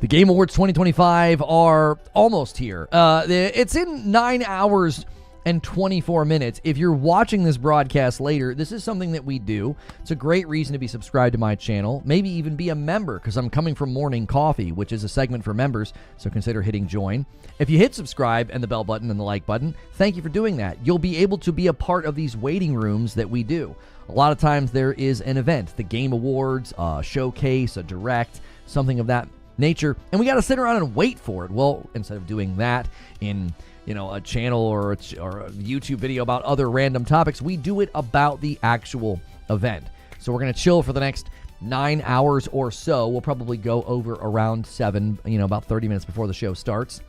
The Game Awards 2025 are almost here. It's in 9 hours and 24 minutes. If you're watching this broadcast later, this is something that we do. It's a great reason to be subscribed to my channel. Maybe even be a member, because I'm coming from Morning Coffee, which is a segment for members, so consider hitting join. If you hit subscribe and the bell button and the like button, thank you for doing that. You'll be able to be a part of these waiting rooms that we do. A lot of times there is an event, the Game Awards, a showcase, a direct, something of that nature, and we got to sit around and wait for it. Well, instead of doing that in a channel or a YouTube video about other random topics, we do it about the actual event. So we're going to chill for the next 9 hours or so. We'll probably go over around 7, about 30 minutes before the show starts.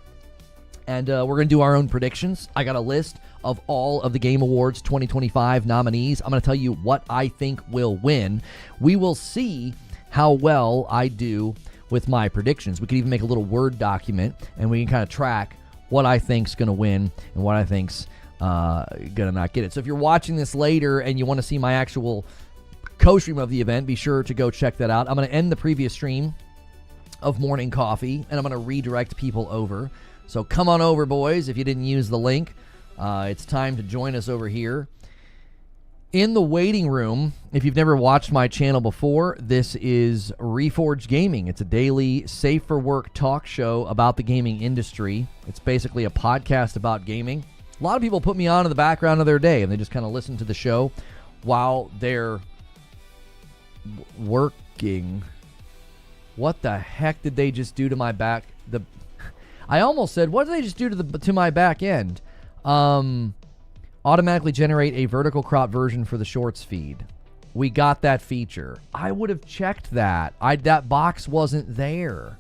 And we're going to do our own predictions. I got a list of all of the Game Awards 2025 nominees. I'm going to tell you what I think will win. We will see how well I do with my predictions. We could even make a little Word document, and we can kind of track what I think's going to win and what I think's going to not get it. So if you're watching this later and you want to see my actual co-stream of the event, be sure to go check that out. I'm going to end the previous stream of Morning Coffee, and I'm going to redirect people over. So come on over, boys, if you didn't use the link. It's time to join us over here. In the waiting room, if you've never watched my channel before, this is Reforge Gaming. It's a daily safe for work talk show about the gaming industry. It's basically a podcast about gaming. A lot of people put me on in the background of their day, and they just kind of listen to the show while they're working. What the heck did they just do to my back? I almost said, what did they just do to my back end? Automatically generate a vertical crop version for the shorts feed. We got that feature. I would have checked that. That box wasn't there.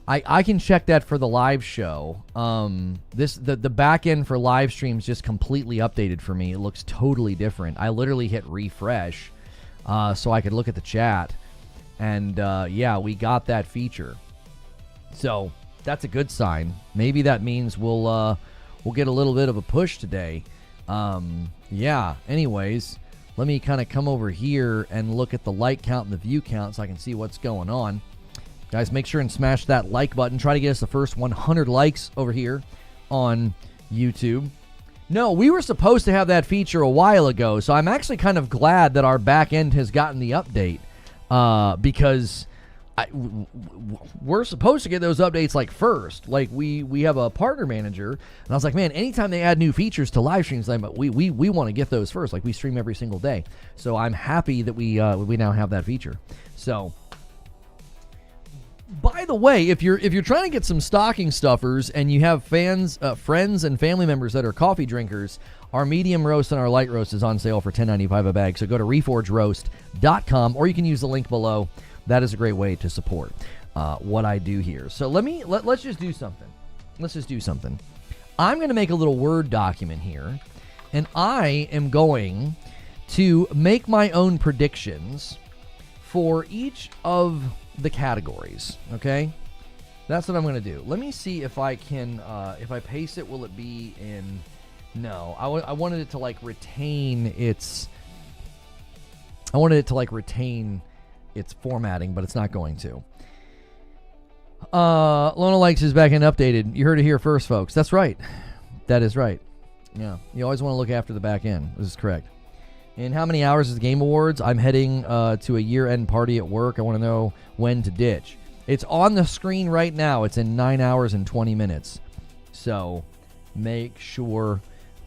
I can check that for the live show. The back end for live streams just completely updated for me. It looks totally different. I literally hit refresh so I could look at the chat. And yeah, we got that feature. So that's a good sign. Maybe that means we'll get a little bit of a push today. Yeah, anyways, let me kind of come over here and look at the like count and the view count so I can see what's going on. Guys, make sure and smash that like button. Try to get us the first 100 likes over here on YouTube. No, we were supposed to have that feature a while ago, so I'm actually kind of glad that our back end has gotten the update because we're supposed to get those updates like first. Like we have a partner manager, and I was like, man, anytime they add new features to live streams, we want to get those first. Like we stream every single day, so I'm happy that we now have that feature. So, by the way, if you're trying to get some stocking stuffers and you have friends and family members that are coffee drinkers, our medium roast and our light roast is on sale for $10.95 a bag. So go to reforgeroast.com, or you can use the link below. That is a great way to support what I do here. So let's just do something. Let's just do something. I'm going to make a little Word document here, and I am going to make my own predictions for each of the categories. Okay, that's what I'm going to do. Let me see if I can. If I paste it, will it be in? No, I wanted it to like retain its. I wanted it to like retain its formatting, but it's not going to. Lona Likes is back and updated. You heard it here first, folks. That's right. That is right. Yeah, you always want to look after the back end. This is correct. In how many hours is the Game Awards? I'm heading to a year-end party at work. I want to know when to ditch. It's on the screen right now. It's in 9 hours and 20 minutes. So make sure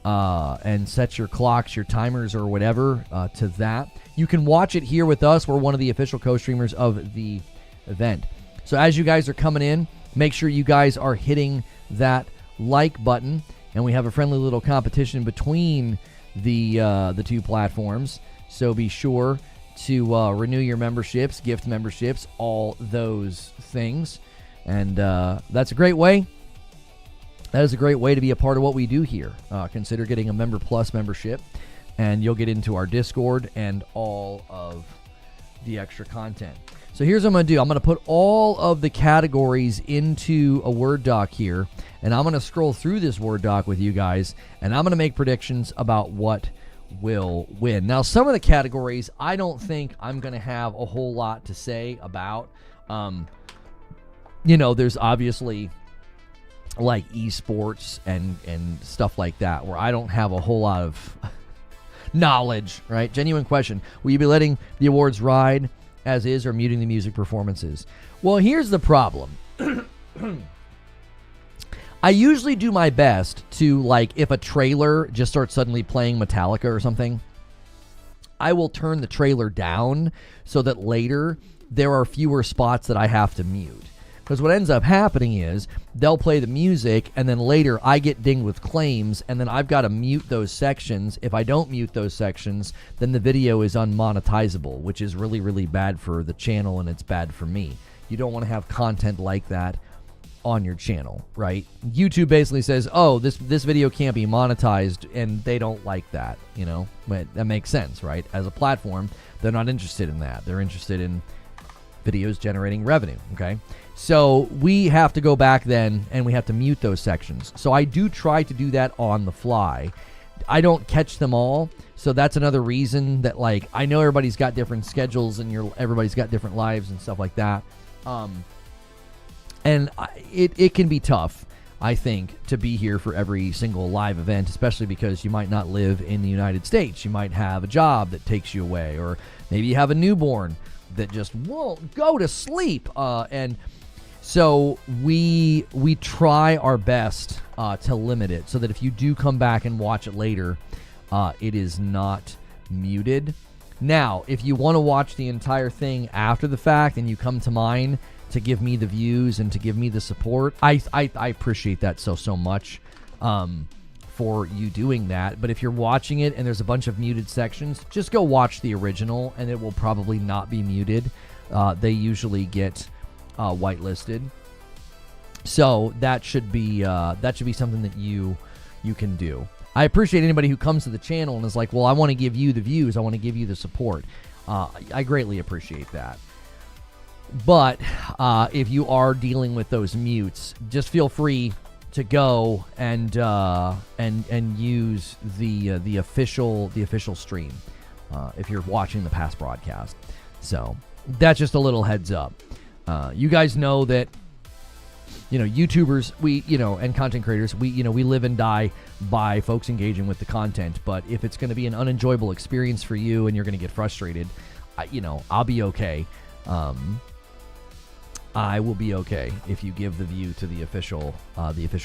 and set your clocks, your timers, or whatever to that. You can watch it here with us. We're one of the official co-streamers of the event. So as you guys are coming in, make sure you guys are hitting that like button. And we have a friendly little competition between the two platforms. So be sure to renew your memberships, gift memberships, all those things. And that's a great way. That is a great way to be a part of what we do here. Consider getting a Member Plus membership, and you'll get into our Discord and all of the extra content. So here's what I'm going to do. I'm going to put all of the categories into a Word doc here, and I'm going to scroll through this Word doc with you guys, and I'm going to make predictions about what will win. Now, some of the categories I don't think I'm going to have a whole lot to say about. there's obviously like esports and stuff like that where I don't have a whole lot of knowledge, right? Genuine question. Will you be letting the awards ride as is or muting the music performances? Well, here's the problem. I usually do my best to, like, if a trailer just starts suddenly playing Metallica or something, I will turn the trailer down so that later there are fewer spots that I have to mute. Because what ends up happening is they'll play the music, and then later I get dinged with claims, and then I've got to mute those sections. If I don't mute those sections, then the video is unmonetizable, which is really, really bad for the channel, and it's bad for me. You don't want to have content like that on your channel, right? YouTube basically says, oh, this video can't be monetized, and they don't like that, But that makes sense, right? As a platform, they're not interested in that. They're interested in videos generating revenue, okay? So we have to go back then, and we have to mute those sections. So I do try to do that on the fly. I don't catch them all, so that's another reason that, like, I know everybody's got different schedules, and everybody's got different lives and stuff like that. And it can be tough, I think, to be here for every single live event, especially because you might not live in the United States. You might have a job that takes you away, or maybe you have a newborn that just won't go to sleep. And so we try our best to limit it so that if you do come back and watch it later, it is not muted. Now, if you want to watch the entire thing after the fact and you come to mine to give me the views and to give me the support, I appreciate that so much for you doing that. But if you're watching it and there's a bunch of muted sections, just go watch the original and it will probably not be muted. They usually get whitelisted. So that should be something that you can do. I appreciate anybody who comes to the channel and is like, well, I want to give you the views. I want to give you the support. I greatly appreciate that. But if you are dealing with those mutes, just feel free to go and use the official stream if you're watching the past broadcast. So that's just a little heads up. You guys know that YouTubers, and content creators, we live and die by folks engaging with the content. But if it's going to be an unenjoyable experience for you and you're going to get frustrated, I'll be okay. I will be okay if you give the view to the official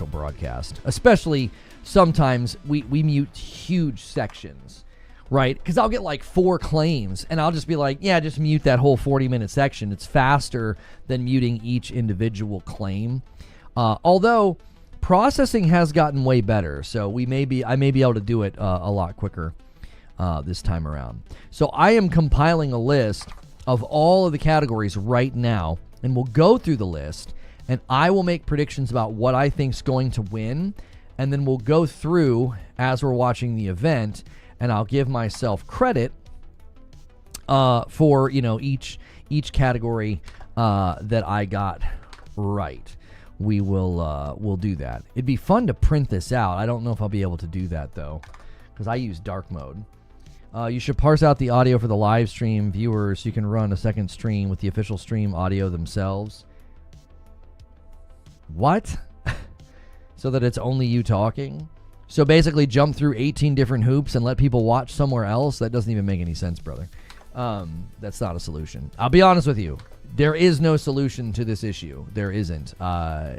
broadcast. Especially sometimes we mute huge sections, right? Because I'll get like 4 claims, and I'll just be like, yeah, just mute that whole 40-minute section. It's faster than muting each individual claim. Although processing has gotten way better, so I may be able to do it a lot quicker this time around. So I am compiling a list of all of the categories right now, and we'll go through the list, and I will make predictions about what I think's going to win, and then we'll go through as we're watching the event, and I'll give myself credit for each category that I got right. We'll do that. It'd be fun to print this out. I don't know if I'll be able to do that though, because I use dark mode. You should parse out the audio for the live stream viewers so you can run a second stream with the official stream audio themselves. What? So that it's only you talking? So basically jump through 18 different hoops and let people watch somewhere else? That doesn't even make any sense, brother. That's not a solution. I'll be honest with you. There is no solution to this issue. There isn't.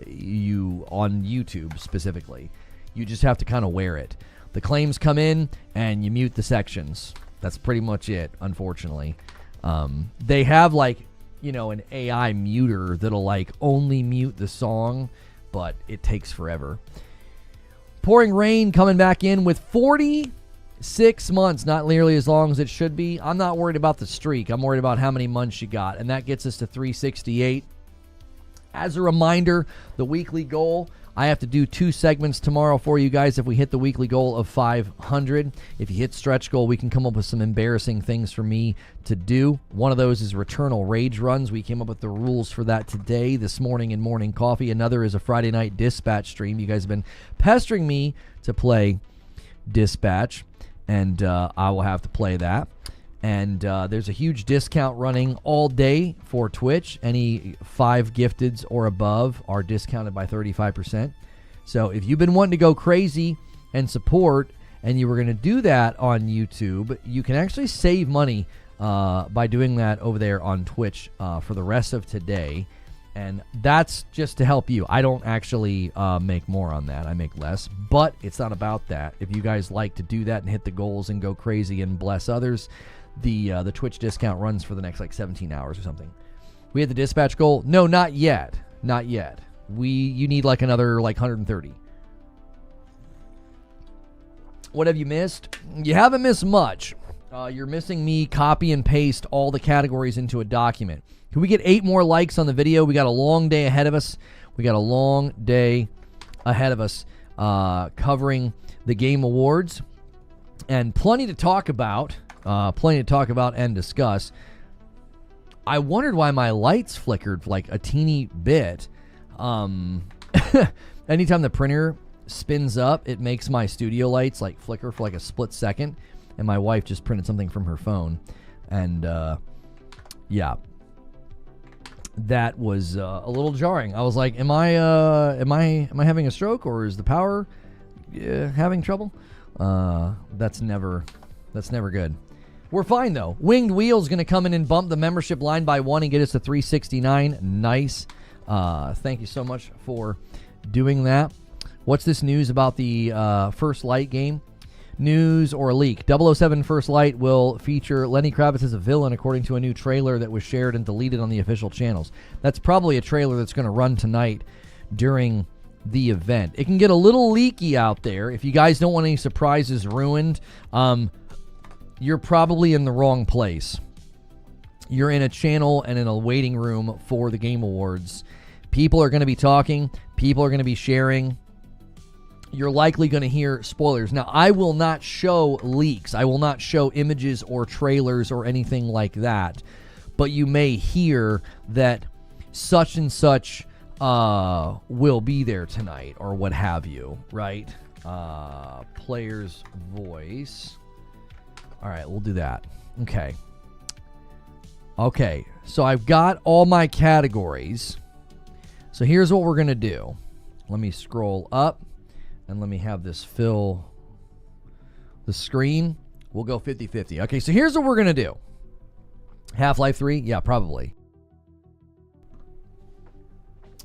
You on YouTube specifically. You just have to kind of wear it. The claims come in and you mute the sections. That's pretty much it, unfortunately. They have an AI muter that'll only mute the song, but it takes forever. Pouring Rain coming back in with 46 months, not nearly as long as it should be. I'm not worried about the streak. I'm worried about how many months she got, and that gets us to 368. As a reminder, the weekly goal, I have to do 2 segments tomorrow for you guys if we hit the weekly goal of 500. If you hit stretch goal, we can come up with some embarrassing things for me to do. One of those is Returnal Rage Runs. We came up with the rules for that today, this morning in Morning Coffee. Another is a Friday night Dispatch stream. You guys have been pestering me to play Dispatch, and I will have to play that. And there's a huge discount running all day for Twitch. Any 5 gifteds or above are discounted by 35%. So if you've been wanting to go crazy and support, and you were going to do that on YouTube, you can actually save money by doing that over there on Twitch for the rest of today. And that's just to help you. I don't actually make more on that. I make less. But it's not about that. If you guys like to do that and hit the goals and go crazy and bless others, the Twitch discount runs for the next like 17 hours or something. We had the dispatch goal? No, not yet. Not yet. You need like another like 130. What have you missed? You haven't missed much. You're missing me copy and paste all the categories into a document. Can we get 8 more likes on the video? We got a long day ahead of us. Covering the Game Awards. And plenty to talk about and discuss. I wondered why my lights flickered like a teeny bit. Anytime the printer spins up, it makes my studio lights like flicker for like a split second. And my wife just printed something from her phone. And yeah, that was a little jarring. I was like, am I having a stroke, or is the power having trouble? That's never good. We're fine though. Winged Wheel's going to come in and bump the membership line by 1 and get us to 369. Nice. Thank you so much for doing that. What's this news about the First Light game? News or leak. 007 First Light will feature Lenny Kravitz as a villain, according to a new trailer that was shared and deleted on the official channels. That's probably a trailer that's going to run tonight during the event. It can get a little leaky out there. If you guys don't want any surprises ruined, you're probably in the wrong place. You're in a channel and in a waiting room for the Game Awards. People are going to be talking. People are going to be sharing. You're likely going to hear spoilers. Now, I will not show leaks. I will not show images or trailers or anything like that. But you may hear that such and such will be there tonight or what have you, right? Player's voice. All right, we'll do that. Okay, so I've got all my categories. So here's what we're going to do. Let me scroll up. And let me have this fill the screen. We'll go 50-50. Okay, so here's what we're going to do. Half-Life 3? Yeah, probably.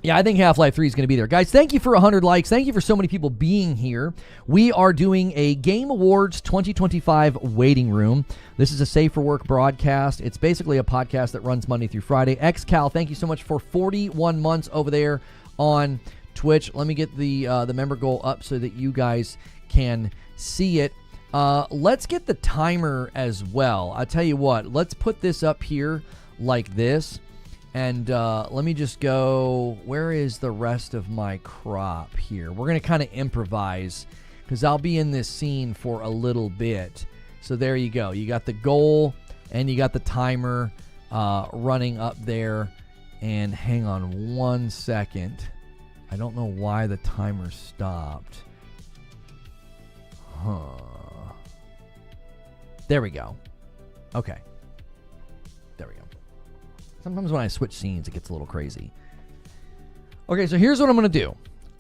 Yeah, I think Half-Life 3 is going to be there. Guys, thank you for 100 likes. Thank you for so many people being here. We are doing a Game Awards 2025 waiting room. This is a Safe for Work broadcast. It's basically a podcast that runs Monday through Friday. XCal, thank you so much for 41 months over there on Twitch. Let me get the member goal up so that you guys can see it. Let's get the timer as well. I'll tell you what, let's put this up here like this. And let me just go, where is the rest of my crop here? We're going to kind of improvise because I'll be in this scene for a little bit. So there you go. You got the goal and you got the timer running up there. And hang on 1 second. I don't know why the timer stopped. There we go. Okay. There we go. Sometimes when I switch scenes, it gets a little crazy. Okay, so here's what I'm going to do.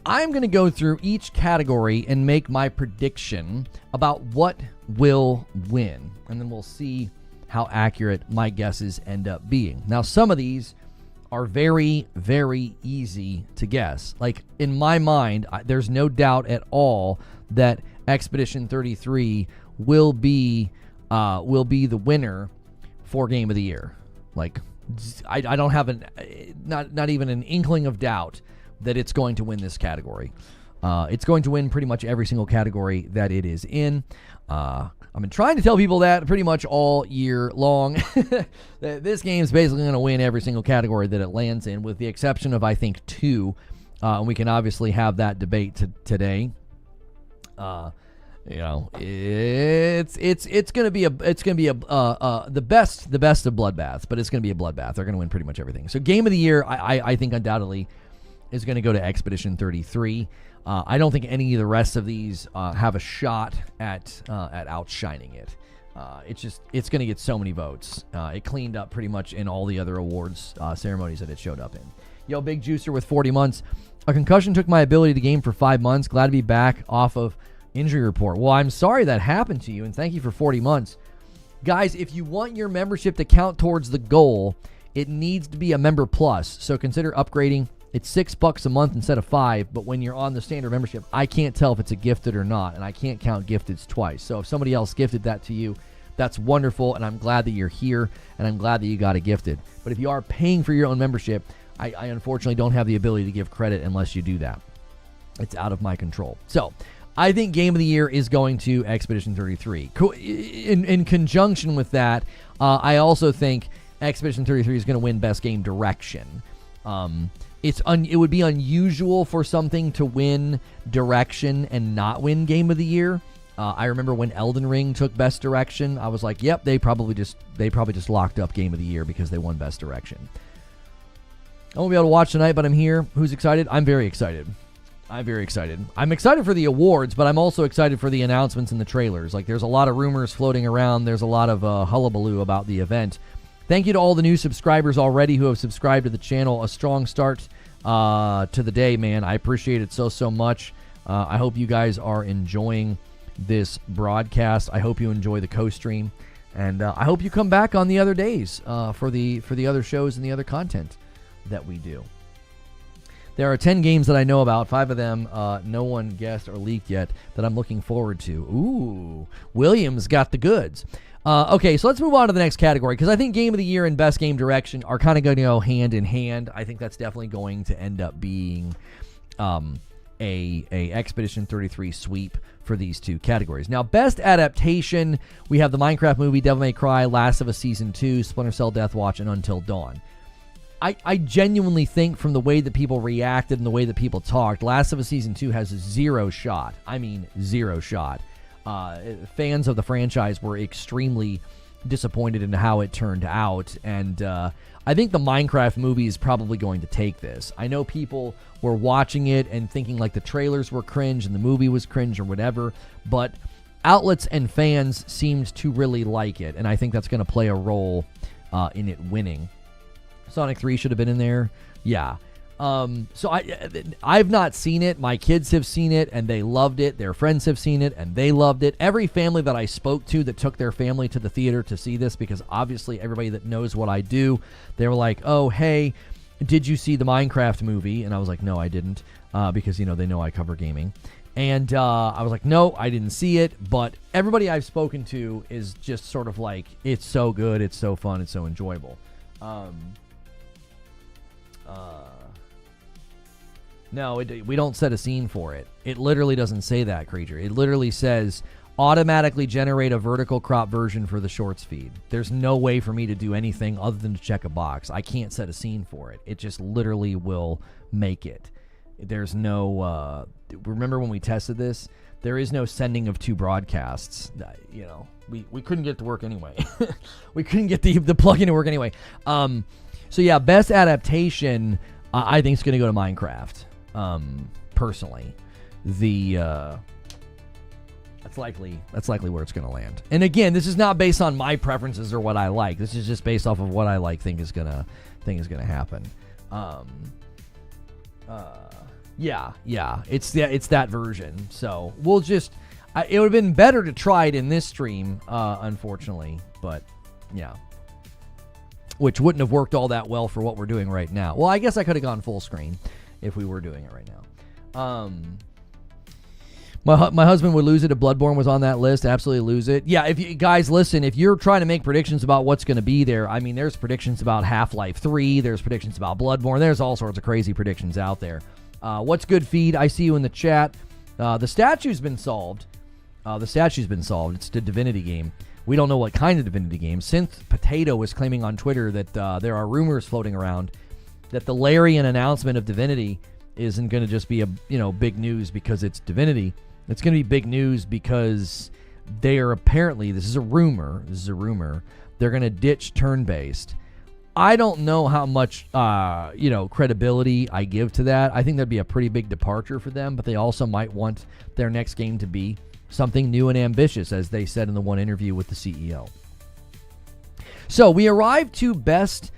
I'm going to go through each category and make my prediction about what will win. And then we'll see how accurate my guesses end up being. Now, some of these are very, very easy to guess. Like, in my mind, there's no doubt at all that Expedition 33 will be the winner for Game of the Year. Like, I don't have not even an inkling of doubt that it's going to win this category. It's going to win pretty much every single category that it is in. I've been trying to tell people that pretty much all year long. This game is basically going to win every single category that it lands in, with the exception of, I think, 2. And we can obviously have that debate today. It's going to be the best of bloodbaths, but it's going to be a bloodbath. They're going to win pretty much everything. So Game of the Year, I think undoubtedly is going to go to Expedition 33. I don't think any of the rest of these have a shot at outshining it. It's going to get so many votes. It cleaned up pretty much in all the other awards ceremonies that it showed up in. Yo, Big Juicer with 40 months. A concussion took my ability to game for 5 months. Glad to be back off of injury report. Well, I'm sorry that happened to you, and thank you for 40 months. Guys, if you want your membership to count towards the goal, it needs to be a member plus. So consider upgrading. It's $6 a month instead of $5, but when you're on the standard membership, I can't tell if it's a gifted or not, and I can't count gifteds twice. So if somebody else gifted that to you, that's wonderful, and I'm glad that you're here, and I'm glad that you got it gifted. But if you are paying for your own membership, I unfortunately don't have the ability to give credit unless you do that. It's out of my control. So I think Game of the Year is going to Expedition 33. In conjunction with that, I also think Expedition 33 is going to win Best Game Direction. It would be unusual for something to win Direction and not win Game of the Year. I remember when Elden Ring took Best Direction, I was like, yep, they probably just locked up Game of the Year because they won Best Direction. I won't be able to watch tonight, but I'm here. Who's excited? I'm very excited. I'm excited for the awards, but I'm also excited for the announcements and the trailers. Like, there's a lot of rumors floating around. There's a lot of hullabaloo about the event. Thank you to all the new subscribers already who have subscribed to the channel. A strong start to the day, man. I appreciate it so much. I hope you guys are enjoying this broadcast. I hope you enjoy the co-stream, and I hope you come back on the other days for the other shows and the other content that we do. There are 10 games that I know about. 5 of them no one guessed or leaked yet that I'm looking forward to. Ooh, Williams got the goods. Okay, so let's move on to the next category, because I think Game of the Year and Best Game Direction are kind of going to go hand in hand. I think that's definitely going to end up being a Expedition 33 sweep for these two categories. Now, Best Adaptation, we have the Minecraft movie, Devil May Cry, Last of Us Season 2, Splinter Cell Death Watch, and Until Dawn. I genuinely think from the way that people reacted and the way that people talked, Last of Us Season 2 has zero shot. I mean, zero shot. Fans of the franchise were extremely disappointed in how it turned out, and I think the Minecraft movie is probably going to take this. I know people were watching it and thinking like the trailers were cringe and the movie was cringe or whatever, but outlets and fans seemed to really like it, and I think that's going to play a role in it winning. Sonic 3 should have been in there. Yeah. So I've not seen it. My kids have seen it, and they loved it. Their friends have seen it, and they loved it. Every family that I spoke to that took their family to the theater to see this, because obviously everybody that knows what I do, they were like, oh, hey, did you see the Minecraft movie? And I was like, no, I didn't, because, you know, they know I cover gaming. And I was like, no, I didn't see it. But everybody I've spoken to is just sort of like, it's so good, it's so fun, it's so enjoyable. No, we don't set a scene for it. It literally doesn't say that, Creature. It literally says, automatically generate a vertical crop version for the shorts feed. There's no way for me to do anything other than to check a box. I can't set a scene for it. It just literally will make it. There's no, remember when we tested this? There is no sending of 2 broadcasts. You know, we couldn't get it to work anyway. We couldn't get the plugin to work anyway. So yeah, Best Adaptation, I think is going to go to Minecraft. Personally, that's likely where it's going to land. And again, this is not based on my preferences or what I like. This is just based off of what I like. Think is gonna happen. Yeah, it's that version. So we'll just. It would have been better to try it in this stream, unfortunately, but yeah. Which wouldn't have worked all that well for what we're doing right now. Well, I guess I could have gone full screen if we were doing it right now. My husband would lose it if Bloodborne was on that list. Absolutely lose it. Yeah, if you guys listen, if you're trying to make predictions about what's going to be there, I mean, there's predictions about Half-Life 3. There's predictions about Bloodborne. There's all sorts of crazy predictions out there. What's good, Feed? I see you in the chat. The statue's been solved. It's a Divinity game. We don't know what kind of Divinity game. Synth Potato is claiming on Twitter that there are rumors floating around that the Larian announcement of Divinity isn't going to just be big news because it's Divinity. It's going to be big news because they are apparently, this is a rumor, they're going to ditch turn-based. I don't know how much credibility I give to that. I think that'd be a pretty big departure for them, but they also might want their next game to be something new and ambitious, as they said in the one interview with the CEO. So we arrive to best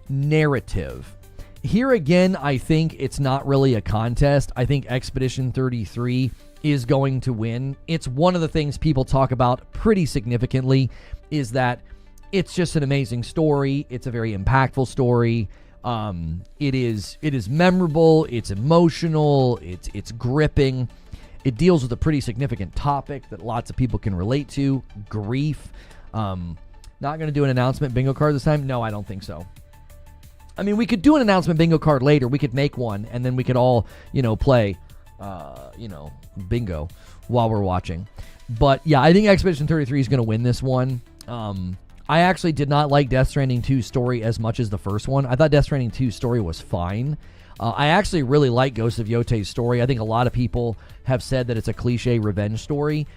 narrative. Here again, I think it's not really a contest. I think Expedition 33 is going to win. It's one of the things people talk about pretty significantly, is that it's just an amazing story. It's a very impactful story. It is memorable. It's emotional. It's gripping. It deals with a pretty significant topic that lots of people can relate to: grief. Not going to do an announcement bingo card this time. No, I don't think so. I mean, we could do an announcement bingo card later. We could make one, and then we could all, play, bingo while we're watching. But yeah, I think Expedition 33 is going to win this one. I actually did not like Death Stranding 2's story as much as the first one. I thought Death Stranding 2's story was fine. I actually really like Ghost of Yotei's story. I think a lot of people have said that it's a cliche revenge story.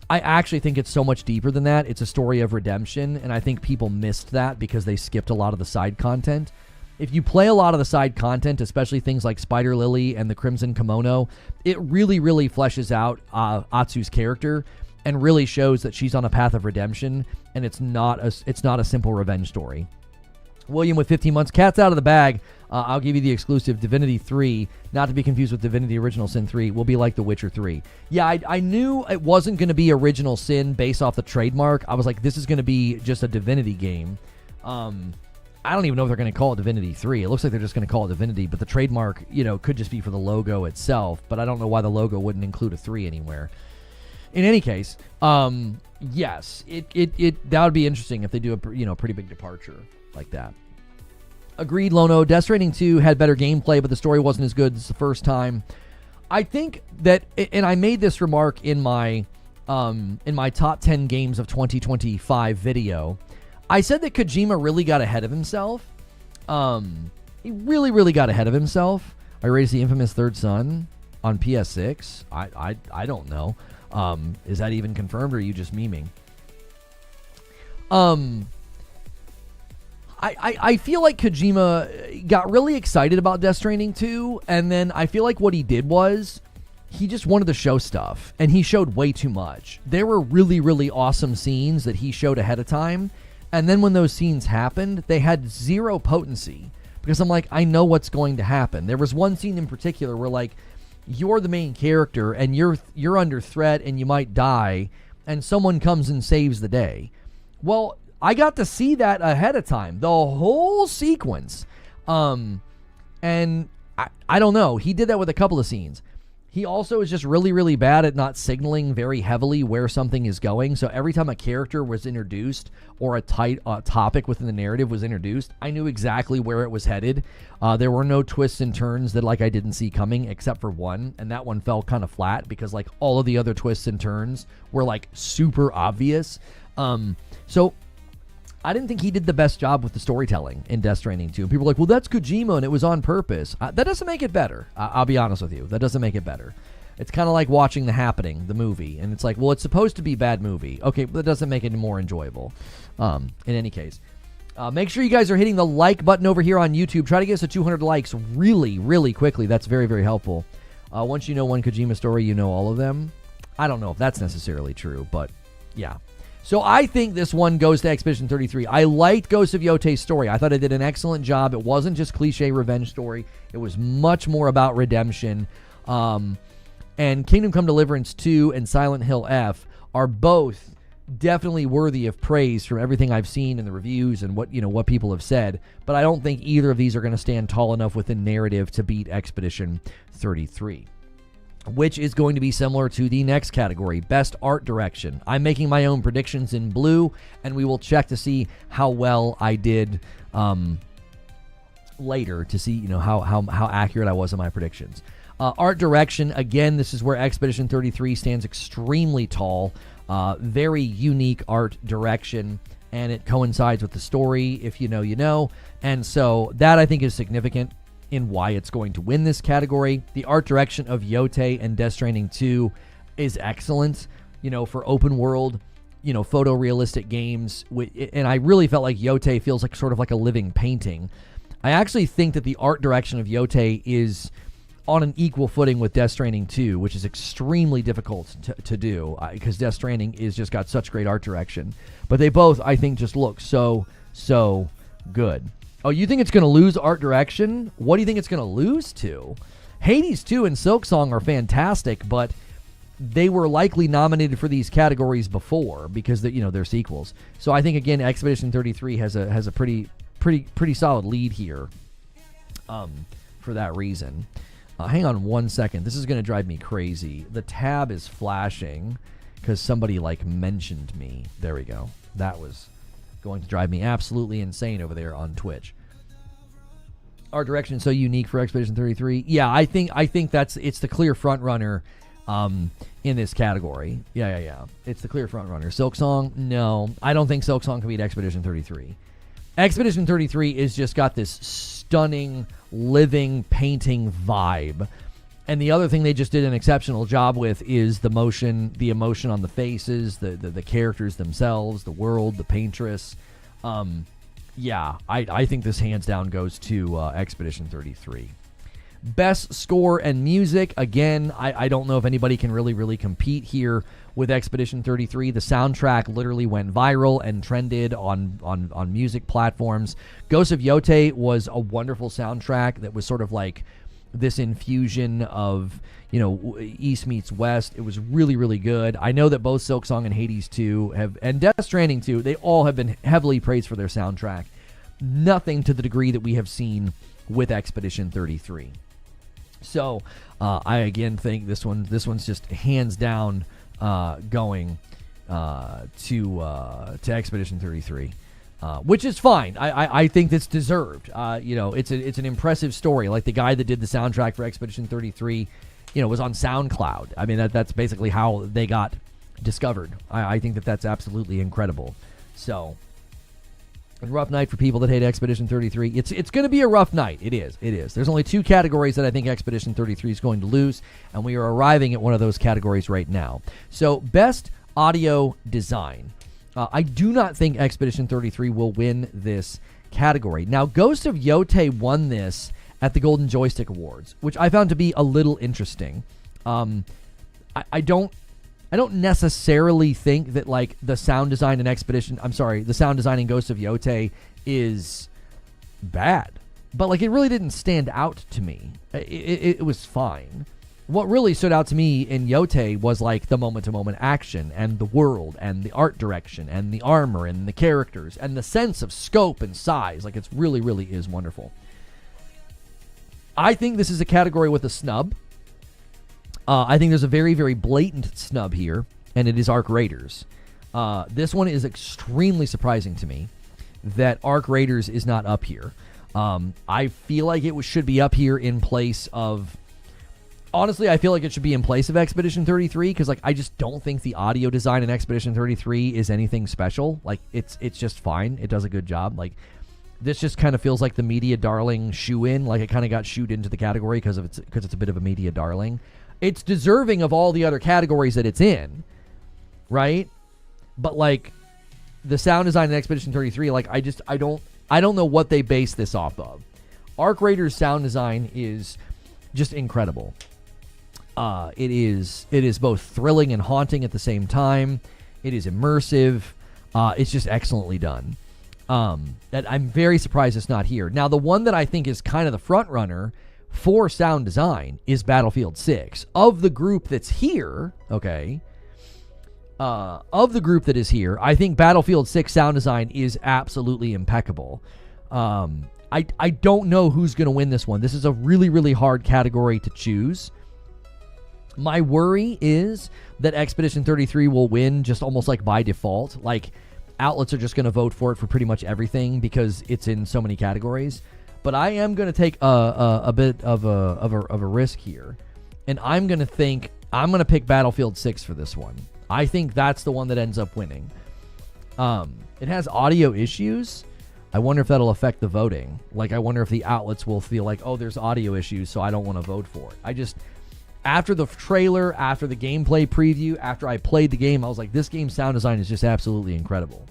I actually think it's so much deeper than that. It's a story of redemption, and I think people missed that because they skipped a lot of the side content. If you play a lot of the side content, especially things like Spider Lily and the Crimson Kimono, it really, really fleshes out Atsu's character and really shows that she's on a path of redemption, and it's not a simple revenge story. William with 15 months. Cat's out of the bag. I'll give you the exclusive. Divinity 3, not to be confused with Divinity Original Sin 3, will be like The Witcher 3. Yeah, I knew it wasn't going to be Original Sin based off the trademark. I was like, this is going to be just a Divinity game. I don't even know if they're going to call it Divinity 3. It looks like they're just going to call it Divinity, but the trademark, could just be for the logo itself, but I don't know why the logo wouldn't include a 3 anywhere. In any case, yes, that would be interesting if they do a pretty big departure like that. Agreed, Lono. Death Stranding 2 had better gameplay, but the story wasn't as good as the first time. I think that, and I made this remark in my top 10 games of 2025 video. I said that Kojima really got ahead of himself. He really, really got ahead of himself. Are you ready to see Infamous Third Son on PS6? I don't know. Is that even confirmed, or are you just memeing? I feel like Kojima got really excited about Death Stranding 2, and then I feel like what he did was he just wanted to show stuff, and he showed way too much. There were really, really awesome scenes that he showed ahead of time, and then when those scenes happened, they had zero potency, because I'm like, I know what's going to happen. There was one scene in particular where, like, you're the main character, and you're under threat, and you might die, and someone comes and saves the day. Well, I got to see that ahead of time, the whole sequence. And I don't know. He did that with a couple of scenes. He also is just really, really bad at not signaling very heavily where something is going. So every time a character was introduced or a topic within the narrative was introduced, I knew exactly where it was headed. There were no twists and turns that I didn't see coming, except for one. And that one fell kind of flat because all of the other twists and turns were super obvious. So I didn't think he did the best job with the storytelling in Death Stranding 2. And people were like, well, that's Kojima, and it was on purpose. That doesn't make it better. I'll be honest with you. That doesn't make it better. It's kind of like watching The Happening, the movie. And it's like, well, it's supposed to be a bad movie. Okay, but that doesn't make it more enjoyable. In any case, make sure you guys are hitting the like button over here on YouTube. Try to get us to 200 likes really, really quickly. That's very, very helpful. Once you know one Kojima story, you know all of them. I don't know if that's necessarily true, but yeah. So I think this one goes to Expedition 33. I liked Ghost of Yotei's story. I thought it did an excellent job. It wasn't just cliche revenge story. It was much more about redemption. And Kingdom Come Deliverance 2 and Silent Hill F are both definitely worthy of praise from everything I've seen in the reviews and what people have said. But I don't think either of these are going to stand tall enough within narrative to beat Expedition 33. Which is going to be similar to the next category, Best Art Direction. I'm making my own predictions in blue, and we will check to see how well I did later to see how accurate I was in my predictions. Art Direction, again, this is where Expedition 33 stands extremely tall. Very unique art direction, and it coincides with the story. If you know, you know. And so that, I think, is significant in why it's going to win this category. The art direction of Yotei and Death Stranding 2 is excellent, for open world, photorealistic games. And I really felt like Yotei feels like sort of like a living painting. I actually think that the art direction of Yotei is on an equal footing with Death Stranding 2, which is extremely difficult to do because Death Stranding is just got such great art direction. But they both, I think, just look so good. Oh, you think it's going to lose art direction? What do you think it's going to lose to? Hades 2 and Silksong are fantastic, but they were likely nominated for these categories before because they're sequels. So I think again, Expedition 33 has a pretty solid lead here, for that reason. Hang on 1 second. This is going to drive me crazy. The tab is flashing because somebody mentioned me. There we go. That was going to drive me absolutely insane over there on Twitch. Art direction is so unique for Expedition 33. Yeah, I think it's the clear front runner in this category. Yeah. It's the clear front runner. Silksong, no. I don't think Silksong can beat Expedition 33. Expedition 33 is just got this stunning, living, painting vibe. And the other thing they just did an exceptional job with is the emotion on the faces, the characters themselves, the world, the paintress. I think this hands down goes to Expedition 33. Best score and music, again, I don't know if anybody can really compete here with Expedition 33. The soundtrack literally went viral and trended on music platforms. Ghost of Yote was a wonderful soundtrack that was sort of like this infusion of, East meets West. It was really good. I know that both Silksong and Hades 2 and Death Stranding 2, they all have been heavily praised for their soundtrack. Nothing to the degree that we have seen with Expedition 33. So I again think this one's just hands down going to Expedition 33. Which is fine. I think that's deserved. It's an impressive story. Like the guy that did the soundtrack for Expedition 33, was on SoundCloud. I mean, that's basically how they got discovered. I think that's absolutely incredible. So, a rough night for people that hate Expedition 33. It's going to be a rough night. It is. There's only two categories that I think Expedition 33 is going to lose, and we are arriving at one of those categories right now. So, best audio design. I do not think Expedition 33 will win this category. Now, Ghost of Yote won this at the Golden Joystick Awards, which I found to be a little interesting. I don't necessarily think that the sound design in the sound design in Ghost of Yote is bad, but it really didn't stand out to me. It was fine. What really stood out to me in Yote was the moment-to-moment action and the world and the art direction and the armor and the characters and the sense of scope and size. It's really is wonderful. I think this is a category with a snub. I think there's a very, very blatant snub here, and it is Arc Raiders. This one is extremely surprising to me that Arc Raiders is not up here. I feel like it should be up here in place of... Honestly, I feel like it should be in place of Expedition 33 because, I just don't think the audio design in Expedition 33 is anything special. It's just fine. It does a good job. This just kind of feels like the media darling shoe-in. It kind of got shooed into the category because it's a bit of a media darling. It's deserving of all the other categories that it's in, right? But, the sound design in Expedition 33, I don't know what they base this off of. Arc Raiders' sound design is just incredible. It is both thrilling and haunting at the same time. It is immersive. It's just excellently done. That I'm very surprised it's not here. Now, the one that I think is kind of the front runner for sound design is Battlefield 6. Of the group that's here, okay, of the group that is here, I think Battlefield 6 sound design is absolutely impeccable. I don't know who's going to win this one. This is a really, really hard category to choose. My worry is that Expedition 33 will win just almost by default. Outlets are just going to vote for it for pretty much everything because it's in so many categories. But I am going to take a bit of a risk here, and I'm going to pick Battlefield 6 for this one. I think that's the one that ends up winning. It has audio issues. I wonder if that'll affect the voting. I wonder if the outlets will feel there's audio issues, so I don't want to vote for it. After the trailer, after the gameplay preview, after I played the game, I was this game's sound design is just absolutely incredible.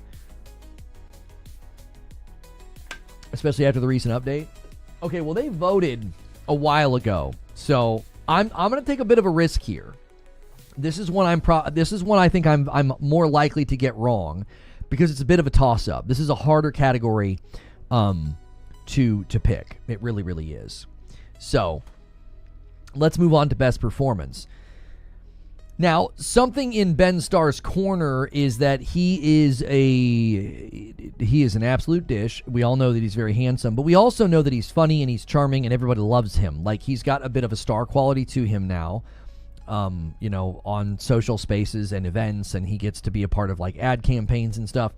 Especially after the recent update. Okay, well, they voted a while ago So I'm going to take a bit of a risk here. This is one I think I'm more likely to get wrong because it's a bit of a toss-up. This is a harder category to pick. It really, really is. So let's move on to best performance. Now, something in Ben Starr's corner is that he is an absolute dish. We all know that he's very handsome, but we also know that he's funny and he's charming and everybody loves him. Like, he's got a bit of a star quality to him now, on social spaces and events, and he gets to be a part of like ad campaigns and stuff.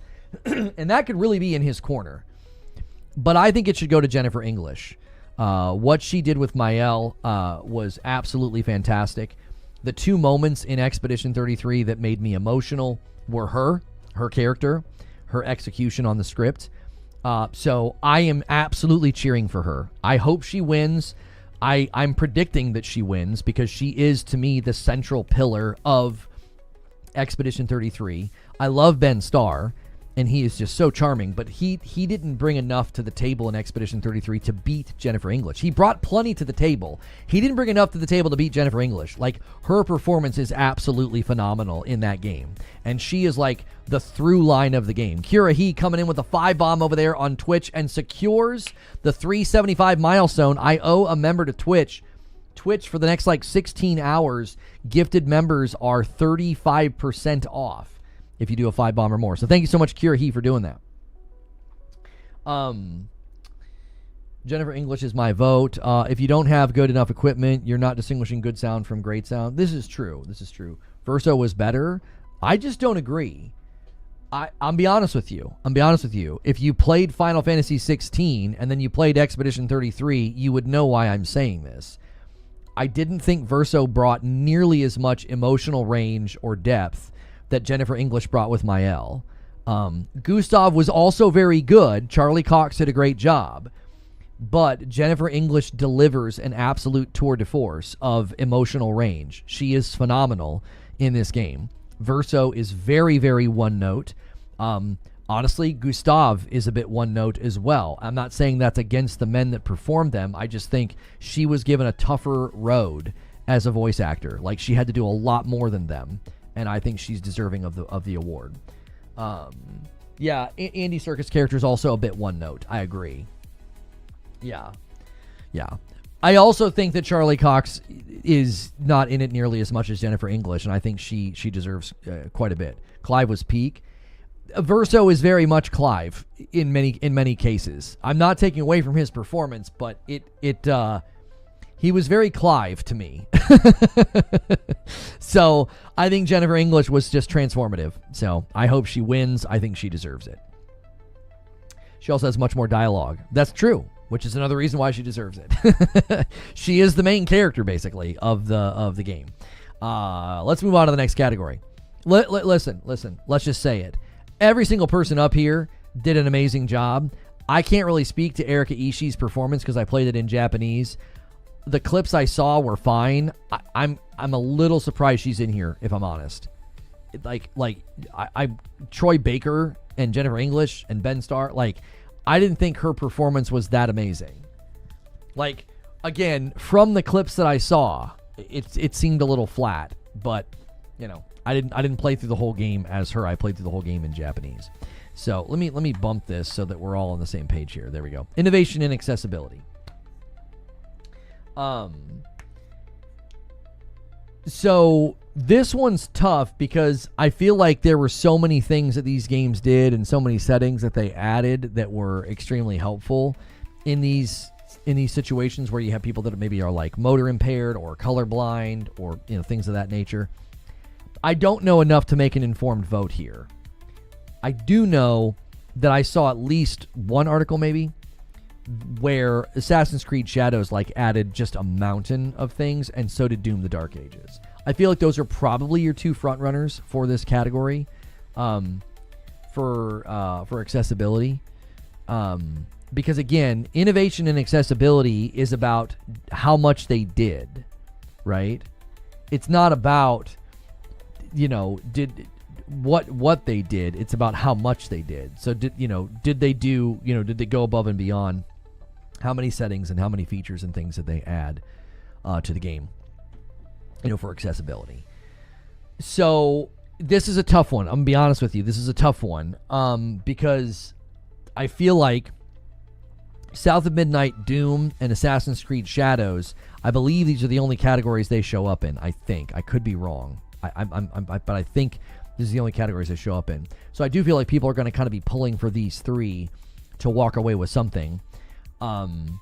And that could really be in his corner. But I think it should go to Jennifer English. What she did with Mael was absolutely fantastic. The two moments in Expedition 33 that made me emotional were her character, her execution on the script. So I am absolutely cheering for her. I hope she wins. I'm predicting that she wins because she is, to me, the central pillar of Expedition 33. I love Ben Starr, and he is just so charming, but he didn't bring enough to the table in Expedition 33 to beat Jennifer English. He brought plenty to the table. He didn't bring enough to the table to beat Jennifer English. Like, her performance is absolutely phenomenal in that game, and she is like the through line of the game. Kira He coming in with a 5-bomb over there on Twitch and secures the 375 milestone. I owe a member to Twitch. Twitch, for the next like 16 hours, gifted members are 35% off if you do a 5-bomb or more. So thank you so much, Kira He, for doing that. Jennifer English is my vote. If you don't have good enough equipment, you're not distinguishing good sound from great sound. This is true. Verso was better. I just don't agree. I'll be honest with you. If you played Final Fantasy 16 and then you played Expedition 33, you would know why I'm saying this. I didn't think Verso brought nearly as much emotional range or depth that Jennifer English brought with Mael. Gustav was also very good. Charlie Cox did a great job. But Jennifer English delivers an absolute tour de force of emotional range. She is phenomenal in this game. Verso is very, very one-note. Honestly, Gustav is a bit one-note as well. I'm not saying that's against the men that performed them. I just think she was given a tougher road as a voice actor. Like, she had to do a lot more than them. And I think she's deserving of the award. Andy Serkis' character is also a bit one note. I agree. Yeah. I also think that Charlie Cox is not in it nearly as much as Jennifer English, and I think she deserves quite a bit. Clive was peak. Verso is very much Clive in many cases. I'm not taking away from his performance, but he was very Clive to me. So I think Jennifer English was just transformative. So I hope she wins. I think she deserves it. She also has much more dialogue. That's true, which is another reason why she deserves it. She is the main character, basically, of the game. Let's move on to the next category. Listen. Let's just say it. Every single person up here did an amazing job. I can't really speak to Erika Ishii's performance because I played it in Japanese. The clips I saw were fine. I'm a little surprised she's in here, if I'm honest. Troy Baker and Jennifer English and Ben Starr, I didn't think her performance was that amazing. Again, from the clips that I saw, it seemed a little flat, but I didn't play through the whole game as her. I played through the whole game in Japanese. So let me bump this so that we're all on the same page here. There we go. Innovation and accessibility. So this one's tough because I feel like there were so many things that these games did and so many settings that they added that were extremely helpful in these situations where you have people that maybe are like motor impaired or colorblind or things of that nature. I don't know enough to make an informed vote here. I do know that I saw at least one article maybe where Assassin's Creed Shadows added just a mountain of things, and so did Doom: The Dark Ages. I feel like those are probably your two front runners for this category, for accessibility, because again, innovation and accessibility is about how much they did, right? It's not about what they did. It's about how much they did. So did they go above and beyond? How many settings and how many features and things did they add? to the game, for accessibility. So this is a tough one. I'm going to be honest with you. This is a tough one because I feel like South of Midnight, Doom, and Assassin's Creed Shadows, I believe these are the only categories they show up in, I think. I could be wrong, but I think this is the only categories they show up in. So I do feel like people are going to kind of be pulling for these three to walk away with something. I'm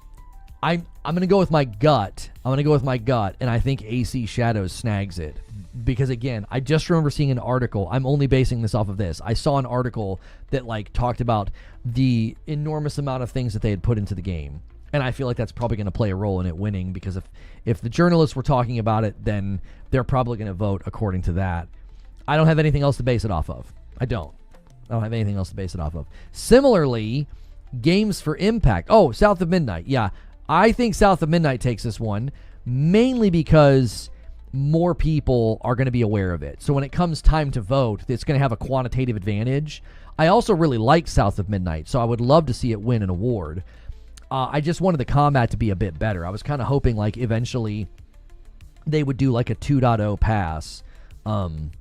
going to go with my gut. And I think AC Shadows snags it. Because, again, I just remember seeing an article. I'm only basing this off of this. I saw an article that, talked about the enormous amount of things that they had put into the game. And I feel like that's probably going to play a role in it winning, because if the journalists were talking about it, then they're probably going to vote according to that. I don't have anything else to base it off of. I don't have anything else to base it off of. Similarly, games for impact. Oh, South of Midnight. Yeah, I think South of Midnight takes this one, mainly because more people are going to be aware of it. So when it comes time to vote, it's going to have a quantitative advantage. I also really like South of Midnight, so I would love to see it win an award. I just wanted the combat to be a bit better. I was kind of hoping eventually they would do a 2.0 pass on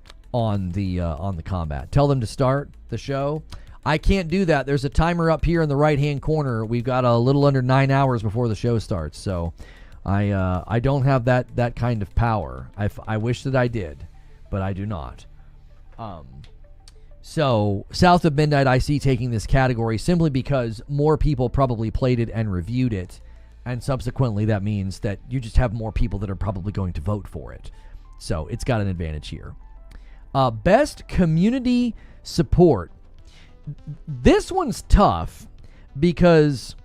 the combat. Tell them to start the show. I can't do that. There's a timer up here in the right-hand corner. We've got a little under 9 hours before the show starts, so I don't have that kind of power. I wish that I did, but I do not. So South of Midnight, I see taking this category simply because more people probably played it and reviewed it, and subsequently that means that you just have more people that are probably going to vote for it. So it's got an advantage here. Best community support. This one's tough because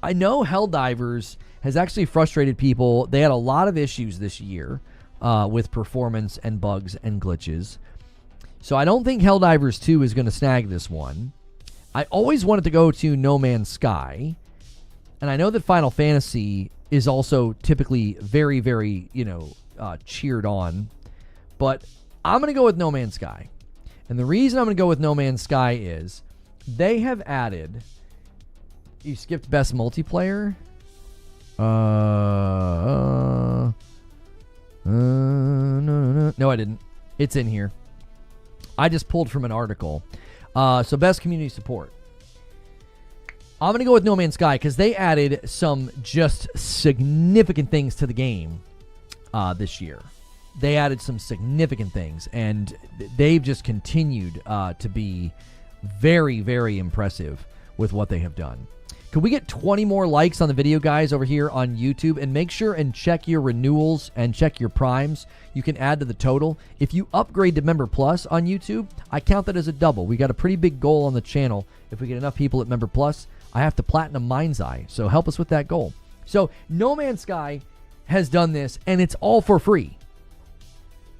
I know Helldivers has actually frustrated people. They had a lot of issues this year with performance and bugs and glitches. So I don't think Helldivers 2 is going to snag this one. I always wanted to go to No Man's Sky. And I know that Final Fantasy is also typically very, very, cheered on. But I'm going to go with No Man's Sky. And the reason I'm going to go with No Man's Sky is they have added... You skipped Best Multiplayer? No, I didn't. It's in here. I just pulled from an article. So Best Community Support. I'm going to go with No Man's Sky because they added some just significant things to the game this year. They added some significant things, and they've just continued to be very, very impressive with what they have done. Could we get 20 more likes on the video, guys, over here on YouTube? And make sure and check your renewals and check your primes. You can add to the total. If you upgrade to Member Plus on YouTube, I count that as a double. We got a pretty big goal on the channel. If we get enough people at Member Plus, I have to Platinum Mind's Eye. So help us with that goal. So No Man's Sky has done this, and it's all for free.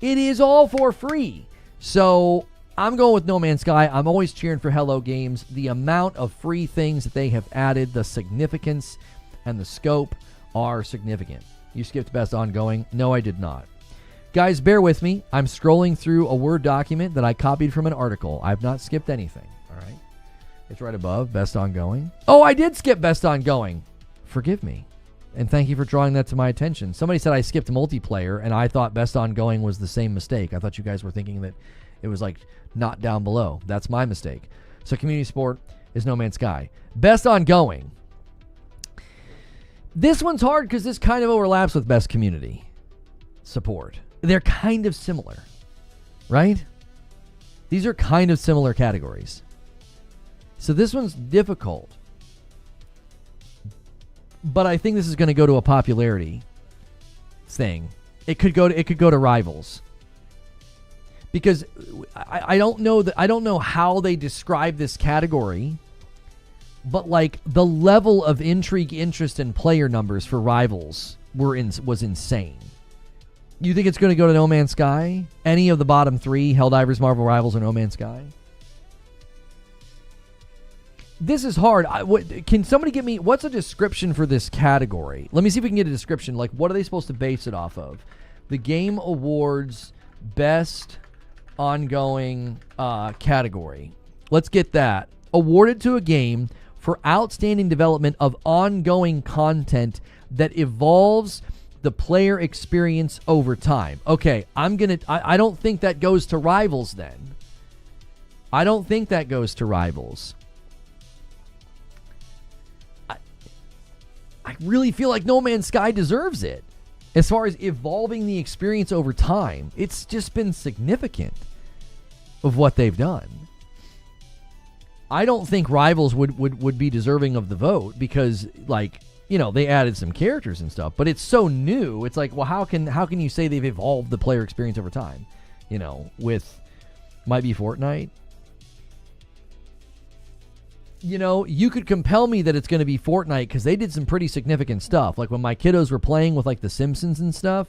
It is all for free. So I'm going with No Man's Sky. I'm always cheering for Hello Games. The amount of free things that they have added, the significance and the scope are significant. You skipped Best Ongoing. No, I did not. Guys, bear with me. I'm scrolling through a Word document that I copied from an article. I've not skipped anything. All right. It's right above Best Ongoing. Oh, I did skip Best Ongoing. Forgive me. And thank you for drawing that to my attention. Somebody said I skipped multiplayer, and I thought Best Ongoing was the same mistake. I thought you guys were thinking that it was not down below. That's my mistake. So community support is No Man's Sky. Best Ongoing. This one's hard because this kind of overlaps with Best Community Support. They're kind of similar, right? These are kind of similar categories. So this one's difficult. But I think this is going to go to a popularity thing. It could go to Rivals. Because I don't know how they describe this category, but the level of intrigue, interest, and player numbers for Rivals was insane. You think it's going to go to No Man's Sky? Any of the bottom three, Helldivers, Marvel Rivals, or No Man's Sky? This is hard. Can somebody give me, what's a description for this category? Let me see if we can get a description. What are they supposed to base it off of? The Game Awards Best Ongoing category. Let's get that. Awarded to a game for outstanding development of ongoing content that evolves the player experience over time. Okay, I don't think that goes to Rivals then. I don't think that goes to Rivals. I really feel like No Man's Sky deserves it. As far as evolving the experience over time, it's just been significant of what they've done. I don't think Rivals would be deserving of the vote because, like, you know, they added some characters and stuff, but it's so new. It's like, well, how can you say they've evolved the player experience over time? You know, with might be Fortnite. You know, you could compel me that it's going to be Fortnite because they did some pretty significant stuff. Like when my kiddos were playing with like The Simpsons and stuff,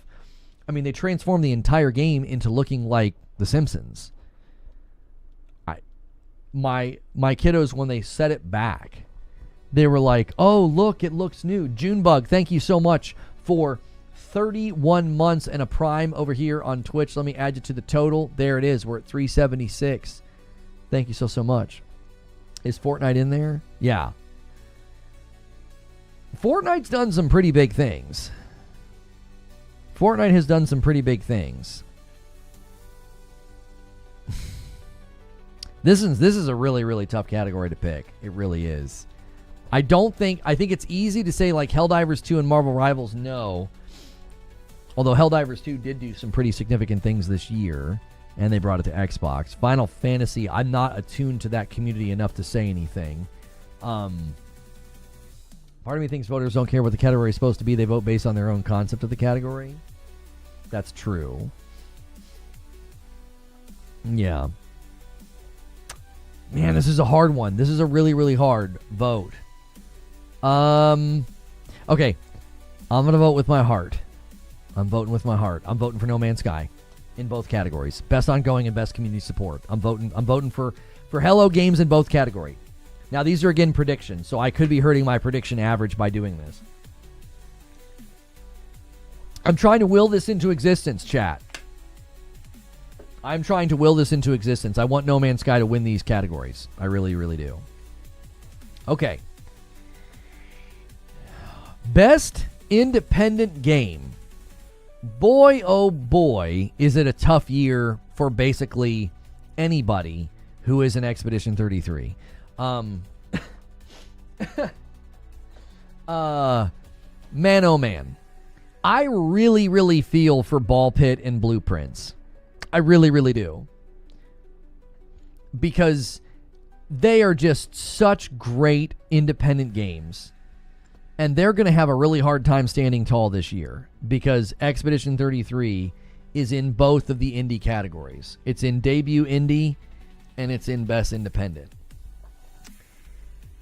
I mean, they transformed the entire game into looking like The Simpsons. My kiddos, when they set it back, they were like, oh, look, it looks new. Junebug, thank you so much for 31 months and a Prime over here on Twitch. Let me add you to the total. There it is. We're at 376. Thank you so much. Is Fortnite in there? Yeah. Fortnite's done some pretty big things. Fortnite has done some pretty big things. This is a really, really tough category to pick. It really is. I think it's easy to say like Helldivers 2 and Marvel Rivals, no. Although Helldivers 2 did do some pretty significant things this year, and they brought it to Xbox. Final Fantasy, I'm not attuned to that community enough to say anything. Part of me thinks voters don't care what the category is supposed to be. They vote based on their own concept of the category. That's true. Yeah. Man, this is a hard one. This is a really, really hard vote. Okay. I'm going to vote with my heart. I'm voting with my heart. I'm voting for No Man's Sky in both categories. Best ongoing and best community support. I'm voting for Hello Games in both categories. Now, these are, again, predictions, so I could be hurting my prediction average by doing this. I'm trying to will this into existence, chat. I'm trying to will this into existence. I want No Man's Sky to win these categories. I really, really do. Okay. Best independent game. Boy, oh boy, is it a tough year for basically anybody who is an Expedition 33. Man, oh man. I really, really feel for Ball Pit and Blueprints. I really, really do. Because they are just such great independent games. And they're going to have a really hard time standing tall this year. Because Expedition 33 is in both of the indie categories. It's in debut indie and it's in best independent.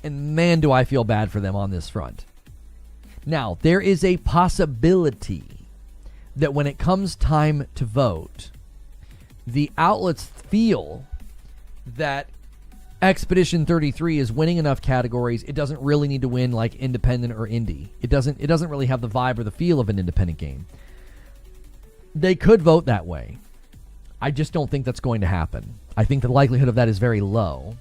And man, do I feel bad for them on this front. Now, there is a possibility that when it comes time to vote, the outlets feel that Expedition 33 is winning enough categories. It doesn't really need to win like independent or indie. It doesn't really have the vibe or the feel of an independent game. They could vote that way. I just don't think that's going to happen. I think the likelihood of that is very low.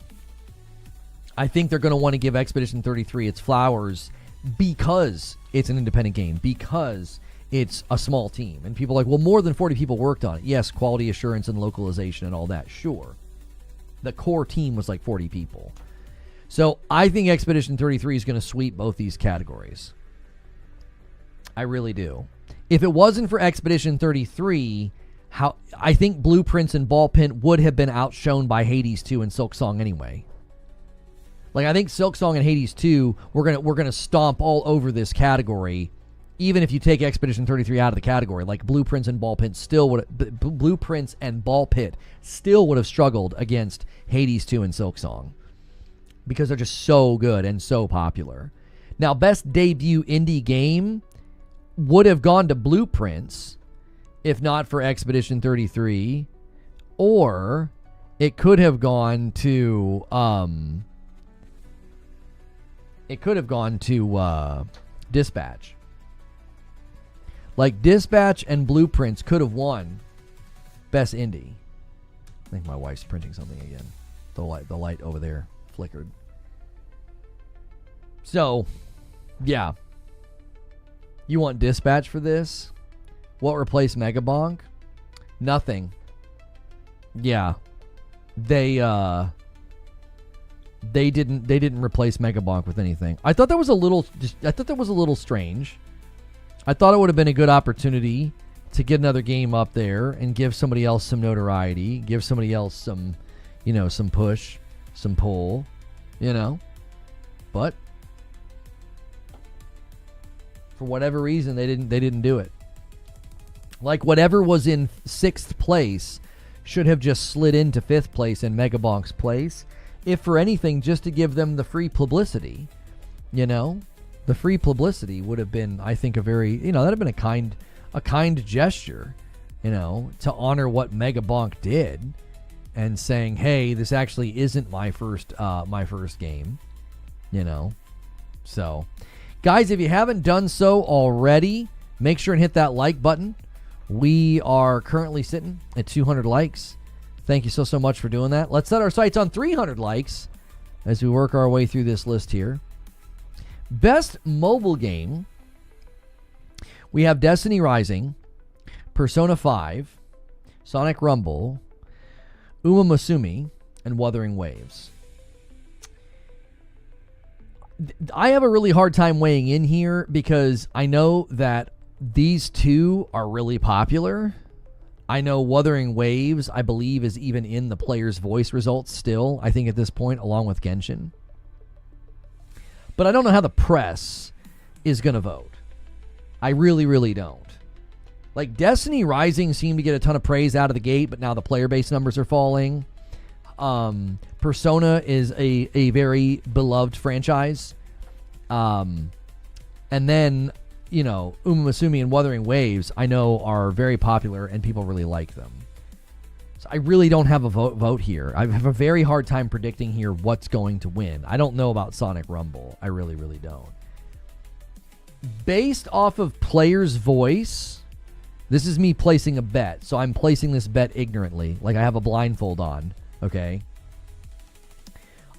I think they're going to want to give Expedition 33 its flowers because it's an independent game, because it's a small team. And people are like, well, more than 40 people worked on it. Yes, quality assurance and localization and all that, sure. The core team was like 40 people. So I think Expedition 33 is going to sweep both these categories. I really do. If it wasn't for Expedition 33, I think Blueprints and Ballpin would have been outshone by Hades 2 and Silksong anyway. Like, I think Silksong and Hades 2, we're gonna stomp all over this category, even if you take Expedition 33 out of the category. Like, Blueprints and Ballpit still would have struggled against Hades 2 and Silksong because they're just so good and so popular. Now, best debut indie game would have gone to Blueprints if not for Expedition 33, or it could have gone to Dispatch. Like, Dispatch and Blueprints could have won best indie. I think my wife's printing something again. The light over there flickered. So, yeah. You want Dispatch for this? What replaced Megabonk? Nothing. Yeah. They didn't replace Megabonk with anything. I thought that was a little strange. I thought it would have been a good opportunity to get another game up there and give somebody else some notoriety, give somebody else some, some push, some pull, But for whatever reason, they didn't do it. Like whatever was in 6th place should have just slid into 5th place in Megabonk's place, if for anything, just to give them the free publicity. The free publicity would have been, I think, a very, that'd have been a kind gesture, to honor what Megabonk did, and saying, hey, this actually isn't my first game, So, guys, if you haven't done so already, make sure and hit that like button. We are currently sitting at 200 likes. Thank you so much for doing that. Let's set our sights on 300 likes as we work our way through this list here. Best mobile game. We have Destiny Rising, Persona 5, Sonic Rumble, Uma Musume, and Wuthering Waves. I have a really hard time weighing in here because I know that these two are really popular. I know Wuthering Waves, I believe, is even in the player's voice results still, I think at this point, along with Genshin. But I don't know how the press is going to vote. I really, really don't. Like, Destiny Rising seemed to get a ton of praise out of the gate, but now the player base numbers are falling. Persona is a very beloved franchise. And then, Uma Musume and Wuthering Waves, I know, are very popular and people really like them. So I really don't have a vote here. I have a very hard time predicting here what's going to win. I don't know about Sonic Rumble. I really, really don't. Based off of player's voice, this is me placing a bet. So I'm placing this bet ignorantly, like I have a blindfold on, okay?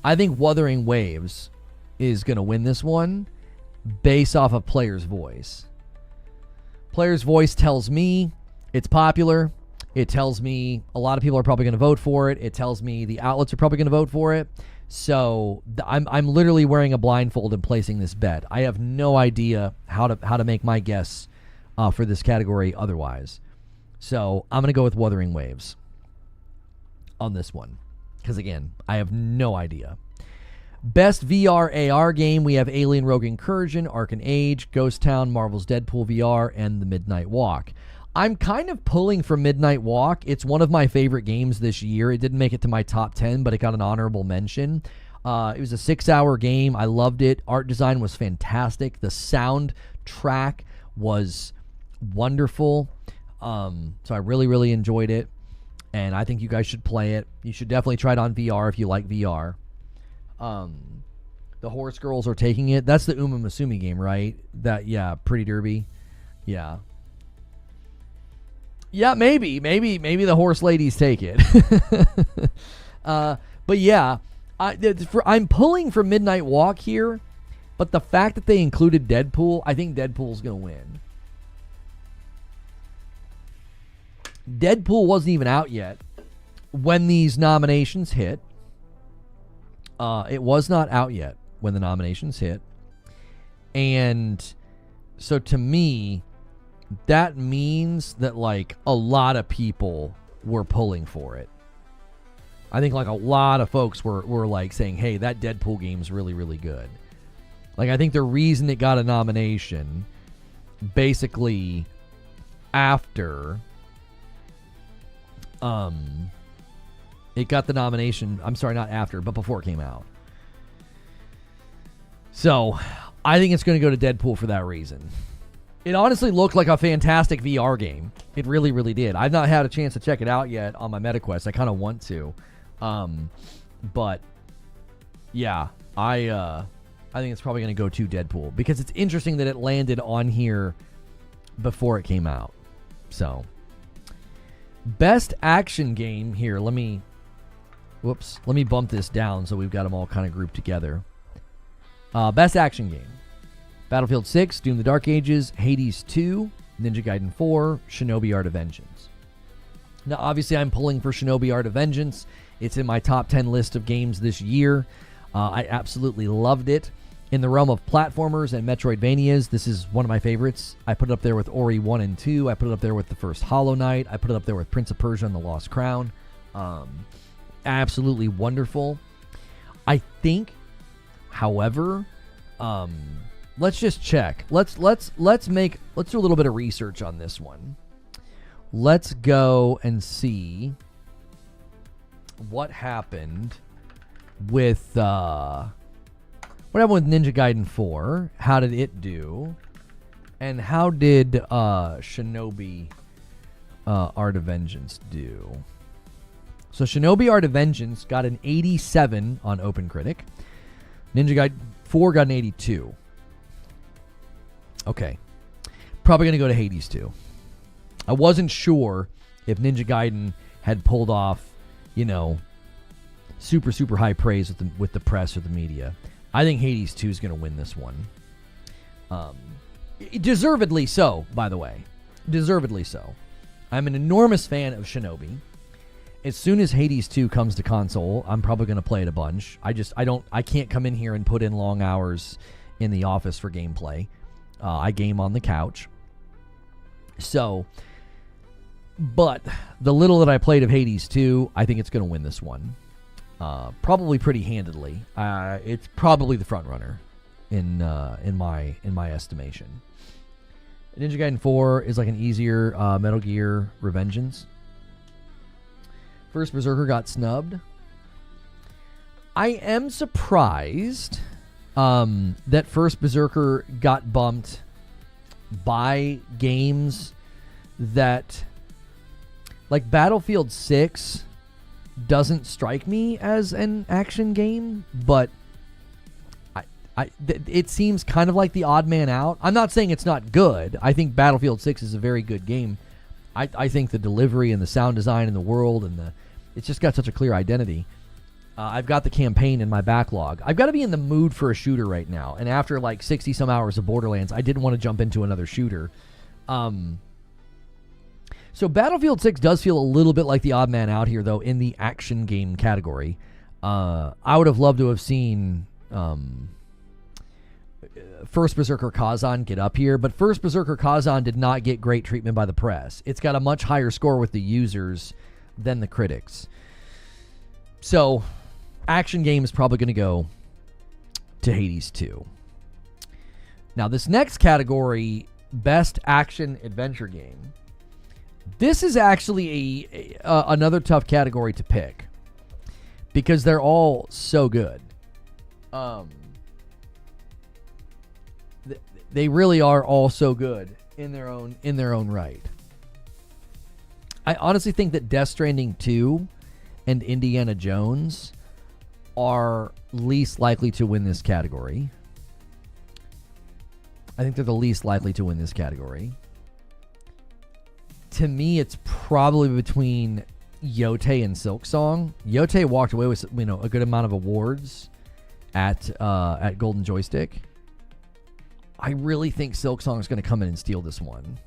I think Wuthering Waves is going to win this one based off of player's voice. Player's voice tells me it's popular. It tells me a lot of people are probably going to vote for it. It tells me the outlets are probably going to vote for it. So I'm literally wearing a blindfold and placing this bet. I have no idea how to make my guess for this category otherwise. So I'm going to go with Wuthering Waves on this one. Because again, I have no idea. Best VR AR game, we have Alien Rogue Incursion, Arcane Age, Ghost Town, Marvel's Deadpool VR, and The Midnight Walk. I'm kind of pulling for Midnight Walk. It's one of my favorite games this year. It didn't make it to my top 10, but it got an honorable mention. It was a 6-hour game. I loved it. Art design was fantastic. The soundtrack was wonderful. So I really, really enjoyed it. And I think you guys should play it. You should definitely try it on VR if you like VR. The Horse Girls are taking it. That's the Uma Musume game, right? Pretty Derby. Yeah. Yeah, maybe the horse ladies take it. But yeah, I'm pulling for Midnight Walk here, but the fact that they included Deadpool, I think Deadpool's going to win. Deadpool wasn't even out yet when these nominations hit. It was not out yet when the nominations hit. And so to me, that means that like a lot of people were pulling for it. I think like a lot of folks were like saying, hey, that Deadpool game's really, really good. Like I think the reason it got a nomination basically after it got the nomination, I'm sorry, not after, but before it came out. So I think it's going to go to Deadpool for that reason. It honestly looked like a fantastic VR game. It really, really did. I've not had a chance to check it out yet on my MetaQuest. I kind of want to. But yeah, I think it's probably going to go to Deadpool because it's interesting that it landed on here before it came out. So, best action game here. Let me bump this down so we've got them all kind of grouped together. Best action game. Battlefield 6, Doom the Dark Ages, Hades 2, Ninja Gaiden 4, Shinobi Art of Vengeance. Now, obviously, I'm pulling for Shinobi Art of Vengeance. It's in my top 10 list of games this year. I absolutely loved it. In the realm of platformers and Metroidvanias, this is one of my favorites. I put it up there with Ori 1 and 2. I put it up there with the first Hollow Knight. I put it up there with Prince of Persia and the Lost Crown. Absolutely wonderful. I think, however, let's just check. Let's do a little bit of research on this one. Let's go and see what happened with Ninja Gaiden 4. How did it do? And how did Shinobi Art of Vengeance do? So Shinobi Art of Vengeance got an 87 on OpenCritic. Ninja Gaiden 4 got an 82. Okay. Probably going to go to Hades 2. I wasn't sure if Ninja Gaiden had pulled off, super, super high praise with the press or the media. I think Hades 2 is going to win this one. Deservedly so, by the way. Deservedly so. I'm an enormous fan of Shinobi. As soon as Hades 2 comes to console, I'm probably going to play it a bunch. I can't come in here and put in long hours in the office for gameplay. I game on the couch. So, but the little that I played of Hades 2, I think it's going to win this one. Probably pretty handedly. It's probably the front runner in my estimation. Ninja Gaiden 4 is like an easier Metal Gear Revengeance. First Berserker got snubbed. I am surprised that First Berserker got bumped by games that, like Battlefield 6, doesn't strike me as an action game, but it seems kind of like the odd man out. I'm not saying it's not good. I think Battlefield 6 is a very good game. I think the delivery and the sound design in the world and it's just got such a clear identity. I've got the campaign in my backlog. I've got to be in the mood for a shooter right now. And after like 60 some hours of Borderlands, I didn't want to jump into another shooter. So Battlefield 6 does feel a little bit like the odd man out here, though, in the action game category. I would have loved to have seen First Berserker Kazan get up here, but First Berserker Kazan did not get great treatment by the press. It's got a much higher score with the users than the critics. So, action game is probably going to go to Hades 2. Now, this next category, Best Action Adventure Game. This is actually another tough category to pick because they're all so good. They really are all so good in their own right. I honestly think that Death Stranding 2 and Indiana Jones are least likely to win this category. I think they're the least likely to win this category. To me, it's probably between Yote and Silksong. Yote walked away with a good amount of awards at Golden Joystick. I really think Silksong is going to come in and steal this one.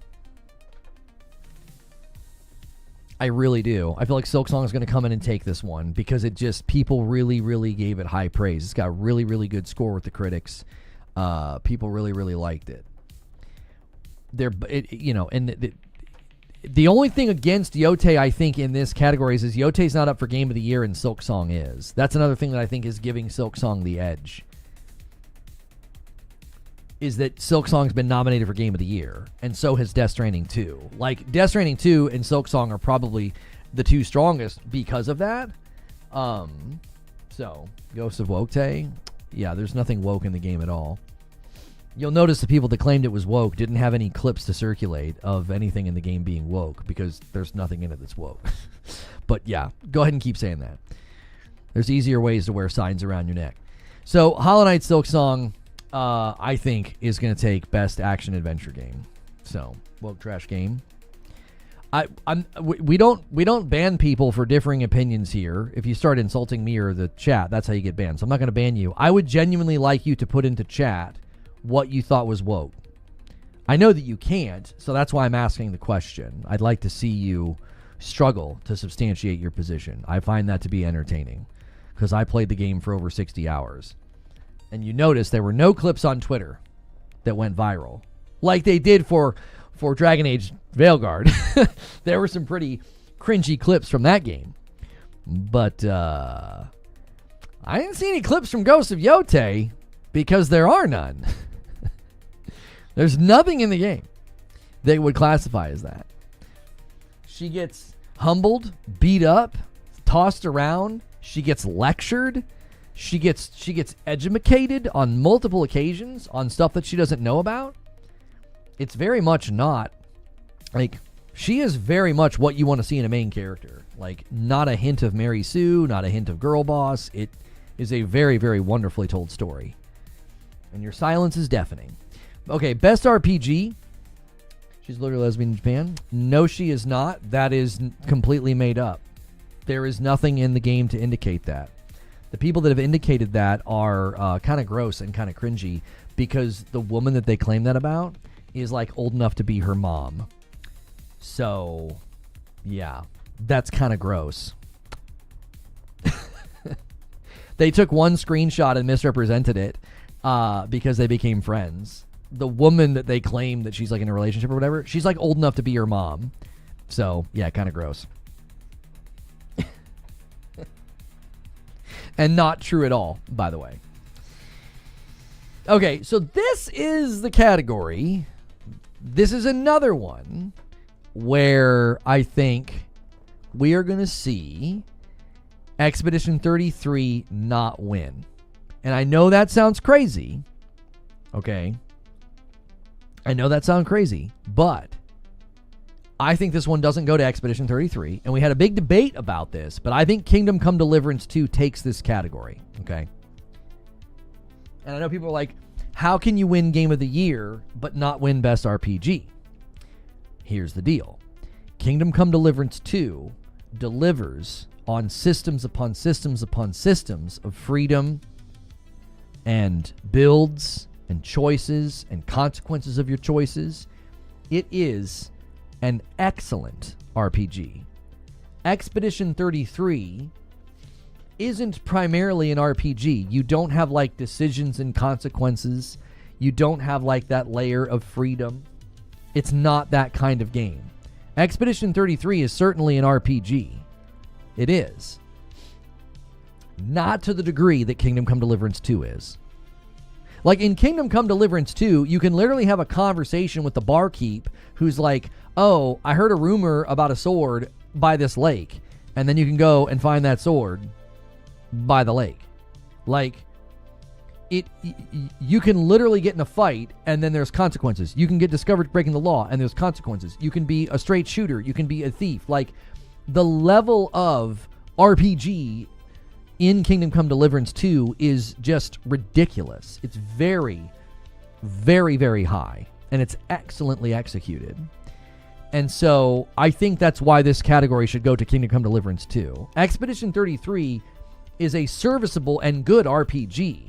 I really do. I feel like Silksong is going to come in and take this one because people really, really gave it high praise. It's got a really, really good score with the critics. People really, really liked it. The only thing against Yote, I think, in this category is Yote's not up for Game of the Year and Silksong is. That's another thing that I think is giving Silksong the edge. Is that Silksong's been nominated for Game of the Year, and so has Death Stranding 2. Like, Death Stranding 2 and Silksong are probably the two strongest because of that. So, Ghost of Woke, yeah, there's nothing woke in the game at all. You'll notice the people that claimed it was woke didn't have any clips to circulate of anything in the game being woke because there's nothing in it that's woke. But yeah, go ahead and keep saying that. There's easier ways to wear signs around your neck. So, Hollow Knight Silksong, I think, is going to take Best Action Adventure Game. So, woke trash game. we don't ban people for differing opinions here. If you start insulting me or the chat, that's how you get banned. So I'm not going to ban you. I would genuinely like you to put into chat what you thought was woke. I know that you can't, so that's why I'm asking the question. I'd like to see you struggle to substantiate your position. I find that to be entertaining because I played the game for over 60 hours. And you notice there were no clips on Twitter that went viral like they did for Dragon Age Veilguard. There were some pretty cringy clips from that game. But I didn't see any clips from Ghost of Yote because there are none. There's nothing in the game that would classify as that. She gets humbled, beat up, tossed around. She gets lectured. She gets edumacated on multiple occasions on stuff that she doesn't know about. It's very much not, like, she is very much what you want to see in a main character. Like, not a hint of Mary Sue, not a hint of girl boss. It is a very, very wonderfully told story. And your silence is deafening. Okay, best RPG. She's literally lesbian in Japan. No, she is not. That is completely made up. There is nothing in the game to indicate that. The people that have indicated that are kind of gross and kind of cringy because the woman that they claim that about is like old enough to be her mom. So, yeah, that's kind of gross. They took one screenshot and misrepresented it because they became friends. The woman that they claim that she's like in a relationship or whatever, she's like old enough to be her mom. So, yeah, kind of gross. And not true at all, by the way. Okay, so this is the category. This is another one where I think we are going to see Expedition 33 not win. And I know that sounds crazy. Okay. I know that sounds crazy, but I think this one doesn't go to Expedition 33. And we had a big debate about this, but I think Kingdom Come Deliverance 2 takes this category. Okay. And I know people are like, how can you win Game of the Year but not win Best RPG? Here's the deal. Kingdom Come Deliverance 2 delivers on systems upon systems upon systems of freedom and builds and choices and consequences of your choices. It is an excellent RPG. Expedition 33 isn't primarily an RPG. You don't have like decisions and consequences. You don't have like that layer of freedom. It's not that kind of game. Expedition 33 is certainly an RPG. It is. Not to the degree that Kingdom Come Deliverance 2 is. Like in Kingdom Come Deliverance 2, you can literally have a conversation with the barkeep who's like, oh, I heard a rumor about a sword by this lake. And then you can go and find that sword by the lake. Like, you can literally get in a fight and then there's consequences. You can get discovered breaking the law and there's consequences. You can be a straight shooter. You can be a thief. Like, the level of RPG in Kingdom Come Deliverance 2 is just ridiculous. It's very, very, very high. And it's excellently executed. And so I think that's why this category should go to Kingdom Come Deliverance 2. Expedition 33 is a serviceable and good RPG.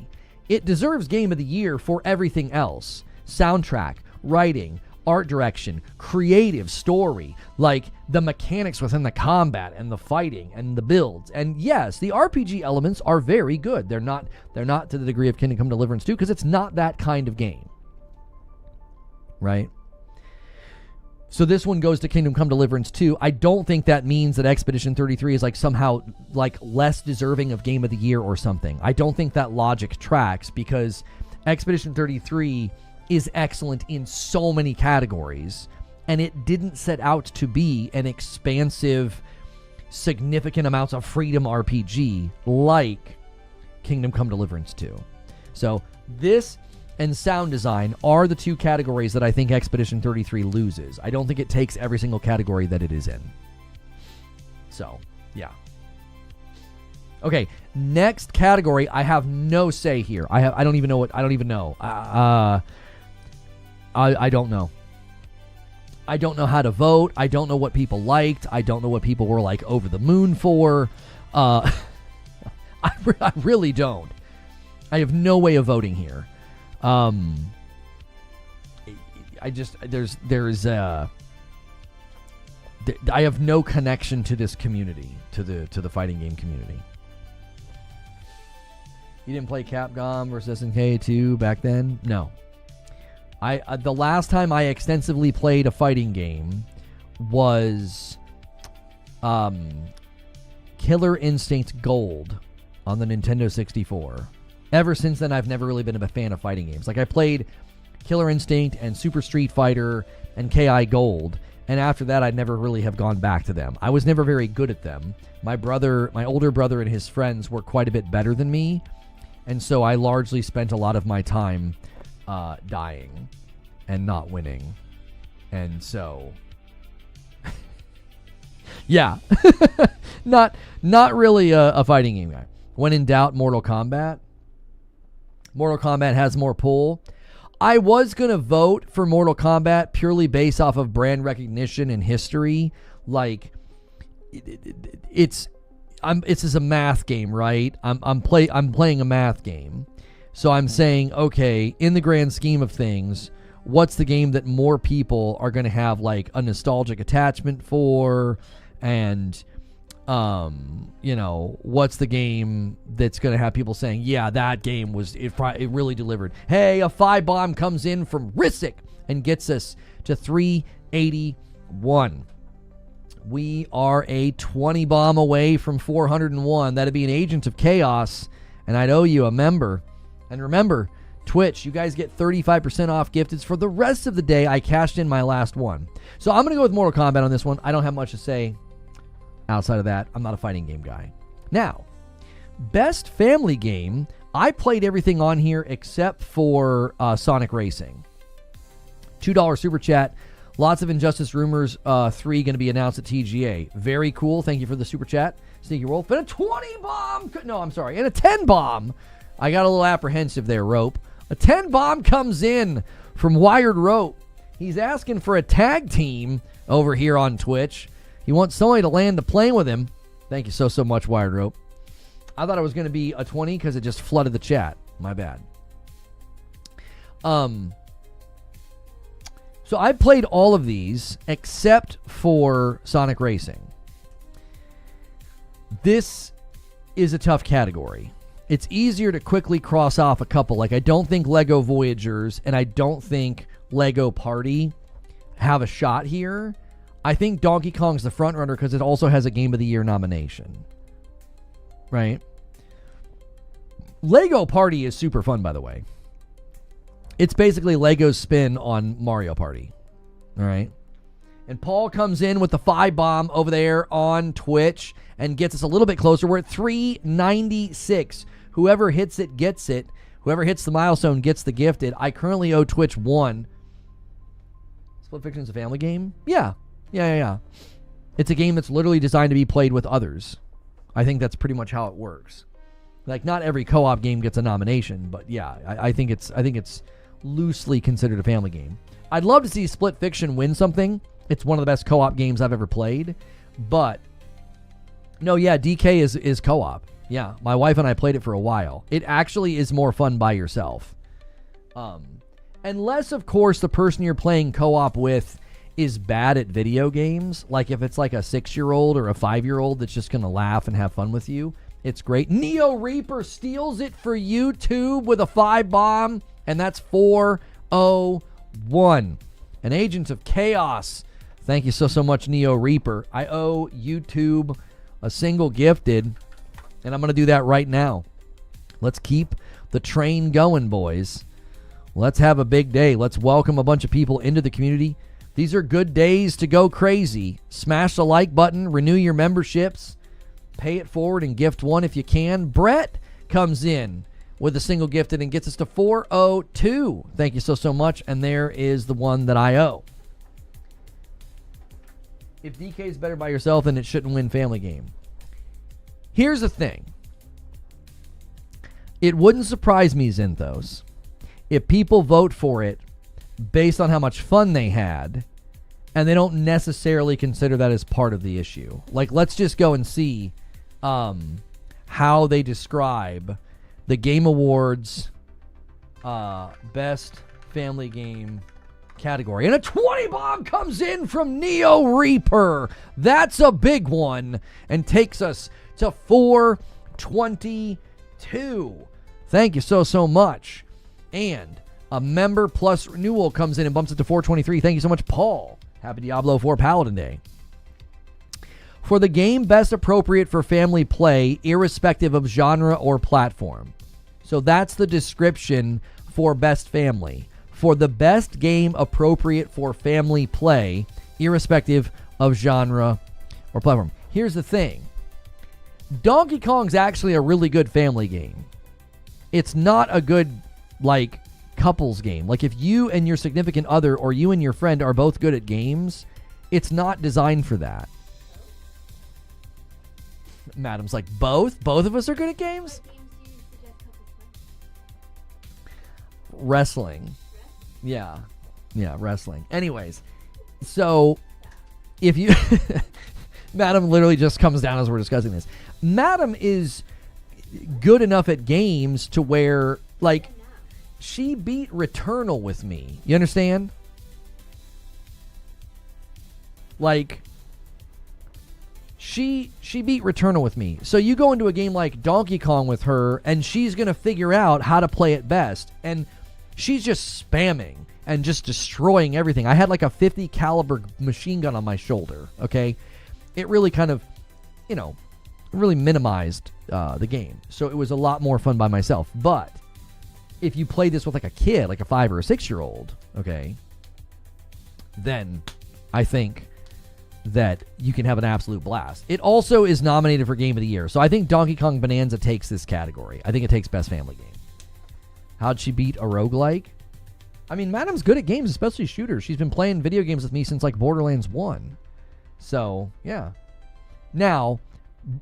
It deserves Game of the Year for everything else. Soundtrack, writing, art direction, creative story, like the mechanics within the combat and the fighting and the builds. And yes, the RPG elements are very good. They're not to the degree of Kingdom Come Deliverance 2 because it's not that kind of game. Right? So this one goes to Kingdom Come Deliverance 2. I don't think that means that Expedition 33 is like somehow like less deserving of Game of the Year or something. I don't think that logic tracks because Expedition 33 is excellent in so many categories, and it didn't set out to be an expansive, significant amounts of freedom RPG like Kingdom Come Deliverance 2. So this and sound design are the two categories that I think Expedition 33 loses. I don't think it takes every single category that it is in. So, yeah. Okay, next category, I have no say here. I don't even know what, I don't even know. I don't know. I don't know how to vote. I don't know what people liked. I don't know what people were like over the moon for. I really don't. I have no way of voting here. I have no connection to this community, to the fighting game community. You didn't play Capcom versus SNK 2 back then? No. The last time I extensively played a fighting game was Killer Instinct Gold on the Nintendo 64. Ever since then, I've never really been a fan of fighting games. Like, I played Killer Instinct and Super Street Fighter and KI Gold, and after that, I'd never really have gone back to them. I was never very good at them. My older brother and his friends were quite a bit better than me, and so I largely spent a lot of my time dying and not winning. And so, yeah, not really a fighting game guy. When in doubt, Mortal Kombat. Mortal Kombat has more pull. I was going to vote for Mortal Kombat purely based off of brand recognition and history. Like, it's just a math game, right? I'm playing a math game. So I'm saying, okay, in the grand scheme of things, what's the game that more people are going to have like a nostalgic attachment for? And what's the game that's going to have people saying, yeah, that game it really delivered. Hey, a 5-bomb comes in from Rissick and gets us to 381. We are a 20-bomb away from 401. That'd be an Agent of Chaos, and I'd owe you a member. And remember, Twitch, you guys get 35% off gifteds for the rest of the day. I cashed in my last one. So I'm going to go with Mortal Kombat on this one. I don't have much to say outside of that. I'm not a fighting game guy. Now, best family game, I played everything on here except for Sonic Racing. $2 super chat. Lots of Injustice Rumors 3 going to be announced at TGA. Very cool. Thank you for the super chat, Sneaky Wolf. And a 20-bomb. No, I'm sorry. And a 10-bomb. I got a little apprehensive there, Rope. A 10-bomb comes in from Wired Rope. He's asking for a tag team over here on Twitch. He wants somebody to land the plane with him. Thank you so much, Wired Rope. I thought it was going to be a 20 because it just flooded the chat. My bad. So I played all of these except for Sonic Racing. This is a tough category. It's easier to quickly cross off a couple. Like, I don't think Lego Voyagers and I don't think Lego Party have a shot here. I think Donkey Kong's the front runner because it also has a Game of the Year nomination. Right? Lego Party is super fun, by the way. It's basically Lego's spin on Mario Party. All right? And Paul comes in with the 5-bomb over there on Twitch and gets us a little bit closer. We're at 396. Whoever hits it gets it. Whoever hits the milestone gets the gifted. I currently owe Twitch 1. Split Fiction is a family game? Yeah. It's a game that's literally designed to be played with others. I think that's pretty much how it works. Like, not every co-op game gets a nomination, but yeah, I think it's loosely considered a family game. I'd love to see Split Fiction win something. It's one of the best co-op games I've ever played. But no, yeah, DK is co-op. Yeah, my wife and I played it for a while. It actually is more fun by yourself. Unless, of course, the person you're playing co-op with is bad at video games. Like if it's like a 6-year-old or a 5-year-old that's just going to laugh and have fun with you. It's great. Neo Reaper steals it for YouTube with a 5-bomb, and that's 401. An Agent of Chaos. Thank you so much, Neo Reaper. I owe YouTube a single gifted, and I'm going to do that right now. Let's keep the train going, boys. Let's have a big day. Let's welcome a bunch of people into the community. These are good days to go crazy. Smash the like button, renew your memberships, pay it forward, and gift one if you can. Brett comes in with a single gifted and gets us to 402. Thank you so much. And there is the one that I owe. If DK is better by yourself, then it shouldn't win family game. Here's the thing. It wouldn't surprise me, Zinthos, if people vote for it based on how much fun they had and they don't necessarily consider that as part of the issue. Like, let's just go and see how they describe the Game Awards Best Family Game category. And a 20 bomb comes in from Neo Reaper. That's a big one, and takes us to 422. Thank you so much. And a member plus renewal comes in and bumps it to 423. Thank you so much, Paul. Happy Diablo 4 Paladin Day. For the game best appropriate for family play, irrespective of genre or platform. So that's the description for Best Family. For the best game appropriate for family play, irrespective of genre or platform. Here's the thing. Donkey Kong's actually a really good family game. It's not a good, like, couples game. Like, if you and your significant other or you and your friend are both good at games, it's not designed for that. Madam's like, both of us are good at games. Wrestling. Yeah, wrestling. Anyways, so if you Madam literally just comes down as we're discussing this. Madam is good enough at games to where, like, she beat Returnal with me. You understand? Like, she beat Returnal with me. So you go into a game like Donkey Kong with her, and she's going to figure out how to play it best. And she's just spamming and just destroying everything. I had like a 50 caliber machine gun on my shoulder, okay? It really kind of, really minimized the game. So it was a lot more fun by myself. But if you play this with like a kid, like a 5 or a 6-year-old, okay, then I think that you can have an absolute blast. It also is nominated for Game of the Year. So I think Donkey Kong Bonanza takes this category. I think it takes Best Family Game. How'd she beat a roguelike? I mean, Madam's good at games, especially shooters. She's been playing video games with me since like Borderlands 1. So, yeah. Now,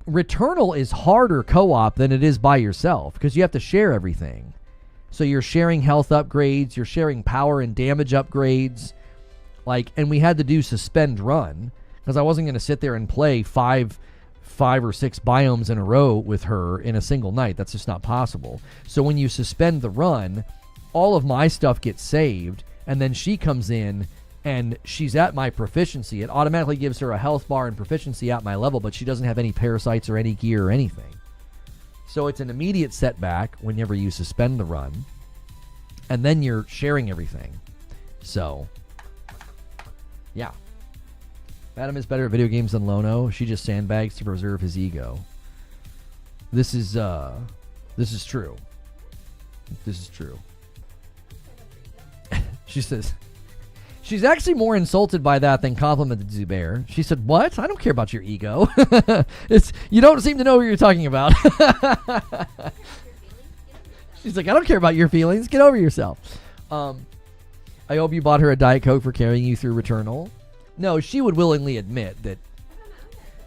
Returnal is harder co-op than it is by yourself because you have to share everything. So you're sharing health upgrades, you're sharing power and damage upgrades. Like, and we had to do suspend run because I wasn't going to sit there and play five or six biomes in a row with her in a single night. That's just not possible. So when you suspend the run, all of my stuff gets saved, and then she comes in and she's at my proficiency. It automatically gives her a health bar and proficiency at my level, but she doesn't have any parasites or any gear or anything. So it's an immediate setback whenever you suspend the run, and then you're sharing everything. So, yeah. Adam is better at video games than Lono. She just sandbags to preserve his ego. This is true. This is true. She says, she's actually more insulted by that than complimented Zubair. She said, what? I don't care about your ego. You don't seem to know what you're talking about. She's like, I don't care about your feelings. Get over yourself. I hope you bought her a Diet Coke for carrying you through Returnal. No, she would willingly admit that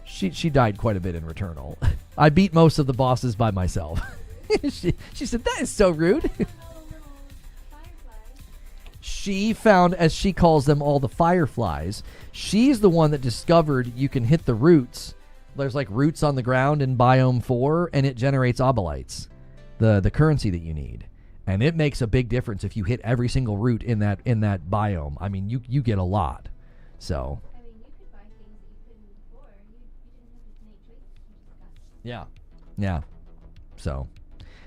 she died quite a bit in Returnal. I beat most of the bosses by myself. She said, that is so rude. She found, as she calls them, all the fireflies. She's the one that discovered you can hit the roots. There's like roots on the ground in Biome 4, and it generates obolites, the currency that you need. And it makes a big difference if you hit every single root in that biome. I mean, you get a lot. So. I mean, you could buy things that you couldn't before. You didn't have to make choices. Yeah. So.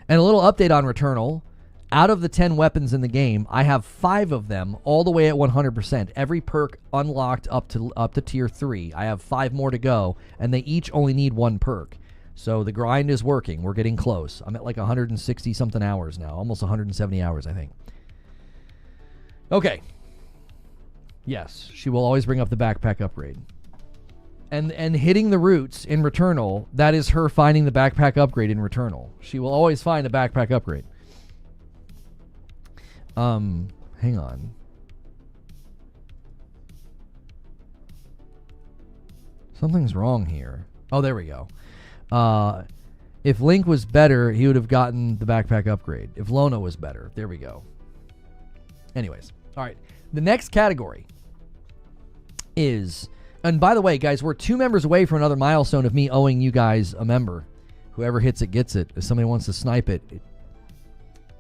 And a little update on Returnal. Out of the 10 weapons in the game, I have 5 of them all the way at 100%. Every perk unlocked up to tier 3. I have 5 more to go, and they each only need 1 perk. So the grind is working. We're getting close. I'm at like 160 something hours now, almost 170 hours, I think. Okay. Yes, she will always bring up the backpack upgrade. And hitting the roots in Returnal, that is her finding the backpack upgrade in Returnal. She will always find a backpack upgrade. Hang on. Something's wrong here. Oh, there we go. If Link was better, he would have gotten the backpack upgrade. If Lono was better. There we go. Anyways. All right. The next category is, and by the way, guys, we're 2 members away from another milestone of me owing you guys a member. Whoever hits it gets it. If somebody wants to snipe it,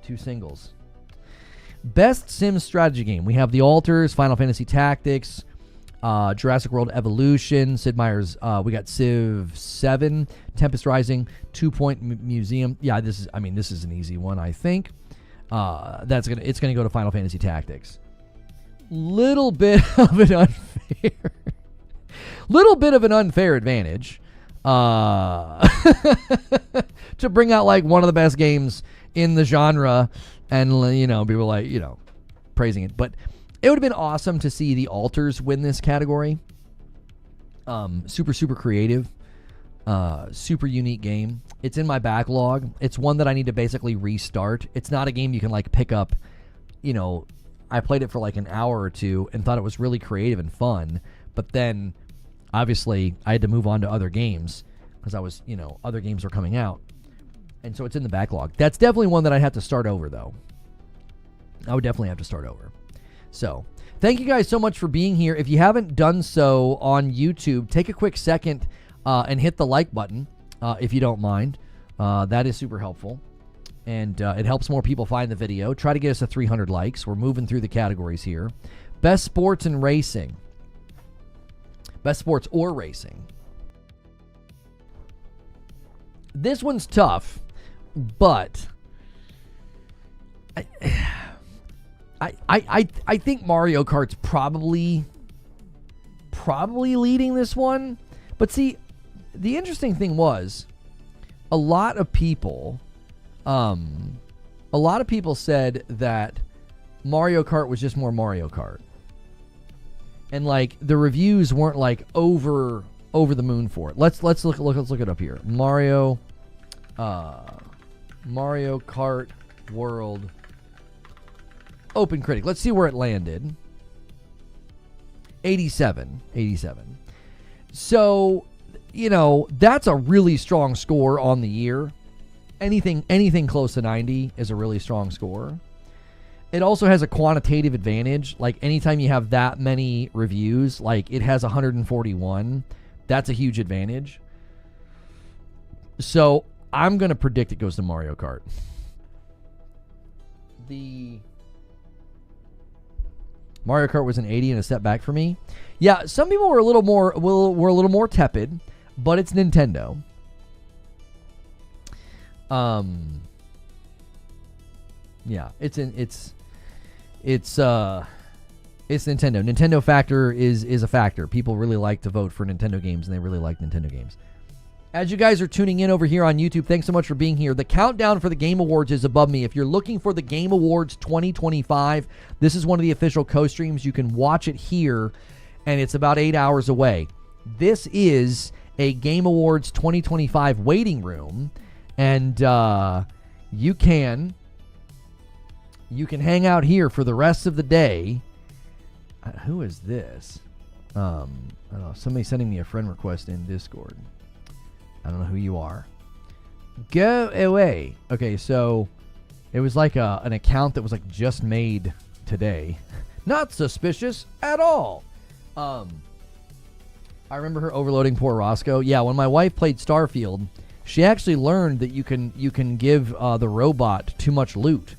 2 singles. Best Sims strategy game. We have The Alters, Final Fantasy Tactics, Jurassic World Evolution, Sid Meier's. We got Civ 7, Tempest Rising, 2 Point Museum. Yeah, this is an easy one, I think. It's gonna go to Final Fantasy Tactics. Little bit of an unfair advantage to bring out like one of the best games in the genre, and people like praising it. But it would have been awesome to see The Alters win this category. Super creative, super unique game. It's in my backlog. It's one that I need to basically restart. It's not a game you can like pick up. I played it for like an hour or 2 and thought it was really creative and fun, but then obviously I had to move on to other games because other games were coming out. And so it's in the backlog. That's definitely one that I'd have to start over, though. I would definitely have to start over. So, thank you guys so much for being here. If you haven't done so on YouTube, take a quick second and hit the like button, if you don't mind. That is super helpful. And it helps more people find the video. Try to get us to 300 likes. We're moving through the categories here. Best sports and racing. Best sports or racing. This one's tough, but I think Mario Kart's probably leading this one. But see, the interesting thing was a lot of people said that Mario Kart was just more Mario Kart. And like the reviews weren't like over the moon for it. Let's look it up here. Mario Kart World Open Critic. Let's see where it landed. 87. So, that's a really strong score on the year. Anything close to 90 is a really strong score. It also has a quantitative advantage. Like anytime you have that many reviews, like it has 141. That's a huge advantage. So I'm going to predict it goes to Mario Kart. The Mario Kart was an 80 and a step back for me. Yeah, some people were a little more tepid, but it's Nintendo. Yeah, it's Nintendo. Nintendo factor is a factor. People really like to vote for Nintendo games, and they really like Nintendo games. As you guys are tuning in over here on YouTube, thanks so much for being here. The countdown for the Game Awards is above me. If you're looking for the Game Awards 2025, this is one of the official co-streams. You can watch it here, and it's about 8 hours away. This is a Game Awards 2025 waiting room, and you can hang out here for the rest of the day. Who is this? I don't know. Somebody sending me a friend request in Discord. I don't know who you are. Go away. Okay, so it was like an account that was like just made today. Not suspicious at all. I remember her overloading poor Roscoe. Yeah, when my wife played Starfield, she actually learned that you can give the robot too much loot,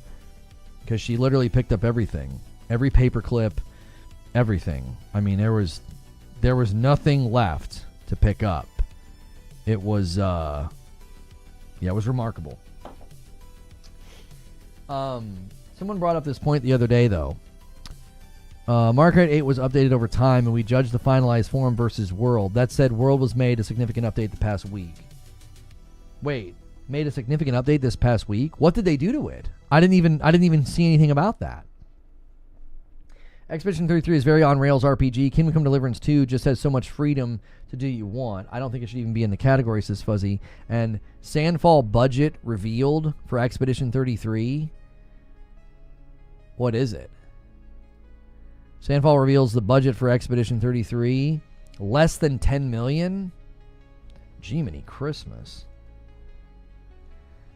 because she literally picked up everything, every paperclip, everything. I mean, there was nothing left to pick up. It was it was remarkable. Someone brought up this point the other day, though. Mario Kart 8 was updated over time, and we judged the finalized form versus World. That said, World was made a significant update the past week. Wait, made a significant update this past week? What did they do to it? I didn't even see anything about that. Expedition 33 is very on-rails RPG. Kingdom Come Deliverance 2 just has so much freedom to do what you want. I don't think it should even be in the category, says Fuzzy. And Sandfall budget revealed for Expedition 33. What is it? Sandfall reveals the budget for Expedition 33. Less than 10 million? Jiminy Christmas.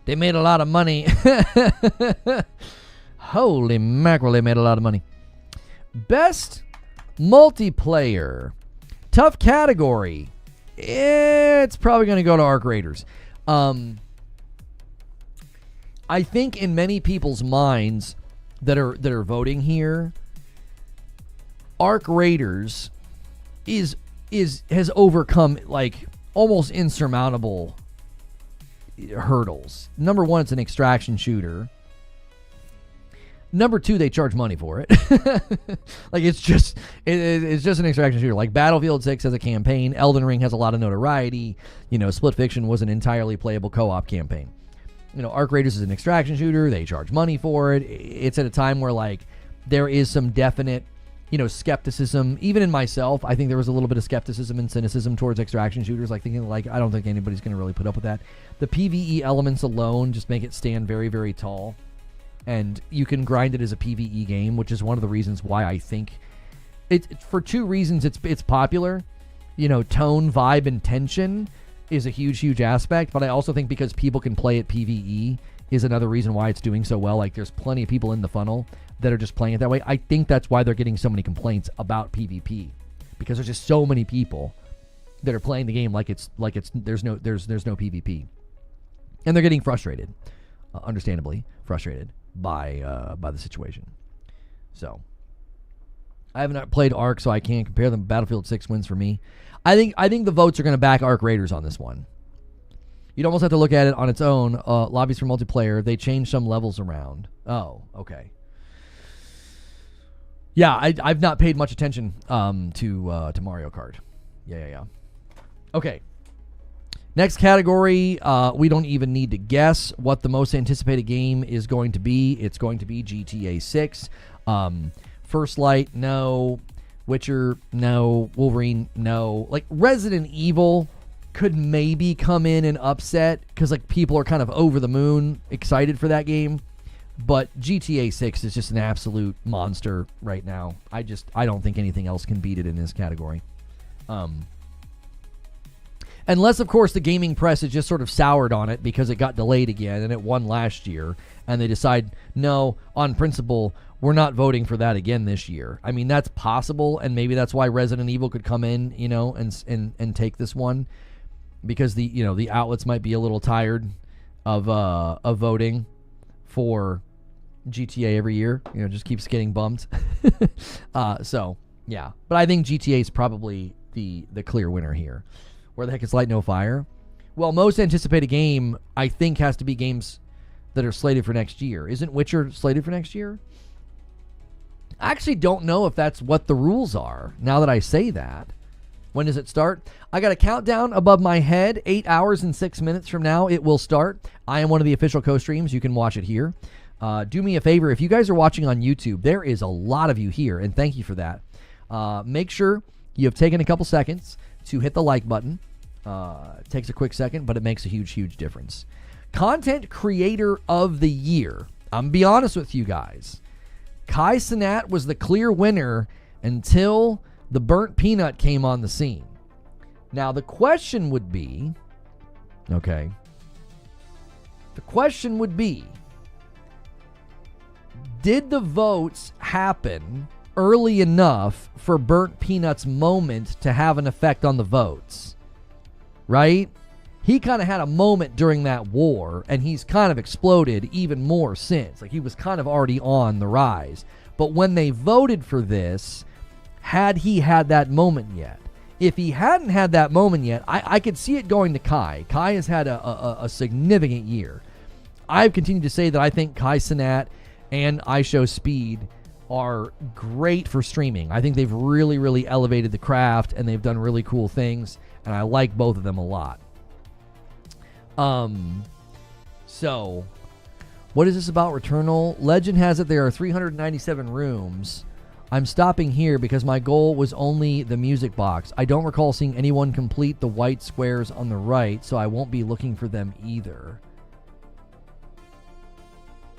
They made a lot of money. Holy mackerel, they made a lot of money. Best Multiplayer. Tough category. It's probably going to go to Arc Raiders. I think in many people's minds that are voting here, Arc Raiders has overcome like almost insurmountable hurdles. Number one, it's an extraction shooter. Number two, they charge money for it. Like it's just an extraction shooter. Like Battlefield 6 has a campaign. Elden Ring has a lot of notoriety. Split Fiction was an entirely playable co-op campaign. Arc Raiders is an extraction shooter. They charge money for it. It's at a time where like there is some definite, skepticism. Even in myself, I think there was a little bit of skepticism and cynicism towards extraction shooters. Like thinking like, I don't think anybody's going to really put up with that. The PvE elements alone just make it stand very, very tall. And you can grind it as a PvE game, which is one of the reasons why I think for two reasons it's popular. Tone, vibe, and tension is a huge, huge aspect. But I also think because people can play it PvE is another reason why it's doing so well. Like there's plenty of people in the funnel that are just playing it that way. I think that's why they're getting so many complaints about PvP, because there's just so many people that are playing the game like it's there's no PvP, and they're getting frustrated, understandably frustrated by the situation. So I haven't played Arc, so I can't compare them. Battlefield 6 wins for me. I think the votes are going to back Arc Raiders on this one. You'd almost have to look at it on its own. Lobbies for multiplayer, they changed some levels around. Oh, okay. Yeah, I've not paid much attention to Mario Kart. Yeah. Okay. Next category, we don't even need to guess what the most anticipated game is going to be. It's going to be GTA 6. First Light, no. Witcher, no. Wolverine, no. Like Resident Evil could maybe come in and upset because like people are kind of over the moon excited for that game. But GTA 6 is just an absolute monster right now. I don't think anything else can beat it in this category. Unless, of course, the gaming press has just sort of soured on it because it got delayed again and it won last year. And they decide, no, on principle, we're not voting for that again this year. I mean, that's possible. And maybe that's why Resident Evil could come in, and take this one. Because the outlets might be a little tired of voting for GTA every year. Just keeps getting bumped. So, yeah. But I think GTA is probably the clear winner here. Where the heck is Light No Fire? Well, most anticipated game, I think, has to be games that are slated for next year. Isn't Witcher slated for next year? I actually don't know if that's what the rules are, now that I say that. When does it start? I got a countdown above my head. 8 hours and 6 minutes from now, it will start. I am one of the official co-streams. You can watch it here. Do me a favor. If you guys are watching on YouTube, there is a lot of you here, and thank you for that. Make sure you have taken a couple seconds to hit the like button. It takes a quick second, but it makes a huge, huge difference. Content Creator of the Year. I'm going to be honest with you guys. Kai Cenat was the clear winner until the burnt peanut came on the scene. Now, the question would be, did the votes happen early enough for Burnt Peanut's moment to have an effect on the votes? Right? He kind of had a moment during that war, and he's kind of exploded even more since. Like, he was kind of already on the rise. But when they voted for this, had he had that moment yet? If he hadn't had that moment yet, I could see it going to Kai. Kai has had a significant year. I've continued to say that I think Kai Cenat and iShowSpeed are great for streaming. I think they've really, really elevated the craft, and they've done really cool things, and I like both of them a lot. So, what is this about Returnal? Legend has it there are 397 rooms. I'm stopping here because my goal was only the music box. I don't recall seeing anyone complete the white squares on the right, so I won't be looking for them either.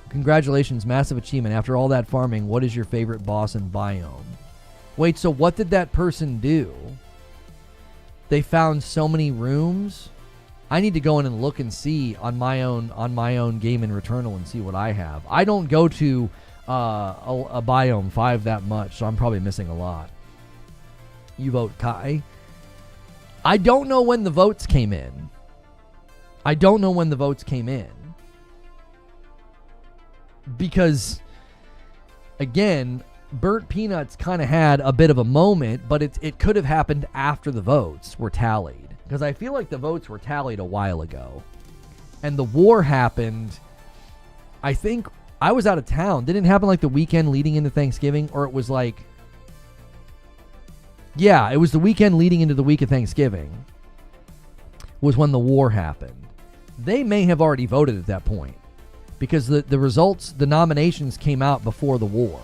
Congratulations, massive achievement. After all that farming, what is your favorite boss and biome? Wait, so what did that person do? They found so many rooms? I need to go in and look and see on my own game in Returnal and see what I have. I don't go to a biome 5 that much, so I'm probably missing a lot. you vote Kai. I don't know when the votes came in. Because, again, Burnt Peanuts kind of had a bit of a moment, but it could have happened after the votes were tallied. Because I feel like the votes were tallied a while ago. And the war happened, I think, I was out of town. Didn't it happen like the weekend leading into Thanksgiving? Or it was like, yeah, it was the weekend leading into the week of Thanksgiving was when the war happened. They may have already voted at that point because the results, the nominations came out before the war.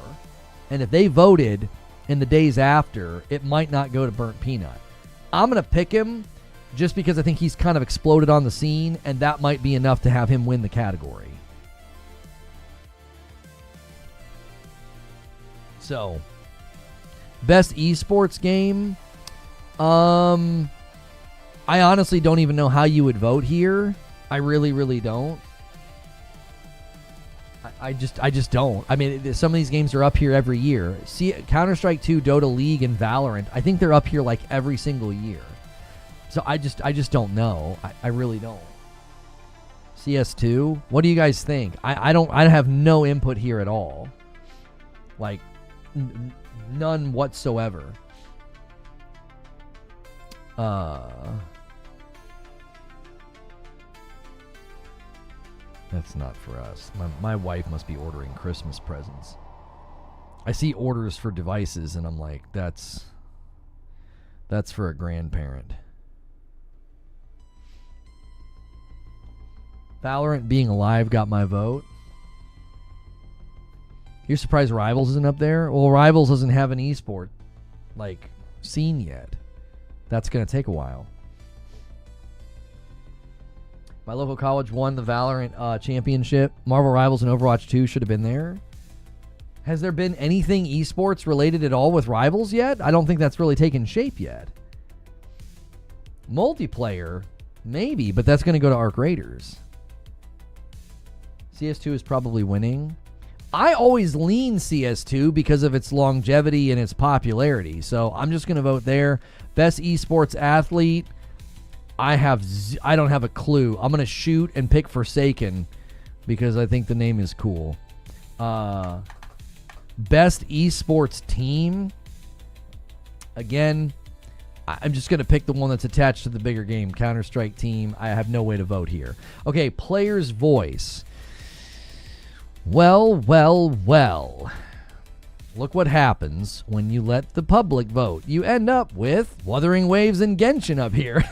And if they voted in the days after, it might not go to Burnt Peanut. I'm going to pick him just because I think he's kind of exploded on the scene, and that might be enough to have him win the category. So, best esports game. I honestly don't even know how you would vote here. I really, really don't. I just don't. I mean, some of these games are up here every year. See, Counter-Strike 2, Dota League, and Valorant, I think they're up here like every single year. So I just don't know. I really don't. CS2, what do you guys think? I have no input here at all. Like, none whatsoever. That's not for us. My wife must be ordering Christmas presents. I see orders for devices, and I'm like, that's for a grandparent. Valorant being alive got my vote. You're surprised Rivals isn't up there? Well, Rivals doesn't have an esport like scene yet. That's going to take a while. My local college won the Valorant championship. Marvel Rivals and Overwatch 2 should have been there. Has there been anything esports related at all with Rivals yet? I don't think that's really taken shape yet. Multiplayer, maybe, but that's going to go to Arc Raiders. CS2 is probably winning. I always lean CS2 because of its longevity and its popularity, so I'm just going to vote there. Best esports athlete. I don't have a clue. I'm going to shoot and pick Forsaken because I think the name is cool. Best esports team. Again, I'm just going to pick the one that's attached to the bigger game. Counter-Strike team. I have no way to vote here. Okay, player's voice. Well. Look what happens when you let the public vote. You end up with Wuthering Waves and Genshin up here.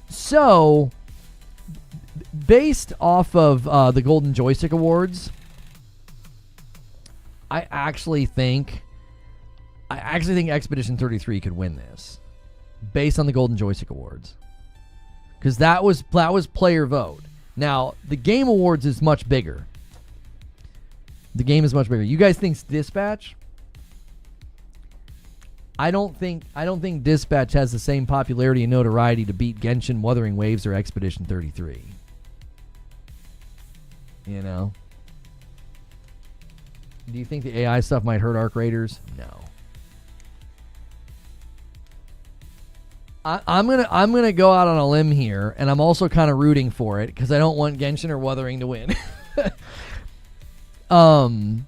So, based off of the Golden Joystick Awards, I actually think Expedition 33 could win this, based on the Golden Joystick Awards, because that was player vote. Now, the Game Awards is much bigger. The game is much bigger. You guys think Dispatch? I don't think Dispatch has the same popularity and notoriety to beat Genshin, Wuthering Waves, or Expedition 33. You know? Do you think the AI stuff might hurt Arc Raiders? No. I'm gonna go out on a limb here, and I'm also kind of rooting for it because I don't want Genshin or Wuthering to win. I'm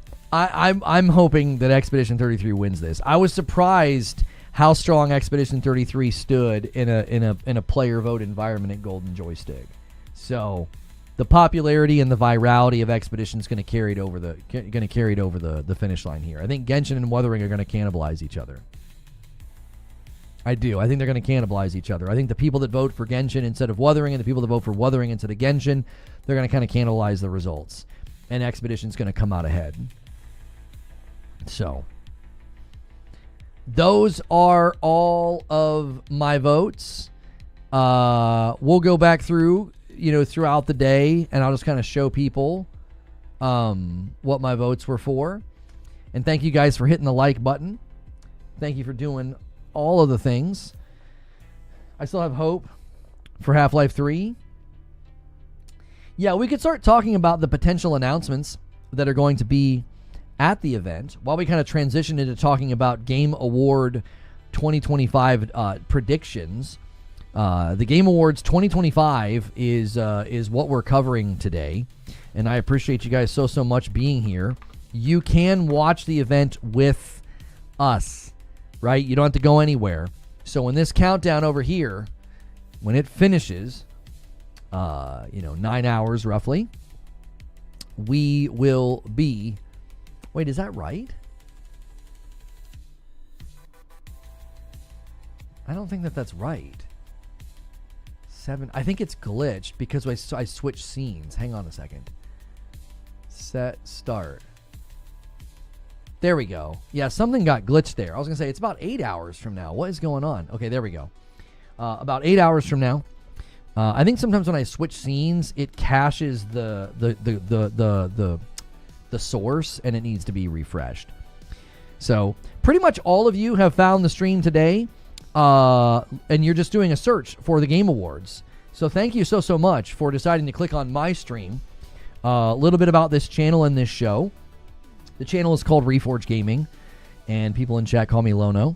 hoping that Expedition 33 wins this. I was surprised how strong Expedition 33 stood in a player vote environment at Golden Joystick. So the popularity and the virality of Expedition is going to carry it over the finish line here. I think Genshin and Wuthering are going to cannibalize each other. I do. I think they're going to cannibalize each other. I think the people that vote for Genshin instead of Wuthering and the people that vote for Wuthering instead of Genshin, they're going to kind of cannibalize the results. And Expedition's going to come out ahead. So, those are all of my votes. We'll go back through, throughout the day, and I'll just kind of show people what my votes were for. And thank you guys for hitting the like button. Thank you for doing all of the things. I still have hope for Half-Life 3. Yeah, we could start talking about the potential announcements that are going to be at the event while we kind of transition into talking about Game Award 2025 predictions. The Game Awards 2025 is what we're covering today, and I appreciate you guys so much being here. You can watch the event with us, right? You don't have to go anywhere. So when this countdown over here, when it finishes, 9 hours roughly, we will be... Wait, is that right? I don't think that's right. 7. I think it's glitched because I switched scenes. Hang on a second. Set start. There we go. Yeah, something got glitched there. I was going to say it's about 8 hours from now. What is going on? Okay, there we go. About 8 hours from now. I think sometimes when I switch scenes, it caches the source and it needs to be refreshed. So pretty much all of you have found the stream today, and you're just doing a search for the Game Awards. So thank you so much for deciding to click on my stream. A little bit about this channel and this show. The channel is called Reforge Gaming, and people in chat call me Lono.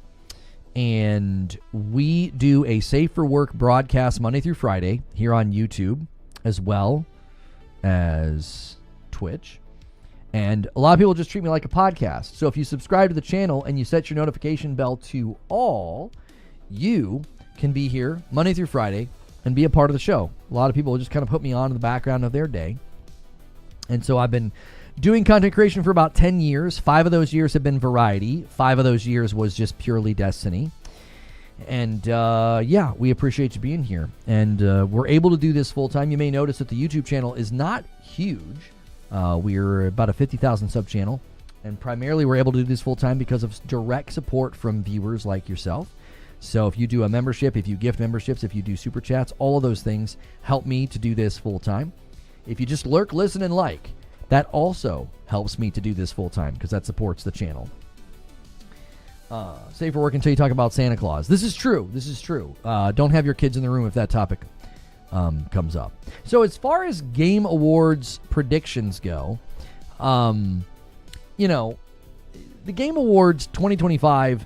And we do a Safe for Work broadcast Monday through Friday here on YouTube, as well as Twitch. And a lot of people just treat me like a podcast. So if you subscribe to the channel and you set your notification bell to all, you can be here Monday through Friday and be a part of the show. A lot of people just kind of put me on in the background of their day. And so I've been doing content creation for about 10 years. 5 of those years have been variety. 5 of those years was just purely Destiny. And we appreciate you being here. And we're able to do this full time. You may notice that the YouTube channel is not huge. We're about a 50,000 sub channel. And primarily we're able to do this full time because of direct support from viewers like yourself. So if you do a membership, if you gift memberships, if you do super chats, all of those things help me to do this full time. If you just lurk, listen, and like, that also helps me to do this full time because that supports the channel. Safe for work until you talk about Santa Claus. This is true. Don't have your kids in the room if that topic comes up. So as far as Game Awards predictions go, the Game Awards 2025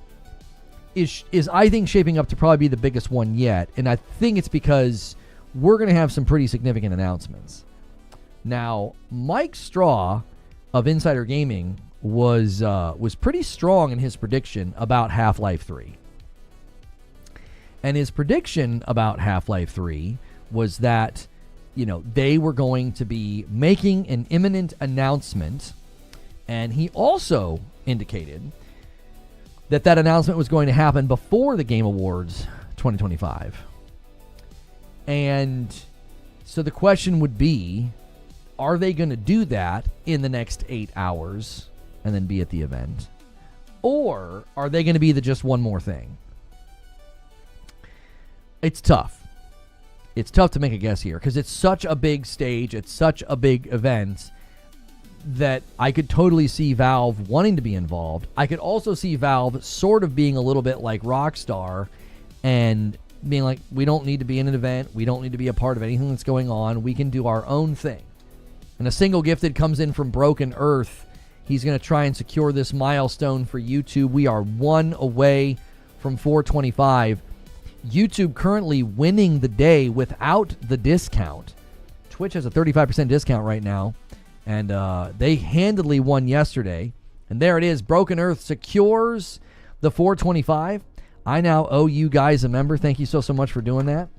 is I think shaping up to probably be the biggest one yet, and I think it's because we're going to have some pretty significant announcements. Now, Mike Straw of Insider Gaming was pretty strong in his prediction about Half-Life 3. And his prediction about Half-Life 3 was that, they were going to be making an imminent announcement. And he also indicated that announcement was going to happen before the Game Awards 2025. And so the question would be, are they going to do that in the next 8 hours and then be at the event? Or are they going to be the just one more thing? It's tough. It's tough to make a guess here because it's such a big stage. It's such a big event that I could totally see Valve wanting to be involved. I could also see Valve sort of being a little bit like Rockstar and being like, we don't need to be in an event. We don't need to be a part of anything that's going on. We can do our own thing. And a single gifted comes in from Broken Earth. He's going to try and secure this milestone for YouTube. We are 1 away from 425. YouTube currently winning the day without the discount. Twitch has a 35% discount right now. And they handily won yesterday. And there it is. Broken Earth secures the 425. I now owe you guys a member. Thank you so much for doing that.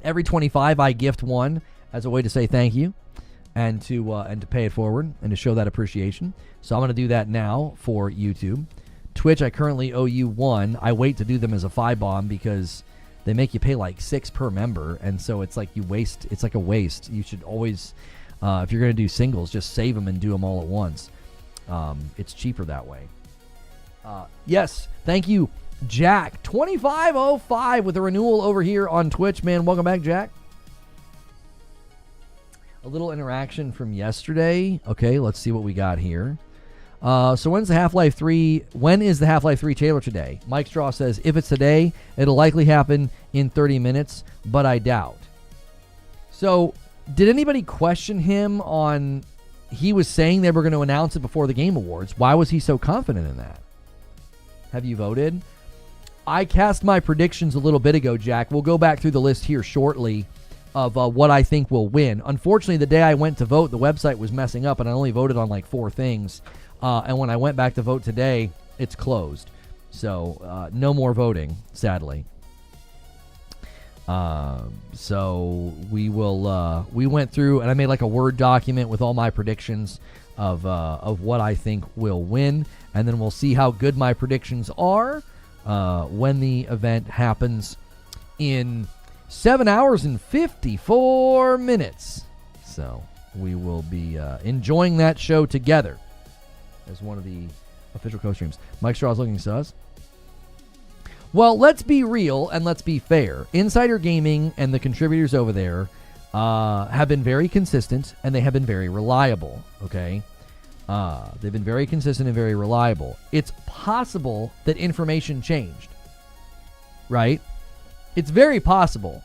Every 25, I gift one as a way to say thank you. And to pay it forward and to show that appreciation. So I'm going to do that now for YouTube. Twitch, I currently owe you 1. I wait to do them as a 5-bomb because they make you pay like 6 per member, and so it's like it's like a waste. You should always, if you're going to do singles, just save them and do them all at once. It's cheaper that way. Yes, thank you, Jack. 2505 with a renewal over here on Twitch, man. Welcome back, Jack. A little interaction from yesterday. Okay, let's see what we got here. So when is the Half-Life 3 trailer today? Mike Straw says, if it's today, it'll likely happen in 30 minutes, but I doubt. So did anybody question him on he was saying they were going to announce it before the Game Awards. Why was he so confident in that? Have you voted? I cast my predictions a little bit ago, Jack. We'll go back through the list here shortly of what I think will win. Unfortunately, the day I went to vote, the website was messing up, and I only voted on like 4 things. And when I went back to vote today, it's closed. So no more voting, sadly. So we will. We went through, and I made like a Word document with all my predictions of what I think will win, and then we'll see how good my predictions are when the event happens in 7 hours and 54 minutes. So we will be enjoying that show together as one of the official co-streams. Mike Straw's looking sus. Well, let's be real and let's be fair. Insider Gaming and the contributors over there have been very consistent, and they have been very reliable, okay? They've been very consistent and very reliable. It's possible that information changed, right? It's very possible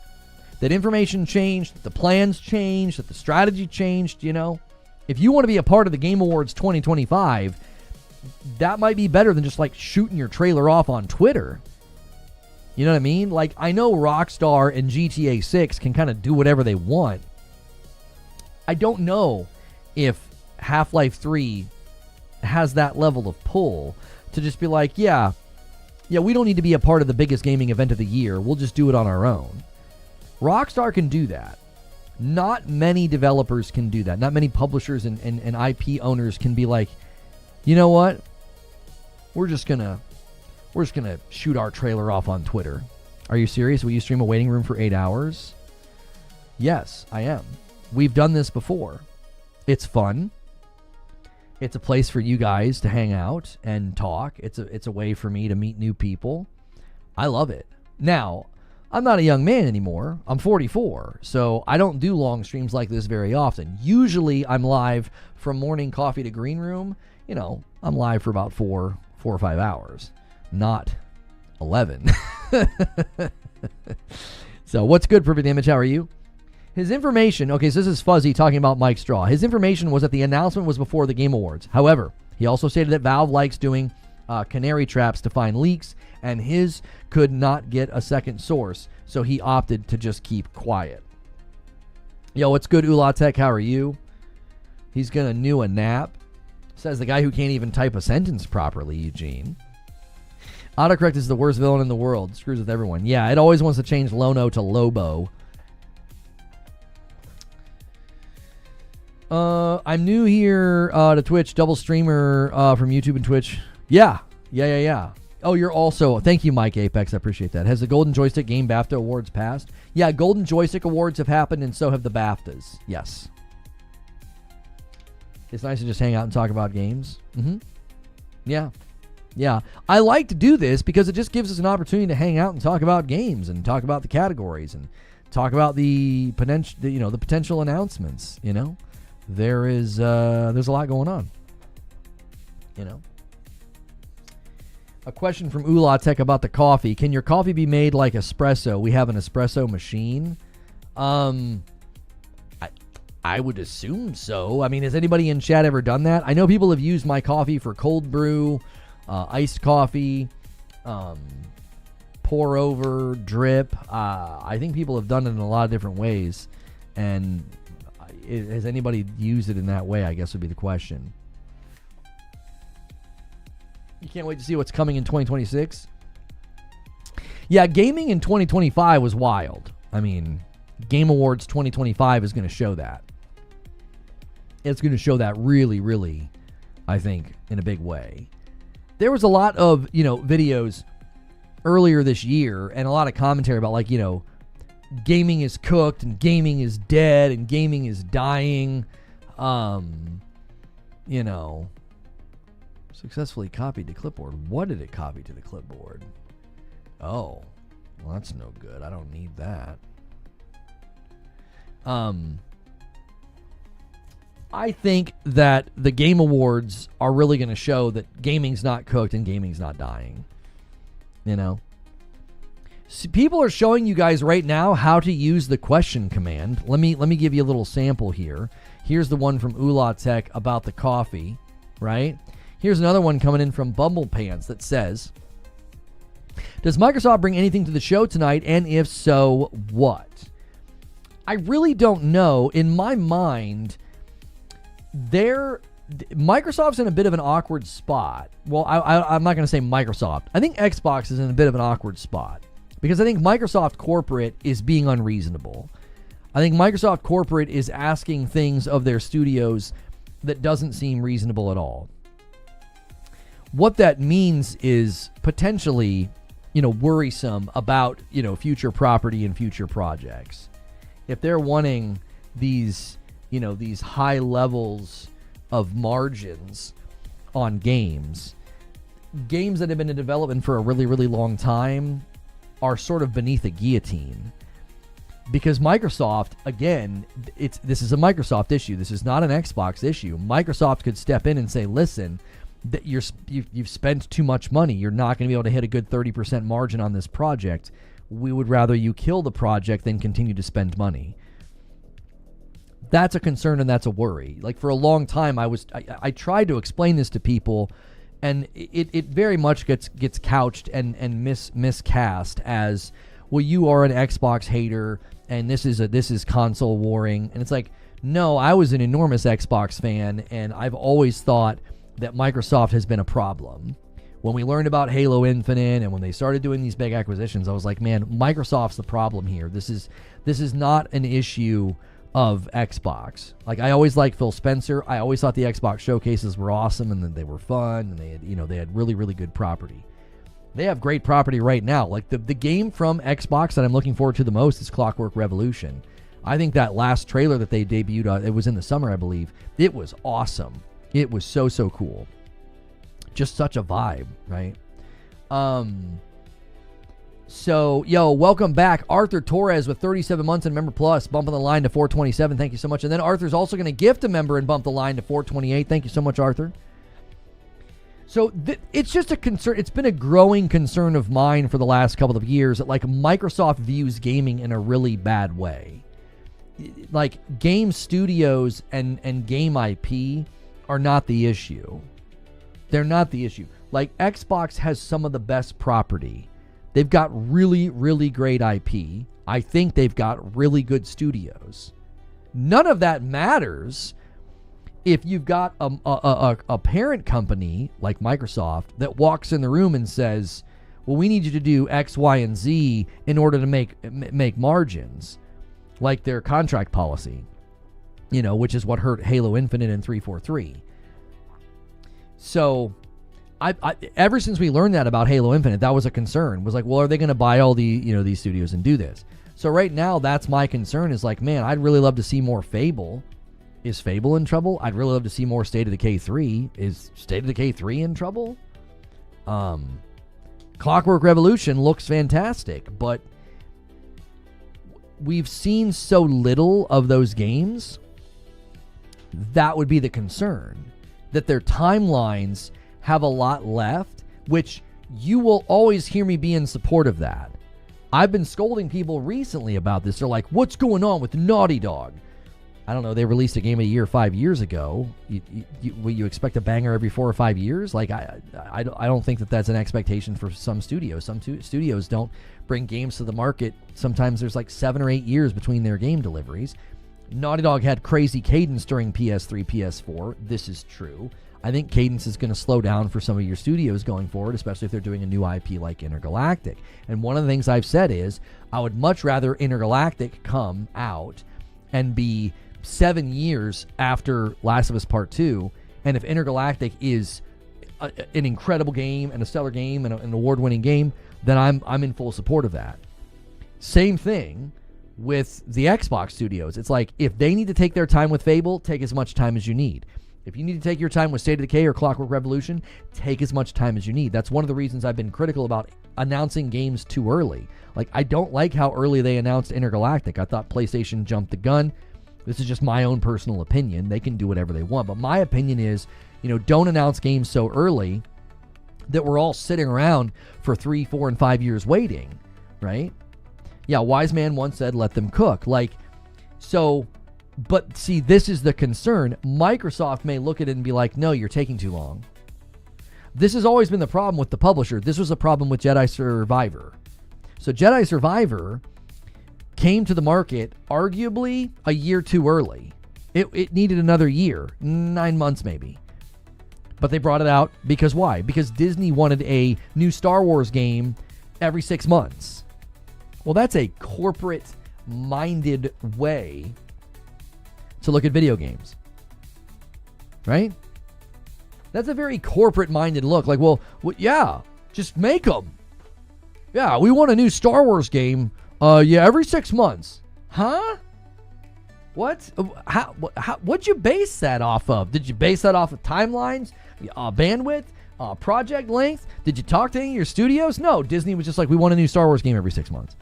that information changed, that the plans changed, that the strategy changed, you know? If you want to be a part of the Game Awards 2025, that might be better than just, like, shooting your trailer off on Twitter. You know what I mean? Like, I know Rockstar and GTA 6 can kind of do whatever they want. I don't know if Half-Life 3 has that level of pull to just be like, yeah, we don't need to be a part of the biggest gaming event of the year. We'll just do it on our own. Rockstar can do that. Not many developers can do that. Not many publishers and IP owners can be like, you know what? We're just gonna shoot our trailer off on Twitter. Are you serious? Will you stream a waiting room for 8 hours? Yes, I am. We've done this before. It's fun. It's a place for you guys to hang out and talk. It's a way for me to meet new people. I love it. Now, I'm not a young man anymore. I'm 44, so I don't do long streams like this very often. Usually, I'm live from morning coffee to green room. You know, I'm live for about 4 or 5 hours. Not 11. So what's good, Perfect Image? How are you? His information, okay, so this is Fuzzy talking about Mike Straw. His information was that the announcement was before the Game Awards. However, he also stated that Valve likes doing canary traps to find leaks, and his could not get a second source, so he opted to just keep quiet. Yo, what's good, Ulatek? How are you? He's gonna new a nap. Says the guy who can't even type a sentence properly, Eugene. Autocorrect is the worst villain in the world. Screws with everyone. Yeah, it always wants to change Lono to Lobo. I'm new here to Twitch. Double streamer from YouTube and Twitch. Yeah. Oh, you're also... Thank you, Mike Apex. I appreciate that. Has the Golden Joystick Game BAFTA Awards passed? Yeah, Golden Joystick Awards have happened, and so have the BAFTAs. Yes. It's nice to just hang out and talk about games. Mm-hmm. Yeah. I like to do this because it just gives us an opportunity to hang out and talk about games and talk about the categories and talk about the potential, the potential announcements. You know, there's a lot going on. You know, a question from Ulatek about the coffee. Can your coffee be made like espresso? We have an espresso machine. I would assume so. I mean, has anybody in chat ever done that? I know people have used my coffee for cold brew, iced coffee, pour over, drip. I think people have done it in a lot of different ways. And has anybody used it in that way, I guess would be the question. You can't wait to see what's coming in 2026? Yeah, gaming in 2025 was wild. I mean, Game Awards 2025 is going to show that. It's going to show that really, really, I think, in a big way. There was a lot of, videos earlier this year and a lot of commentary about, gaming is cooked and gaming is dead and gaming is dying. Successfully copied to clipboard. What did it copy to the clipboard? Oh, well, that's no good. I don't need that. I think that the Game Awards are really going to show that gaming's not cooked and gaming's not dying. People are showing you guys right now how to use the question command. Let me give you a little sample here. Here's the one from Ula Tech about the coffee, right? Here's another one coming in from Bumble Pants that says, does Microsoft bring anything to the show tonight? And if so, what? I really don't know. In my mind, Microsoft's in a bit of an awkward spot. Well, I'm not going to say Microsoft. I think Xbox is in a bit of an awkward spot because I think Microsoft corporate is being unreasonable. I think Microsoft corporate is asking things of their studios that doesn't seem reasonable at all. What that means is potentially, worrisome about, future property and future projects. If they're wanting these high levels of margins on games that have been in development for a really, really long time are sort of beneath a guillotine. Because Microsoft, again, this is a Microsoft issue. This is not an Xbox issue. Microsoft could step in and say, listen, that you've spent too much money. You're not going to be able to hit a good 30% margin on this project. We would rather you kill the project than continue to spend money. That's a concern and that's a worry. Like for a long time, I tried to explain this to people, and it very much gets couched and miscast as, well, you are an Xbox hater and this is console warring. And it's like, no, I was an enormous Xbox fan, and I've always thought that Microsoft has been a problem. When we learned about Halo Infinite and when they started doing these big acquisitions, I was like, man, Microsoft's the problem here. This is not an issue of Xbox. Like, I always liked Phil Spencer. I always thought the Xbox showcases were awesome and that they were fun and they had really, really good property. They have great property right now. Like the game from Xbox that I'm looking forward to the most is Clockwork Revolution. I think that last trailer that they debuted, it was in the summer, I believe. It was awesome. It was so cool. Just such a vibe, right? So, welcome back. Arthur Torres with 37 months and Member Plus, bumping the line to 427. Thank you so much. And then Arthur's also going to gift a member and bump the line to 428. Thank you so much, Arthur. So it's just a concern. It's been a growing concern of mine for the last couple of years that, like, Microsoft views gaming in a really bad way. Like, game studios and game IP are not the issue. They're not the issue. Like, Xbox has some of the best property. They've got really, really great IP. I think they've got really good studios. None of that matters if you've got a parent company like Microsoft that walks in the room and says, well, we need you to do X, Y, and Z in order to make margins, like their contract policy, which is what hurt Halo Infinite and 343. So I ever since we learned that about Halo Infinite, that was a concern. Was like, well, are they going to buy all these studios and do this? So right now, that's my concern, is like, man, I'd really love to see more Fable. Is Fable in trouble? I'd really love to see more State of Decay 3. Is State of Decay 3 in trouble? Clockwork Revolution looks fantastic, but we've seen so little of those games. That would be the concern. That their timelines have a lot left, which you will always hear me be in support of that. I've been scolding people recently about this. They're like, what's going on with Naughty Dog? I don't know. They released a game of the year 5 years ago. You expect a banger every 4 or 5 years? Like, I don't think that's an expectation for some studios. Some studios don't bring games to the market. Sometimes there's like 7 or 8 years between their game deliveries. Naughty Dog had crazy cadence during PS3, PS4. This is true. I think cadence is going to slow down for some of your studios going forward, especially if they're doing a new IP like Intergalactic. And one of the things I've said is I would much rather Intergalactic come out and be 7 years after Last of Us Part 2, and if Intergalactic is an incredible game and a stellar game and an award-winning game, then I'm in full support of that. Same thing with the Xbox studios. It's like, if they need to take their time with Fable, take as much time as you need. If you need to take your time with State of Decay or Clockwork Revolution, take as much time as you need. That's one of the reasons I've been critical about announcing games too early. Like, I don't like how early they announced Intergalactic. I thought PlayStation jumped the gun. This is just my own personal opinion. They can do whatever they want. But my opinion is, don't announce games so early that we're all sitting around for 3, 4, and 5 years waiting. right? Yeah, wise man once said, let them cook. Like, so, but see, this is the concern. Microsoft may look at it and be like, no, you're taking too long. This has always been the problem with the publisher. This was a problem with Jedi Survivor. So Jedi Survivor came to the market arguably a year too early. It needed another year, 9 months maybe. But they brought it out because why? Because Disney wanted a new Star Wars game every 6 months. Well, that's a corporate-minded way to look at video games, right? That's a very corporate-minded look. Like, well, yeah, just make them. Yeah, we want a new Star Wars game. Yeah, every 6 months. Huh? What? What'd you base that off of? Did you base that off of timelines, bandwidth, project length? Did you talk to any of your studios? No, Disney was just like, we want a new Star Wars game every 6 months.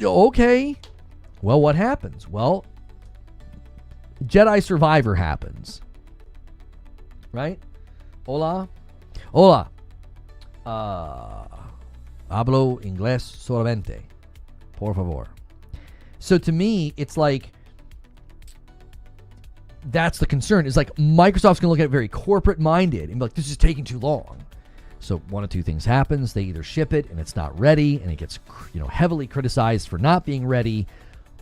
Okay. Well, what happens? Well, Jedi Survivor happens. Right? Hola. Hablo inglés solamente. Por favor. So to me, it's like, that's the concern. It's like Microsoft's going to look at it very corporate-minded and be like, this is taking too long. So one of two things happens. They either ship it and it's not ready and it gets, heavily criticized for not being ready,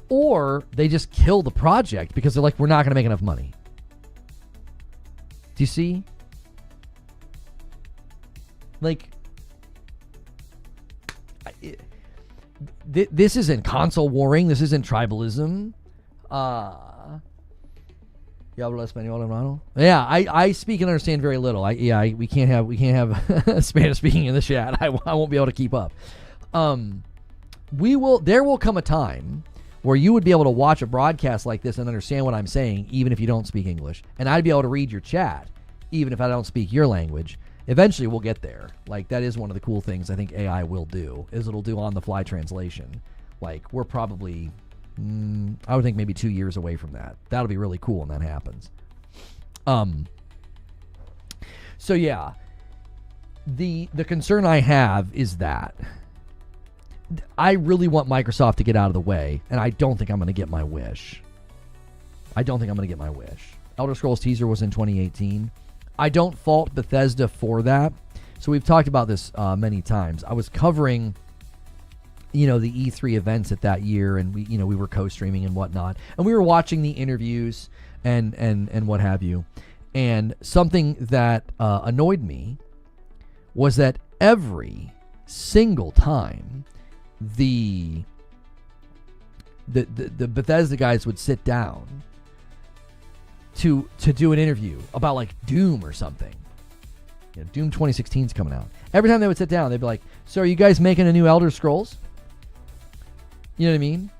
or they just kill the project because they're like, we're not going to make enough money. Do you see? Like, this isn't console warring. This isn't tribalism. ¿Ya hablo español, hermano? Yeah, I speak and understand very little. We can't have Spanish speaking in the chat. I won't be able to keep up. There will come a time where you would be able to watch a broadcast like this and understand what I'm saying, even if you don't speak English. And I'd be able to read your chat, even if I don't speak your language. Eventually, we'll get there. Like, that is one of the cool things I think AI will do, is it'll do on-the-fly translation. Like, we're probably, I would think maybe 2 years away from that. That'll be really cool when that happens. So, yeah. The concern I have is that I really want Microsoft to get out of the way, and I don't think I'm going to get my wish. Elder Scrolls teaser was in 2018. I don't fault Bethesda for that. So we've talked about this many times. I was covering, the E3 events at that year, and we were co-streaming and whatnot, and we were watching the interviews and what have you. And something that annoyed me was that every single time the Bethesda guys would sit down to do an interview about like Doom or something. Doom 2016 is coming out. Every time they would sit down, they'd be like, so are you guys making a new Elder Scrolls? You know what I mean?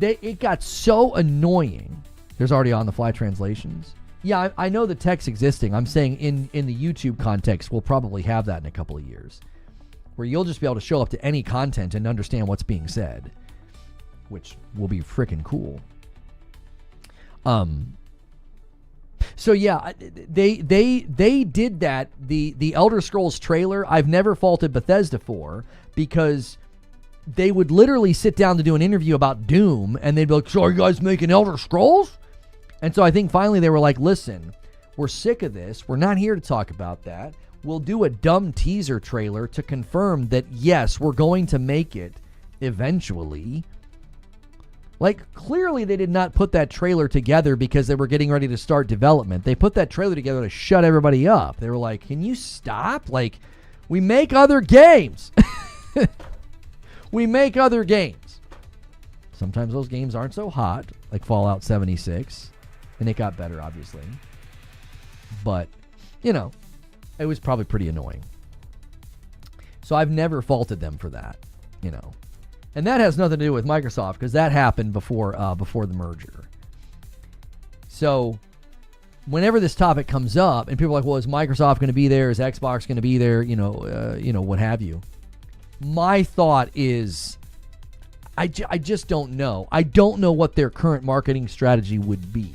It got so annoying. There's already on-the-fly translations. Yeah, I know the text existing. I'm saying in the YouTube context, we'll probably have that in a couple of years, where you'll just be able to show up to any content and understand what's being said, which will be freaking cool. So yeah, they did that. The Elder Scrolls trailer, I've never faulted Bethesda for, because they would literally sit down to do an interview about Doom, and they'd be like, so are you guys making Elder Scrolls? And so I think finally they were like, listen, we're sick of this. We're not here to talk about that. We'll do a dumb teaser trailer to confirm that, yes, we're going to make it eventually. Like, clearly they did not put that trailer together because they were getting ready to start development. They put that trailer together to shut everybody up. They were like, can you stop? Like, we make other games. We make other games. Sometimes those games aren't so hot, like Fallout 76. And it got better, obviously. But, it was probably pretty annoying. So I've never faulted them for that, And that has nothing to do with Microsoft, because that happened before the merger. So whenever this topic comes up and people are like, well, is Microsoft going to be there? Is Xbox going to be there? What have you? My thought is, I just don't know. I don't know what their current marketing strategy would be.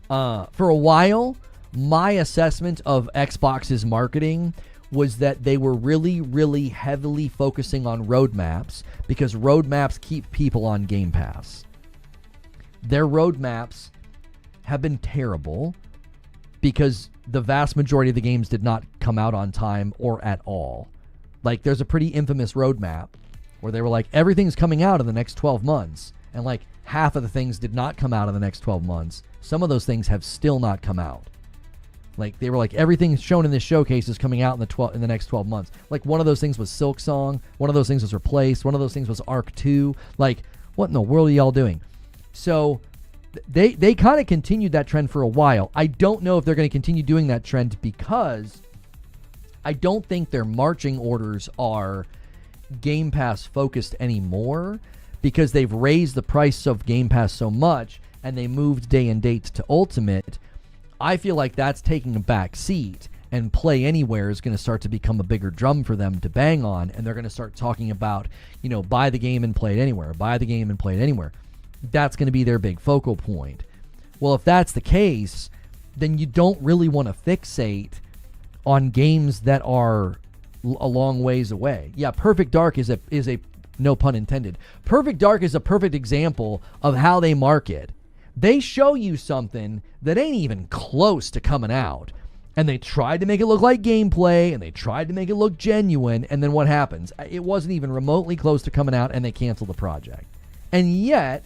For a while, my assessment of Xbox's marketing was that they were really, really heavily focusing on roadmaps because roadmaps keep people on Game Pass. Their roadmaps have been terrible because the vast majority of the games did not come out on time or at all. Like, there's a pretty infamous roadmap where they were like, everything's coming out in the next 12 months. And like half of the things did not come out in the next 12 months. Some of those things have still not come out. Like, they were like, everything shown in this showcase is coming out in the next 12 months. Like, one of those things was Silk Song. One of those things was Replaced. One of those things was Arc 2. Like, what in the world are y'all doing? So they kind of continued that trend for a while. I don't know if they're going to continue doing that trend because I don't think their marching orders are Game Pass focused anymore because they've raised the price of Game Pass so much and they moved day and date to Ultimate. I feel like that's taking a back seat, and Play Anywhere is going to start to become a bigger drum for them to bang on, and they're going to start talking about, buy the game and play it anywhere, buy the game and play it anywhere. That's going to be their big focal point. Well, if that's the case, then you don't really want to fixate on games that are a long ways away. Yeah, Perfect Dark is a no pun intended. Perfect Dark is a perfect example of how they market. They show you something that ain't even close to coming out, and they tried to make it look like gameplay, and they tried to make it look genuine, and then what happens? It wasn't even remotely close to coming out, and they cancel the project. And yet,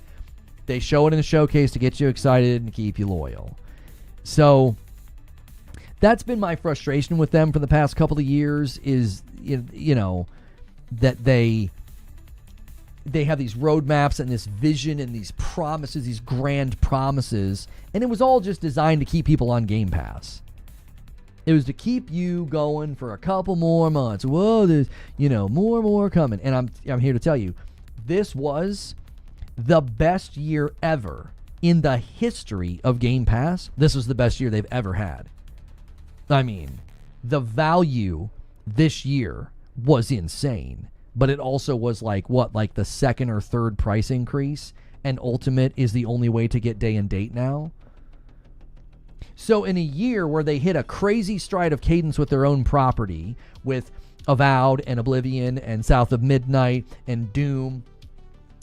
they show it in the showcase to get you excited and keep you loyal. So that's been my frustration with them for the past couple of years is, that they have these roadmaps and this vision and these promises, these grand promises, and it was all just designed to keep people on Game Pass. It was to keep you going for a couple more months. Whoa, there's, more coming. And I'm here to tell you, this was the best year ever in the history of Game Pass. This was the best year they've ever had. I mean, the value this year was insane. But it also was like the second or third price increase, and Ultimate is the only way to get day and date now. So in a year where they hit a crazy stride of cadence with their own property, with Avowed and Oblivion and South of Midnight and Doom,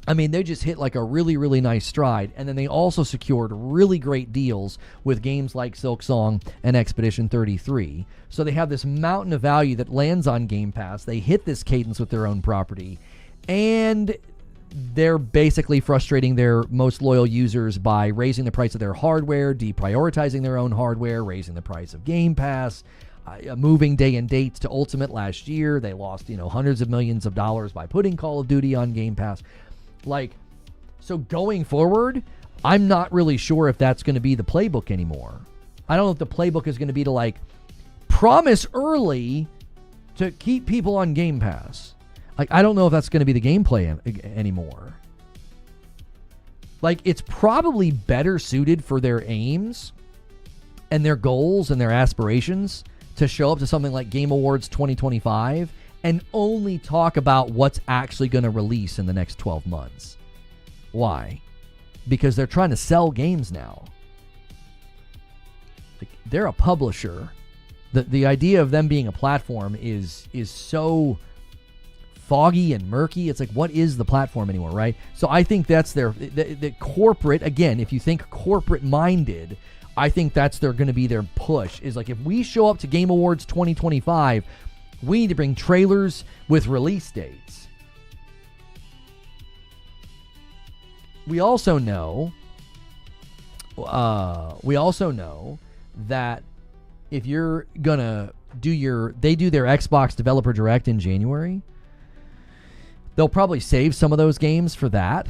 I mean, they just hit like a really, really nice stride. And then they also secured really great deals with games like Silk Song and Expedition 33. So they have this mountain of value that lands on Game Pass. They hit this cadence with their own property. And they're basically frustrating their most loyal users by raising the price of their hardware, deprioritizing their own hardware, raising the price of Game Pass, moving day and dates to Ultimate last year. They lost, hundreds of millions of dollars by putting Call of Duty on Game Pass. So going forward, I'm not really sure if that's going to be the playbook anymore. I don't know if the playbook is going to be to promise early to keep people on Game Pass. I don't know if that's going to be the gameplay anymore. It's probably better suited for their aims and their goals and their aspirations to show up to something like Game Awards 2025 and only talk about what's actually going to release in the next 12 months. Why? Because they're trying to sell games now. They're a publisher. The idea of them being a platform is so foggy and murky. It's what is the platform anymore, right? So I think that's the corporate, again, if you think corporate-minded, I think that's going to be their push, is if we show up to Game Awards 2025, we need to bring trailers with release dates. We also know that if you're gonna they do their Xbox Developer Direct in January, they'll probably save some of those games for that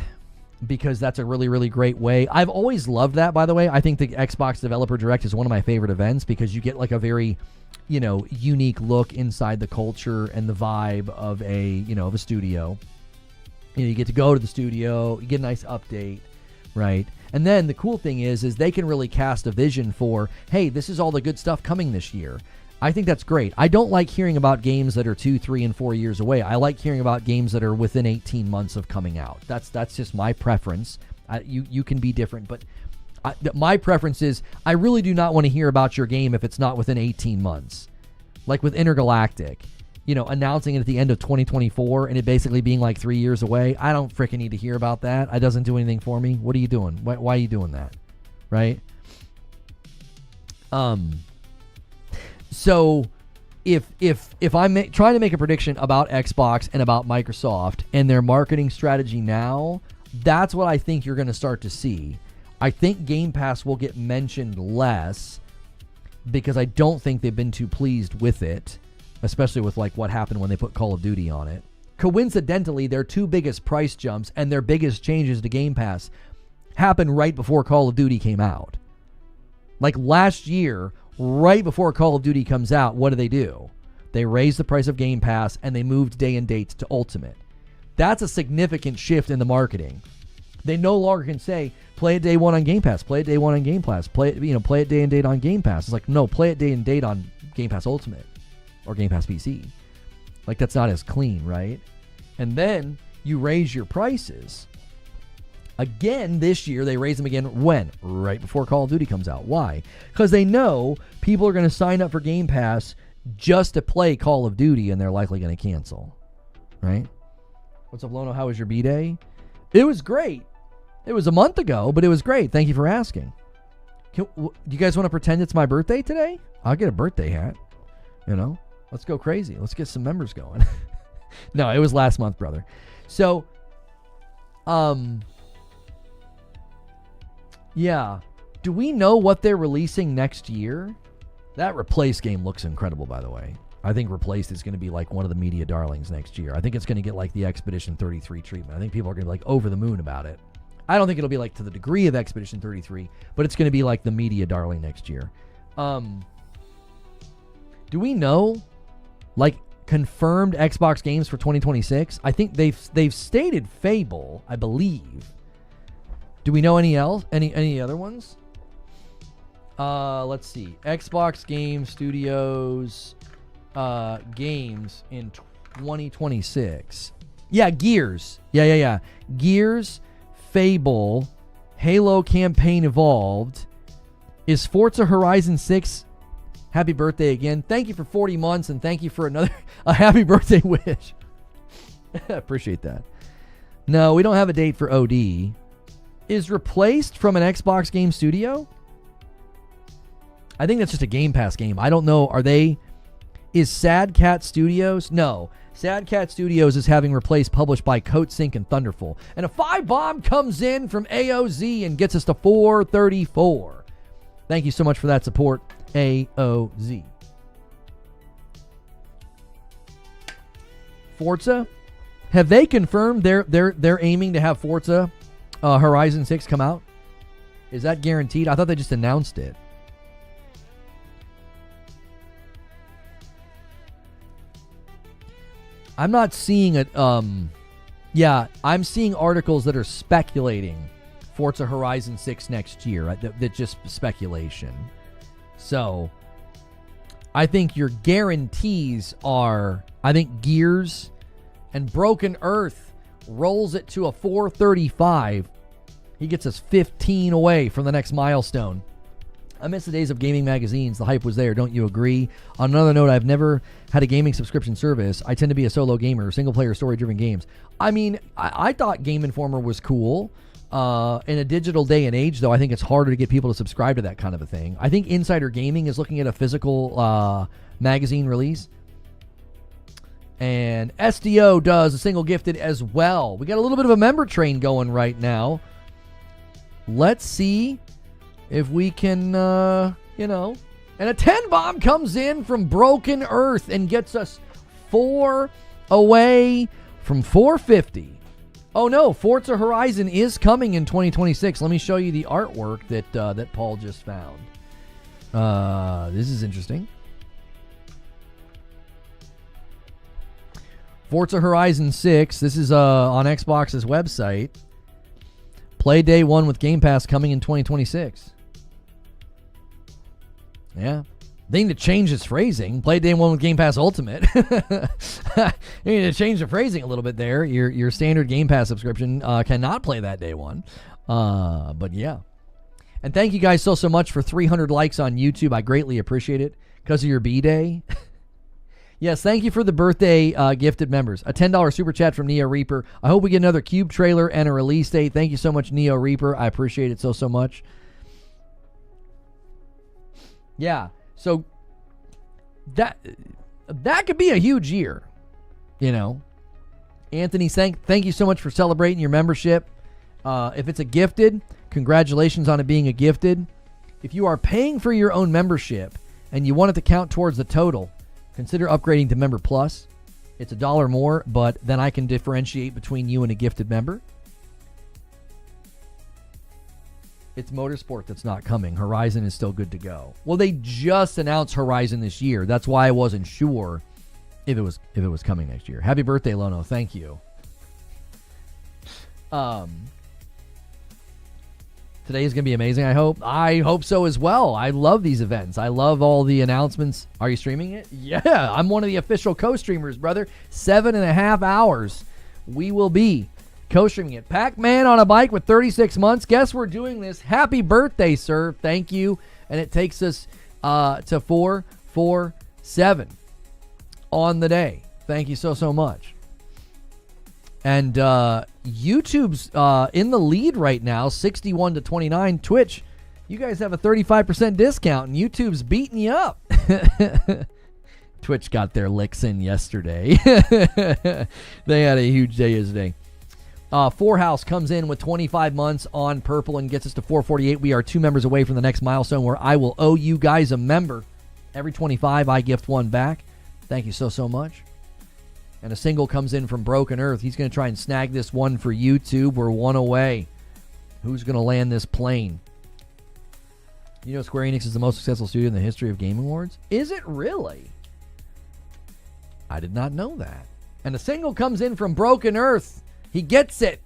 because that's a really, really great way. I've always loved that, by the way. I think the Xbox Developer Direct is one of my favorite events because you get a very unique look inside the culture and the vibe of a studio. You get to go to the studio, you get a nice update, right? And then the cool thing is they can really cast a vision for, hey, this is all the good stuff coming this year. I think that's great. I don't like hearing about games that are 2, 3, and 4 years away. I like hearing about games that are within 18 months of coming out. That's just my preference. You can be different, but my preference is I really do not want to hear about your game if it's not within 18 months. Like with Intergalactic, announcing it at the end of 2024 and it basically being like 3 years away. I don't freaking need to hear about that. It doesn't do anything for me. What are you doing? Why are you doing that? Right? So if I'm trying to make a prediction about Xbox and about Microsoft and their marketing strategy now, that's what I think you're going to start to see. I think Game Pass will get mentioned less because I don't think they've been too pleased with it, especially with like what happened when they put Call of Duty on it. Coincidentally, their two biggest price jumps and their biggest changes to Game Pass happened right before Call of Duty came out. Like last year, right before Call of Duty comes out, what do? They raised the price of Game Pass and they moved day and dates to Ultimate. That's a significant shift in the marketing. They no longer can say, play it day one on Game Pass, play it day one on Game Pass, play it day and date on Game Pass. It's like, no, play it day and date on Game Pass Ultimate or Game Pass PC. Like, that's not as clean, right? And then you raise your prices. Again, this year, they raise them again when? Right before Call of Duty comes out. Why? Because they know people are going to sign up for Game Pass just to play Call of Duty, and they're likely going to cancel. Right? What's up, Lono? How was your B-Day? It was great. It was a month ago, but it was great. Thank you for asking. Do you guys want to pretend it's my birthday today? I'll get a birthday hat. Let's go crazy. Let's get some members going. No, it was last month, brother. So, yeah. Do we know what they're releasing next year? That Replace game looks incredible, by the way. I think Replaced is going to be like one of the media darlings next year. I think it's going to get like the Expedition 33 treatment. I think people are going to be like over the moon about it. I don't think it'll be like to the degree of Expedition 33, but it's going to be like the media darling next year. Do we know like confirmed Xbox games for 2026? I think they've stated Fable, I believe. Do we know any other ones? Let's see. Xbox Game Studios games in 2026. Yeah, Gears. Yeah. Gears, Fable, Halo Campaign Evolved. Is Forza Horizon 6? Happy birthday again. Thank you for 40 months and thank you for a happy birthday wish. Appreciate that. No, we don't have a date for OD. Is Replaced from an Xbox Game Studio? I think that's just a Game Pass game. I don't know. Is Sad Cat Studios? No. Sad Cat Studios is having Replaced published by Coatsink and Thunderful. And a 5-bomb comes in from AOZ and gets us to 434. Thank you so much for that support, AOZ. Forza? Have they confirmed they're aiming to have Forza Horizon 6 come out? Is that guaranteed? I thought they just announced it. I'm not seeing it. Yeah, I'm seeing articles that are speculating Forza Horizon 6 next year. Right? That's just speculation. So, I think your guarantees are, I think Gears and Broken Earth rolls it to a 435. He gets us 15 away from the next milestone. I miss the days of gaming magazines. The hype was there. Don't you agree? On another note, I've never had a gaming subscription service. I tend to be a solo gamer, single-player, story-driven games. I mean, I thought Game Informer was cool. In a digital day and age, though, I think it's harder to get people to subscribe to that kind of a thing. I think Insider Gaming is looking at a physical magazine release. And SDO does a single gifted as well. We got a little bit of a member train going right now. Let's see if we can, and a 10-bomb comes in from Broken Earth and gets us 4 away from 450. Oh no, Forza Horizon is coming in 2026. Let me show you the artwork that Paul just found. This is interesting. Forza Horizon 6. This is on Xbox's website. Play day 1 with Game Pass coming in 2026. Yeah. They need to change its phrasing. Play day 1 with Game Pass Ultimate. You need to change the phrasing a little bit there. Your standard Game Pass subscription cannot play that day 1. But yeah. And thank you guys so much for 300 likes on YouTube. I greatly appreciate it. Because of your B-Day. Yes, thank you for the birthday gifted members. A $10 super chat from Neo Reaper. I hope we get another Cube trailer and a release date. Thank you so much, Neo Reaper. I appreciate it so much. Yeah, so that could be a huge year, you know. Anthony, thank you so much for celebrating your membership. If it's a gifted, congratulations on it being a gifted. If you are paying for your own membership and you want it to count towards the total, consider upgrading to Member Plus. It's $1 more, but then I can differentiate between you and a gifted member. It's Motorsport that's not coming. Horizon is still good to go. Well, they just announced Horizon this year. That's why I wasn't sure if it was coming next year. Happy birthday, Lono. Thank you. Today is going to be amazing, I hope. I hope so as well. I love these events. I love all the announcements. Are you streaming it? Yeah, I'm one of the official co-streamers, brother. 7.5 hours. We will be co-streaming it. Pac-Man on a bike with 36 months. Guess we're doing this. Happy birthday, sir. Thank you. And it takes us to 447 on the day. Thank you so much. And YouTube's in the lead right now, 61-29. Twitch, you guys have a 35% discount, and YouTube's beating you up. Twitch got their licks in yesterday. They had a huge day yesterday. Forehouse comes in with 25 months on Purple and gets us to 448. We are 2 members away from the next milestone where I will owe you guys a member. Every 25, I gift one back. Thank you so much. And a single comes in from Broken Earth. He's going to try and snag this one for YouTube. We're 1 away. Who's going to land this plane? You know Square Enix is the most successful studio in the history of Game Awards? Is it really? I did not know that. And a single comes in from Broken Earth. He gets it.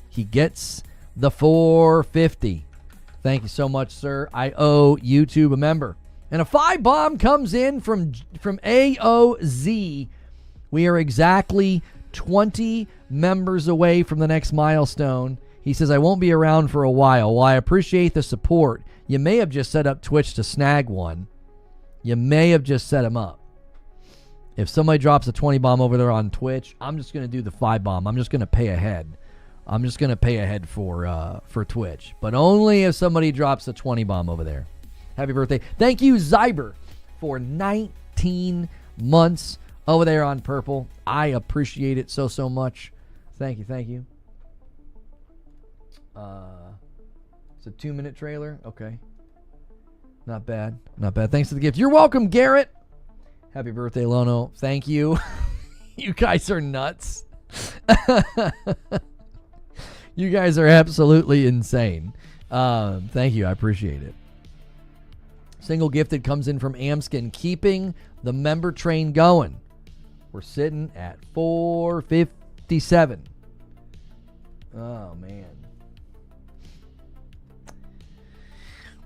He gets the 450. Thank you so much, sir. I owe YouTube a member. And a 5 bomb comes in from AOZ. We are exactly 20 members away from the next milestone. He says, I won't be around for a while. Well, I appreciate the support. You may have just set up Twitch to snag one. You may have just set him up. If somebody drops a 20 bomb over there on Twitch, I'm just going to do the 5 bomb. I'm just going to pay ahead. I'm just going to pay ahead for Twitch. But only if somebody drops a 20 bomb over there. Happy birthday. Thank you, Zyber, for 19 months over there on Purple. I appreciate it so much. Thank you. It's a 2-minute trailer. Okay. Not bad. Thanks for the gift. You're welcome, Garrett. Happy birthday, Lono. Thank you. You guys are nuts. You guys are absolutely insane. Thank you. I appreciate it. Single gifted comes in from Amskin, keeping the member train going. We're sitting at 457. Oh, man.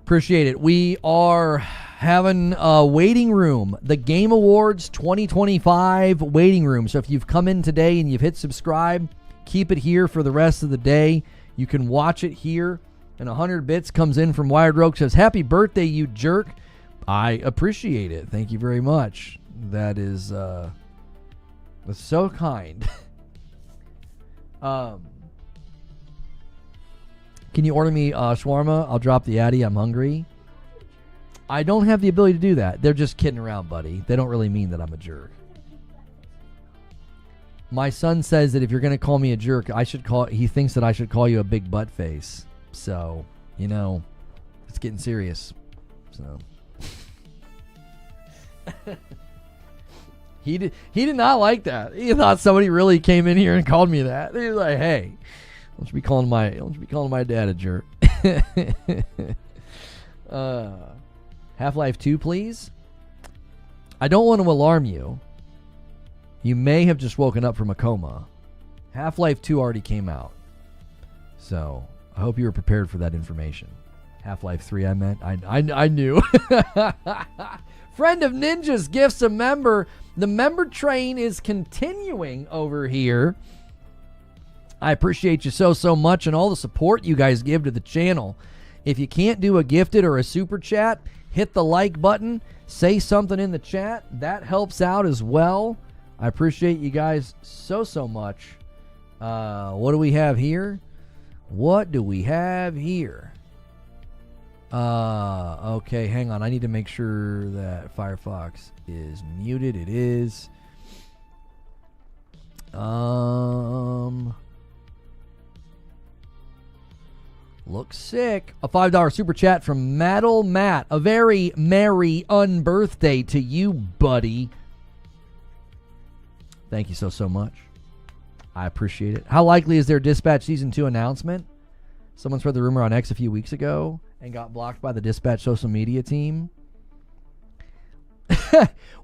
Appreciate it. We are having a waiting room, the Game Awards 2025 waiting room. So if you've come in today and you've hit subscribe, keep it here for the rest of the day. You can watch it here. And 100 bits comes in from Wired Rogue, says, happy birthday, you jerk. I appreciate it. Thank you very much. That is that's so kind. Can you order me shawarma? I'll drop the addy. I'm hungry. I don't have the ability to do that. They're just kidding around, buddy. They don't really mean that I'm a jerk. My son says that if you're going to call me a jerk, he thinks that I should call you a big butt face. So, it's getting serious. So he did not like that. He thought somebody really came in here and called me that. He was like, "Hey, don't you be calling my dad a jerk." Half-Life 2, please. I don't want to alarm you. You may have just woken up from a coma. Half-Life 2 already came out. So, I hope you were prepared for that information. Half-Life 3, I meant. I knew. Friend of Ninjas gifts a member. The member train is continuing over here. I appreciate you so much and all the support you guys give to the channel. If you can't do a gifted or a super chat, hit the like button. say something in the chat. That helps out as well. I appreciate you guys so much. What do we have here? What do we have here? Okay, hang on. I need to make sure that Firefox is muted. It is. Looks sick. A $5 super chat from Maddle Matt. A very merry unbirthday to you, buddy. Thank you so much. I appreciate it. How likely is their Dispatch Season 2 announcement? Someone spread the rumor on X a few weeks ago and got blocked by the Dispatch social media team.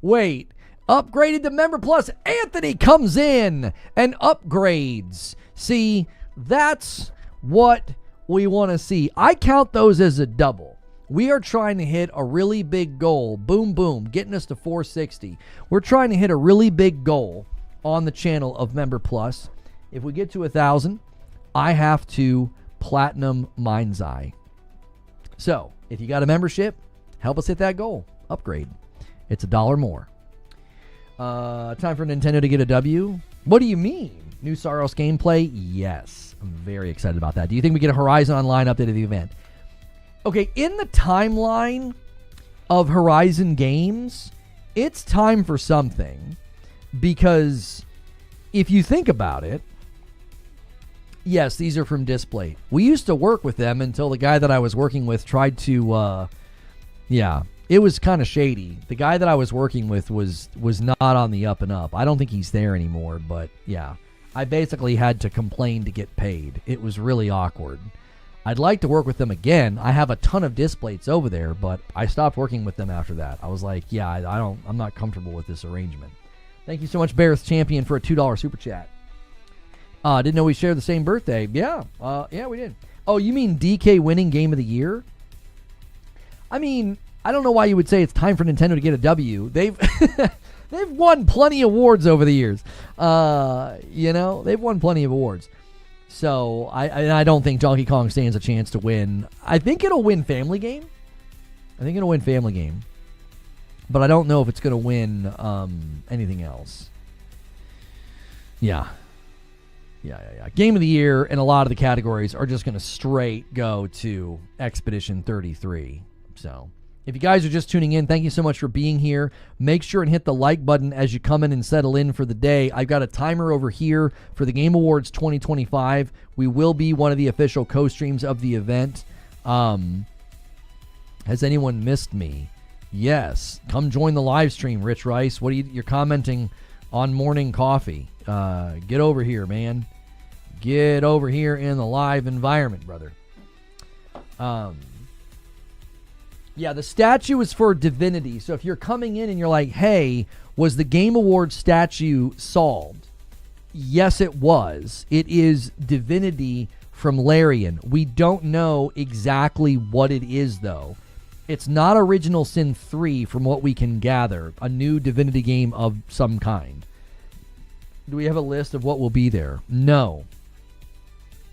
Wait. Upgraded to Member Plus. Anthony comes in and upgrades. See, that's what we want to see. I count those as a double. We are trying to hit a really big goal. Boom, boom. Getting us to 460. We're trying to hit a really big goal on the channel of Member Plus. If we get to 1,000, I have to platinum Mind's Eye. So, if you got a membership, help us hit that goal. Upgrade. It's $1 more. Time for Nintendo to get a W. What do you mean? New Saros gameplay? Yes. I'm very excited about that. Do you think we get a Horizon Online update of the event? Okay, in the timeline of Horizon games, it's time for something. Because if you think about it, yes, these are from Display. We used to work with them until the guy that I was working with tried to, it was kind of shady. The guy that I was working with was not on the up and up. I don't think he's there anymore, but yeah. I basically had to complain to get paid. It was really awkward. I'd like to work with them again. I have a ton of Displays over there, but I stopped working with them after that. I was like, yeah, I'm not comfortable with this arrangement. Thank you so much, Bears Champion, for a $2 super chat. Didn't know we shared the same birthday. Yeah, we did. Oh, you mean DK winning Game of the Year? I mean, I don't know why you would say it's time for Nintendo to get a W. They've they've won plenty of awards over the years. They've won plenty of awards. So I don't think Donkey Kong stands a chance to win. I think it'll win Family Game. But I don't know if it's going to win anything else. Yeah. Game of the Year and a lot of the categories are just going to straight go to Expedition 33. So, if you guys are just tuning in, thank you so much for being here. Make sure and hit the like button as you come in and settle in for the day. I've got a timer over here for the Game Awards 2025. We will be one of the official co-streams of the event. Has anyone missed me? Yes. Come join the live stream, Rich Rice. You're commenting on morning coffee. Get over here, man. Get over here in the live environment, brother. Yeah, the statue is for Divinity. So if you're coming in and you're like, hey, was the Game Awards statue solved? Yes, it was. It is Divinity from Larian. We don't know exactly what it is, though. It's not Original Sin 3 from what we can gather. A new Divinity game of some kind. Do we have a list of what will be there? No.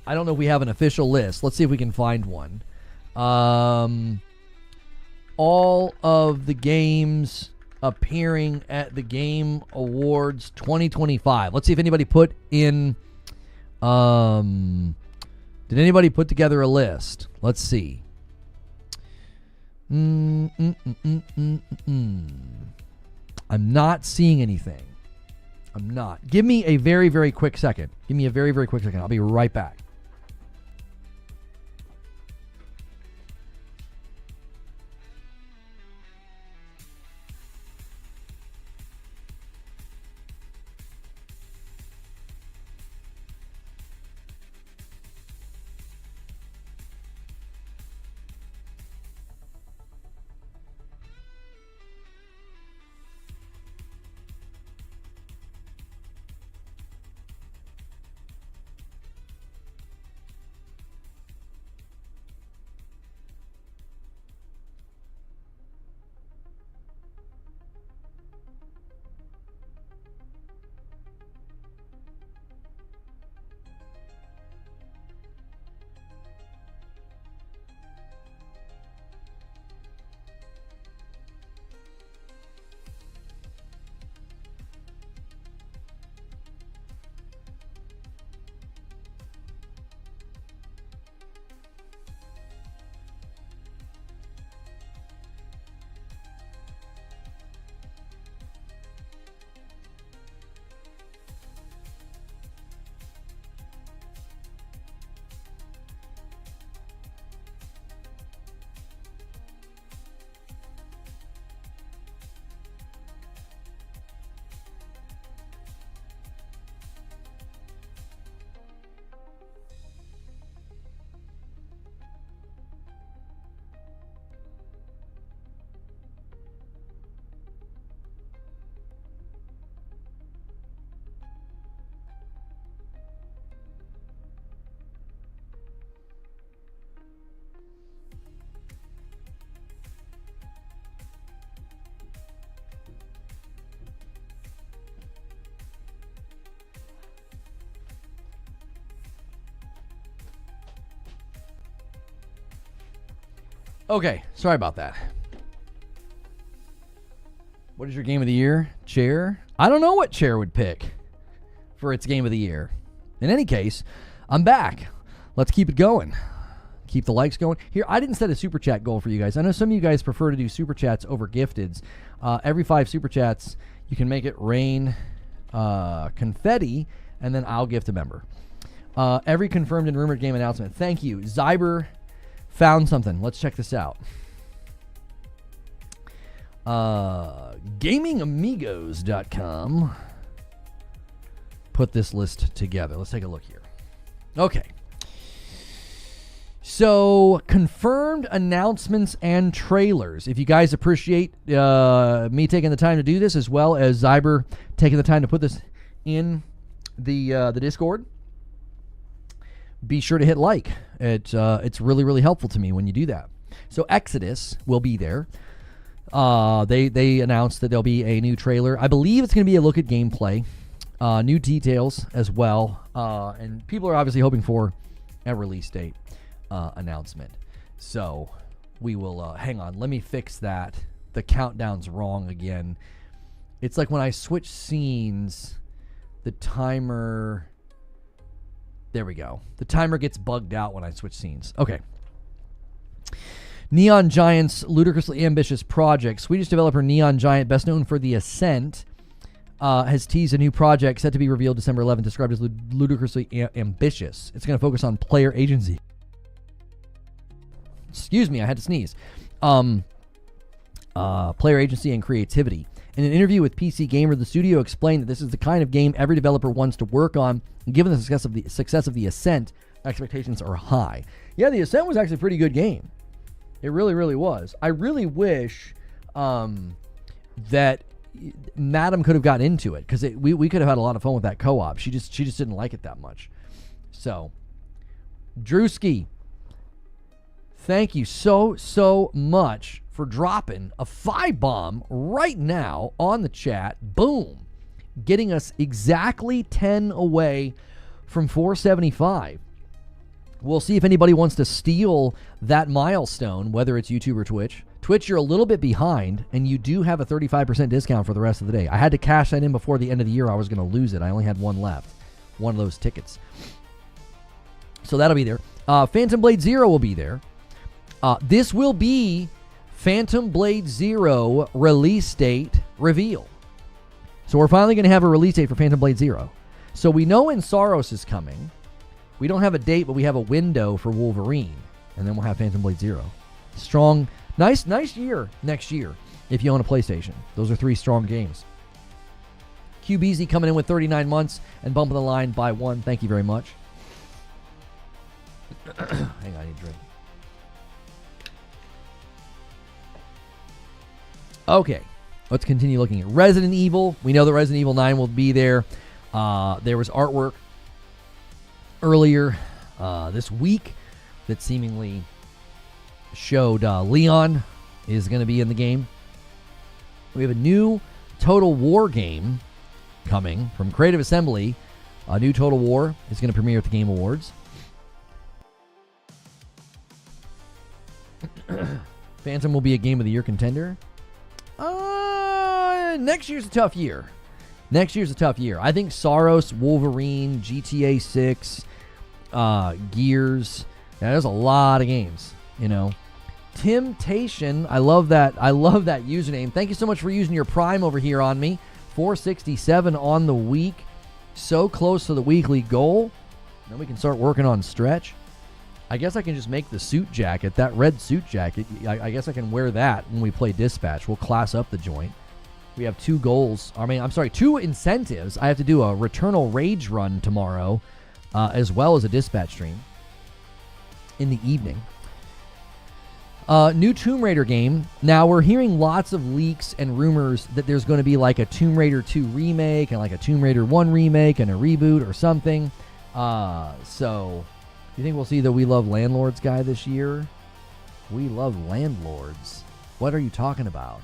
I don't know if we have an official list. Let's see if we can find one. All of the games appearing at the Game Awards 2025. Let's see if anybody put in... did anybody put together a list? Let's see. I'm not seeing anything. I'm not. Give me a very, very quick second. I'll be right back. Okay, sorry about that. What is your game of the year? Chair? I don't know what Chair would pick for its game of the year. In any case, I'm back. Let's keep it going. Keep the likes going. Here, I didn't set a super chat goal for you guys. I know some of you guys prefer to do super chats over gifteds. Every 5 super chats, you can make it rain confetti, and then I'll gift a member. Every confirmed and rumored game announcement. Thank you. Zyber found something. Let's check this out. GamingAmigos.com put this list together. Let's take a look here. Okay. So, confirmed announcements and trailers. If you guys appreciate me taking the time to do this, as well as Zyber taking the time to put this in the Discord, be sure to hit like. It's really, really helpful to me when you do that. So, Exodus will be there. They announced that there'll be a new trailer. I believe it's going to be a look at gameplay, new details as well, and people are obviously hoping for a release date announcement. So we will hang on. Let me fix that. The countdown's wrong again. It's like when I switch scenes, the timer. There we go. The timer gets bugged out when I switch scenes. Okay. Neon Giant's ludicrously ambitious project. Swedish developer Neon Giant, best known for The Ascent, has teased a new project set to be revealed December 11th, described as ludicrously ambitious. It's going to focus on player agency. Excuse me, I had to sneeze. Player agency and creativity. In an interview with PC Gamer, the studio explained that this is the kind of game every developer wants to work on. And given the success of the Ascent, expectations are high. Yeah, the Ascent was actually a pretty good game. It really, really was. I really wish that Madam could have got into it, because we could have had a lot of fun with that co-op. She just didn't like it that much. So, Drewski, thank you so much for dropping a 5-bomb right now on the chat. Boom. Getting us exactly 10 away from 475. We'll see if anybody wants to steal that milestone, whether it's YouTube or Twitch. Twitch, you're a little bit behind, and you do have a 35% discount for the rest of the day. I had to cash that in before the end of the year. I was going to lose it. I only had one left. One of those tickets. So that'll be there. Phantom Blade Zero will be there. This will be Phantom Blade Zero release date reveal. So we're finally going to have a release date for Phantom Blade Zero. So we know when Saros is coming. We don't have a date, but we have a window for Wolverine. And then we'll have Phantom Blade Zero. Strong, nice year next year if you own a PlayStation. Those are 3 strong games. QBZ coming in with 39 months and bumping the line by 1. Thank you very much. Hang on, I need a drink. Okay, let's continue looking at Resident Evil. We know that Resident Evil 9 will be there. There was artwork earlier this week that seemingly showed Leon is going to be in the game. We have a new Total War game coming from Creative Assembly. A new Total War is going to premiere at the Game Awards. Phantom will be a Game of the Year contender. Next year's a tough year. I think Saros, Wolverine, GTA 6, Gears. There's a lot of games, you know. Temptation, I love that username. Thank you so much for using your Prime over here on me. 467 on the week. So close to the weekly goal. Then we can start working on stretch. I guess I can just make the suit jacket, that red suit jacket. I guess I can wear that when we play Dispatch. We'll class up the joint. We have 2 goals. 2 incentives. I have to do a Returnal Rage run tomorrow, as well as a Dispatch stream in the evening. New Tomb Raider game. Now, we're hearing lots of leaks and rumors that there's going to be like a Tomb Raider 2 remake and like a Tomb Raider 1 remake and a reboot or something. So, you think we'll see the We Love Landlords guy this year? We Love Landlords. What are you talking about?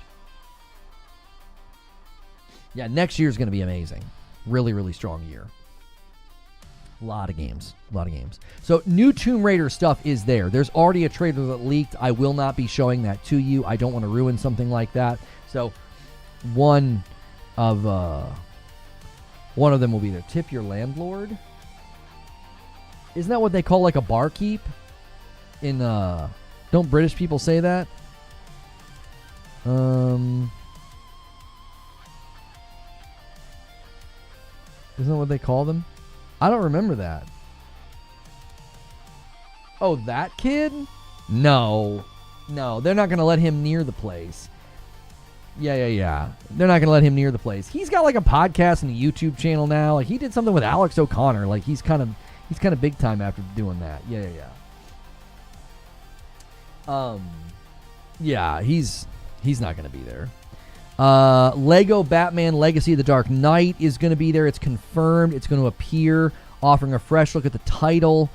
Yeah, next year's going to be amazing. Really, really strong year. A lot of games. So new Tomb Raider stuff is there. There's already a trailer that leaked. I will not be showing that to you. I don't want to ruin something like that. So one of them will be there. Tip your landlord. Isn't that what they call like a barkeep? Don't British people say that? Isn't that what they call them? I don't remember that. Oh, that kid? No, they're not going to let him near the place. Yeah. They're not going to let him near the place. He's got like a podcast and a YouTube channel now. Like he did something with Alex O'Connor. Like he's kind of big time after doing that. Yeah, he's not going to be there. Lego Batman Legacy of the Dark Knight is going to be there. It's confirmed. It's going to appear, offering a fresh look at the title.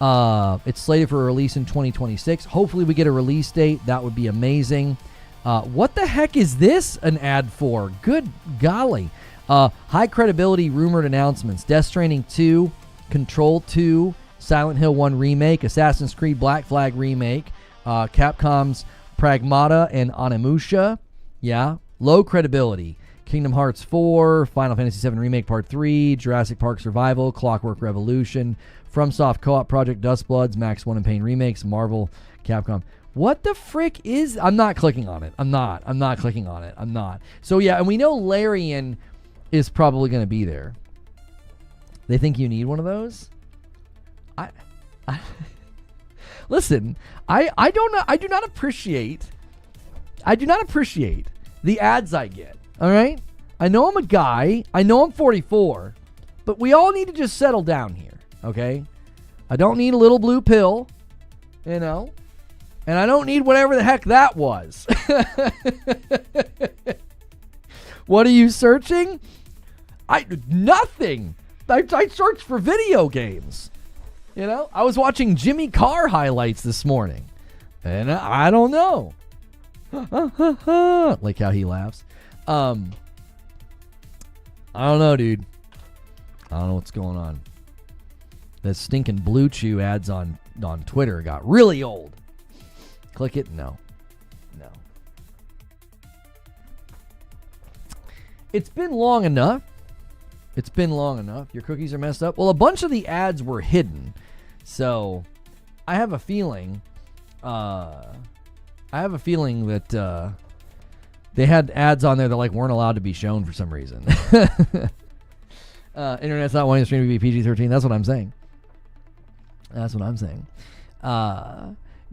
It's slated for a release in 2026. Hopefully we get a release date. That would be amazing. What the heck is this an ad for? Good golly. High credibility rumored announcements. Death Stranding 2, Control 2, Silent Hill 1 Remake, Assassin's Creed Black Flag Remake, Capcom's Pragmata and Onimusha. Yeah. Low credibility. Kingdom Hearts 4, Final Fantasy 7 Remake Part 3, Jurassic Park Survival, Clockwork Revolution, FromSoft Co-op Project Dustbloods, Max 1 and Pain Remakes, Marvel, Capcom. What the frick is... I'm not clicking on it. I'm not clicking on it. I'm not. So yeah, and we know Larian is probably going to be there. They think you need one of those? Listen, I don't know. I do not appreciate the ads I get. All right? I know I'm a guy. I know I'm 44. But we all need to just settle down here. Okay? I don't need a little blue pill. You know? And I don't need whatever the heck that was. What are you searching? Nothing. I searched for video games. You know? I was watching Jimmy Carr highlights this morning. And I don't know. Like how he laughs. I don't know, dude. I don't know what's going on. The stinking Blue Chew ads on Twitter got really old. Click it. No. It's been long enough. Your cookies are messed up. Well, a bunch of the ads were hidden. So I have a feeling that they had ads on there that like weren't allowed to be shown for some reason. Internet's not wanting the stream to be PG-13. That's what I'm saying.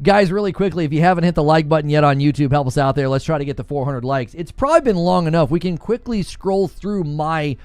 Guys, really quickly, if you haven't hit the like button yet on YouTube, help us out there. Let's try to get to 400 likes. It's probably been long enough. We can quickly scroll through my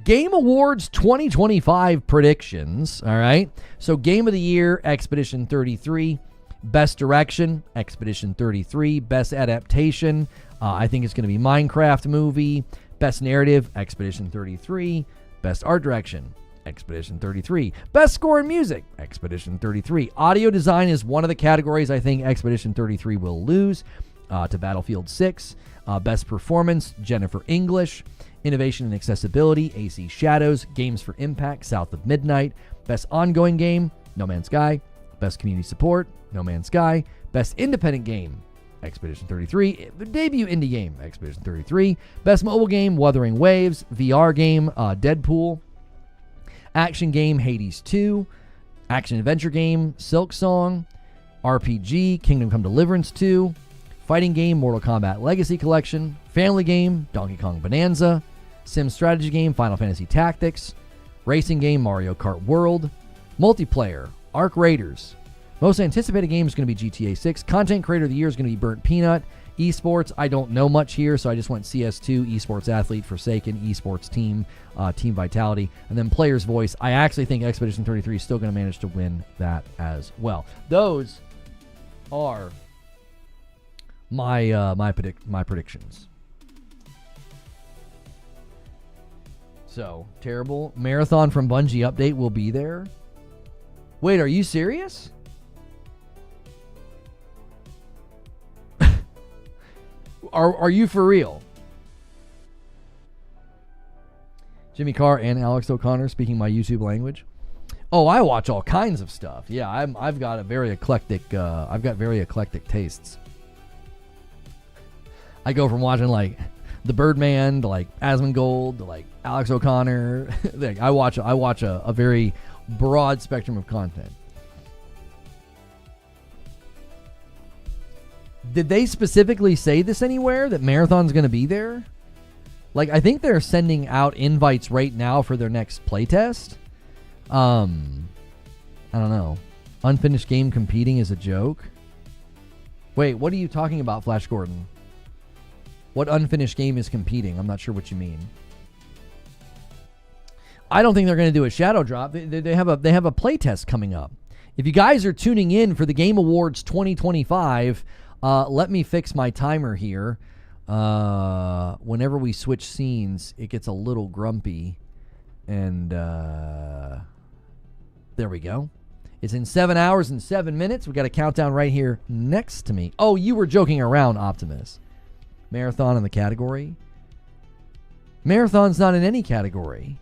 Game Awards 2025 predictions. All right. So Game of the Year, Expedition 33. Best Direction, Expedition 33. Best Adaptation, I think it's going to be Minecraft movie. Best Narrative, Expedition 33. Best Art Direction, Expedition 33. Best Score and Music, Expedition 33. Audio Design is one of the categories I think Expedition 33 will lose to Battlefield 6. Best Performance, Jennifer English. Innovation and Accessibility, AC Shadows. Games for Impact, South of Midnight. Best Ongoing Game, No Man's Sky. Best Community Support, No Man's Sky. Best Independent Game, Expedition 33. Debut Indie Game, Expedition 33. Best Mobile Game, Wuthering Waves. VR Game, Deadpool. Action Game, Hades 2. Action Adventure Game, Silk Song. RPG, Kingdom Come Deliverance 2. Fighting Game, Mortal Kombat Legacy Collection. Family Game, Donkey Kong Bonanza. Sim Strategy Game, Final Fantasy Tactics. Racing Game, Mario Kart World. Multiplayer, Arc Raiders. Most anticipated game is going to be GTA 6. Content Creator of the Year is going to be Burnt Peanut. Esports, I don't know much here, so I just went CS2, Esports Athlete, Forsaken, Esports Team, Team Vitality. And then Player's Voice, I actually think Expedition 33 is still going to manage to win that as well. Those are my predictions. So, terrible. Marathon from Bungie update will be there. Wait, are you serious? Are you for real? Jimmy Carr and Alex O'Connor speaking my YouTube language. Oh, I watch all kinds of stuff. Yeah, I've got a very eclectic. I've got very eclectic tastes. I go from watching like the Birdman to like Asmongold to like Alex O'Connor. Like, I watch a very broad spectrum of content. Did they specifically say this anywhere that Marathon's going to be there? Like, I think they're sending out invites right now for their next playtest. I don't know. Unfinished game competing is a joke. Wait, what are you talking about, Flash Gordon? What unfinished game is competing? I'm not sure what you mean. I don't think they're going to do a shadow drop. They have a playtest coming up. If you guys are tuning in for the Game Awards 2025, let me fix my timer here. Whenever we switch scenes, it gets a little grumpy. And there we go. It's in 7 hours and 7 minutes. We got a countdown right here next to me. Oh, you were joking around, Optimus. Marathon in the category? Marathon's not in any category.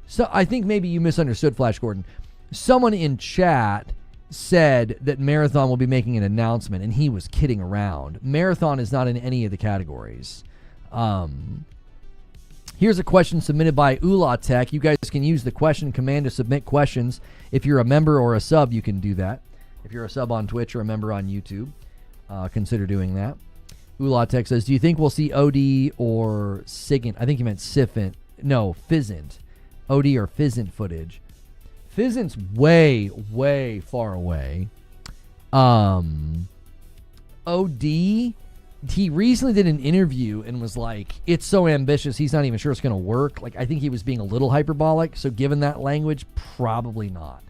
So I think maybe you misunderstood, Flash Gordon. Someone in chat said that Marathon will be making an announcement, and he was kidding around. Marathon is not in any of the categories. Here's a question submitted by Ula Tech. You guys can use the question command to submit questions. If you're a member or a sub, you can do that. If you're a sub on Twitch or a member on YouTube, consider doing that. Ula Tech says, do you think we'll see OD or SIGINT? I think he meant Siphint. No, Fizzint. OD or Fizzint footage. Fizzint's way, way far away. OD, he recently did an interview and was like, it's so ambitious, he's not even sure it's going to work. Like, I think he was being a little hyperbolic, so given that language, probably not.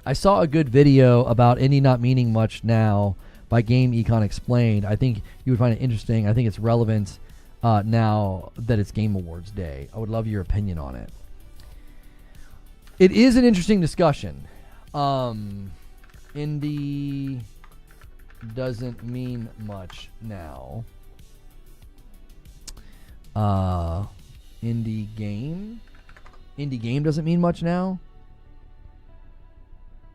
I saw a good video about indie not meaning much now by Game Econ Explained. I think you would find it interesting. I think it's relevant now that it's Game Awards Day. I would love your opinion on it. It is an interesting discussion. Indie doesn't mean much now. Indie game doesn't mean much now.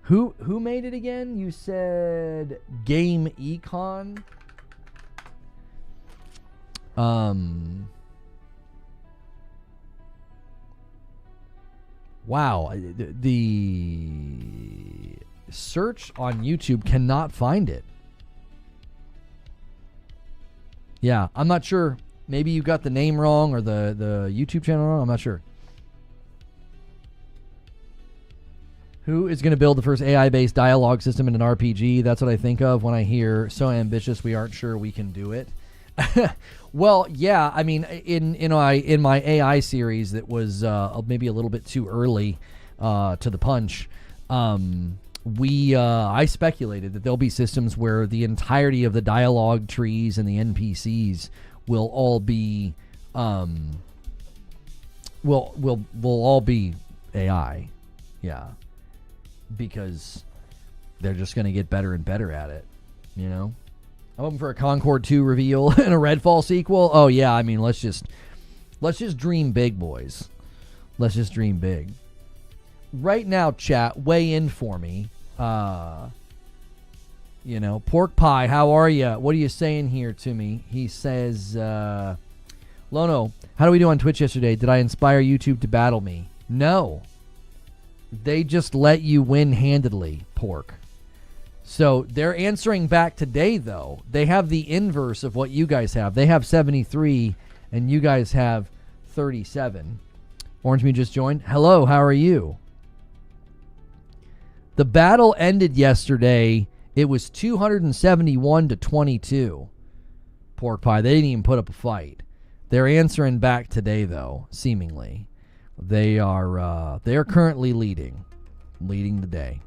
Who made it again? You said Game Econ. Wow, the search on YouTube cannot find it. Yeah, I'm not sure. Maybe you got the name wrong or the YouTube channel wrong. I'm not sure. Who is going to build the first AI-based dialogue system in an RPG? That's what I think of when I hear so ambitious we aren't sure we can do it. Well, yeah, I mean, in my AI series that was maybe a little bit too early to the punch, I speculated that there'll be systems where the entirety of the dialogue trees and the NPCs will all be will all be AI. Yeah. Because they're just going to get better and better at it, you know? I'm hoping for a Concord 2 reveal and a Redfall sequel. Oh yeah, I mean, let's just dream big, boys. Let's just dream big. Right now, chat, weigh in for me. Pork Pie, how are you? What are you saying here to me? He says, Lono, how do we do on Twitch yesterday? Did I inspire YouTube to battle me? No. They just let you win handedly, Pork. So they're answering back today, though. They have the inverse of what you guys have. They have 73, and you guys have 37. Orange Me just joined. Hello, how are you? The battle ended yesterday. It was 271 to 22. Pork Pie. They didn't even put up a fight. They're answering back today, though, seemingly. They are currently leading the day.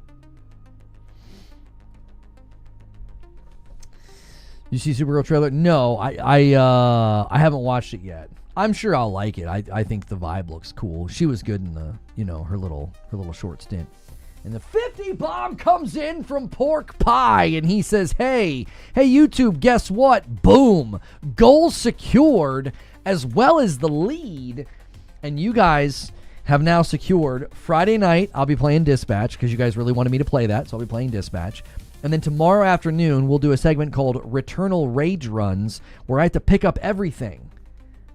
You see Supergirl trailer? No, I haven't watched it yet. I'm sure I'll like it. I think the vibe looks cool. She was good in the her little short stint. And the 50 bomb comes in from Pork Pie, and he says, hey YouTube, guess what? Boom, goal secured, as well as the lead And you guys have now secured Friday night. I'll be playing Dispatch because you guys really wanted me to play that, so I'll be playing Dispatch. And then tomorrow afternoon, we'll do a segment called Returnal Rage Runs, where I have to pick up everything.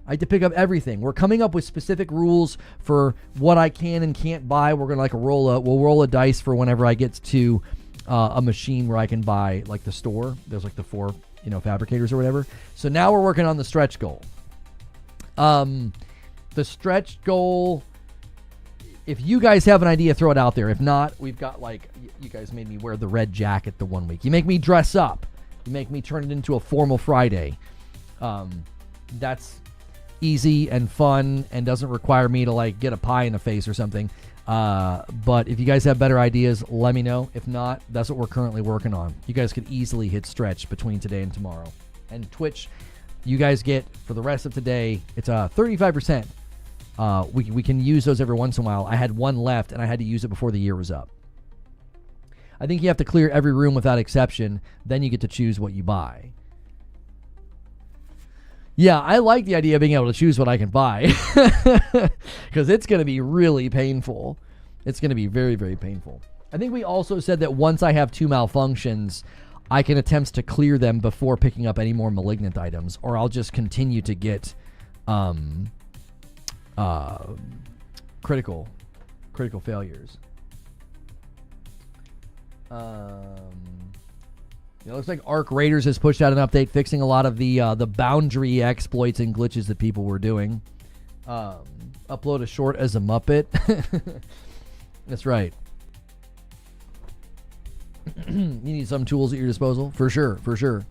We're coming up with specific rules for what I can and can't buy. We're gonna we'll roll a dice for whenever I get to a machine where I can buy like the store. There's like the 4, fabricators or whatever. So now we're working on the stretch goal. The stretch goal, if you guys have an idea, throw it out there. If not, we've got you guys made me wear the red jacket the one week. You make me dress up. You make me turn it into a formal Friday. That's easy and fun and doesn't require me to get a pie in the face or something. But if you guys have better ideas, let me know. If not, that's what we're currently working on. You guys could easily hit stretch between today and tomorrow. And Twitch, you guys get for the rest of today, it's 35%. We can use those every once in a while. I had one left and I had to use it before the year was up. I think you have to clear every room without exception. Then you get to choose what you buy. Yeah, I like the idea of being able to choose what I can buy because it's going to be really painful. It's going to be very, very painful. I think we also said that once I have 2 malfunctions, I can attempt to clear them before picking up any more malignant items, or I'll just continue to get critical failures. It looks like Arc Raiders has pushed out an update fixing a lot of the boundary exploits and glitches that people were doing. Upload a short as a Muppet. That's right. You need some tools at your disposal. For sure.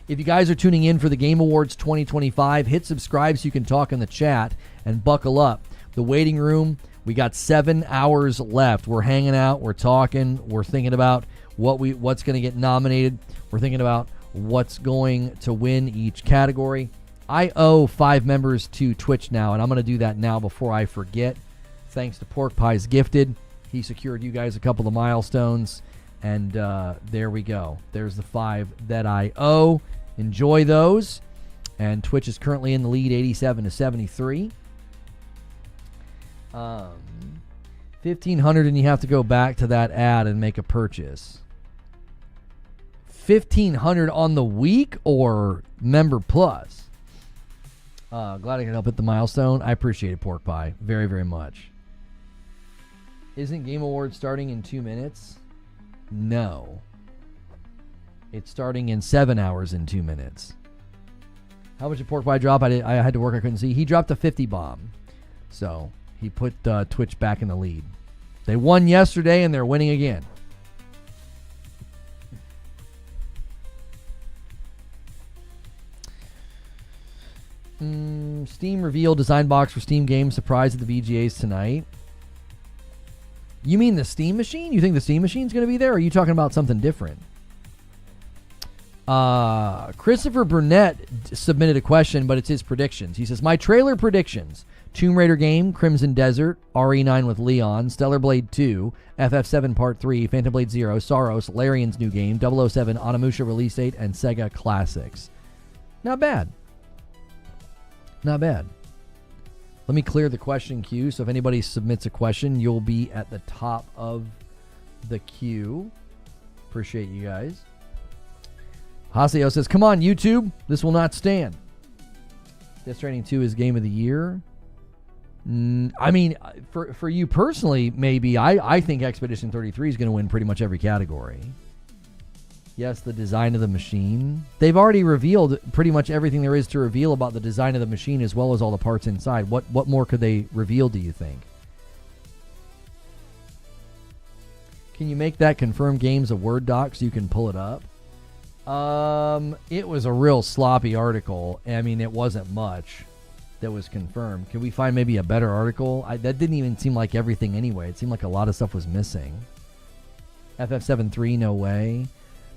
If you guys are tuning in for the Game Awards 2025, hit subscribe so you can talk in the chat and buckle up. The waiting room, we got 7 hours left. We're hanging out. We're talking. We're thinking about what's going to get nominated. We're thinking about what's going to win each category. I owe 5 members to Twitch now, and I'm going to do that now before I forget. Thanks to Pork Pies Gifted. He secured you guys a couple of milestones, and there we go. There's the 5 that I owe. Enjoy those. And Twitch is currently in the lead, 87-73. 1,500, and you have to go back to that ad and make a purchase. 1,500 on the week or member plus? Glad I could help hit the milestone. I appreciate it, Pork Pie, very, very much. Isn't Game Awards starting in 2 minutes? No. It's starting in 7 hours and 2 minutes. How much did Pork Pie drop? I had to work. I couldn't see. He dropped a 50 bomb. So he put Twitch back in the lead. They won yesterday, and they're winning again. Steam revealed design box for Steam games. Surprise at the VGAs tonight. You mean the Steam machine? You think the Steam machine's going to be there, or are you talking about something different? Christopher Burnett submitted a question, but it's his predictions. He says, my trailer predictions: Tomb Raider game, Crimson Desert, RE9 with Leon, Stellar Blade 2, FF7 Part 3, Phantom Blade 0, Saros, Larian's new game, 007, Onimusha release date, and Sega Classics. Not bad. Not bad. Let me clear the question queue, so if anybody submits a question, you'll be at the top of the queue. Appreciate you guys. Haseo says, come on, YouTube. This will not stand. Death Stranding 2 is game of the year. I mean, for you personally, maybe. I think Expedition 33 is going to win pretty much every category. Yes, the design of the machine. They've already revealed pretty much everything there is to reveal about the design of the machine, as well as all the parts inside. What more could they reveal, do you think? Can you make that confirmed games a Word doc so you can pull it up? It was a real sloppy article. I mean, it wasn't much that was confirmed. Can we find maybe a better article? That didn't even seem like everything anyway. It seemed like a lot of stuff was missing. FF7-3, no way.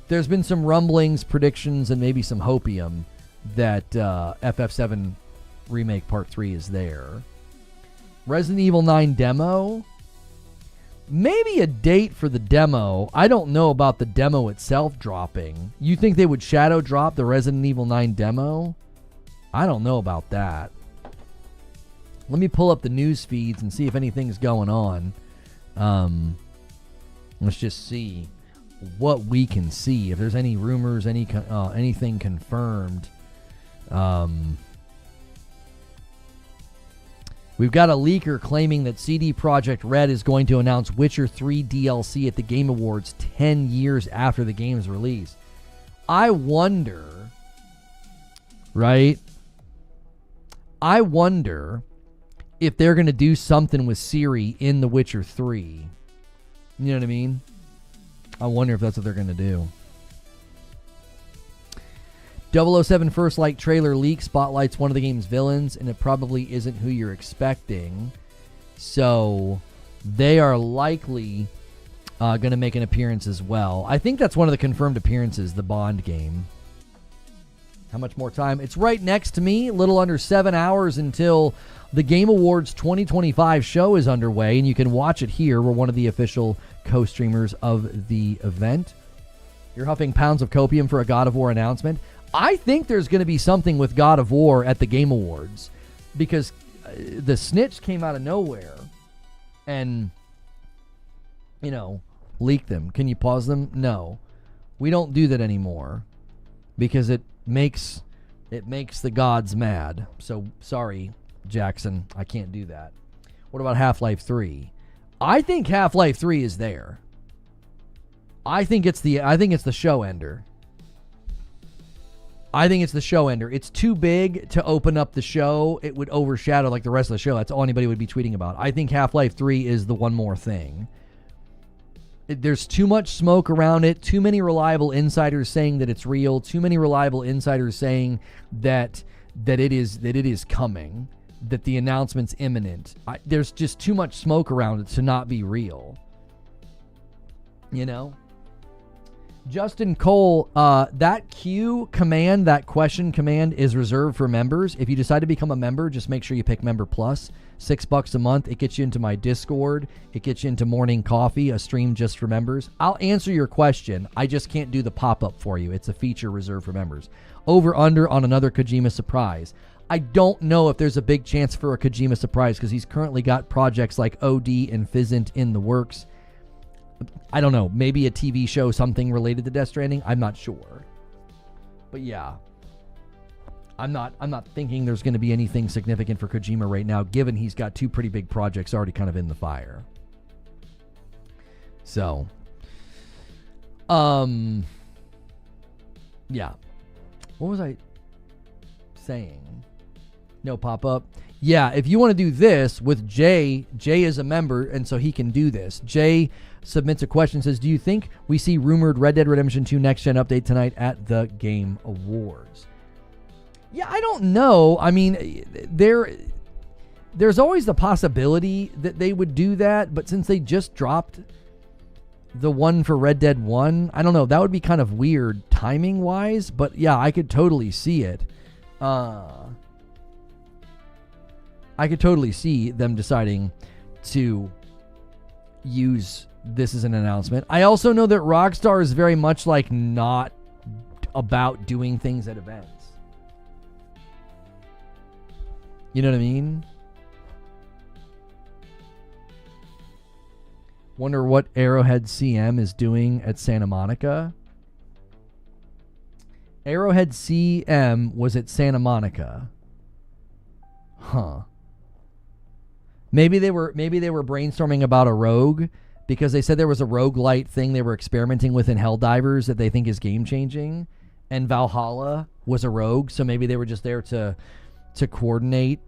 There's been some rumblings, predictions, and maybe some hopium that FF7 Remake Part 3 is there. Resident Evil 9 demo. Maybe a date for the demo. I don't know about the demo itself dropping. You think they would shadow drop the Resident Evil 9 demo? I don't know about that. Let me pull up the news feeds and see if anything's going on. Let's just see what we can see. If there's any rumors, anything confirmed. We've got a leaker claiming that CD Projekt Red is going to announce Witcher 3 DLC at the Game Awards 10 years after the game's release. I wonder, right? I wonder if they're going to do something with Ciri in The Witcher 3. You know what I mean? I wonder if that's what they're going to do. 007 First Light trailer leak spotlights one of the game's villains, and it probably isn't who you're expecting. So they are likely going to make an appearance as well. I think that's one of the confirmed appearances, the Bond game. How much more time? It's right next to me, a little under 7 hours until the Game Awards 2025 show is underway, and you can watch it here. We're one of the official co-streamers of the event. You're huffing pounds of copium for a God of War announcement. I think there's going to be something with God of War at the Game Awards because the snitch came out of nowhere and, you know, leaked them. Can you pause them? No. We don't do that anymore because it makes the gods mad. So, sorry, Jackson, I can't do that. What about Half-Life 3? I think Half-Life 3 is there. I think it's the show ender. I think it's the show ender. It's too big to open up the show. It would overshadow like the rest of the show. That's all anybody would be tweeting about. I think Half-Life 3 is the one more thing. There's too much smoke around it. Too many reliable insiders saying that it's real. Too many reliable insiders saying that it is coming. That the announcement's imminent. There's just too much smoke around it to not be real. You know? Justin Cole, that Q command, that question command is reserved for members. If you decide to become a member, just make sure you pick Member Plus. $6 a month. It gets you into my Discord. It gets you into Morning Coffee, a stream just for members. I'll answer your question. I just can't do the pop-up for you. It's a feature reserved for members. Over under on another Kojima surprise. I don't know if there's a big chance for a Kojima surprise because he's currently got projects like OD and Fizzant in the works. I don't know, maybe a TV show, something related to Death Stranding. I'm not sure. But yeah. I'm not thinking there's going to be anything significant for Kojima right now, given he's got two pretty big projects already kind of in the fire. So, yeah. What was I saying? No pop-up. Yeah, if you want to do this with Jay is a member, and so he can do this. Jay submits a question, says, do you think we see rumored Red Dead Redemption 2 next-gen update tonight at the Game Awards? Yeah, I don't know. I mean, there's always the possibility that they would do that, but since they just dropped the one for Red Dead 1, I don't know. That would be kind of weird timing-wise, but yeah, I could totally see it. I could totally see them deciding to use this as an announcement. I also know that Rockstar is very much like not about doing things at events. You know what I mean? Wonder what Arrowhead CM is doing at Santa Monica. Arrowhead CM was at Santa Monica. Huh. Maybe they were brainstorming about a rogue because they said there was a roguelite thing they were experimenting with in Helldivers that they think is game changing, and Valhalla was a rogue, so maybe they were just there to coordinate.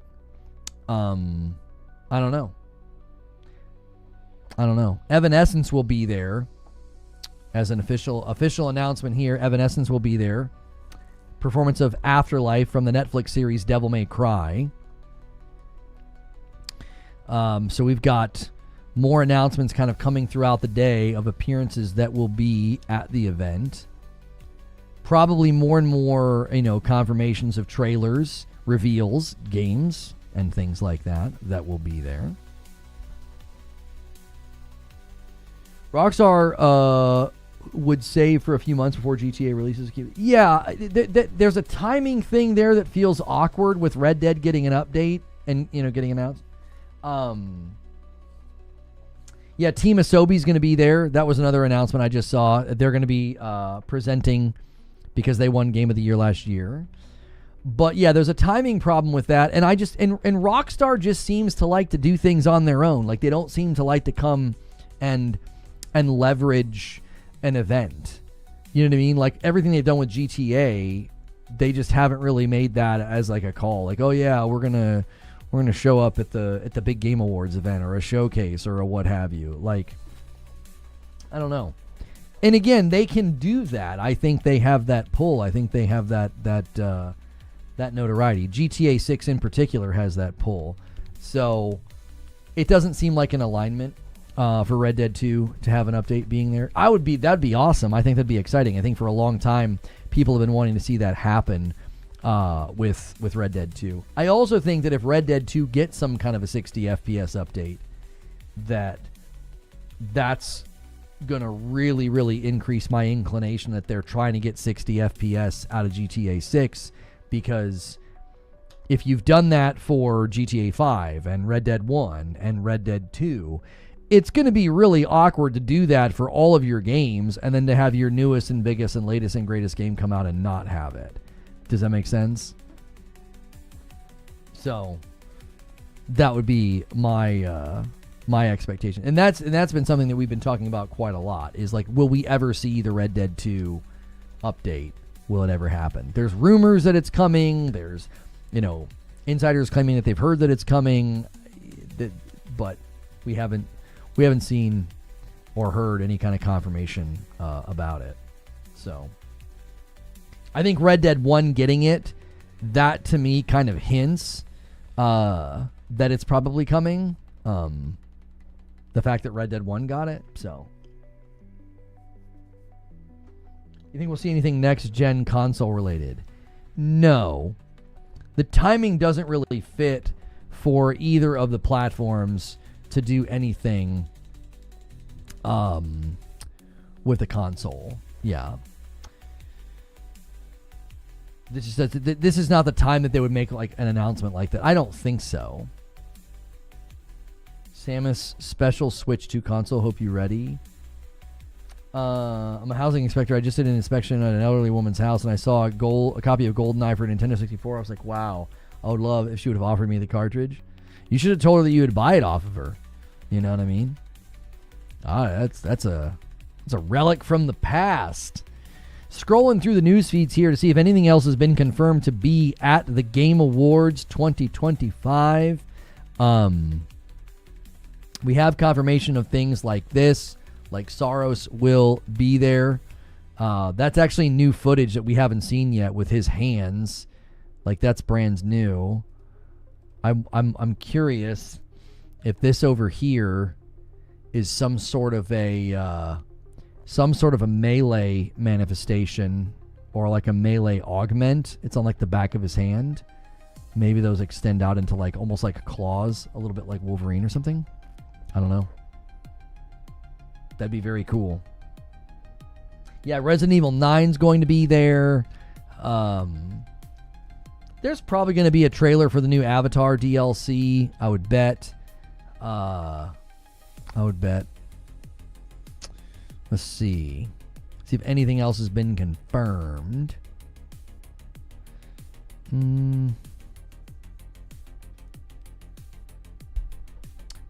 I don't know. Evanescence will be there as an official announcement here. Evanescence will be there. Performance of Afterlife from the Netflix series Devil May Cry. So we've got more announcements kind of coming throughout the day of appearances that will be at the event. Probably more and more, confirmations of trailers, reveals, games, and things like that will be there. Rockstar would save for a few months before GTA releases. Yeah, there's a timing thing there that feels awkward with Red Dead getting an update and getting announced. Yeah, Team Asobi's going to be there. That was another announcement I just saw. They're going to be presenting because they won Game of the Year last year. But yeah, there's a timing problem with that, and and Rockstar just seems to like to do things on their own. Like, they don't seem to like to come and leverage an event. You know what I mean? Like, everything they've done with GTA, they just haven't really made that as like a call. Like, oh yeah, we're gonna show up at the big Game Awards event or a showcase or a what have you. Like, I don't know. And again, they can do that. I think they have that pull. I think they have that notoriety. GTA 6 in particular has that pull. So it doesn't seem like an alignment for Red Dead 2 to have an update being there. That'd be awesome. I think that'd be exciting. I think for a long time people have been wanting to see that happen with Red Dead 2. I also think that if Red Dead 2 gets some kind of a 60 FPS update, that's going to really, really increase my inclination that they're trying to get 60 FPS out of GTA 6, because if you've done that for GTA 5 and Red Dead 1 and Red Dead 2, it's going to be really awkward to do that for all of your games and then to have your newest and biggest and latest and greatest game come out and not have it. Does that make sense? So that would be my expectation. And that's been something that we've been talking about quite a lot, is like, will we ever see the Red Dead 2 update? Will it ever happen? There's rumors that it's coming. There's, insiders claiming that they've heard that it's coming, but we haven't seen or heard any kind of confirmation about it. So I think Red Dead 1 getting it, that to me kind of hints that it's probably coming. The fact that Red Dead 1 got it. So you think we'll see anything next gen console related? No. The timing doesn't really fit for either of the platforms to do anything with the console. Yeah. This is not the time that they would make like an announcement like that. I don't think so. Samus special Switch 2 console. Hope you ready. I'm a housing inspector. I just did an inspection at an elderly woman's house, and I saw a copy of GoldenEye for Nintendo 64. I was like, wow, I would love if she would have offered me the cartridge. You should have told her that you would buy it off of her. You know what I mean? That's a relic from the past. Scrolling through the news feeds here to see if anything else has been confirmed to be at the Game Awards 2025. We have confirmation of things like this, like Saros will be there. That's actually new footage that we haven't seen yet with his hands. Like, that's brand new. I'm curious if this over here is some sort of a melee manifestation or like a melee augment. It's on like the back of his hand. Maybe those extend out into like almost like claws, a little bit like Wolverine or something. I don't know. That'd be very cool. Yeah, Resident Evil 9's going to be there. There's probably going to be a trailer for the new Avatar DLC, I would bet. Let's see. See if anything else has been confirmed.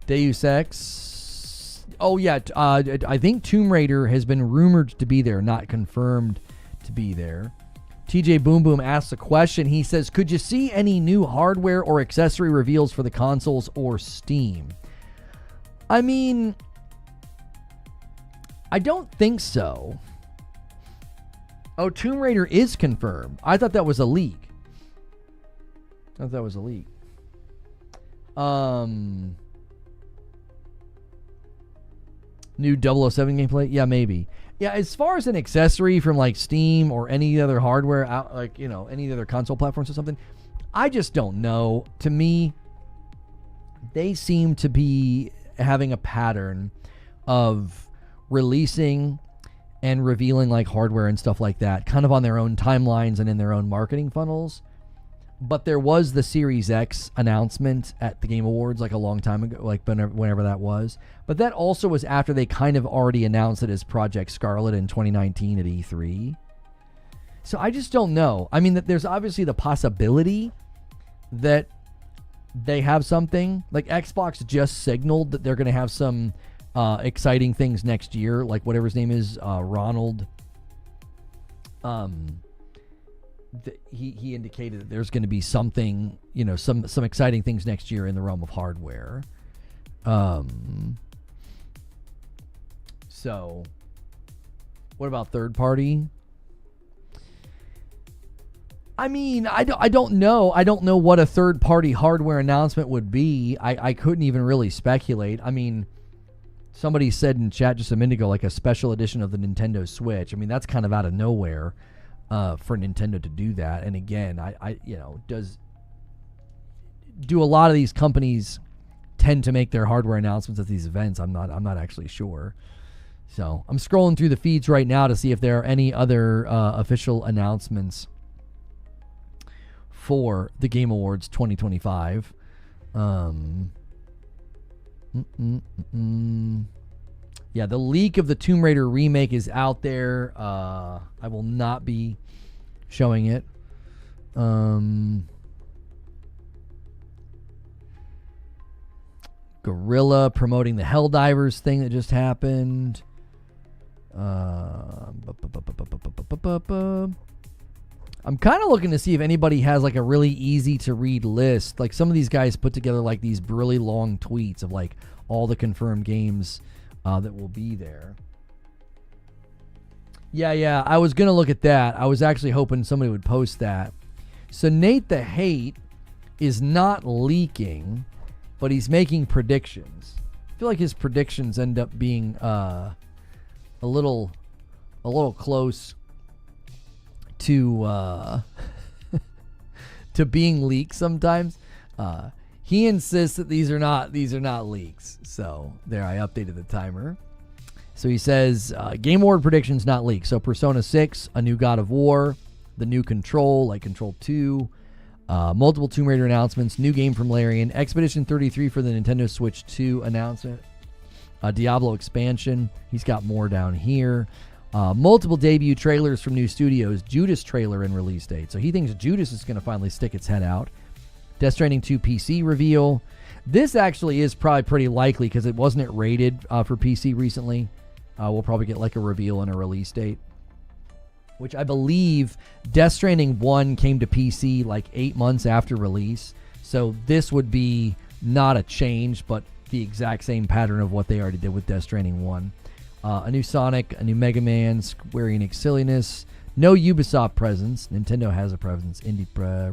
Deus Ex. Oh, yeah. I think Tomb Raider has been rumored to be there, not confirmed to be there. TJ Boom Boom asks a question. He says, could you see any new hardware or accessory reveals for the consoles or Steam? I mean, I don't think so. Oh, Tomb Raider is confirmed. I thought that was a leak. New 007 gameplay? Yeah, maybe. Yeah, as far as an accessory from like Steam or any other hardware, out like, any other console platforms or something, I just don't know. To me, they seem to be having a pattern of releasing and revealing like hardware and stuff like that kind of on their own timelines and in their own marketing funnels, But there was the Series X announcement at the Game Awards like a long time ago, like whenever that was. But that also was after they kind of already announced it as Project Scarlet in 2019 at E3. So I just don't know. I mean, there's obviously the possibility that they have something. Like Xbox just signaled that they're going to have some exciting things next year, like whatever his name is, Ronald. He indicated that there's going to be something, some exciting things next year in the realm of hardware. So what about third party? I mean, I don't know. I don't know what a third party hardware announcement would be. I couldn't even really speculate. I mean, somebody said in chat just a minute ago, like a special edition of the Nintendo Switch. I mean, that's kind of out of nowhere. For Nintendo to do that. And again, do a lot of these companies tend to make their hardware announcements at these events? I'm not actually sure. So I'm scrolling through the feeds right now to see if there are any other official announcements for the Game Awards 2025. Yeah, the leak of the Tomb Raider remake is out there. I will not be showing it. Guerrilla promoting the Helldivers thing that just happened. I'm kind of looking to see if anybody has like a really easy to read list. Like some of these guys put together like these really long tweets of like all the confirmed games that will be there. Yeah, I was going to look at that. I was actually hoping somebody would post that. So Nate the Hate is not leaking, but he's making predictions. I feel like his predictions end up being a little close to to being leaked sometimes. He insists that these are not leaks. So there, I updated the timer. So he says Game Award predictions not leaks. So Persona 6, a new God of War, the new Control, like Control 2, multiple Tomb Raider announcements, new game from Larian, Expedition 33 for the Nintendo Switch 2 announcement, Diablo expansion. He's got more down here. Multiple debut trailers from new studios, Judas trailer and release date. So he thinks Judas is going to finally stick its head out. Death Stranding 2 PC reveal. This actually is probably pretty likely because it wasn't rated for PC recently. We'll probably get like a reveal and a release date, which I believe Death Stranding 1 came to PC like 8 months after release. So this would be not a change, but the exact same pattern of what they already did with Death Stranding 1. A new Sonic, a new Mega Man, Square Enix silliness. No Ubisoft presence. Nintendo has a presence. Indie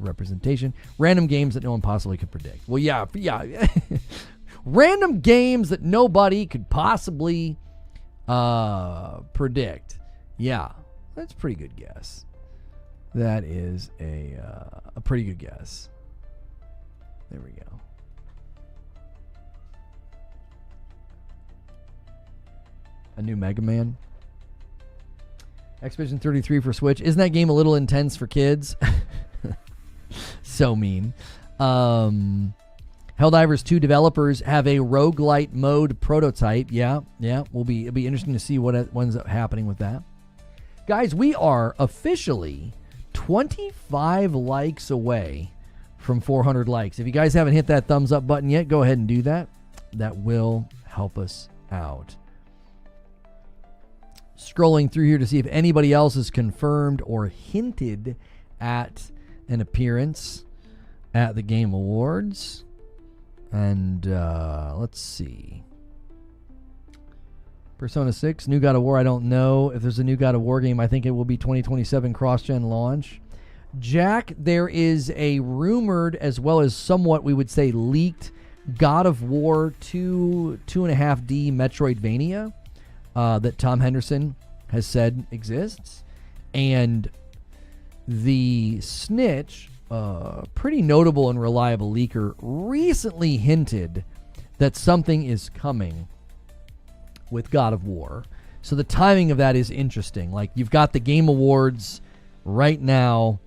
representation. Random games that no one possibly could predict. Well, yeah. Random games that nobody could possibly predict. Yeah, that's a pretty good guess. That is a pretty good guess. There we go. A new Mega Man. Expedition 33 for Switch. Isn't that game a little intense for kids? So mean. Helldivers 2 developers have a roguelite mode prototype. Yeah. It'll be interesting to see what ends up happening with that. Guys, we are officially 25 likes away from 400 likes. If you guys haven't hit that thumbs up button yet, go ahead and do that. That will help us out. Scrolling through here to see if anybody else is confirmed or hinted at an appearance at the Game Awards. And let's see. Persona 6, new God of War. I don't know if there's a new God of War game. I think it will be 2027 cross-gen launch. Jack, there is a rumored as well as somewhat, we would say, leaked God of War 2.5D Metroidvania. That Tom Henderson has said exists. And the snitch, pretty notable and reliable leaker, recently hinted that something is coming with God of War. So the timing of that is interesting. Like, you've got the Game Awards right now,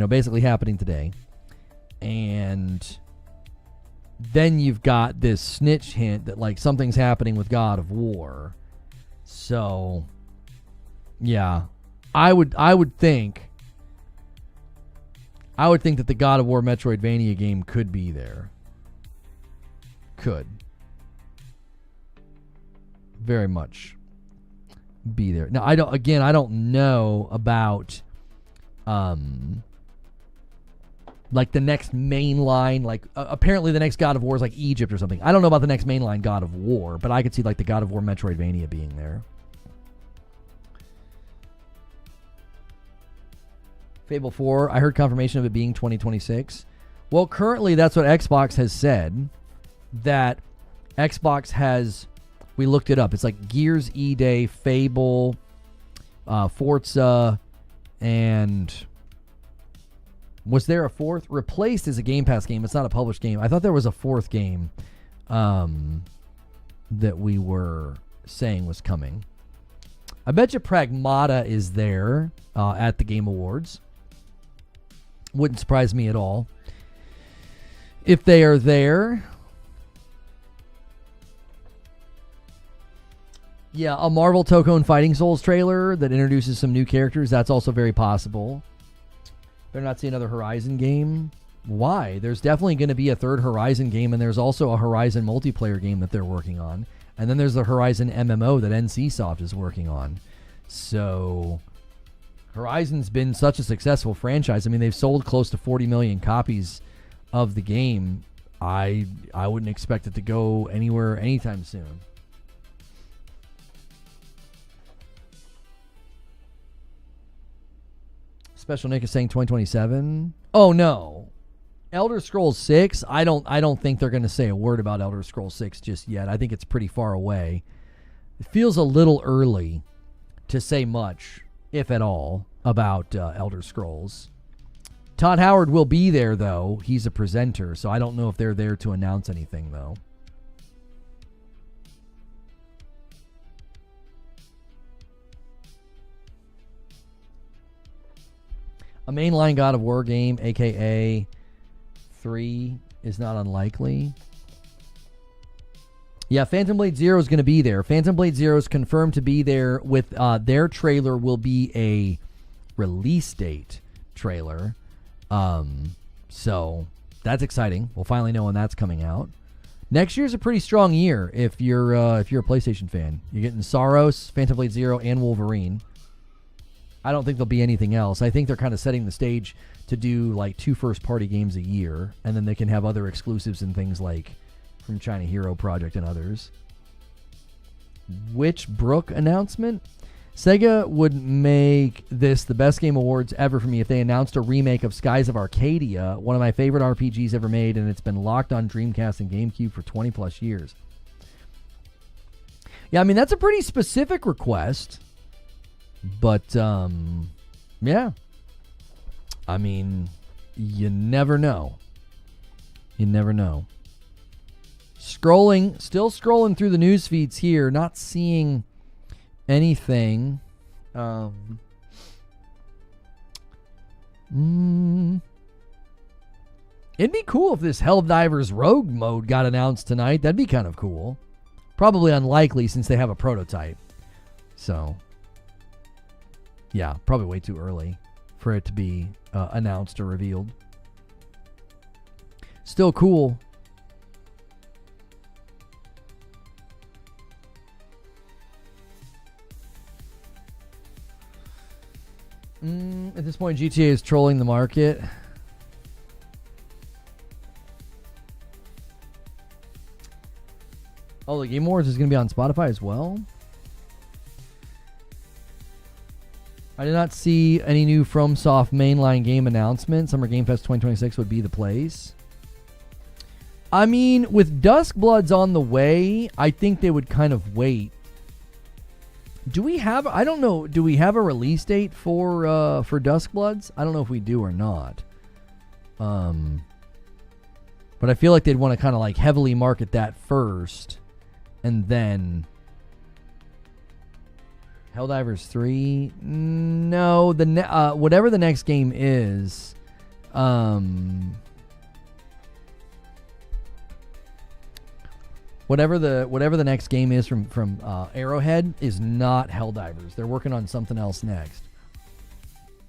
basically happening today. And then you've got this snitch hint that like something's happening with God of War. So yeah, I would think that the God of War Metroidvania game could be there. Could very much be there. Now I don't know about like the next mainline, like apparently the next God of War is like Egypt or something. I don't know about the next mainline God of War, but I could see like the God of War Metroidvania being there. Fable 4, I heard confirmation of it being 2026. Well, currently that's what Xbox has said. That Xbox has, we looked it up. It's like Gears E-Day, Fable, Forza, and was there a fourth? Replaced is a Game Pass game. It's not a published game. I thought there was a fourth game that we were saying was coming. I bet you Pragmata is there at the Game Awards. Wouldn't surprise me at all if they are there. Yeah, a Marvel Tokyo and Fighting Souls trailer that introduces some new characters. That's also very possible. Better not see another Horizon game. Why? There's definitely going to be a third Horizon game, and there's also a Horizon multiplayer game that they're working on. And then there's the Horizon MMO that NCSoft is working on. So Horizon's been such a successful franchise. I mean, they've sold close to 40 million copies of the game. I wouldn't expect it to go anywhere anytime soon. Special Nick is saying 2027. Oh no. Elder Scrolls 6, I don't think they're going to say a word about Elder Scrolls 6 just yet. I think it's pretty far away. It feels a little early to say much, if at all, about Elder Scrolls. Todd Howard will be there, though. He's a presenter, so I don't know if they're there to announce anything, though. A mainline God of War game, a.k.a. 3, is not unlikely. Yeah, Phantom Blade Zero is going to be there. Phantom Blade Zero is confirmed to be there with their trailer will be a release date trailer. So that's exciting. We'll finally know when that's coming out. Next year's a pretty strong year if you're a PlayStation fan. You're getting Saros, Phantom Blade Zero, and Wolverine. I don't think there'll be anything else. I think they're kind of setting the stage to do like 2 first-party games a year, and then they can have other exclusives and things like from China Hero Project and others. Witch Brook announcement? Sega would make this the best game awards ever for me if they announced a remake of Skies of Arcadia, one of my favorite RPGs ever made, and it's been locked on Dreamcast and GameCube for 20 plus years. Yeah, I mean, that's a pretty specific request. But, yeah. I mean, you never know. You never know. Still scrolling through the news feeds here, not seeing anything. It'd be cool if this Helldivers Rogue mode got announced tonight. That'd be kind of cool. Probably unlikely since they have a prototype. So, yeah, probably way too early for it to be announced or revealed. Still cool. At this point, GTA is trolling the market. Oh, the Game Awards is going to be on Spotify as well? I did not see any new FromSoft mainline game announcement. Summer Game Fest 2026 would be the place. I mean, with Duskblood's on the way, I think they would kind of wait. Do we have, I don't know, do we have a release date for Duskbloods? I don't know if we do or not. But I feel like they'd want to kind of like heavily market that first. And then Helldivers 3? No, whatever the next game is, Whatever the next game is from Arrowhead is not Helldivers. They're working on something else next.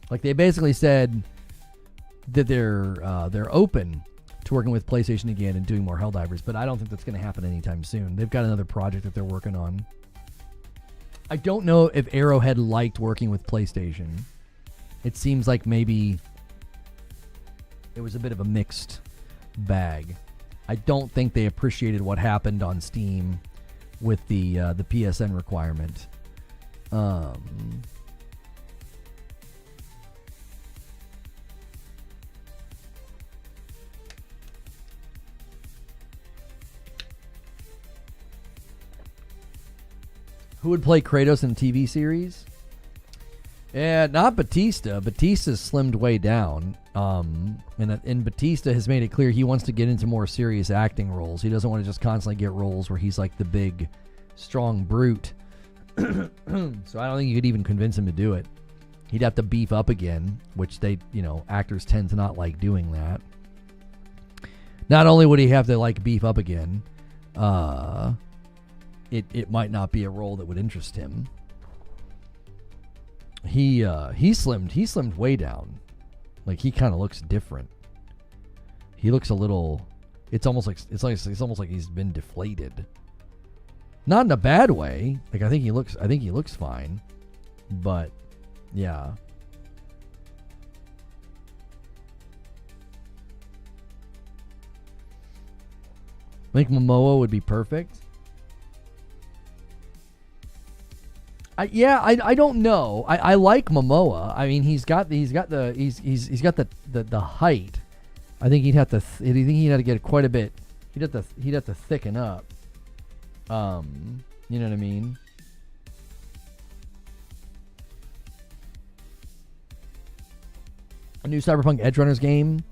Like, they basically said that they're open to working with PlayStation again and doing more Helldivers, but I don't think that's going to happen anytime soon. They've got another project that they're working on. I don't know if Arrowhead liked working with PlayStation. It seems like maybe it was a bit of a mixed bag. I don't think they appreciated what happened on Steam with the PSN requirement. Who would play Kratos in a TV series? Yeah, not Batista. Batista's slimmed way down. And Batista has made it clear he wants to get into more serious acting roles. He doesn't want to just constantly get roles where he's like the big, strong brute. So I don't think you could even convince him to do it. He'd have to beef up again, which actors tend to not like doing that. Not only would he have to beef up again, it might not be a role that would interest him. He slimmed way down. Like, he kind of looks different. He looks a little. It's almost like he's been deflated. Not in a bad way. Like, I think he looks fine. But yeah. I think Momoa would be perfect. I don't know. I like Momoa. I mean, he's got the height. I think he'd have to get quite a bit. He'd have to thicken up. You know what I mean? A new Cyberpunk Edgerunners game.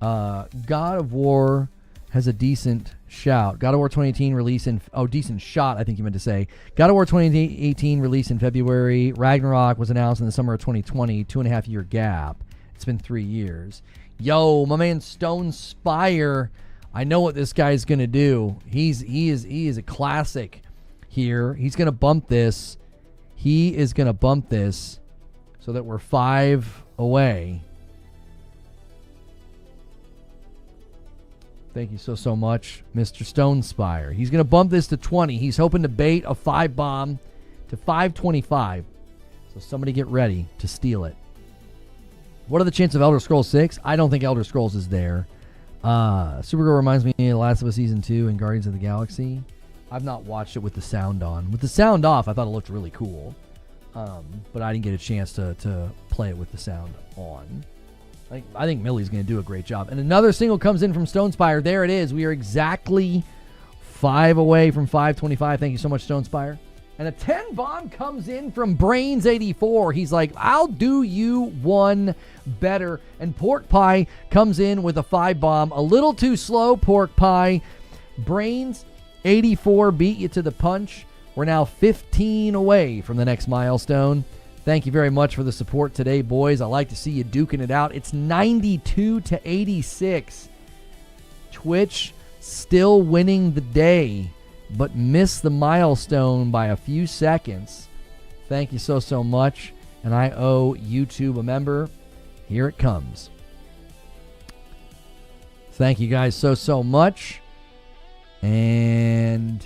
God of War has a decent shout. God of War 2018 release in... Oh, decent shot, I think you meant to say. God of War 2018 release in February. Ragnarok was announced in the summer of 2020. 2.5 year gap. It's been 3 years. Yo, my man Stone Spire. I know what this guy's going to do. He is a classic here. He's going to bump this. He is going to bump this so that we're 5 away. Thank you so much, Mr. Stonespire. He's going to bump this to 20. He's hoping to bait a 5 bomb to 525. So somebody get ready to steal it. What are the chances of Elder Scrolls 6? I don't think Elder Scrolls is there. Supergirl reminds me of Last of Us Season 2 and Guardians of the Galaxy. I've not watched it with the sound on. With the sound off, I thought it looked really cool. But I didn't get a chance to play it with the sound on. I think Millie's going to do a great job. And another single comes in from Stonespire. There it is. We are exactly 5 away from 525. Thank you so much, Stonespire. And a 10 bomb comes in from Brains84. He's like, I'll do you one better. And Pork Pie comes in with a 5 bomb. A little too slow, Pork Pie. Brains84 beat you to the punch. We're now 15 away from the next milestone. Thank you very much for the support today, boys. I like to see you duking it out. It's 92-86. Twitch still winning the day, but missed the milestone by a few seconds. Thank you so much. And I owe YouTube a member. Here it comes. Thank you guys so much. And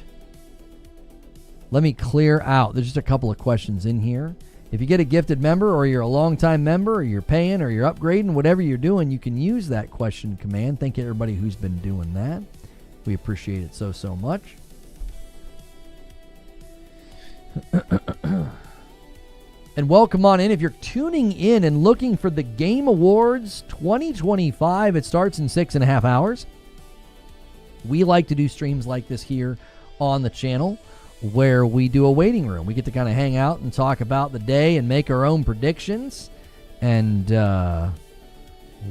let me clear out. There's just a couple of questions in here. If you get a gifted member, or you're a longtime member, or you're paying, or you're upgrading, whatever you're doing, you can use that question command. Thank you, everybody who's been doing that. We appreciate it so much. And welcome on in. If you're tuning in and looking for the Game Awards 2025, it starts in 6.5 hours. We like to do streams like this here on the channel, where we do a waiting room. We get to kind of hang out and talk about the day and make our own predictions. And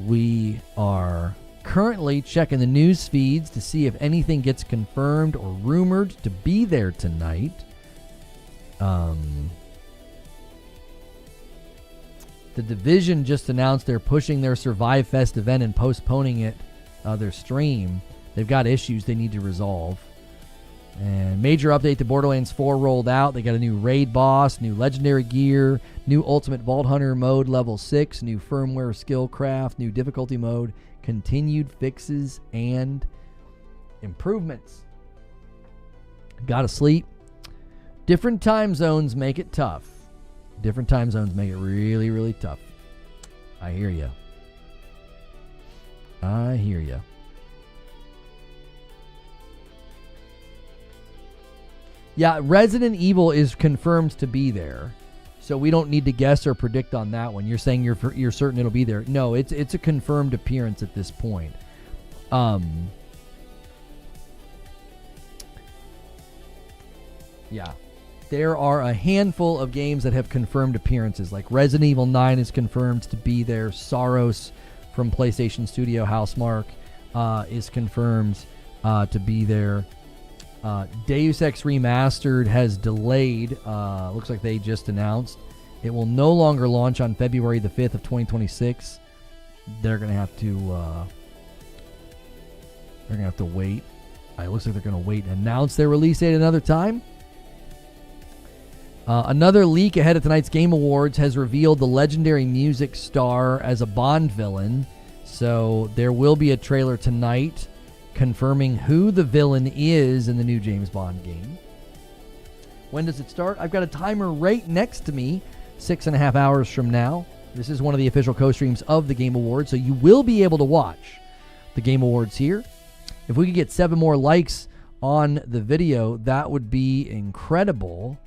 we are currently checking the news feeds to see if anything gets confirmed or rumored to be there tonight. The Division just announced they're pushing their Survive Fest event and postponing it, their stream. They've got issues they need to resolve. And major update to Borderlands 4 rolled out. They got a new raid boss, new legendary gear, new Ultimate Vault Hunter mode level 6, new firmware skill craft, new difficulty mode, continued fixes, and improvements. Gotta sleep. Different time zones make it tough. Different time zones make it really, really tough. I hear you. I hear you. Yeah, Resident Evil is confirmed to be there, so we don't need to guess or predict on that one. You're saying you're certain it'll be there. No, it's a confirmed appearance at this point. Yeah. There are a handful of games that have confirmed appearances, like Resident Evil 9 is confirmed to be there. Soros from PlayStation Studio Housemarque is confirmed to be there. Deus Ex Remastered has delayed. Looks like they just announced. It will no longer launch on February the 5th of 2026. They're going to have to wait. It looks like they're going to wait and announce their release date another time. Another leak ahead of tonight's Game Awards has revealed the legendary music star as a Bond villain. So there will be a trailer tonight confirming who the villain is in the new James Bond game. When does it start? I've got a timer right next to me, 6.5 hours from now. This is one of the official co-streams of the Game Awards, so you will be able to watch the Game Awards here. If we could get 7 more likes on the video, that would be incredible.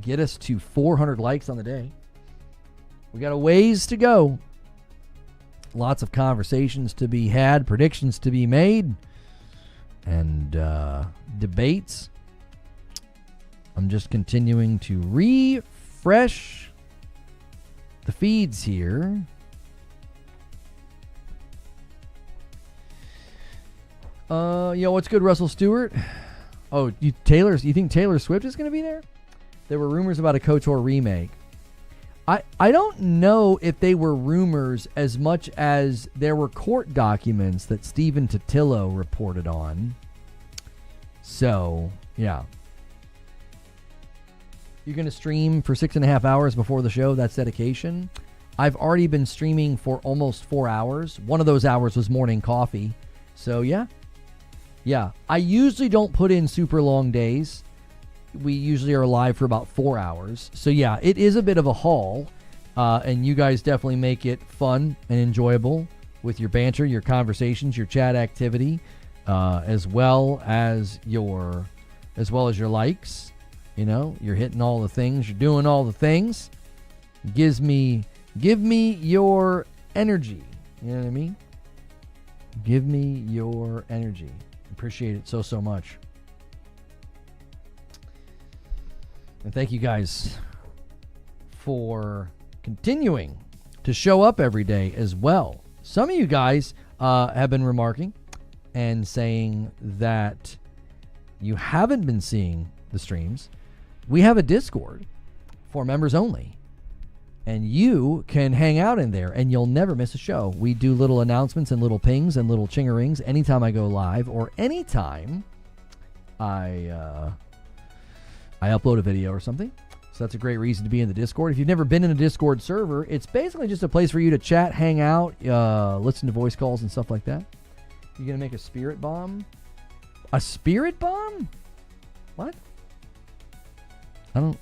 Get us to 400 likes on the day. We got a ways to go. Lots of conversations to be had, predictions to be made, and debates. I'm just continuing to refresh the feeds here. What's good, Russell Stewart? Oh, you think Taylor Swift is going to be there? There were rumors about a KOTOR remake. I don't know if they were rumors as much as there were court documents that Stephen Totillo reported on. So, yeah. You're going to stream for 6.5 hours before the show? That's dedication. I've already been streaming for almost 4 hours. One of those hours was morning coffee. So, yeah. Yeah. I usually don't put in super long days. We usually are live for about 4 hours. So, yeah, it is a bit of a haul. And you guys definitely make it fun and enjoyable with your banter, your conversations, your chat activity, as well as your likes. You know, you're hitting all the things. You're doing all the things. Give me your energy. You know what I mean? Give me your energy. Appreciate it so much. And thank you guys for continuing to show up every day as well. Some of you guys have been remarking and saying that you haven't been seeing the streams. We have a Discord for members only, and you can hang out in there and you'll never miss a show. We do little announcements and little pings and little chingarings anytime I go live or anytime I upload a video or something. So that's a great reason to be in the Discord. If you've never been in a Discord server, it's basically just a place for you to chat, hang out, listen to voice calls and stuff like that. You gonna make a spirit bomb? A spirit bomb? What?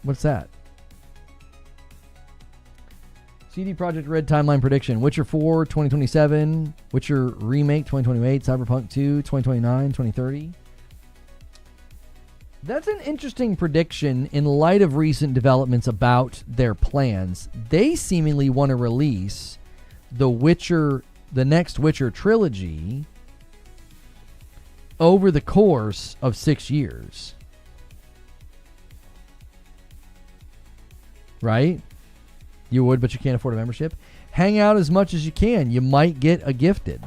What's that? CD Projekt Red timeline prediction. Witcher 4, 2027. Witcher Remake, 2028. Cyberpunk 2, 2029, 2030. That's an interesting prediction in light of recent developments about their plans. They seemingly want to release the next Witcher trilogy over the course of 6 years. Right? You would, but you can't afford a membership. Hang out as much as you can. You might get a gifted.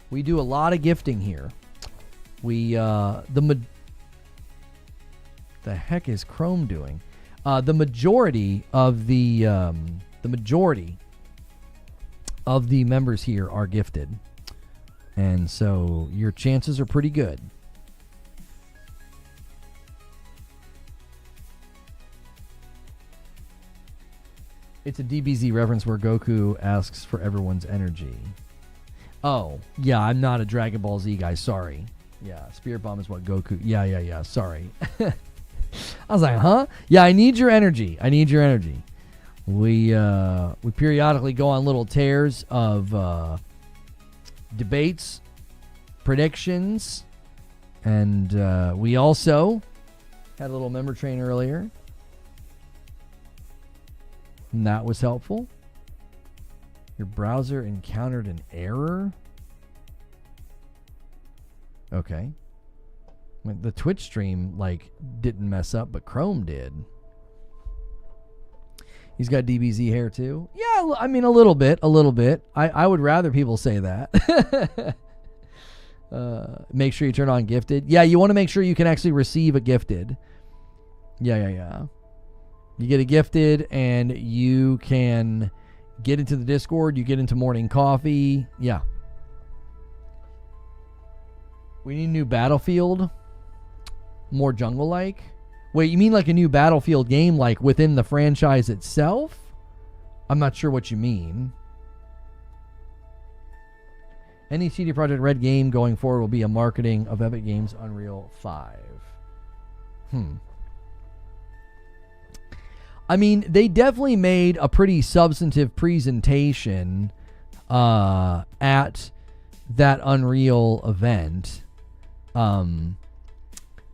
We do a lot of gifting here. The heck is Chrome doing? The majority of the members here are gifted, and so your chances are pretty good. It's a DBZ reference where Goku asks for everyone's energy. Oh, yeah, I'm not a Dragon Ball Z guy. Sorry. Yeah, Spirit Bomb is what Goku... Yeah. Sorry. I was like, huh? Yeah, I need your energy. We periodically go on little tears of debates, predictions, and we also had a little member train earlier. And that was helpful. Your browser encountered an error? Okay. The Twitch stream, didn't mess up, but Chrome did. He's got DBZ hair, too? Yeah, I mean, a little bit. I would rather people say that. Make sure you turn on gifted. Yeah, you want to make sure you can actually receive a gifted. Yeah. You get a gifted, and you can get into the Discord. You get into morning coffee. Yeah. We need a new Battlefield. More jungle-like. Wait, you mean like a new Battlefield game, like within the franchise itself? I'm not sure what you mean. Any CD Projekt Red game going forward will be a marketing of Epic Games Unreal 5. I mean, they definitely made a pretty substantive presentation at that Unreal event.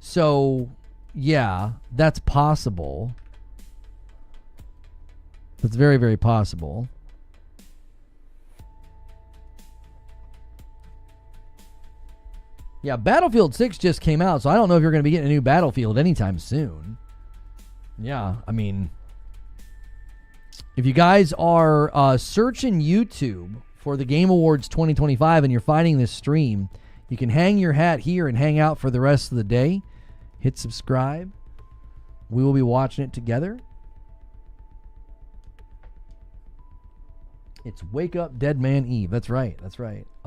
So, yeah, that's possible. That's very, very possible. Yeah, Battlefield 6 just came out, so I don't know if you're going to be getting a new Battlefield anytime soon. Yeah, I mean, if you guys are searching YouTube for the Game Awards 2025 and you're finding this stream, you can hang your hat here and hang out for the rest of the day. Hit subscribe. We will be watching it together. It's Wake Up Dead Man Eve. That's right.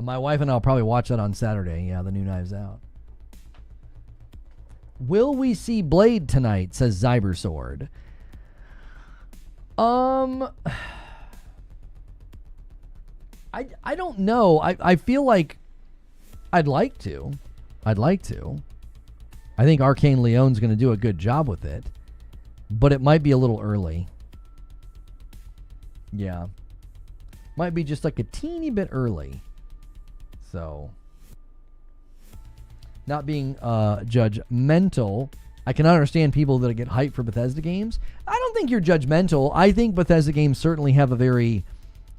My wife and I will probably watch that on Saturday. Yeah, the new Knives Out. Will we see Blade tonight, says Zybersword. I don't know. I feel like I'd like to. I think Arcane Leon's going to do a good job with it, but it might be a little early. Yeah. Might be just like a teeny bit early. So, not being judgmental, I can understand people that get hyped for Bethesda games. I don't think you're judgmental. I think Bethesda games certainly have a very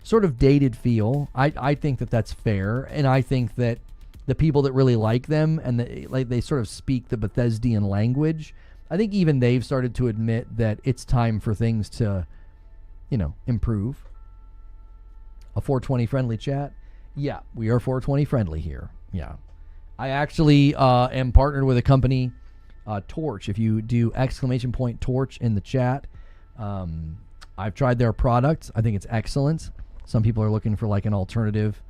sort of dated feel. I think that that's fair, and I think that the people that really like them and they sort of speak the Bethesdian language, I think even they've started to admit that it's time for things to, improve. A 420 friendly chat? Yeah, we are 420 friendly here. Yeah. I actually am partnered with a company, Torch. If you do ! Torch in the chat, I've tried their product. I think it's excellent. Some people are looking for an alternative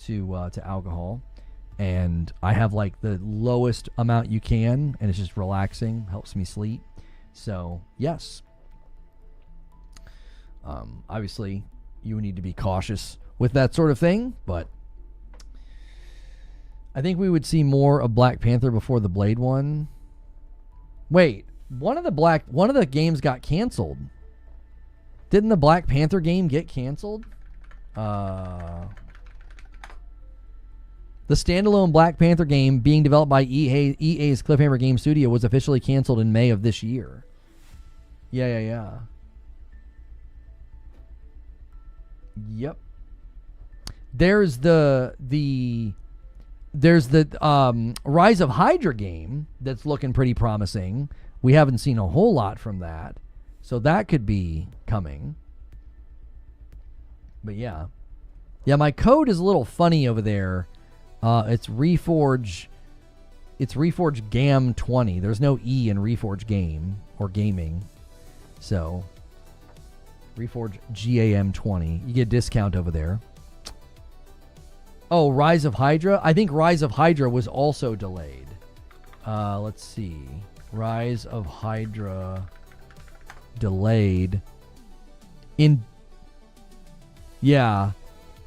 to alcohol. And I have the lowest amount you can, and it's just relaxing, helps me sleep. So, yes. Obviously, you need to be cautious with that sort of thing, but I think we would see more of Black Panther before the Blade one. Wait, one of the games got canceled. Didn't the Black Panther game get canceled? The standalone Black Panther game being developed by EA's Cliffhammer Game Studio was officially canceled in May of this year. Yeah. Yep. There's the Rise of Hydra game that's looking pretty promising. We haven't seen a whole lot from that, so that could be coming. But yeah, my code is a little funny over there. It's Reforge. It's Reforge Gam 20. There's no E in Reforge Game or Gaming, so Reforge GAM 20. You get a discount over there. Oh, Rise of Hydra. I think Rise of Hydra was also delayed. Let's see. Rise of Hydra delayed in Yeah.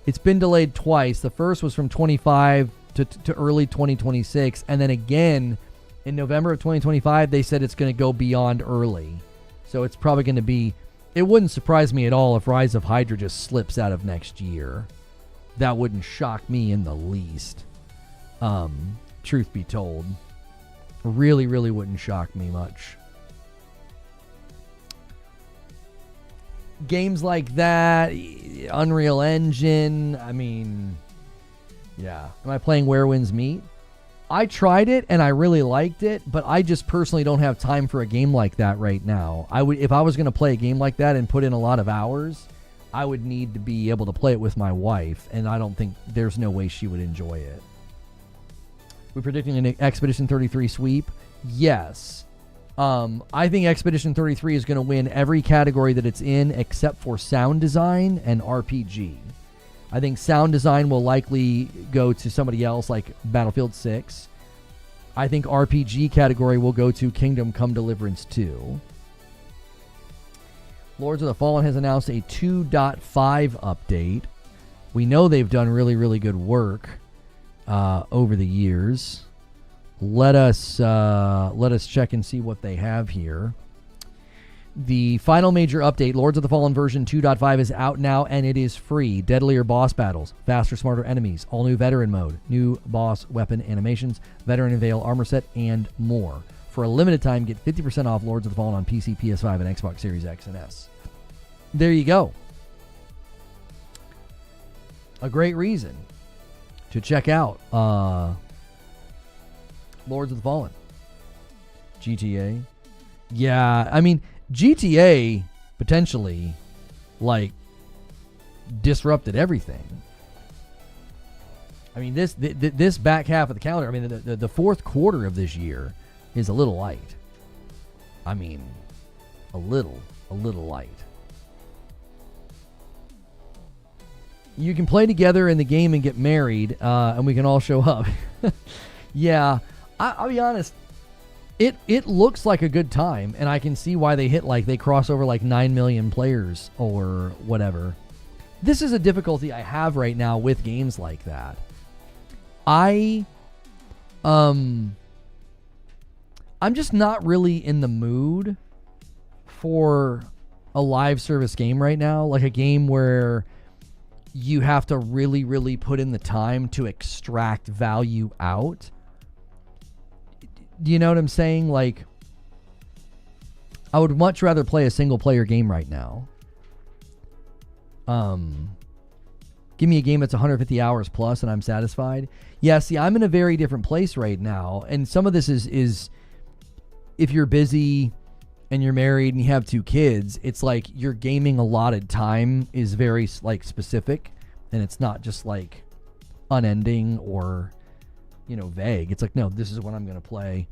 It's been delayed twice. The first was from 25 to early 2026. And then again, in November of 2025, they said it's going to go beyond early. So it's probably going to be... It wouldn't surprise me at all if Rise of Hydra just slips out of next year. That wouldn't shock me in the least. Truth be told. Really, really wouldn't shock me much. Games like that, Unreal Engine, I mean, yeah. Am I playing Where Winds Meet? I tried it and I really liked it, but I just personally don't have time for a game like that right now. If I was going to play a game like that and put in a lot of hours, I would need to be able to play it with my wife, and I don't think there's no way she would enjoy it. We're predicting an Expedition 33 sweep? Yes. I think Expedition 33 is going to win every category that it's in except for sound design and RPG. I think sound design will likely go to somebody else like Battlefield 6. I think RPG category will go to Kingdom Come Deliverance 2. Lords of the Fallen has announced a 2.5 update. We know they've done really, really good work over the years. Let us check and see what they have here. The final major update, Lords of the Fallen version 2.5, is out now, and it is free. Deadlier boss battles, faster, smarter enemies, all new veteran mode, new boss weapon animations, veteran and Veil armor set, and more. For a limited time, get 50% off Lords of the Fallen on PC, PS5, and Xbox Series X and S. There you go. A great reason to check out Lords of the Fallen. GTA. Yeah, I mean, GTA potentially, like, disrupted everything. I mean, this back half of the calendar, I mean, the fourth quarter of this year is a little light. I mean, a little light. You can play together in the game and get married, and we can all show up. Yeah, I'll be honest. It looks like a good time, and I can see why they cross over like 9 million players or whatever. This is a difficulty I have right now with games like that. I'm just not really in the mood for a live service game right now, like a game where you have to really, really put in the time to extract value out. Do you know what I'm saying? Like, I would much rather play a single player game right now. Give me a game that's 150 hours plus and I'm satisfied. Yeah, see, I'm in a very different place right now. And some of this is if you're busy and you're married and you have 2 kids, it's like your gaming allotted time is very like specific, and it's not just like unending or, vague. It's like, no, this is what I'm going to play.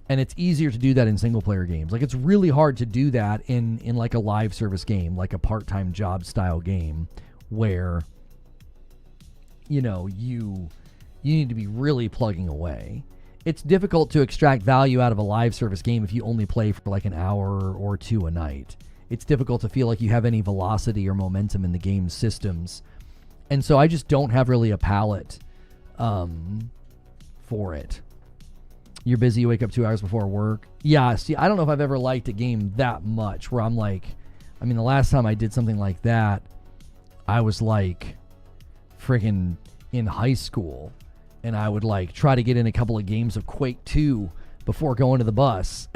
And it's easier to do that in single player games. Like, it's really hard to do that in like a live service game, like a part-time job style game where, you need to be really plugging away. It's difficult to extract value out of a live service game if you only play for like an hour or 2 a night. It's difficult to feel like you have any velocity or momentum in the game's systems. And so I just don't have really a palate for it. You're busy, you wake up 2 hours before work. Yeah, see, I don't know if I've ever liked a game that much where I'm like, I mean, the last time I did something like that, I was like freaking in high school, and I would like try to get in a couple of games of Quake 2 before going to the bus.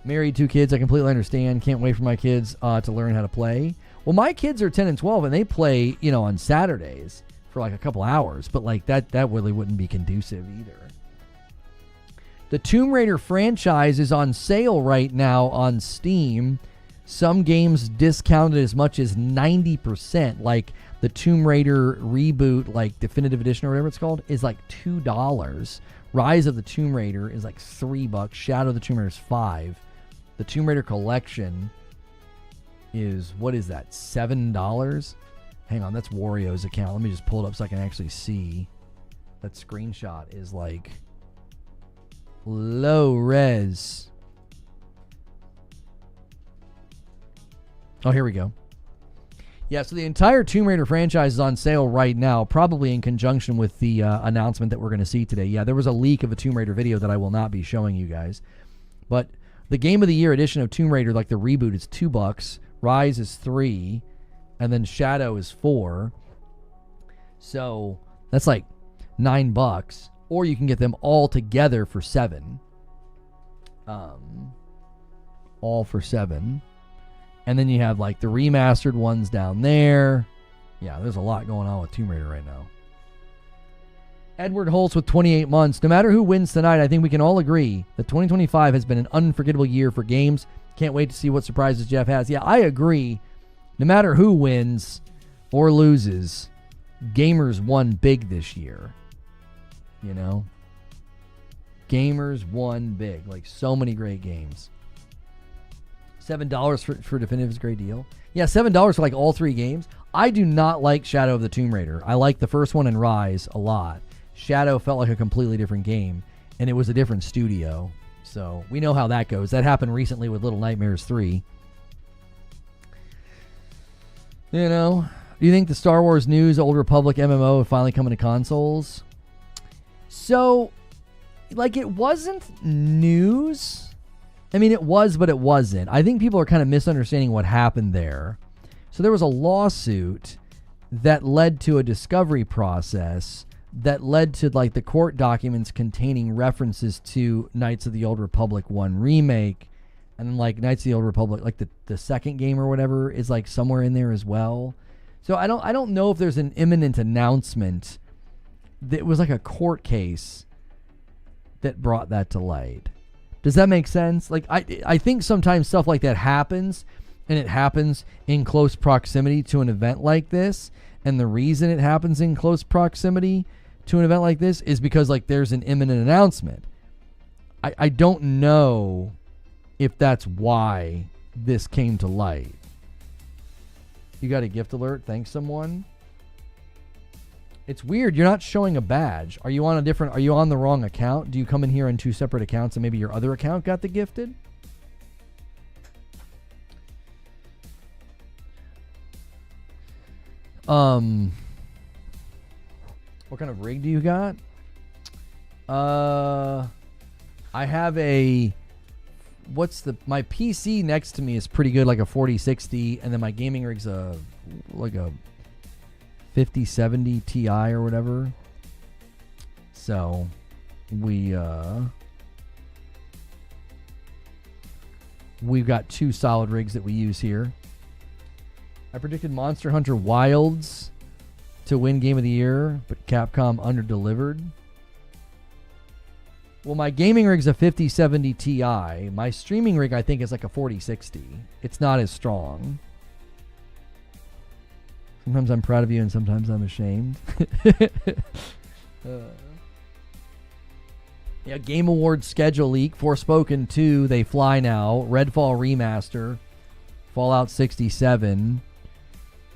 Married, 2 kids, I completely understand. Can't wait for my kids to learn how to play. Well, my kids are 10 and 12, and they play, on Saturdays for like a couple hours, but like that really wouldn't be conducive either. The Tomb Raider franchise is on sale right now on Steam. Some games discounted as much as 90%, like the Tomb Raider reboot, like Definitive Edition or whatever it's called, is like $2. Rise of the Tomb Raider is like $3. Shadow of the Tomb Raider is $5. The Tomb Raider collection is, what is that, $7? Hang on, that's Wario's account. Let me just pull it up so I can actually see. That screenshot is like low res. Oh, here we go. Yeah, so the entire Tomb Raider franchise is on sale right now, probably in conjunction with the announcement that we're going to see today. Yeah, there was a leak of a Tomb Raider video that I will not be showing you guys. But the Game of the Year edition of Tomb Raider, like the reboot, is $2. Rise is $3. And then Shadow is $4. So that's like $9. Or you can get them all together for $7. All for $7. And then you have like the remastered ones down there. Yeah, there's a lot going on with Tomb Raider right now. Edward Holtz with 28 months. No matter who wins tonight, I think we can all agree that 2025 has been an unforgettable year for games. Can't wait to see what surprises Jeff has. Yeah, I agree. No matter who wins or loses, gamers won big this year. You know? Gamers won big. Like so many great games. $7 for Definitive is a great deal. Yeah, $7 for like all 3 games. I do not like Shadow of the Tomb Raider. I like the first one and Rise a lot. Shadow felt like a completely different game, and it was a different studio. So we know how that goes. That happened recently with Little Nightmares 3. You know, do you think the Star Wars News Old Republic MMO is finally coming to consoles? So, like, it wasn't news. I mean, it was, but it wasn't. I think people are kind of misunderstanding what happened there. So there was a lawsuit that led to a discovery process that led to, like, the court documents containing references to Knights of the Old Republic 1 remake. And then, like, Knights of the Old Republic, like the second game or whatever is, like, somewhere in there as well. So I don't know if there's an imminent announcement that was like a court case that brought that to light. Does that make sense? Like, I think sometimes stuff like that happens, and it happens in close proximity to an event like this. And the reason it happens in close proximity to an event like this is because, like, there's an imminent announcement. I don't know if that's why this came to light. You got a gift alert? Thanks, someone. It's weird. You're not showing a badge. Are you on the wrong account? Do you come in here on 2 separate accounts and maybe your other account got the gifted? What kind of rig do you got? I have my PC next to me is pretty good, like a 4060, and then my gaming rig's like a 5070 Ti or whatever. So we've got 2 solid rigs that we use here. I predicted Monster Hunter Wilds to win Game of the Year, but Capcom underdelivered. Well, my gaming rig's a 5070 Ti. My streaming rig, I think, is like a 4060. It's not as strong. Sometimes I'm proud of you and sometimes I'm ashamed. Yeah, Game Awards schedule leak. Forspoken 2, they fly now. Redfall Remaster. Fallout 67.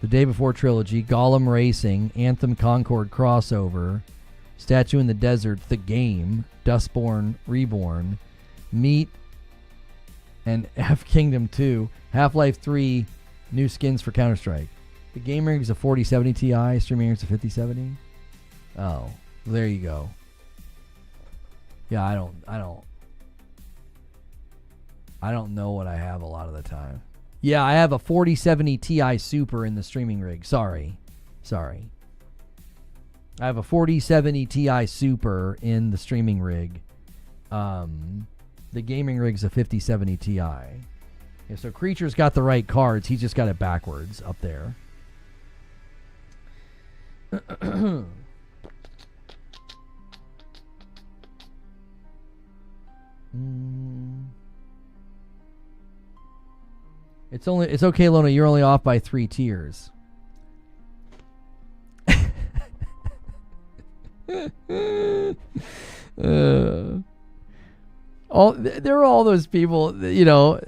The Day Before Trilogy. Gollum Racing. Anthem Concord crossover. Statue in the Desert. The Game. Dustborn Reborn. Meat. And F Kingdom 2. Half-Life 3. New skins for Counter-Strike. The game rig is a 4070 Ti. Streaming rig is a 5070. Oh, there you go. Yeah, I don't know what I have a lot of the time. Yeah, I have a 4070 Ti Super in the streaming rig. Sorry. I have a 4070 Ti Super in the streaming rig. The gaming rig's a 5070 Ti. Yeah, so Creature's got the right cards. He's just got it backwards up there. It's okay, Lona. You're only off by 3 tiers. There are all those people, you know.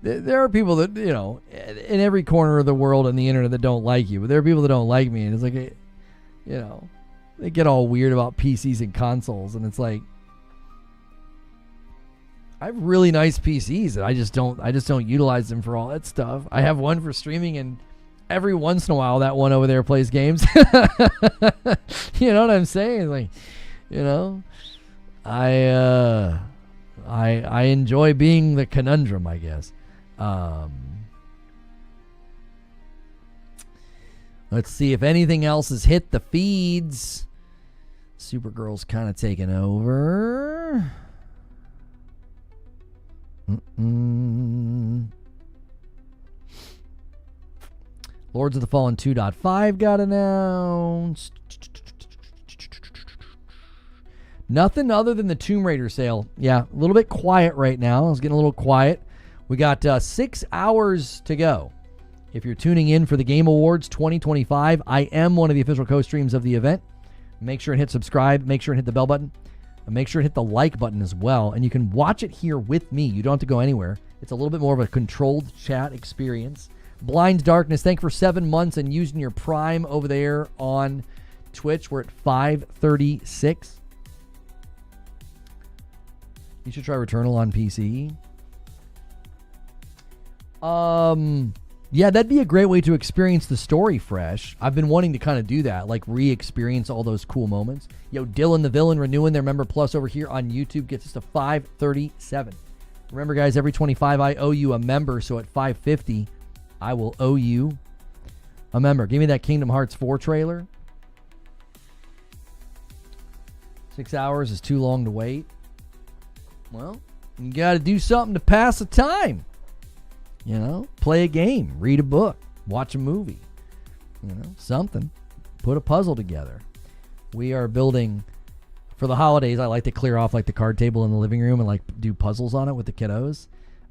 There are people that, you know, in every corner of the world and the internet that don't like you, but there are people that don't like me, and it's like, you know, they get all weird about PCs and consoles, and it's like, I have really nice PCs that I just don't utilize them for all that stuff. I have one for streaming, and every once in a while that one over there plays games. You know what I'm saying? Like, you know, I enjoy being the conundrum, I guess. Let's see if anything else has hit the feeds. Supergirl's kind of taken over. Lords of the Fallen 2.5 got announced. Nothing other than the Tomb Raider sale. Yeah, a little bit quiet right now. It's getting a little quiet. We got 6 hours to go. If you're tuning in for the Game Awards 2025, I am one of the official co-streams of the event. Make sure and hit subscribe. Make sure and hit the bell button. And make sure and hit the like button as well. And you can watch it here with me. You don't have to go anywhere. It's a little bit more of a controlled chat experience. Blind Darkness, thank you for 7 months and using your Prime over there on Twitch. We're at 536. You should try Returnal on PC. Yeah, that'd be a great way to experience the story fresh. I've been wanting to kind of do that, like re-experience all those cool moments. Yo, Dylan the Villain renewing their Member Plus over here on YouTube gets us to 537. Remember, guys, every 25 I owe you a member, so at 550, I will owe you a member. Give me that Kingdom Hearts 4 trailer. 6 hours is too long to wait. Well, you got to do something to pass the time. You know, play a game, read a book, watch a movie, you know, something. Put a puzzle together. We are building, for the holidays, I like to clear off like the card table in the living room and like do puzzles on it with the kiddos.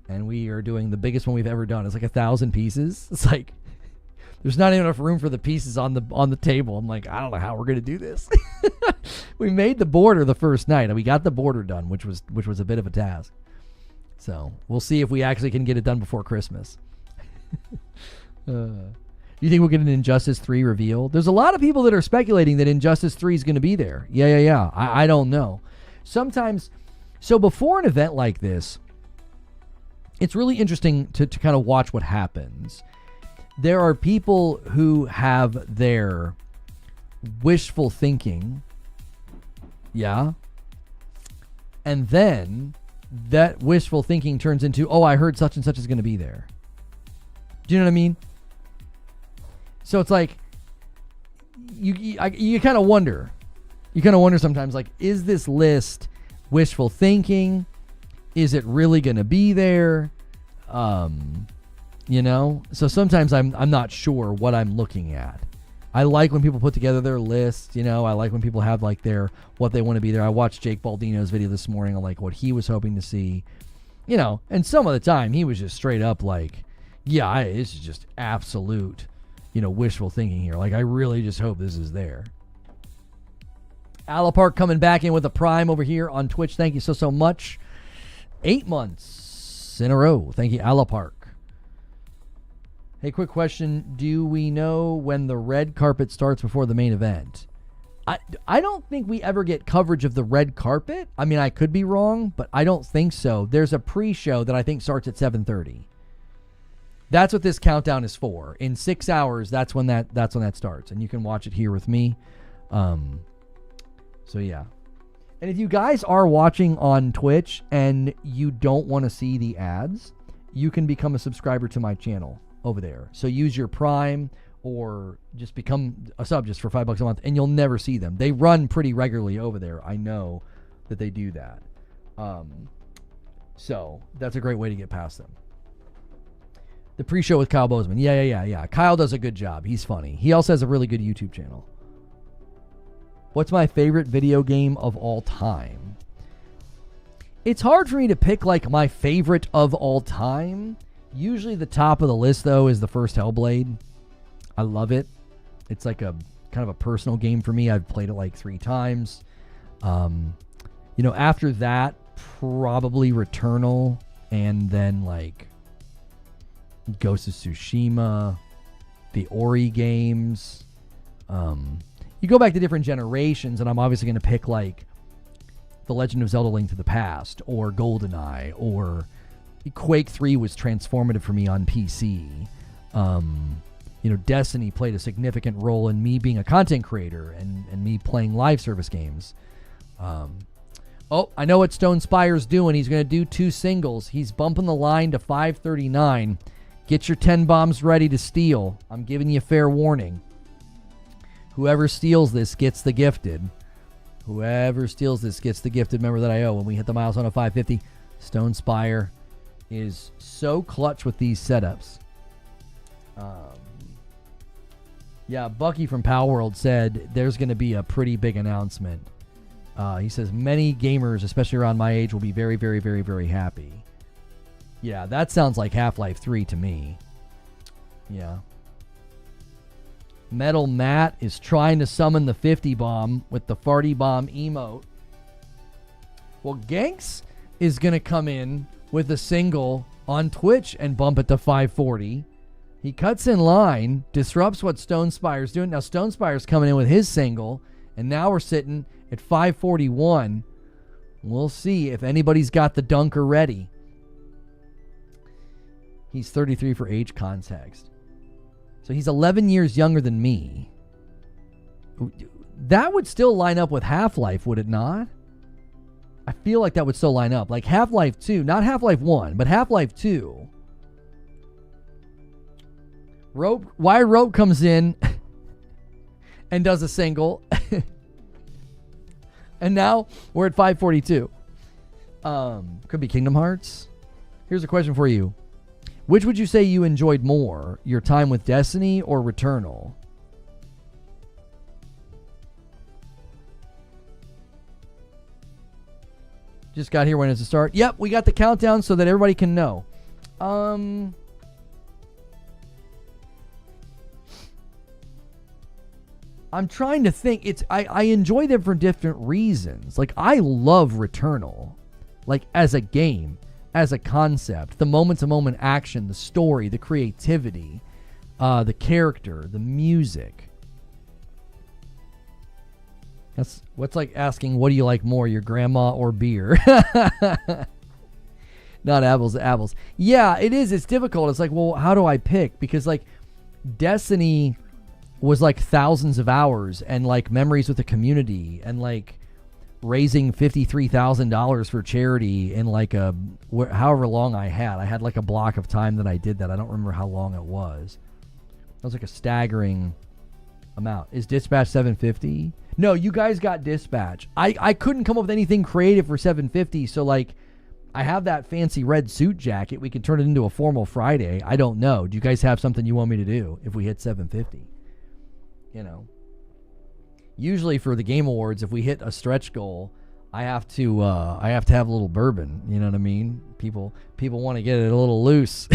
And we are doing the biggest one we've ever done. It's like 1,000 pieces. It's like, there's not even enough room for the pieces on the table. I'm like, I don't know how we're going to do this. We made the border the first night and we got the border done, which was a bit of a task. So we'll see if we actually can get it done before Christmas. Do you think we'll get an Injustice 3 reveal? There's a lot of people that are speculating that Injustice 3 is going to be there. Yeah. I don't know. Sometimes, so before an event like this, it's really interesting to kind of watch what happens. There are people who have their wishful thinking. Yeah. And then that wishful thinking turns into, oh, I heard such and such is going to be there. Do you know what I mean? So it's like, you kind of wonder. You kind of wonder sometimes, like, is this list wishful thinking? Is it really going to be there? You know? So sometimes I'm not sure what I'm looking at. I like when people put together their lists, you know. I like when people have like their what they want to be there. I watched Jake Baldino's video this morning on like what he was hoping to see, you know. And some of the time he was just straight up like, yeah, this is just absolute, you know, wishful thinking here. Like I really just hope this is there. Alapark coming back in with a Prime over here on Twitch. Thank you so much. 8 months in a row. Thank you, Alapark. Hey, quick question. Do we know when the red carpet starts before the main event? I don't think we ever get coverage of the red carpet. I mean, I could be wrong, but I don't think so. There's a pre-show that I think starts at 7:30. That's what this countdown is for. In 6 hours, that's when that starts, and you can watch it here with me. So yeah. And if you guys are watching on Twitch and you don't want to see the ads, you can become a subscriber to my channel over there. So use your Prime or just become a sub just for $5 a month and you'll never see them. They run pretty regularly over there. I know that they do that. So that's a great way to get past them. The pre-show with Kyle Bozeman. Yeah. Kyle does a good job. He's funny. He also has a really good YouTube channel. What's my favorite video game of all time? It's hard for me to pick like my favorite of all time. Usually the top of the list, though, is the first Hellblade. I love it. It's like a kind of a personal game for me. I've played it like 3 times. You know, after that, probably Returnal, and then like Ghost of Tsushima, the Ori games. You go back to different generations, and I'm obviously going to pick like The Legend of Zelda: Link to the Past or GoldenEye, or Quake 3 was transformative for me on PC. Destiny played a significant role in me being a content creator and me playing live service games. I know what Stone Spire's doing. He's going to do 2 singles. He's bumping the line to 539. Get your 10 bombs ready to steal. I'm giving you fair warning. Whoever steals this gets the gifted. Whoever steals this gets the gifted member that I owe. When we hit the milestone of 550, Stone Spire is so clutch with these setups. Bucky from Pal World said there's going to be a pretty big announcement. He says many gamers, especially around my age, will be very, very, very, very happy. Yeah, that sounds like Half-Life 3 to me. Yeah. Metal Matt is trying to summon the 50 bomb with the farty bomb emote. Well, Ganks is going to come in with a single on Twitch and bump it to 540. He cuts in line, disrupts what Stone Spire's doing. Now Stone Spire's coming in with his single, and now we're sitting at 541. We'll see if anybody's got the dunker ready. He's 33 for age context. So he's 11 years younger than me. That would still line up with Half-Life, would it not? I feel like that would still line up. Like Half-Life 2, not Half-Life 1, but Half-Life 2. Rope comes in and does a single. And now we're at 542. Could be Kingdom Hearts. Here's a question for you. Which would you say you enjoyed more, your time with Destiny or Returnal? Just got here when it's a start. Yep, we got the countdown so that everybody can know. I'm trying to think. I enjoy them for different reasons. Like, I love Returnal. Like, as a game, as a concept. The moment-to-moment action, the story, the creativity, the character, the music. That's what's like asking, what do you like more, your grandma or beer? Not apples to apples. Yeah, it is. It's difficult. It's like, well, how do I pick? Because, like, Destiny was like thousands of hours and like memories with the community and like raising $53,000 for charity in like however long I had like a block of time that I did that. I don't remember how long it was. That was like a staggering amount. Is Dispatch 750? No, you guys got Dispatch. I couldn't come up with anything creative for 750, so like I have that fancy red suit jacket. We could turn it into a formal Friday. I don't know. Do you guys have something you want me to do if we hit 750? You know, usually for the Game Awards, if we hit a stretch goal, I have to have a little bourbon. You know what I mean? People want to get it a little loose,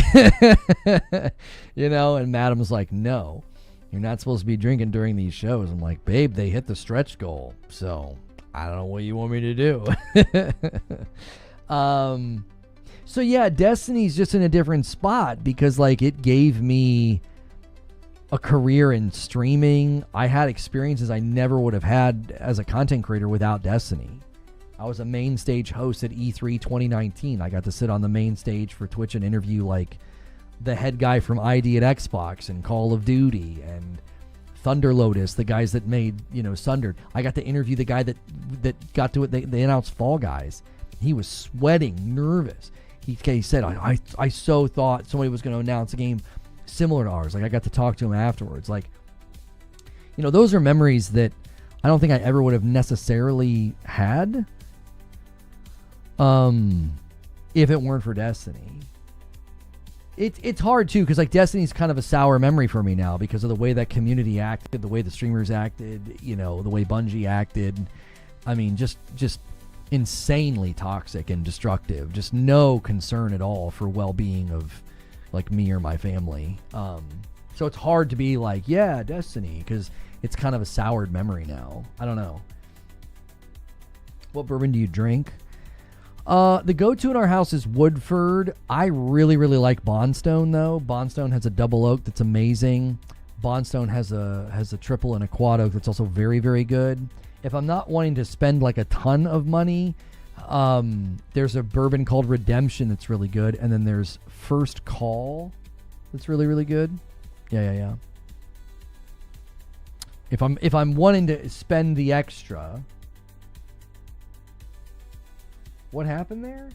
you know. And Madam's like, no, you're not supposed to be drinking during these shows. I'm like, babe, they hit the stretch goal, so I don't know what you want me to do. So yeah, Destiny's just in a different spot because like it gave me a career in streaming. I had experiences I never would have had as a content creator without Destiny. I was a main stage host at E3 2019. I got to sit on the main stage for Twitch and interview like the head guy from ID at Xbox and Call of Duty and Thunder Lotus, the guys that made, you know, Sundered. I got to interview the guy that got to it. They announced Fall Guys. He was sweating, nervous. He said, I so thought somebody was going to announce a game similar to ours. Like, I got to talk to him afterwards. Like, you know, those are memories that I don't think I ever would have necessarily had if it weren't for Destiny. It's hard too because like Destiny's kind of a sour memory for me now because of the way that community acted, the way the streamers acted, you know, the way Bungie acted. I mean, just insanely toxic and destructive. Just no concern at all for well-being of like me or my family. So it's hard to be like, yeah, Destiny, because it's kind of a soured memory now. I don't know. What bourbon do you drink? The go-to in our house is Woodford. I really, really like Bondstone though. Bondstone has a double oak that's amazing. Bondstone has a triple and a quad oak that's also very, very good. if I'm not wanting to spend like a ton of money, there's a bourbon called Redemption that's really good, and then there's First Call that's really, really good. Yeah. If I'm wanting to spend the extra, what happened there?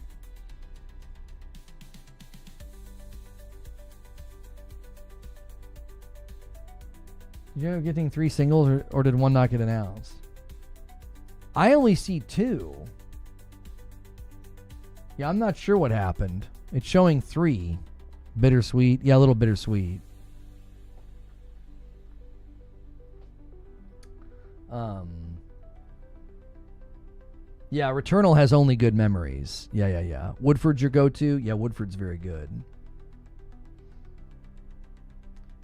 Did you end up getting 3 singles, or did one not get announced? I only see 2. Yeah, I'm not sure what happened. It's showing 3. Bittersweet. Yeah, a little bittersweet. Yeah, Returnal has only good memories. Yeah. Woodford's your go-to? Yeah, Woodford's very good.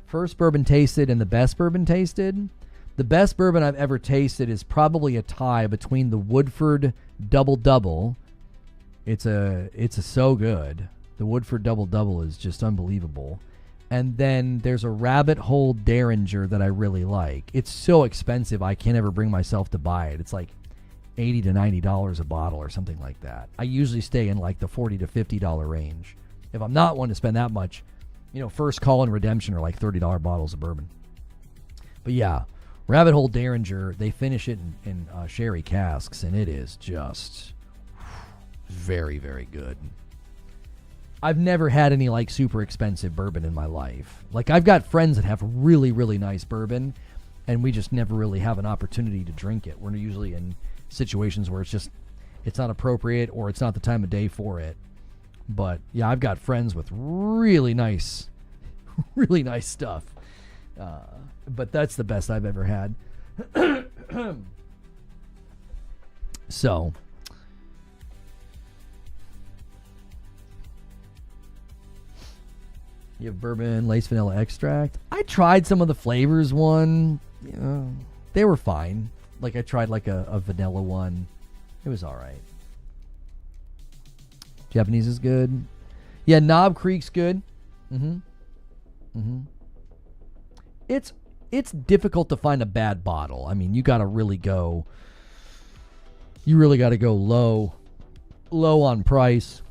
First bourbon tasted and the best bourbon tasted. The best bourbon I've ever tasted is probably a tie between the Woodford Double Double. It's so good. The Woodford Double Double is just unbelievable. And then there's a Rabbit Hole Derringer that I really like. It's so expensive I can't ever bring myself to buy it. It's like $80 to $90 a bottle or something like that. I usually stay in like the $40 to $50 range. If I'm not one to spend that much, First Call and Redemption are like $30 bottles of bourbon. But yeah, Rabbit Hole Derringer, they finish it in sherry casks, and it is just very, very good. I've never had any like super expensive bourbon in my life. Like, I've got friends that have really, really nice bourbon, and we just never really have an opportunity to drink it. We're usually in situations where it's not appropriate, or it's not the time of day for it. But yeah, I've got friends with really nice stuff. But that's the best I've ever had. So, you have bourbon, lace vanilla extract. I tried some of the flavors one. They were fine. Like, I tried like a vanilla one. It was all right. Japanese is good. Yeah, Knob Creek's good. It's difficult to find a bad bottle. I mean, you really got to go low on price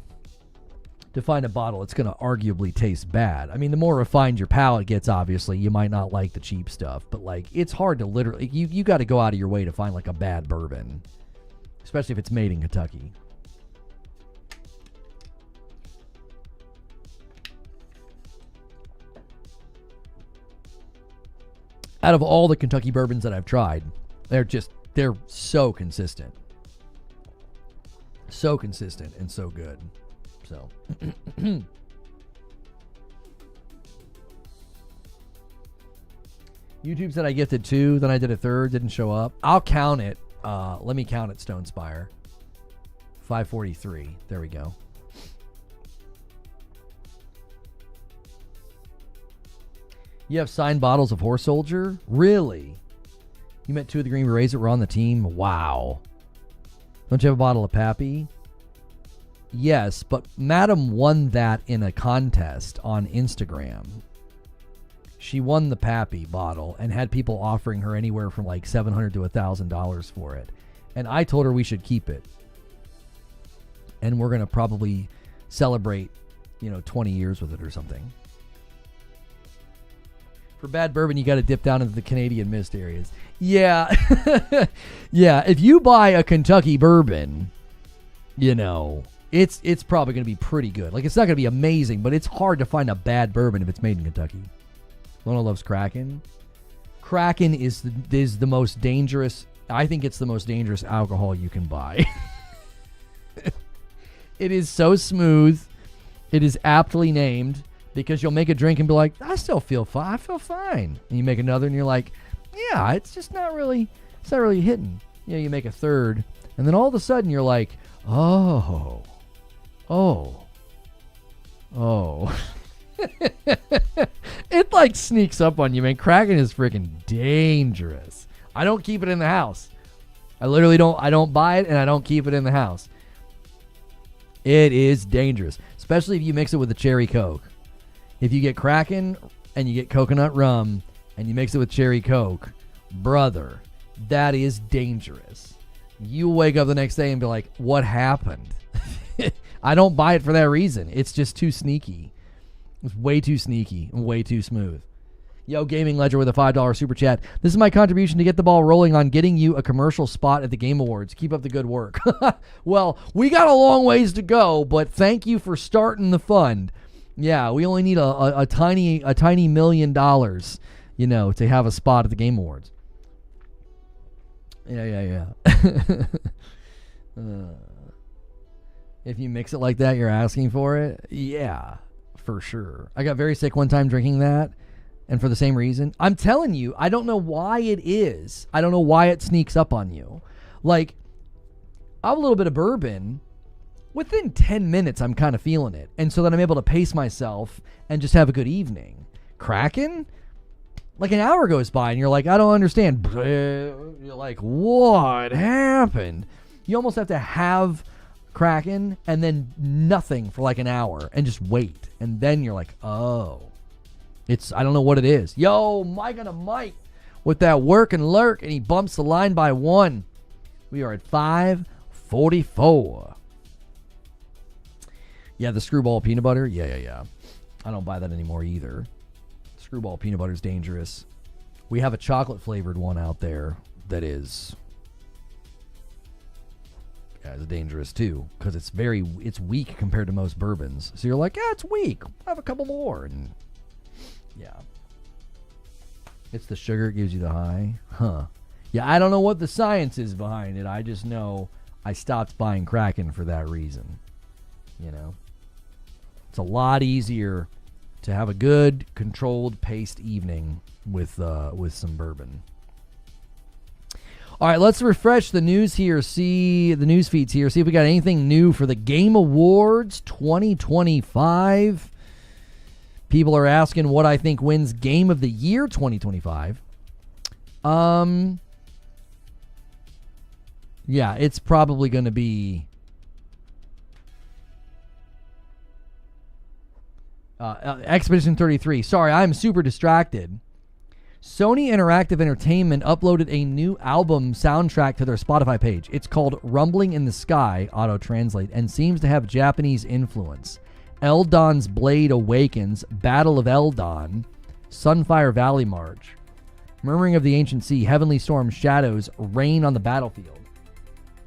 to find a bottle that's going to arguably taste bad. I mean, the more refined your palate gets, obviously, you might not like the cheap stuff, but like, it's hard to literally, you got to go out of your way to find like a bad bourbon, especially if it's made in Kentucky. Out of all the Kentucky bourbons that I've tried, they're so consistent. So consistent and so good. So. YouTube said I gifted 2, then I did a 3rd, didn't show up. I'll count it. Let me count it, Stone Spire. 543. There we go. You have signed bottles of Horse Soldier? Really? You met 2 of the Green Berets that were on the team? Wow. Don't you have a bottle of Pappy? Yes, but Madam won that in a contest on Instagram. She won the Pappy bottle and had people offering her anywhere from like $700 to $1,000 for it. And I told her we should keep it. And we're going to probably celebrate, 20 years with it or something. For bad bourbon, you got to dip down into the Canadian Mist areas. Yeah. Yeah, if you buy a Kentucky bourbon, it's probably going to be pretty good. Like, it's not going to be amazing, but it's hard to find a bad bourbon if it's made in Kentucky. Lona loves Kraken. Kraken is the most dangerous. I think it's the most dangerous alcohol you can buy. It is so smooth. It is aptly named. Because you'll make a drink and be like, I still feel fine. I feel fine. And you make another and you're like, yeah, it's not really hitting. You make a 3rd. And then all of a sudden you're like, oh. It like sneaks up on you, man. Kraken is freaking dangerous. I don't keep it in the house. I literally don't. I don't buy it and I don't keep it in the house. It is dangerous. Especially if you mix it with a cherry Coke. If you get Kraken and you get coconut rum and you mix it with cherry Coke, brother, That is dangerous. You wake up the next day and be like, what happened? I don't buy it for that reason. It's just too sneaky. It's way too sneaky and way too smooth. Yo, Gaming Ledger with a $5 super chat. This is my contribution to get the ball rolling on getting you a commercial spot at the Game Awards. Keep up the good work. Well, we got a long ways to go, but thank you for starting the fund. Yeah, we only need a tiny $1 million, to have a spot at the Game Awards. Yeah. If you mix it like that, you're asking for it? Yeah, for sure. I got very sick one time drinking that, and for the same reason. I'm telling you, I don't know why it is. I don't know why it sneaks up on you. Like, I have a little bit of bourbon. Within 10 minutes, I'm kind of feeling it. And so then I'm able to pace myself and just have a good evening. Kraken? Like an hour goes by and you're like, I don't understand. You're like, what happened? You almost have to have Kraken and then nothing for like an hour and just wait. And then you're like, oh, I don't know what it is. Yo, Mike on a mic with that work and lurk, and he bumps the line by 1. We are at 5:44. Yeah, the screwball peanut butter. Yeah. I don't buy that anymore either. Screwball peanut butter is dangerous. We have a chocolate flavored one out there that is it's dangerous too, because it's weak compared to most bourbons. So you're like, it's weak. I'll have a couple more, and yeah, it's the sugar that gives you the high, huh? Yeah, I don't know what the science is behind it. I just know I stopped buying Kraken for that reason. It's a lot easier to have a good, controlled, paced evening with some bourbon. All right, let's refresh the news here, see the news feeds here, see if we got anything new for the Game Awards 2025. People are asking what I think wins Game of the Year 2025. Yeah, it's probably going to be Expedition 33. Sorry, I'm super distracted. Sony Interactive Entertainment uploaded a new album soundtrack to their Spotify page. It's called Rumbling in the Sky, auto-translate, and seems to have Japanese influence. Eldon's Blade Awakens, Battle of Eldon, Sunfire Valley March, Murmuring of the Ancient Sea, Heavenly Storm, Shadows, Rain on the Battlefield.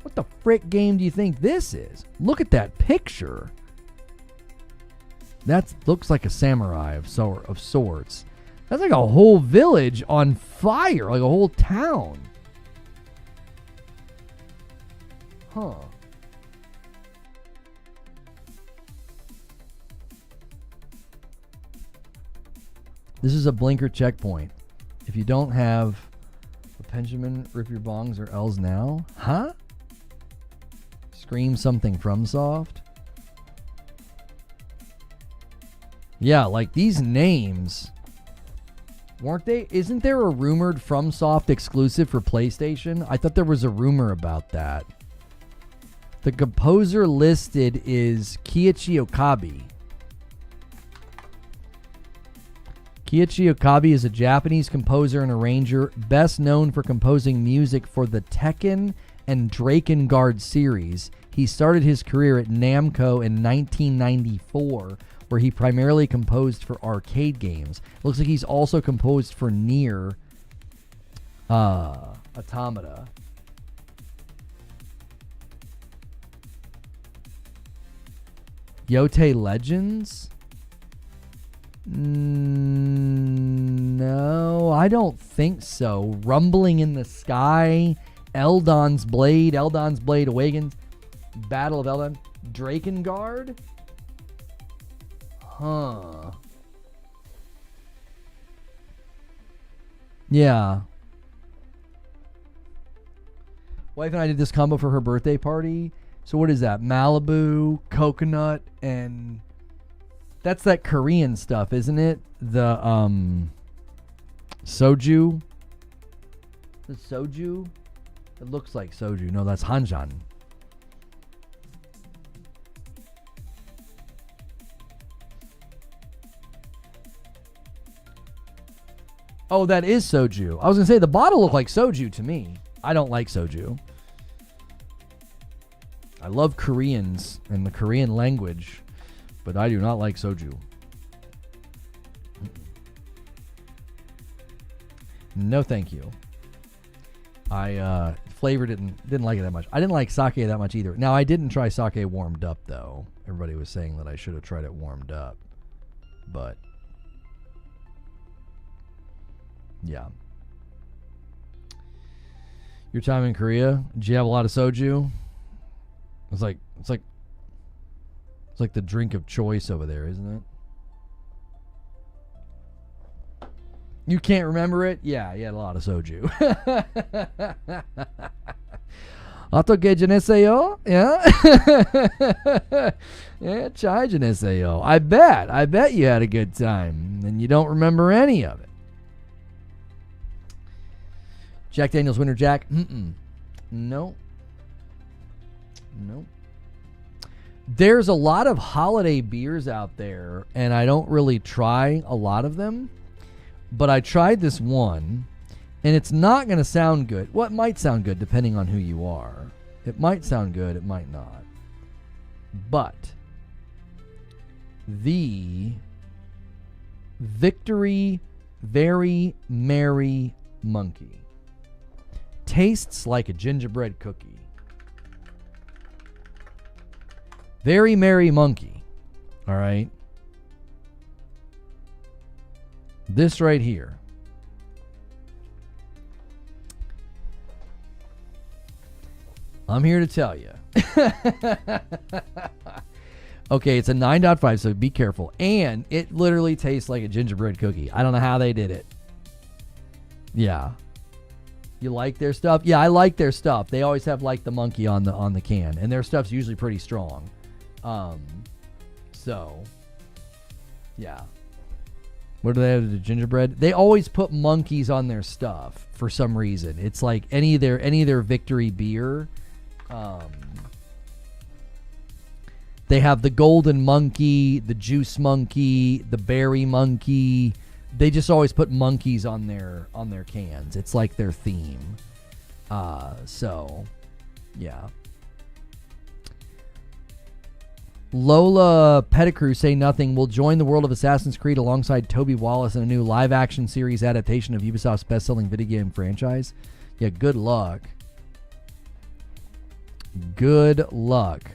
What the frick game do you think this is? Look at that picture. That looks like a samurai of sorts. That's like a whole village on fire, like a whole town. Huh. This is a blinker checkpoint. If you don't have a Benjamin, rip your bongs or L's now. Huh? Scream something from Soft. Yeah, like these names, weren't they? Isn't there a rumored FromSoft exclusive for PlayStation? I thought there was a rumor about that. The composer listed is Kiichi Okabe. Kiichi Okabe is a Japanese composer and arranger, best known for composing music for the Tekken and Drakengard series. He started his career at Namco in 1994, where he primarily composed for arcade games. Looks like he's also composed for Nier Automata. Yote Legends? No, I don't think so. Rumbling in the Sky, Eldon's Blade Awakens, Battle of Eldon, Drakengard? Huh. Yeah. Wife and I did this combo for her birthday party. So what is that? Malibu, coconut, and that's that Korean stuff, isn't it? The soju. The soju? It looks like soju. No, that's hanjan. Oh, that is soju. I was going to say, the bottle looked like soju to me. I don't like soju. I love Koreans and the Korean language, but I do not like soju. No, thank you. I flavored it and didn't like it that much. I didn't like sake that much either. Now, I didn't try sake warmed up, though. Everybody was saying that I should have tried it warmed up. But, yeah. Your time in Korea, did you have a lot of soju? It's like the drink of choice over there, isn't it? You can't remember it? Yeah, you had a lot of soju. Atoke janeseyo? Yeah? Yeah, chai janeseyo. I bet you had a good time. And you don't remember any of it. Jack Daniels Winter Jack? No. There's a lot of holiday beers out there, and I don't really try a lot of them. But I tried this one, and it's not going to sound good. Well, it might sound good depending on who you are. It might sound good, it might not. But the Victory Very Merry Monkey tastes like a gingerbread cookie. Very Merry Monkey. All right. This right here. I'm here to tell you. Okay, it's a 9.5, so be careful. And it literally tastes like a gingerbread cookie. I don't know how they did it. Yeah. You like their stuff? Yeah, I like their stuff. They always have like the monkey on the can, and their stuff's usually pretty strong. So yeah. What do they have to do? Gingerbread? They always put monkeys on their stuff for some reason. It's like any of their Victory beer. They have the golden monkey, the juice monkey, the berry monkey. They just always put monkeys on their cans. It's like their theme. So yeah. Lola Pettigrew, Say Nothing, will join the world of Assassin's Creed alongside Toby Wallace in a new live-action series adaptation of Ubisoft's best-selling video game franchise. Yeah, good luck. Good luck.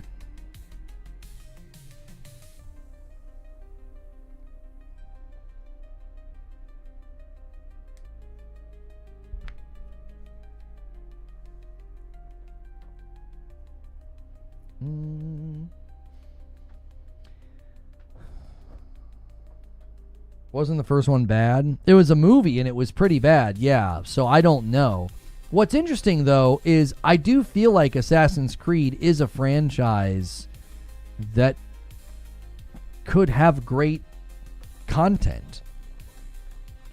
Wasn't the first one bad? It was a movie and it was pretty bad, yeah. So I don't know. What's interesting though is I do feel like Assassin's Creed is a franchise that could have great content.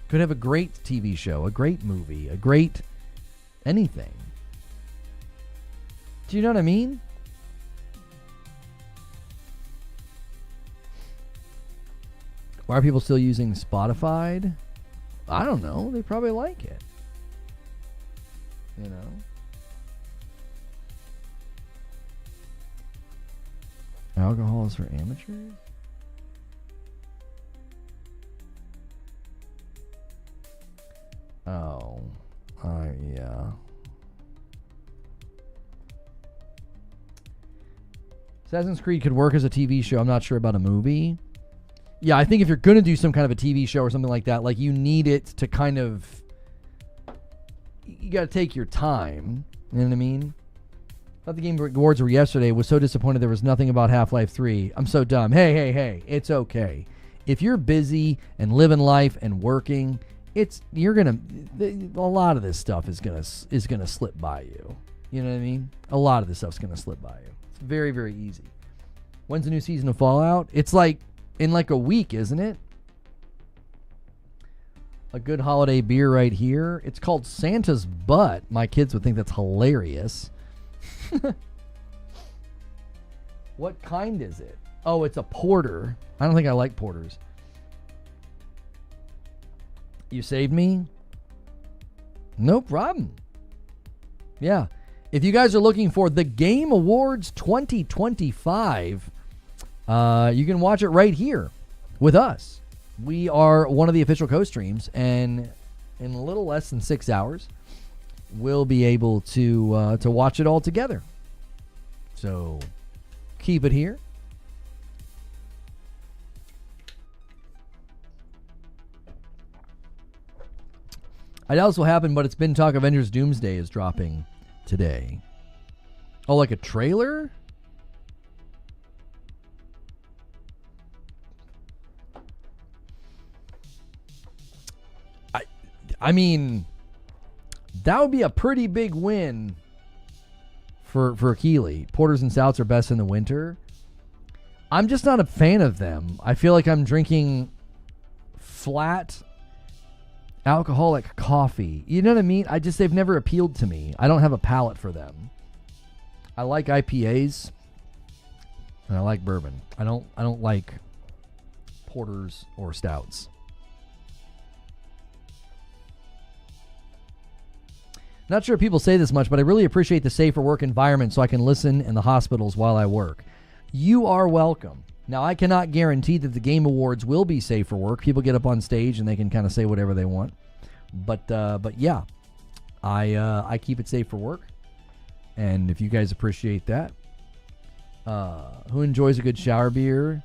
Could have a great TV show, a great movie, a great anything. Do you know what I mean? Why are people still using Spotify? I don't know. They probably like it. You know? Alcohol is for amateurs? Oh. Yeah. Assassin's Creed could work as a TV show. I'm not sure about a movie. Yeah, I think if you're going to do some kind of a TV show or something like that, like you need it to kind of, you got to take your time. You know what I mean? I thought the Game Awards were yesterday. Was so disappointed there was nothing about Half-Life 3. I'm so dumb. Hey. It's okay. If you're busy and living life and working, a lot of this stuff is gonna slip by you. You know what I mean? A lot of this stuff's gonna slip by you. It's very, very easy. When's the new season of Fallout? It's like in like a week, isn't it? A good holiday beer right here. It's called Santa's Butt. My kids would think that's hilarious. What kind is it? Oh, it's a porter. I don't think I like porters. You saved me? No problem. Yeah. If you guys are looking for the Game Awards 2025, you can watch it right here with us. We are one of the official co-streams, and in a little less than 6 hours, we'll be able to watch it all together. So keep it here. I doubt this will happen, but it's been talk Avengers Doomsday is dropping today. Oh, like a trailer? I mean, that would be a pretty big win for Keeley. Porters and stouts are best in the winter. I'm just not a fan of them. I feel like I'm drinking flat alcoholic coffee. You know what I mean? They've never appealed to me. I don't have a palate for them. I like IPAs and I like bourbon. I don't like porters or stouts. Not sure if people say this much, but I really appreciate the safer work environment so I can listen in the hospitals while I work. You are welcome. Now, I cannot guarantee that the Game Awards will be safe for work. People get up on stage and they can kind of say whatever they want. But yeah, I keep it safe for work. And if you guys appreciate that, who enjoys a good shower beer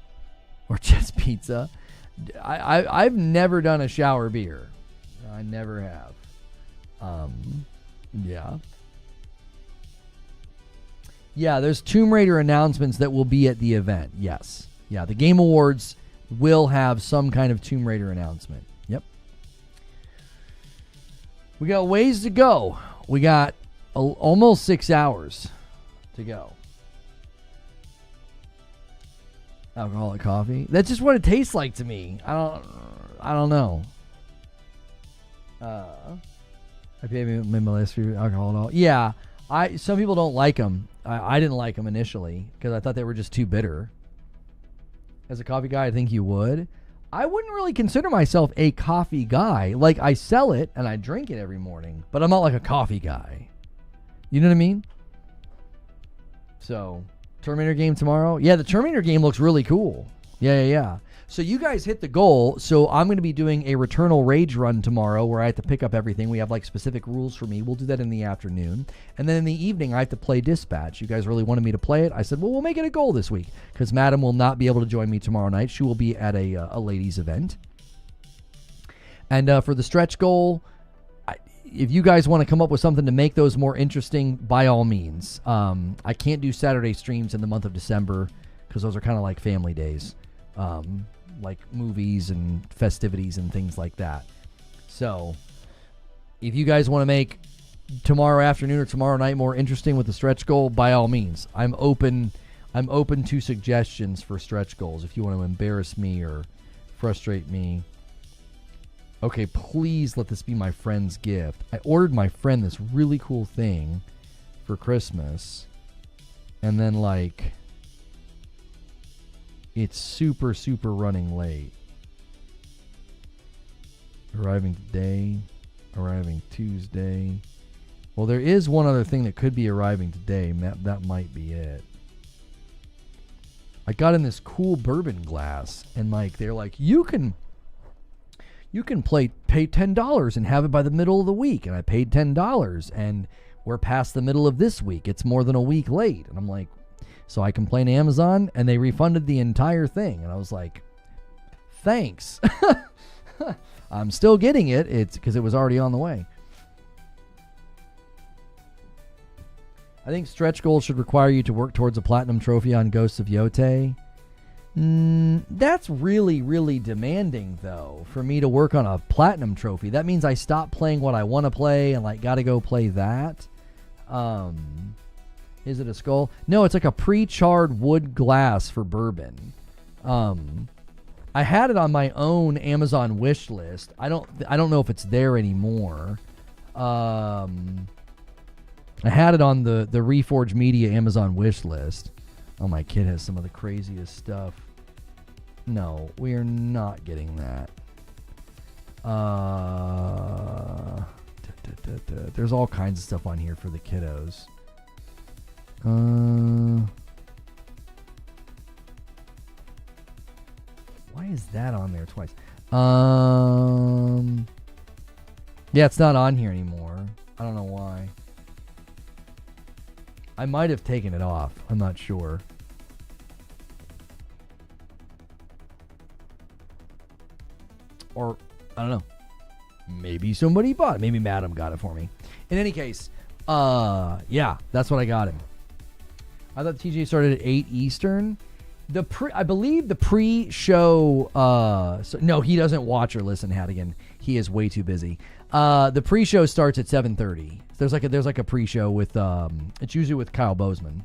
or just pizza? I've never done a shower beer. I never have. Yeah. Yeah, there's Tomb Raider announcements that will be at the event. Yes. Yeah, the Game Awards will have some kind of Tomb Raider announcement. Yep. We got ways to go. We got almost 6 hours to go. Alcoholic coffee. That's just what it tastes like to me. I don't know. I made my list for alcohol and all. Yeah, some people don't like them. I didn't like them initially because I thought they were just too bitter. As a coffee guy, I think you would. I wouldn't really consider myself a coffee guy. Like, I sell it and I drink it every morning, but I'm not like a coffee guy. You know what I mean? So, Terminator game tomorrow? Yeah, the Terminator game looks really cool. Yeah. So you guys hit the goal. So I'm going to be doing a Returnal Rage run tomorrow where I have to pick up everything. We have like specific rules for me. We'll do that in the afternoon. And then in the evening, I have to play Dispatch. You guys really wanted me to play it. I said, well, we'll make it a goal this week because Madam will not be able to join me tomorrow night. She will be at a ladies event. And for the stretch goal, if you guys want to come up with something to make those more interesting, by all means. I can't do Saturday streams in the month of December because those are kind of like family days. Like movies and festivities and things like that. So if you guys want to make tomorrow afternoon or tomorrow night more interesting with the stretch goal, by all means, I'm open to suggestions for stretch goals. If you want to embarrass me or frustrate me, okay, please let this be my friend's gift. I ordered my friend this really cool thing for Christmas, and then like it's super running late. Arriving today, arriving Tuesday. Well, there is one other thing that could be arriving today. That might be it. I got in this cool bourbon glass, and like they're like, you can pay $10 and have it by the middle of the week. And I paid $10, and we're past the middle of this week. It's more than a week late. And I'm like, so I complained to Amazon, and they refunded the entire thing. And I was like, thanks. I'm still getting it. It's because it was already on the way. I think stretch goals should require you to work towards a platinum trophy on Ghosts of Yotei. That's really demanding, though, for me to work on a platinum trophy. That means I stop playing what I want to play and like got to go play that. Is it a skull? No, it's like a pre-charred wood glass for bourbon. I had it on my own Amazon wish list. I don't know if it's there anymore. I had it on the Reforge Media Amazon wish list. Oh, my kid has some of the craziest stuff. No, we are not getting that. There's all kinds of stuff on here for the kiddos. Why is that on there twice? Yeah, it's not on here anymore. I don't know why. I might have taken it off. I'm not sure. Or, I don't know. Maybe somebody bought it. Maybe Madam got it for me. In any case, yeah, that's what I got him. I thought TJ started at 8 Eastern. I believe the pre-show, no, he doesn't watch or listen, Hadigan. He is way too busy. The pre-show starts at 7:30. There's like a pre-show with, it's usually with Kyle Bozeman.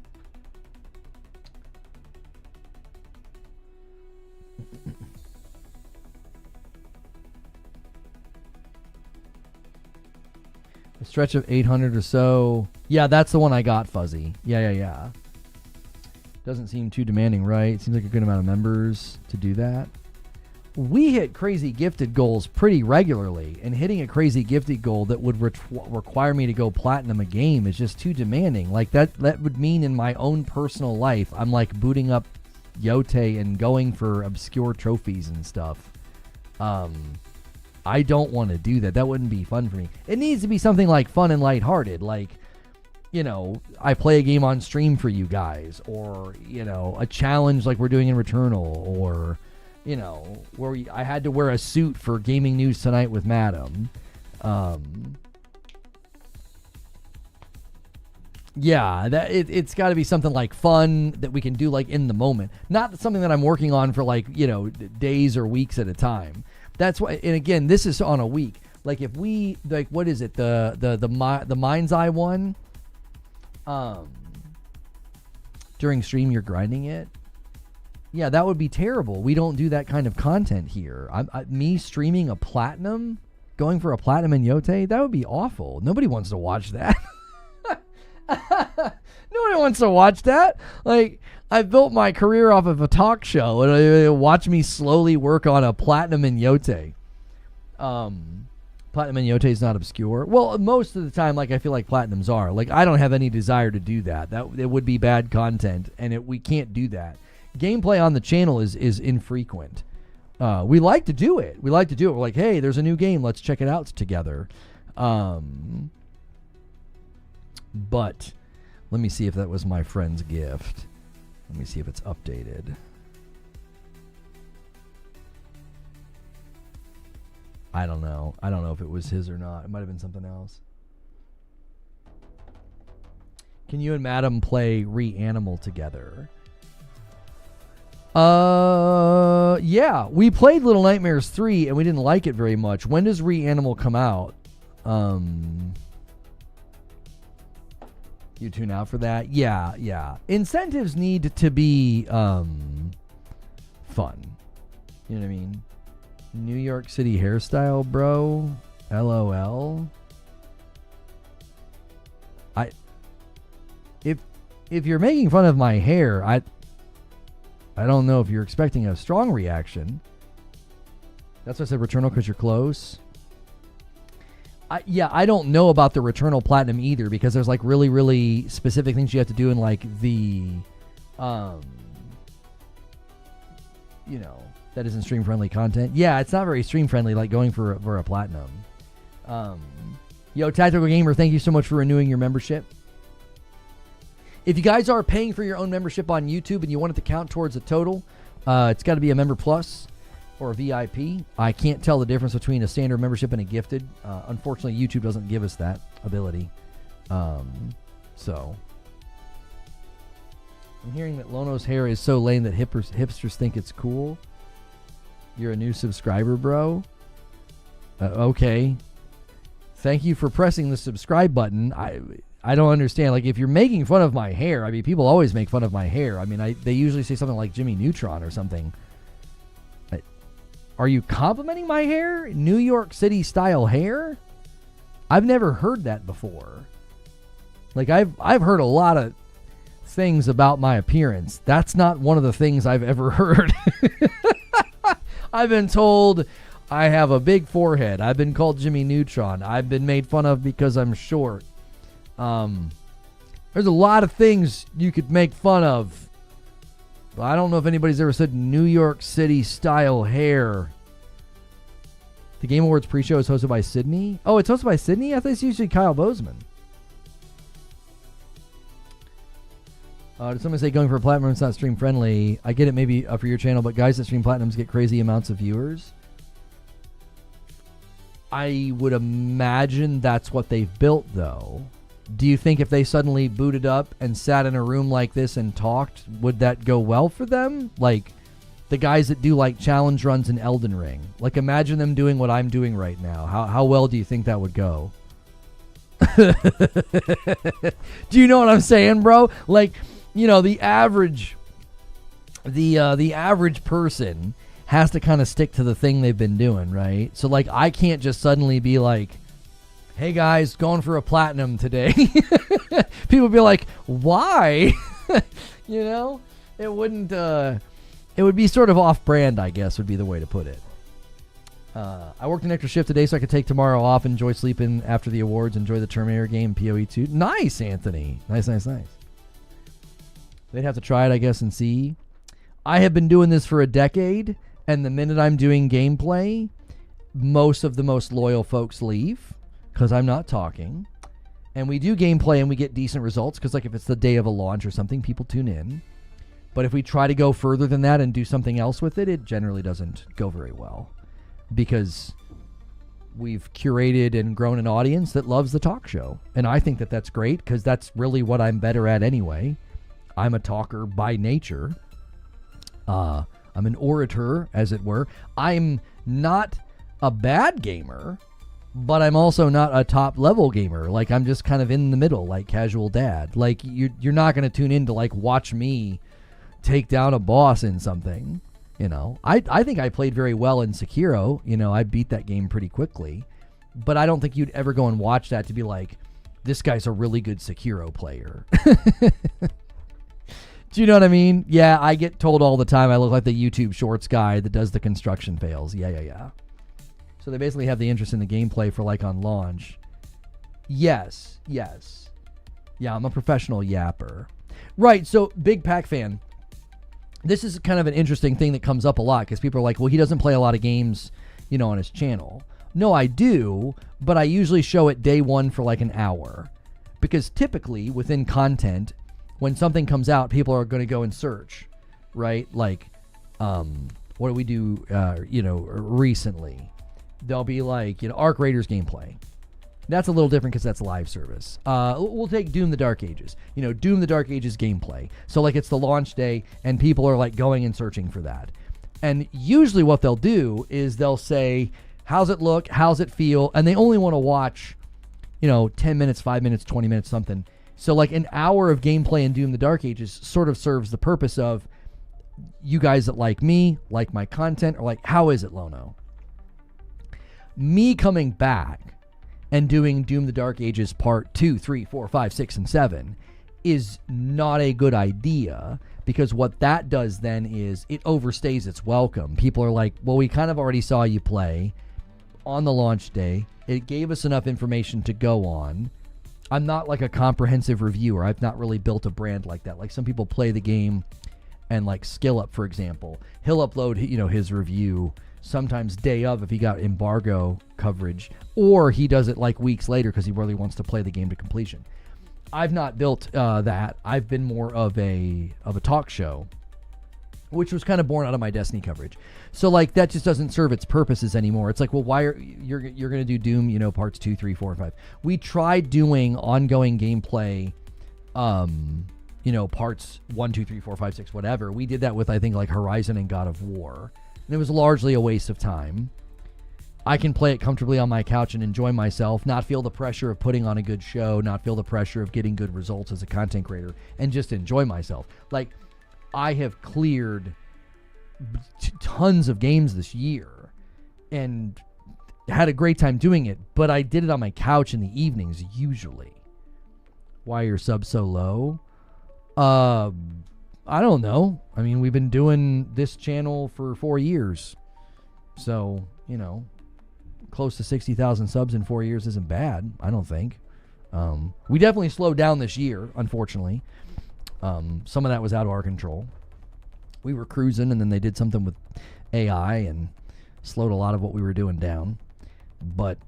A stretch of 800 or so. Yeah, that's the one I got, Fuzzy. Yeah. Doesn't seem too demanding, right? Seems like a good amount of members to do that. We hit crazy gifted goals pretty regularly, and hitting a crazy gifted goal that would require me to go platinum a game is just too demanding. Like that would mean in my own personal life, I'm like booting up Yote and going for obscure trophies and stuff. I don't want to do that. That wouldn't be fun for me. It needs to be something like fun and lighthearted, like, you know, I play a game on stream for you guys, or, you know, a challenge like we're doing in Returnal, or, you know, where I had to wear a suit for Gaming News Tonight with Madam. Yeah, it's got to be something like fun that we can do like in the moment, not something that I'm working on for like, you know, days or weeks at a time. That's why, and again, this is on a week. Like if we, like, what is it, the Mind's Eye one? During stream you're grinding it. Yeah, that would be terrible. We don't do that kind of content here. Me streaming a platinum, going for a platinum in Yote, that would be awful. Nobody wants to watch that. Nobody wants to watch that. Like, I built my career off of a talk show, and watch me slowly work on a platinum in Yote. Platinum in Yote is not obscure. Well, most of the time, like, I feel like platinums are. Like, I don't have any desire to do that. It would be bad content, and we can't do that. Gameplay on the channel is infrequent. We like to do it. We're like, hey, there's a new game. Let's check it out together. But let me see if that was my friend's gift. Let me see if it's updated. I don't know. I don't know if it was his or not. It might have been something else. Can you and Madam play Reanimal together? Yeah. We played Little Nightmares 3 and we didn't like it very much. When does Reanimal come out? You tune out for that? Yeah. Incentives need to be fun. You know what I mean? New York City hairstyle, bro. LOL. If you're making fun of my hair, I don't know if you're expecting a strong reaction. That's why I said Returnal, because you're close. I don't know about the Returnal Platinum either, because there's like really, really specific things you have to do in like the, you know, that isn't stream friendly content. Yeah, it's not very stream friendly, like going for a platinum. Yo, Tactical Gamer, thank you so much for renewing your membership. If you guys are paying for your own membership on YouTube and you want it to count towards a total, it's got to be a Member Plus or a VIP. I can't tell the difference between a standard membership and a gifted. Unfortunately, YouTube doesn't give us that ability. So I'm hearing that Lono's hair is so lame that hipsters think it's cool. You're a new subscriber, bro. Okay. Thank you for pressing the subscribe button. I don't understand. Like, if you're making fun of my hair, I mean, people always make fun of my hair. I mean, they usually say something like Jimmy Neutron or something. Are you complimenting my hair? New York City style hair? I've never heard that before. Like, I've heard a lot of things about my appearance. That's not one of the things I've ever heard. I've been told I have a big forehead. I've been called Jimmy Neutron. I've been made fun of because I'm short. There's a lot of things you could make fun of. But I don't know if anybody's ever said New York City style hair. The Game Awards pre-show is hosted by Sydney. Oh, it's hosted by Sydney? I thought it's usually Kyle Bozeman. Did someone say going for a platinum is not stream friendly? I get it maybe for your channel, but guys that stream platinums get crazy amounts of viewers. I would imagine that's what they've built, though. Do you think if they suddenly booted up and sat in a room like this and talked, would that go well for them? Like the guys that do like challenge runs in Elden Ring. Like imagine them doing what I'm doing right now. How well do you think that would go? Do you know what I'm saying, bro? Like, you know, the average person has to kind of stick to the thing they've been doing, right? So like I can't just suddenly be like, hey guys, going for a platinum today. People be like, why? You know, it wouldn't, it would be sort of off-brand, I guess, would be the way to put it. I worked an extra shift today so I could take tomorrow off, enjoy sleeping after the awards, enjoy the Terminator game, PoE 2. Nice, Anthony. Nice. They'd have to try it, I guess, and see. I have been doing this for a decade, and the minute I'm doing gameplay, most of the most loyal folks leave because I'm not talking. And we do gameplay and we get decent results because, like, if it's the day of a launch or something, people tune in. But if we try to go further than that and do something else with it, it generally doesn't go very well because we've curated and grown an audience that loves the talk show. And I think that that's great because that's really what I'm better at anyway. I'm a talker by nature. I'm an orator, as it were. I'm not a bad gamer, but I'm also not a top-level gamer. Like, I'm just kind of in the middle, like casual dad. Like, you're not going to tune in to, like, watch me take down a boss in something, you know. I think I played very well in Sekiro. You know, I beat that game pretty quickly. But I don't think you'd ever go and watch that to be like, this guy's a really good Sekiro player. Do you know what I mean? Yeah, I get told all the time I look like the YouTube Shorts guy that does the construction fails. Yeah. So they basically have the interest in the gameplay for like on launch. Yes. Yeah, I'm a professional yapper. Right, so big Pac fan. This is kind of an interesting thing that comes up a lot because people are like, well, he doesn't play a lot of games, you know, on his channel. No, I do, but I usually show it day one for like an hour. Because typically within content, when something comes out, people are going to go and search, right? Like, what do we do, recently? They'll be like, Arc Raiders gameplay. That's a little different because that's live service. We'll take Doom the Dark Ages. Doom the Dark Ages gameplay. So, like, it's the launch day, and people are, like, going and searching for that. And usually what they'll do is they'll say, how's it look? How's it feel? And they only want to watch, 10 minutes, 5 minutes, 20 minutes, something. So like an hour of gameplay in Doom the Dark Ages sort of serves the purpose of you guys that like me, like my content, or like, how is it, Lono? Me coming back and doing Doom the Dark Ages part 2, 3, 4, 5, 6, and 7 is not a good idea because what that does then is it overstays its welcome. People are like, well, we kind of already saw you play on the launch day. It gave us enough information to go on. I'm not like a comprehensive reviewer. I've not really built a brand like that. Like some people play the game and like Skill Up, for example, he'll upload, his review sometimes day of if he got embargo coverage, or he does it like weeks later because he really wants to play the game to completion. I've not built that. I've been more of a talk show, which was kind of born out of my Destiny coverage. So like that just doesn't serve its purposes anymore. It's like, well, why are you're going to do Doom, parts 2, 3, 4, and 5. We tried doing ongoing gameplay, parts 1, 2, 3, 4, 5, 6, whatever. We did that with, I think, like Horizon and God of War. And it was largely a waste of time. I can play it comfortably on my couch and enjoy myself, not feel the pressure of putting on a good show, not feel the pressure of getting good results as a content creator, and just enjoy myself. Like, I have cleared tons of games this year and had a great time doing it, but I did it on my couch in the evenings usually. Why are your subs so low? I don't know. I mean, we've been doing this channel for 4 years. So, close to 60,000 subs in 4 years isn't bad, I don't think. We definitely slowed down this year, unfortunately. Some of that was out of our control. We were cruising, and then they did something with AI and slowed a lot of what we were doing down. But,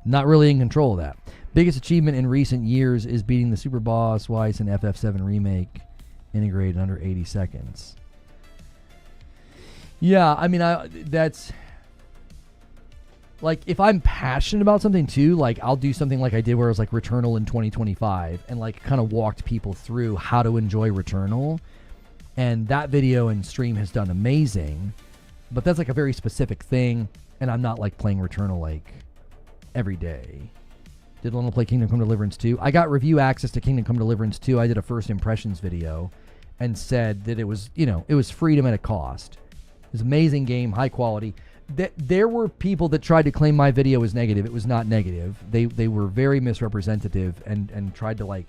not really in control of that. Biggest achievement in recent years is beating the Super Boss Weiss and FF7 Remake integrated in under 80 seconds. Yeah, I mean, that's... Like, if I'm passionate about something too, like, I'll do something like I did where it was like Returnal in 2025 and like kind of walked people through how to enjoy Returnal. And that video and stream has done amazing. But that's like a very specific thing. And I'm not like playing Returnal like every day. Did want to play Kingdom Come Deliverance 2. I got review access to Kingdom Come Deliverance 2. I did a first impressions video and said that it was, it was freedom at a cost. It was an amazing game, high quality. There were people that tried to claim my video was negative. It was not negative. They were very misrepresentative and tried to like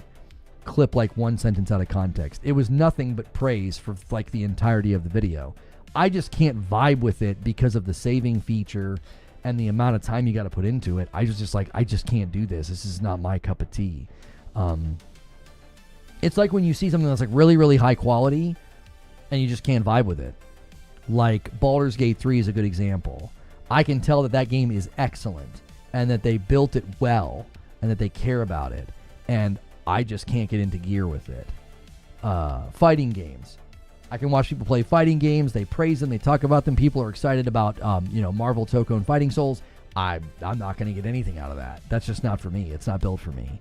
clip like one sentence out of context. It was nothing but praise for like the entirety of the video. I just can't vibe with it because of the saving feature and the amount of time you got to put into it. I just can't do this. This is not my cup of tea. It's like when you see something that's like really, really high quality and you just can't vibe with it. Like Baldur's Gate 3 is a good example. I can tell that game is excellent and that they built it well and that they care about it. And I just can't get into gear with it. Fighting games. I can watch people play fighting games. They praise them. They talk about them. People are excited about, Marvel, Toko, and Fighting Souls. I'm not going to get anything out of that. That's just not for me. It's not built for me.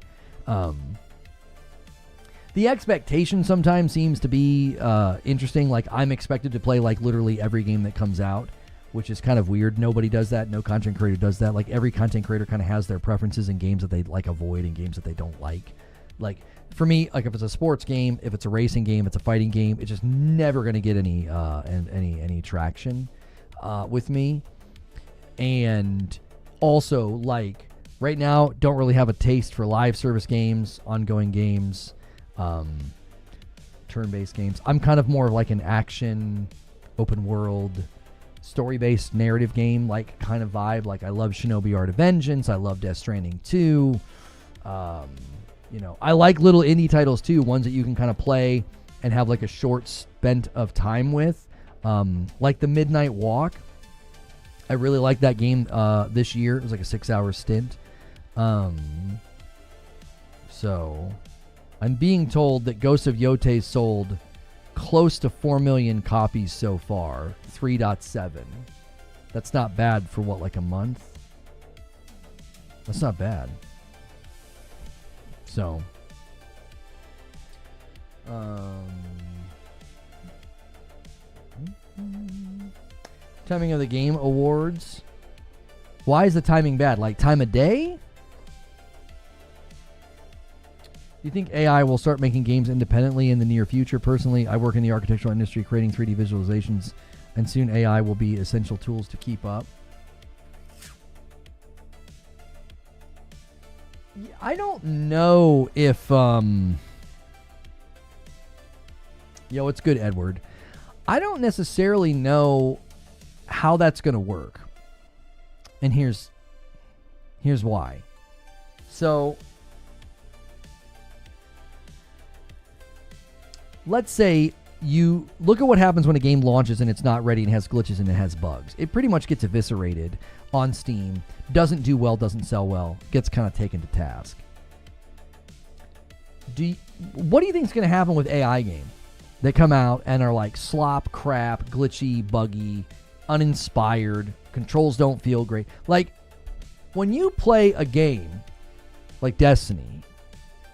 The expectation sometimes seems to be interesting. Like, I'm expected to play like literally every game that comes out, which is kind of weird. Nobody does that. No content creator does that. Like, every content creator kind of has their preferences in games that they like avoid and games that they don't like. Like, for me, like if it's a sports game, if it's a racing game, it's a fighting game, it's just never going to get any traction with me. And also, like, right now, don't really have a taste for live service games, ongoing games, turn-based games. I'm kind of more of like an action, open world, story-based narrative game like kind of vibe. Like, I love Shinobi Art of Vengeance. I love Death Stranding 2. I like little indie titles too, ones that you can kind of play and have like a short spent of time with, like the Midnight Walk. I really liked that game this year. It was like a 6-hour stint. So I'm being told that Ghost of Yote sold close to 4 million copies so far, 3.7. That's not bad for what, like a month? That's not bad. So, timing of the game awards. Why is the timing bad? Like time of day? Do you think AI will start making games independently in the near future? Personally, I work in the architectural industry creating 3D visualizations, and soon AI will be essential tools to keep up. I don't know if, it's good, Edward. I don't necessarily know how that's going to work. And here's why. So, let's say you look at what happens when a game launches and it's not ready and has glitches and it has bugs. It pretty much gets eviscerated on Steam, doesn't do well, doesn't sell well, gets kind of taken to task. What do you think is going to happen with AI games that come out and are like slop, crap, glitchy, buggy, uninspired, controls don't feel great? Like, when you play a game like Destiny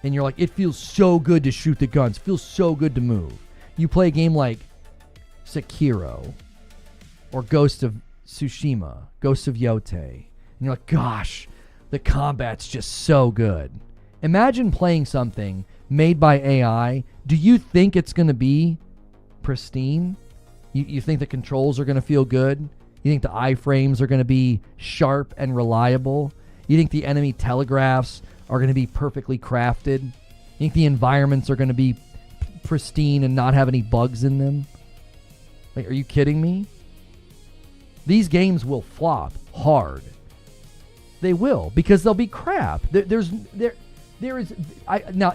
and you're like, it feels so good to shoot the guns, feels so good to move. You play a game like Sekiro or Ghost of Tsushima, Ghost of Yote, and you're like, gosh, the combat's just so good. Imagine playing something made by AI. Do you think it's going to be pristine? You think the controls are going to feel good? You think the iframes are going to be sharp and reliable? You think the enemy telegraphs are going to be perfectly crafted? You think the environments are going to be pristine and not have any bugs in them? Like, are you kidding me? These games will flop hard. They will, because they'll be crap. Now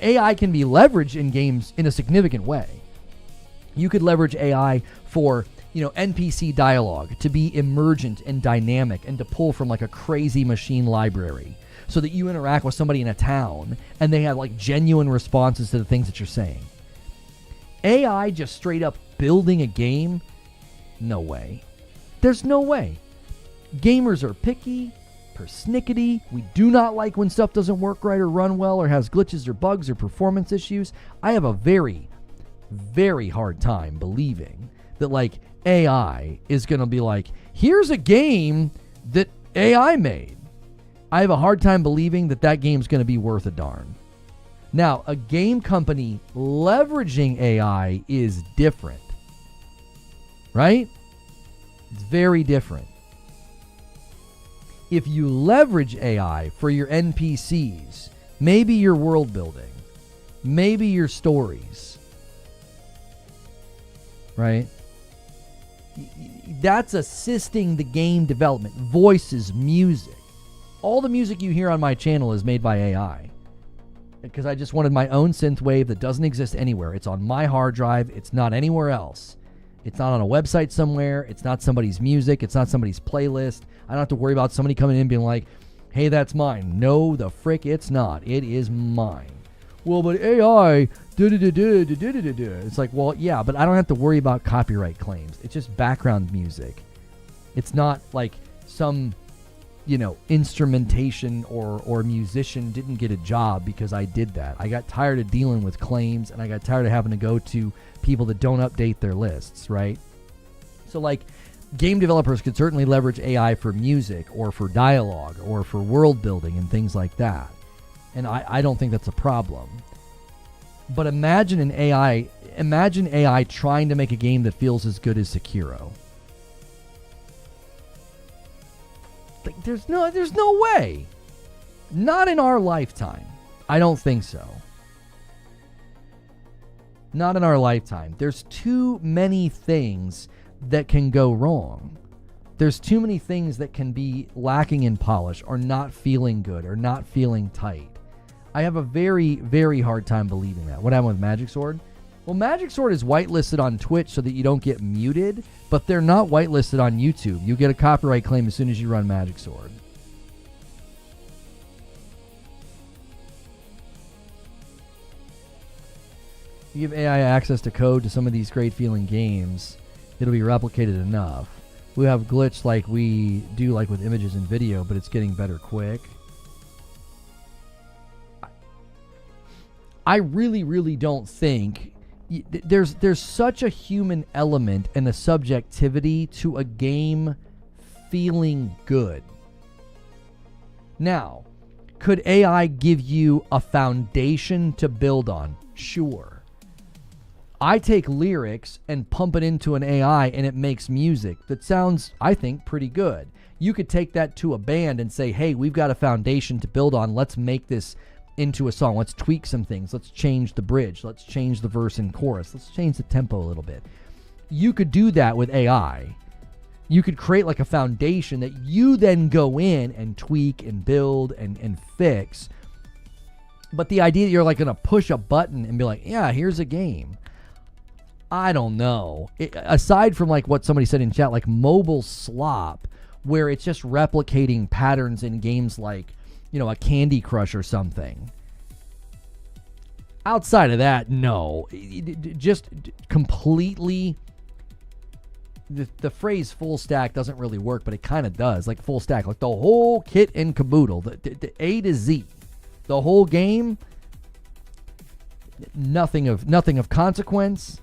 AI can be leveraged in games in a significant way. You could leverage AI for, NPC dialogue to be emergent and dynamic and to pull from like a crazy machine library so that you interact with somebody in a town and they have like genuine responses to the things that you're saying. AI just straight up building a game? No way. There's no way. Gamers are picky, persnickety. We do not like when stuff doesn't work right or run well or has glitches or bugs or performance issues. I have a very, very hard time believing that like AI is going to be like, here's a game that AI made. I have a hard time believing that that game's going to be worth a darn. Now, a game company leveraging AI is different, right? It's very different. If you leverage AI for your NPCs, maybe your world building, maybe your stories, right? That's assisting the game development. Voices, music. All the music you hear on my channel is made by AI. Because I just wanted my own synthwave that doesn't exist anywhere. It's on my hard drive. It's not anywhere else. It's not on a website somewhere. It's not somebody's music. It's not somebody's playlist. I don't have to worry about somebody coming in and being like, hey, that's mine. No, the frick, it's not. It is mine. Well, but AI, it's like, well, yeah, but I don't have to worry about copyright claims. It's just background music. It's not like some, instrumentation or musician didn't get a job because I did that. I got tired of dealing with claims, and I got tired of having to go to people that don't update their lists, right? So, like, game developers could certainly leverage AI for music or for dialogue or for world building and things like that. And I don't think that's a problem. But imagine AI trying to make a game that feels as good as Sekiro. Like, there's no way. Not in our lifetime. I don't think so. Not in our lifetime. There's too many things that can go wrong. There's too many things that can be lacking in polish or not feeling good or not feeling tight. I have a very, very hard time believing that. What happened with Magic Sword? Well, Magic Sword is whitelisted on Twitch so that you don't get muted, but they're not whitelisted on YouTube. You get a copyright claim as soon as you run Magic Sword. You give AI access to code to some of these great feeling games, it'll be replicated enough. We have glitch like we do like with images and video, but it's getting better quick. I really, really don't think there's such a human element and a subjectivity to a game feeling good. Now, could AI give you a foundation to build on? Sure. I take lyrics and pump it into an AI and it makes music that sounds, I think, pretty good. You could take that to a band and say, hey, we've got a foundation to build on. Let's make this into a song. Let's tweak some things. Let's change the bridge. Let's change the verse and chorus. Let's change the tempo a little bit. You could do that with AI. You could create like a foundation that you then go in and tweak and build and fix. But the idea that you're like going to push a button and be like, yeah, here's a game. I don't know. Aside from like what somebody said in chat, like mobile slop, where it's just replicating patterns in games like, a Candy Crush or something. Outside of that, no. Just completely... The phrase full stack doesn't really work, but it kind of does. Like full stack, like the whole kit and caboodle, the A to Z. The whole game, nothing of consequence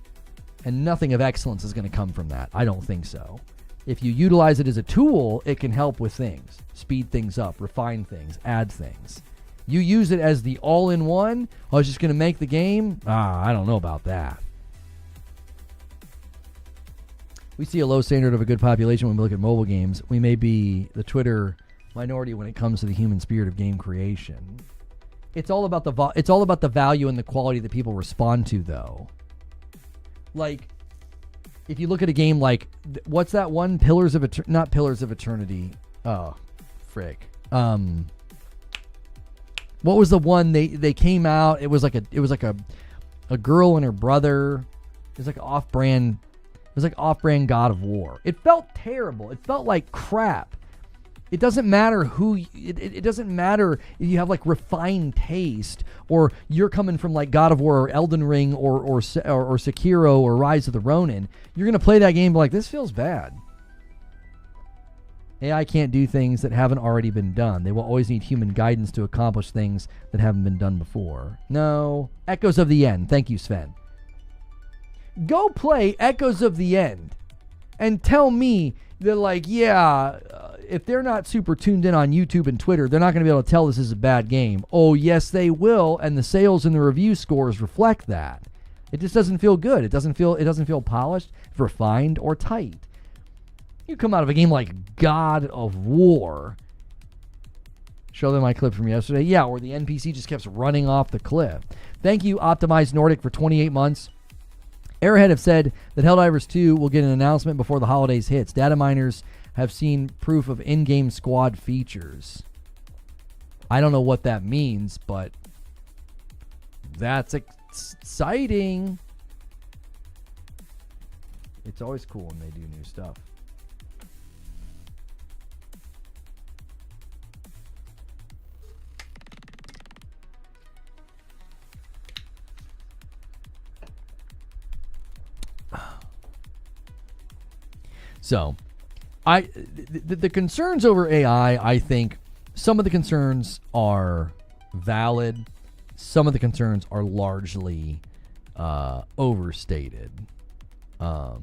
and nothing of excellence is going to come from that. I don't think so. If you utilize it as a tool, it can help with things. Speed things up, refine things, add things. You use it as the all-in-one, I was just going to make the game? I don't know about that. We see a low standard of a good population when we look at mobile games. We may be the Twitter minority when it comes to the human spirit of game creation. It's all about the value and the quality that people respond to, though. Like, if you look at a game like, what's that one? Not Pillars of Eternity. Oh, frick. What was the one they came out? It was like a girl and her brother. It was like off-brand. It was like off-brand God of War. It felt terrible. It felt like crap. It doesn't matter it doesn't matter if you have like refined taste, or you're coming from like God of War or Elden Ring or Sekiro or Rise of the Ronin. You're gonna play that game and be like, this feels bad. AI can't do things that haven't already been done. They will always need human guidance to accomplish things that haven't been done before. No. Echoes of the End. Thank you, Sven. Go play Echoes of the End and tell me that, like, if they're not super tuned in on YouTube and Twitter, they're not going to be able to tell this is a bad game. Oh, yes, they will, and the sales and the review scores reflect that. It just doesn't feel good. It doesn't feel polished, refined, or tight. You come out of a game like God of War. Show them my clip from yesterday. Yeah, where the NPC just kept running off the cliff. Thank you, Optimized Nordic, for 28 months. Airhead have said that Helldivers 2 will get an announcement before the holidays hits. Data miners have seen proof of in-game squad features. I don't know what that means, but that's exciting. It's always cool when they do new stuff. So, the concerns over AI, I think some of the concerns are valid. Some of the concerns are largely overstated. I've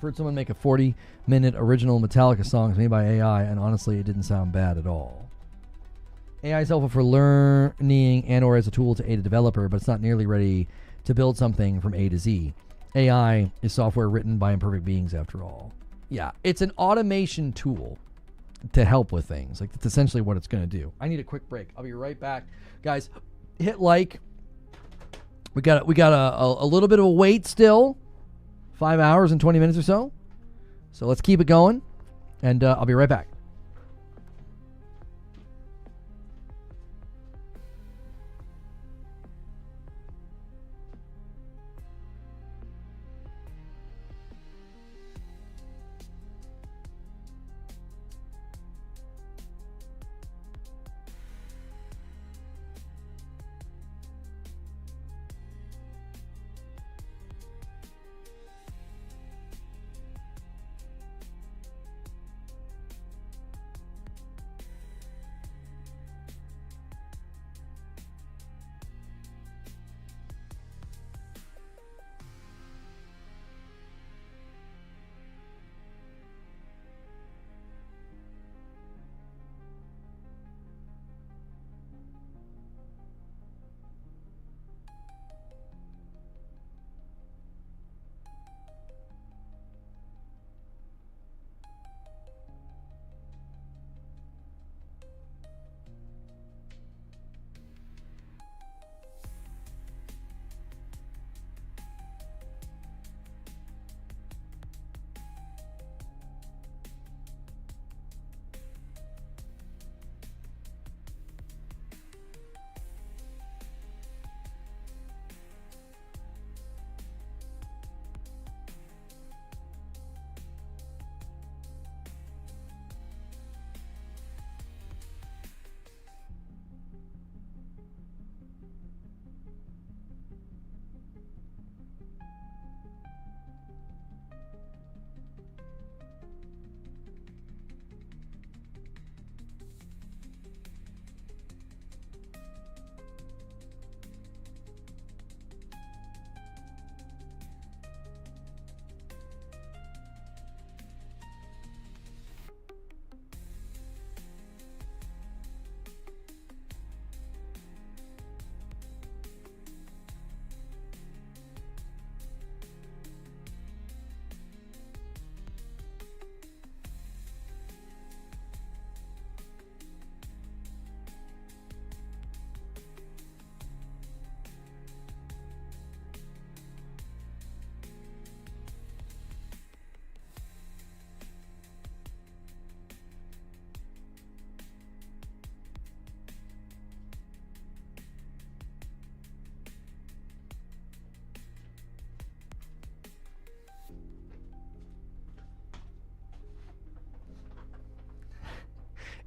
heard someone make a 40-minute original Metallica song made by AI, and honestly, it didn't sound bad at all. AI is helpful for learning and or as a tool to aid a developer, but it's not nearly ready to build something from A to Z. AI is software written by imperfect beings, after all. Yeah, it's an automation tool to help with things. Like, that's essentially what it's going to do. I need a quick break. I'll be right back. Guys, hit like. We got a little bit of a wait still. 5 hours and 20 minutes or so. So let's keep it going, and I'll be right back.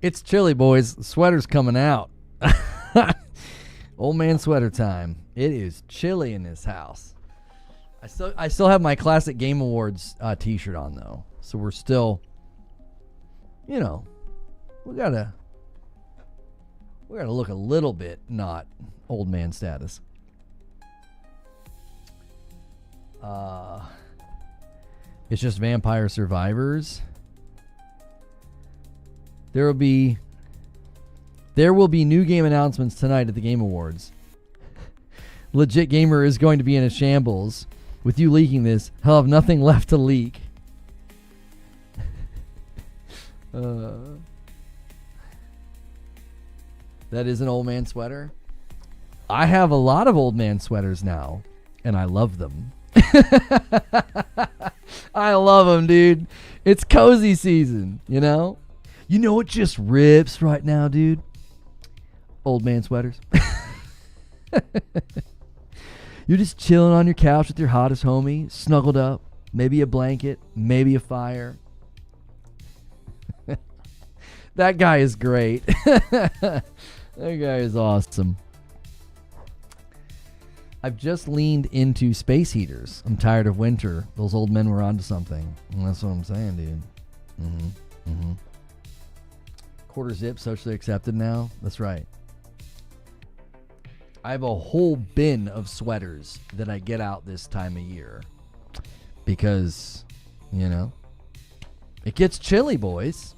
It's chilly, boys. The sweater's coming out. Old man sweater time. It is chilly in this house. I still have my Classic Game Awards t-shirt on, though. So we're still, we gotta look a little bit not old man status. It's just Vampire Survivors. There will be new game announcements tonight at the Game Awards. Legit Gamer is going to be in a shambles. With you leaking this, he'll have nothing left to leak. That is an old man sweater. I have a lot of old man sweaters now, and I love them. I love them, dude. It's cozy season, You know what just rips right now, dude? Old man sweaters. You're just chilling on your couch with your hottest homie, snuggled up, maybe a blanket, maybe a fire. That guy is great. That guy is awesome. I've just leaned into space heaters. I'm tired of winter. Those old men were onto something. And that's what I'm saying, dude. Quarter zip, socially accepted now. That's right. I have a whole bin of sweaters that I get out this time of year because, it gets chilly, boys.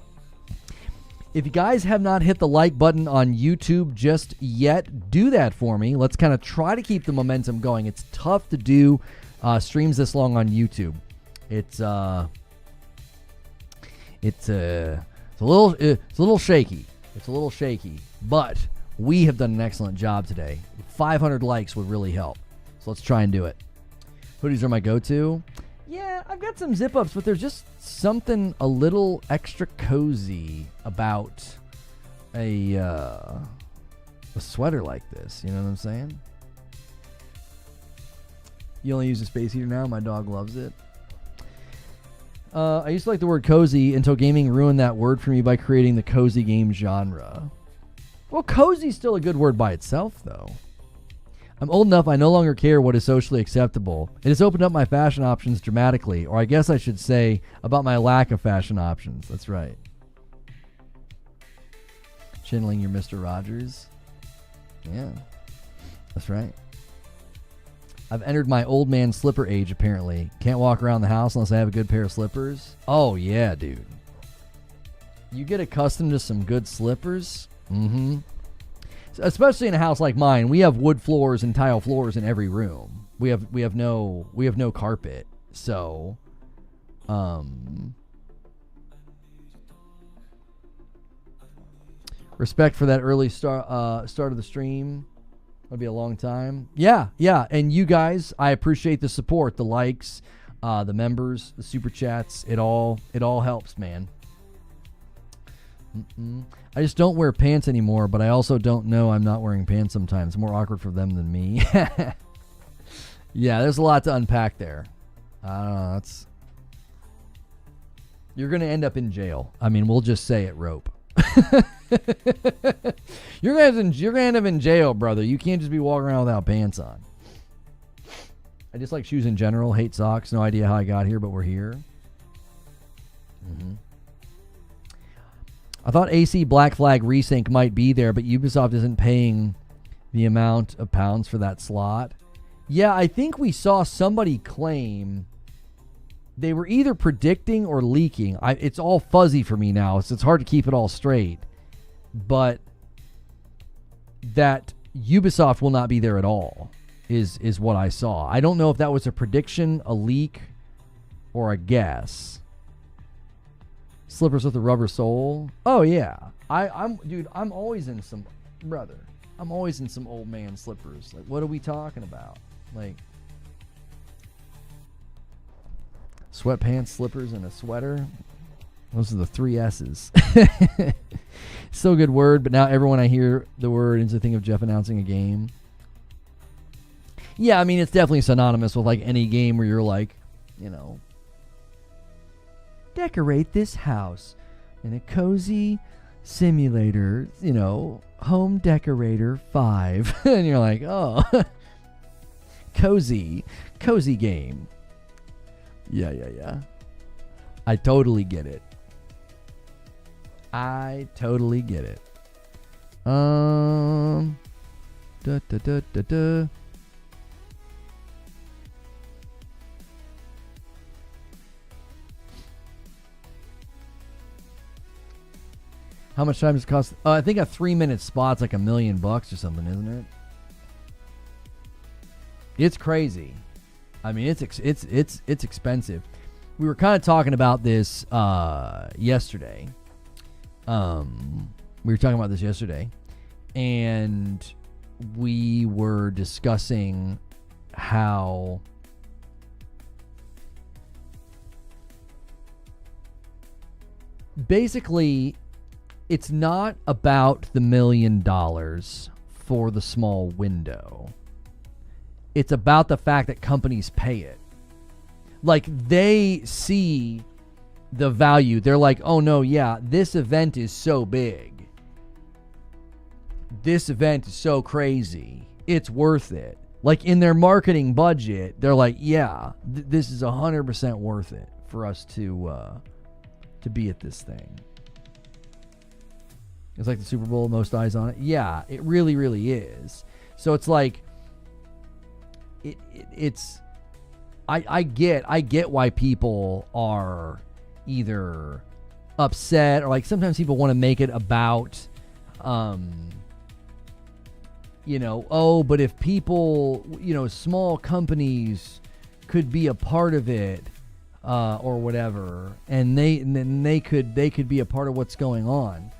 If you guys have not hit the like button on YouTube just yet, do that for me. Let's kind of try to keep the momentum going. It's tough to do streams this long on YouTube. It's a little shaky. It's a little shaky, but we have done an excellent job today. 500 likes would really help. So let's try and do it. Hoodies are my go-to. Yeah, I've got some zip-ups, but there's just something a little extra cozy about a sweater like this. You know what I'm saying? You only use a space heater now? My dog loves it. I used to like the word cozy until gaming ruined that word for me by creating the cozy game genre. Well, cozy's still a good word by itself, though. I'm old enough I no longer care what is socially acceptable. It has opened up my fashion options dramatically, or I guess I should say about my lack of fashion options. That's right. Channeling your Mr. Rogers. Yeah, that's right. I've entered my old man slipper age, apparently. Can't walk around the house unless I have a good pair of slippers. Oh, yeah, dude. You get accustomed to some good slippers. Especially in a house like mine, we have wood floors and tile floors in every room. We have no carpet. So, respect for that early start of the stream. That'll be a long time. Yeah. And you guys, I appreciate the support, the likes, the members, the super chats. It all helps, man. I just don't wear pants anymore, but I also don't know I'm not wearing pants sometimes. It's more awkward for them than me. Yeah, there's a lot to unpack there. I don't know. You're going to end up in jail. I mean, we'll just say it, Rope. You're going to end up in jail, brother. You can't just be walking around without pants on. I just like shoes in general. Hate socks. No idea how I got here, but we're here. I thought AC Black Flag Resync might be there, but Ubisoft isn't paying the amount of pounds for that slot. Yeah, I think we saw somebody claim they were either predicting or leaking. It's all fuzzy for me now, so it's hard to keep it all straight. But that Ubisoft will not be there at all is what I saw. I don't know if that was a prediction, a leak, or a guess. Slippers with a rubber sole. Oh yeah, I'm always in some I'm always in some old man slippers. Like, what are we talking about? Like, sweatpants, slippers, and a sweater. Those are the 3 S's. Still a good word, but now everyone I hear the word is to think of Jeff announcing a game. Yeah, I mean, it's definitely synonymous with like any game where you're like, decorate this house in a cozy Simulator, Home Decorator 5. And you're like, oh, cozy game. Yeah. I totally get it. How much time does it cost? I think a 3-minute spot's like $1 million or something, isn't it? It's crazy. I mean, it's expensive. We were kind of talking about this yesterday. And we were discussing how basically it's not about the $1 million for the small window. It's about the fact that companies pay it. Like, they see the value. They're like, oh no, yeah, this event is so big. This event is so crazy. It's worth it. Like, in their marketing budget, they're like, yeah, this is 100% worth it for us to be at this thing. It's like the Super Bowl, most eyes on it. Yeah, it really, really is. So it's like, it's I get why people are either upset or like sometimes people want to make it about but if people, small companies could be a part of it or whatever, and then they could be a part of what's going on,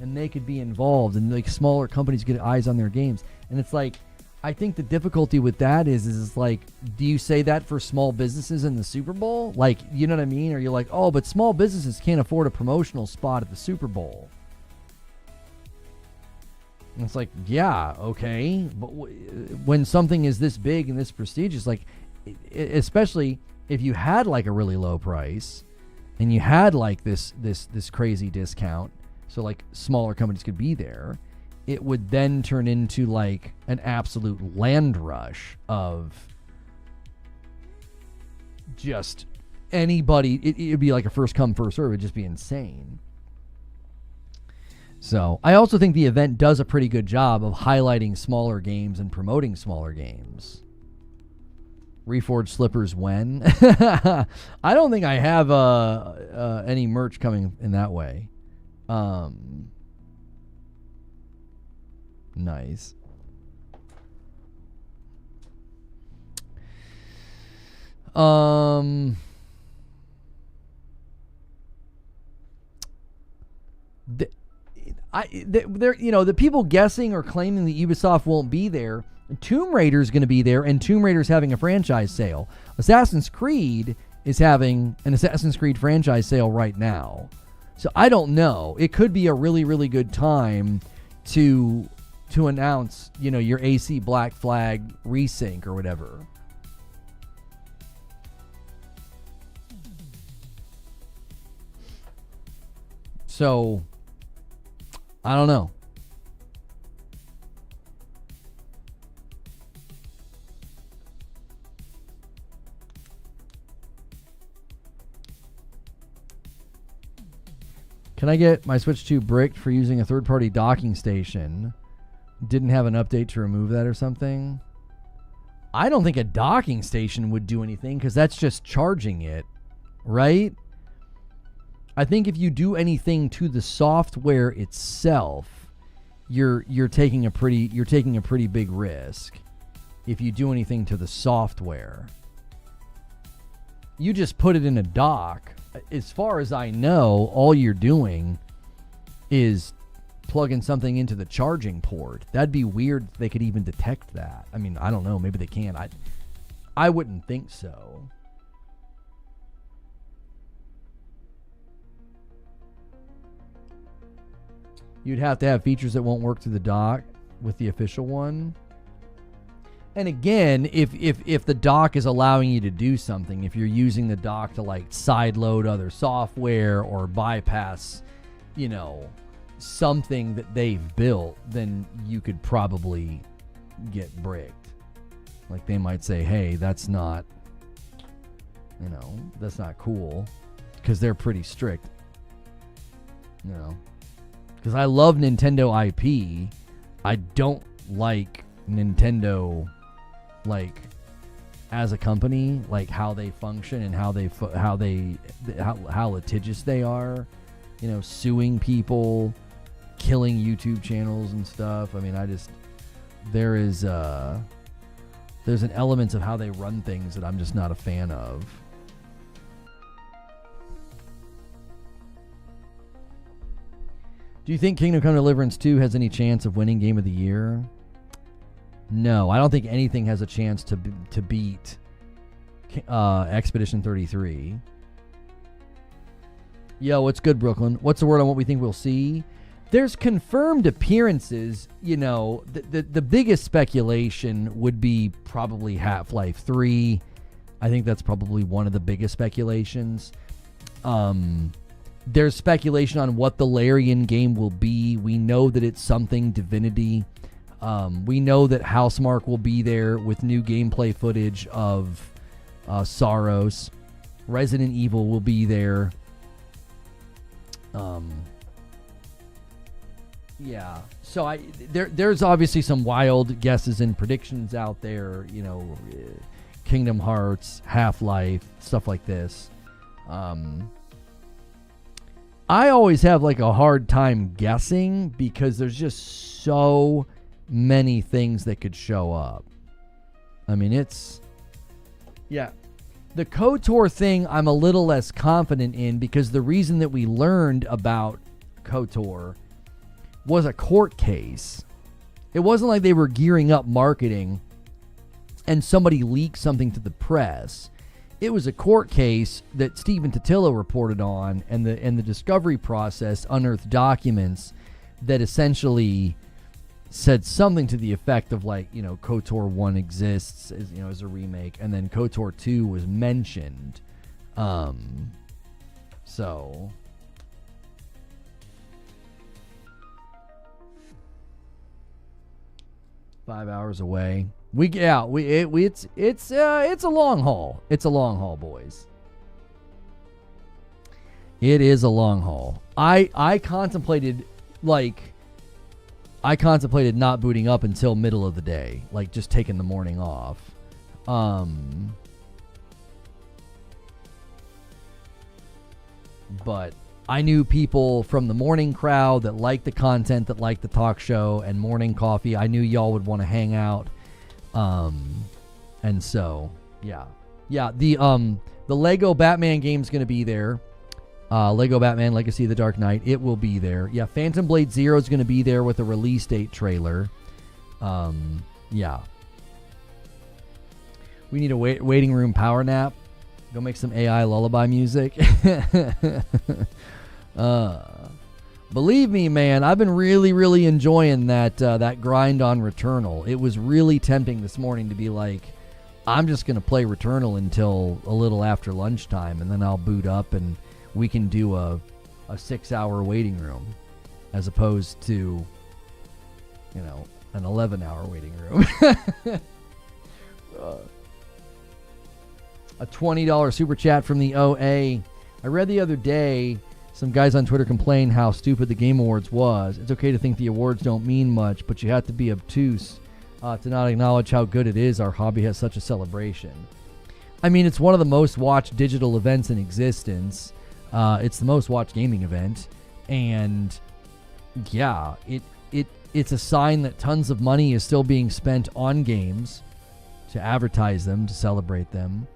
and they could be involved, and like smaller companies get eyes on their games. And it's like, I think the difficulty with that is like, do you say that for small businesses in the Super Bowl? Like, you know what I mean? Or you're like, oh, but small businesses can't afford a promotional spot at the Super Bowl. And it's like, yeah, okay. But when something is this big and this prestigious, like, especially if you had like a really low price and you had like this crazy discount, so like smaller companies could be there, it would then turn into like an absolute land rush of just anybody. It'd be like a first come, first serve. It'd just be insane. So I also think the event does a pretty good job of highlighting smaller games and promoting smaller games. Reforge slippers when? I don't think I have any merch coming in that way. Nice. The people guessing or claiming that Ubisoft won't be there. Tomb Raider's going to be there, and Tomb Raider's having a franchise sale. Assassin's Creed is having an Assassin's Creed franchise sale right now. So I don't know. It could be a really, really good time to announce, your AC Black Flag resync or whatever. So, I don't know. Can I get my Switch 2 bricked for using a third-party docking station? Didn't have an update to remove that or something? I don't think a docking station would do anything because that's just charging it, right? I think if you do anything to the software itself, you're taking a pretty big risk. If you do anything to the software, you just put it in a dock. As far as I know, all you're doing is plugging something into the charging port. That'd be weird if they could even detect that. I mean, I don't know. Maybe they can. I wouldn't think so. You'd have to have features that won't work through the dock with the official one. And again, if the dock is allowing you to do something, if you're using the dock to like sideload other software or bypass, something that they've built, then you could probably get bricked. Like they might say, hey, that's not cool, because they're pretty strict. Because I love Nintendo IP. I don't like Nintendo, like, as a company, like how they function and how litigious they are. Suing people, killing YouTube channels and stuff. I mean, there's an element of how they run things that I'm just not a fan of. Do you think Kingdom Come Deliverance 2 has any chance of winning Game of the Year? No, I don't think anything has a chance to beat Expedition 33. Yo, what's good, Brooklyn? What's the word on what we think we'll see? There's confirmed appearances. The biggest speculation would be probably Half-Life 3. I think that's probably one of the biggest speculations. There's speculation on what the Larian game will be. We know that it's something Divinity. We know that Housemarque will be there with new gameplay footage of Saros. Resident Evil will be there. So there's obviously some wild guesses and predictions out there. Kingdom Hearts, Half-Life, stuff like this. I always have like a hard time guessing because there's just so many things that could show up. I mean, the KOTOR thing I'm a little less confident in, because the reason that we learned about KOTOR was a court case. It wasn't like they were gearing up marketing and somebody leaked something to the press. It was a court case that Stephen Totilo reported on, and the discovery process unearthed documents that essentially said something to the effect of like, KOTOR 1 exists as a remake, and then KOTOR 2 was mentioned. So 5 hours away. It's a long haul. It's a long haul, boys. It is a long haul. I contemplated not booting up until middle of the day, like just taking the morning off. But I knew people from the morning crowd that liked the content, that liked the talk show and morning coffee. I knew y'all would want to hang out. And so, yeah, the Lego Batman game's going to be there. Lego Batman Legacy of the Dark Knight, it will be there. Yeah, Phantom Blade Zero is going to be there with a release date trailer. Yeah. We need a waiting room power nap. Go make some AI lullaby music. Believe me, man, I've been really, really enjoying that grind on Returnal. It was really tempting this morning to be like, I'm just going to play Returnal until a little after lunchtime, and then I'll boot up and we can do a 6-hour waiting room as opposed to, an 11-hour waiting room. A $20 super chat from the OA. I read the other day some guys on Twitter complain how stupid the Game Awards was. It's okay to think the awards don't mean much, but you have to be obtuse to not acknowledge how good it is. Our hobby has such a celebration. I mean, it's one of the most watched digital events in existence. It's the most watched gaming event, and yeah, it's a sign that tons of money is still being spent on games to advertise them, to celebrate them.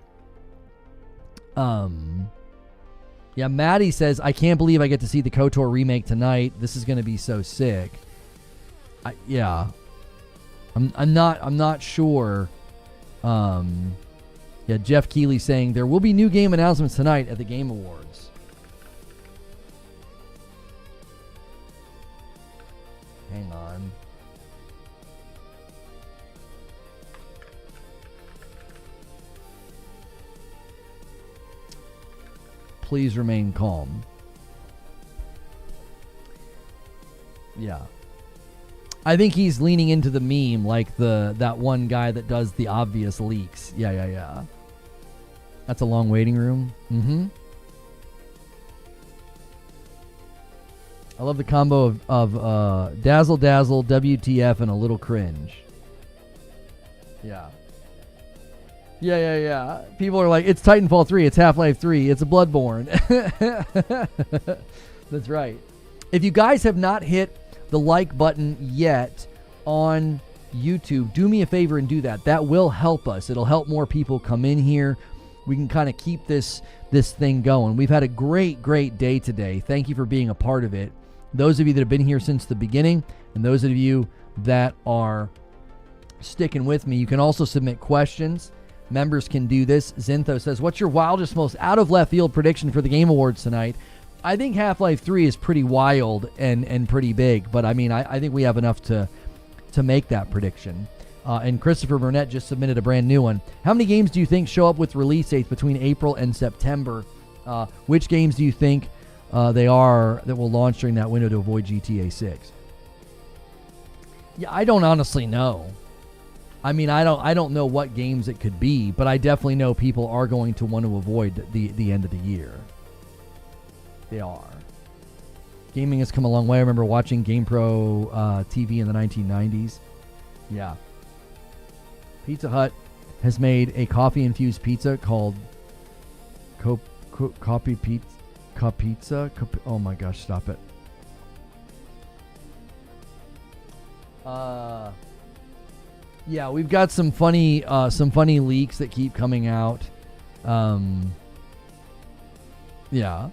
Yeah, Maddie says, I can't believe I get to see the KOTOR remake tonight. This is going to be so sick. I'm not sure. Yeah, Jeff Keighley saying there will be new game announcements tonight at the Game Awards. Hang on. Please remain calm. Yeah. I think he's leaning into the meme like that one guy that does the obvious leaks. Yeah. That's a long waiting room. Mm-hmm. I love the combo of Dazzle Dazzle, WTF, and a little cringe. Yeah. Yeah. People are like, it's Titanfall 3, it's Half-Life 3, it's a Bloodborne. That's right. If you guys have not hit the like button yet on YouTube, do me a favor and do that. That will help us. It'll help more people come in here. We can kind of keep this thing going. We've had a great day today. Thank you for being a part of it. Those of you that have been here since the beginning, and those of you that are sticking with me, you can also submit questions. Members can do this. Zintho says, what's your wildest, most out of left field prediction for the Game Awards tonight? I think Half-Life 3 is pretty wild and pretty big, but I mean, I think we have enough to make that prediction. And Christopher Burnett just submitted a brand new one. How many games do you think show up with release dates between April and September? Which games do you think they are that will launch during that window to avoid GTA 6? Yeah, I don't honestly know. I mean, I don't know what games it could be, but I definitely know people are going to want to avoid the end of the year. They are. Gaming has come a long way. I remember watching GamePro TV in the 1990s. Yeah. Pizza Hut has made a coffee-infused pizza called Coffee Pizza. Oh my gosh, stop it. Yeah, we've got some funny leaks that keep coming out. Yeah.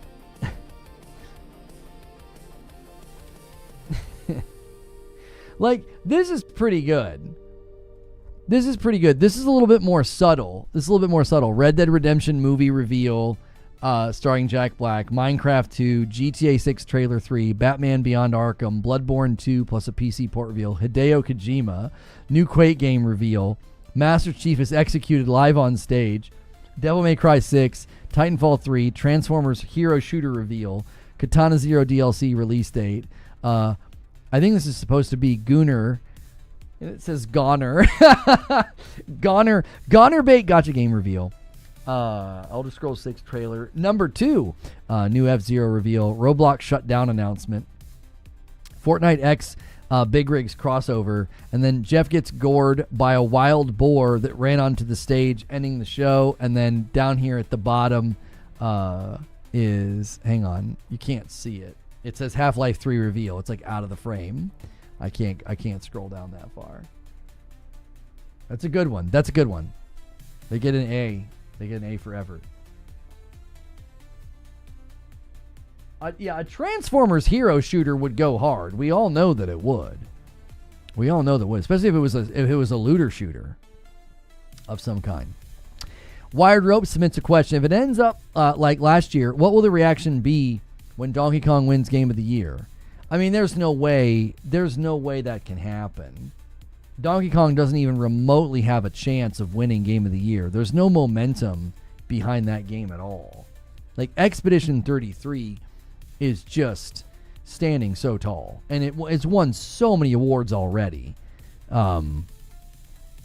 Like, this is pretty good. This is a little bit more subtle. Red Dead Redemption movie reveal, starring Jack Black. Minecraft 2, GTA 6 trailer 3, Batman Beyond Arkham, Bloodborne 2 plus a PC port reveal, Hideo Kojima, new Quake game reveal, Master Chief is executed live on stage, Devil May Cry 6, Titanfall 3, Transformers Hero Shooter reveal, Katana Zero DLC release date. I think this is supposed to be Gunner. It says Goner. Goner Bait Gotcha game reveal. Elder Scrolls 6 trailer. Number 2, new F-Zero reveal. Roblox shutdown announcement. Fortnite X Big Rigs crossover. And then Jeff gets gored by a wild boar that ran onto the stage, ending the show. And then down here at the bottom is, hang on, you can't see it. It says Half-Life 3 reveal. It's like out of the frame. I can't scroll down that far. That's a good one. They get an A. They get an A forever. Yeah, a Transformers hero shooter would go hard. We all know that it would. Especially if it was a looter shooter of some kind. Wired Rope submits a question. If it ends up like last year, what will the reaction be when Donkey Kong wins Game of the Year? I mean, there's no way that can happen. Donkey Kong doesn't even remotely have a chance of winning Game of the Year. There's no momentum behind that game at all. Like, Expedition 33 is just standing so tall, and it's won so many awards already. And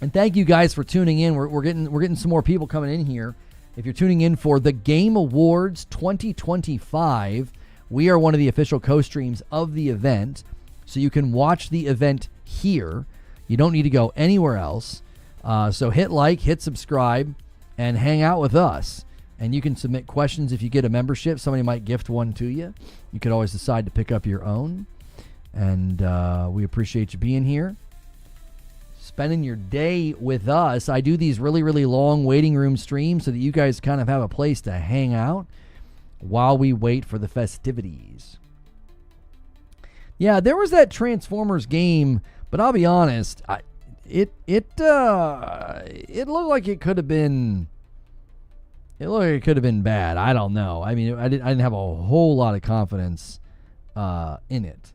thank you guys for tuning in. We're getting some more people coming in here. If you're tuning in for the Game Awards 2025, we are one of the official co-streams of the event, so you can watch the event here. You don't need to go anywhere else. So hit like, hit subscribe, and hang out with us. And you can submit questions if you get a membership. Somebody might gift one to you. You could always decide to pick up your own. And we appreciate you being here, spending your day with us. I do these really, really long waiting room streams so that you guys kind of have a place to hang out while we wait for the festivities. Yeah, there was that Transformers game, but I'll be honest, it looked like it could have been. It looked like it could have been bad. I don't know. I mean, I didn't have a whole lot of confidence in it.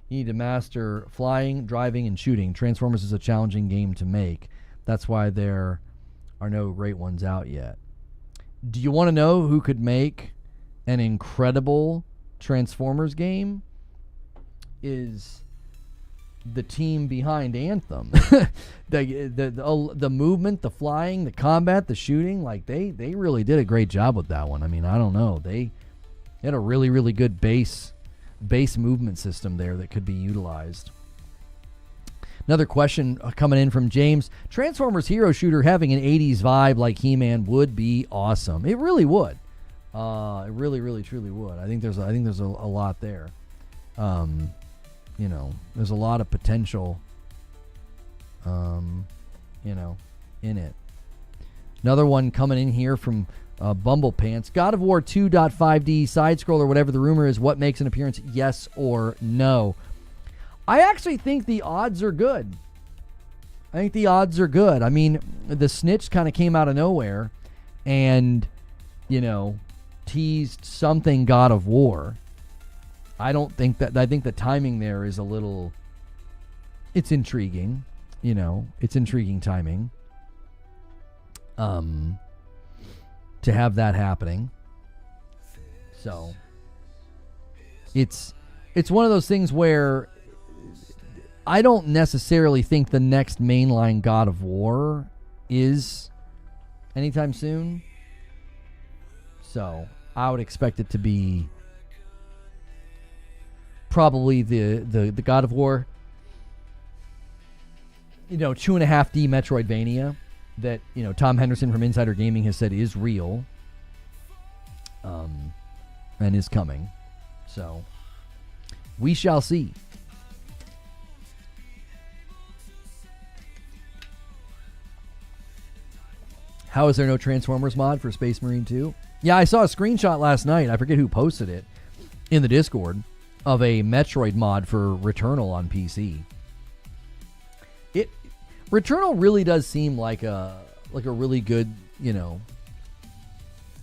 You need to master flying, driving, and shooting. Transformers is a challenging game to make. That's why there are no great ones out yet. Do you want to know who could make an incredible Transformers game? is the team behind Anthem. the movement, the flying, the combat, the shooting, like they really did a great job with that one. I mean, I don't know. They had a really, really good base movement system there that could be utilized. Another question coming in from James. Transformers hero shooter having an 80s vibe like He-Man would be awesome. It really would. It really, really, truly would. I think there's a lot there. There's a lot of potential, in it. Another one coming in here from Bumble Pants. God of War 2.5D side scroller, whatever the rumor is, what makes an appearance, yes or no? I actually think the odds are good. I mean, the snitch kind of came out of nowhere and, teased something God of War. I think the timing there is a little, it's intriguing. It's intriguing timing. To have that happening. So it's one of those things where I don't necessarily think the next mainline God of War is anytime soon. So I would expect it to be probably the God of War, 2.5D Metroidvania that, Tom Henderson from Insider Gaming has said is real, and is coming. So we shall see. How is there no Transformers mod for Space Marine 2? Yeah, I saw a screenshot last night. I forget who posted it in the Discord of a Metroid mod for Returnal on PC. Returnal really does seem like a really good,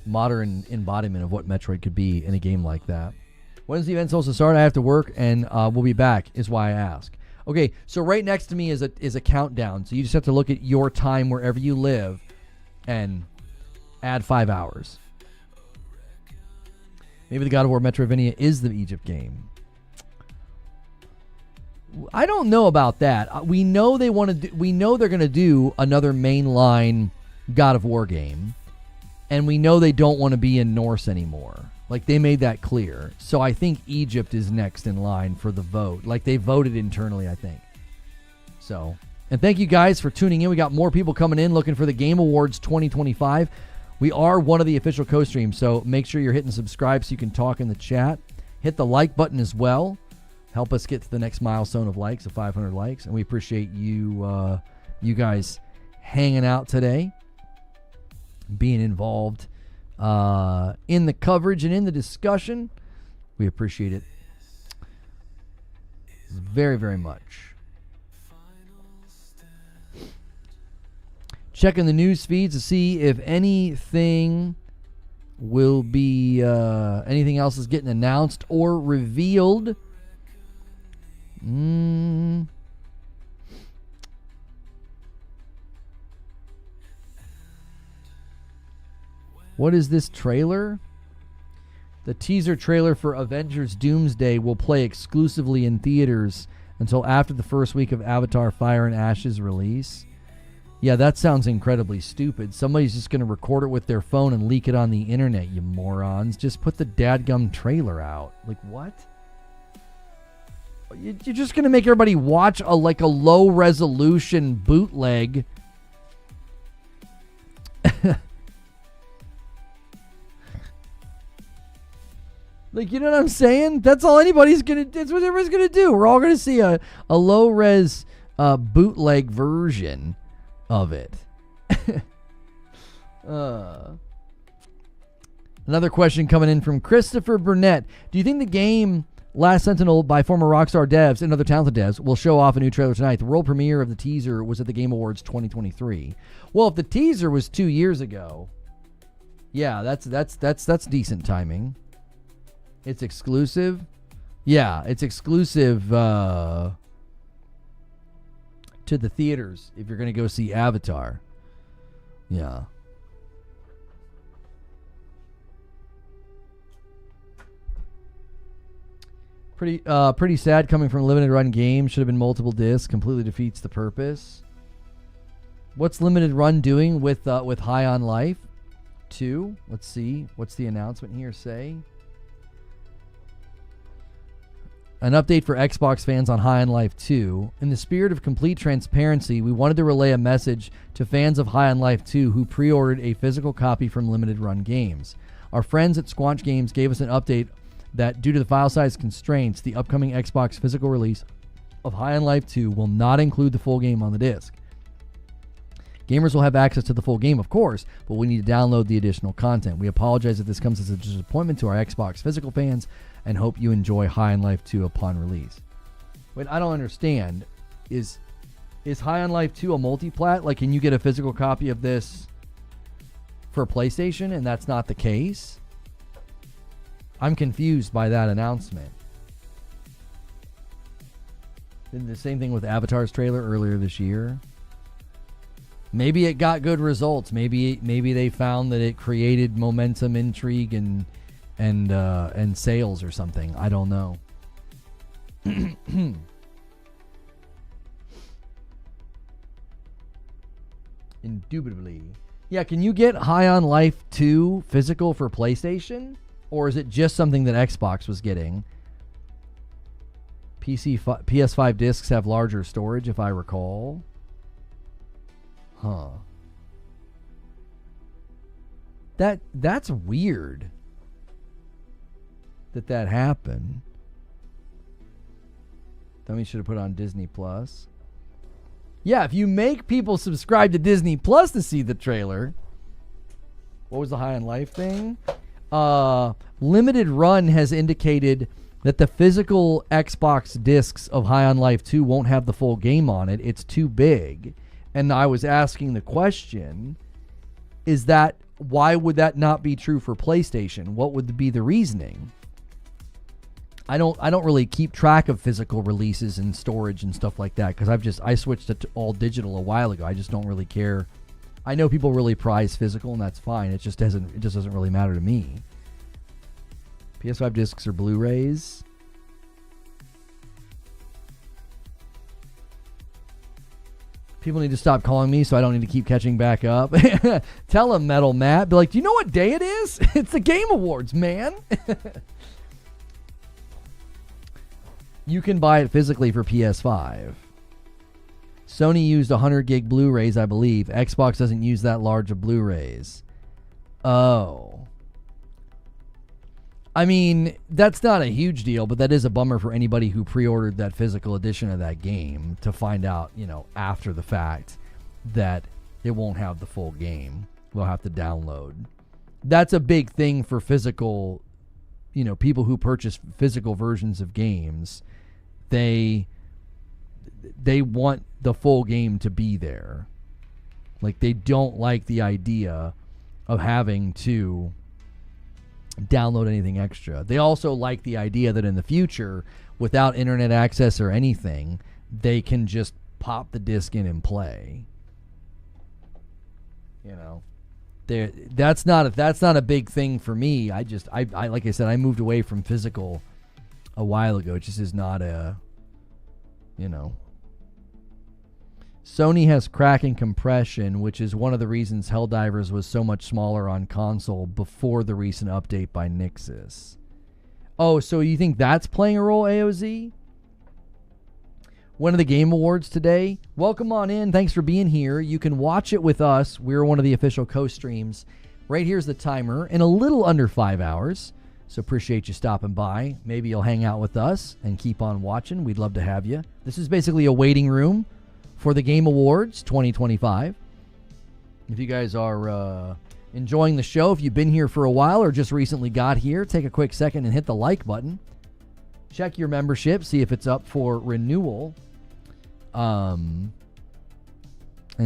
modern embodiment of what Metroid could be in a game like that. When's the event supposed to start? I have to work, and we'll be back, is why I ask. Okay, so right next to me is a countdown. So you just have to look at your time wherever you live and add 5 hours. Maybe the God of War Metroidvania is the Egypt game. I don't know about that. We know they want to. We know they're going to do another mainline God of War game, and we know they don't want to be in Norse anymore. Like, they made that clear. So I think Egypt is next in line for the vote. Like, they voted internally, I think. So, and thank you guys for tuning in. We got more people coming in looking for the Game Awards 2025. We are one of the official co-streams, so make sure you're hitting subscribe so you can talk in the chat. Hit the like button as well. Help us get to the next milestone of likes, of 500 likes. And we appreciate you guys hanging out today, being involved in the coverage and in the discussion. We appreciate it very, very much. Checking the news feeds to see if anything will be, anything else is getting announced or revealed. What is this trailer? The teaser trailer for Avengers Doomsday will play exclusively in theaters until after the first week of Avatar Fire and Ash's release. Yeah, that sounds incredibly stupid. Somebody's just going to record it with their phone and leak it on the internet, you morons. Just put the dadgum trailer out. Like, what? You're just going to make everybody watch a low-resolution bootleg. Like, you know what I'm saying? That's all anybody's going to... That's what everybody's going to do. We're all going to see a low-res bootleg version of it. Another question coming in from Christopher Burnett. Do you think the game Last Sentinel by former Rockstar devs and other talented devs will show off a new trailer tonight? The world premiere of the teaser was at the Game Awards 2023. Well, if the teaser was 2 years ago, yeah, that's decent timing. It's exclusive. Yeah, it's exclusive to the theaters if you're going to go see Avatar. Yeah. Pretty sad coming from limited run games. Should have been multiple discs. Completely defeats the purpose. What's limited run doing with High on Life 2? Let's see. What's the announcement here say? An update for Xbox fans on High on Life 2. In the spirit of complete transparency, we wanted to relay a message to fans of High on Life 2 who pre-ordered a physical copy from Limited Run Games. Our friends at Squanch Games gave us an update that due to the file size constraints, the upcoming Xbox physical release of High on Life 2 will not include the full game on the disc. Gamers will have access to the full game, of course, but we need to download the additional content. We apologize if this comes as a disappointment to our Xbox physical fans and hope you enjoy High on Life 2 upon release. Wait, I don't understand. Is High on Life 2 a multi-plat? Like, can you get a physical copy of this for PlayStation and that's not the case? I'm confused by that announcement. Did the same thing with Avatar's trailer earlier this year. Maybe it got good results. Maybe they found that it created momentum, intrigue, and sales or something. I don't know. Indubitably. Yeah, can you get High on Life 2 physical for PlayStation? Or is it just something that Xbox was getting? PS5 discs have larger storage, if I recall. Huh. That's weird that happened. Dummy should have put on Disney Plus. Yeah, if you make people subscribe to Disney Plus to see the trailer. What was the High on Life thing? Limited Run has indicated that the physical Xbox discs of High on Life 2 won't have the full game on it. It's too big. And I was asking the question, why would that not be true for PlayStation? What would be the reasoning? I don't really keep track of physical releases and storage and stuff like that because I switched to all digital a while ago. I just don't really care. I know people really prize physical and that's fine. It just doesn't really matter to me. PS5 discs or Blu-rays. People need to stop calling me so I don't need to keep catching back up. Tell them, Metal Matt. Be like, do you know what day it is? It's the Game Awards, man. You can buy it physically for PS5. Sony used 100 gig Blu-rays, I believe. Xbox doesn't use that large of Blu-rays. Oh. I mean, that's not a huge deal, but that is a bummer for anybody who pre-ordered that physical edition of that game to find out, after the fact that it won't have the full game. They'll have to download. That's a big thing for physical, people who purchase physical versions of games. They want the full game to be there. Like, they don't like the idea of having to download anything extra. They also like the idea that in the future, without internet access or anything, they can just pop the disc in and play. That's not a big thing for me. I like I said, I moved away from physical a while ago. It just is not a, Sony has cracking compression, which is one of the reasons Helldivers was so much smaller on console before the recent update by Nixxes. Oh, so you think that's playing a role, AOZ? One of the Game Awards today. Welcome on in. Thanks for being here. You can watch it with us. We're one of the official co-streams. Right here's the timer in a little under 5 hours. So appreciate you stopping by. Maybe you'll hang out with us and keep on watching. We'd love to have you. This is basically a waiting room for the Game Awards 2025. If you guys are enjoying the show, if you've been here for a while or just recently got here, take a quick second and hit the like button. Check your membership, see if it's up for renewal, and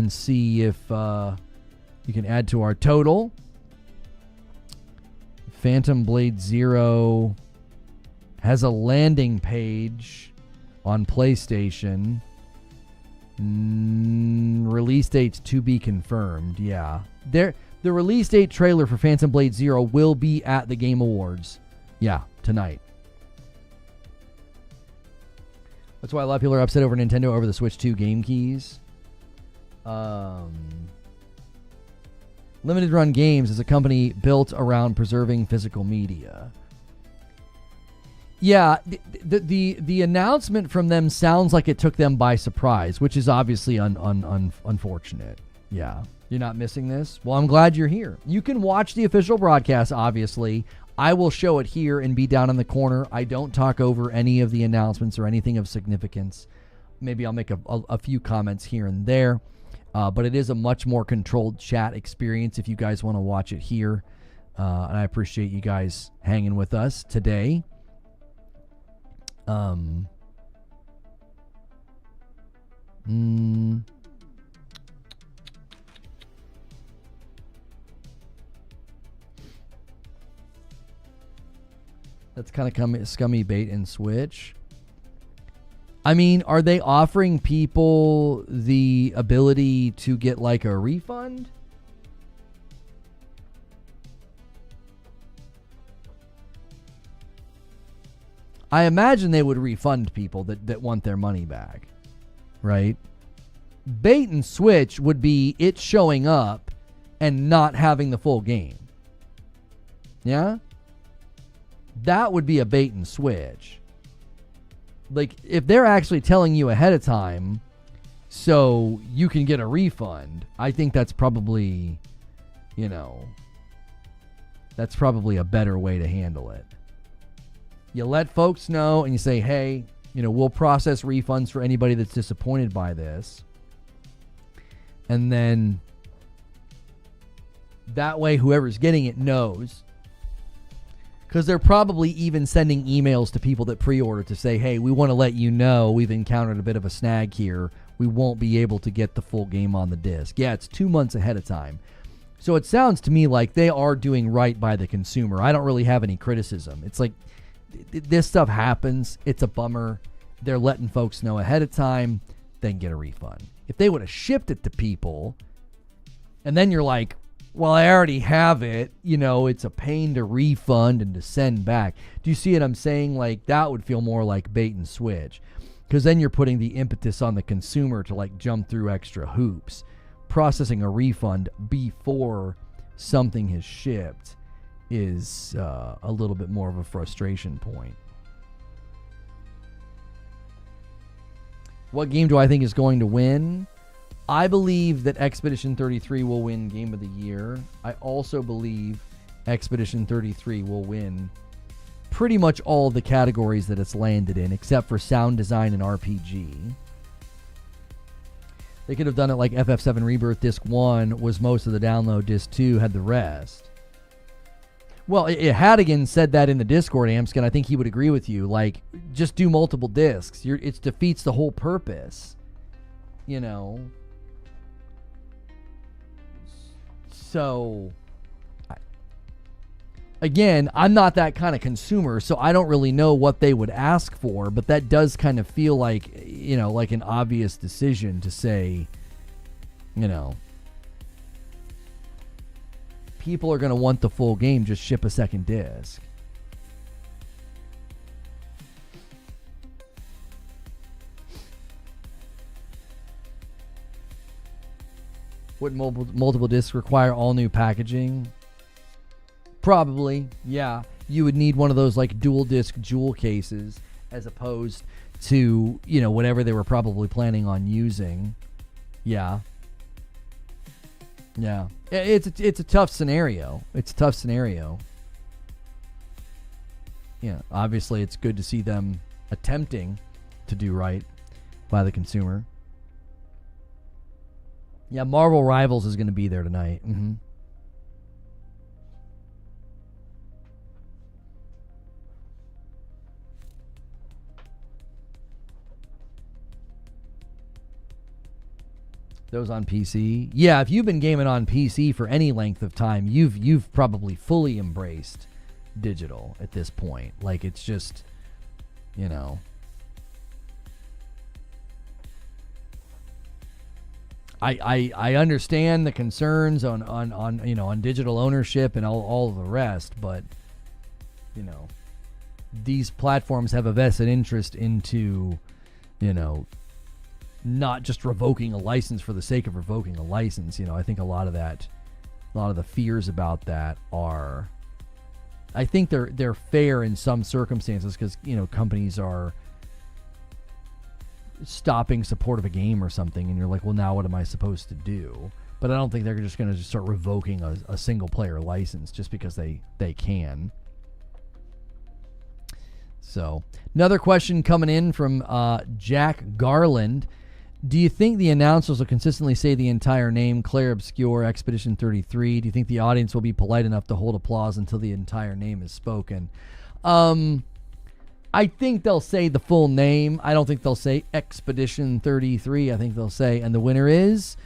see if you can add to our total. Phantom Blade Zero has a landing page on PlayStation. Release dates to be confirmed. Yeah, the release date trailer for Phantom Blade Zero will be at the Game Awards. Yeah, tonight. That's why a lot of people are upset over Nintendo over the Switch 2 game keys. Limited Run Games is a company built around preserving physical media. Yeah, the announcement from them sounds like it took them by surprise, which is obviously unfortunate. Yeah, you're not missing this? Well, I'm glad you're here. You can watch the official broadcast, obviously. I will show it here and be down in the corner. I don't talk over any of the announcements or anything of significance. Maybe I'll make a few comments here and there. But it is a much more controlled chat experience if you guys want to watch it here. And I appreciate you guys hanging with us today. That's kind of scummy bait and switch. I mean, are they offering people the ability to get like a refund? I imagine they would refund people that want their money back, right? Bait and switch would be it showing up and not having the full game. Yeah? That would be a bait and switch. Like, if they're actually telling you ahead of time so you can get a refund, I think that's probably, that's probably a better way to handle it. You let folks know and you say, hey, we'll process refunds for anybody that's disappointed by this. And then that way whoever's getting it knows. Because they're probably even sending emails to people that pre-order to say, hey, we want to let you know we've encountered a bit of a snag here. We won't be able to get the full game on the disc. Yeah, it's 2 months ahead of time. So it sounds to me like they are doing right by the consumer. I don't really have any criticism. It's like this stuff happens. It's a bummer. They're letting folks know ahead of time, then get a refund. If they would have shipped it to people, and then you're like, well, I already have it, it's a pain to refund and to send back. Do you see what I'm saying? Like, that would feel more like bait and switch. Because then you're putting the impetus on the consumer to, like, jump through extra hoops. Processing a refund before something has shipped is a little bit more of a frustration point. What game do I think is going to win? I believe that Expedition 33 will win Game of the Year. I also believe Expedition 33 will win pretty much all the categories that it's landed in, except for sound design and RPG. They could have done it like FF7 Rebirth Disc 1 was most of the download, Disc 2 had the rest. Well, Hadigan said that in the Discord, Amskin. I think he would agree with you. Like, just do multiple discs. It defeats the whole purpose. So, again, I'm not that kind of consumer, so I don't really know what they would ask for, but that does kind of feel like, like an obvious decision to say, people are going to want the full game, just ship a second disc. Would multiple discs require all new packaging? Probably, yeah. You would need one of those like dual disc jewel cases as opposed to, whatever they were probably planning on using. Yeah. Yeah. It's a tough scenario. Yeah, obviously it's good to see them attempting to do right by the consumer. Yeah, Marvel Rivals is going to be there tonight. Mm-hmm. Those on PC. Yeah, if you've been gaming on PC for any length of time, you've probably fully embraced digital at this point. Like, it's just, I understand the concerns on digital ownership and all of the rest, but these platforms have a vested interest into not just revoking a license for the sake of revoking a license. I think a lot of the fears about that are, I think they're fair in some circumstances because, companies are stopping support of a game or something, and you're like, well, now what am I supposed to do? But I don't think they're just going to start revoking a single player license just because they can. So, another question coming in from Jack Garland. Do you think the announcers will consistently say the entire name, Claire Obscure Expedition 33? Do you think the audience will be polite enough to hold applause until the entire name is spoken? I think they'll say the full name. I don't think they'll say Expedition 33. I think they'll say, and the winner is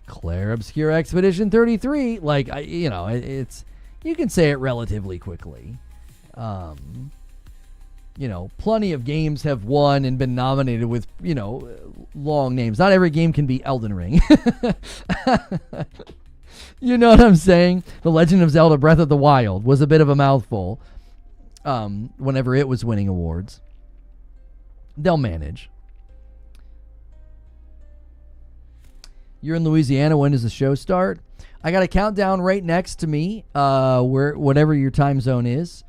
Claire Obscure Expedition 33. Like, it's, you can say it relatively quickly. Plenty of games have won and been nominated with, long names. Not every game can be Elden Ring. You know what I'm saying? The Legend of Zelda Breath of the Wild was a bit of a mouthful whenever it was winning awards. They'll manage. You're in Louisiana. When does the show start? I got a countdown right next to me, whatever your time zone is.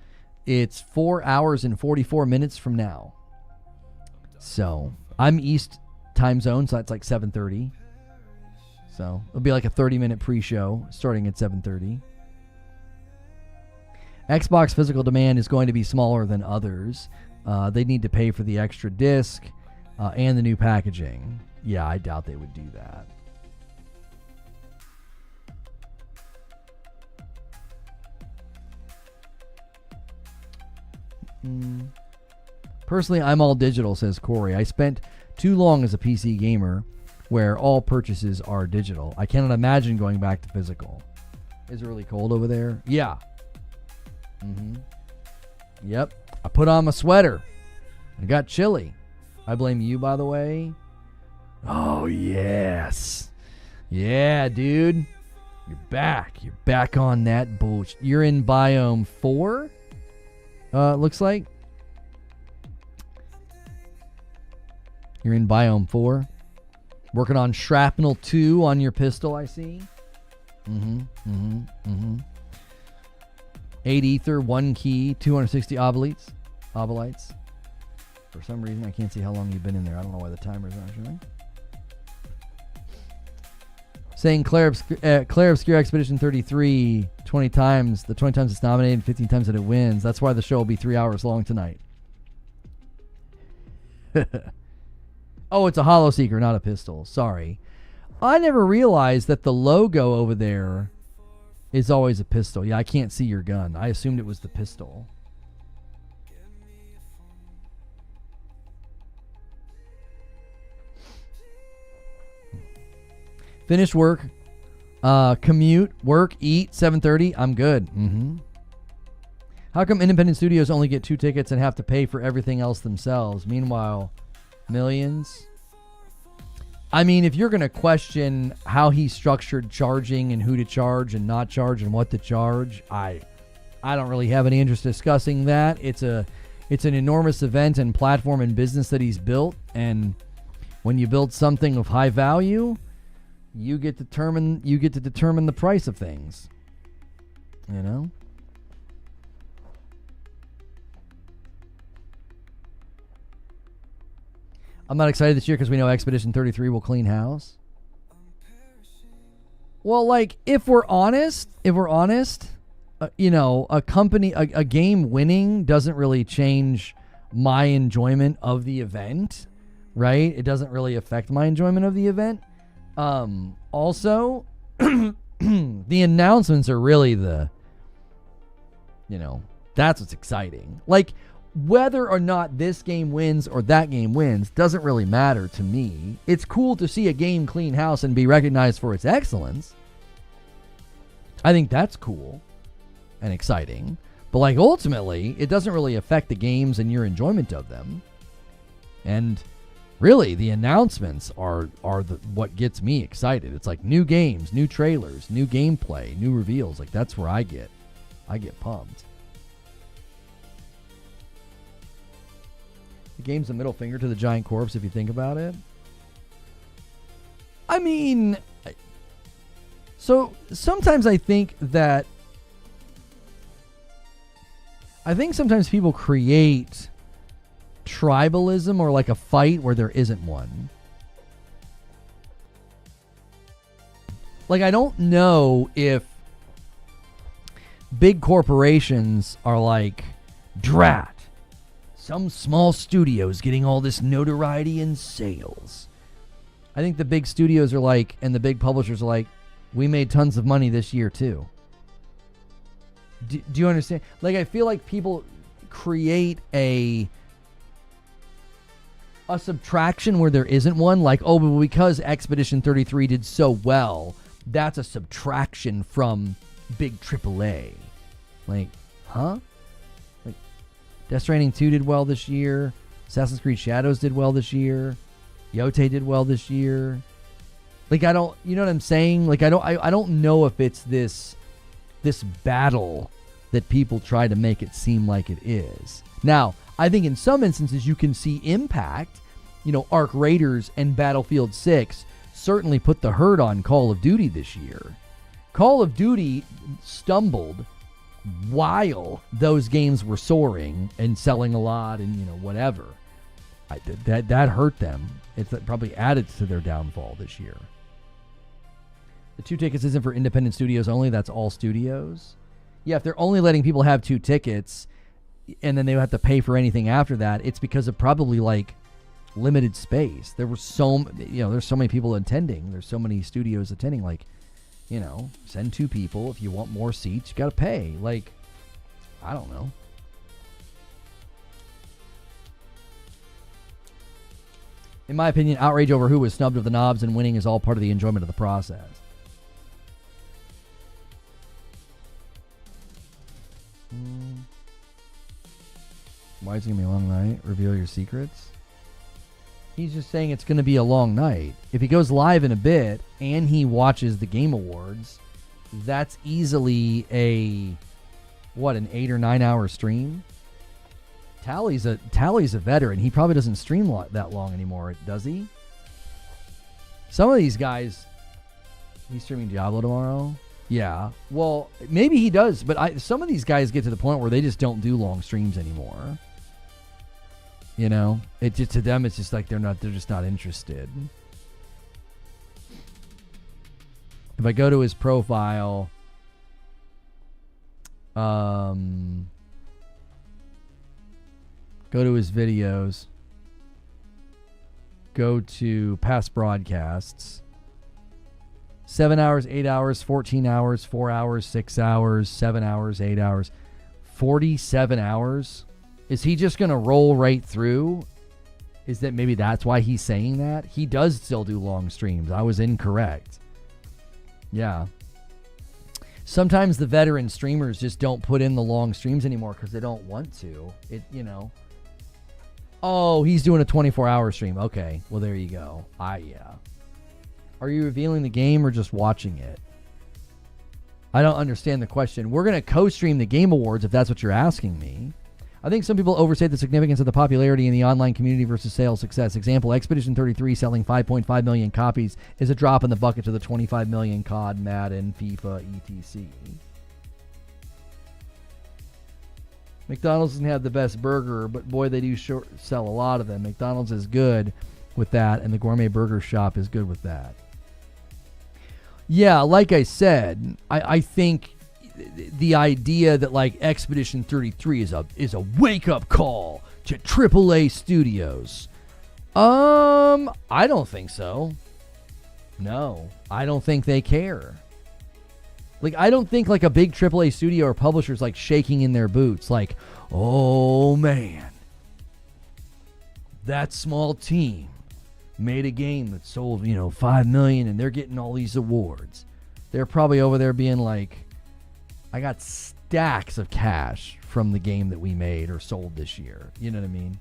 It's 4 hours and 44 minutes from now. So I'm East time zone, so that's like 7:30. So it'll be like a 30-minute pre-show starting at 7:30. Xbox physical demand is going to be smaller than others. They need to pay for the extra disc and the new packaging. Yeah, I doubt they would do that. Personally, I'm all digital, says Corey. I spent too long as a PC gamer where all purchases are digital. I cannot imagine going back to physical. Is it really cold over there? Yeah. Yep. I put on my sweater. I got chilly. I blame you, by the way. Oh, yes. Yeah, dude. You're back. You're back on that bullshit. You're in biome 4? Looks like. You're in biome 4. Working on shrapnel 2 on your pistol, I see. 8 ether, 1 key, 260 obolites. For some reason, I can't see how long you've been in there. I don't know why the timer's not showing. Saying Claire Obscure Expedition 33 20 times. The 20 times it's nominated, 15 times that it wins. That's why the show will be 3 hours long tonight. Oh, it's a Hollow Seeker, not a pistol. Sorry. I never realized that the logo over there is always a pistol. Yeah, I can't see your gun. I assumed it was the pistol. Finish work. Commute, work, eat, 7:30. I'm good. How come independent studios only get 2 tickets and have to pay for everything else themselves? Meanwhile, millions. I mean, if you're going to question how he structured charging and who to charge and not charge and what to charge, I don't really have any interest in discussing that. It's an enormous event and platform and business that he's built, and when you build something of high value, you get to determine the price of things. You know? I'm not excited this year because we know Expedition 33 will clean house. Well, like, if we're honest, you know, a game winning doesn't really change my enjoyment of the event, right? It doesn't really affect my enjoyment of the event. Also, the announcements are really that's what's exciting. Like, whether or not this game wins or that game wins doesn't really matter to me. It's cool to see a game clean house and be recognized for its excellence. I think that's cool and exciting. But, like, ultimately, it doesn't really affect the games and your enjoyment of them. And really, the announcements are what gets me excited. It's like new games, new trailers, new gameplay, new reveals. Like, that's where I get pumped. The game's a middle finger to the giant corpse if you think about it. I mean, so sometimes I think sometimes people create tribalism or like a fight where there isn't one. Like, I don't know if big corporations are like, drat, some small studios getting all this notoriety and sales. I think the big studios are like, and the big publishers are like, we made tons of money this year too. Do you understand? Like, I feel like people create a subtraction where there isn't one. Like, oh, but because Expedition 33 did so well, that's a subtraction from big AAA. Like, huh? Like, Death Stranding 2 did well this year. Assassin's Creed Shadows did well this year. Yote did well this year. Like, I don't, you know what I'm saying? Like, I don't know if it's this battle that people try to make it seem like it is. Now, I think in some instances you can see impact. You know, Arc Raiders and Battlefield 6 certainly put the hurt on Call of Duty this year. Call of Duty stumbled while those games were soaring and selling a lot and, you know, whatever. That hurt them. It probably added to their downfall this year. The 2 tickets isn't for independent studios only. That's all studios. Yeah, if they're only letting people have 2 tickets and then they have to pay for anything after that, it's because of probably like limited space. There were there's so many people attending. There's so many studios attending. Like, you know, send 2 people. If you want more seats, you got to pay. Like, I don't know. In my opinion, outrage over who was snubbed of the knobs and winning is all part of the enjoyment of the process. Why is it going to be a long night? Reveal your secrets? He's just saying it's going to be a long night. If he goes live in a bit and he watches the Game Awards, that's easily an 8 or 9 hour stream? Tally's a veteran. He probably doesn't stream that long anymore, does he? Some of these guys, he's streaming Diablo tomorrow. Yeah, well, maybe he does, but some of these guys get to the point where they just don't do long streams anymore. You know, it just, to them, it's just like they're just not interested. If I go to his profile, go to his videos, go to past broadcasts, 7 hours, 8 hours, 14 hours, 4 hours, 6 hours, 7 hours, 8 hours, 47 hours. Is he just going to roll right through? Is that maybe that's why he's saying that? He does still do long streams. I was incorrect. Yeah. Sometimes the veteran streamers just don't put in the long streams anymore because they don't want to. Oh, he's doing a 24-hour stream. Okay, well, there you go. Yeah. Are you revealing the game or just watching it? I don't understand the question. We're going to co-stream the Game Awards if that's what you're asking me. I think some people overstate the significance of the popularity in the online community versus sales success. Example, Expedition 33 selling 5.5 million copies is a drop in the bucket to the 25 million COD, Madden, FIFA, etc. McDonald's doesn't have the best burger, but boy, they do sell a lot of them. McDonald's is good with that, and the Gourmet Burger Shop is good with that. Yeah, like I said, I think the idea that like Expedition 33 is a wake-up call to AAA studios. I don't think so. No, I don't think they care. Like, I don't think like a big AAA studio or publisher's like shaking in their boots like, oh man, that small team made a game that sold, 5 million and they're getting all these awards. They're probably over there being like, I got stacks of cash from the game that we made or sold this year. You know what I mean?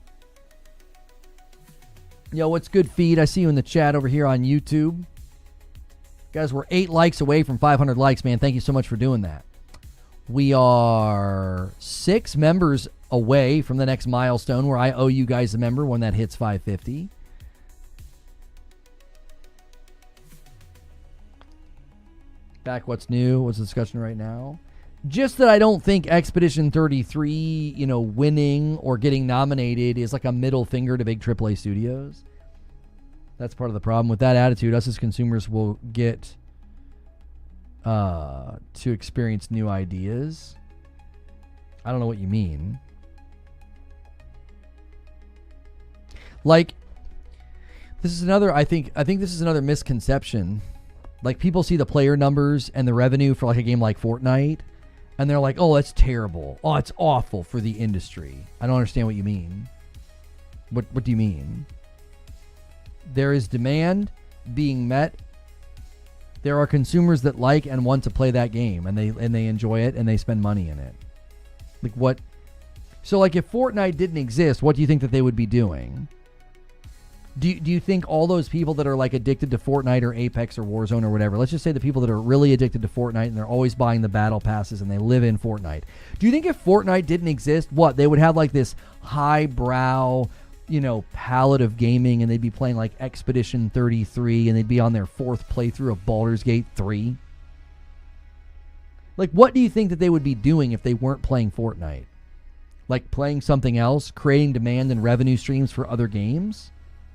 Yo, what's good, Feed? I see you in the chat over here on YouTube. Guys, we're 8 likes away from 500 likes, man. Thank you so much for doing that. We are 6 members away from the next milestone where I owe you guys a member when that hits 550. Back what's new? What's the discussion right now? Just that I don't think Expedition 33, winning or getting nominated is like a middle finger to big AAA studios. That's part of the problem. With that attitude, us as consumers will get to experience new ideas. I don't know what you mean. Like, this is another, I think this is another misconception. Like, people see the player numbers and the revenue for like a game like Fortnite, and they're like, oh, that's terrible. Oh, it's awful for the industry. I don't understand what you mean. What do you mean? There is demand being met. There are consumers that like and want to play that game, and they enjoy it, and they spend money in it. Like, what? So, like, if Fortnite didn't exist, what do you think that they would be doing? Do you think all those people that are like addicted to Fortnite or Apex or Warzone or whatever, let's just say the people that are really addicted to Fortnite and they're always buying the battle passes and they live in Fortnite. Do you think if Fortnite didn't exist, what, they would have like this highbrow, palette of gaming, and they'd be playing like Expedition 33 and they'd be on their 4th playthrough of Baldur's Gate 3? Like, what do you think that they would be doing if they weren't playing Fortnite? Like playing something else, creating demand and revenue streams for other games?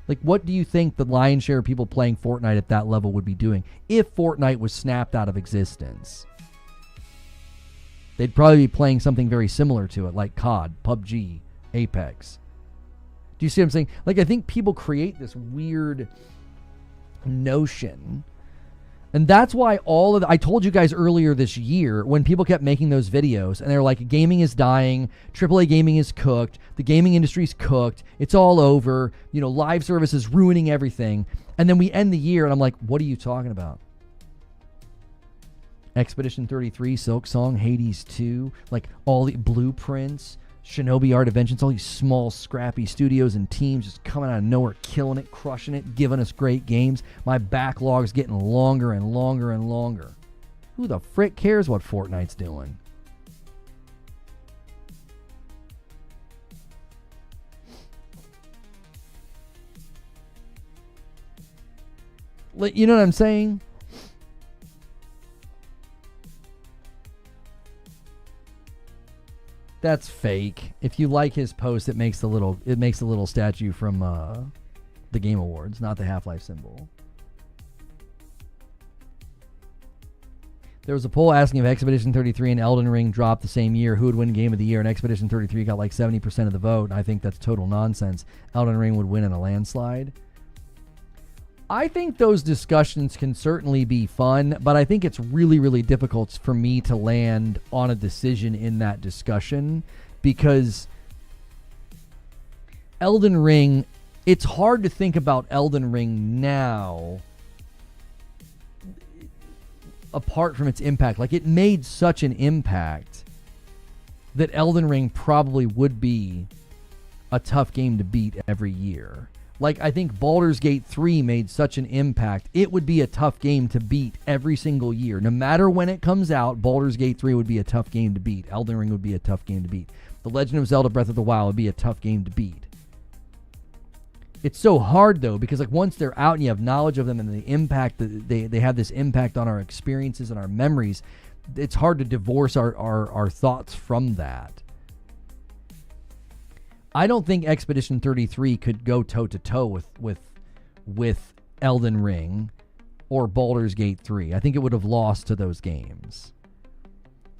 Like, what do you think the lion's share of people playing Fortnite at that level would be doing if Fortnite was snapped out of existence? They'd probably be playing something very similar to it, like COD, PUBG, Apex. Do you see what I'm saying? Like, I think people create this weird notion. And that's why I told you guys earlier this year when people kept making those videos and they're like, gaming is dying, AAA gaming is cooked, the gaming industry's cooked, it's all over, live service is ruining everything. And then we end the year and I'm like, what are you talking about? Expedition 33, Silk Song, Hades 2, like all the Blueprints, Shinobi Art Inventions, all these small, scrappy studios and teams just coming out of nowhere, killing it, crushing it, giving us great games. My backlog's getting longer and longer and longer. Who the frick cares what Fortnite's doing? You know what I'm saying? That's fake. If you like his post, it makes a little statue from the Game Awards, not the Half-Life symbol. There was a poll asking if Expedition 33 and Elden Ring dropped the same year, who would win Game of the Year, and Expedition 33 got like 70% of the vote, and I think that's total nonsense. Elden Ring would win in a landslide. I think those discussions can certainly be fun, but I think it's really, really difficult for me to land on a decision in that discussion because Elden Ring, it's hard to think about Elden Ring now apart from its impact. Like, it made such an impact that Elden Ring probably would be a tough game to beat every year. Like, I think Baldur's Gate 3 made such an impact. It would be a tough game to beat every single year. No matter when it comes out, Baldur's Gate 3 would be a tough game to beat. Elden Ring would be a tough game to beat. The Legend of Zelda Breath of the Wild would be a tough game to beat. It's so hard, though, because like once they're out and you have knowledge of them and the impact, that they have this impact on our experiences and our memories, it's hard to divorce our thoughts from that. I don't think Expedition 33 could go toe-to-toe with Elden Ring or Baldur's Gate 3. I think it would have lost to those games.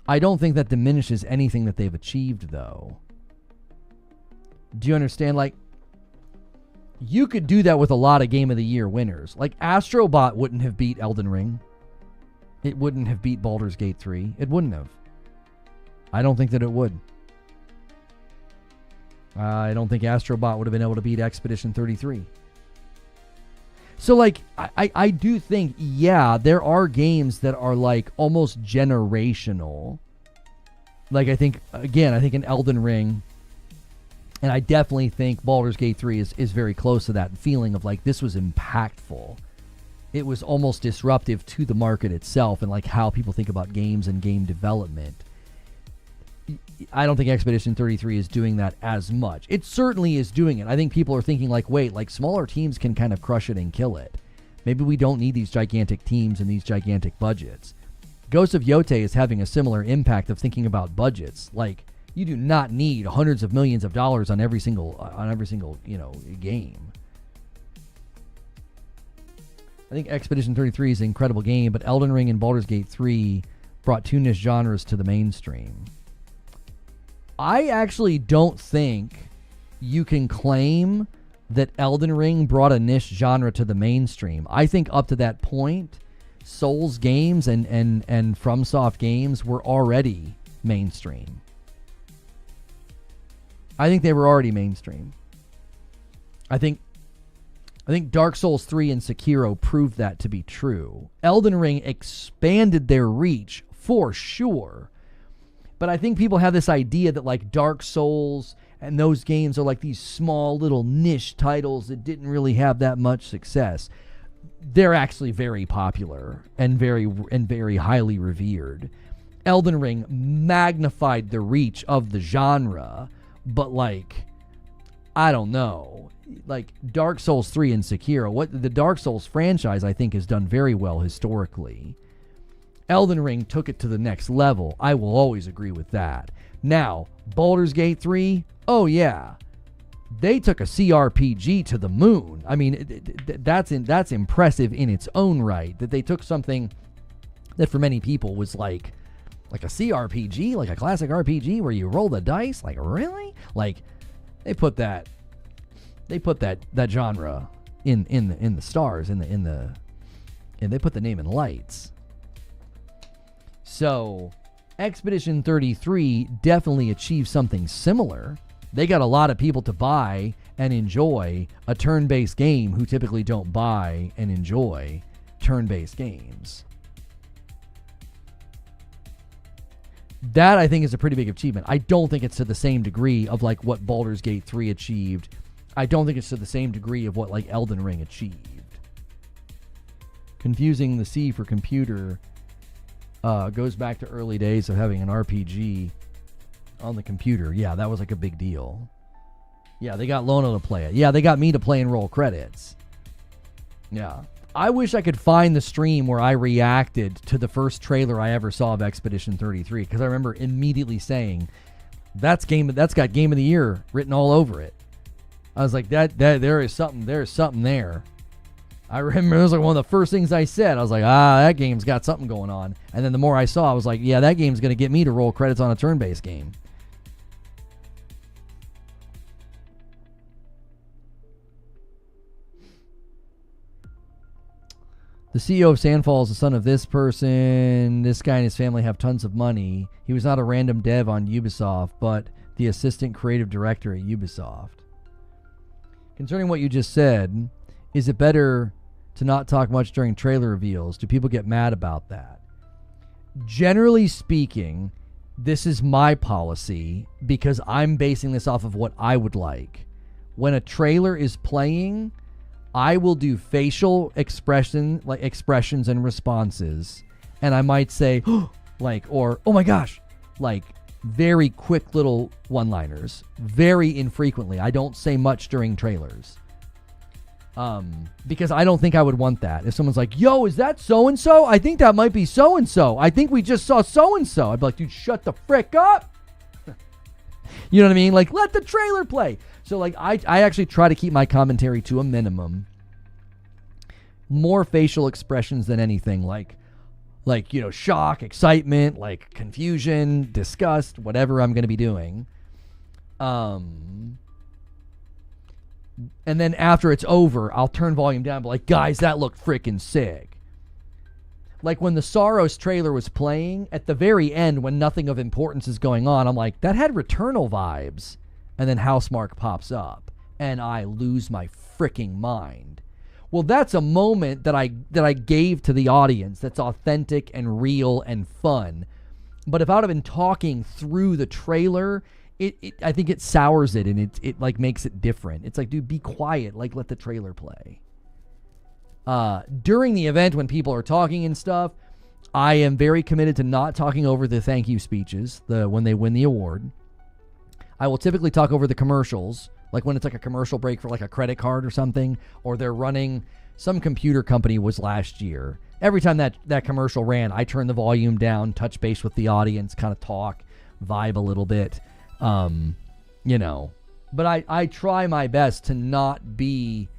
I don't think that diminishes anything that they've achieved, though. Do you understand? Like, you could do that with a lot of Game of the Year winners. Like, Astrobot wouldn't have beat Elden Ring. It wouldn't have beat Baldur's Gate 3. It wouldn't have. I don't think that it would. I don't think Astrobot would have been able to beat Expedition 33. So, like, I do think, yeah, there are games that are, like, almost generational. Like, I think an Elden Ring, and I definitely think Baldur's Gate 3 is very close to that feeling of, like, this was impactful. It was almost disruptive to the market itself and, like, how people think about games and game development. I don't think Expedition 33 is doing that as much. It certainly is doing it. I think people are thinking like, wait, like smaller teams can kind of crush it and kill it. Maybe we don't need these gigantic teams and these gigantic budgets. Ghost of Yote is having a similar impact of thinking about budgets. Like, you do not need hundreds of millions of dollars on every single game. I think Expedition 33 is an incredible game, but Elden Ring and Baldur's Gate 3 brought two niche genres to the mainstream. I actually don't think you can claim that Elden Ring brought a niche genre to the mainstream. I think up to that point, Souls games and FromSoft games were already mainstream. I think they were already mainstream. I think Dark Souls 3 and Sekiro proved that to be true. Elden Ring expanded their reach for sure. But I think people have this idea that like Dark Souls and those games are like these small little niche titles that didn't really have that much success. They're actually very popular and very highly revered. Elden Ring magnified the reach of the genre, but like, I don't know. Like Dark Souls 3 and Sekiro, what the Dark Souls franchise I think has done very well historically. Elden Ring took it to the next level. I will always agree with that. Now, Baldur's Gate 3, oh yeah. They took a CRPG to the moon. I mean, that's impressive in its own right. That they took something that for many people was like a CRPG, like a classic RPG where you roll the dice. Like, really? Like, they put that genre in the stars, and they put the name in lights. So, Expedition 33 definitely achieved something similar. They got a lot of people to buy and enjoy a turn-based game who typically don't buy and enjoy turn-based games. That, I think, is a pretty big achievement. I don't think it's to the same degree of like what Baldur's Gate 3 achieved. I don't think it's to the same degree of what like Elden Ring achieved. Confusing the C for computer goes back to early days of having an RPG on the computer. Yeah, that was like a big deal. Yeah, they got Lono to play it. Yeah, they got me to play and roll credits. Yeah. I wish I could find the stream where I reacted to the first trailer I ever saw of Expedition 33, because I remember immediately saying, that's got Game of the Year written all over it. I was like, that there's something there. I remember it was like one of the first things I said. I was like, that game's got something going on. And then the more I saw, I was like, yeah, that game's going to get me to roll credits on a turn-based game. The CEO of Sandfall is the son of this person. This guy and his family have tons of money. He was not a random dev on Ubisoft, but the assistant creative director at Ubisoft. Concerning what you just said, is it better to not talk much during trailer reveals? Do people get mad about that? Generally speaking, this is my policy because I'm basing this off of what I would like. When a trailer is playing, I will do facial expressions and responses, and I might say, or, oh my gosh, like very quick little one-liners, very infrequently. I don't say much during trailers. Because I don't think I would want that. If someone's like, yo, is that so-and-so? I think that might be so-and-so. I think we just saw so-and-so. I'd be like, dude, shut the frick up. You know what I mean? Like, let the trailer play. So, like, I actually try to keep my commentary to a minimum. More facial expressions than anything. Like, shock, excitement, like confusion, disgust, whatever I'm going to be doing. And then after it's over, I'll turn volume down and be like, guys, that looked freaking sick. Like when the Saros trailer was playing, at the very end, when nothing of importance is going on, I'm like, that had Returnal vibes. And then Housemarque pops up, and I lose my freaking mind. Well, that's a moment that I gave to the audience that's authentic and real and fun. But if I would have been talking through the trailer, I think it sours it, and it like makes it different. It's like, dude, be quiet. Like, let the trailer play. During the event when people are talking and stuff, I am very committed to not talking over the thank you speeches when they win the award. I will typically talk over the commercials, like when it's like a commercial break for like a credit card or something, or they're running, some computer company was last year. Every time that commercial ran, I turned the volume down, touch base with the audience, kind of talk, vibe a little bit, But I try my best to not be,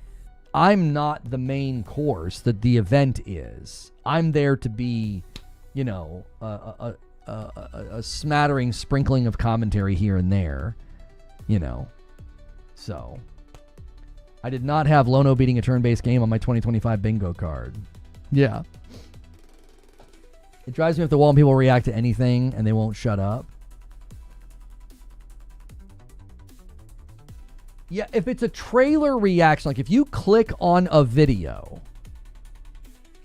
I'm not the main course that the event is. I'm there to be, a smattering, sprinkling of commentary here and there, So, I did not have Lono beating a turn-based game on my 2025 bingo card. Yeah. It drives me up the wall when people react to anything and they won't shut up. Yeah, if it's a trailer reaction, like if you click on a video,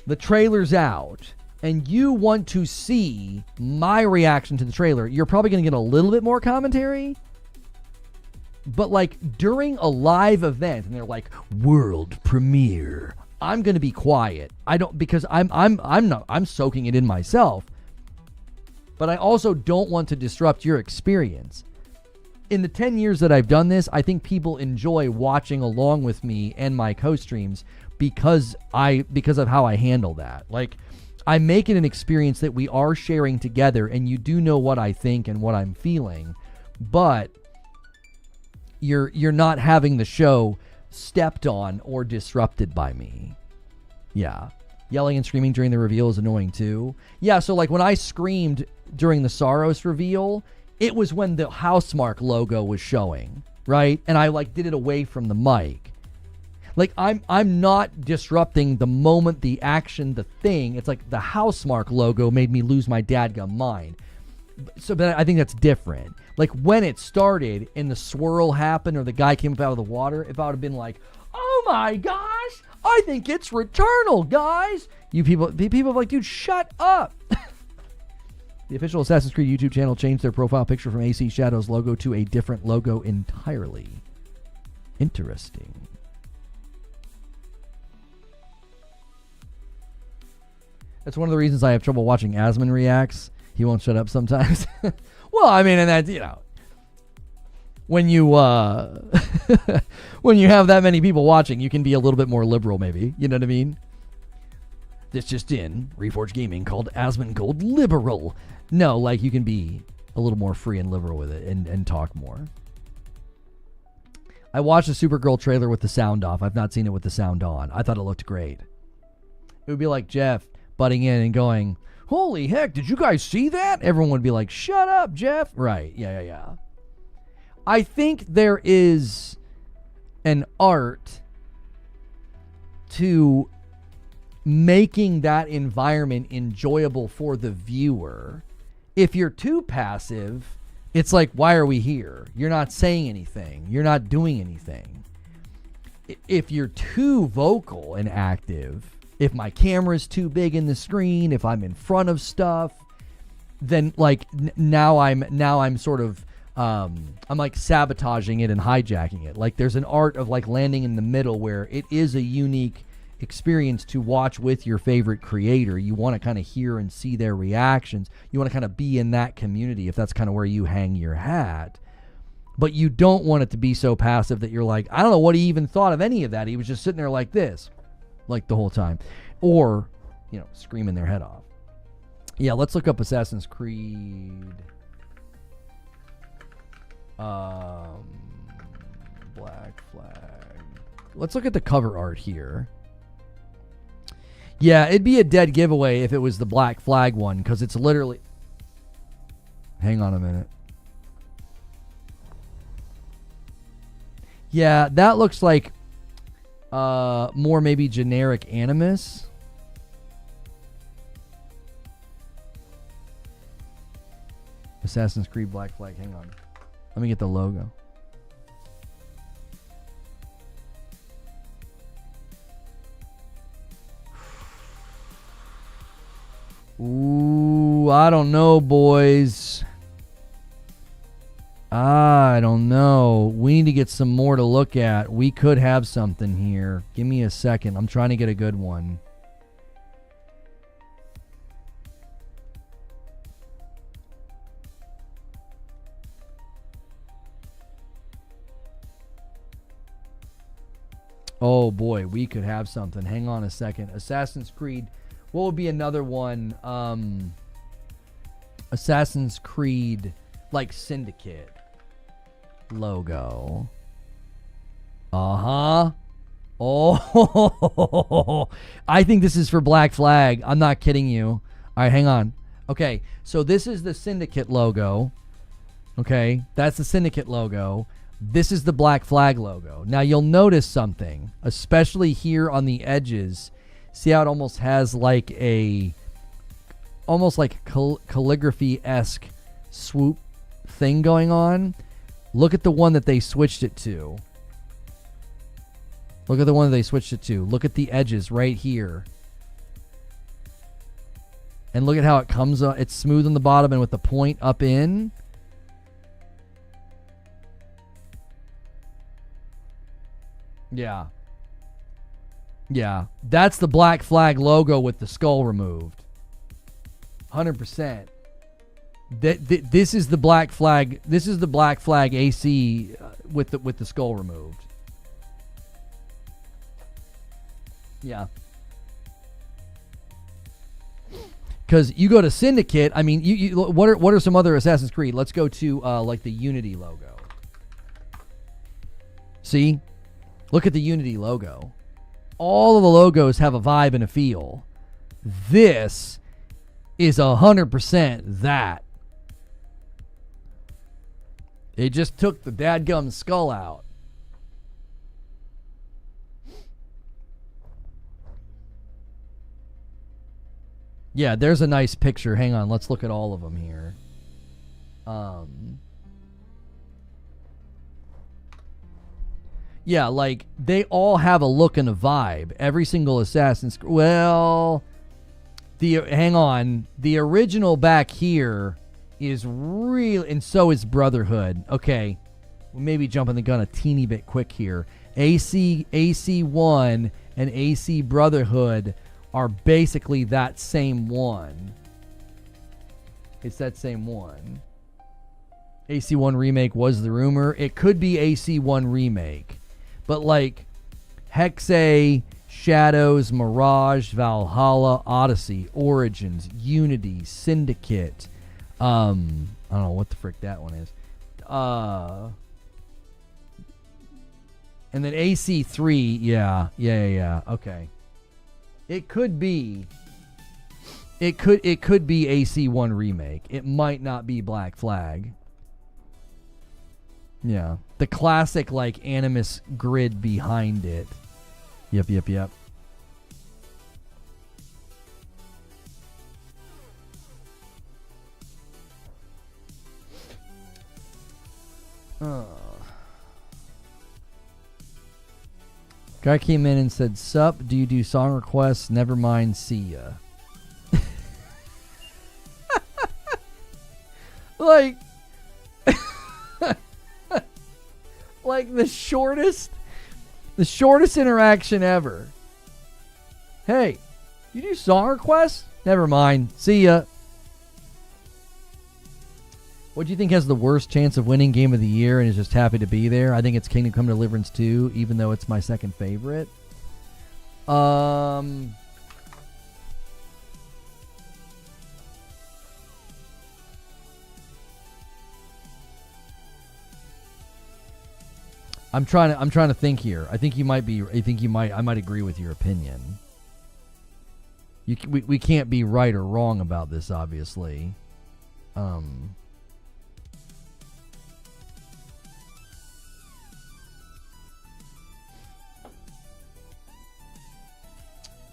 the trailer's out, and you want to see my reaction to the trailer, you're probably going to get a little bit more commentary. But like during a live event, and they're like, world premiere, I'm going to be quiet. I don't, because I'm soaking it in myself. But I also don't want to disrupt your experience. In the 10 years that I've done this, I think people enjoy watching along with me and my co-streams because of how I handle that. Like, I make it an experience that we are sharing together, and you do know what I think and what I'm feeling, but you're not having the show stepped on or disrupted by me. Yeah. Yelling and screaming during the reveal is annoying too. Yeah, so like when I screamed during the Saros reveal, it was when the Housemarque logo was showing, right? And I like did it away from the mic. Like I'm not disrupting the moment, the action, the thing. It's like the Housemarque logo made me lose my dadgum mind. So but I think that's different. Like when it started and the swirl happened or the guy came up out of the water, if I would have been like, oh my gosh, I think it's Returnal, guys. You people are like, dude, shut up. The official Assassin's Creed YouTube channel changed their profile picture from AC Shadow's logo to a different logo entirely. Interesting. That's one of the reasons I have trouble watching Asmon reacts. He won't shut up sometimes. Well, I mean, and that's, when you when you have that many people watching, you can be a little bit more liberal, maybe. You know what I mean? This just in, Reforge Gaming called Asmon Gold liberal. No, like you can be a little more free and liberal with it and talk more. I watched the Supergirl trailer with the sound off. I've not seen it with the sound on. I thought it looked great. It would be like Jeff butting in and going, holy heck, did you guys see that? Everyone would be like, shut up, Jeff. Right, yeah. I think there is an art to making that environment enjoyable for the viewer. If you're too passive, it's like, why are we here? You're not saying anything. You're not doing anything. If you're too vocal and active, if my camera's too big in the screen, if I'm in front of stuff, then like now I'm sort of I'm like sabotaging it and hijacking it. Like there's an art of like landing in the middle where it is a unique experience to watch with your favorite creator. You want to kind of hear and see their reactions. You want to kind of be in that community if that's kind of where you hang your hat. But you don't want it to be so passive that you're like, I don't know what he even thought of any of that. He was just sitting there like this, like the whole time. Or, screaming their head off. Yeah, let's look up Assassin's Creed. Black Flag. Let's look at the cover art here. Yeah, it'd be a dead giveaway if it was the Black Flag one, because it's literally... Hang on a minute. Yeah, that looks like more maybe generic Animus. Assassin's Creed Black Flag. Hang on. Let me get the logo. Ooh, I don't know, boys. I don't know. We need to get some more to look at. We could have something here. Give me a second. I'm trying to get a good one. Oh boy, we could have something. Hang on a second. Assassin's Creed. What would be another one? Assassin's Creed, like Syndicate logo. Uh-huh. Oh, I think this is for Black Flag. I'm not kidding you. All right, hang on. Okay, so this is the Syndicate logo. Okay, that's the Syndicate logo. This is the Black Flag logo. Now, you'll notice something, especially here on the edges. See how it almost has like a, almost like calligraphy-esque swoop thing going on? Look at the one that they switched it to. Look at the one that they switched it to. Look at the edges right here. And look at how it comes up. It's smooth on the bottom and with the point up in. Yeah. Yeah. That's the Black Flag logo with the skull removed. 100%. This is the Black Flag. This is the Black Flag AC with the skull removed. Yeah. Because you go to Syndicate, I mean, what are some other Assassin's Creed? Let's go to like the Unity logo. See? Look at the Unity logo. All of the logos have a vibe and a feel. This is 100% that. They just took the dadgum skull out. Yeah, there's a nice picture. Hang on, let's look at all of them here. Yeah, like, they all have a look and a vibe. Every single Assassin's Creed. Well, hang on. The original back here is real, and so is Brotherhood. Okay, we may be jumping the gun a teeny bit quick here. AC1 and AC Brotherhood are basically that same one. It's that same one. AC1 Remake was the rumor. It could be AC1 Remake. But like Hexe, Shadows, Mirage, Valhalla, Odyssey, Origins, Unity, Syndicate. I don't know what the frick that one is. And then AC3, yeah. Okay. It could be AC1 Remake. It might not be Black Flag. Yeah. The classic like Animus grid behind it. Yep. Guy came in and said, "Sup, do you do song requests? Never mind, see ya." Like, like the shortest interaction ever. Hey, you do song requests? Never mind, see ya. What do you think has the worst chance of winning Game of the Year and is just happy to be there? I think it's Kingdom Come Deliverance 2, even though it's my second favorite. I'm trying to think here. I might agree with your opinion. We can't be right or wrong about this, obviously.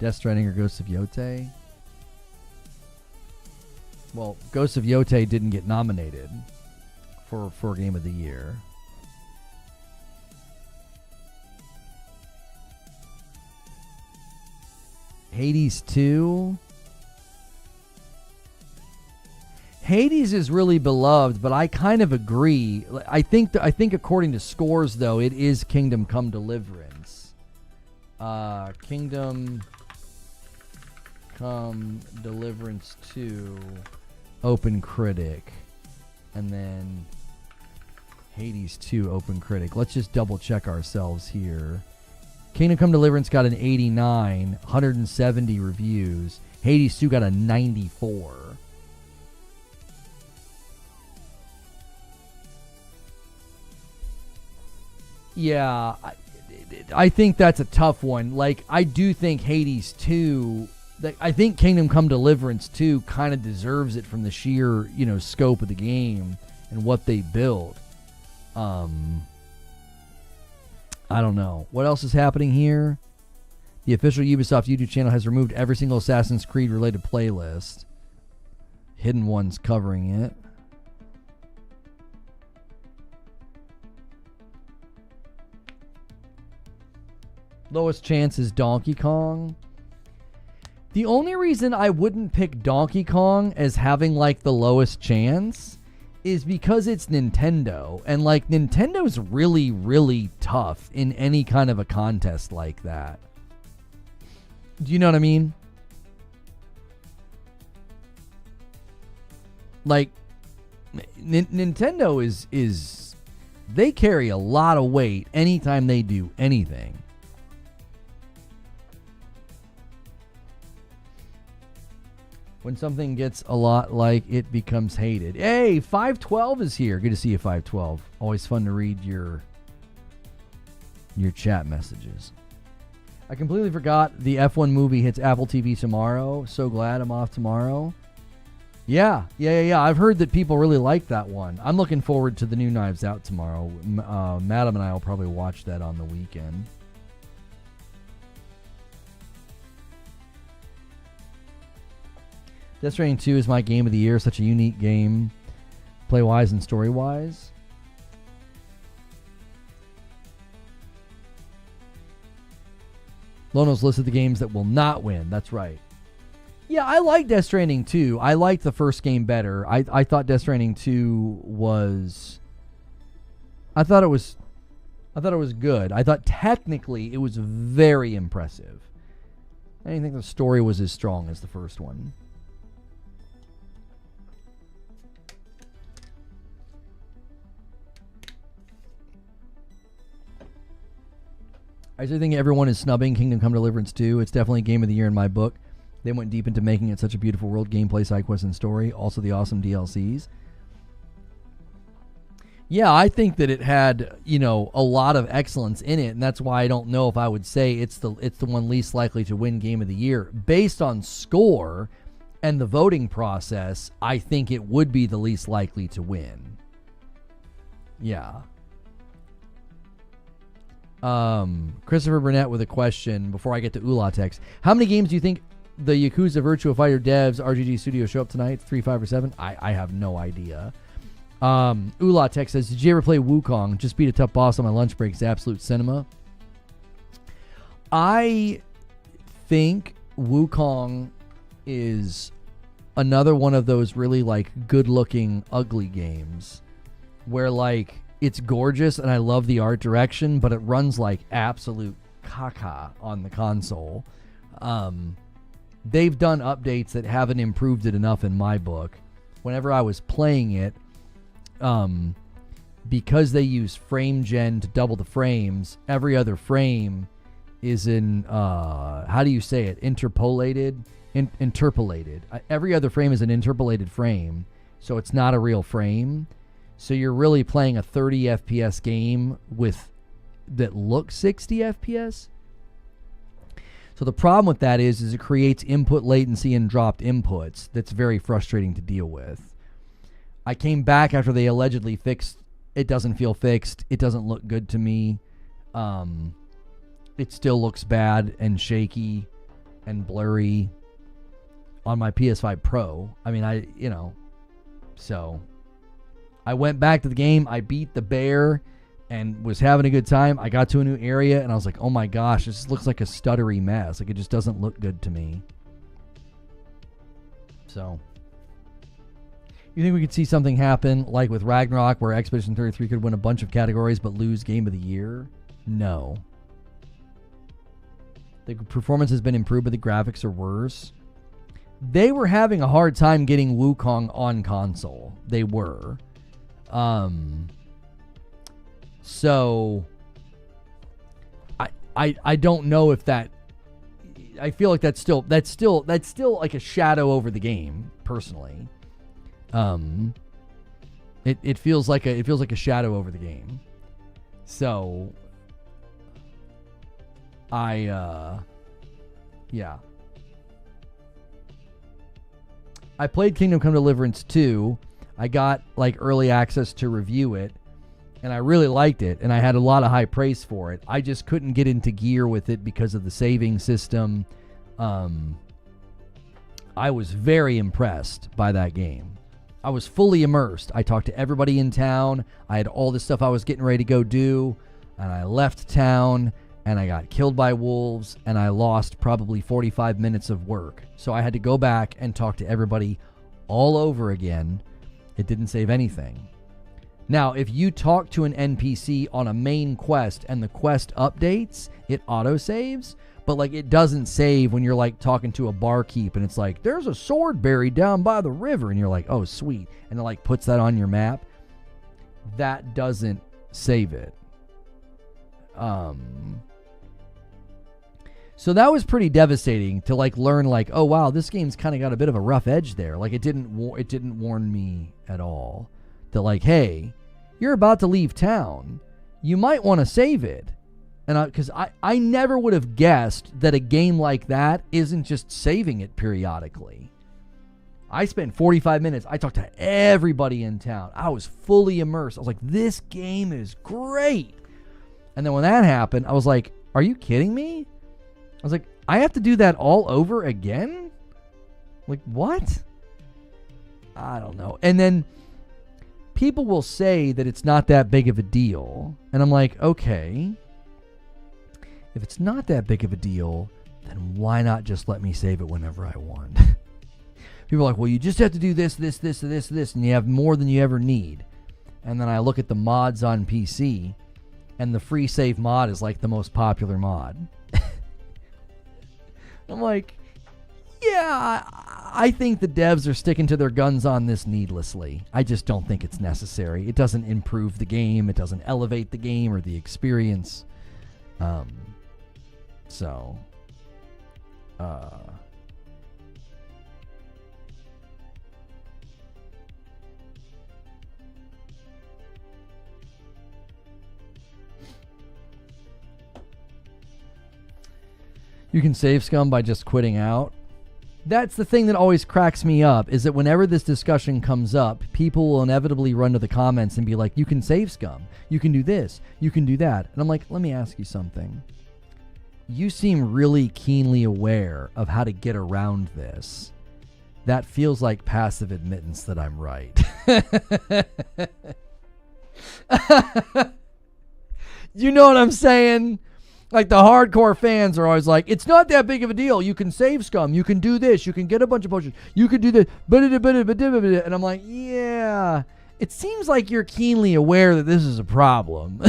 Death Stranding or Ghost of Yotei? Well, Ghost of Yotei didn't get nominated for Game of the Year. Hades 2? Hades is really beloved, but I kind of agree. I think according to scores, though, it is Kingdom Come Deliverance. Kingdom Come Deliverance 2, Open Critic, and then Hades 2, Open Critic. Let's just double check ourselves here. Kingdom Come Deliverance got an 89, 170 reviews. Hades 2 got a 94. Yeah, I think that's a tough one. Like, I do think Hades 2, I think Kingdom Come Deliverance 2 kind of deserves it from the sheer, scope of the game and what they build. I don't know. What else is happening here? The official Ubisoft YouTube channel has removed every single Assassin's Creed related playlist. Hidden ones covering it. Lowest chance is Donkey Kong. The only reason I wouldn't pick Donkey Kong as having like the lowest chance is because it's Nintendo. And like Nintendo's really, really tough in any kind of a contest like that. Do you know what I mean? Like Nintendo is they carry a lot of weight anytime they do anything. When something gets a lot like it becomes hated. Hey, 512 is here. Good to see you, 512. Always fun to read your chat messages. I completely forgot the F1 movie hits Apple TV tomorrow. So glad I'm off tomorrow. Yeah. I've heard that people really like that one. I'm looking forward to the new Knives Out tomorrow. Madam and I will probably watch that on the weekend. Death Stranding 2 is my game of the year. Such a unique game, play-wise and story-wise. Lono's listed the games that will not win. That's right. Yeah, I like Death Stranding 2. I liked the first game better. I thought Death Stranding 2 was... I thought it was good. I thought technically it was very impressive. I didn't think the story was as strong as the first one. I still think everyone is snubbing Kingdom Come Deliverance 2. It's definitely game of the year in my book. They went deep into making it such a beautiful world, gameplay, side quests, and story. Also the awesome DLCs. Yeah, I think that it had, a lot of excellence in it, and that's why I don't know if I would say it's the one least likely to win game of the year. Based on score and the voting process, I think it would be the least likely to win. Yeah. Christopher Burnett with a question before I get to Ulatex. How many games do you think the Yakuza Virtua Fighter devs RGG Studio show up tonight? 3, 5, or 7? I have no idea. Ulatex says, did you ever play Wukong? Just beat a tough boss on my lunch break. It's absolute cinema. I think Wukong is another one of those really like good looking ugly games where like it's gorgeous and I love the art direction, but it runs like absolute caca on the console. They've done updates that haven't improved it enough in my book. Whenever I was playing it, because they use frame gen to double the frames, every other frame is in, how do you say it? Interpolated? Interpolated. Every other frame is an interpolated frame, so it's not a real frame. So you're really playing a 30 FPS game that looks 60 FPS. So the problem with that is it creates input latency and dropped inputs that's very frustrating to deal with. I came back after they allegedly fixed it. Doesn't feel fixed. It doesn't look good to me. It still looks bad and shaky and blurry on my PS5 Pro. I mean, so I went back to the game. I beat the bear and was having a good time. I got to a new area and I was like, oh my gosh, this looks like a stuttery mess. Like, it just doesn't look good to me. So, you think we could see something happen like with Ragnarok where Expedition 33 could win a bunch of categories but lose Game of the Year? No. The performance has been improved, but the graphics are worse. They were having a hard time getting Wukong on console. They were. So I don't know if that. I feel like that's still like a shadow over the game. Personally, it feels like a shadow over the game. So, yeah. I played Kingdom Come Deliverance 2. I got like early access to review it, and I really liked it, and I had a lot of high praise for it. I just couldn't get into gear with it because of the saving system. I was very impressed by that game. I was fully immersed. I talked to everybody in town. I had all this stuff I was getting ready to go do, and I left town, and I got killed by wolves, and I lost probably 45 minutes of work. So I had to go back and talk to everybody all over again. It didn't save anything. Now, if you talk to an NPC on a main quest and the quest updates, it autosaves, but like it doesn't save when you're like talking to a barkeep and it's like, there's a sword buried down by the river, and you're like, oh, sweet. And it like puts that on your map. That doesn't save it. So that was pretty devastating to like learn like, oh wow, this game's kind of got a bit of a rough edge there. Like it didn't warn me at all that like, hey, you're about to leave town. You might want to save it. And because I never would have guessed that a game like that isn't just saving it periodically. I spent 45 minutes. I talked to everybody in town. I was fully immersed. I was like, this game is great. And then when that happened, I was like, are you kidding me? I was like, I have to do that all over again? Like, what? I don't know. And then people will say that it's not that big of a deal. And I'm like, okay. If it's not that big of a deal, then why not just let me save it whenever I want? People are like, well, you just have to do this, and you have more than you ever need. And then I look at the mods on PC, and the free save mod is like the most popular mod. I'm like, yeah, I think the devs are sticking to their guns on this needlessly. I just don't think it's necessary. It doesn't improve the game. It doesn't elevate the game or the experience. You can save scum by just quitting out. That's the thing that always cracks me up, is that whenever this discussion comes up, people will inevitably run to the comments and be like, you can save scum. You can do this. You can do that. And I'm like, let me ask you something. You seem really keenly aware of how to get around this. That feels like passive admittance that I'm right. You know what I'm saying? Like the hardcore fans are always like, it's not that big of a deal. You can save scum. You can do this. You can get a bunch of potions. You can do this. And I'm like, yeah, it seems like you're keenly aware that this is a problem.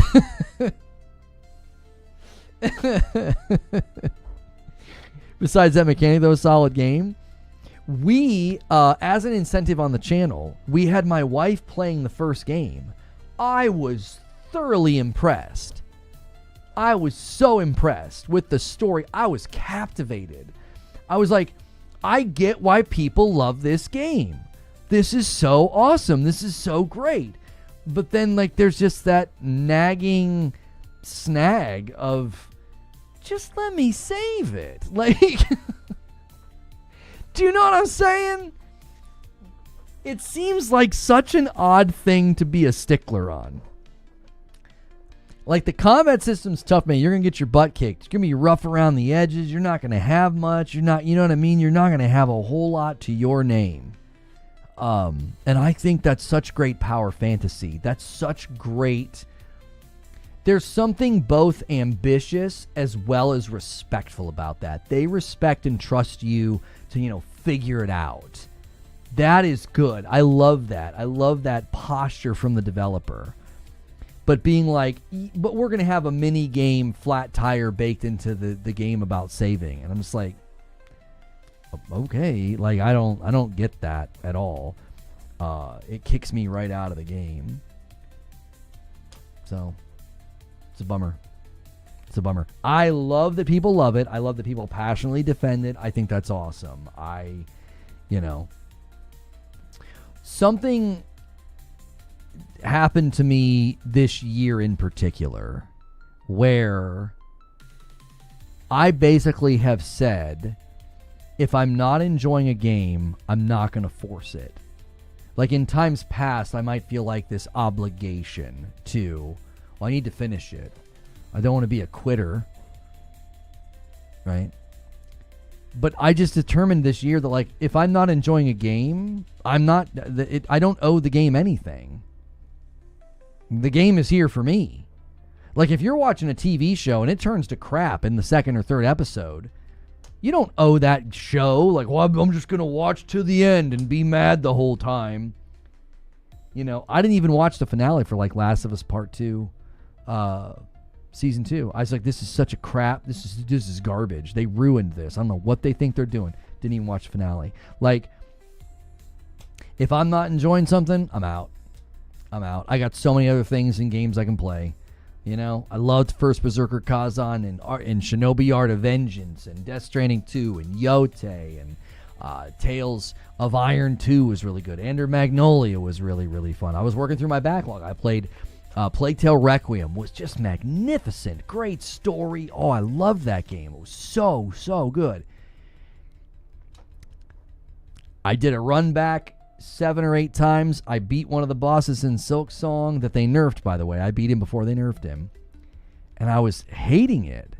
Besides that mechanic, though, a solid game. We, as an incentive on the channel, we had my wife playing the first game. I was thoroughly impressed. I was so impressed with the story. I was captivated. I was like, I get why people love this game. This is so awesome. This is so great. But then, like, there's just that nagging snag of, just let me save it. Like, do you know what I'm saying? It seems like such an odd thing to be a stickler on. Like, the combat system's tough, man. You're going to get your butt kicked. It's going to be rough around the edges. You're not going to have much. You're not, you know what I mean? You're not going to have a whole lot to your name. And I think that's such great power fantasy. That's such great. There's something both ambitious as well as respectful about that. They respect and trust you to, figure it out. That is good. I love that. I love that posture from the developer. But being like, but we're going to have a mini game flat tire baked into the game about saving. And I'm just like, okay, like I don't get that at all. It kicks me right out of the game. So it's a bummer. It's a bummer. I love that people love it. I love that people passionately defend it. I think that's awesome. Something happened to me this year in particular where I basically have said, if I'm not enjoying a game, I'm not going to force it. Like in times past, I might feel like this obligation to, well, I need to finish it. I don't want to be a quitter, right? But I just determined this year that, like, if I'm not enjoying a game, I don't owe the game anything. The game is here for me. Like, if you're watching a TV show and it turns to crap in the second or third episode, you don't owe that show, like, well, I'm just going to watch to the end and be mad the whole time. I didn't even watch the finale for, like, Last of Us Part 2, Season 2. I was like, this is such a crap. This is garbage. They ruined this. I don't know what they think they're doing. Didn't even watch the finale. Like, if I'm not enjoying something, I'm out. I got so many other things and games I can play. I loved First Berserker Kazan and Shinobi Art of Vengeance and Death Stranding 2 and Yote and Tales of Iron 2 was really good. Ender Magnolia was really, really fun. I was working through my backlog. I played Plague Tale Requiem, was just magnificent. Great story. Oh, I loved that game. It was so, so good. I did a run back 7 or 8 times. I beat one of the bosses in Silk Song that they nerfed, by the way. I beat him before they nerfed him. And I was hating it.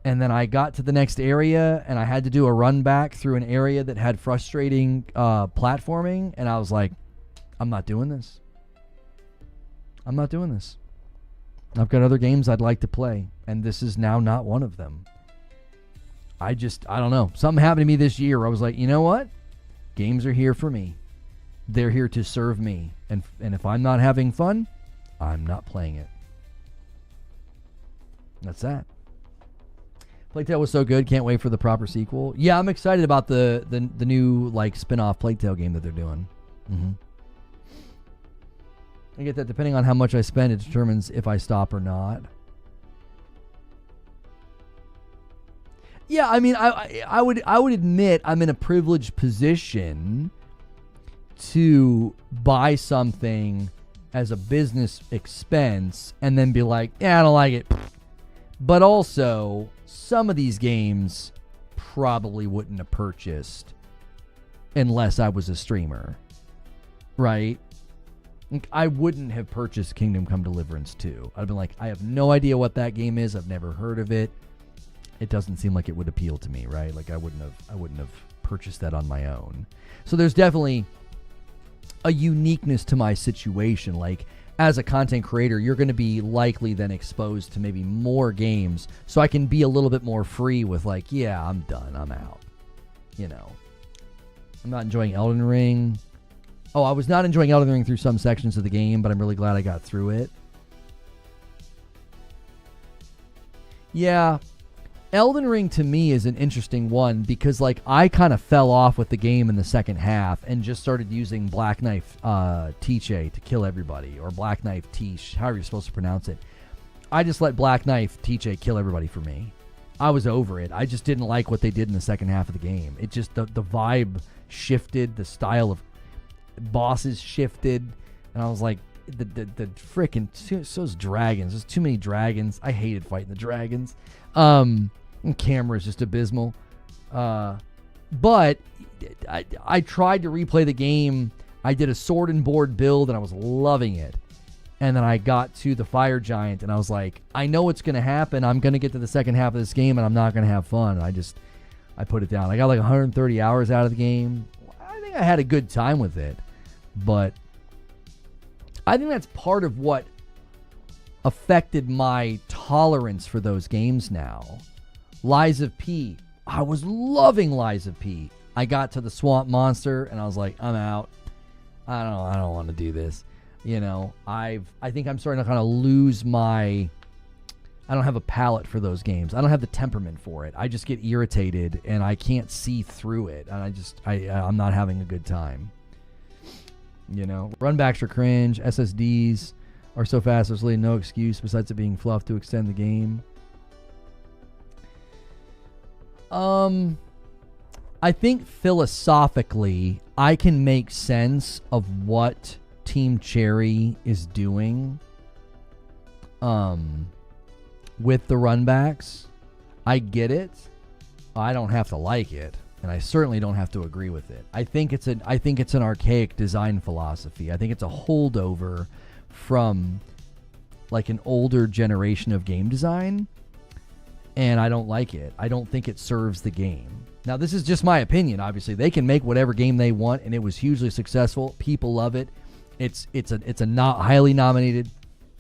And then I got to the next area, and I had to do a run back through an area that had frustrating platforming. And I was like, I'm not doing this. I'm not doing this. I've got other games I'd like to play, and this is now not one of them. I don't know. Something happened to me this year where I was like, you know what? Games are here for me. They're here to serve me. And if I'm not having fun, I'm not playing it. That's that. Plague Tale was so good. Can't wait for the proper sequel. Yeah, I'm excited about the new like spin-off Plague Tale game that they're doing. Mm-hmm. I get that depending on how much I spend, it determines if I stop or not. Yeah, I mean, I would admit I'm in a privileged position to buy something as a business expense and then be like, yeah, I don't like it. But also, some of these games probably wouldn't have purchased unless I was a streamer, right? I wouldn't have purchased Kingdom Come Deliverance 2. I'd have been like, I have no idea what that game is. I've never heard of it. It doesn't seem like it would appeal to me, right? Like I wouldn't have purchased that on my own. So there's definitely a uniqueness to my situation. Like as a content creator, you're going to be likely then exposed to maybe more games, so I can be a little bit more free with like, yeah, I'm done. I'm out. I'm not enjoying Elden Ring. Oh, I was not enjoying Elden Ring through some sections of the game, but I'm really glad I got through it. Yeah, Elden Ring to me is an interesting one because like I kind of fell off with the game in the second half and just started using Black Knife Tiche to kill everybody, or Black Knife Tiche, however you're supposed to pronounce it. I just let Black Knife Tiche kill everybody for me. I was over it. I just didn't like what they did in the second half of the game. It just, the vibe shifted, the style of bosses shifted, and I was like, the frickin' those dragons, there's too many dragons. I hated fighting the dragons. Camera is just abysmal. But I tried to replay the game. I did a sword and board build and I was loving it. And then I got to the fire giant and I was like, I know what's going to happen. I'm going to get to the second half of this game and I'm not going to have fun. And I put it down. I got like 130 hours out of the game. I think I had a good time with it. But I think that's part of what affected my tolerance for those games now. Lies of P. I was loving Lies of P. I got to the swamp monster and I was like, I'm out. I don't want to do this. I think I'm starting to kind of lose I don't have a palate for those games. I don't have the temperament for it. I just get irritated and I can't see through it. And I'm not having a good time. Runbacks are cringe. SSDs are so fast, there's really no excuse besides it being fluff to extend the game. I think philosophically, I can make sense of what Team Cherry is doing with the runbacks. I get it. I don't have to like it, and I certainly don't have to agree with it. I think it's an archaic design philosophy. I think it's a holdover from like an older generation of game design, and I don't like it. I don't think it serves the game. Now, this is just my opinion. Obviously, they can make whatever game they want, and it was hugely successful. People love it. It's a not highly nominated,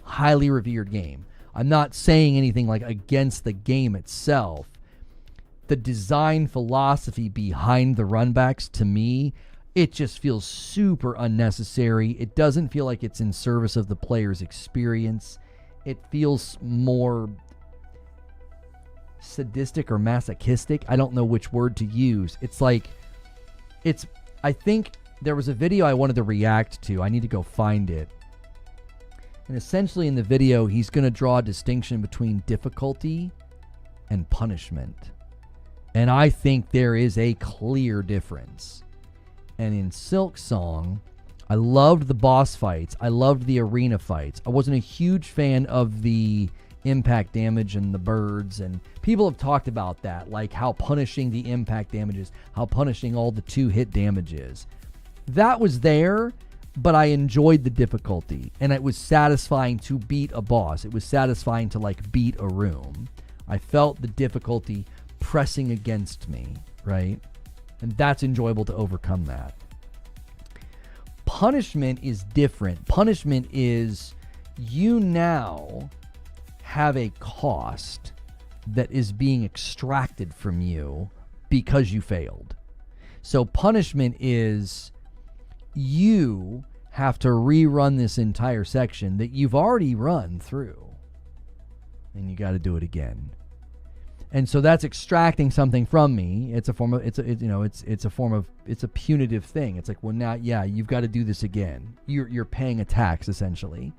highly revered game. I'm not saying anything like against the game itself. The design philosophy behind the runbacks, to me, it just feels super unnecessary. It doesn't feel like it's in service of the player's experience. It feels more sadistic or masochistic. I don't know which word to use. I think there was a video I wanted to react to. I need to go find it. And essentially in the video, he's going to draw a distinction between difficulty and punishment. And I think there is a clear difference. And in Silksong, I loved the boss fights. I loved the arena fights. I wasn't a huge fan of the impact damage and the birds, and people have talked about that, like how punishing the impact damage is, how punishing all the 2-hit damage is. That was there, but I enjoyed the difficulty, and it was satisfying to beat a boss. It was satisfying to like beat a room. I felt the difficulty pressing against me, right? And that's enjoyable to overcome that. Punishment is different. Punishment is you now have a cost that is being extracted from you because you failed. So punishment is you have to rerun this entire section that you've already run through, and you got to do it again. And so that's extracting something from me. It's a form of, it's a punitive thing. It's like, well, now, yeah, you've got to do this again. You're paying a tax essentially.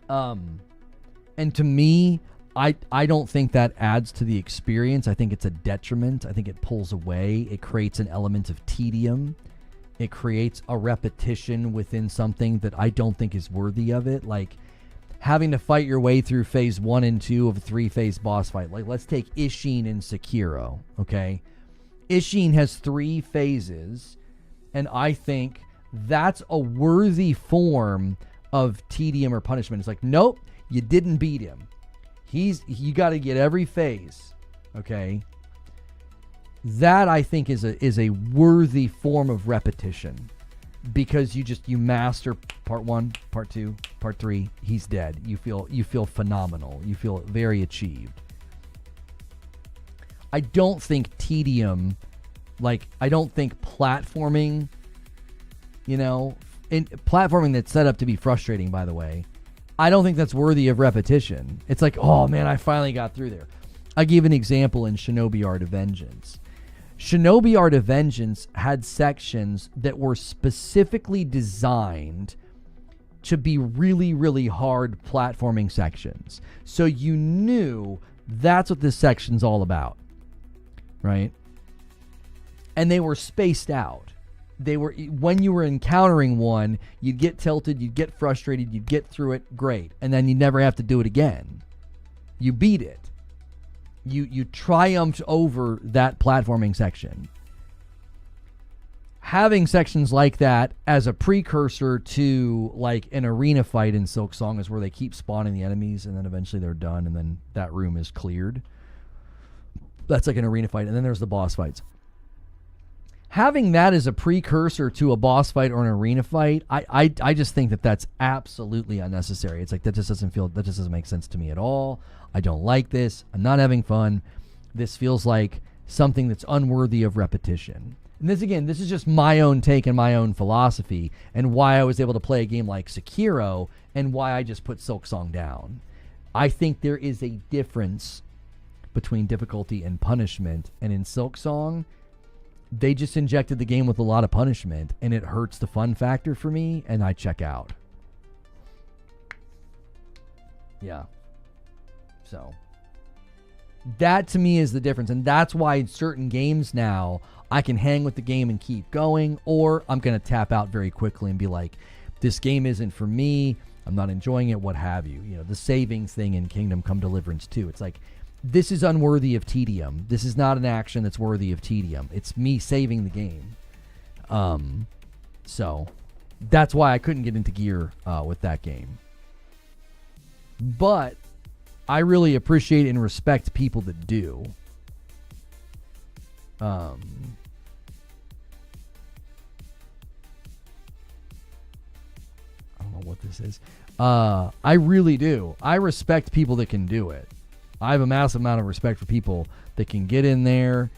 And to me, I don't think that adds to the experience. I think it's a detriment. I think it pulls away. It creates an element of tedium. It creates a repetition within something that I don't think is worthy of it. Like having to fight your way through phase 1 and 2 of a 3-phase boss fight. Like let's take Ishin and Sekiro, okay? Ishin has 3 phases, and I think that's a worthy form of tedium or punishment. It's like, nope, you didn't beat him. You got to get every phase, okay? That I think is a worthy form of repetition, because you master part 1, part 2, part 3. He's dead. You feel phenomenal. You feel very achieved. I don't think tedium, I don't think platforming, in platforming that's set up to be frustrating, by the way, I don't think that's worthy of repetition. It's like, oh man, I finally got through there. I give an example in Shinobi Art of Vengeance. Shinobi Art of Vengeance had sections that were specifically designed to be really, really hard platforming sections. So you knew that's what this section's all about, right? And they were spaced out. They were, when you were encountering one, you'd get tilted, you'd get frustrated, you'd get through it, great. And then you never have to do it again. You beat it. You triumphed over that platforming section. Having sections like that as a precursor to like an arena fight in Silksong is where they keep spawning the enemies and then eventually they're done and then that room is cleared. That's like an arena fight, and then there's the boss fights. Having that as a precursor to a boss fight or an arena fight, I just think that that's absolutely unnecessary. It's like that just doesn't make sense to me at all. I don't like this. I'm not having fun. This feels like something that's unworthy of repetition. And this is just my own take and my own philosophy and why I was able to play a game like Sekiro and why I just put Silksong down. I think there is a difference between difficulty and punishment, and in Silksong, they just injected the game with a lot of punishment, and it hurts the fun factor for me, and I check out. Yeah. So, That to me is the difference. And that's why in certain games now, I can hang with the game and keep going, or I'm going to tap out very quickly and be like, this game isn't for me. I'm not enjoying it, what have you. You know, the savings thing in Kingdom Come Deliverance 2. It's like, this is unworthy of tedium. This is not an action that's worthy of tedium. It's me saving the game. So that's why I couldn't get into Gear with that game. But I really appreciate and respect people that do. I don't know what this is. I really do. I respect people that can do it. I have a massive amount of respect for people that can get in there,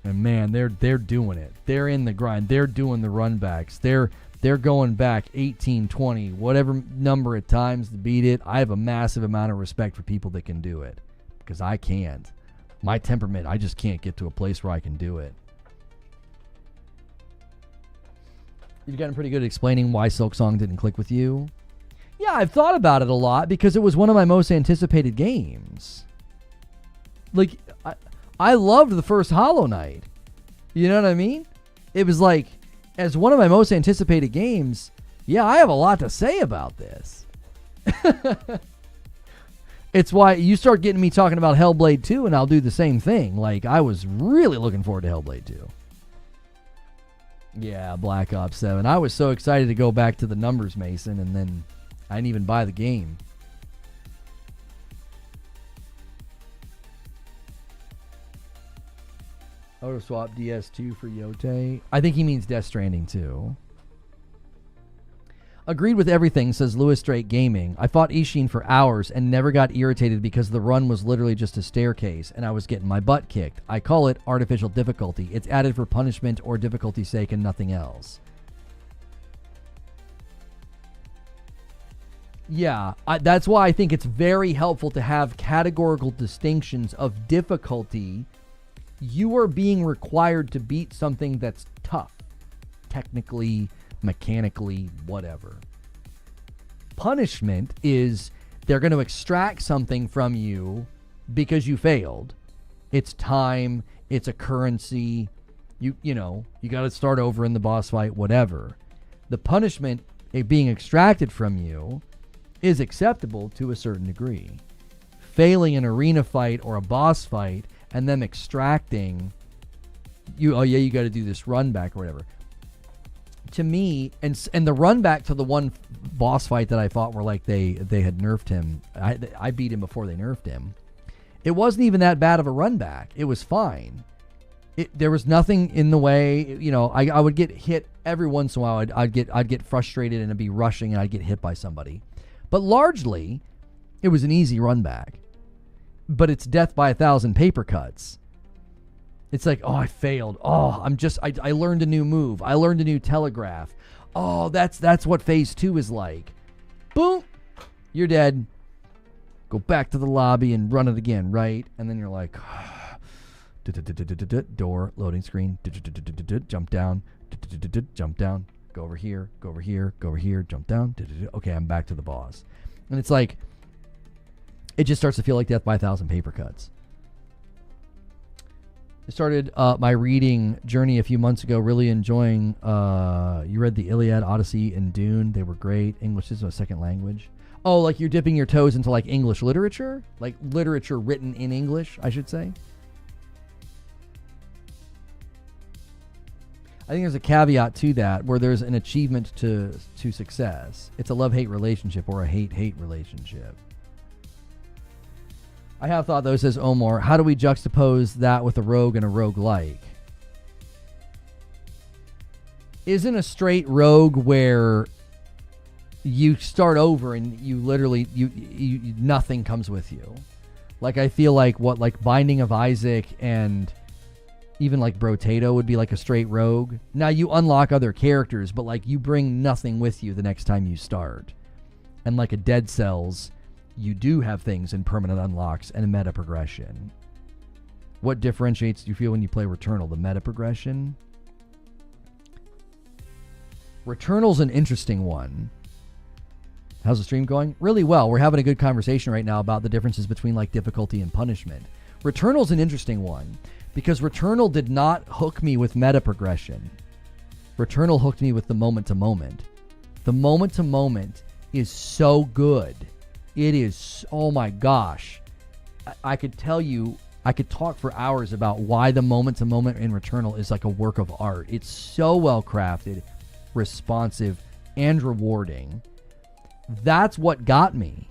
and man, they're doing it. They're in the grind. They're doing the run backs. They're going back 18, 20, whatever number of times to beat it. I have a massive amount of respect for people that can do it, because I can't. My temperament, I just can't get to a place where I can do it. You've gotten pretty good at explaining why Silk Song didn't click with you. Yeah, I've thought about it a lot because it was one of my most anticipated games. Like, I loved the first Hollow Knight. You know what I mean? It was like, as one of my most anticipated games, yeah, I have a lot to say about this. It's why you start getting me talking about Hellblade 2, and I'll do the same thing. Like, I was really looking forward to Hellblade 2. Yeah, Black Ops 7. I was so excited to go back to the numbers, Mason, and then I didn't even buy the game. Auto swap DS2 for Yote. I think he means Death Stranding 2. Agreed with everything, says Lewis Drake Gaming. I fought Ishin for hours and never got irritated because the run was literally just a staircase and I was getting my butt kicked. I call it artificial difficulty. It's added for punishment or difficulty's sake and nothing else. Yeah, that's why I think it's very helpful to have categorical distinctions of difficulty. You are being required to beat something that's tough, technically, mechanically, whatever. Punishment is they're going to extract something from you because you failed. It's time, it's a currency, you got to start over in the boss fight, whatever. The punishment being extracted from you is acceptable to a certain degree. Failing an arena fight or a boss fight and them extracting you, oh yeah, you got to do this run back or whatever. To me, and the run back to the one boss fight that I thought were like they had nerfed him. I beat him before they nerfed him. It wasn't even that bad of a run back. It was fine. There was nothing in the way. You know, I would get hit every once in a while. I'd get frustrated and I'd be rushing and I'd get hit by somebody. But largely, it was an easy run back. But it's death by 1,000 paper cuts. It's like, oh, I failed. Oh, I learned a new move. I learned a new telegraph. Oh, that's what phase 2 is like. Boom, you're dead. Go back to the lobby and run it again, right? And then you're like, door, loading screen, jump down, jump down, go over here, go over here, go over here, jump down. Okay, I'm back to the boss. And it's like, it just starts to feel like death by 1,000 paper cuts. I started my reading journey a few months ago, really enjoying, you read the Iliad, Odyssey, and Dune. They were great. English is a second language. Oh, like you're dipping your toes into like English literature? Like literature written in English, I should say. I think there's a caveat to that where there's an achievement to success. It's a love-hate relationship or a hate-hate relationship. I have thought, though, says Omar, how do we juxtapose that with a rogue and a roguelike? Isn't a straight rogue where you start over and you literally, you nothing comes with you? Like, I feel like Binding of Isaac and even like Brotato would be like a straight rogue. Now, you unlock other characters, but like you bring nothing with you the next time you start. And like a Dead Cells, you do have things in permanent unlocks and meta progression. What differentiates you feel when you play Returnal? The meta progression? Returnal's an interesting one. How's the stream going? Really well. We're having a good conversation right now about the differences between like difficulty and punishment. Returnal's an interesting one because Returnal did not hook me with meta progression. Returnal hooked me with the moment to moment. The moment to moment is so good. It is, oh my gosh. I could tell you, I could talk for hours about why the moment to moment in Returnal is like a work of art. It's so well crafted, responsive, and rewarding. That's what got me.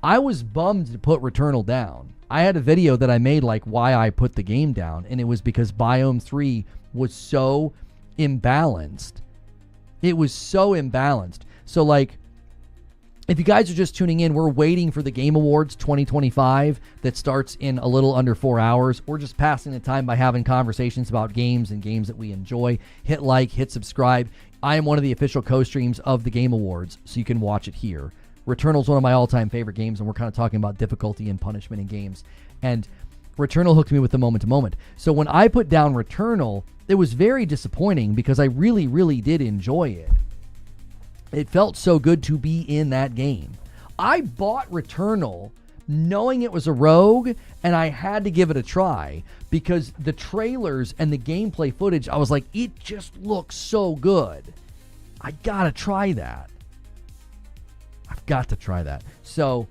I was bummed to put Returnal down. I had a video that I made like why I put the game down, and it was because Biome 3 was so imbalanced. It was so imbalanced. So like, if you guys are just tuning in, we're waiting for the Game Awards 2025 that starts in a little under 4 hours. We're just passing the time by having conversations about games and games that we enjoy. Hit like, hit subscribe. I am one of the official co-streams of the Game Awards, so you can watch it here. Returnal's one of my all-time favorite games, and we're kind of talking about difficulty and punishment in games. And Returnal hooked me with the moment-to-moment. So when I put down Returnal, it was very disappointing because I really, really did enjoy it. It felt so good to be in that game. I bought Returnal knowing it was a rogue, and I had to give it a try because the trailers and the gameplay footage, I was like, it just looks so good. I gotta try that. I've got to try that. So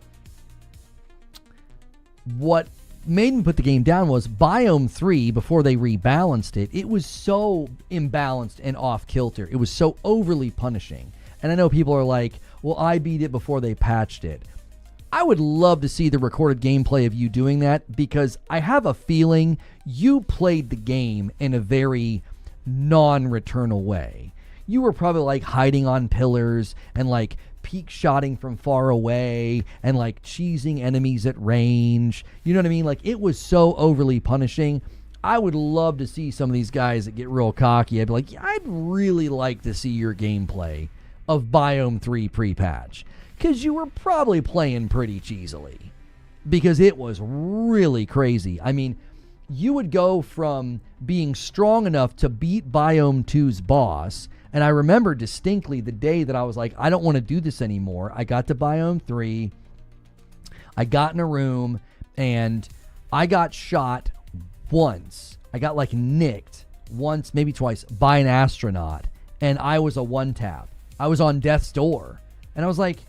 what made me put the game down was Biome 3, before they rebalanced it, it was so imbalanced and off kilter. It was so overly punishing. And I know people are like, well, I beat it before they patched it. I would love to see the recorded gameplay of you doing that because I have a feeling you played the game in a very non-Returnal way. You were probably like hiding on pillars and like peek shotting from far away and like cheesing enemies at range. You know what I mean? Like it was so overly punishing. I would love to see some of these guys that get real cocky. I'd be like, yeah, I'd really like to see your gameplay of Biome 3 pre-patch, because you were probably playing pretty cheesily because it was really crazy. I mean, you would go from being strong enough to beat Biome 2's boss, and I remember distinctly the day that I was like, I don't want to do this anymore. I got to Biome 3, I got in a room, and I got shot once. I got like nicked once, maybe twice, by an astronaut, and I was a one-tap. I was on death's door, and I was like,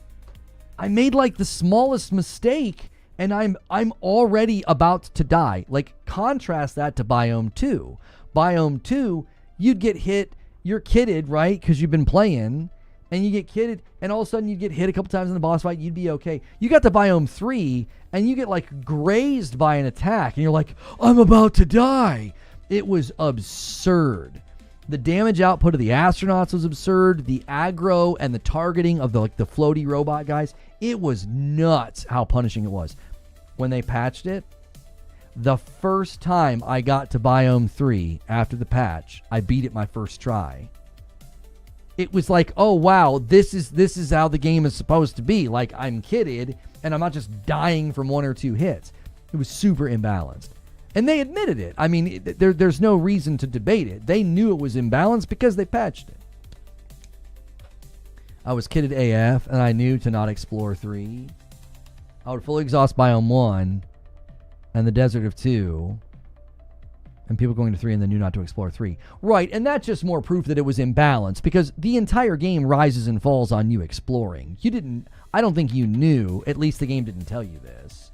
I made like the smallest mistake, and I'm already about to die. Like, contrast that to Biome 2. Biome 2, you'd get hit, you're kitted, right? Because you've been playing, and you get kitted, and all of a sudden you get hit a couple times in the boss fight, you'd be okay. You got to Biome 3, and you get like grazed by an attack, and you're like, I'm about to die. It was absurd. The damage output of the astronauts was absurd. The aggro and the targeting of the floaty robot guys, it was nuts how punishing it was. When they patched it, the first time I got to Biome 3 after the patch, I beat it my first try. It was like, oh wow, this is how the game is supposed to be. Like, I'm kitted, and I'm not just dying from one or two hits. It was super imbalanced. And they admitted it. I mean, there's no reason to debate it. They knew it was imbalanced because they patched it. I was kitted AF, and I knew to not explore 3. I would fully exhaust Biome 1 and the Desert of 2, and people going to 3 and then knew not to explore 3. Right, and that's just more proof that it was imbalanced because the entire game rises and falls on you exploring. I don't think you knew, at least the game didn't tell you this.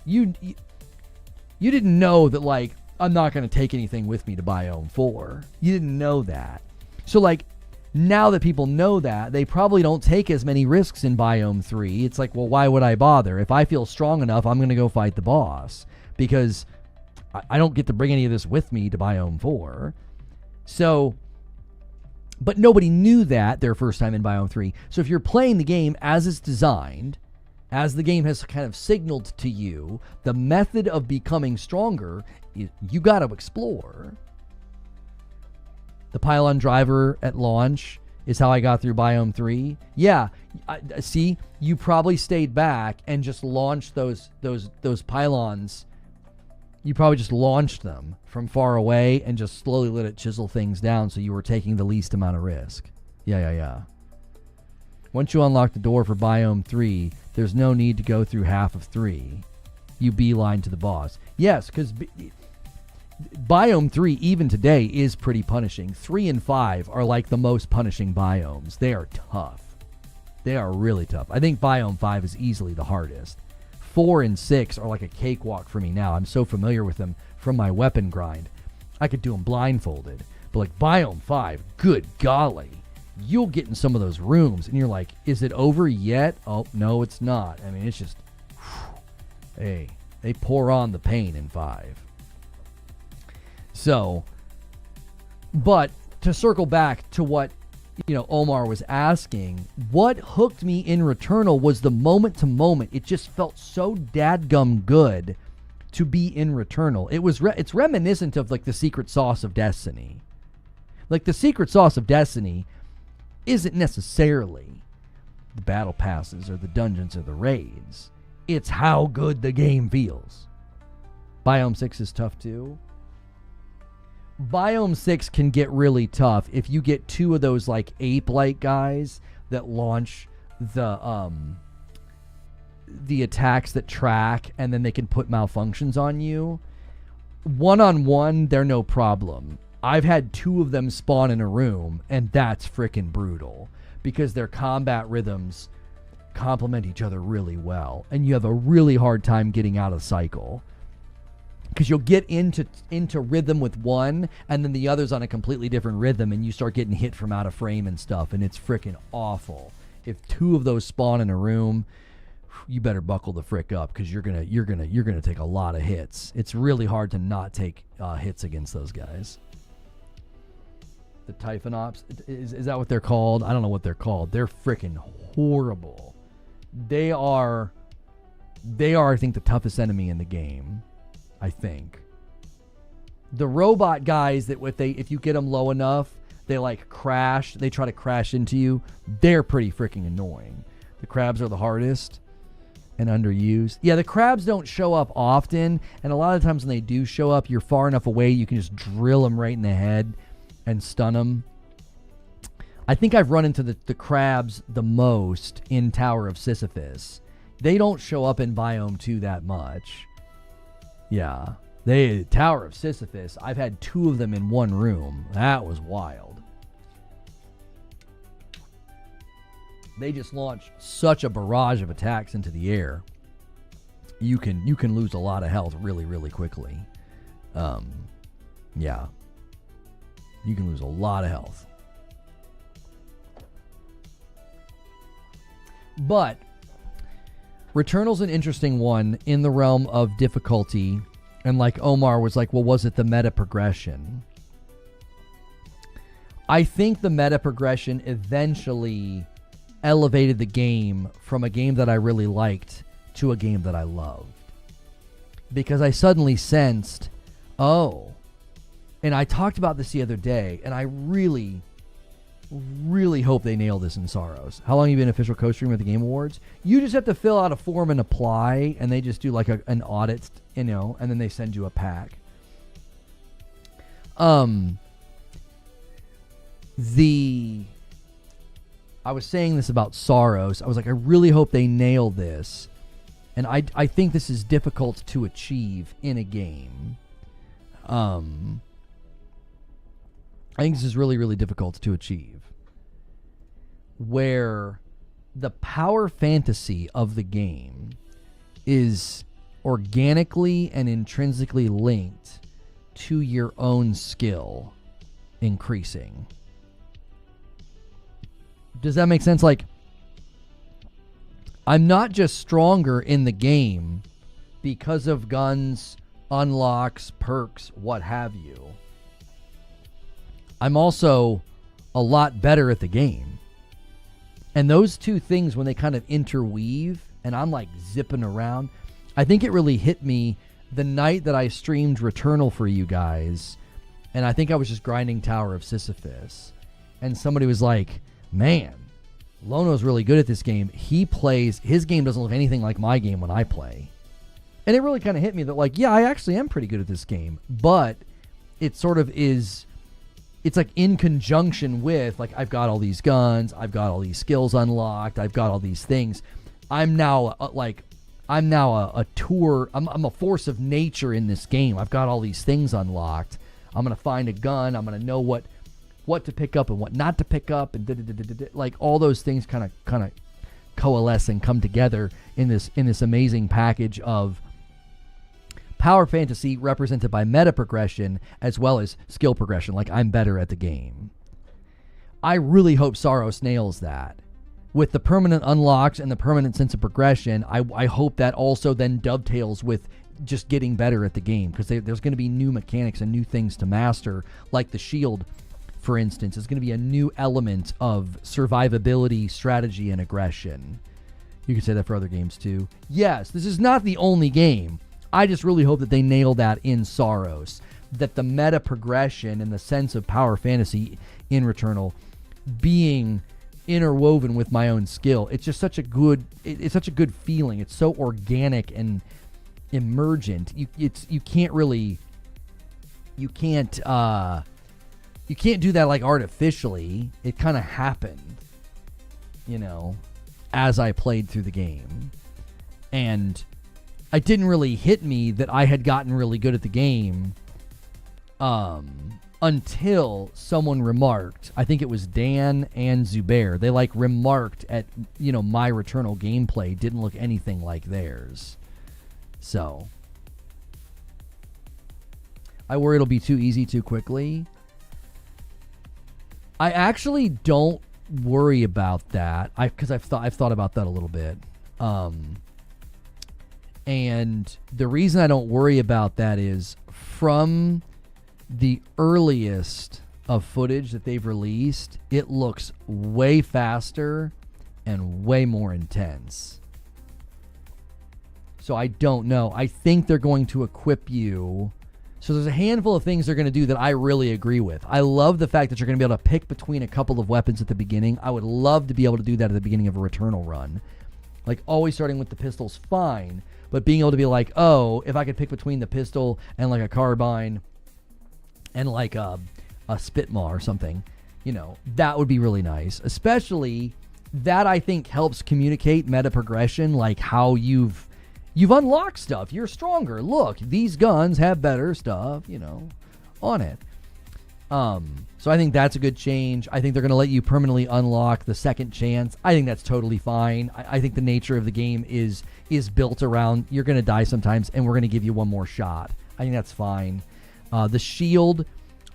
You didn't know that, like, I'm not going to take anything with me to Biome 4. You didn't know that. So, like, now that people know that, they probably don't take as many risks in Biome 3. It's like, well, why would I bother? If I feel strong enough, I'm going to go fight the boss because I don't get to bring any of this with me to Biome 4. So, but nobody knew that their first time in Biome 3. So if you're playing the game as it's designed, as the game has kind of signaled to you, the method of becoming stronger, you got to explore. The pylon driver at launch is how I got through Biome 3. Yeah, see, you probably stayed back and just launched those pylons. You probably just launched them from far away and just slowly let it chisel things down so you were taking the least amount of risk. Yeah. Once you unlock the door for Biome 3, there's no need to go through half of 3. you beeline to the boss. Yes, because Biome 3, even today, is pretty punishing. 3 and 5 are like the most punishing biomes. They are tough. They are really tough. I think Biome 5 is easily the hardest. 4 and 6 are like a cakewalk for me now. I'm so familiar with them from my weapon grind. I could do them blindfolded. But like Biome 5, good golly. You'll get in some of those rooms and you're like, is it over yet? Oh, no, it's not. I mean, it's just, hey, they pour on the pain in 5. So, but to circle back to what, Omar was asking, what hooked me in Returnal was the moment to moment. It just felt so dadgum good to be in Returnal. It's reminiscent of like the secret sauce of Destiny. Like the secret sauce of Destiny isn't necessarily the battle passes or the dungeons or the raids. It's how good the game feels. Biome 6 is tough too. Biome 6 can get really tough if you get 2 of those like ape-like guys that launch the attacks that track and then they can put malfunctions on you. One-on-one, they're no problem. I've had 2 of them spawn in a room, and that's freaking brutal because their combat rhythms complement each other really well, and you have a really hard time getting out of cycle because you'll get into rhythm with one, and then the other's on a completely different rhythm, and you start getting hit from out of frame and stuff, and it's freaking awful. If 2 of those spawn in a room, you better buckle the frick up because you're gonna take a lot of hits. It's really hard to not take hits against those guys. The Typhonops, is that what they're called? I don't know what they're called. They're freaking horrible. They are, I think, the toughest enemy in the game. I think. The robot guys that if you get them low enough, they like crash. They try to crash into you. They're pretty freaking annoying. The crabs are the hardest and underused. Yeah, the crabs don't show up often, and a lot of times when they do show up, you're far enough away you can just drill them right in the head and stun them. I think I've run into the crabs the most in Tower of Sisyphus. They don't show up in Biome 2 that much. Yeah. Tower of Sisyphus, I've had 2 of them in one room. That was wild. They just launch such a barrage of attacks into the air. You can lose a lot of health really, really quickly. Yeah. You can lose a lot of health. But Returnal's an interesting one in the realm of difficulty. And like Omar was like, well, was it the meta progression? I think the meta progression eventually elevated the game from a game that I really liked to a game that I loved. Because I suddenly sensed, and I talked about this the other day, and I really, really hope they nail this in Sorrows. How long have you been official co-streamer at the Game Awards? You just have to fill out a form and apply, and they just do like an audit, and then they send you a pack. I was saying this about Sorrows. I was like, I really hope they nail this. And I think this is difficult to achieve in a game. I think this is really, really difficult to achieve. Where the power fantasy of the game is organically and intrinsically linked to your own skill increasing. Does that make sense? Like, I'm not just stronger in the game because of guns, unlocks, perks, what have you. I'm also a lot better at the game. And those two things, when they kind of interweave and I'm like zipping around, I think it really hit me the night that I streamed Returnal for you guys. And I think I was just grinding Tower of Sisyphus. And somebody was like, man, Lono's really good at this game. His game doesn't look anything like my game when I play. And it really kind of hit me that like, yeah, I actually am pretty good at this game. But it sort of is, it's like in conjunction with, like, I've got all these guns, I've got all these skills unlocked, I've got all these things. I'm now like I'm now a tour. I'm a force of nature in this game. I've got all these things unlocked. I'm gonna find a gun. I'm gonna know what to pick up and what not to pick up, and like all those things kind of coalesce and come together in this amazing package of power fantasy represented by meta progression as well as skill progression. Like, I'm better at the game. I really hope Saros nails that. With the permanent unlocks and the permanent sense of progression, I hope that also then dovetails with just getting better at the game, because there's going to be new mechanics and new things to master, like the shield, for instance. Is going to be a new element of survivability, strategy, and aggression. You could say that for other games too. Yes, this is not the only game. I just really hope that they nail that in Saros, that the meta progression and the sense of power fantasy in Returnal being interwoven with my own skill. It's just such a good feeling. It's so organic and emergent. You can't do that like artificially. It kind of happened, as I played through the game. And it didn't really hit me that I had gotten really good at the game until someone remarked, I think it was Dan and Zubair, they remarked at, my Returnal gameplay didn't look anything like theirs. So I worry it'll be too easy too quickly. I actually don't worry about that. Because I've thought about that a little bit. And the reason I don't worry about that is from the earliest of footage that they've released, it looks way faster and way more intense. So I don't know. I think they're going to equip you. So there's a handful of things they're going to do that I really agree with. I love the fact that you're going to be able to pick between a couple of weapons at the beginning. I would love to be able to do that at the beginning of a Returnal run. Like, always starting with the pistol's fine, but being able to be like, oh, if I could pick between the pistol and like a carbine and like a Spitmaw or something, that would be really nice. Especially that, I think, helps communicate meta progression, like how you've unlocked stuff. You're stronger. Look, these guns have better stuff, on it. So I think that's a good change. I think they're going to let you permanently unlock the second chance. I think that's totally fine. I think the nature of the game is built around you're going to die sometimes, and we're going to give you one more shot. I think that's fine. The shield,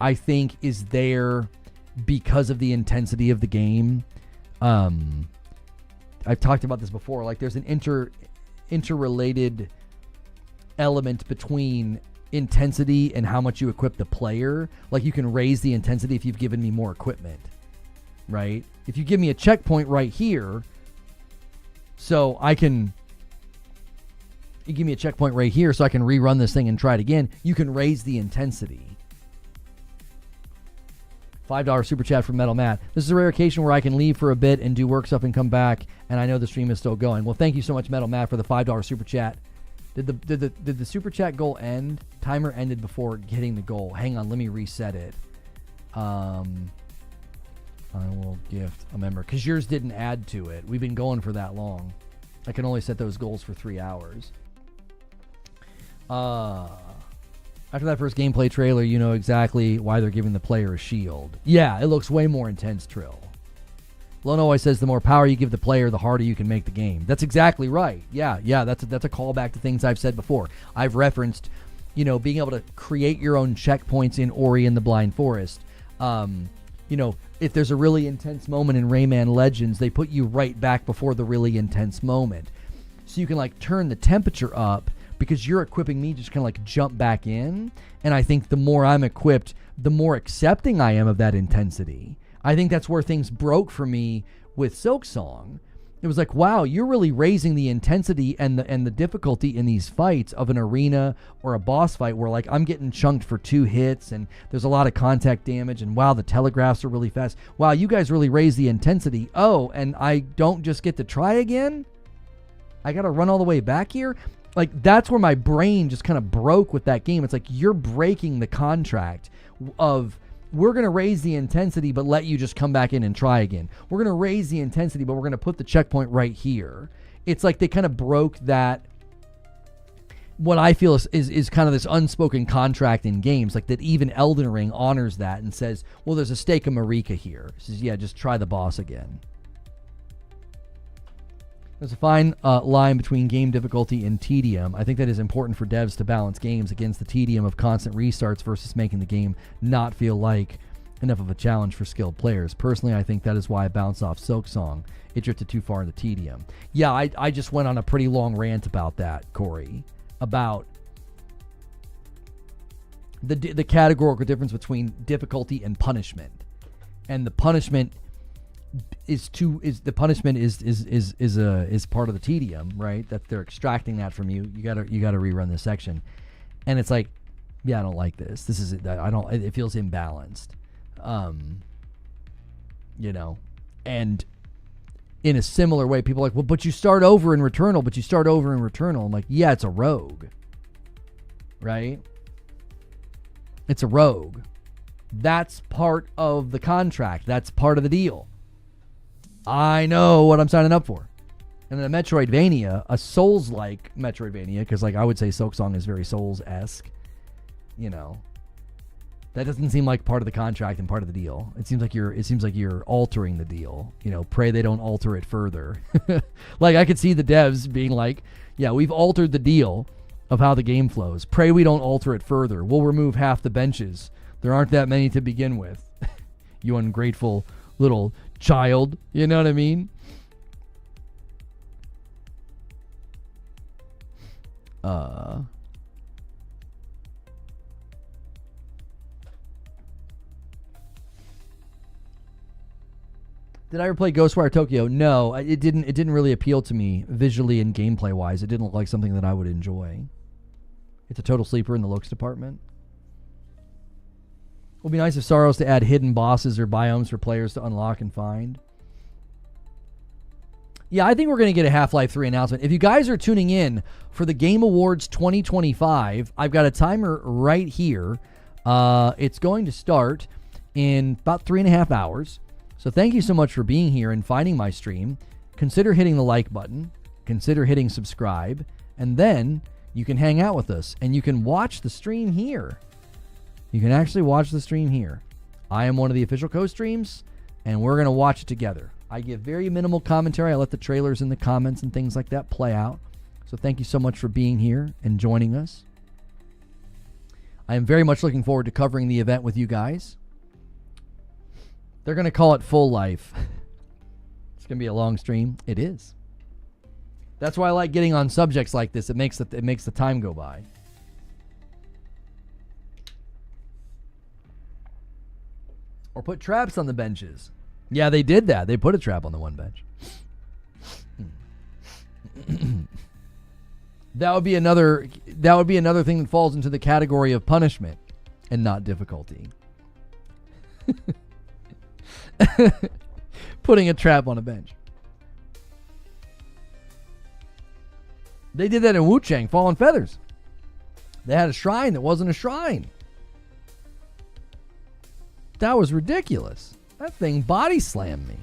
I think, is there because of the intensity of the game. I've talked about this before. Like, there's an interrelated element between intensity and how much you equip the player. Like, you can raise the intensity if you've given me more equipment, right? If you give me a checkpoint right here, so I can... You give me a checkpoint right here so I can rerun this thing and try it again. You can raise the intensity. $5 super chat from Metal Matt. This is a rare occasion where I can leave for a bit and do work stuff and come back, and I know the stream is still going. Well, thank you so much, Metal Matt, for the $5 super chat. Did the super chat goal end? Timer ended before hitting the goal. Hang on, let me reset it. I will gift a member, because yours didn't add to it. We've been going for that long. I can only set those goals for 3 hours. After that first gameplay trailer, you know exactly why they're giving the player a shield. Yeah, it looks way more intense, Trill. Lone always says the more power you give the player, the harder you can make the game. That's exactly right. Yeah, that's a callback to things I've said before. I've referenced, being able to create your own checkpoints in Ori and the Blind Forest. If there's a really intense moment in Rayman Legends, they put you right back before the really intense moment. So you can turn the temperature up, because you're equipping me to just kind of jump back in. And I think the more I'm equipped, the more accepting I am of that intensity. I think that's where things broke for me with Silksong. It was like, wow, you're really raising the intensity and the difficulty in these fights of an arena or a boss fight where I'm getting chunked for 2 hits and there's a lot of contact damage, and wow, the telegraphs are really fast. Wow, you guys really raise the intensity. Oh, and I don't just get to try again? I got to run all the way back here? That's where my brain just kind of broke with that game. It's like, you're breaking the contract of, we're going to raise the intensity, but let you just come back in and try again. We're going to raise the intensity, but we're going to put the checkpoint right here. It's like they kind of broke that what I feel is kind of this unspoken contract in games, like that even Elden Ring honors that and says, well, there's a stake of Marika here. It says, yeah, just try the boss again. There's a fine line between game difficulty and tedium. I think that is important for devs to balance games against the tedium of constant restarts versus making the game not feel like enough of a challenge for skilled players. Personally, I think that is why I bounced off Silksong. It drifted too far into tedium. Yeah, I just went on a pretty long rant about that, Corey, about the categorical difference between difficulty and punishment. And the punishment is part of the tedium, right? That they're extracting that from you. You gotta rerun this section, and it's like, yeah, I don't like this. This is I don't. It feels imbalanced, and in a similar way, people are like, well, but you start over in Returnal. I'm like, yeah, it's a rogue, right? It's a rogue. That's part of the contract. That's part of the deal. I know what I'm signing up for. And then a Metroidvania, a Souls-like Metroidvania, because like I would say Silksong is very Souls-esque, that doesn't seem like part of the contract and part of the deal. It seems like you're altering the deal. Pray they don't alter it further. Like I could see the devs being like, yeah, we've altered the deal of how the game flows. Pray we don't alter it further. We'll remove half the benches. There aren't that many to begin with. You ungrateful little child. You know what I mean? Did I ever play Ghostwire Tokyo? No, it didn't. It didn't really appeal to me visually and gameplay wise. It didn't look like something that I would enjoy. It's a total sleeper in the looks department. It would be nice if Sorrows to add hidden bosses or biomes for players to unlock and find. Yeah, I think we're going to get a Half-Life 3 announcement. If you guys are tuning in for the Game Awards 2025, I've got a timer right here. It's going to start in about 3.5 hours. So thank you so much for being here and finding my stream. Consider hitting the like button. Consider hitting subscribe. And then you can hang out with us. And you can watch the stream here. You can actually watch the stream here. I am one of the official co-streams, and we're going to watch it together. I give very minimal commentary. I let the trailers in the comments and things like that play out. So thank you so much for being here and joining us. I am very much looking forward to covering the event with you guys. They're going to call it Full Life. It's going to be a long stream. It is. That's why I like getting on subjects like this. It makes the time go by. Or put traps on the benches. Yeah, they did that. They put a trap on the one bench. That would be another thing that falls into the category of punishment and not difficulty. Putting a trap on a bench. They did that in Wu-Chang, Fallen Feathers. They had a shrine that wasn't a shrine. That was ridiculous. That thing body slammed me.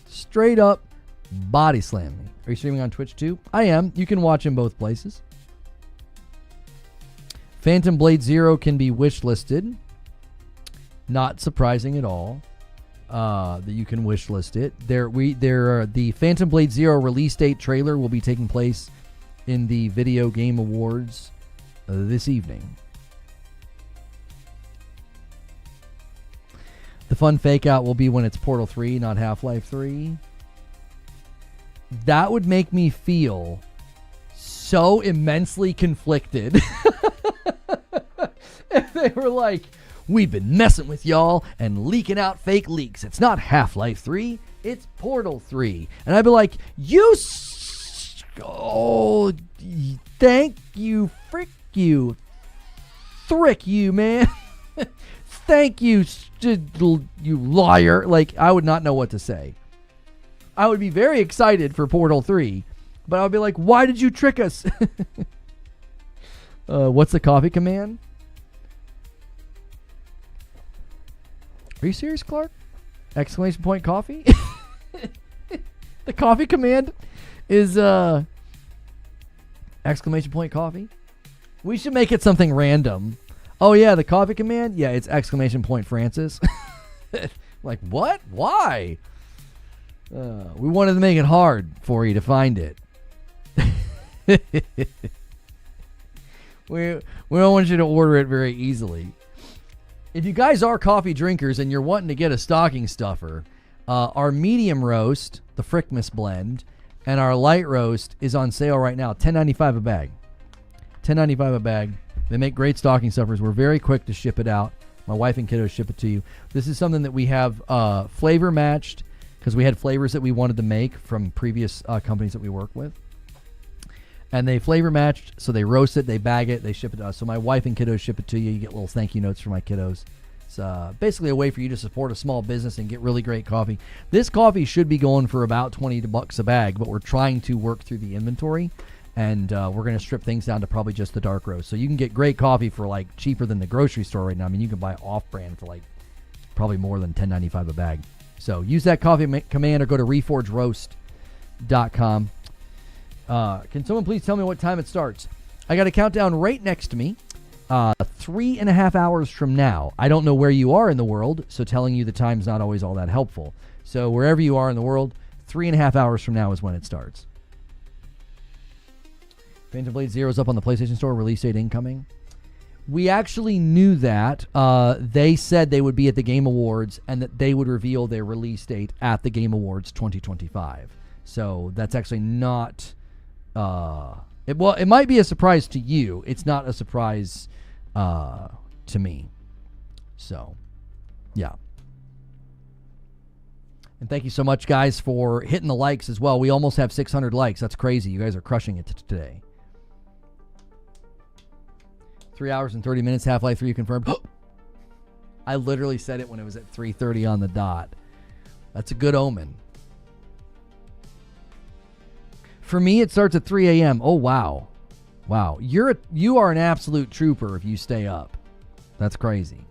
Straight up body slammed me. Are you streaming on Twitch too? I am. You can watch in both places. Phantom Blade Zero can be wish listed. Not surprising at all that you can wish list it. The Phantom Blade Zero release date trailer will be taking place in the Video Game Awards this evening. The fun fake out will be when it's Portal 3, not Half-Life 3. That would make me feel so immensely conflicted. If they were like, we've been messing with y'all and leaking out fake leaks. It's not Half-Life 3, it's Portal 3. And I'd be like, thank you, frick you, thrick you, man. Thank you, you liar. Like, I would not know what to say. I would be very excited for Portal 3, but I would be like, why did you trick us? What's the coffee command? Are you serious, Clark? Exclamation point coffee? The coffee command is Exclamation point coffee? We should make it something random. Oh, yeah, the coffee command? Yeah, it's exclamation point Francis. Like, what? Why? We wanted to make it hard for you to find it. We don't want you to order it very easily. If you guys are coffee drinkers and you're wanting to get a stocking stuffer, our medium roast, the Frickmas blend, and our light roast is on sale right now. $10.95 a bag. $10.95 a bag. They make great stocking stuffers. We're very quick to ship it out. My wife and kiddos ship it to you. This is something that we have flavor matched because we had flavors that we wanted to make from previous companies that we work with. And they flavor matched, so they roast it, they bag it, they ship it to us. So my wife and kiddos ship it to you. You get little thank you notes for my kiddos. It's basically a way for you to support a small business and get really great coffee. This coffee should be going for about $20 a bag, but we're trying to work through the inventory, and we're going to strip things down to probably just the dark roast. So you can get great coffee for like cheaper than the grocery store right now. I mean, you can buy off-brand for like probably more than $10.95 a bag. So use that coffee command or go to reforgeroast.com. Can someone please tell me what time it starts? I got a countdown right next to me. 3.5 hours from now. I don't know where you are in the world, so telling you the time's not always all that helpful. So wherever you are in the world, 3.5 hours from now is when it starts. Phantom Blade Zero's up on the PlayStation Store. Release date incoming. We actually knew that. They said they would be at the Game Awards and that they would reveal their release date at the Game Awards 2025. So that's actually not... it might be a surprise to you. It's not a surprise to me. So, yeah. And thank you so much, guys, for hitting the likes as well. We almost have 600 likes. That's crazy. You guys are crushing it today. 3 hours and 30 minutes. Half-Life 3 confirmed. I literally said it when it was at 3:30 on the dot. That's a good omen. For me, it starts at 3 a.m. Oh, wow. Wow. You are an absolute trooper if you stay up. That's crazy.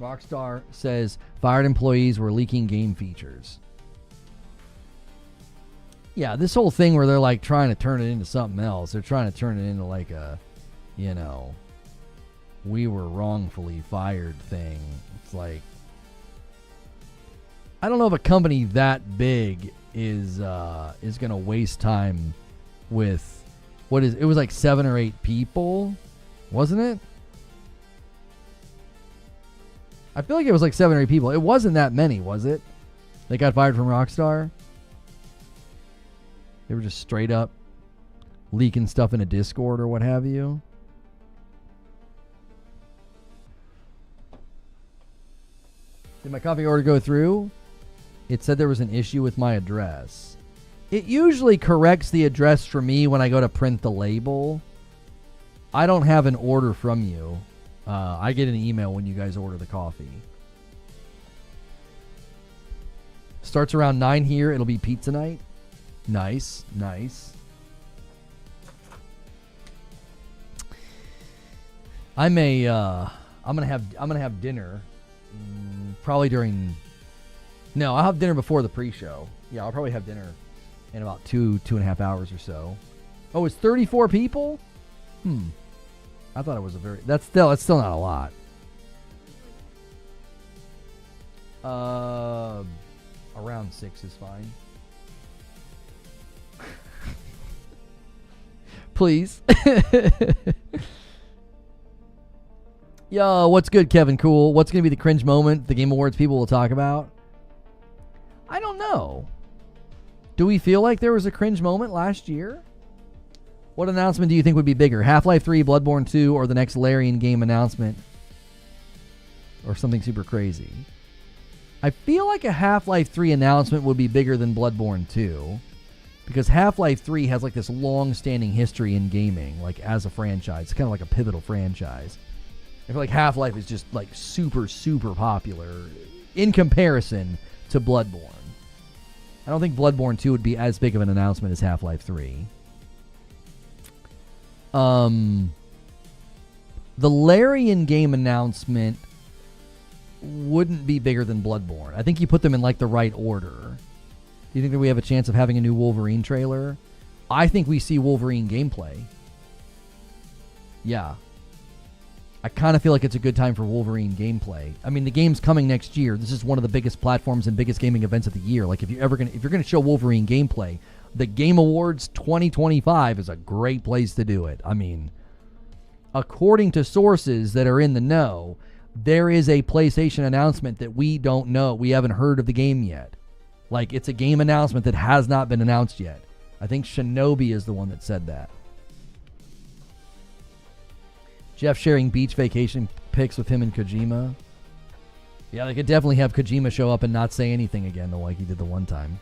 Rockstar says fired employees were leaking game features. Yeah, this whole thing where they're like trying to turn it into something else. They're trying to turn it into like a, we were wrongfully fired thing. It's like, I don't know if a company that big is going to waste time with it was like 7 or 8 people, wasn't it? I feel like it was like 7 or 8 people. It wasn't that many, was it? They got fired from Rockstar. They were just straight up leaking stuff in a Discord or what have you. Did my coffee order go through? It said there was an issue with my address. It usually corrects the address for me when I go to print the label. I don't have an order from you. I get an email when you guys order the coffee. Starts around 9 here. It'll be pizza night. Nice, nice. I'm gonna have dinner probably during. No, I'll have dinner before the pre-show. Yeah, I'll probably have dinner in about 2.5 hours or so. Oh, it's 34 people? I thought it was that's still not a lot. Around 6 is fine. Please. Yo, what's good, Kevin Cool? What's going to be the cringe moment the Game Awards people will talk about? I don't know. Do we feel like there was a cringe moment last year? What announcement do you think would be bigger? Half-Life 3, Bloodborne 2, or the next Larian game announcement? Or something super crazy? I feel like a Half-Life 3 announcement would be bigger than Bloodborne 2. Because Half-Life 3 has like this long-standing history in gaming, like as a franchise. It's kind of like a pivotal franchise. I feel like Half-Life is just like super, super popular in comparison to Bloodborne. I don't think Bloodborne 2 would be as big of an announcement as Half-Life 3. The Larian game announcement wouldn't be bigger than Bloodborne. I think you put them in like the right order. Do you think that we have a chance of having a new Wolverine trailer? I think we see Wolverine gameplay. Yeah. I kind of feel like it's a good time for Wolverine gameplay. I mean, the game's coming next year. This is one of the biggest platforms and biggest gaming events of the year. Like, if you're gonna show Wolverine gameplay, the Game Awards 2025 is a great place to do it. I mean, according to sources that are in the know, there is a PlayStation announcement that we don't know. We haven't heard of the game yet. Like, it's a game announcement that has not been announced yet. I think Shinobi is the one that said that. Jeff sharing beach vacation pics with him and Kojima. Yeah, they could definitely have Kojima show up and not say anything again, though, like he did the one time.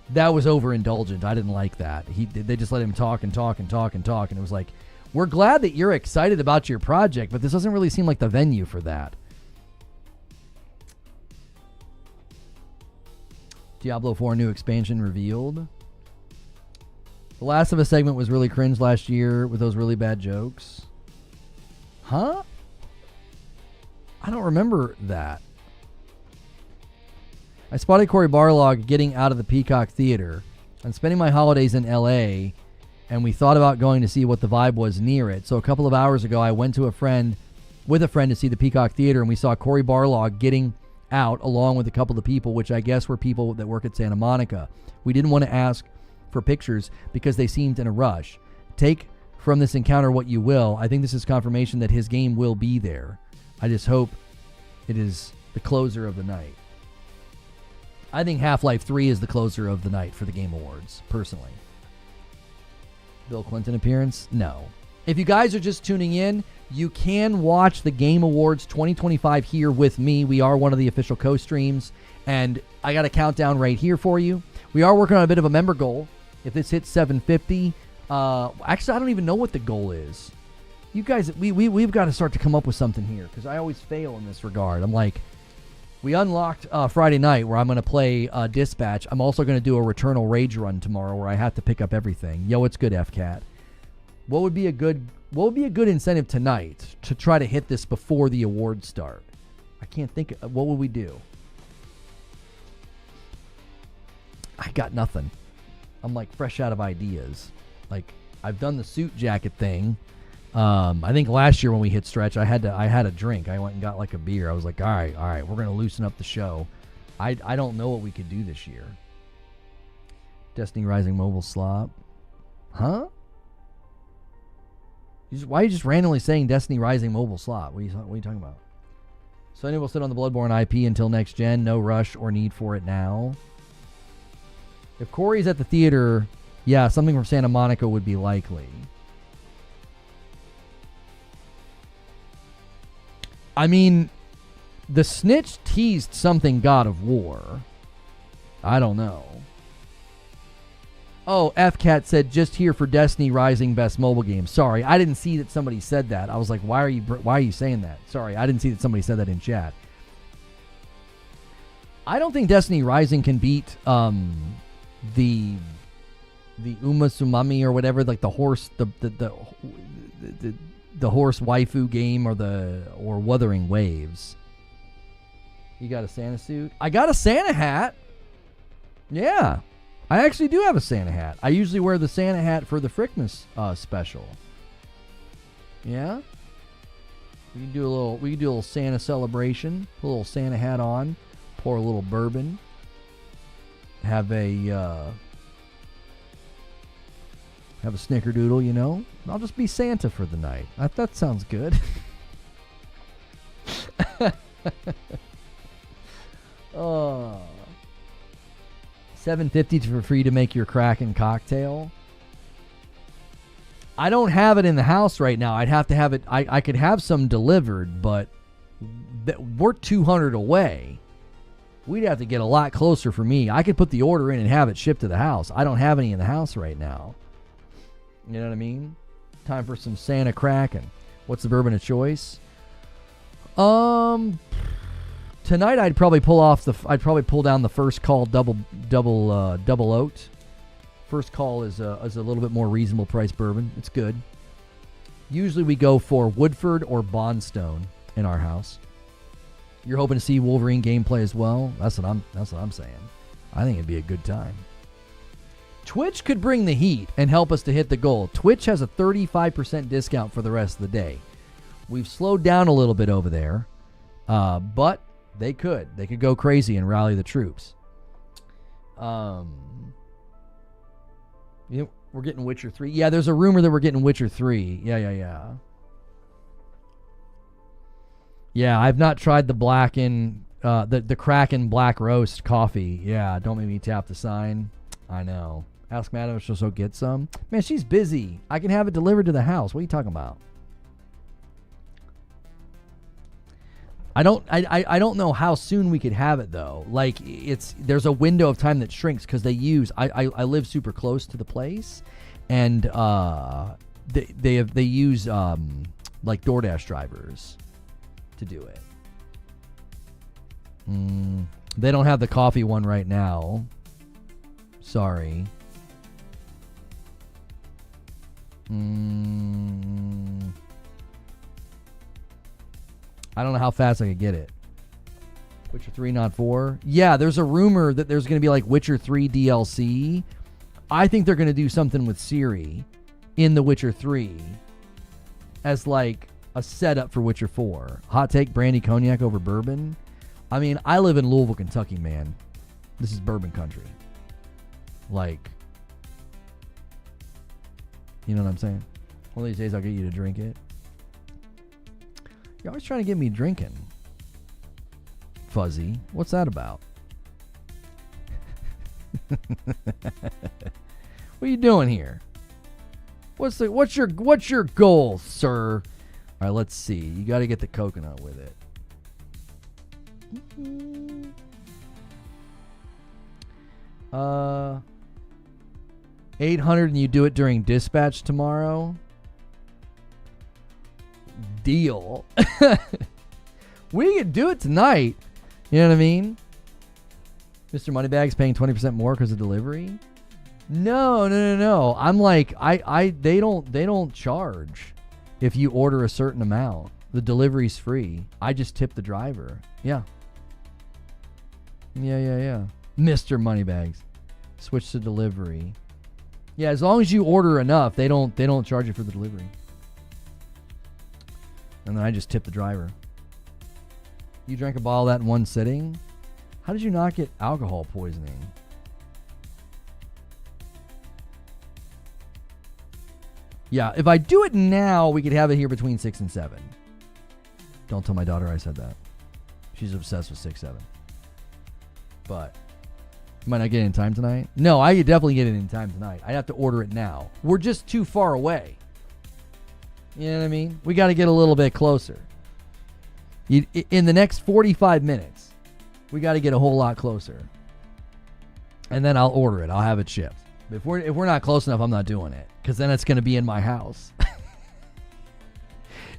That was overindulgent. I didn't like that. They just let him talk, and it was like, we're glad that you're excited about your project, but this doesn't really seem like the venue for that. Diablo 4 new expansion revealed. The Last of Us segment was really cringe last year with those really bad jokes. Huh? I don't remember that. I spotted Cory Barlog getting out of the Peacock Theater. I'm spending my holidays in LA, and we thought about going to see what the vibe was near it. So a couple of hours ago, I went with a friend to see the Peacock Theater, and we saw Cory Barlog getting out along with a couple of people, which I guess were people that work at Santa Monica. We didn't want to ask for pictures because they seemed in a rush. Take from this encounter what you will. I think this is confirmation that his game will be there. I just hope it is the closer of the night. I think Half-Life 3 is the closer of the night for the Game Awards, personally. Bill Clinton appearance? No. If you guys are just tuning in, you can watch the Game Awards 2025 here with me. We are one of the official co-streams, and I got a countdown right here for you. We are working on a bit of a member goal. If this hits 750, actually, I don't even know what the goal is. You guys, we've got to start to come up with something here, because I always fail in this regard. I'm like, we unlocked Friday night where I'm going to play Dispatch. I'm also going to do a Returnal Rage run tomorrow where I have to pick up everything. Yo, it's good, FCAT. What would be a good incentive tonight to try to hit this before the awards start? I can't think. What would we do? I got nothing. I'm like fresh out of ideas. Like, I've done the suit jacket thing. I think last year when we hit stretch, I had a drink. I went and got like a beer. I was like, all right, we're gonna loosen up the show. I don't know what we could do this year. Destiny Rising mobile slot, huh? Why are you just randomly saying Destiny Rising mobile slot? What are you talking about? Sony will sit on the Bloodborne IP until next gen. No rush or need for it now. If Corey's at the theater, yeah, something from Santa Monica would be likely. I mean, the snitch teased something God of War. I don't know. Oh, FCAT said just here for Destiny Rising best mobile game. Sorry, I didn't see that somebody said that. I was like, why are you saying that? Sorry, I didn't see that somebody said that in chat. I don't think Destiny Rising can beat the Uma Sumami or whatever, like the horse the horse waifu game or Wuthering Waves. You got a Santa suit? I got a Santa hat. Yeah. I actually do have a Santa hat. I usually wear the Santa hat for the Frickmas special. Yeah. We can do a little Santa celebration. Put a little Santa hat on. Pour a little bourbon. Have a snickerdoodle, you know. I'll just be Santa for the night. That sounds good. Oh. $7.50 for free to make your Kraken cocktail. I don't have it in the house right now. I'd have to have it. I could have some delivered, but we're 200 away. We'd have to get a lot closer for me. I could put the order in and have it shipped to the house. I don't have any in the house right now. You know what I mean? Time for some Santa Kraken. What's the bourbon of choice? Tonight I'd probably pull down the First Call double oaked. First Call is a little bit more reasonable price bourbon. It's good. Usually we go for Woodford or Bondstone in our house. You're hoping to see Wolverine gameplay as well? That's what I'm saying. I think it'd be a good time. Twitch could bring the heat and help us to hit the goal. Twitch has a 35% discount for the rest of the day. We've slowed down a little bit over there, but they could go crazy and rally the troops. We're getting Witcher 3. Yeah, there's a rumor that we're getting Witcher 3. Yeah. Yeah, I've not tried the the Kraken Black Roast coffee. Yeah, don't make me tap the sign. I know. Ask Madam if she'll get some. Man, she's busy. I can have it delivered to the house. What are you talking about? I don't know how soon we could have it though. Like there's a window of time that shrinks because they use. I live super close to the place, and they use like DoorDash drivers to do it. They don't have the coffee one right now. Sorry. I don't know how fast I could get it. Witcher 3, not 4. Yeah, there's a rumor that there's going to be like Witcher 3 DLC. I think they're going to do something with Ciri in The Witcher 3 as like a setup for Witcher 4. Hot take, brandy cognac over bourbon. I mean, I live in Louisville, Kentucky, man. This is bourbon country. Like, you know what I'm saying? One of these days I'll get you to drink it. You're always trying to get me drinking. Fuzzy. What's that about? What are you doing here? What's your goal, sir? All right, let's see. You got to get the coconut with it. 800 and you do it during dispatch tomorrow. Deal. We could do it tonight. You know what I mean? Mr. Moneybags paying 20% more because of delivery. No. I'm like, they don't charge if you order a certain amount. The delivery's free. I just tip the driver. Yeah. Mr. Moneybags. Switch to delivery. Yeah, as long as you order enough, they don't charge you for the delivery. And then I just tip the driver. You drank a bottle of that in one sitting? How did you not get alcohol poisoning? Yeah, if I do it now, we could have it here between 6 and 7. Don't tell my daughter I said that. She's obsessed with 6, 7. But might not get it in time tonight. No, I could definitely get it in time tonight. I'd have to order it now. We're just too far away. You know what I mean? We got to get a little bit closer. In the next 45 minutes, we got to get a whole lot closer. And then I'll order it. I'll have it shipped. If we're not close enough, I'm not doing it. Because then it's going to be in my house.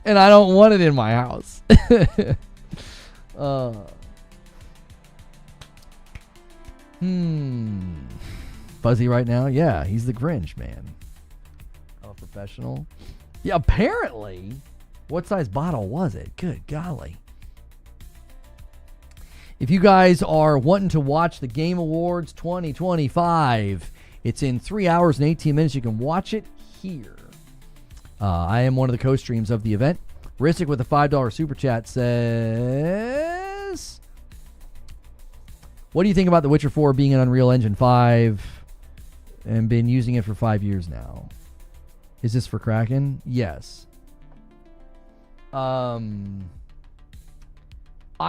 And I don't want it in my house. Fuzzy right now? Yeah, he's the Grinch, man. Oh, professional? Yeah, apparently. What size bottle was it? Good golly. If you guys are wanting to watch the Game Awards 2025, it's in 3 hours and 18 minutes. You can watch it here. I am one of the co-streams of the event. Ristic with a $5 super chat says, what do you think about The Witcher 4 being an Unreal Engine 5 and been using it for 5 years now? Is this for Kraken? Yes. I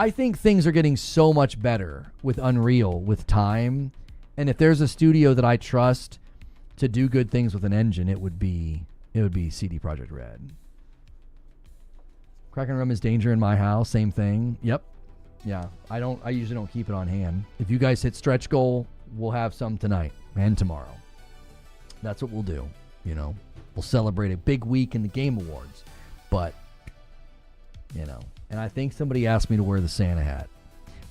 think things are getting so much better with Unreal with time. And if there's a studio that I trust to do good things with an engine, it would be CD Projekt Red. Kraken Rum is danger in my house. Same thing. Yep. Yeah. I usually don't keep it on hand. If you guys hit stretch goal, we'll have some tonight and tomorrow. That's what we'll do. You know, we'll celebrate a big week in the Game Awards. But, you know, and I think somebody asked me to wear the Santa hat,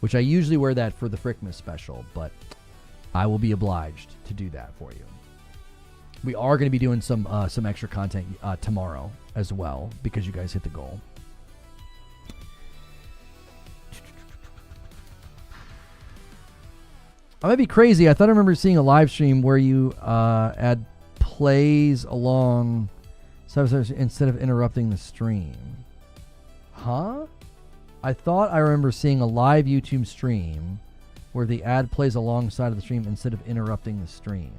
which I usually wear that for the Frickmas special, but I will be obliged to do that for you. We are going to be doing some extra content tomorrow as well because you guys hit the goal. I might be crazy. I thought I remember seeing a live stream where you add plays along instead of interrupting the stream. Huh? I thought I remember seeing a live YouTube stream where the ad plays alongside of the stream instead of interrupting the stream.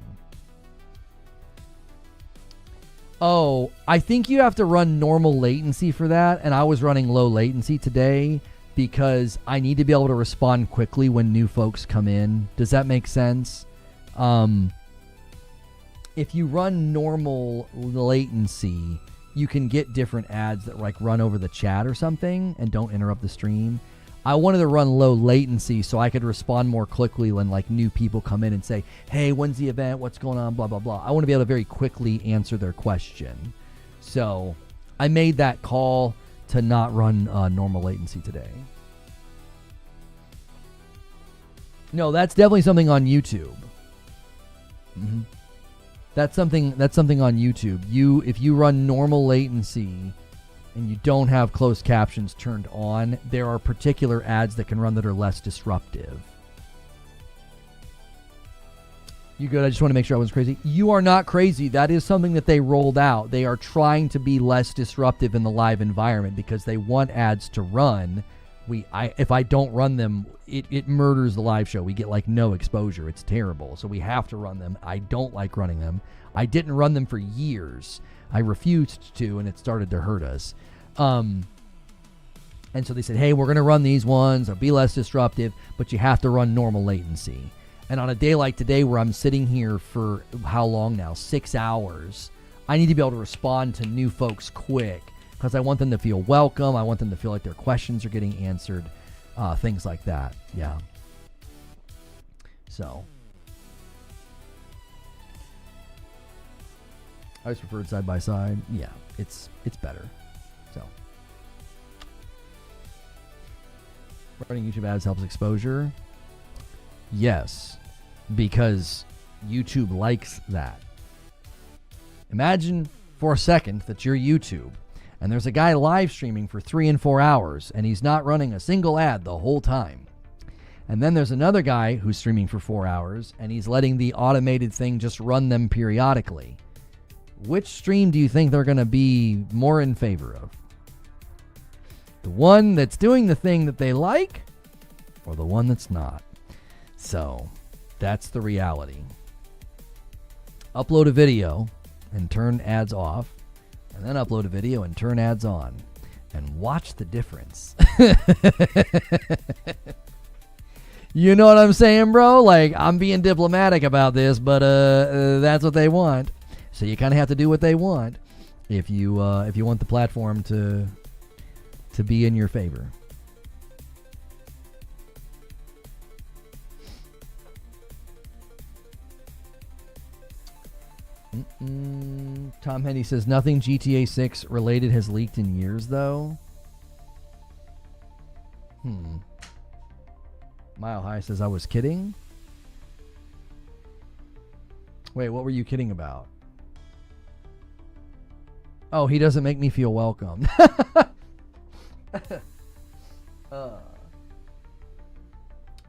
Oh, I think you have to run normal latency for that, and I was running low latency today because I need to be able to respond quickly when new folks come in. Does that make sense? If you run normal latency, you can get different ads that like run over the chat or something and don't interrupt the stream. I wanted to run low latency so I could respond more quickly when like new people come in and say, hey, when's the event? What's going on? Blah, blah, blah. I want to be able to very quickly answer their question. So I made that call to not run normal latency today. No, that's definitely something on YouTube. Mm-hmm. That's something on YouTube. If you run normal latency and you don't have closed captions turned on, there are particular ads that can run that are less disruptive. You good? I just want to make sure I wasn't crazy. You are not crazy. That is something that they rolled out. They are trying to be less disruptive in the live environment because they want ads to run. If I don't run them, it murders the live show. We get like no exposure. It's terrible. So we have to run them. I don't like running them. I didn't run them for years. I refused to, and it started to hurt us. And so they said, hey, we're going to run these ones. They'll be less disruptive, but you have to run normal latency. And on a day like today where I'm sitting here for how long now? 6 hours. I need to be able to respond to new folks quick because I want them to feel welcome. I want them to feel like their questions are getting answered. Things like that. Yeah. So I always preferred side by side. Yeah, it's better. So running YouTube ads helps exposure. Yes, because YouTube likes that. Imagine for a second that you're YouTube and there's a guy live streaming for 3 and 4 hours and he's not running a single ad the whole time. And then there's another guy who's streaming for 4 hours and he's letting the automated thing just run them periodically. Which stream do you think they're going to be more in favor of? The one that's doing the thing that they like or the one that's not? So that's the reality. Upload a video and turn ads off, and then upload a video and turn ads on, and watch the difference. You know what I'm saying, bro? Like, I'm being diplomatic about this, but that's what they want. So you kind of have to do what they want if you want the platform to be in your favor. Tom Hendy says nothing GTA 6 related has leaked in years, though. Mile High says I was kidding. Wait, what were you kidding about? Oh, he doesn't make me feel welcome.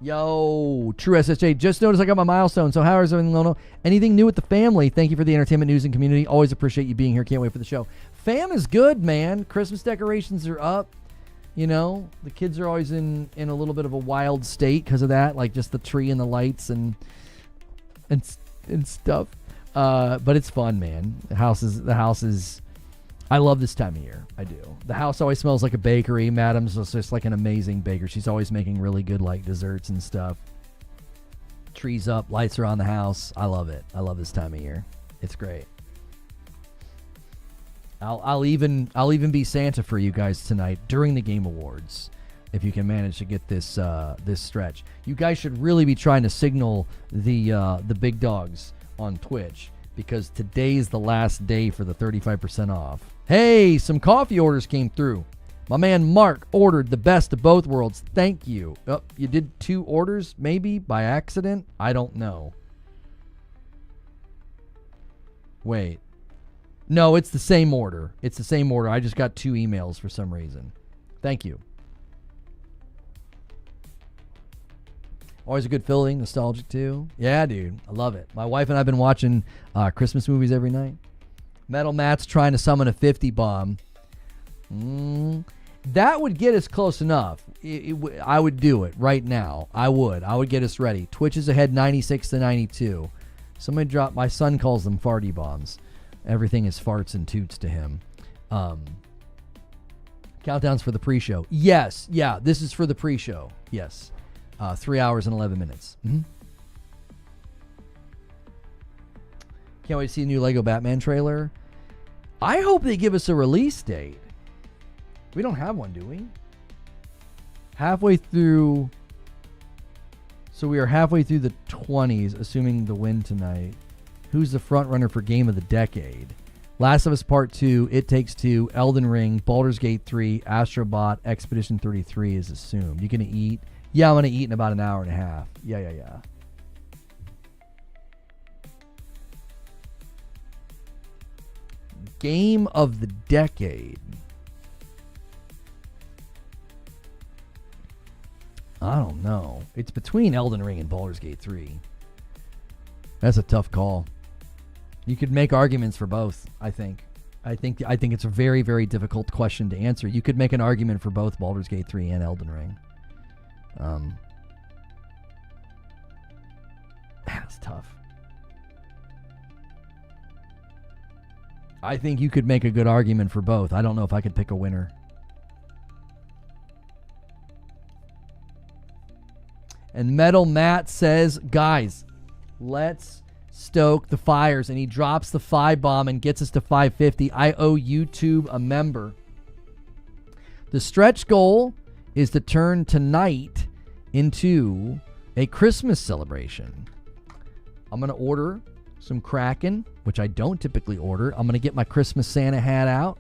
Yo, True SSJ, just noticed I got my milestone. So how is everything going on? Anything new with the family? Thank you for the entertainment news and community. Always appreciate you being here. Can't wait for the show. Fam is good, man. Christmas decorations are up. You know, the kids are always in a little bit of a wild state because of that, like just the tree and the lights and stuff. But it's fun, man. The house is. I love this time of year. I do. The house always smells like a bakery. Madam's just like an amazing baker. She's always making really good like desserts and stuff. Trees up, lights around the house. I love it. I love this time of year. It's great. I'll even be Santa for you guys tonight during the Game Awards if you can manage to get this stretch. You guys should really be trying to signal the big dogs on Twitch because today's the last day for the 35% off. Hey, some coffee orders came through. My man Mark ordered the best of both worlds. Thank you. Oh, you did 2 orders maybe by accident? I don't know. Wait. No, it's the same order. It's the same order. I just got 2 emails for some reason. Thank you. Always a good feeling, nostalgic too. Yeah, dude, I love it. My wife and I have been watching Christmas movies every night. Metal Matt's trying to summon a 50 bomb. That would get us close enough. I would do it right now. I would get us ready. Twitch is ahead 96-92. Somebody dropped, my son calls them farty bombs. Everything is farts and toots to him. Countdowns for the pre-show. Yes. Yeah, this is for the pre-show. Yes. 3 hours and 11 minutes. Can't wait to see the new Lego Batman trailer. I hope they give us a release date. We don't have one, do we? Halfway through. So we are halfway through the 20s, assuming the win tonight. Who's the front runner for game of the decade? Last of Us Part 2, It Takes Two, Elden Ring, Baldur's Gate 3, Astrobot, Expedition 33 is assumed. You gonna eat? Yeah, I'm gonna eat in about an hour and a half. Yeah. Game of the decade. I don't know. It's between Elden Ring and Baldur's Gate 3. That's a tough call. You could make arguments for both, I think. I think it's a very, very difficult question to answer. You could make an argument for both Baldur's Gate 3 and Elden Ring. That's tough. I think you could make a good argument for both. I don't know if I could pick a winner. And Metal Matt says, guys, let's stoke the fires. And he drops the 5 bomb and gets us to 550. I owe YouTube a member. The stretch goal is to turn tonight into a Christmas celebration. I'm going to order some Kraken, which I don't typically order. I'm going to get my Christmas Santa hat out.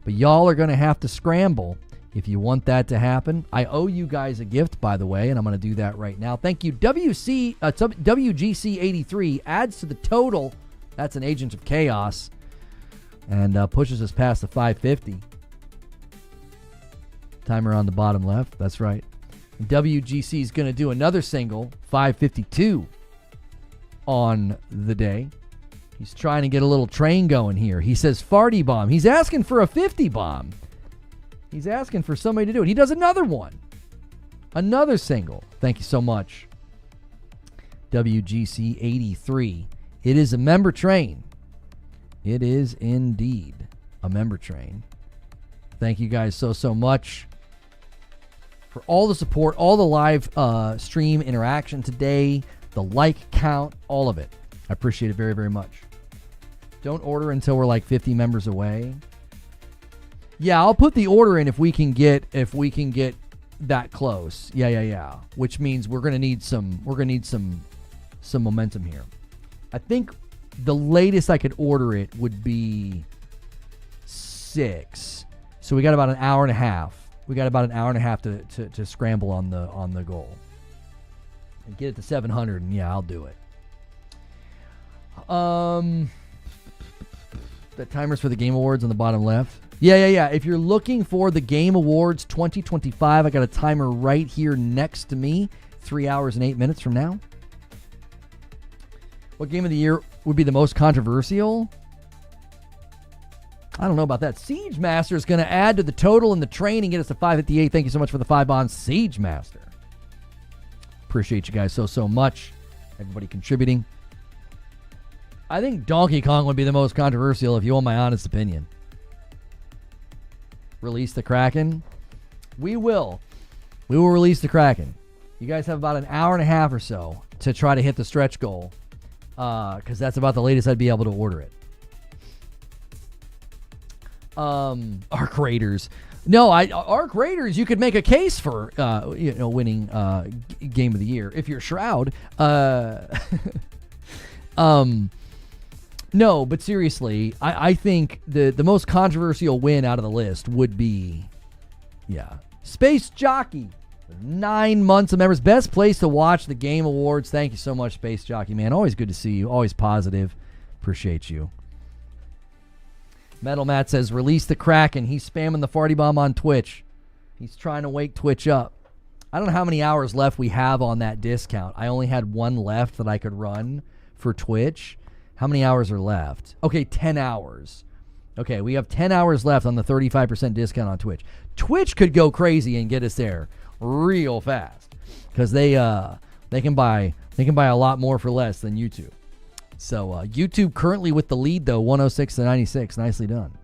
But y'all are going to have to scramble if you want that to happen. I owe you guys a gift, by the way, and I'm going to do that right now. Thank you. WGC83 adds to the total. That's an Agent of Chaos. And pushes us past the 550. Timer on the bottom left. That's right. WGC is going to do another single, 552, on the day. He's trying to get a little train going here. He says farty bomb. He's asking for a 50 bomb. He's asking for somebody to do it. He does another one. Another single. Thank you so much. WGC 83. It is a member train. It is indeed a member train. Thank you guys so much for all the support, all the live stream interaction today, the like count, all of it. I appreciate it very, very much. Don't order until we're like 50 members away. Yeah, I'll put the order in if we can get that close. Yeah. Which means we're gonna need some momentum here. I think the latest I could order it would be 6. So we got about an hour and a half. To scramble on the goal. And get it to 700, and yeah, I'll do it. The timers for the Game Awards on the bottom left. Yeah. If you're looking for the Game Awards 2025, I got a timer right here next to me. 3 hours and 8 minutes from now. What game of the year would be the most controversial? I don't know about that. Siege Master is going to add to the total in the train and get us to 558. Thank you so much for the 5 bonds, Siege Master. Appreciate you guys so much. Everybody contributing. I think Donkey Kong would be the most controversial if you want my honest opinion. Release the Kraken. We will release the Kraken. You guys have about an hour and a half or so to try to hit the stretch goal. Because that's about the latest I'd be able to order it. Arc Raiders. No, Arc Raiders, you could make a case for winning Game of the Year if you're Shroud. No, but seriously, I think the most controversial win out of the list would be, Space Jockey. 9 months of members. Best place to watch the Game Awards. Thank you so much, Space Jockey, man. Always good to see you. Always positive. Appreciate you. Metal Matt says, release the Kraken. He's spamming the farty bomb on Twitch. He's trying to wake Twitch up. I don't know how many hours left we have on that discount. I only had one left that I could run for Twitch. How many hours are left? Okay, 10 hours. Okay, we have 10 hours left on the 35% discount on Twitch. Twitch could go crazy and get us there real fast because they can buy a lot more for less than YouTube. So YouTube currently with the lead though, 106-96. Nicely done.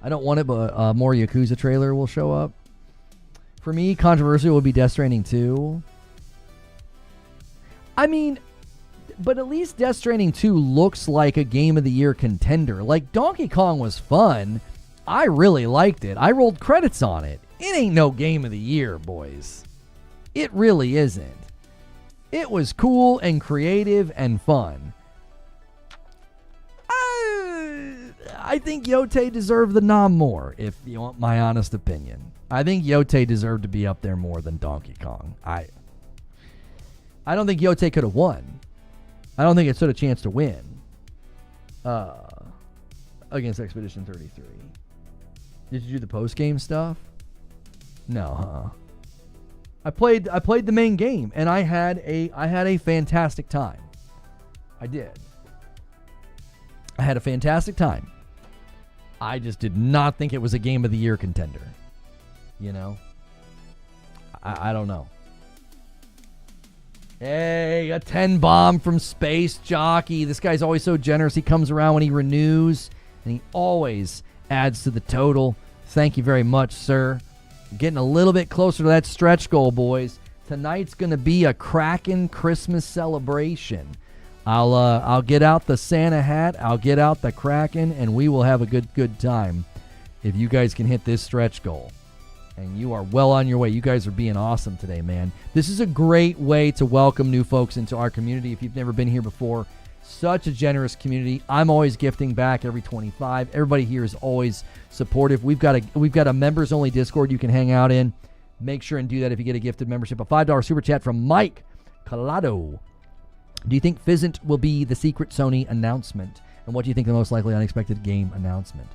I don't want it, but more Yakuza trailer will show up. For me, controversial will be Death Stranding 2. I mean, but at least Death Stranding 2 looks like a Game of the Year contender. Like, Donkey Kong was fun. I really liked it. I rolled credits on it. It ain't no Game of the Year, boys. It really isn't. It was cool and creative and fun. I think Yote deserved the nom more, if you want my honest opinion. I think Yote deserved to be up there more than Donkey Kong. I don't think Yote could have won. I don't think it stood a chance to win against Expedition 33. Did you do the post-game stuff? No, huh? I played the main game, and I had a fantastic time. I did. I had a fantastic time. I just did not think it was a Game of the Year contender. You know? I don't know. Hey, a 10 bomb from Space Jockey. This guy's always so generous. He comes around when he renews, and he always adds to the total. Thank you very much, sir. Getting a little bit closer to that stretch goal, boys. Tonight's going to be a crackin' Christmas celebration. I'll get out the Santa hat. I'll get out the Kraken, and we will have a good time if you guys can hit this stretch goal. And you are well on your way. You guys are being awesome today, man. This is a great way to welcome new folks into our community if you've never been here before. Such a generous community. I'm always gifting back every 25. Everybody here is always supportive. We've got a members-only Discord you can hang out in. Make sure and do that if you get a gifted membership. A $5 super chat from Mike Collado. Do you think Fizzant will be the secret Sony announcement? And what do you think the most likely unexpected game announcement?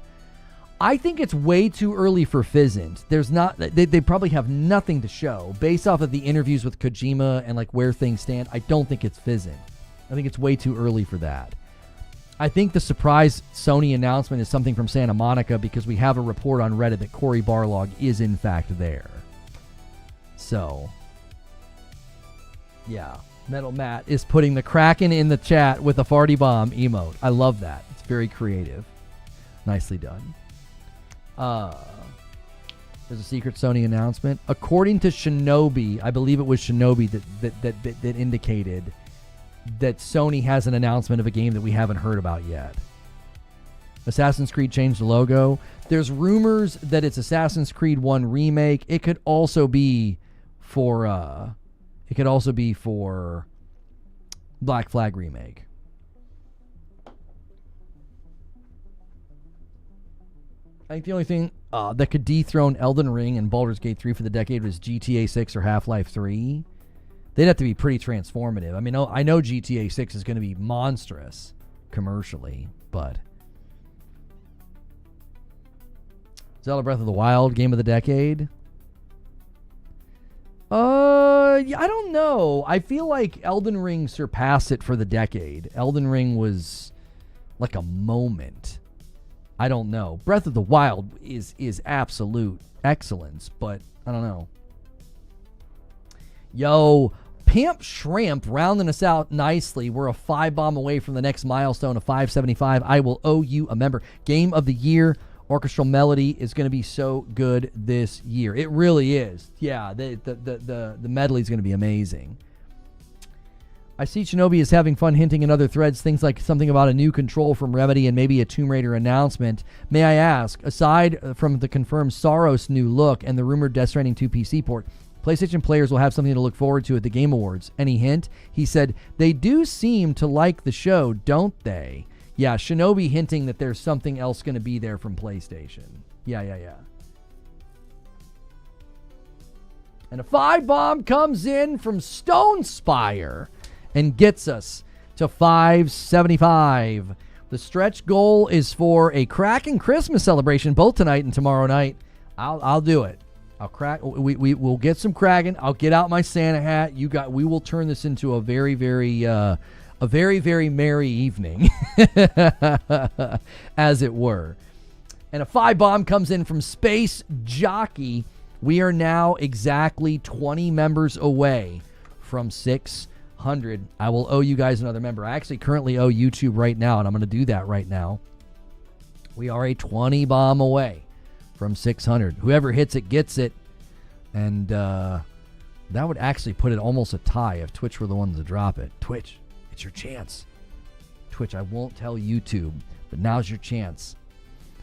I think it's way too early for Fizzant. They probably have nothing to show. Based off of the interviews with Kojima and like where things stand, I don't think it's Fizzant. I think it's way too early for that. I think the surprise Sony announcement is something from Santa Monica because we have a report on Reddit that Cory Barlog is in fact there. So, yeah. Metal Matt is putting the Kraken in the chat with a farty bomb emote. I love that. It's very creative. Nicely done. There's a secret Sony announcement. According to Shinobi, I believe it was Shinobi that indicated that Sony has an announcement of a game that we haven't heard about yet. Assassin's Creed changed the logo. There's rumors that it's Assassin's Creed 1 remake. It could also be for Black Flag remake. I think the only thing that could dethrone Elden Ring and Baldur's Gate 3 for the decade was GTA 6 or Half-Life 3. They'd have to be pretty transformative. I mean, I know GTA 6 is going to be monstrous commercially, but Zelda Breath of the Wild, game of the decade? Yeah, I don't know. I feel like Elden Ring surpassed it for the decade. Elden Ring was like a moment. I don't know. Breath of the Wild is absolute excellence, but I don't know. Yo, Pimp Shrimp rounding us out nicely. We're a 5 bomb away from the next milestone of 575. I will owe you a member. Game of the Year. Orchestral Melody is going to be so good this year. It really is. Yeah, the medley is going to be amazing. I see Shinobi is having fun hinting in other threads, things like something about a new control from Remedy and maybe a Tomb Raider announcement. May I ask, aside from the confirmed Saros new look and the rumored Death Stranding 2 PC port, PlayStation players will have something to look forward to at the Game Awards. Any hint? He said, they do seem to like the show, don't they? Yeah, Shinobi hinting that there's something else going to be there from PlayStation. Yeah. And a 5 bomb comes in from Stone Spire and gets us to 575. The stretch goal is for a cracking Christmas celebration both tonight and tomorrow night. I'll do it. I'll crack. We will get some cracking. I'll get out my Santa hat. We will turn this into a very, very merry evening, as it were. And a 5 bomb comes in from Space Jockey. We are now exactly 20 members away from 600. I will owe you guys another member. I actually currently owe YouTube right now, and I'm going to do that right now. We are a 20 bomb away from 600. Whoever hits it gets it. And that would actually put it almost a tie if Twitch were the ones to drop it. Twitch, it's your chance. Twitch, I won't tell YouTube, but now's your chance.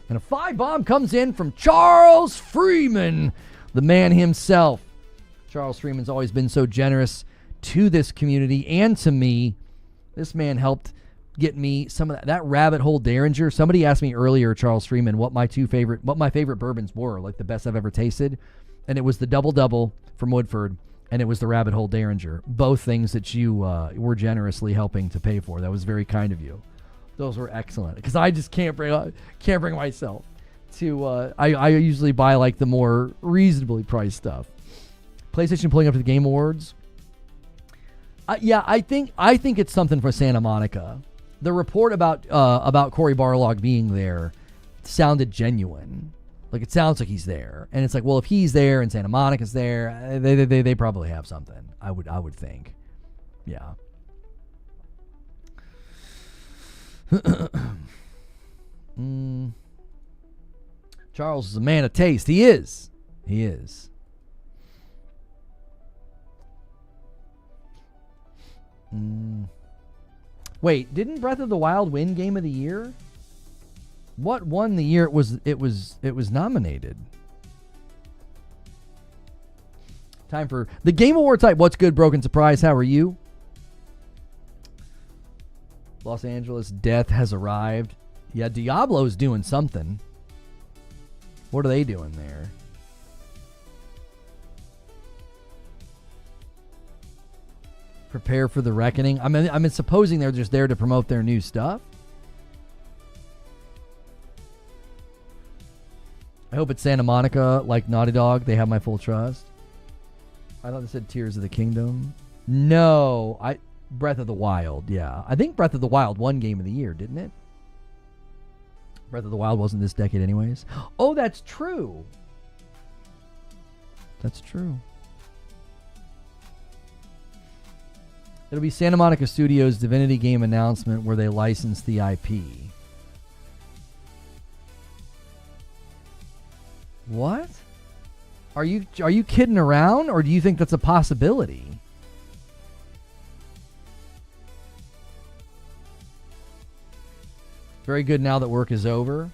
And a 5 bomb comes in from Charles Freeman, the man himself. Charles Freeman's always been so generous to this community and to me. This man helped get me some of that rabbit hole Derringer. Somebody asked me earlier, Charles Freeman, what my favorite bourbons were, like the best I've ever tasted. And it was the Double from Woodford, and it was the Rabbit Hole Derringer. Both things that you were generously helping to pay for. That was very kind of you. Those were excellent, because I just can't bring myself to. I usually buy like the more reasonably priced stuff. PlayStation pulling up to the Game Awards. Yeah, I think it's something for Santa Monica. The report about Cory Barlog being there sounded genuine. Like, it sounds like he's there, and it's like, well, if he's there and Santa Monica's there, they probably have something. I would think, yeah. Charles is a man of taste. He is. Wait, didn't Breath of the Wild win Game of the Year? What won the year it was nominated? Time for the Game Award type. What's good, Broken Surprise? How are you? Los Angeles Death has arrived. Yeah, Diablo's doing something. What are they doing there? Prepare for the Reckoning. I'm supposing they're just there to promote their new stuff. I hope it's Santa Monica, like Naughty Dog. They have my full trust. I thought they said Tears of the Kingdom. No, Breath of the Wild, yeah. I think Breath of the Wild won Game of the Year, didn't it? Breath of the Wild wasn't this decade anyways. Oh, that's true. That's true. It'll be Santa Monica Studios' Divinity game announcement where they license the IP. What? Are you kidding around, or do you think that's a possibility? Very good now that work is over.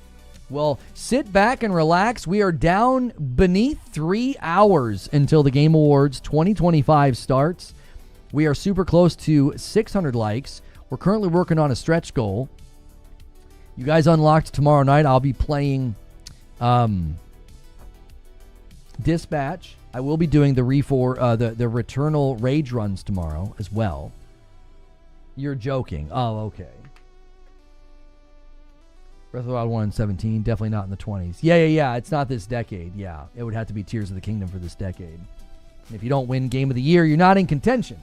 Well, sit back and relax. We are down beneath 3 hours until the Game Awards 2025 starts. We are super close to 600 likes. We're currently working on a stretch goal. You guys unlocked tomorrow night. I'll be playing Dispatch. I will be doing the Returnal Rage runs tomorrow as well. You're joking. Oh, okay. Breath of the Wild 1 in 17, definitely not in the 20s. Yeah. It's not this decade. Yeah, it would have to be Tears of the Kingdom for this decade. And if you don't win Game of the Year, you're not in contention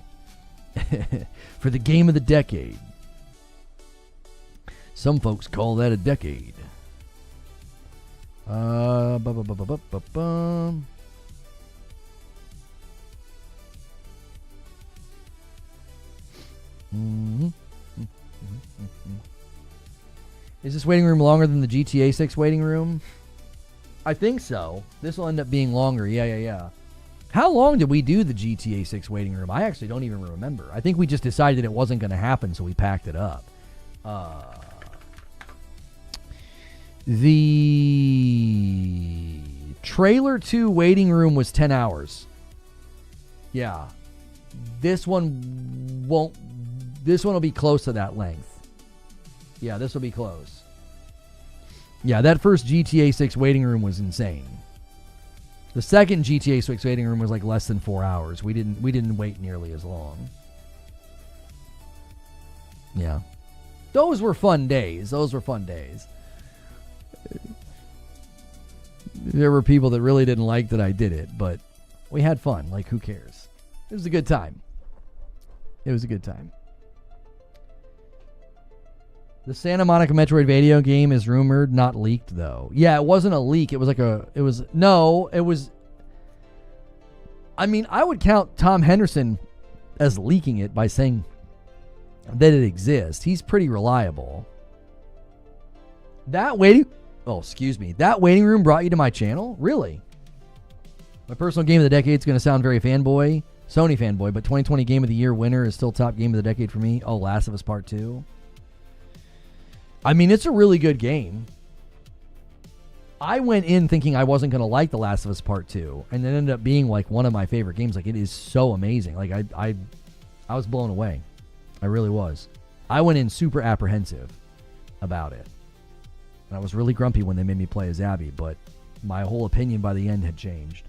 for the Game of the Decade. Some folks call that a decade. Is this waiting room longer than the GTA 6 waiting room? I think so. This will end up being longer. Yeah. How long did we do the GTA 6 waiting room? I actually don't even remember. I think we just decided it wasn't going to happen, so we packed it up. The trailer 2 waiting room was 10 hours. Yeah. This one will be close to that length. Yeah, this will be close. Yeah, that first GTA 6 waiting room was insane. The second GTA 6 waiting room was like less than 4 hours. We didn't wait nearly as long. Yeah. Those were fun days. there were people that really didn't like that I did it, but we had fun. Like, who cares? It was a good time. It was a good time. The Santa Monica Metroidvania game is rumored, not leaked, though. Yeah, it wasn't a leak. It was like I mean, I would count Tom Henderson as leaking it by saying that it exists. He's pretty reliable. That waiting room brought you to my channel? Really? My personal game of the decade is going to sound very Sony fanboy, but 2020 Game of the Year winner is still top game of the decade for me. Oh, Last of Us Part 2. I mean, it's a really good game. I went in thinking I wasn't going to like The Last of Us Part 2, and it ended up being like one of my favorite games. Like, it is so amazing. Like, I was blown away. I really was. I went in super apprehensive about it. And I was really grumpy when they made me play as Abby, but my whole opinion by the end had changed.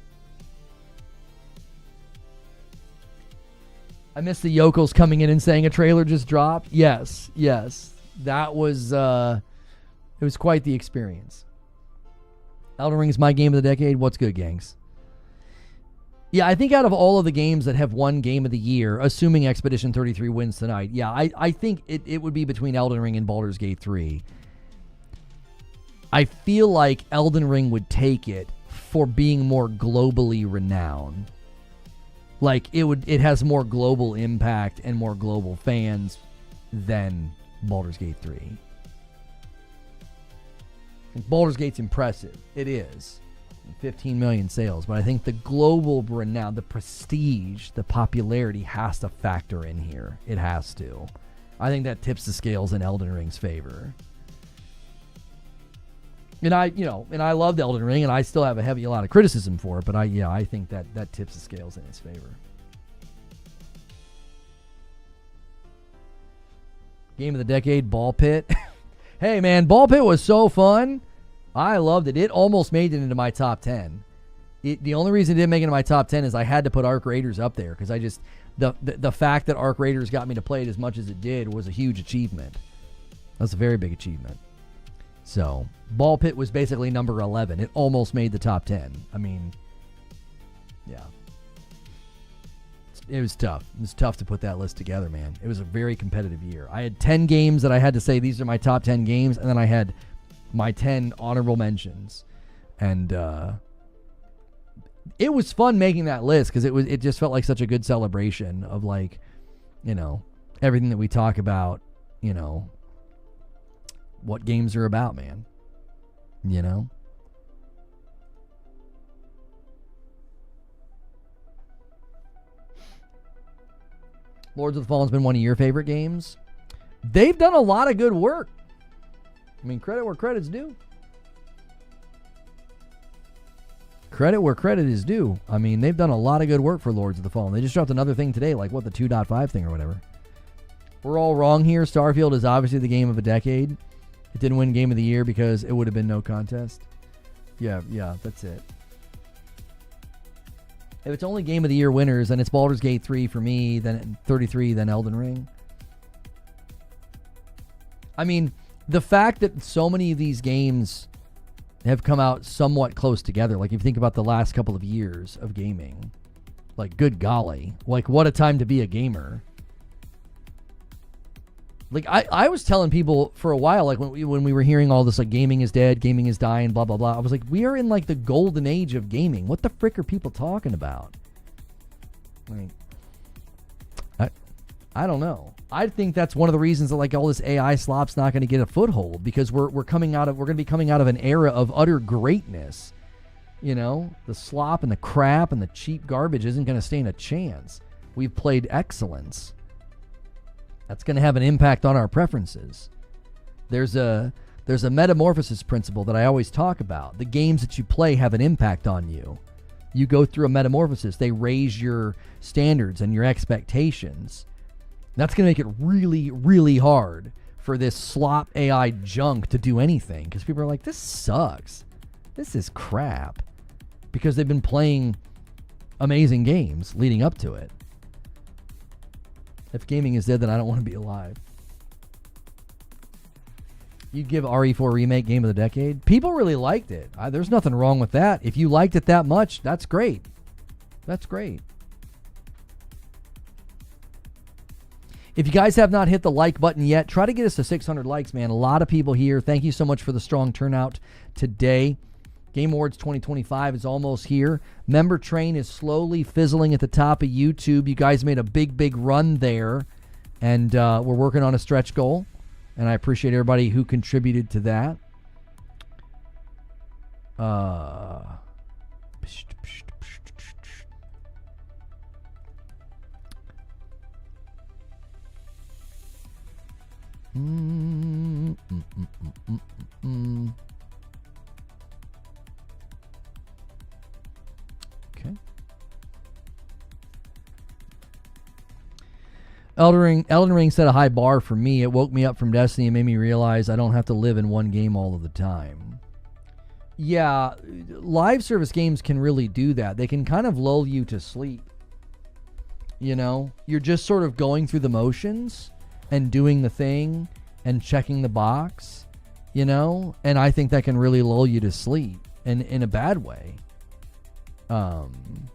I missed the yokels coming in and saying a trailer just dropped. Yes. That was, it was quite the experience. Elden Ring is my game of the decade. What's good, gangs? Yeah, I think out of all of the games that have won Game of the Year, assuming Expedition 33 wins tonight, yeah, I think it would be between Elden Ring and Baldur's Gate 3. I feel like Elden Ring would take it for being more globally renowned. Like, it has more global impact and more global fans than Baldur's Gate 3. Baldur's Gate's impressive. It is. 15 million sales. But I think the global renown, the prestige, the popularity has to factor in here. It has to. I think that tips the scales in Elden Ring's favor. And I loved Elden Ring, and I still have a lot of criticism for it, but I think that tips the scales in its favor. Game of the decade, Ball Pit. Hey, man, Ball Pit was so fun. I loved it. It almost made it into my top 10. The only reason it didn't make it into my top 10 is I had to put Arc Raiders up there because I just the fact that Arc Raiders got me to play it as much as it did was a huge achievement. That's a very big achievement. So, Ball Pit was basically number 11. It almost made the top 10. I mean, yeah. It was tough. It was tough to put that list together, man. It was a very competitive year. I had 10 games that I had to say these are my top 10 games, and then I had my 10 honorable mentions. And it was fun making that list because it just felt like such a good celebration of, like, everything that we talk about, what games are about, man. Lords of the Fallen's been one of your favorite games. They've done a lot of good work. I mean, credit where credit's due. Credit where credit is due. I mean, they've done a lot of good work for Lords of the Fallen. They just dropped another thing today, like, the 2.5 thing or whatever. We're all wrong here. Starfield is obviously the game of a decade. It didn't win Game of the Year because it would have been no contest. Yeah, that's it. If it's only Game of the Year winners, then it's Baldur's Gate 3 for me, then 33, then Elden Ring. I mean, the fact that so many of these games have come out somewhat close together, like if you think about the last couple of years of gaming, like, good golly, like, what a time to be a gamer. Like, I was telling people for a while, like, when we were hearing all this, like, gaming is dead, gaming is dying, blah, blah, blah. I was like, we are in, like, the golden age of gaming. What the frick are people talking about? Like, I don't know. I think that's one of the reasons that, like, all this AI slop's not going to get a foothold because we're going to be coming out of an era of utter greatness. The slop and the crap and the cheap garbage isn't going to stand a chance. We've played excellence. That's going to have an impact on our preferences. There's a metamorphosis principle that I always talk about. The games that you play have an impact on you. You go through a metamorphosis. They raise your standards and your expectations. That's going to make it really, really hard for this slop AI junk to do anything because people are like, this sucks. This is crap. Because they've been playing amazing games leading up to it. If gaming is dead, then I don't want to be alive. You'd give RE4 Remake Game of the Decade? People really liked it. There's nothing wrong with that. If you liked it that much, that's great. That's great. If you guys have not hit the like button yet, try to get us to 600 likes, man. A lot of people here. Thank you so much for the strong turnout today. Game Awards 2025 is almost here. Member Train is slowly fizzling at the top of YouTube. You guys made a big, big run there. And we're working on a stretch goal. And I appreciate everybody who contributed to that. Okay. Elden Ring set a high bar for me. It woke me up from Destiny and made me realize I don't have to live in one game all of the time. Yeah, live service games can really do that. They can kind of lull you to sleep. You know, you're just sort of going through the motions and doing the thing and checking the box, you know? And I think that can really lull you to sleep in a bad way. In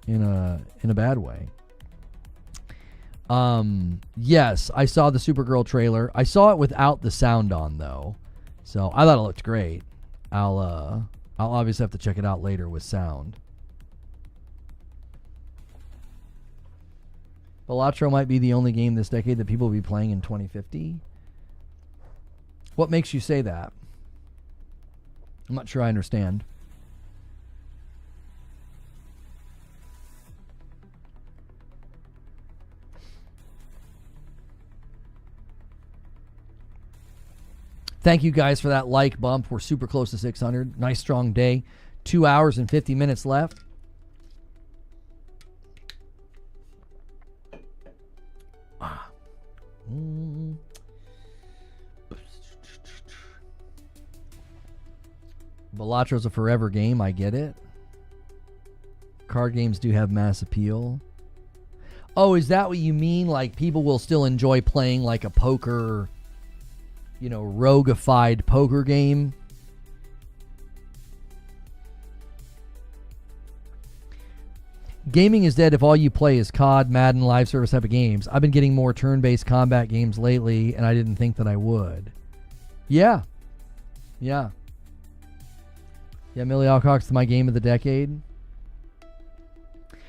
a bad way. Yes, I saw the Supergirl trailer. I saw it without the sound on though. So I thought it looked great. I'll obviously have to check it out later with sound. Balatro might be the only game this decade that people will be playing in 2050. What makes you say that? I'm not sure I understand. Thank you guys for that like bump. We're super close to 600. Nice strong day. 2 hours and 50 minutes left. Balatro's a forever game. I get it. Card games do have mass appeal. Oh, is that what you mean? Like people will still enjoy playing like a poker, you know, roguified poker game? Gaming is dead if all you play is COD, Madden, live service type of games. I've been getting more turn-based combat games lately, and I didn't think that I would. Yeah. Yeah. Yeah, Millie Alcock's my game of the decade.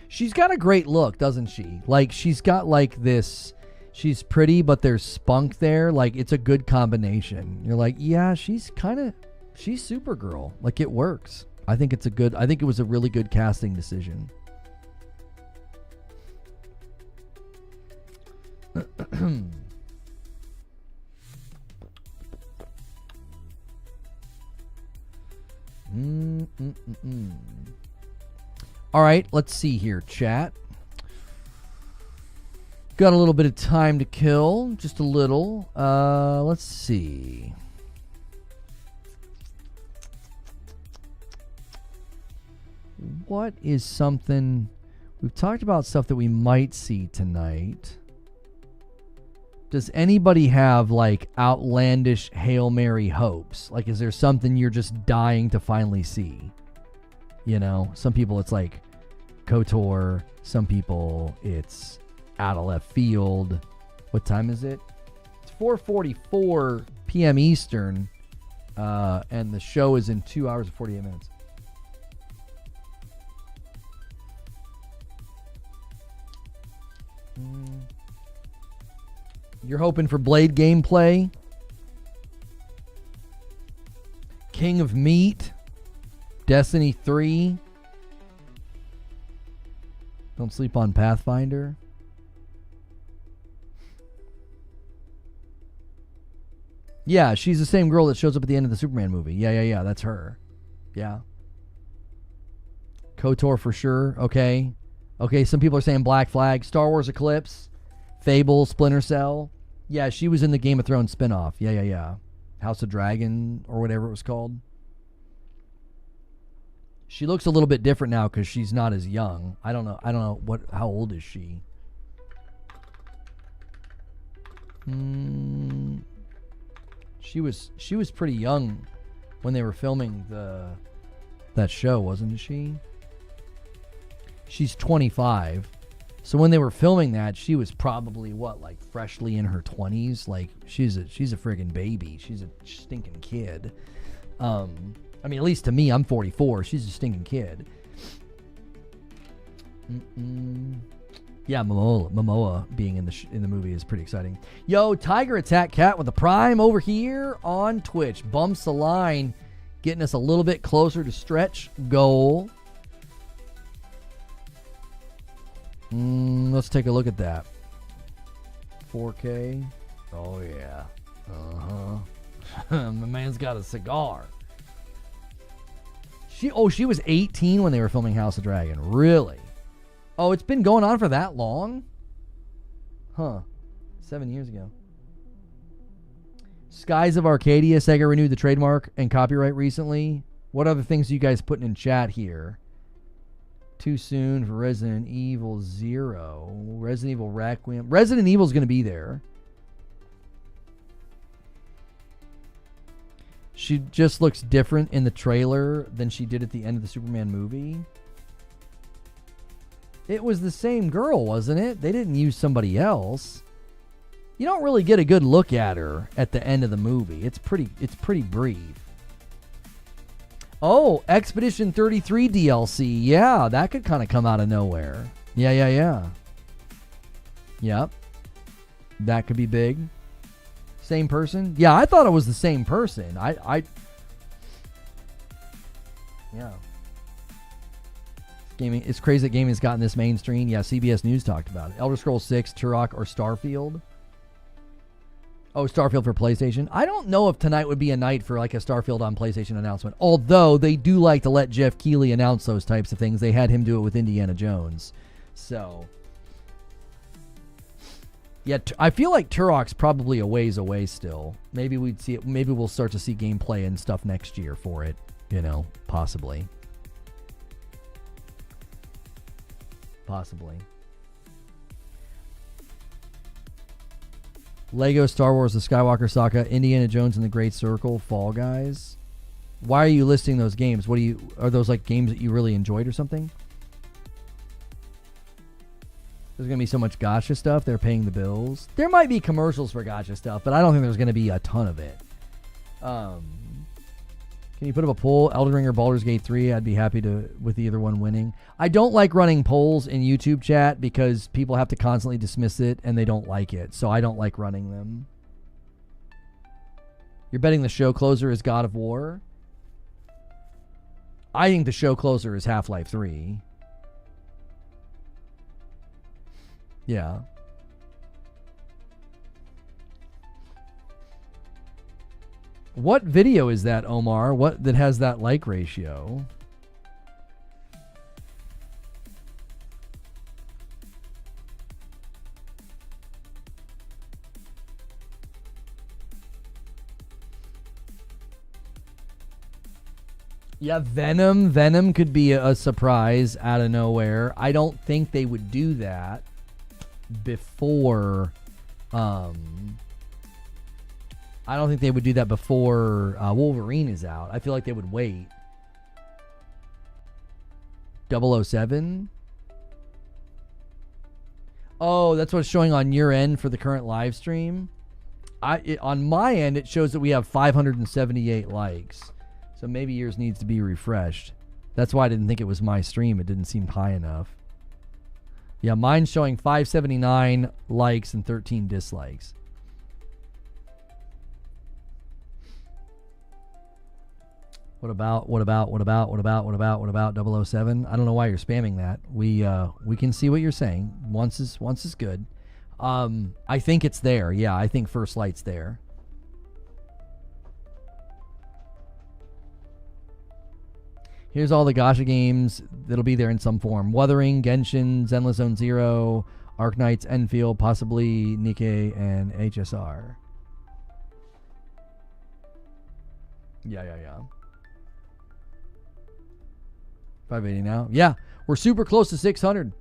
She's got a great look, doesn't she? Like, she's got like this... She's pretty, but there's spunk there. Like, it's a good combination. You're like, yeah, she's Supergirl. Like, it works. I think it was a really good casting decision. All right, let's see here, chat. Got a little bit of time to kill, just a little. Let's see. What is something... We've talked about stuff that we might see tonight. Does anybody have, like, outlandish Hail Mary hopes? Like, is there something you're just dying to finally see? You know, some people it's like KOTOR. Some people it's out of left field. What time is it? It's 4:44 p.m. Eastern, and the show is in 2 hours and 48 minutes. You're hoping for Blade gameplay? King of Meat? Destiny 3? Don't sleep on Pathfinder? Yeah, she's the same girl that shows up at the end of the Superman movie. Yeah, that's her. Yeah. KOTOR for sure. Okay, some people are saying Black Flag. Star Wars Eclipse. Fable, Splinter Cell. Yeah, she was in the Game of Thrones spinoff. Yeah. House of Dragon or whatever it was called. She looks a little bit different now because she's not as young. I don't know how old is she? She was pretty young when they were filming that show, wasn't she? She's 25. So when they were filming that, she was probably like freshly in her 20s. Like she's a friggin' baby. She's a stinking kid. I mean, at least to me, I'm 44. She's a stinking kid. Yeah, Momoa being in the movie is pretty exciting. Yo, Tiger Attack Cat with a Prime over here on Twitch. Bumps the line, getting us a little bit closer to stretch goal. Let's take a look at that. 4K. Oh, yeah. My man's got a cigar. She was 18 when they were filming House of Dragon. Really? Oh, it's been going on for that long? Huh. 7 years ago. Skies of Arcadia. Sega renewed the trademark and copyright recently. What other things are you guys putting in chat here? Too soon for Resident Evil 0. Resident Evil Requiem. Resident Evil's going to be there. She just looks different in the trailer than she did at the end of the Superman movie. It was the same girl, wasn't it? They didn't use somebody else. You don't really get a good look at her at the end of the movie. It's pretty brief. Oh, Expedition 33 DLC. Yeah, that could kind of come out of nowhere. Yeah. Yep. That could be big. Same person? Yeah, I thought it was the same person. Yeah. Gaming, it's crazy that gaming has gotten this mainstream. Yeah, CBS News talked about it. Elder Scrolls 6, Turok, or Starfield. Oh, Starfield for PlayStation. I don't know if tonight would be a night for like a Starfield on PlayStation announcement. Although they do like to let Jeff Keighley announce those types of things. They had him do it with Indiana Jones. So, yeah, I feel like Turok's probably a ways away still. Maybe we'd see it. Maybe we'll start to see gameplay and stuff next year for it. You know, possibly. Lego Star Wars The Skywalker Saga, Indiana Jones and the Great Circle, Fall Guys. Why are you listing those games? Are those like games that you really enjoyed or something? There's going to be so much gacha stuff. They're paying the bills. There might be commercials for gacha stuff, but I don't think there's going to be a ton of it. Can you put up a poll? Elden Ring or Baldur's Gate 3? I'd be happy with either one winning. I don't like running polls in YouTube chat because people have to constantly dismiss it and they don't like it. So I don't like running them. You're betting the show closer is God of War? I think the show closer is Half-Life 3. Yeah. What video is that, Omar? What that has that like ratio? Yeah, Venom. Venom could be a surprise out of nowhere. I don't think they would do that before Wolverine is out. I feel like they would wait. 007? Oh, that's what's showing on your end for the current live stream. On my end, it shows that we have 578 likes. So maybe yours needs to be refreshed. That's why I didn't think it was my stream. It didn't seem high enough. Yeah, mine's showing 579 likes and 13 dislikes. What about 007? I don't know why you're spamming that. We can see what you're saying. Once is good. I think it's there. Yeah, I think First Light's there. Here's all the gacha games that'll be there in some form. Wuthering, Genshin, Zenless Zone Zero, Arknights, Enfield, possibly Nikkei, and HSR. Yeah. 580 now. Yeah, we're super close to 600.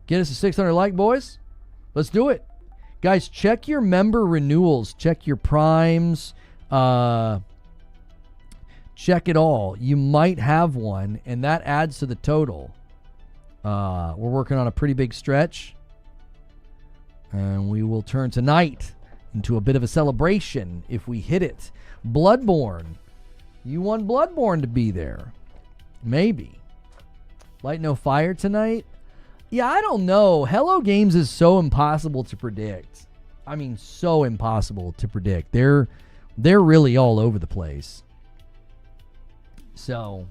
Get us a 600 like, boys. Let's do it. Guys, check your member renewals. Check your primes. Check it all. You might have one, and that adds to the total. We're working on a pretty big stretch, and we will turn tonight into a bit of a celebration if we hit it. Bloodborne. You want Bloodborne to be there. Maybe. Light no fire tonight? Yeah, I don't know. Hello Games is so impossible to predict. I mean, so impossible to predict. They're really all over the place. So,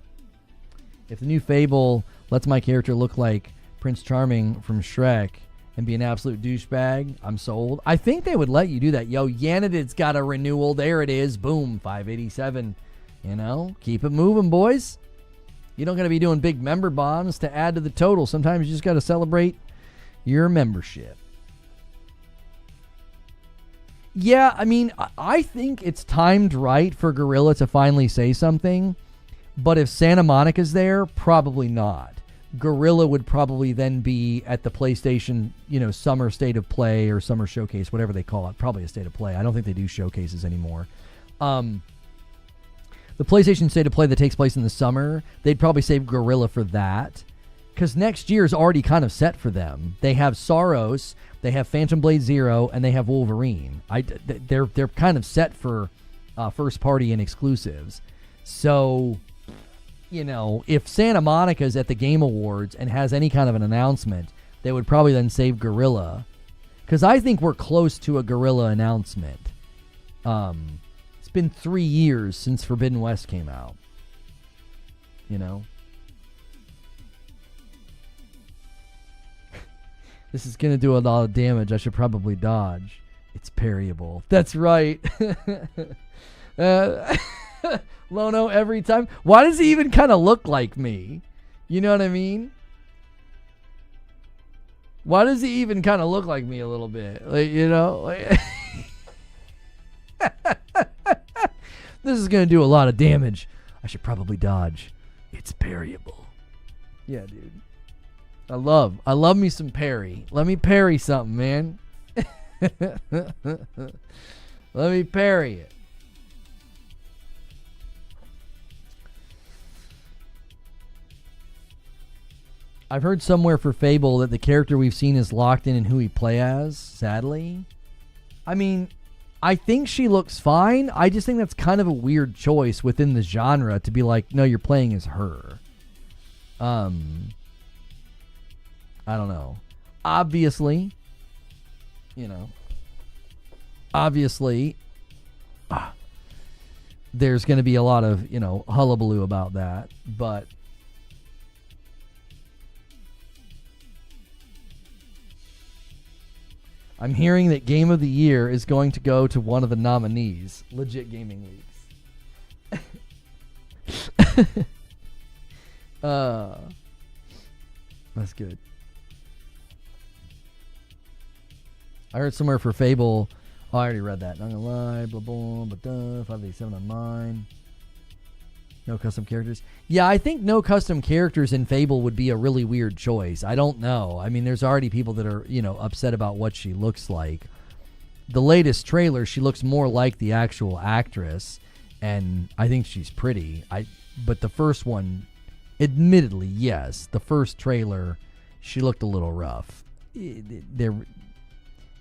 if the new Fable lets my character look like Prince Charming from Shrek and be an absolute douchebag, I'm sold. I think they would let you do that. Yo, Yanadid's got a renewal. There it is. Boom, 587. You know, keep it moving, boys. You don't got to be doing big member bombs to add to the total. Sometimes you just got to celebrate your membership. Yeah, I mean, I think it's timed right for Gorilla to finally say something. But if Santa Monica's there, probably not. Gorilla would probably then be at the PlayStation, summer state of play or summer showcase, whatever they call it. Probably a state of play. I don't think they do showcases anymore. The PlayStation state of play that takes place in the summer, they'd probably save Gorilla for that. Because next year is already kind of set for them. They have Saros, they have Phantom Blade Zero, and they have Wolverine. They're kind of set for first party and exclusives. So, if Santa Monica's at the Game Awards and has any kind of an announcement, they would probably then save Gorilla. Because I think we're close to a Gorilla announcement. It's been 3 years since Forbidden West came out. This is going to do a lot of damage. I should probably dodge. It's parryable. That's right. Lono every time. Why does he even kind of look like me? You know what I mean? Why does he even kind of look like me a little bit? This is going to do a lot of damage. I should probably dodge. It's parryable. Yeah, dude. I love me some parry. Let me parry something, man. Let me parry it. I've heard somewhere for Fable that the character we've seen is locked in who we play as, sadly. I mean, I think she looks fine. I just think that's kind of a weird choice within the genre to be like, no, you're playing as her. I don't know. Obviously, there's going to be a lot of, hullabaloo about that, but I'm hearing that Game of the Year is going to go to one of the nominees. Legit Gaming Leaks. That's good. I heard somewhere for Fable. Oh, I already read that. Not gonna lie. Blah, blah, blah, blah. 587 on mine. No custom characters. Yeah, I think no custom characters in Fable would be a really weird choice. I don't know. I mean, there's already people that are, upset about what she looks like. The latest trailer, she looks more like the actual actress, and I think she's pretty. But the first one, admittedly, yes, the first trailer, she looked a little rough.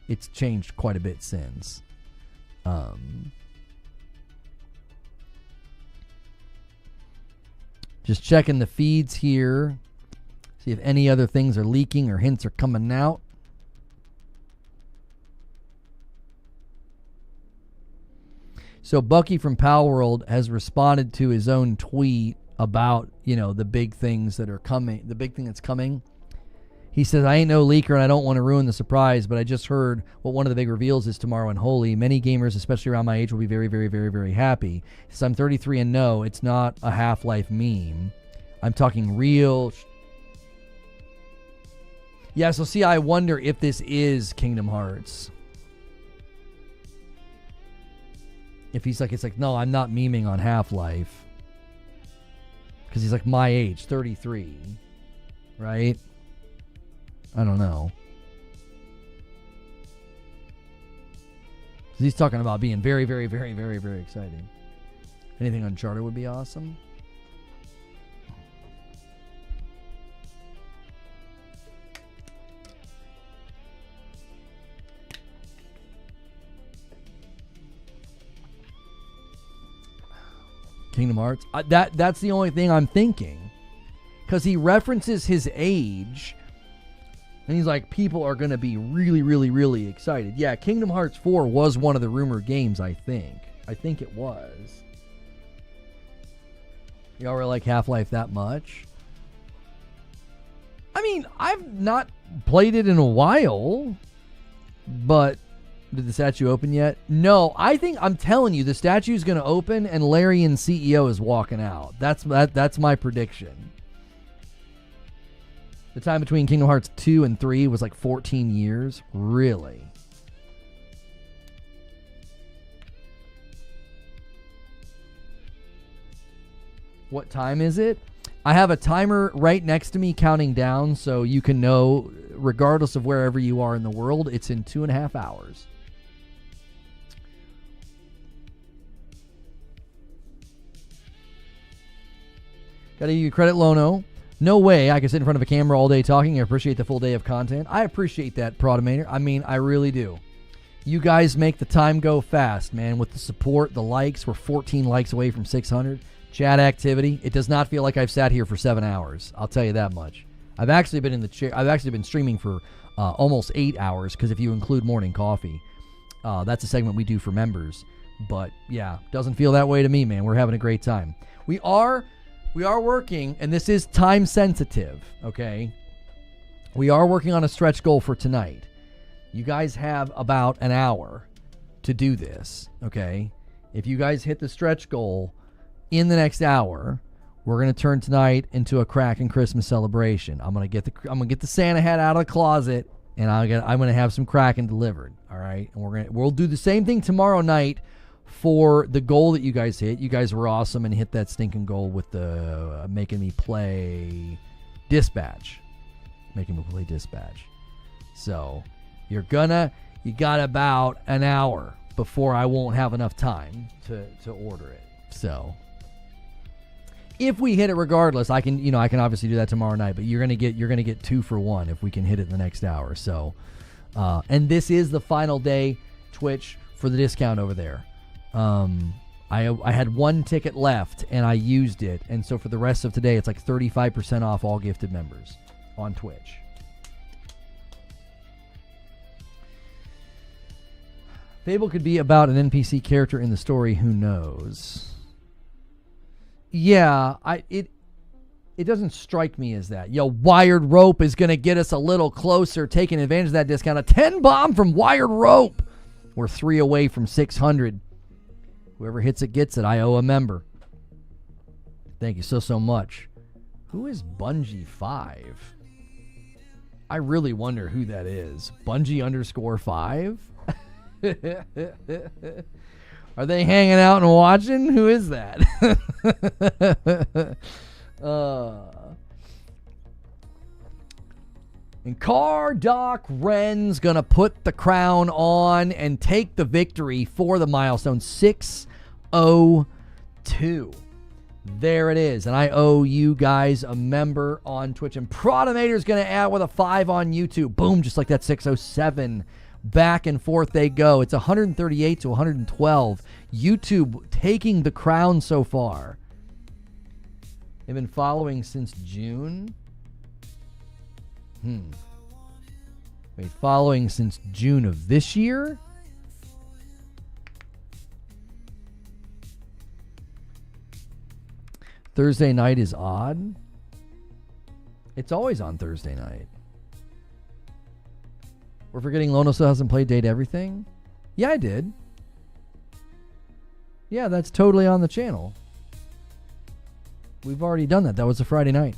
It's changed quite a bit since. Just checking the feeds here. See if any other things are leaking or hints are coming out. So Bucky from Pal World has responded to his own tweet about, the big things that are coming, the big thing that's coming. He says, I ain't no leaker and I don't want to ruin the surprise, but I just heard what one of the big reveals is tomorrow in Holy. Many gamers, especially around my age, will be very, very, very, very happy. He says, I'm 33 and no, it's not a Half-Life meme. I'm talking real. Yeah, so see, I wonder if this is Kingdom Hearts. If he's like, it's like, no, I'm not memeing on Half-Life. Because he's like my age, 33. Right? I don't know. he's talking about being very, very, very, very, very exciting. Anything Uncharted would be awesome. Kingdom Hearts. That's the only thing I'm thinking. Because he references his age. And he's like, people are going to be really, really, really excited. Yeah, Kingdom Hearts 4 was one of the rumored games, I think. I think it was. Y'all really like Half-Life that much? I mean, I've not played it in a while. But did the statue open yet? No, I'm telling you, the statue is going to open and Larian CEO is walking out. That's my prediction. The time between Kingdom Hearts 2 and 3 was like 14 years. Really? What time is it? I have a timer right next to me counting down so you can know, regardless of wherever you are in the world, it's in 2.5 hours. Gotta give you credit, Lono. No way I can sit in front of a camera all day talking and appreciate the full day of content. I appreciate that, Protomator. I mean, I really do. You guys make the time go fast, man, with the support, the likes. We're 14 likes away from 600. Chat activity. It does not feel like I've sat here for 7 hours. I'll tell you that much. I've actually been in the chair. I've actually been streaming for almost 8 hours because if you include morning coffee, that's a segment we do for members. But yeah, doesn't feel that way to me, man. We're having a great time. We are working, and this is time sensitive, okay? We are working on a stretch goal for tonight. You guys have about an hour to do this, okay? If you guys hit the stretch goal in the next hour, we're gonna turn tonight into a cracking Christmas celebration. I'm gonna get the Santa hat out of the closet, and I'm gonna have some Kraken delivered. All right, and we'll do the same thing tomorrow night for the goal that you guys hit. You guys were awesome and hit that stinking goal with the making me play Dispatch. So you got about an hour before I won't have enough time to order it. So if we hit it regardless, I can obviously do that tomorrow night, but you're gonna get 2 for 1 if we can hit it in the next hour. So and this is the final day, Twitch, for the discount over there. I had 1 ticket left and I used it, and so for the rest of today it's like 35% off all gifted members on Twitch. Fable could be about an NPC character in the story, who knows? Yeah, it doesn't strike me as that. Yo, Wired Rope is gonna get us a little closer, taking advantage of that discount. A 10 bomb from Wired Rope. We're 3 away from 600. Whoever hits it gets it. I owe a member. Thank you so much. Who is Bungie5? I really wonder who that is. Bungie_5? Are they hanging out and watching? Who is that? And Cardoc Ren's going to put the crown on and take the victory for the milestone. 602. There it is. And I owe you guys a member on Twitch. And Protomator's going to add with a 5 on YouTube. Boom, just like that 607. Back and forth they go. It's 138 to 112. YouTube taking the crown so far. They've been following since June. Wait, following since June of this year? Thursday night is odd. It's always on Thursday night. We're forgetting Lono still hasn't played Date Everything? Yeah, I did. Yeah, that's totally on the channel. We've already done that. That was a Friday night.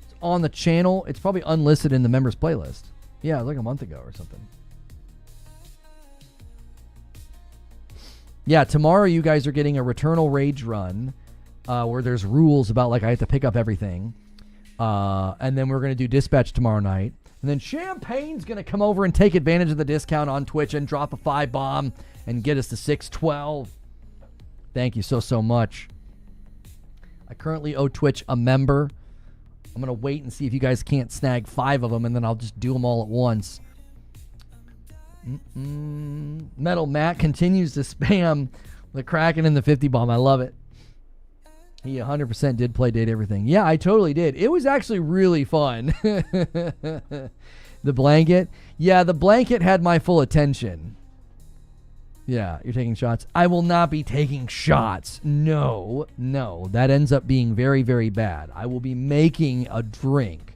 It's on the channel. It's probably unlisted in the members playlist. Yeah, like a month ago or something. Yeah, tomorrow you guys are getting a Returnal Rage run where there's rules about, like, I have to pick up everything. And then we're going to do Dispatch tomorrow night. And then Champagne's going to come over and take advantage of the discount on Twitch and drop a 5-bomb and get us to 612. Thank you so much. I currently owe Twitch a member. I'm going to wait and see if you guys can't snag 5 of them, and then I'll just do them all at once. Metal Matt continues to spam the Kraken and the 50-bomb. I love it. He 100% did play Date Everything. Yeah, I totally did. It was actually really fun. The blanket. Yeah, the blanket had my full attention. Yeah, you're taking shots. I will not be taking shots. No. That ends up being very, very bad. I will be making a drink,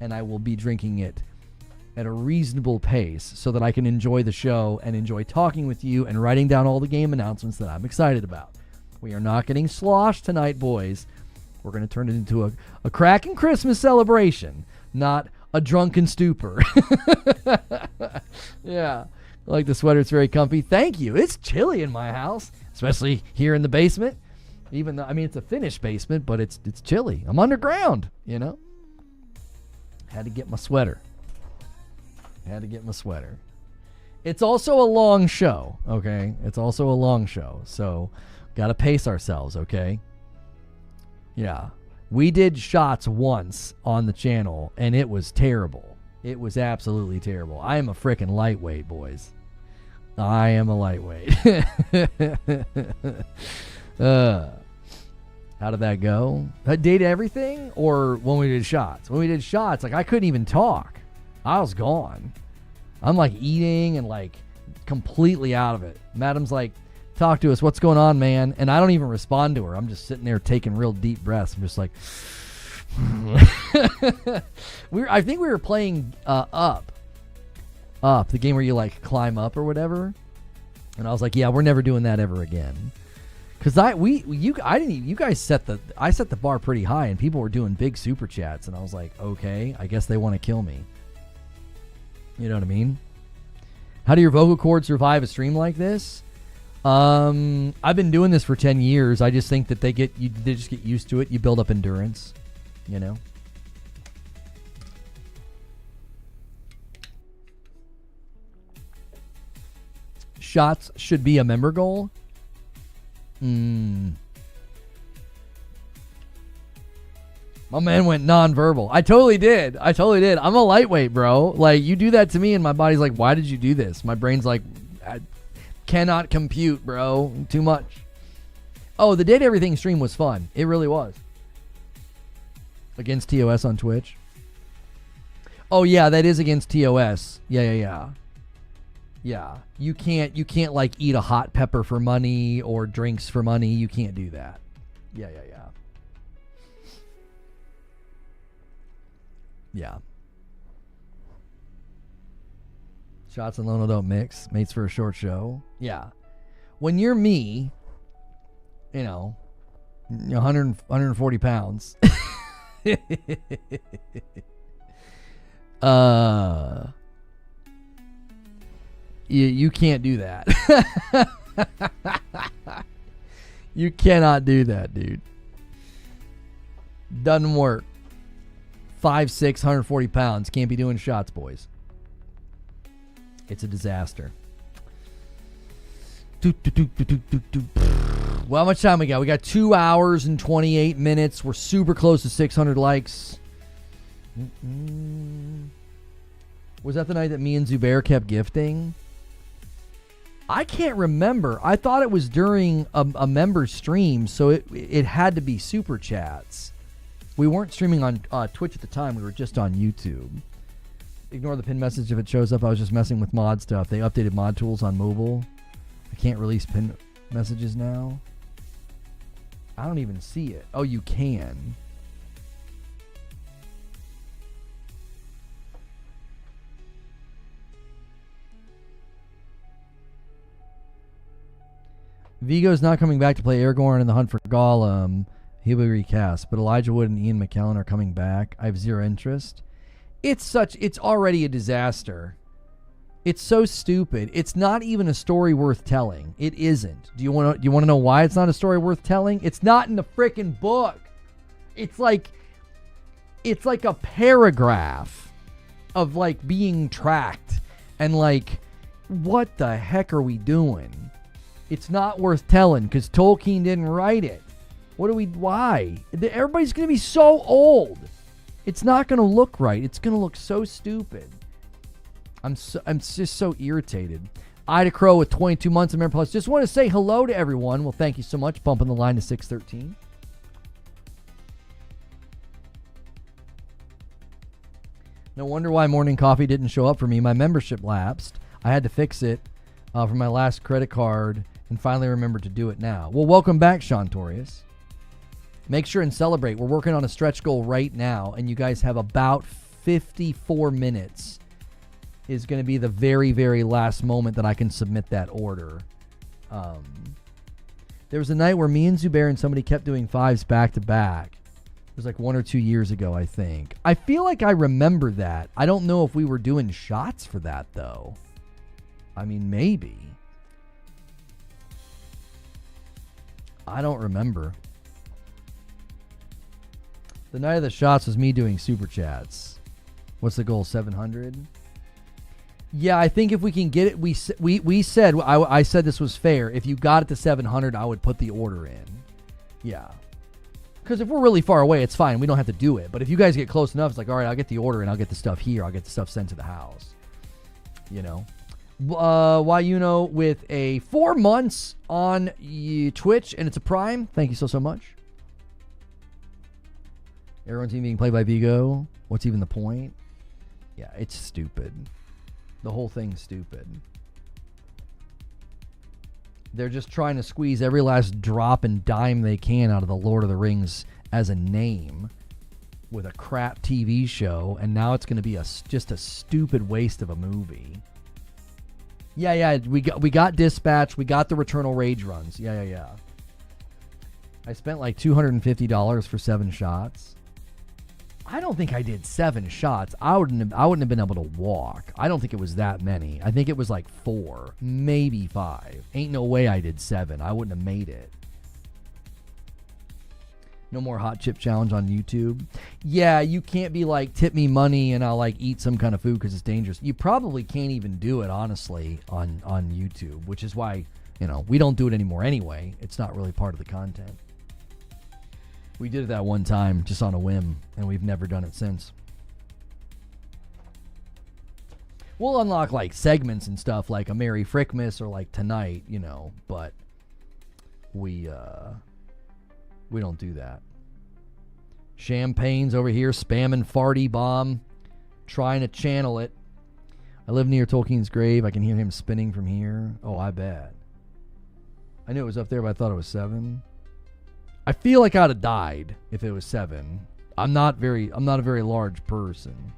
and I will be drinking it at a reasonable pace so that I can enjoy the show and enjoy talking with you and writing down all the game announcements that I'm excited about. We are not getting sloshed tonight, boys. We're going to turn it into a Kraken Christmas celebration, not a drunken stupor. Yeah. I like the sweater. It's very comfy. Thank you. It's chilly in my house, especially here in the basement. Even though, I mean, it's a finished basement, but it's chilly. I'm underground, you know. Had to get my sweater. It's also a long show, okay? It's also a long show, so got to pace ourselves, okay? Yeah. We did shots once on the channel, and it was terrible. It was absolutely terrible. I am a freaking lightweight, boys. I am a lightweight. How did that go? Date Everything or when we did shots? When we did shots, like I couldn't even talk. I was gone. I'm like eating and like completely out of it. Madam's like, talk to us. What's going on, man? And I don't even respond to her. I'm just sitting there taking real deep breaths. I'm just like... I think we were playing Up, the game where you like climb up or whatever, and I was like, yeah, we're never doing that ever again, because I set the bar pretty high, and people were doing big super chats, and I was like, okay, I guess they want to kill me. You know what I mean? How do your vocal cords survive a stream like this? I've been doing this for 10 years. I just think that they just get used to it. You build up endurance. You know? Shots should be a member goal? My man went nonverbal. I totally did. I'm a lightweight, bro. Like, you do that to me and my body's like, why did you do this? My brain's like, I cannot compute, bro. Too much. Oh, the Date Everything stream was fun. It really was. Against TOS on Twitch. Oh yeah, that is against TOS. Yeah. You can't like eat a hot pepper for money or drinks for money. You can't do that. Yeah. Shots and Lono don't mix. Mates for a short show. Yeah. When you're me, you know, 140 pounds. You can't do that. You cannot do that, dude. Doesn't work. 5'6", 140 pounds. Can't be doing shots, boys. It's a disaster. Well, how much time we got? We got 2 hours and 28 minutes. We're super close to 600 likes. Was that the night that me and Zubair kept gifting? I can't remember. I thought it was during a member stream, so it had to be super chats. We weren't streaming on Twitch at the time. We were just on YouTube. Ignore the pin message if it shows up. I was just messing with mod stuff. They updated mod tools on mobile. I can't release pin messages now. I don't even see it. Oh, you can. Vigo's not coming back to play Aragorn in the Hunt for Gollum. He'll be recast. But Elijah Wood and Ian McKellen are coming back. I have zero interest. It's already a disaster. It's so stupid. It's not even a story worth telling. It isn't. Do you want to know why it's not a story worth telling? It's not in the freaking book. It's like it's like a paragraph of like being tracked and like, what the heck are we doing? It's not worth telling because Tolkien didn't write it. Why? Everybody's going to be so old. It's not going to look right. It's going to look so stupid. I'm just so irritated. Ida Crow with 22 months of Member Plus. Just want to say hello to everyone. Well, thank you so much. Bumping the line to 613. No wonder why morning coffee didn't show up for me. My membership lapsed. I had to fix it from my last credit card and finally remembered to do it now. Well, welcome back, Sean Torius. Make sure and celebrate. We're working on a stretch goal right now, and you guys have about 54 minutes is going to be the very, very last moment that I can submit that order. There was a night where me and Zubair and somebody kept doing 5s back to back. It was like 1 or 2 years ago, I think. I feel like I remember that. I don't know if we were doing shots for that, though. I mean, maybe. I don't remember. The night of the shots was me doing super chats. What's the goal, 700? Yeah, I think if we can get it, we said, I said this was fair. If you got it to 700, I would put the order in. Yeah. Because if we're really far away, it's fine. We don't have to do it. But if you guys get close enough, it's like, all right, I'll get the order and I'll get the stuff here. I'll get the stuff sent to the house. You know? Why you know with a 4 months on Twitch and it's a Prime. Thank you so much. Everyone's being played by Vigo. What's even the point? Yeah, it's stupid. The whole thing's stupid. They're just trying to squeeze every last drop and dime they can out of the Lord of the Rings as a name with a crap TV show, and now it's going to be just a stupid waste of a movie. Yeah, we got Dispatch, we got the Returnal Rage runs. Yeah. I spent like $250 for 7 shots. I don't think I did 7 shots. I wouldn't have been able to walk. I don't think it was that many. I think it was like 4, maybe 5. Ain't no way I did 7. I wouldn't have made it. No more hot chip challenge on YouTube. Yeah, you can't be like, tip me money and I'll like eat some kind of food because it's dangerous. You probably can't even do it, honestly, on YouTube, which is why, we don't do it anymore anyway. It's not really part of the content. We did it that one time just on a whim, and we've never done it since. We'll unlock like segments and stuff like a Merry Frickmas or like tonight, but we don't do that. Champagne's over here spamming farty bomb, trying to channel it. I live near Tolkien's grave. I can hear him spinning from here. Oh, I bet. I knew it was up there, but I thought it was 7. I feel like I'd have died if it was 7. I'm not a very large person.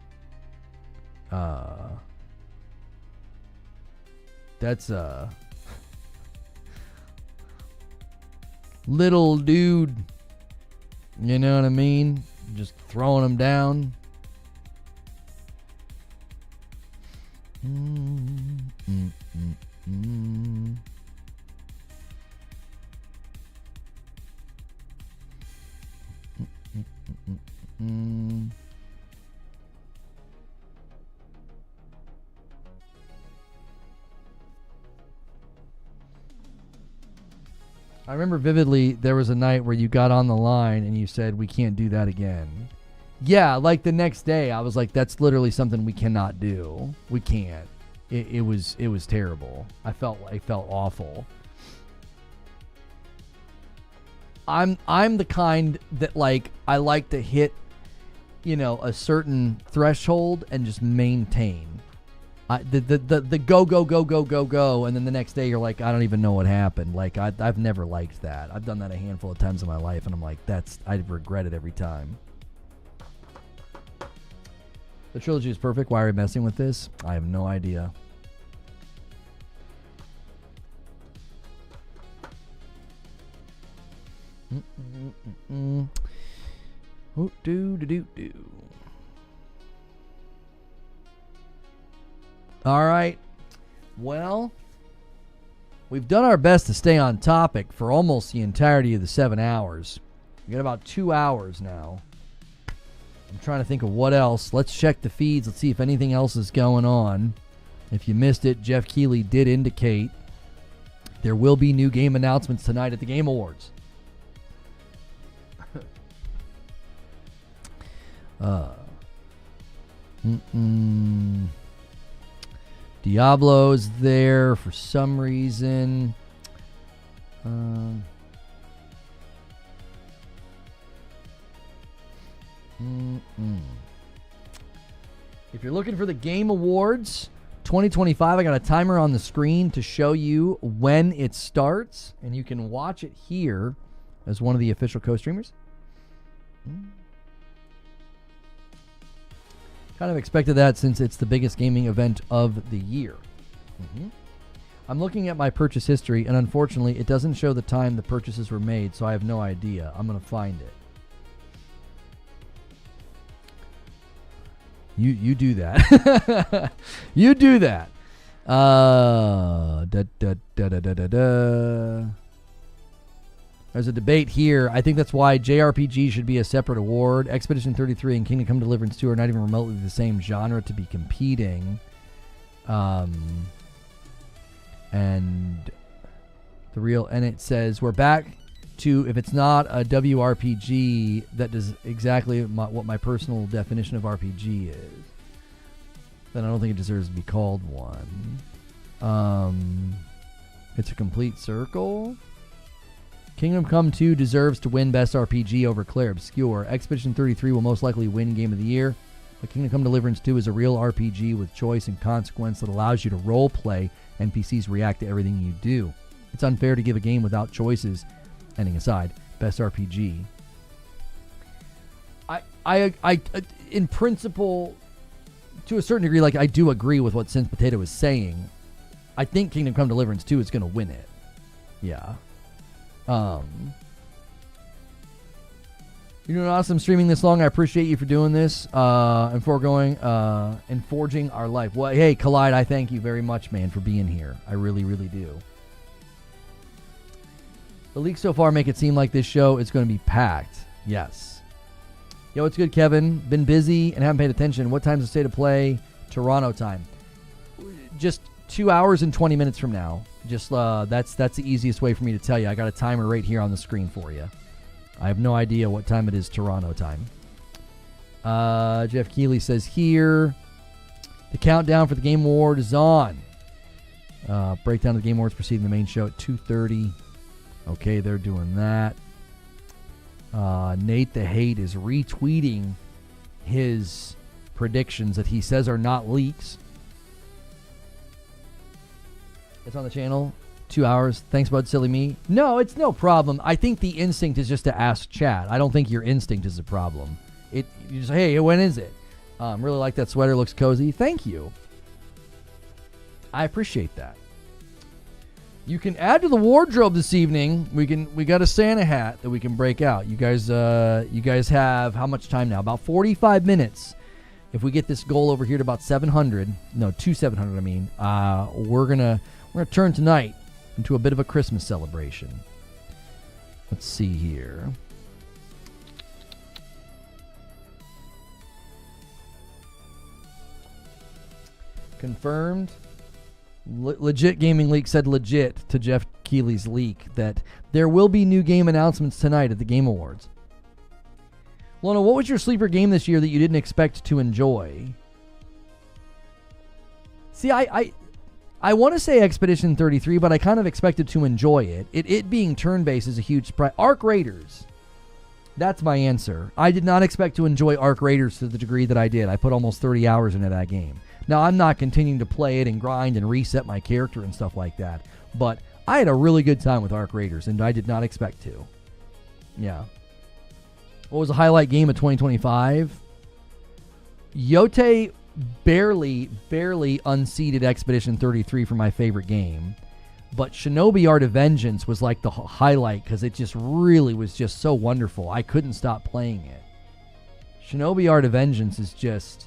That's a little dude. You know what I mean? Just throwing them down. I remember vividly there was a night where you got on the line and you said, we can't do that again. Yeah, like the next day I was like, that's literally something we cannot do. We can't. It was terrible. I felt awful. I'm the kind that like I like to hit, a certain threshold and just maintain. The go, and then the next day you're like, I don't even know what happened. Like I've never liked that. I've done that a handful of times in my life, and I'm like, I regret it every time. The trilogy is perfect. Why are we messing with this? I have no idea. Do. All right. Well, we've done our best to stay on topic for almost the entirety of the 7 hours. We got about 2 hours now. I'm trying to think of what else. Let's check the feeds. Let's see if anything else is going on. If you missed it, Jeff Keighley did indicate there will be new game announcements tonight at the Game Awards. Diablo's there for some reason. If you're looking for the Game Awards 2025, I got a timer on the screen to show you when it starts, and you can watch it here as one of the official co-streamers. Kind of expected that since it's the biggest gaming event of the year. I'm looking at my purchase history, and unfortunately, it doesn't show the time the purchases were made, so I have no idea. I'm going to find it. You do that. You do that. There's a debate here. I think that's why JRPG should be a separate award. Expedition 33 and Kingdom Come Deliverance 2 are not even remotely the same genre to be competing. And it says we're back to, if it's not a WRPG, that does exactly what my personal definition of RPG is, then I don't think it deserves to be called one. It's a complete circle. Kingdom Come 2 deserves to win Best RPG over Claire Obscure. Expedition 33 will most likely win Game of the Year. But Kingdom Come Deliverance 2 is a real RPG with choice and consequence that allows you to role play. NPCs react to everything you do. It's unfair to give a game without choices. Ending aside, Best RPG. I in principle, to a certain degree, like, I do agree with what Sense Potato is saying. I think Kingdom Come Deliverance 2 is going to win it. Yeah. You're doing awesome streaming this long. I appreciate you for doing this and forging our life. Well, hey, Collide, I thank you very much, man, for being here. I really, really do. The leaks so far make it seem like this show is going to be packed. Yes. Yo, it's good, Kevin. Been busy and haven't paid attention. What time's the state of play? Toronto time. Just 2 hours and 20 minutes from now. Just that's the easiest way for me to tell you. I got a timer right here on the screen for you. I have no idea what time it is Toronto time. Jeff Keighley says here, the countdown for the Game Award is on. Breakdown of the Game Awards preceding the main show at 2:30. Okay, they're doing that. Nate the Hate is retweeting his predictions that he says are not leaks. It's on the channel. 2 hours. Thanks, bud. Silly me. No, it's no problem. I think the instinct is just to ask chat. I don't think your instinct is a problem. You just, hey, when is it? Really like that sweater. Looks cozy. Thank you. I appreciate that. You can add to the wardrobe this evening. We got a Santa hat that we can break out. You guys have how much time now? About 45 minutes. If we get this goal over here to about 700, no, to 700, I mean, we're gonna turn tonight into a bit of a Christmas celebration. Let's see here. Confirmed. Legit Gaming Leak said legit to Jeff Keighley's leak that there will be new game announcements tonight at the Game Awards. Lona, what was your sleeper game this year that you didn't expect to enjoy? See, I want to say Expedition 33, but I kind of expected to enjoy it. It being turn-based is a huge surprise. Arc Raiders. That's my answer. I did not expect to enjoy Arc Raiders to the degree that I did. I put almost 30 hours into that game. Now, I'm not continuing to play it and grind and reset my character and stuff like that, but I had a really good time with Arc Raiders, and I did not expect to. Yeah. What was the highlight game of 2025? Yote barely unseated Expedition 33 for my favorite game, but Shinobi Art of Vengeance was like the highlight because it just really was just so wonderful. I couldn't stop playing it. Shinobi Art of Vengeance is just...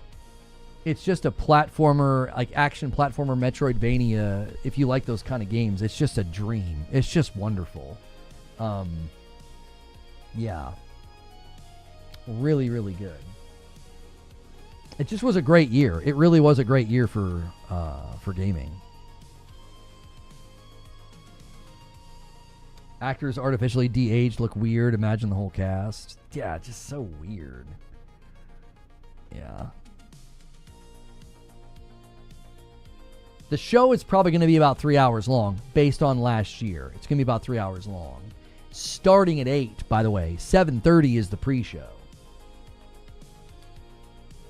It's just a platformer, like action platformer Metroidvania. If you like those kind of games, it's just a dream. It's just wonderful. Yeah. Really, really good. It just was a great year. It really was a great year for gaming. Actors artificially de-aged, look weird. Imagine the whole cast. Yeah, just so weird. Yeah. The show is probably going to be about 3 hours long, based on last year. It's going to be about 3 hours long. Starting at 8, by the way. 7:30 is the pre-show.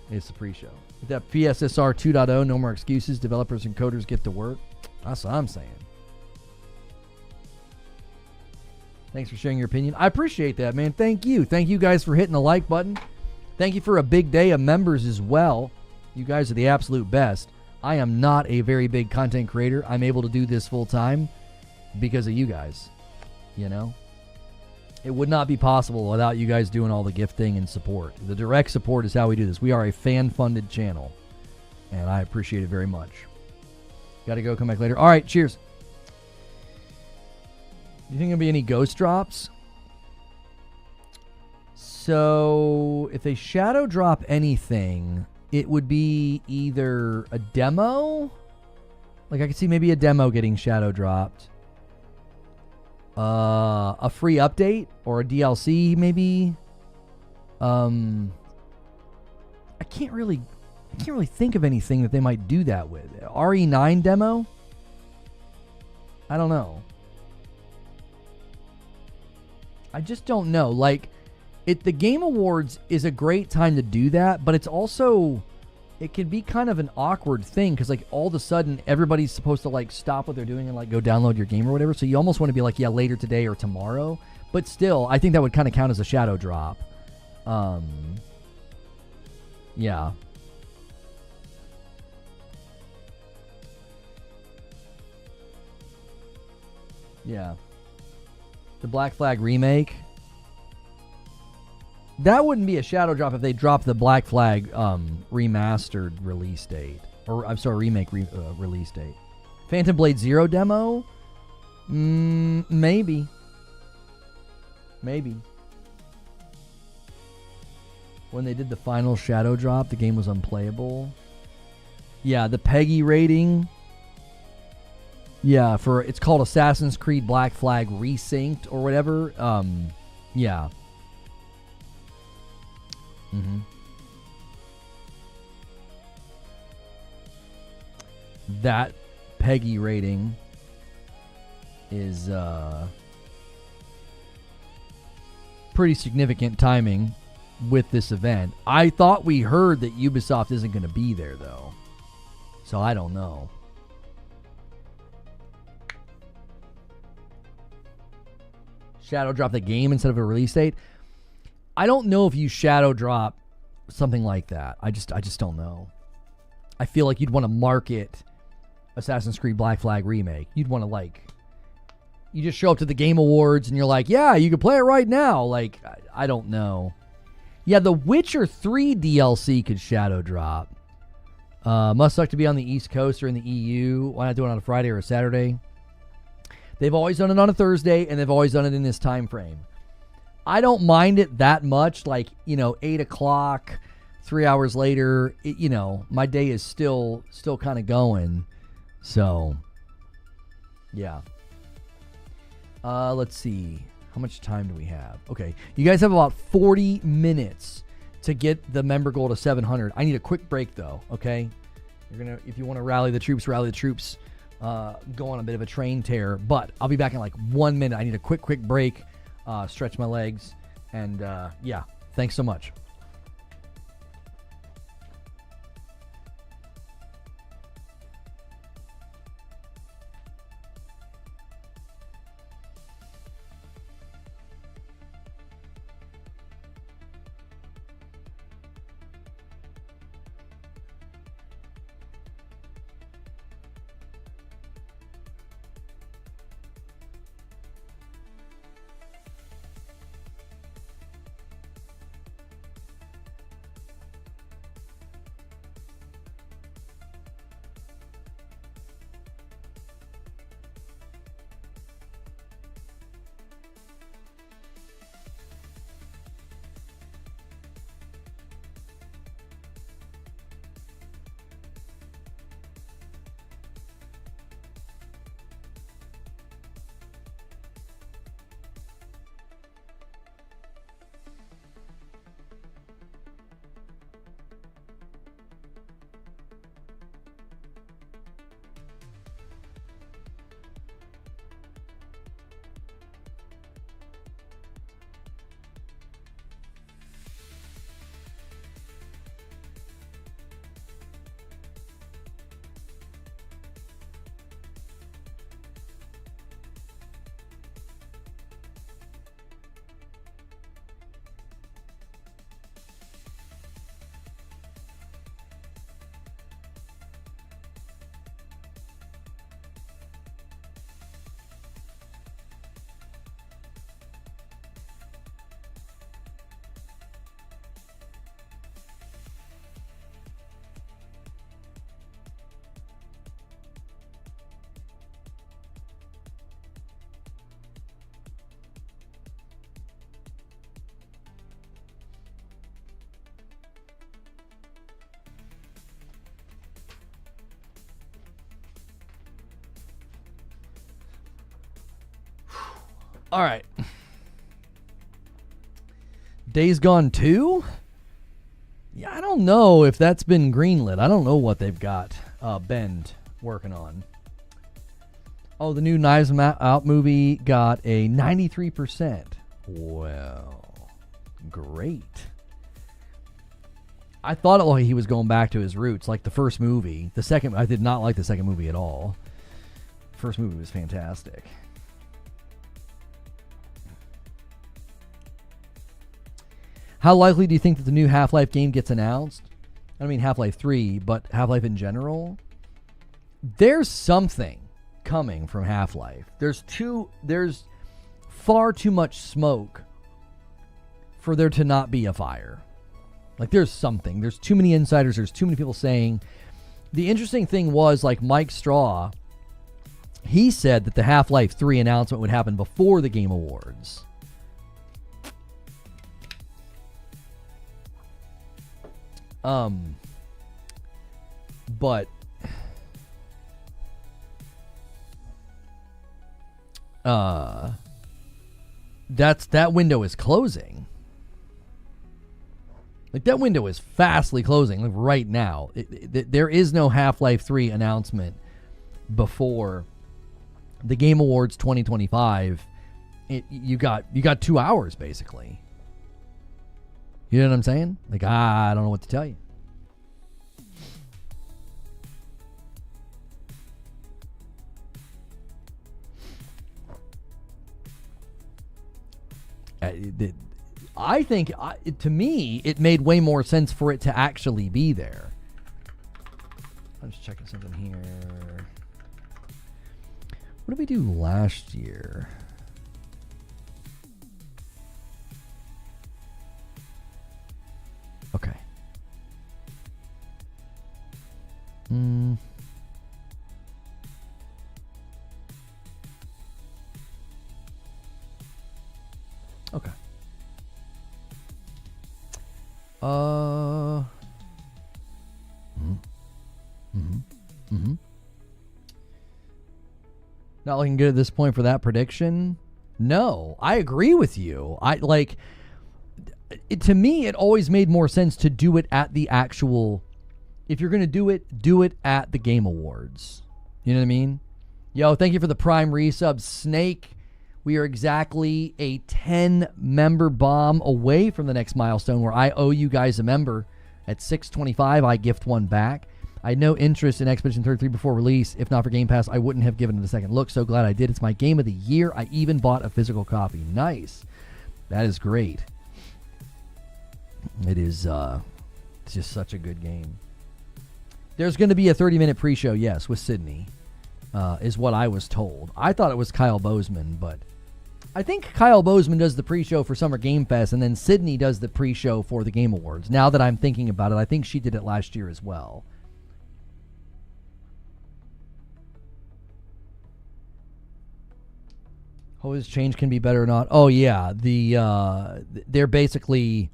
It's the pre-show. With that PSSR 2.0, no more excuses. Developers and coders get to work. That's what I'm saying. Thanks for sharing your opinion. I appreciate that, man. Thank you. Thank you guys for hitting the like button. Thank you for a big day of members as well. You guys are the absolute best. I am not a very big content creator. I'm able to do this full time because of you guys. You know? It would not be possible without you guys doing all the gifting and support. The direct support is how we do this. We are a fan-funded channel, and I appreciate it very much. Got to go. Come back later. All right, cheers. Do you think there'll be any ghost drops? So, if they shadow drop anything, it would be either a demo. Like, I could see maybe a demo getting shadow dropped. A free update or a DLC, maybe. I can't really think of anything that they might do that with. RE9 demo? I don't know. I just don't know. Like, the Game Awards is a great time to do that, but it's also, it can be kind of an awkward thing because, like, all of a sudden everybody's supposed to, like, stop what they're doing and, like, go download your game or whatever. So you almost want to be like, yeah, later today or tomorrow. But still, I think that would kind of count as a shadow drop. Yeah. Yeah. The Black Flag remake. That wouldn't be a shadow drop if they dropped the Black Flag remastered release date. Or, I'm sorry, remake release date. Phantom Blade Zero demo? Maybe. Maybe. When they did the final shadow drop, the game was unplayable. Yeah, the PEGI rating. Yeah, it's called Assassin's Creed Black Flag Resynced or whatever. Yeah. Mm-hmm. That PEGI rating is pretty significant timing with this event. I thought we heard that Ubisoft isn't going to be there, though. So I don't know. Shadow drop the game instead of a release date. I don't know if you shadow drop something like that. I just don't know. I feel like you'd want to market Assassin's Creed Black Flag Remake. You'd want to, like, you just show up to the Game Awards and you're like, yeah, you can play it right now. Like, I don't know. Yeah, the Witcher 3 DLC could shadow drop. Must suck to be on the East Coast or in the EU. Why not do it on a Friday or a Saturday? They've always done it on a Thursday, and they've always done it in this time frame. I don't mind it that much. Like, 8 o'clock, 3 hours later, my day is still kind of going. So, yeah. Let's see. How much time do we have? Okay. You guys have about 40 minutes to get the member goal to 700. I need a quick break, though, okay? If you want to rally the troops, go on a bit of a train tear. But I'll be back in like 1 minute. I need a quick break. Stretch my legs, and yeah, thanks so much. All right. Days Gone 2? Yeah, I don't know if that's been greenlit. I don't know what they've got Bend working on. Oh, the new Knives Out movie got a 93%. Well, great. I thought he was going back to his roots, like the first movie. The second, I did not like the second movie at all. First movie was fantastic. How likely do you think that the new Half-Life game gets announced? I don't mean Half-Life 3, but Half-Life in general. There's something coming from Half-Life. There's far too much smoke for there to not be a fire. Like, there's something. There's too many insiders. There's too many people saying. The interesting thing was, like, Mike Straw, he said that the Half-Life 3 announcement would happen before the Game Awards. But that window is closing. Like, that window is fastly closing, like, right now. There is no Half-Life 3 announcement before the Game Awards 2025. You got 2 hours, basically. You know what I'm saying? Like, I don't know what to tell you. I think, to me, it made way more sense for it to actually be there. I'm just checking something here. What did we do last year? Okay. Okay. Not looking good at this point for that prediction. No, I agree with you. To me, it always made more sense to do it at the actual. If you're going to do it at the Game Awards. You know what I mean? Yo, thank you for the Prime resub, Snake. We are exactly a 10-member bomb away from the next milestone where I owe you guys a member. At 625, I gift one back. I had no interest in Expedition 33 before release. If not for Game Pass, I wouldn't have given it a second look. So glad I did. It's my game of the year. I even bought a physical copy. Nice. That is great. It is it's just such a good game. There's going to be a 30-minute pre-show, yes, with Sydney, is what I was told. I thought it was Kyle Bozeman, but I think Kyle Bozeman does the pre-show for Summer Game Fest, and then Sydney does the pre-show for the Game Awards. Now that I'm thinking about it, I think she did it last year as well. His change can be better or not. Oh yeah, they're basically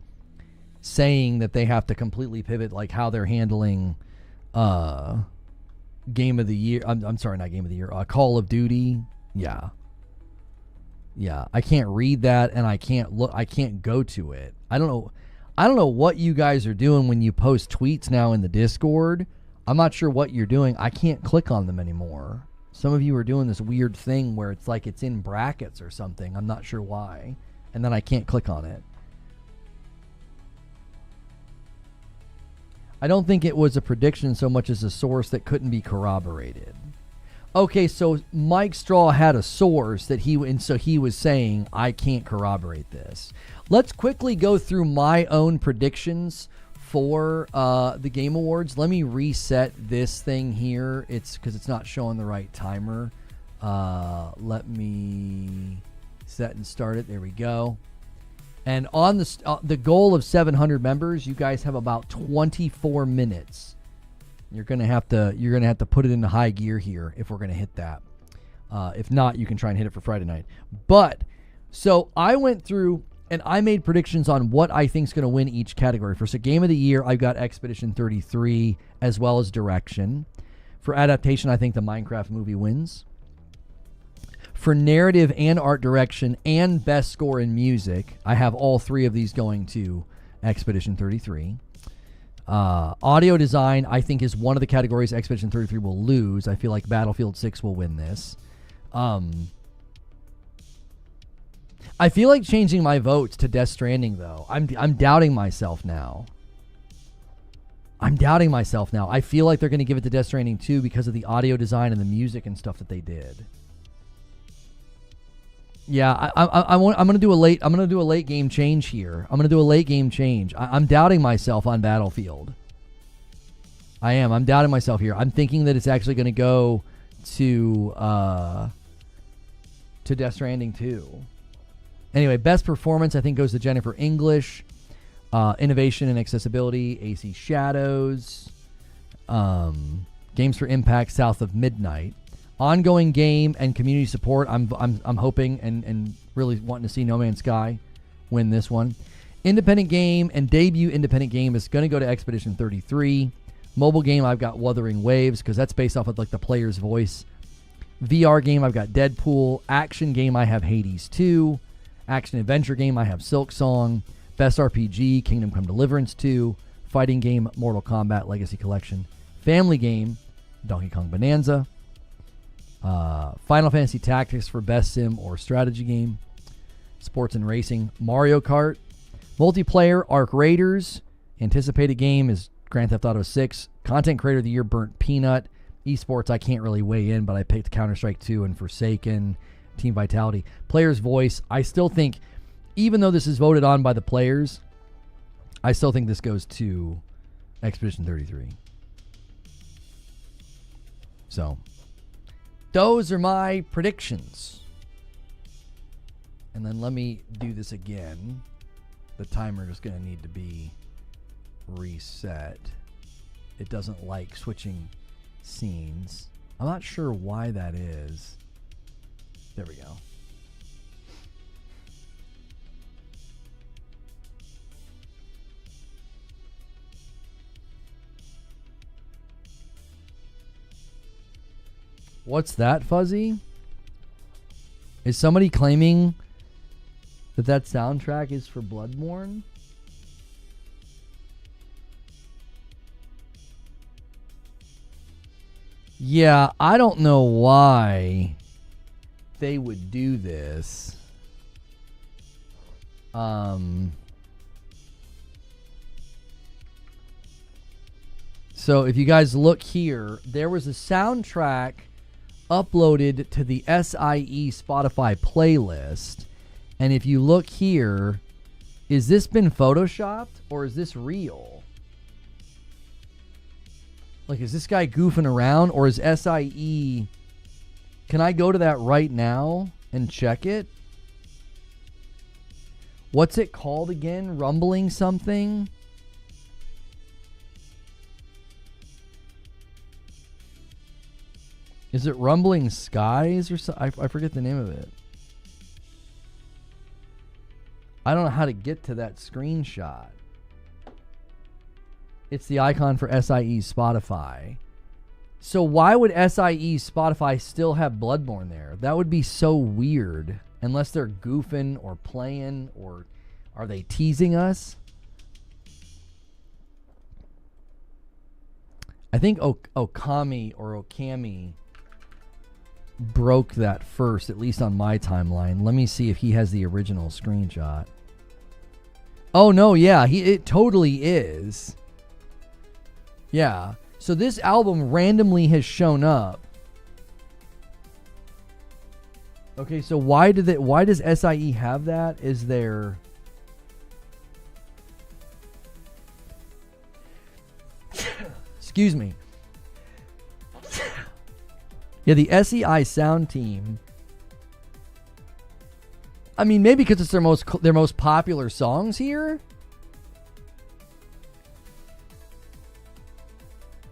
saying that they have to completely pivot, like how they're handling Game of the Year. I'm sorry, not Game of the Year. Call of Duty. Yeah. I can't read that, and I can't look. I can't go to it. I don't know what you guys are doing when you post tweets now in the Discord. I'm not sure what you're doing. I can't click on them anymore. Some of you are doing this weird thing where it's like it's in brackets or something. I'm not sure why. And then I can't click on it. I don't think it was a prediction so much as a source that couldn't be corroborated. Okay, so Mike Straw had a source that he was saying, I can't corroborate this. Let's quickly go through my own predictions for the Game Awards. Let me reset this thing here. It's because it's not showing the right timer. Let me set and start it. There we go. And on the goal of 700 members, you guys have about 24 minutes. You're gonna have to put it into high gear here if we're gonna hit that. If not, you can try and hit it for Friday night. But so I went through and I made predictions on what I think is going to win each category. For Game of the Year, I've got Expedition 33 as well as Direction. For Adaptation, I think the Minecraft movie wins. For narrative and art direction and best score in music, I have all three of these going to Expedition 33. Audio design, I think, is one of the categories Expedition 33 will lose. I feel like Battlefield 6 will win this. I feel like changing my votes to Death Stranding, though. I'm doubting myself now. I feel like they're going to give it to Death Stranding 2 because of the audio design and the music and stuff that they did. Yeah, I'm going to do a late game change here. I'm doubting myself on Battlefield. I'm doubting myself here. I'm thinking that it's actually going to go to Death Stranding 2. Anyway, best performance I think goes to Jennifer English. Innovation and accessibility, AC Shadows. Games for Impact, South of Midnight. Ongoing game and community support. I'm hoping and really wanting to see No Man's Sky win this one. Independent game and debut independent game is going to go to Expedition 33. Mobile game, I've got Wuthering Waves because that's based off of like the player's voice. VR game, I've got Deadpool. Action game, I have Hades 2. Action adventure game, I have Silk Song. Best RPG, Kingdom Come Deliverance 2. Fighting game, Mortal Kombat Legacy Collection. Family game, Donkey Kong Bonanza. Final Fantasy Tactics for best sim or strategy game. Sports and racing, Mario Kart. Multiplayer, Arc Raiders. Anticipated game is Grand Theft Auto 6. Content creator of the year, Burnt Peanut. Esports, I can't really weigh in, but I picked Counter-Strike 2 and Forsaken. Team Vitality. Player's voice, I still think, even though this is voted on by the players, I still think this goes to Expedition 33. So, those are my predictions. And then let me do this again. The timer is going to need to be reset. It doesn't like switching scenes. I'm not sure why that is. There we go. What's that, Fuzzy? Is somebody claiming that soundtrack is for Bloodborne? Yeah, I don't know why they would do this. So if you guys look here, there was a soundtrack uploaded to the SIE Spotify playlist. And if you look here, is this been photoshopped or is this real? Like, is this guy goofing around or is SIE... Can I go to that right now and check it? What's it called again? Rumbling something? Is it Rumbling Skies or something? I forget the name of it. I don't know how to get to that screenshot. It's the icon for SIE Spotify. So why would SIE Spotify still have Bloodborne there? That would be so weird. Unless they're goofing or playing, or are they teasing us? I think Okami or Okami broke that first, at least on my timeline. Let me see if he has the original screenshot. Oh no, yeah, it totally is. Yeah. So this album randomly has shown up. Okay, so why does SIE have that? Is there... Excuse me. Yeah, the SEI sound team. I mean, maybe because it's their most popular songs here.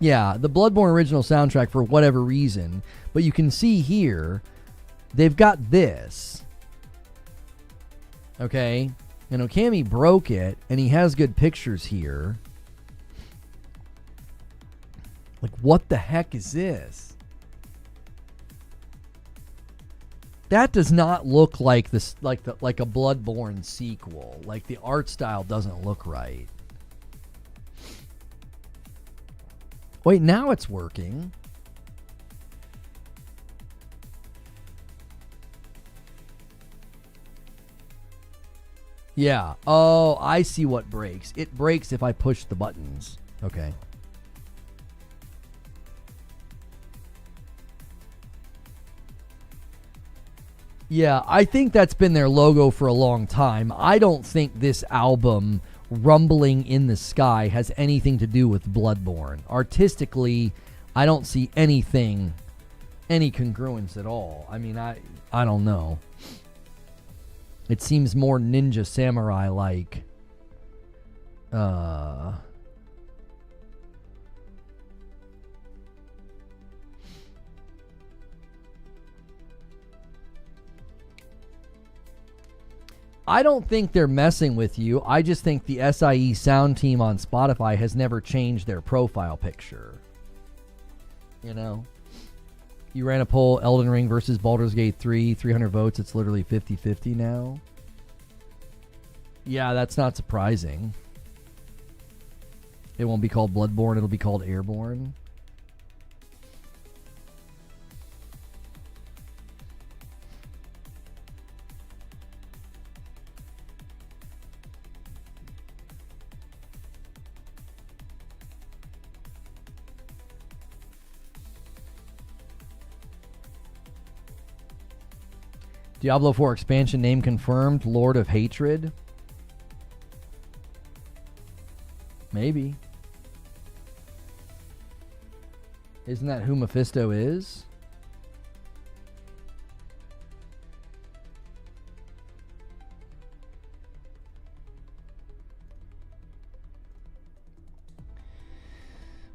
Yeah, the Bloodborne original soundtrack for whatever reason. But you can see here, they've got this. Okay? And Okami broke it, and he has good pictures here. Like, what the heck is this? That does not look like this, like a Bloodborne sequel. Like, the art style doesn't look right. Wait, now it's working. Yeah. Oh, I see what breaks. It breaks if I push the buttons. Okay. Yeah, I think that's been their logo for a long time. I don't think this album, Rumbling in the Sky, has anything to do with Bloodborne. Artistically, I don't see any congruence at all. I mean, I don't know. It seems more Ninja Samurai-like. I don't think they're messing with you. I just think the SIE sound team on Spotify has never changed their profile picture. You know? You ran a poll, Elden Ring versus Baldur's Gate 3, 300 votes. It's literally 50-50 now. Yeah, that's not surprising. It won't be called Bloodborne. It'll be called Airborne. Diablo 4 expansion name confirmed, Lord of Hatred. Maybe. Isn't that who Mephisto is?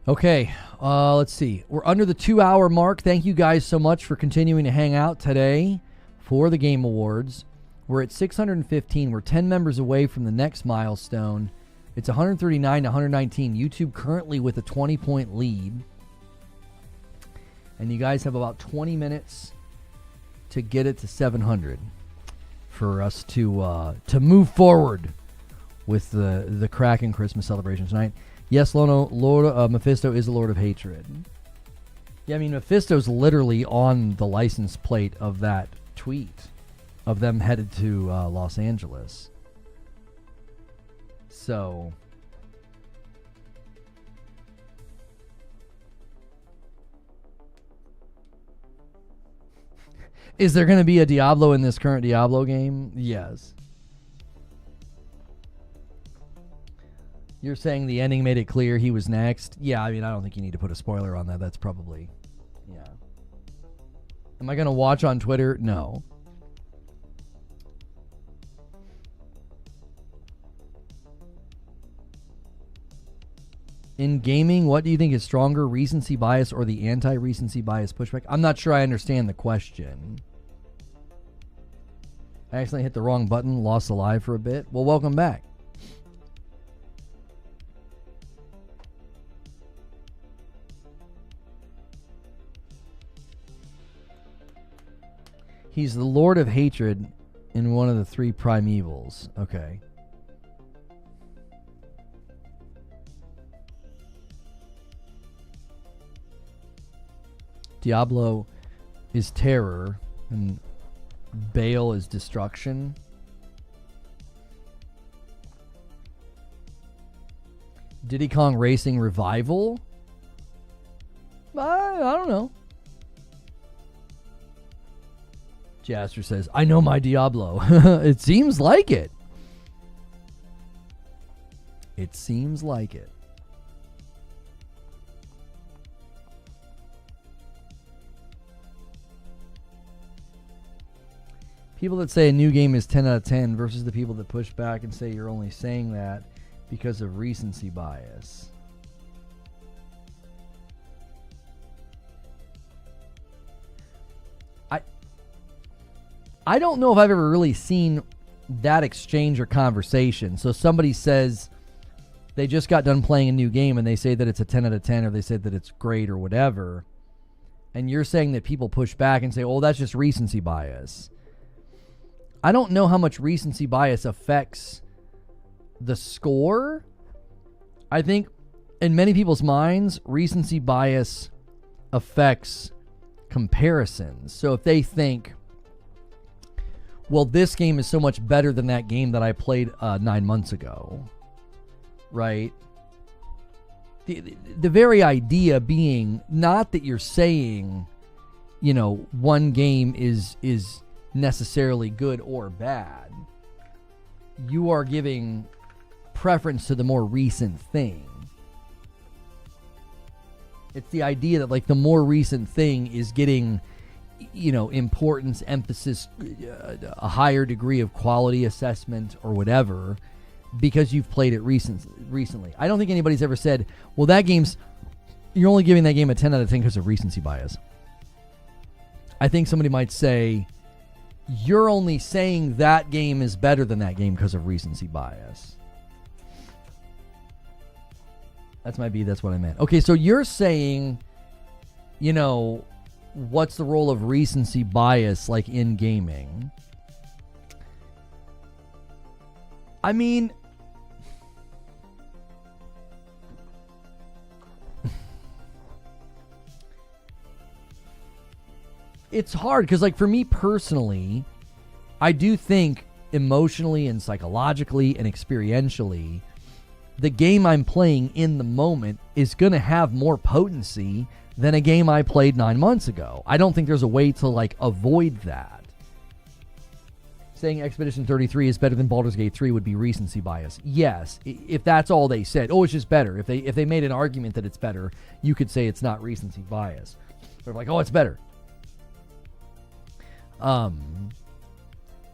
Okay, let's see. We're under the 2-hour mark. Thank you guys so much for continuing to hang out today for the Game Awards. We're at 615. We're 10 members away from the next milestone. It's 139 to 119. YouTube currently with a 20-point lead. And you guys have about 20 minutes to get it to 700 for us to move forward with the Kraken Christmas celebration tonight. Yes, Lord Mephisto is the Lord of Hatred. Yeah, I mean, Mephisto's literally on the license plate of that tweet of them headed to Los Angeles. So is there going to be a Diablo in this current Diablo game? Yes. You're saying the ending made it clear he was next? Yeah, I mean, I don't think you need to put a spoiler on that. That's probably, yeah. Am I going to watch on Twitter? No. In gaming, what do you think is stronger, recency bias or the anti-recency bias pushback? I'm not sure I understand the question. I accidentally hit the wrong button, lost alive for a bit. Well, welcome back. He's the Lord of Hatred in one of the 3 primevals. Okay. Diablo is terror, and Baal is destruction. Diddy Kong Racing Revival? I don't know. Jaster says, I know my Diablo. It seems like it. It seems like it. People that say a new game is 10 out of 10 versus the people that push back and say you're only saying that because of recency bias. I don't know if I've ever really seen that exchange or conversation. So somebody says they just got done playing a new game and they say that it's a 10 out of 10 or they said that it's great or whatever. and you're saying that people push back and say, oh, that's just recency bias. I don't know how much recency bias affects the score. I think in many people's minds, recency bias affects comparisons. So if they think, well, this game is so much better than that game that I played 9 months ago, right? The very idea being not that you're saying, one game is necessarily good or bad. You are giving preference to the more recent thing. It's the idea that like the more recent thing is getting, importance, emphasis, a higher degree of quality assessment or whatever, because you've played it recently. I don't think anybody's ever said, well, you're only giving that game a 10 out of 10 because of recency bias. I think somebody might say, you're only saying that game is better than that game because of recency bias. That's what I meant. Okay, so you're saying, what's the role of recency bias like in gaming? I mean, it's hard because, like, for me personally, I do think emotionally and psychologically and experientially, the game I'm playing in the moment is going to have more potency than a game I played 9 months ago. I don't think there's a way to, like, avoid that. Saying Expedition 33 is better than Baldur's Gate 3 would be recency bias. Yes, if that's all they said. Oh, it's just better. If they made an argument that it's better, you could say it's not recency bias. They're like, oh, it's better. It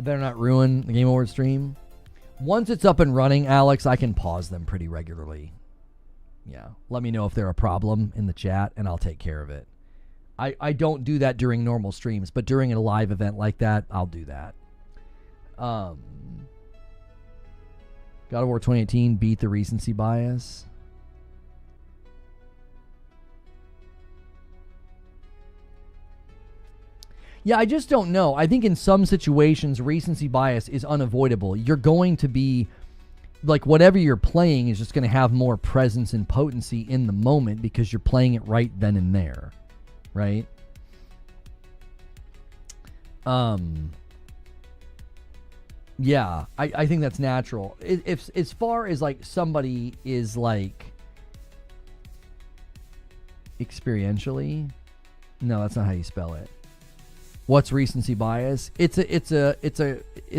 better not ruin the Game Awards stream. Once it's up and running, Alex, I can pause them pretty regularly. Yeah. Let me know if they're a problem in the chat, and I'll take care of it. I don't do that during normal streams, but during a live event like that, I'll do that. God of War 2018 beat the recency bias. Yeah, I just don't know. I think in some situations, recency bias is unavoidable. You're going to be, like, whatever you're playing is just going to have more presence and potency in the moment because you're playing it right then and there, right? Yeah, I think that's natural. If as far as, like, somebody is, like, experientially, no, that's not how you spell it. What's recency bias? It's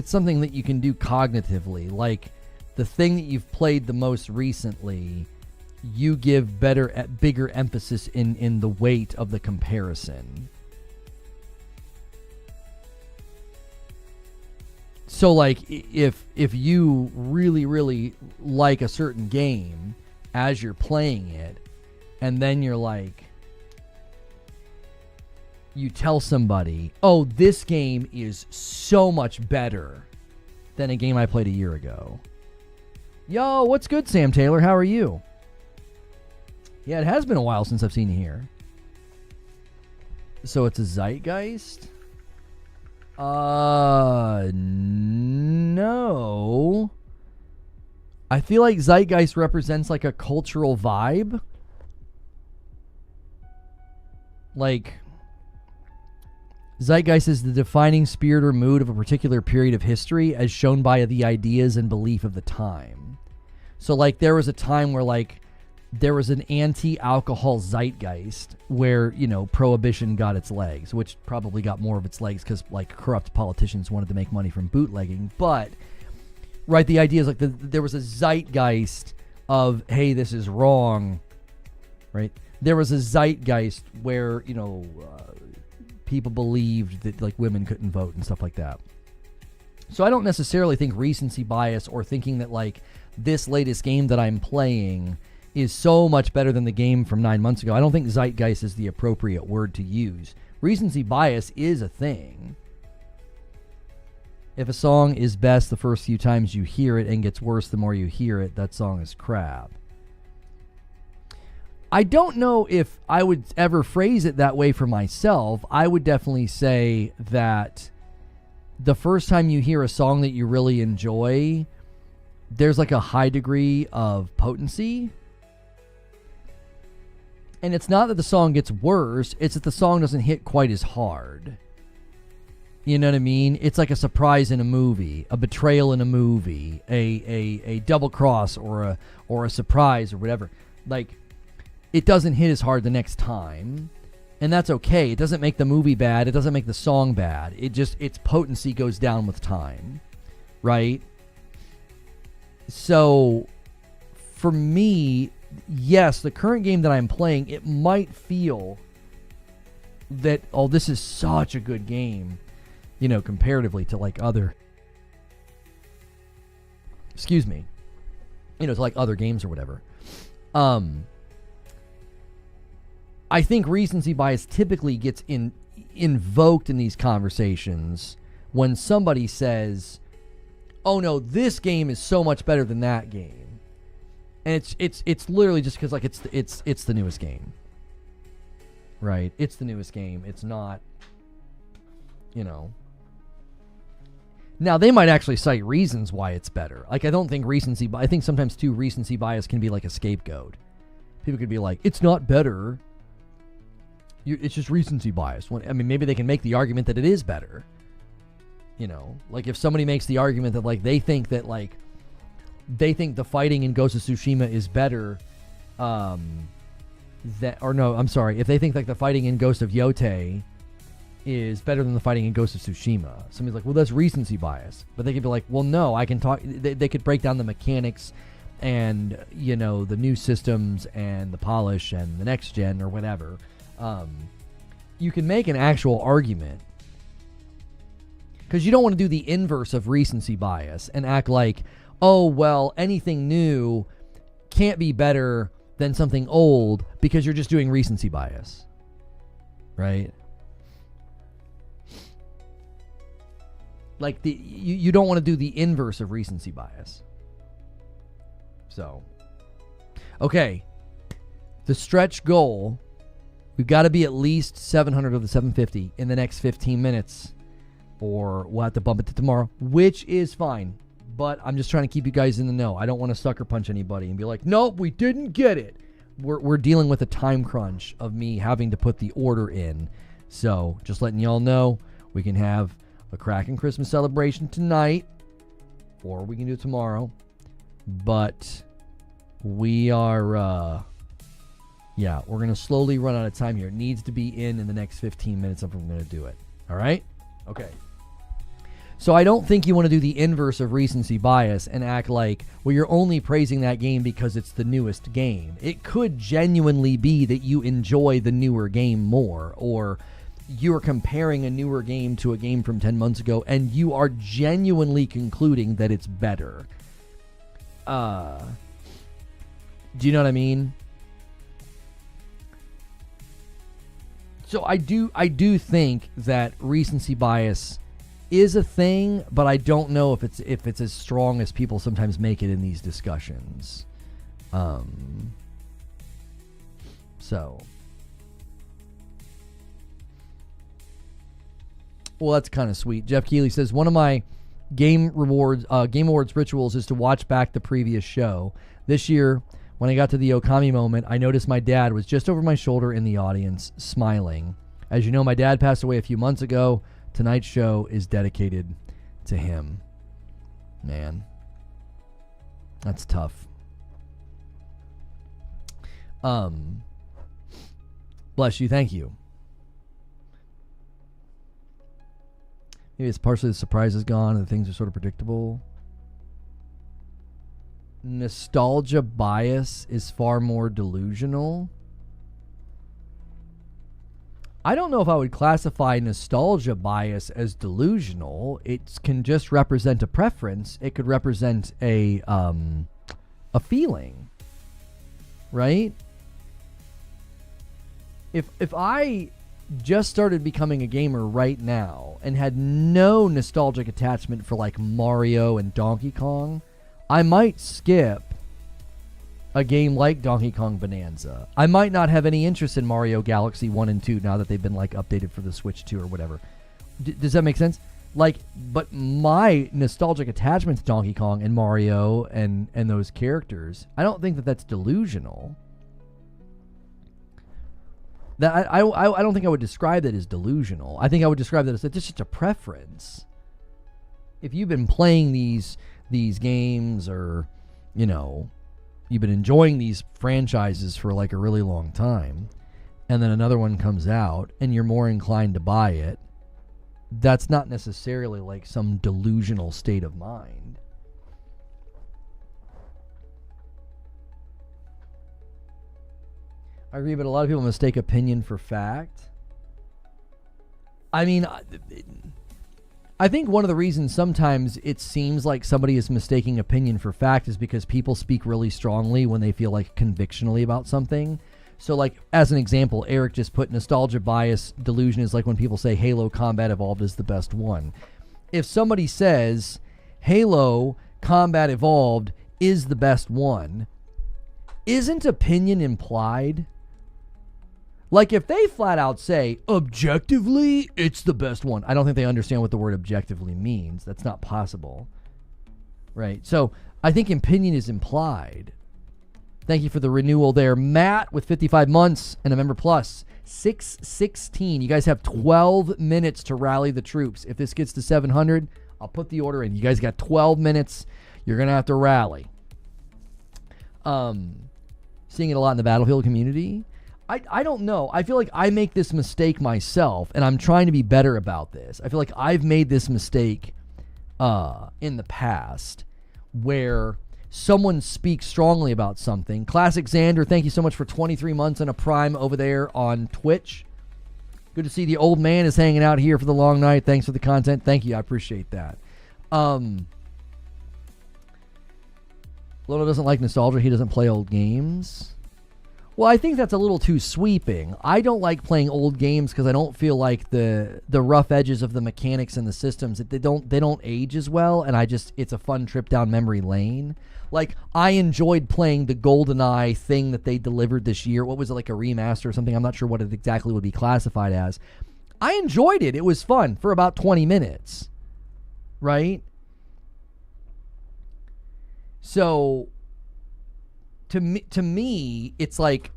something that you can do cognitively. Like, the thing that you've played the most recently, you give bigger emphasis in the weight of the comparison. So, like, if you really, really like a certain game as you're playing it, and then you're like, you tell somebody, oh, this game is so much better than a game I played a year ago. Yo, what's good, Sam Taylor? How are you? Yeah, it has been a while since I've seen you here. So it's a zeitgeist? No. I feel like zeitgeist represents, like, a cultural vibe. Like, zeitgeist is the defining spirit or mood of a particular period of history as shown by the ideas and belief of the time. So, like, there was a time where, like, there was an anti-alcohol zeitgeist where, prohibition got its legs, which probably got more of its legs because, like, corrupt politicians wanted to make money from bootlegging. But, right, the idea is, like, there was a zeitgeist of, hey, this is wrong, right? There was a zeitgeist where, people believed that, like, women couldn't vote and stuff like that. So I don't necessarily think recency bias or thinking that, like, this latest game that I'm playing is so much better than the game from 9 months ago. I don't think zeitgeist is the appropriate word to use. Recency bias is a thing. If a song is best the first few times you hear it and gets worse the more you hear it, that song is crap. I don't know if I would ever phrase it that way for myself. I would definitely say that the first time you hear a song that you really enjoy, there's like a high degree of potency. And it's not that the song gets worse, it's that the song doesn't hit quite as hard. You know what I mean? It's like a surprise in a movie, a betrayal in a movie, a double cross or a surprise or whatever. Like, it doesn't hit as hard the next time, and that's okay. It doesn't make the movie bad. It doesn't make the song bad. It just, its potency goes down with time, right? So, for me, yes, the current game that I'm playing, it might feel that, oh, this is such a good game, you know, comparatively to like other, to like other games or whatever. I think recency bias typically gets invoked in these conversations when somebody says, "Oh no, this game is so much better than that game," and it's literally just because like it's the newest game, right? It's the newest game. It's not, you know. Now they might actually cite reasons why it's better. Like, I don't think I think sometimes too recency bias can be like a scapegoat. People could be like, "It's not better. It's just recency bias." I mean, maybe they can make the argument that it is better. You know, like if somebody makes the argument that like they think the fighting in Ghost of Tsushima is better, if they think like the fighting in Ghost of Yotei is better than the fighting in Ghost of Tsushima, somebody's like, well, that's recency bias. But they could be like, well, no, I can talk. They could break down the mechanics and, you know, the new systems and the polish and the next gen or whatever. You can make an actual argument, because you don't want to do the inverse of recency bias and act like, oh, well, anything new can't be better than something old because you're just doing recency bias, right? Like, you don't want to do the inverse of recency bias. So, okay, the stretch goal, we've got to be at least 700 of the 750 in the next 15 minutes, or we'll have to bump it to tomorrow, which is fine. But I'm just trying to keep you guys in the know. I don't want to sucker punch anybody and be like, nope, we didn't get it. We're dealing with a time crunch of me having to put the order in. So just letting y'all know, we can have a cracking Christmas celebration tonight, or we can do it tomorrow. But we are, we're going to slowly run out of time here. It needs to be in the next 15 minutes if I'm going to do it. All right? Okay. So I don't think you want to do the inverse of recency bias and act like, well, you're only praising that game because it's the newest game. It could genuinely be that you enjoy the newer game more, or you're comparing a newer game to a game from 10 months ago and you are genuinely concluding that it's better. Do you know what I mean? So I do think that recency bias is a thing, but I don't know if it's as strong as people sometimes make it in these discussions. So, well, that's kind of sweet. Jeff Keeley says, one of my Game Awards rituals is to watch back the previous show. This year, when I got to the Okami moment, I noticed my dad was just over my shoulder in the audience, smiling. As you know, my dad passed away a few months ago. Tonight's show is dedicated to him. Man, that's tough. Bless you. Thank you. Maybe it's partially the surprise is gone and the things are sort of predictable. Nostalgia bias is far more delusional. I don't know if I would classify nostalgia bias as delusional. It can just represent a preference. It could represent a feeling, right? If I just started becoming a gamer right now and had no nostalgic attachment for like Mario and Donkey Kong, I might skip a game like Donkey Kong Bonanza. I might not have any interest in Mario Galaxy 1 and 2 now that they've been like updated for the Switch 2 or whatever. Does that make sense? Like, but my nostalgic attachment to Donkey Kong and Mario and those characters, I don't think that that's delusional. That I don't think I would describe that as delusional. I think I would describe that as just a preference. If you've been playing these games, or you've been enjoying these franchises for like a really long time, and then another one comes out and you're more inclined to buy it, that's not necessarily like some delusional state of mind. I agree, but a lot of people mistake opinion for fact. I mean, I think one of the reasons sometimes it seems like somebody is mistaking opinion for fact is because people speak really strongly when they feel like convictionally about something. So, like, as an example, Eric just put nostalgia bias delusion is like when people say Halo Combat Evolved is the best one. If somebody says Halo Combat Evolved is the best one, isn't opinion implied? Like, if they flat out say, objectively, it's the best one, I don't think they understand what the word objectively means. That's not possible. Right? So, I think opinion is implied. Thank you for the renewal there. Matt with 55 months and a member plus. 616. You guys have 12 minutes to rally the troops. If this gets to 700, I'll put the order in. You guys got 12 minutes. You're going to have to rally. Seeing it a lot in the Battlefield community. I don't know. I feel like I make this mistake myself, and I'm trying to be better about this. I feel like I've made this mistake in the past where someone speaks strongly about something. Classic Xander, thank you so much for 23 months and a prime over there on Twitch. Good to see the old man is hanging out here for the long night. Thanks for the content. Thank you. I appreciate that. Lono doesn't like nostalgia. He doesn't play old games. Well, I think that's a little too sweeping. I don't like playing old games because I don't feel like the rough edges of the mechanics and the systems, they don't age as well, and it's a fun trip down memory lane. Like, I enjoyed playing the GoldenEye thing that they delivered this year. What was it, like a remaster or something? I'm not sure what it exactly would be classified as. I enjoyed it. It was fun for about 20 minutes. Right? So to me, it's like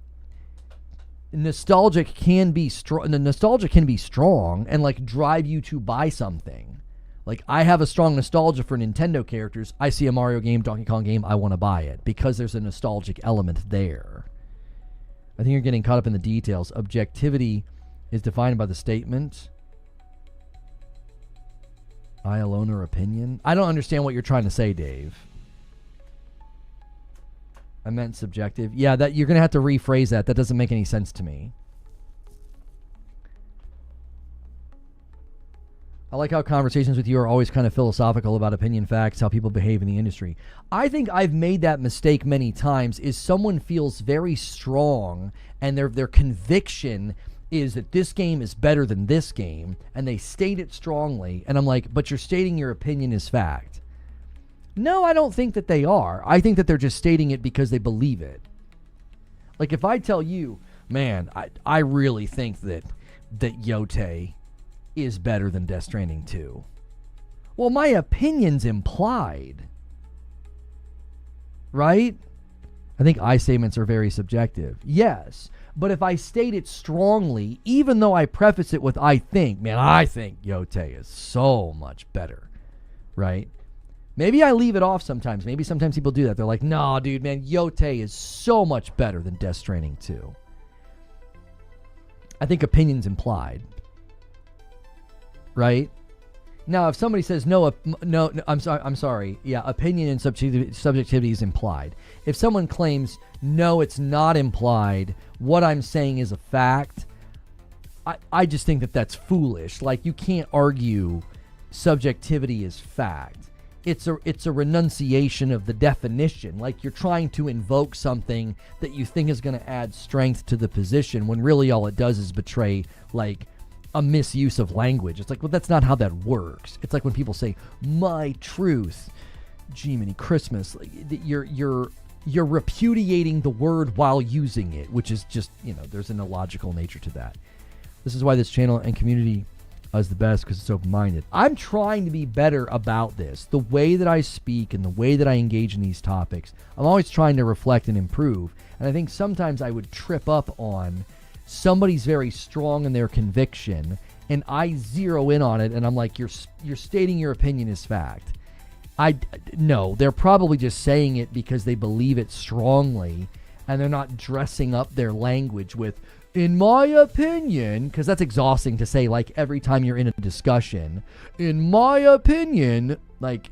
nostalgia can be strong. The nostalgia can be strong and like drive you to buy something. Like, I have a strong nostalgia for Nintendo characters. I see a Mario game, Donkey Kong game, I want to buy it because there's a nostalgic element there. I think you're getting caught up in the details. Objectivity is defined by the statement, I alone or opinion. I don't understand what you're trying to say, Dave. I meant subjective. Yeah, that you're going to have to rephrase that. That doesn't make any sense to me. I like how conversations with you are always kind of philosophical about opinion facts, how people behave in the industry. I think I've made that mistake many times, is someone feels very strong and their conviction is that this game is better than this game, and they state it strongly, and I'm like, but you're stating your opinion as fact. No, I don't think that they are. I think that they're just stating it because they believe it. Like, if I tell you, man, I really think that Yote is better than Death Stranding 2. Well, my opinion's implied. Right? I think I statements are very subjective. Yes. But if I state it strongly, even though I preface it with I think Yote is so much better. Right? Maybe I leave it off sometimes. Maybe sometimes people do that. They're like, no, dude, man, Yote is so much better than Death Stranding 2. I think opinion's implied. Right? Now, if somebody says no, I'm sorry. Yeah, opinion and subjectivity is implied. If someone claims no, it's not implied, what I'm saying is a fact, I just think that that's foolish. Like, you can't argue subjectivity is fact. It's a renunciation of the definition. Like, you're trying to invoke something that you think is going to add strength to the position when really all it does is betray, like, a misuse of language. It's like, well, that's not how that works. It's like when people say, my truth, Jiminy Christmas. Like, you're you're repudiating the word while using it, which is just, there's an illogical nature to that. This is why this channel and community is the best, because it's open-minded. I'm trying to be better about this. The way that I speak and the way that I engage in these topics, I'm always trying to reflect and improve. And I think sometimes I would trip up on somebody's very strong in their conviction, and I zero in on it, and I'm like, you're stating your opinion as fact. No, they're probably just saying it because they believe it strongly, and they're not dressing up their language with, in my opinion, because that's exhausting to say, like, every time you're in a discussion. In my opinion, like,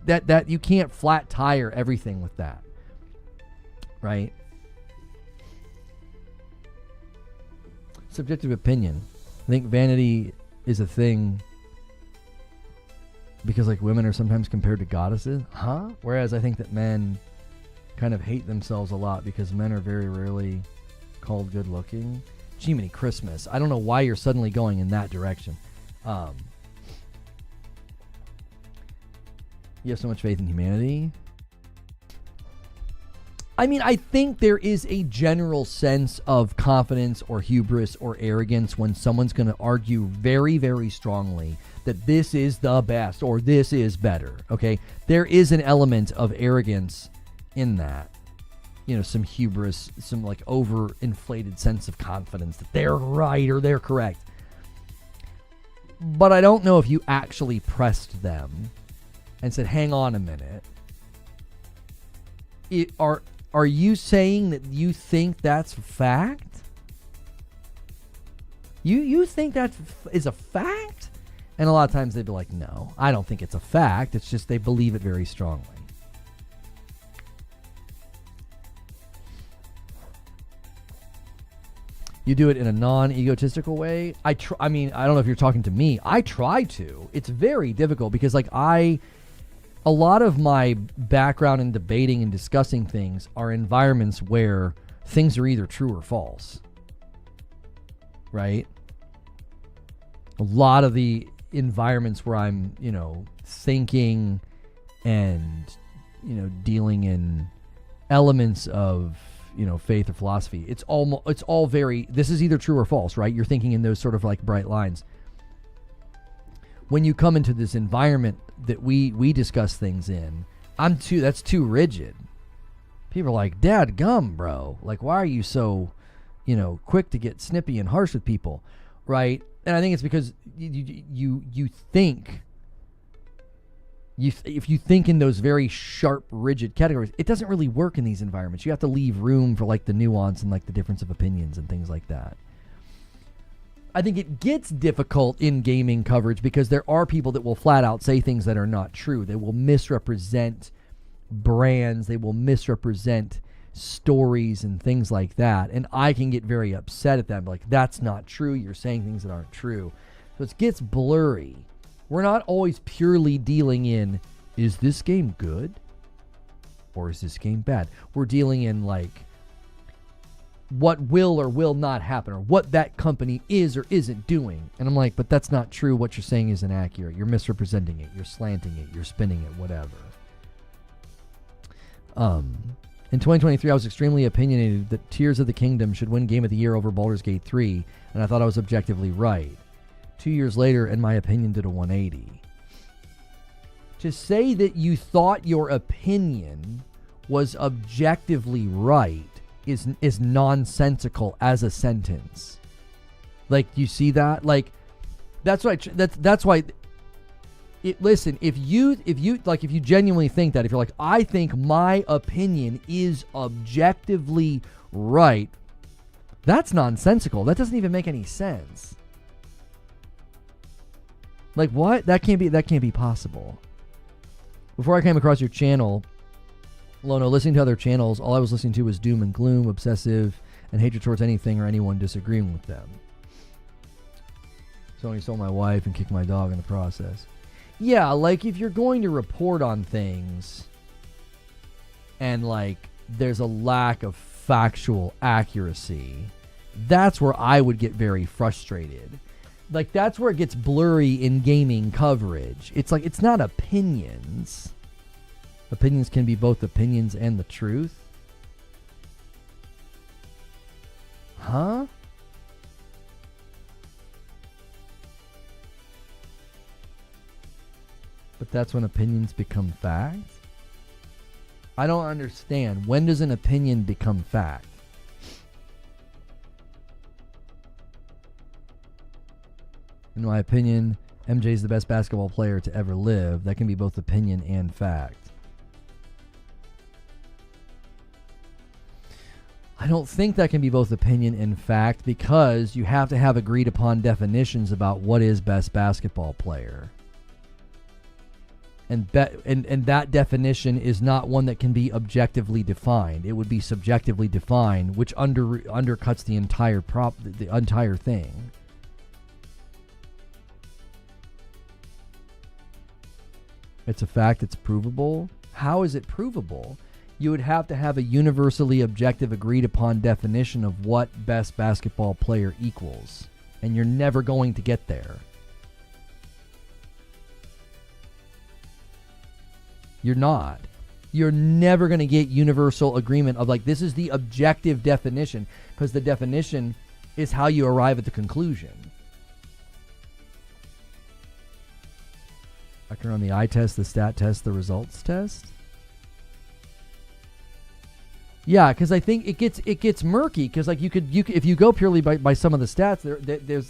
that you can't flat tire everything with that, right? Subjective opinion. I think vanity is a thing because, like, women are sometimes compared to goddesses. Whereas I think that men kind of hate themselves a lot because men are very rarely called good looking. Jiminy Christmas. I don't know why you're suddenly going in that direction. You have so much faith in humanity. I mean, I think there is a general sense of confidence or hubris or arrogance when someone's going to argue very, very strongly that this is the best or this is better. Okay. There is an element of arrogance in that. Some hubris, some like overinflated sense of confidence that they're right or they're correct. But I don't know if you actually pressed them and said, hang on a minute. Are you saying that you think that's fact? You think that is a fact? And a lot of times they'd be like, no, I don't think it's a fact. It's just they believe it very strongly. You do it in a non-egotistical way. I mean, I don't know if you're talking to me. I try to. It's very difficult because, like, a lot of my background in debating and discussing things are environments where things are either true or false. Right? A lot of the environments where I'm, thinking and, dealing in elements of, faith or philosophy. It's all very, this is either true or false, right? You're thinking in those sort of like bright lines. When you come into this environment that we discuss things in, that's too rigid. People are like, Dad gum, bro. Like, why are you so, quick to get snippy and harsh with people, right? And I think it's because you think, if you think in those very sharp, rigid categories, it doesn't really work in these environments. You have to leave room for like the nuance and like the difference of opinions and things like that. I think it gets difficult in gaming coverage because there are people that will flat out say things that are not true. They will misrepresent brands. They will misrepresent stories and things like that. And I can get very upset at them. Like, that's not true. You're saying things that aren't true. So it gets blurry. We're not always purely dealing in, is this game good or is this game bad? We're dealing in like what will or will not happen or what that company is or isn't doing. And I'm like, but that's not true. What you're saying is inaccurate. You're misrepresenting it. You're slanting it. You're spinning it, whatever. In 2023, I was extremely opinionated that Tears of the Kingdom should win Game of the Year over Baldur's Gate 3, and I thought I was objectively right. 2 years later, and my opinion did a 180. To say that you thought your opinion was objectively right is nonsensical as a sentence. Like, you see that? Like, that's why. That's why. Listen, if you genuinely think that, if you're like, I think my opinion is objectively right, that's nonsensical. That doesn't even make any sense. Like, what? That can't be possible. Before I came across your channel, Lono, listening to other channels, all I was listening to was doom and gloom, obsessive, and hatred towards anything or anyone disagreeing with them. So he sold my wife and kicked my dog in the process. Yeah, like, if you're going to report on things and, like, there's a lack of factual accuracy, that's where I would get very frustrated. Like, that's where it gets blurry in gaming coverage. It's like, it's not opinions. Opinions can be both opinions and the truth. Huh? But that's when opinions become fact? I don't understand. When does an opinion become fact? In my opinion, MJ is the best basketball player to ever live. That can be both opinion and fact. I don't think that can be both opinion and fact because you have to have agreed upon definitions about what is best basketball player. And that definition is not one that can be objectively defined. It would be subjectively defined, which undercuts the entire thing. It's a fact, it's provable. How is it provable? You would have to have a universally objective, agreed upon definition of what best basketball player equals. And you're never going to get there. You're not. You're never going to get universal agreement of like, this is the objective definition, because the definition is how you arrive at the conclusion. I can run the eye test, the stat test, the results test. Yeah, because I think it gets murky. Because like you could if you go purely by some of the stats,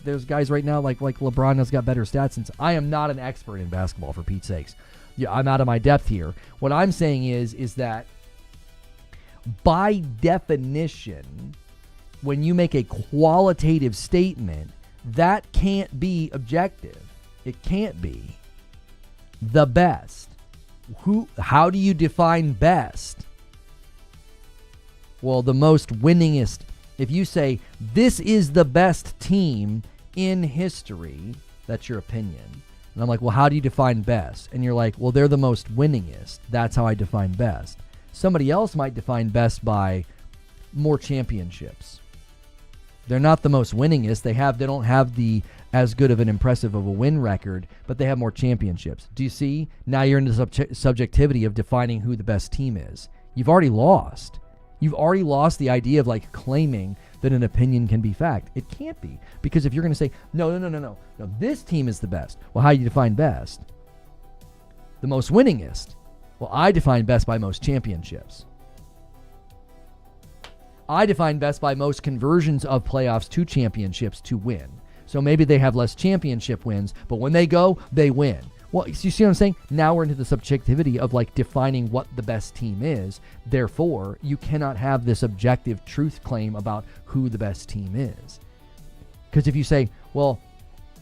there's guys right now like LeBron has got better stats. Since I am not an expert in basketball, for Pete's sakes, yeah, I'm out of my depth here. What I'm saying is that by definition, when you make a qualitative statement, that can't be objective. It can't be. The best. How do you define best? Well, the most winningest. If you say, this is the best team in history, that's your opinion. And I'm like, well, how do you define best? And you're like, well, they're the most winningest. That's how I define best. Somebody else might define best by more championships. They're not the most winningest. They don't have the as good of an impressive of a win record, but they have more championships. Do you see? Now you're into subjectivity of defining who the best team is. You've already lost. You've already lost the idea of like claiming that an opinion can be fact. It can't be. Because if you're going to say, no, this team is the best. Well, how do you define best? The most winningest. Well, I define best by most championships. I define best by most conversions of playoffs to championships to win. So maybe they have less championship wins, but when they go, they win. Well, you see what I'm saying? Now we're into the subjectivity of like defining what the best team is. Therefore, you cannot have this objective truth claim about who the best team is. Because if you say, well,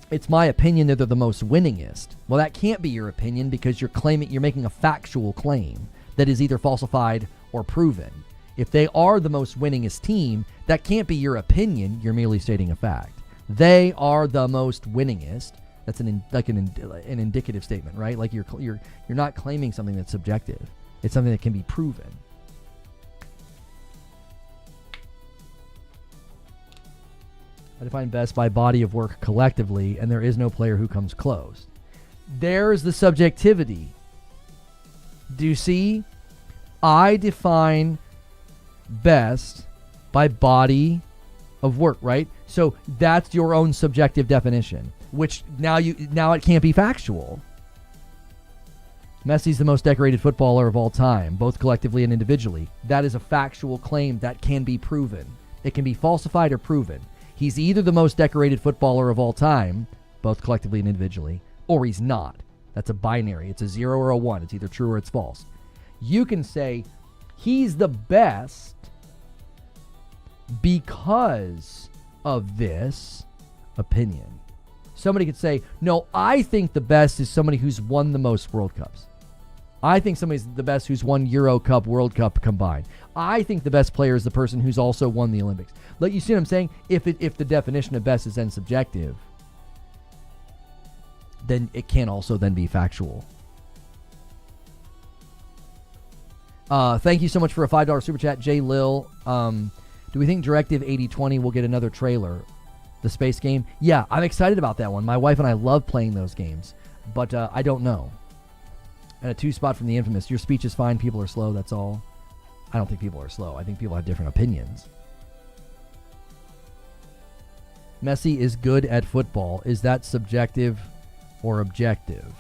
it's my opinion that they're the most winningest. Well, that can't be your opinion because you're making a factual claim that is either falsified or proven. If they are the most winningest team, that can't be your opinion. You're merely stating a fact. They are the most winningest. That's an indicative statement, right? Like you're not claiming something that's subjective. It's something that can be proven. I define best by body of work collectively, and there is no player who comes close. There's the subjectivity. Do you see? I define best by body of work, right? So that's your own subjective definition, which now it can't be factual. Messi's the most decorated footballer of all time, both collectively and individually. That is a factual claim that can be proven. It can be falsified or proven. He's either the most decorated footballer of all time, both collectively and individually, or he's not. That's a binary. It's a 0 or a 1. It's either true or it's false. You can say he's the best because of this opinion. Somebody could say, no, I think the best is somebody who's won the most World Cups. I think somebody's the best who's won Euro Cup, World Cup combined. I think the best player is the person who's also won the Olympics. Like, you see what I'm saying? If the definition of best is then subjective, then it can also then be factual. Thank you so much for a $5 super chat, Jay Lil. Do we think Directive 8020 will get another trailer? The space game? Yeah, I'm excited about that one. My wife and I love playing those games, but I don't know. And a 2 spot from the Infamous. Your speech is fine. People are slow. That's all. I don't think people are slow. I think people have different opinions. Messi is good at football. Is that subjective or objective?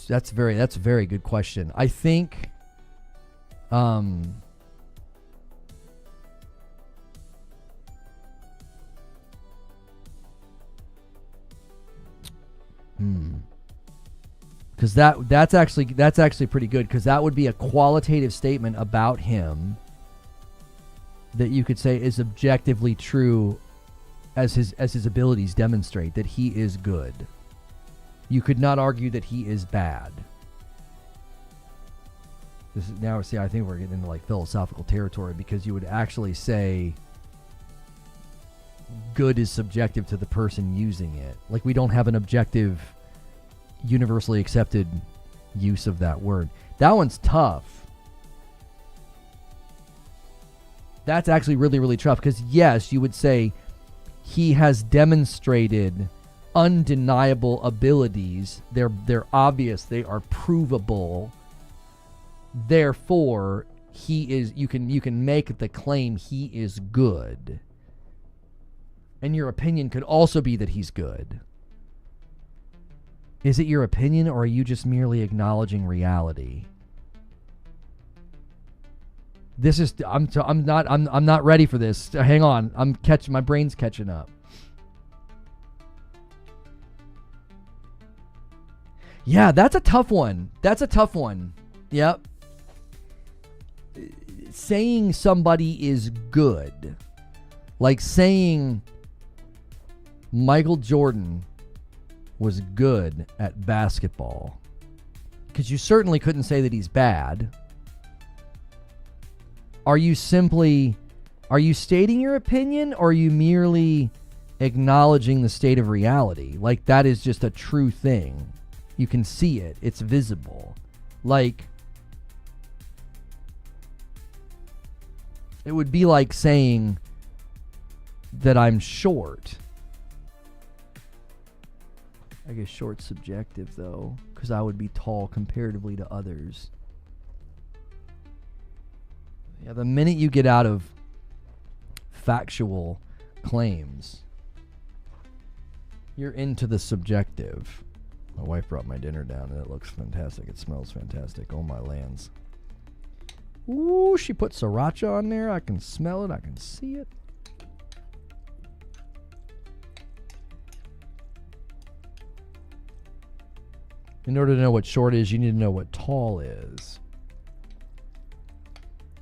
That's a very good question. I think because that's actually pretty good, because that would be a qualitative statement about him that you could say is objectively true as his abilities demonstrate that he is good. You could not argue that he is bad. This is now, see, I think we're getting into like philosophical territory, because you would actually say good is subjective to the person using it. Like, we don't have an objective, universally accepted use of that word. That one's tough. That's actually really, really tough, because yes, you would say he has demonstrated undeniable abilities. They're obvious. They are provable. Therefore, he is. You can make the claim he is good. And your opinion could also be that he's good. Is it your opinion, or are you just merely acknowledging reality? This is. I'm not ready for this. Hang on. My brain's catching up. Yeah, that's a tough one. Yep. Saying somebody is good, like saying Michael Jordan was good at basketball, because you certainly couldn't say that he's bad. Are you stating your opinion, or are you merely acknowledging the state of reality? Like, that is just a true thing. You can see it. It's visible. Like, it would be like saying that I'm short. I guess short's subjective, though, because I would be tall comparatively to others. Yeah, the minute you get out of factual claims, you're into the subjective. My wife brought my dinner down, and it looks fantastic. It smells fantastic. Oh, my lands. Ooh, she put sriracha on there. I can smell it. I can see it. In order to know what short is, you need to know what tall is.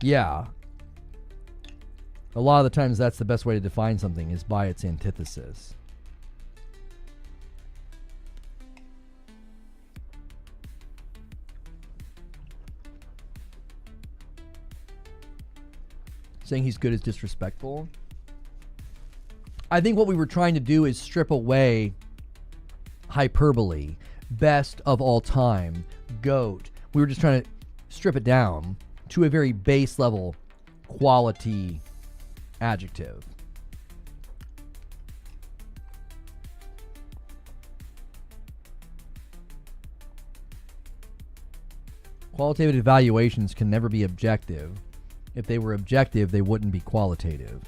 Yeah. A lot of the times that's the best way to define something, is by its antithesis. Saying he's good is disrespectful. I think what we were trying to do is strip away hyperbole, best of all time, GOAT. We were just trying to strip it down to a very base level quality adjective. Qualitative evaluations can never be objective. If they were objective, they wouldn't be qualitative.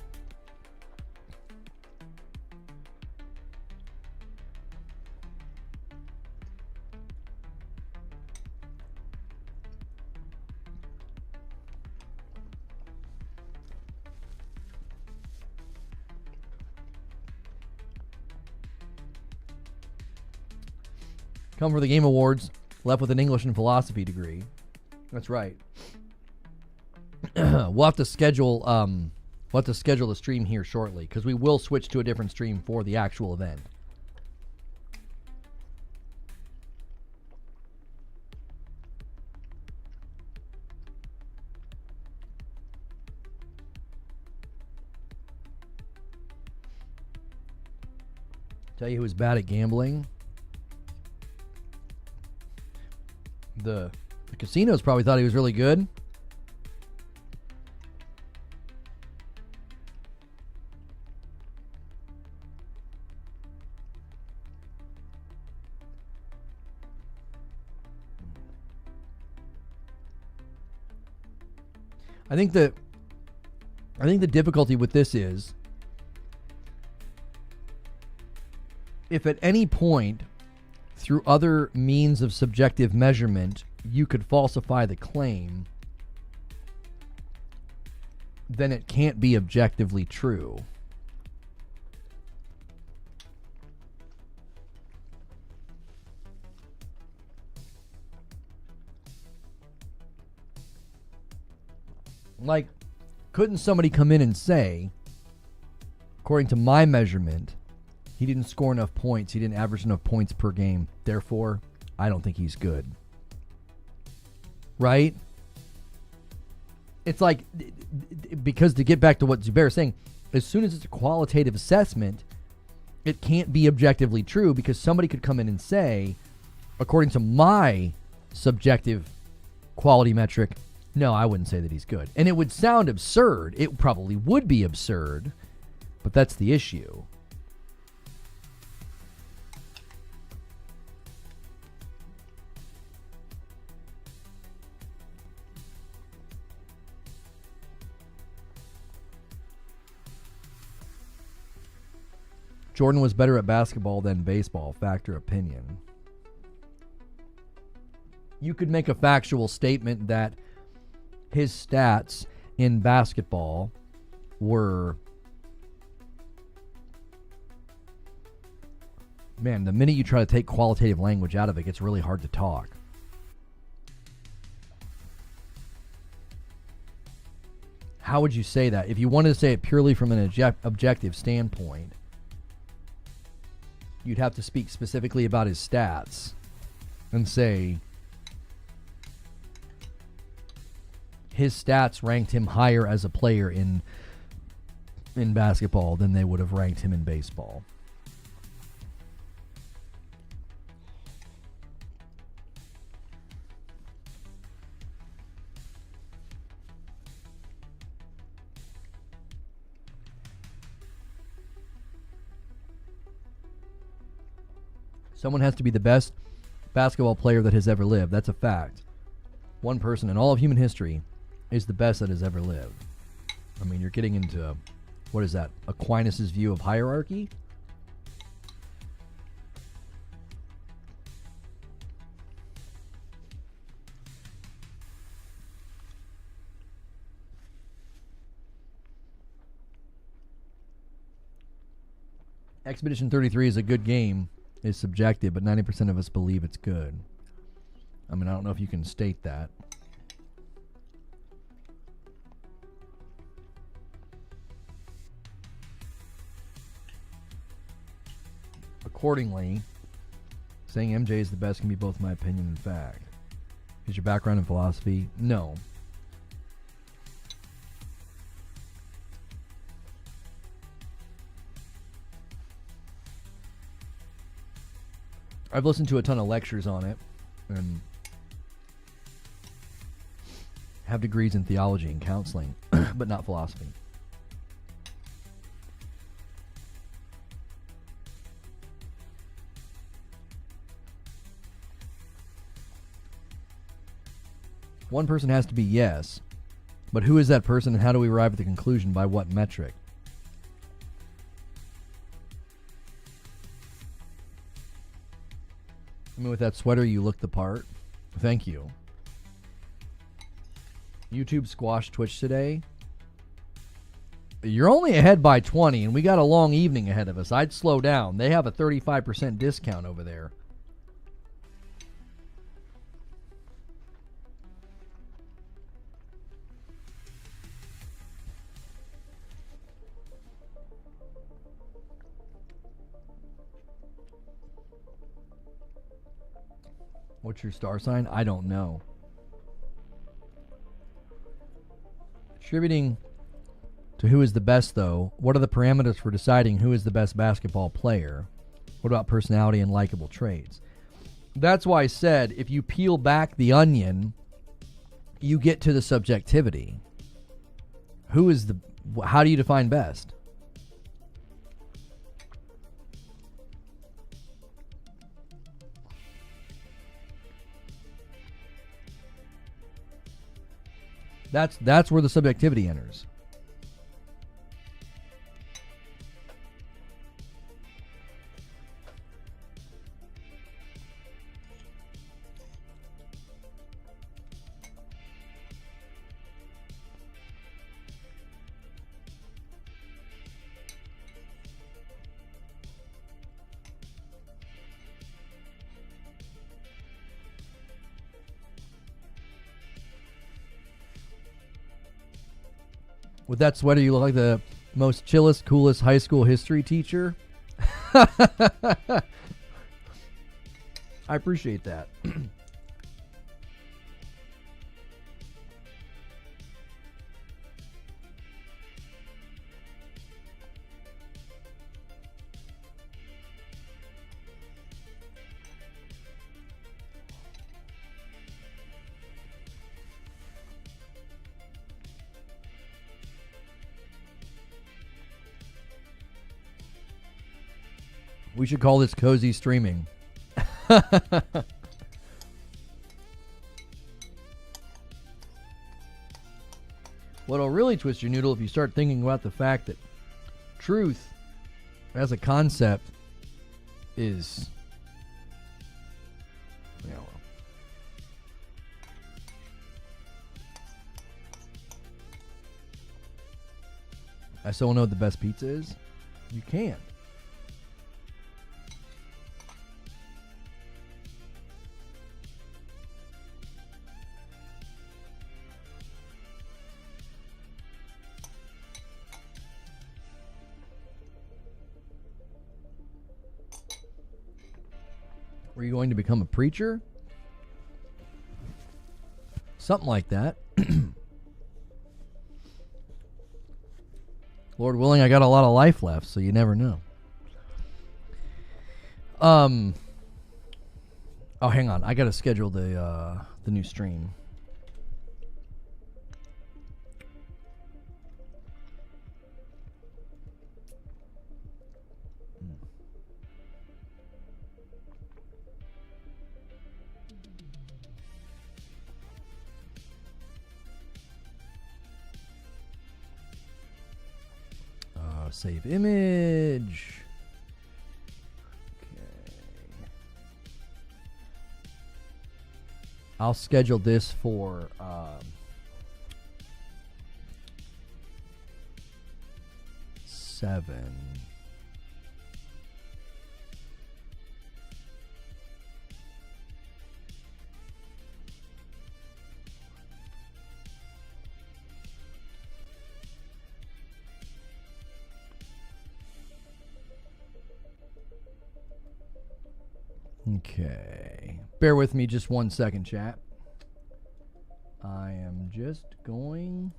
Come for the Game Awards, left with an English and philosophy degree. That's right. We'll have to schedule the stream here shortly, because we will switch to a different stream for the actual event. Tell you who was bad at gambling. The casinos probably thought he was really good. I think the difficulty with this is if at any point through other means of subjective measurement you could falsify the claim, then it can't be objectively true. Like, couldn't somebody come in and say, according to my measurement, he didn't score enough points, he didn't average enough points per game, therefore, I don't think he's good. Right? It's like, because to get back to what Zubair is saying, as soon as it's a qualitative assessment, it can't be objectively true because somebody could come in and say, according to my subjective quality metric, no, I wouldn't say that he's good. And it would sound absurd. It probably would be absurd, but that's the issue. Jordan was better at basketball than baseball. Fact or opinion? You could make a factual statement that his stats in basketball were... Man, the minute you try to take qualitative language out of it, it gets really hard to talk. How would you say that? If you wanted to say it purely from an objective standpoint, you'd have to speak specifically about his stats and say his stats ranked him higher as a player in basketball than they would have ranked him in baseball. Someone has to be the best basketball player that has ever lived. That's a fact. One person in all of human history is the best that has ever lived. I mean, you're getting into, what is that, Aquinas' view of hierarchy? Expedition 33 is a good game. Is subjective, but 90% of us believe it's good. I mean, I don't know if you can state that. Accordingly, saying MJ is the best can be both my opinion and fact. Is your background in philosophy? No. I've listened to a ton of lectures on it and have degrees in theology and counseling, but not philosophy. One person has to be yes, but who is that person and how do we arrive at the conclusion? By what metric? I mean, with that sweater, you look the part. Thank you. YouTube squashed Twitch today. You're only ahead by 20, and we got a long evening ahead of us. I'd slow down. They have a 35% discount over there. What's your star sign? I don't know. Attributing to who is the best, though, what are the parameters for deciding who is the best basketball player? What about personality and likable traits? That's why I said if you peel back the onion, you get to the subjectivity. How do you define best? That's where the subjectivity enters. With that sweater, you look like the most chillest, coolest high school history teacher. I appreciate that. We should call this cozy streaming. What'll really twist your noodle if you start thinking about the fact that truth as a concept is, you know, I still know what the best pizza is. You can. Were you going to become a preacher? Something like that. Lord willing, I got a lot of life left, so you never know. Oh, hang on. I got to schedule the new stream. Save image. Okay. I'll schedule this for 7. Okay. Bear with me just 1 second, chat. I am just going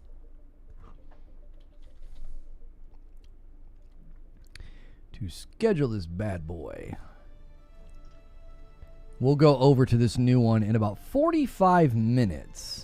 to schedule this bad boy. We'll go over to this new one in about 45 minutes.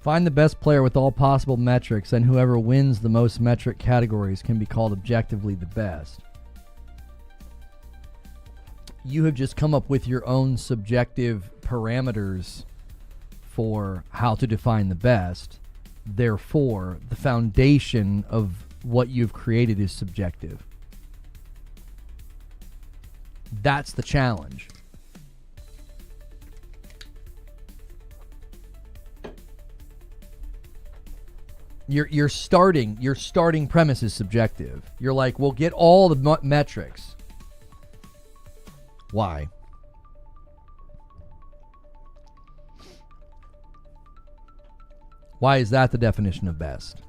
Find the best player with all possible metrics, and whoever wins the most metric categories can be called objectively the best. You have just come up with your own subjective parameters for how to define the best. Therefore, the foundation of what you've created is subjective. That's the challenge. Your starting premise is subjective. You're like, we'll get all the metrics. Why? Why is that the definition of best?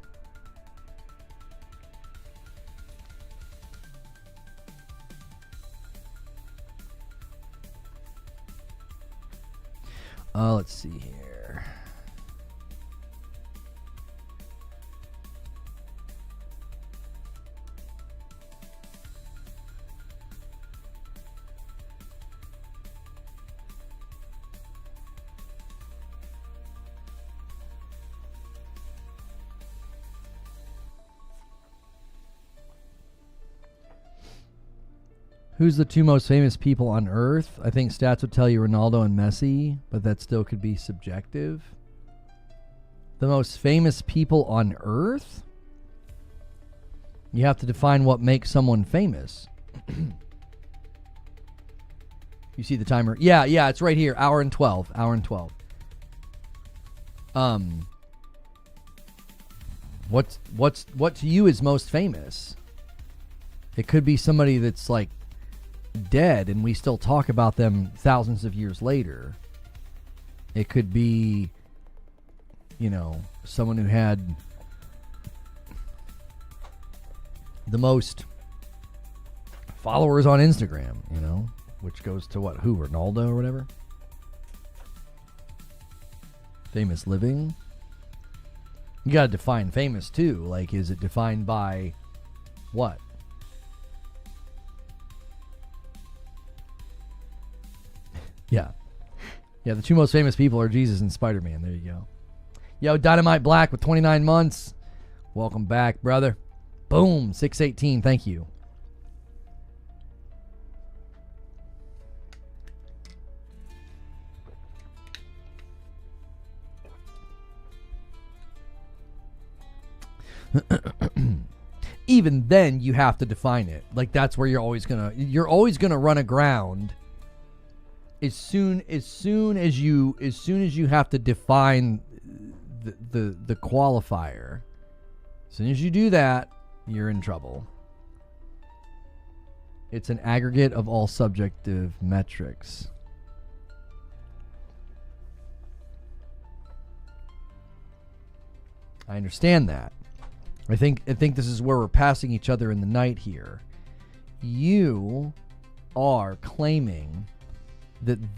Let's see here. Who's the two most famous people on Earth? I think stats would tell you Ronaldo and Messi, but that still could be subjective. The most famous people on Earth? You have to define what makes someone famous. You see the timer? Yeah, it's right here. Hour and 12. What to you is most famous? It could be somebody that's like dead and we still talk about them thousands of years later. It could be, someone who had the most followers on Instagram, which goes to who, Ronaldo or whatever? Famous living? You got to define famous too. Like, is it defined by what? Yeah, the two most famous people are Jesus and Spider-Man. There you go. Yo, Dynamite Black with 29 months. Welcome back, brother. Boom, 618. Thank you. Even then, you have to define it. Like, that's where you're always gonna run aground. As soon as you have to define the qualifier, as soon as you do that, you're in trouble. It's an aggregate of all subjective metrics. I understand that. I think this is where we're passing each other in the night here. You are claiming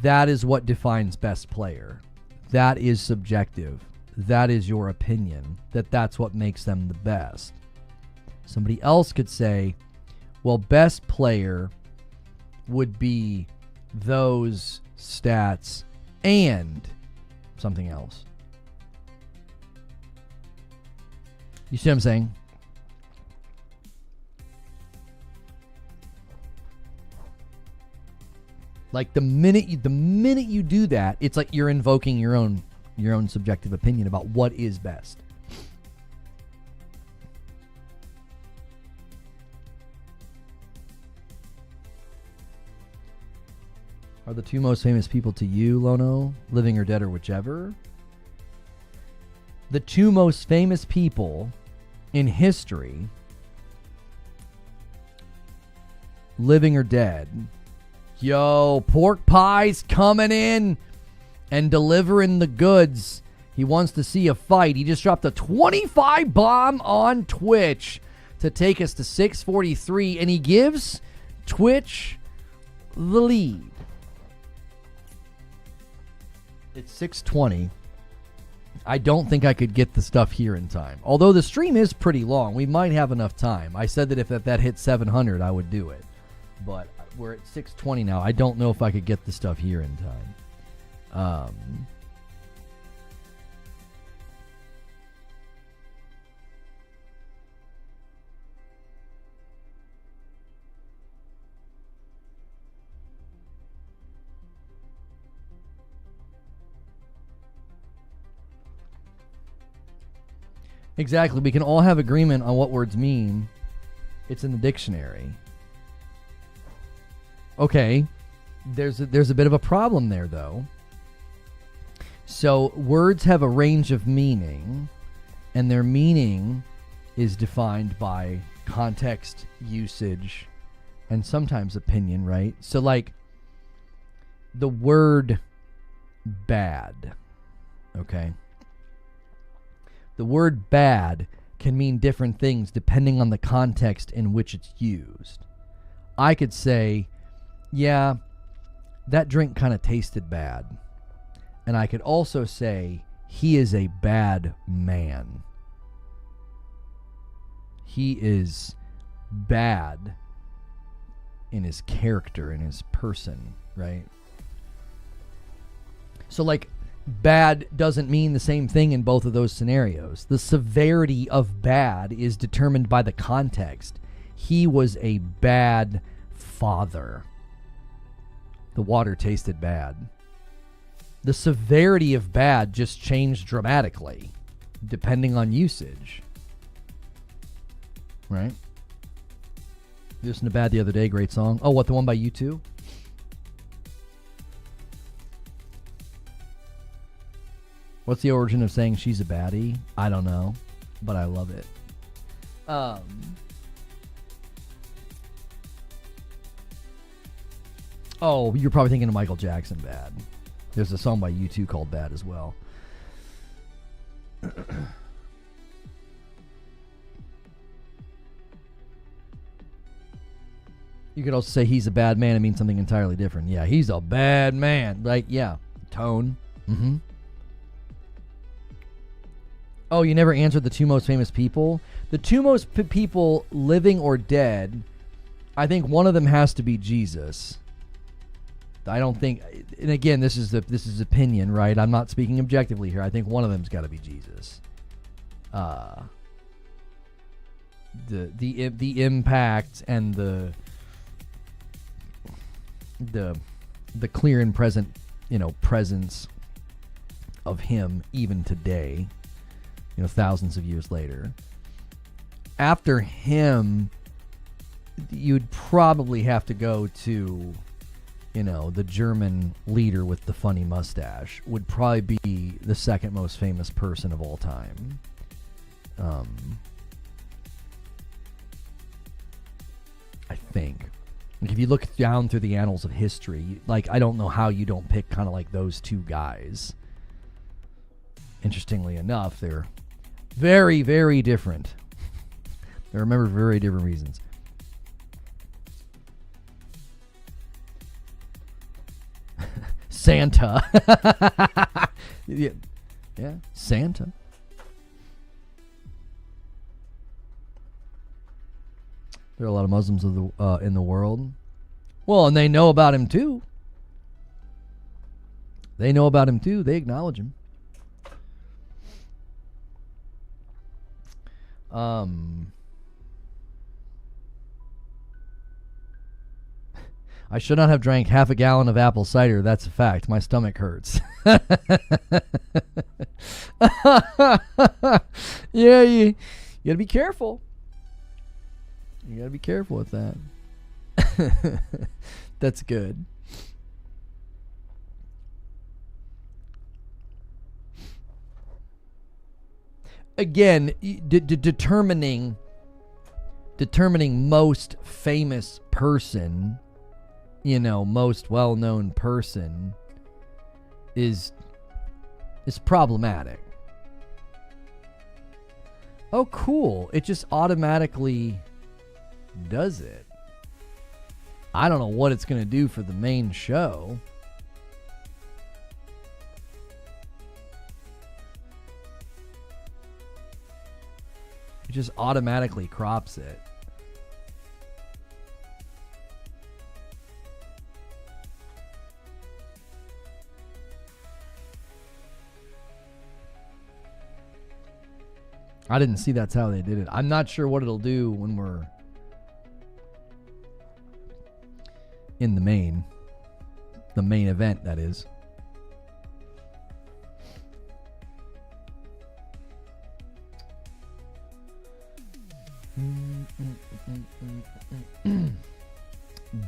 that is what defines best player. That is subjective. That is your opinion. That's what makes them the best. Somebody else could say, well, best player would be those stats and something else. You see what I'm saying? Like the minute you do that, it's like you're invoking your own subjective opinion about what is best. Are the two most famous people to you, Lono, living or dead or whichever? The two most famous people in history, living or dead. Yo, Pork Pie's coming in and delivering the goods. He wants to see a fight. He just dropped a 25 bomb on Twitch to take us to 643, and he gives Twitch the lead. It's 620. I don't think I could get the stuff here in time. Although the stream is pretty long. We might have enough time. I said that if that hit 700, I would do it. But we're at 620 now. I don't know if I could get the stuff here in time. Exactly. We can all have agreement on what words mean. It's in the dictionary. Okay. There's a bit of a problem there, though. So words have a range of meaning, and their meaning is defined by context, usage, and sometimes opinion, right? So, like, the word bad, okay? The word bad can mean different things depending on the context in which it's used. I could say, yeah, that drink kind of tasted bad. And I could also say he is a bad man. He is bad in his character, in his person, right? So, like, bad doesn't mean the same thing in both of those scenarios. The severity of bad is determined by the context. He was a bad father. The water tasted bad. The severity of bad just changed dramatically depending on usage. Right? Listened to Bad the other day, great song. Oh, what, the one by U2? What's the origin of saying she's a baddie? I don't know, but I love it. Oh, you're probably thinking of Michael Jackson, Bad. There's a song by U2 called Bad as well. You could also say he's a bad man and mean something entirely different. Yeah, he's a bad man. Like, yeah, tone. Mm-hmm. Oh, you never answered the two most famous people? The two most people, living or dead, I think one of them has to be Jesus. I don't think, and again, this is opinion, right? I'm not speaking objectively here. I think one of them's got to be Jesus. The impact and the clear and present, presence of him even today, thousands of years later. After him, you'd probably have to go to, the German leader with the funny mustache would probably be the second most famous person of all time. I think. Like, if you look down through the annals of history, like, I don't know how you don't pick kind of like those two guys. Interestingly enough, they're very, very different. They're remembered for very different reasons. Santa. Yeah, Santa. There are a lot of Muslims in the world. Well, and they know about him too. They know about him too. They acknowledge him. I should not have drank half a gallon of apple cider. That's a fact. My stomach hurts. Yeah, you gotta be careful. You gotta be careful with that. That's good. Again, determining most famous person, most well-known person is problematic. Oh, cool. It just automatically does it. I don't know what it's going to do for the main show. It just automatically crops it. I didn't see that's how they did it. I'm not sure what it'll do when we're in the main event, that is.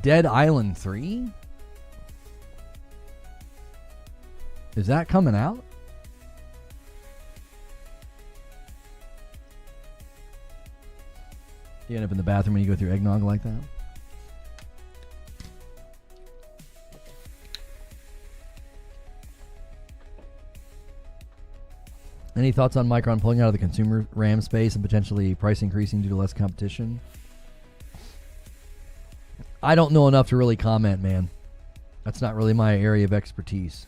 Dead Island 3? Is that coming out? You end up in the bathroom when you go through eggnog like that? Any thoughts on Micron pulling out of the consumer RAM space and potentially price increasing due to less competition? I don't know enough to really comment, man. That's not really my area of expertise.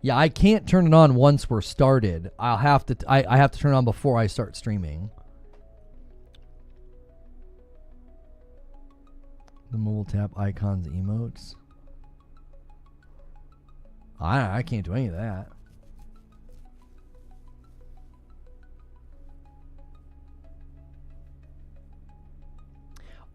Yeah, I can't turn it on once we're started. I have to turn it on before I start streaming. The mobile tap icons emotes. I can't do any of that.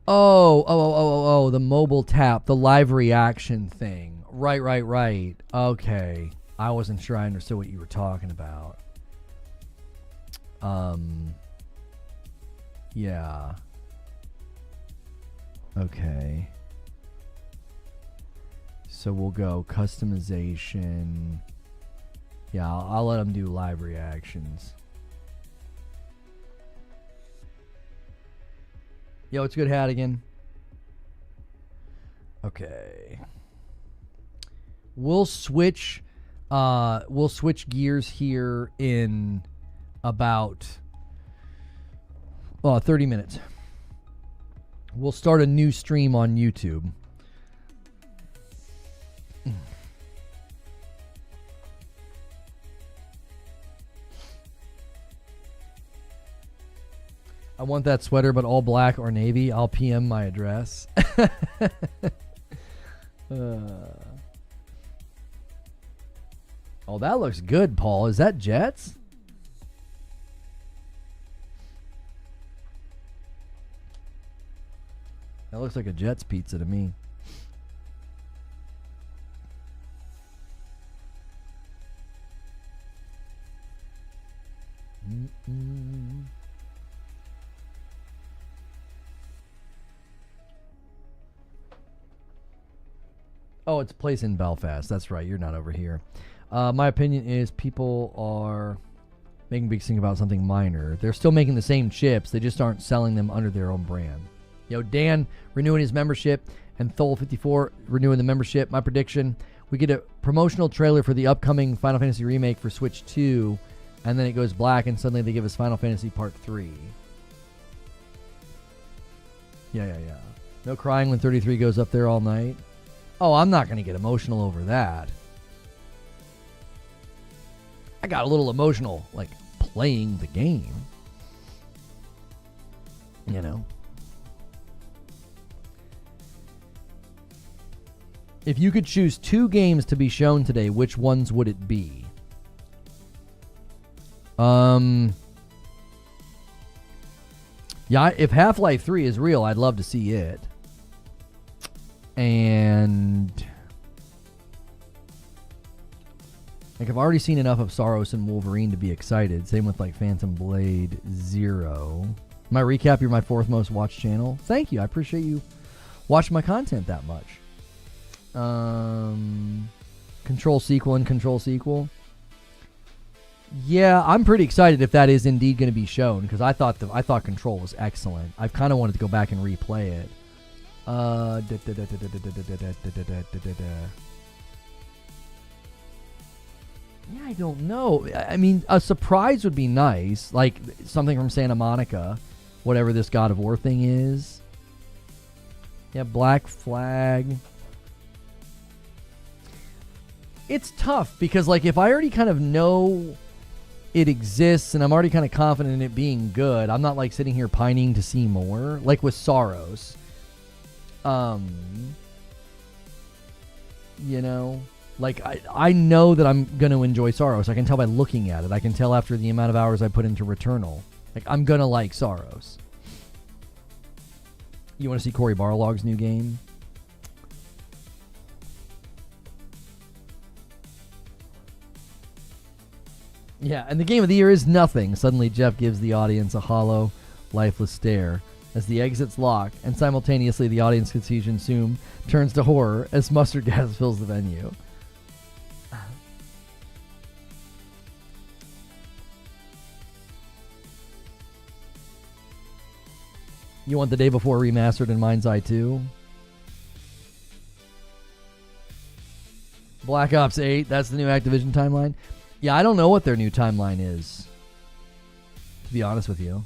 Oh, the mobile tap, the live reaction thing. Right. Okay. I wasn't sure I understood what you were talking about. Yeah. Okay. So we'll go customization. Yeah, I'll let them do live reactions. Yo, it's good, Hattigan. Okay. We'll switch gears here in about 30 minutes. We'll start a new stream on YouTube. I want that sweater, but all black or navy. I'll PM my address. Oh, that looks good, Paul. Is that Jets? That looks like a Jets pizza to me. Oh, it's a place in Belfast. That's right. You're not over here. My opinion is people are making a big thing about something minor. They're still making the same chips. They just aren't selling them under their own brand. Yo, Dan renewing his membership and Thole54 renewing the membership. My prediction, we get a promotional trailer for the upcoming Final Fantasy remake for Switch 2, and then it goes black, and suddenly they give us Final Fantasy Part 3. Yeah. No crying when 33 goes up there all night. Oh, I'm not going to get emotional over that. I got a little emotional, like, playing the game. You know. If you could choose 2 games to be shown today, which ones would it be? Yeah, if Half-Life 3 is real, I'd love to see it. And like, I've already seen enough of Saros and Wolverine to be excited. Same with like Phantom Blade 0. My recap, you're my 4th most watched channel. Thank you. I appreciate you watching my content that much. Control sequel and Control sequel. Yeah, I'm pretty excited if that is indeed going to be shown, because I thought Control was excellent. I've kind of wanted to go back and replay it. Yeah, I don't know. I mean, a surprise would be nice, like something from Santa Monica, whatever this God of War thing is. Yeah, Black Flag. It's tough because, like, if I already kind of know it exists and I'm already kind of confident in it being good, I'm not like sitting here pining to see more, like with Saros. You know, like I know that I'm going to enjoy Saros. I can tell by looking at it. I can tell after the amount of hours I put into Returnal. Like, I'm going to like Saros. You want to see Cory Barlog's new game? Yeah, and the game of the year is nothing. Suddenly Jeff gives the audience a hollow, lifeless stare as the exits lock, and simultaneously the audience confusion soon turns to horror as mustard gas fills the venue. You want the day before remastered in Mind's Eye 2? Black Ops 8, that's the new Activision timeline. Yeah, I don't know what their new timeline is, to be honest with you.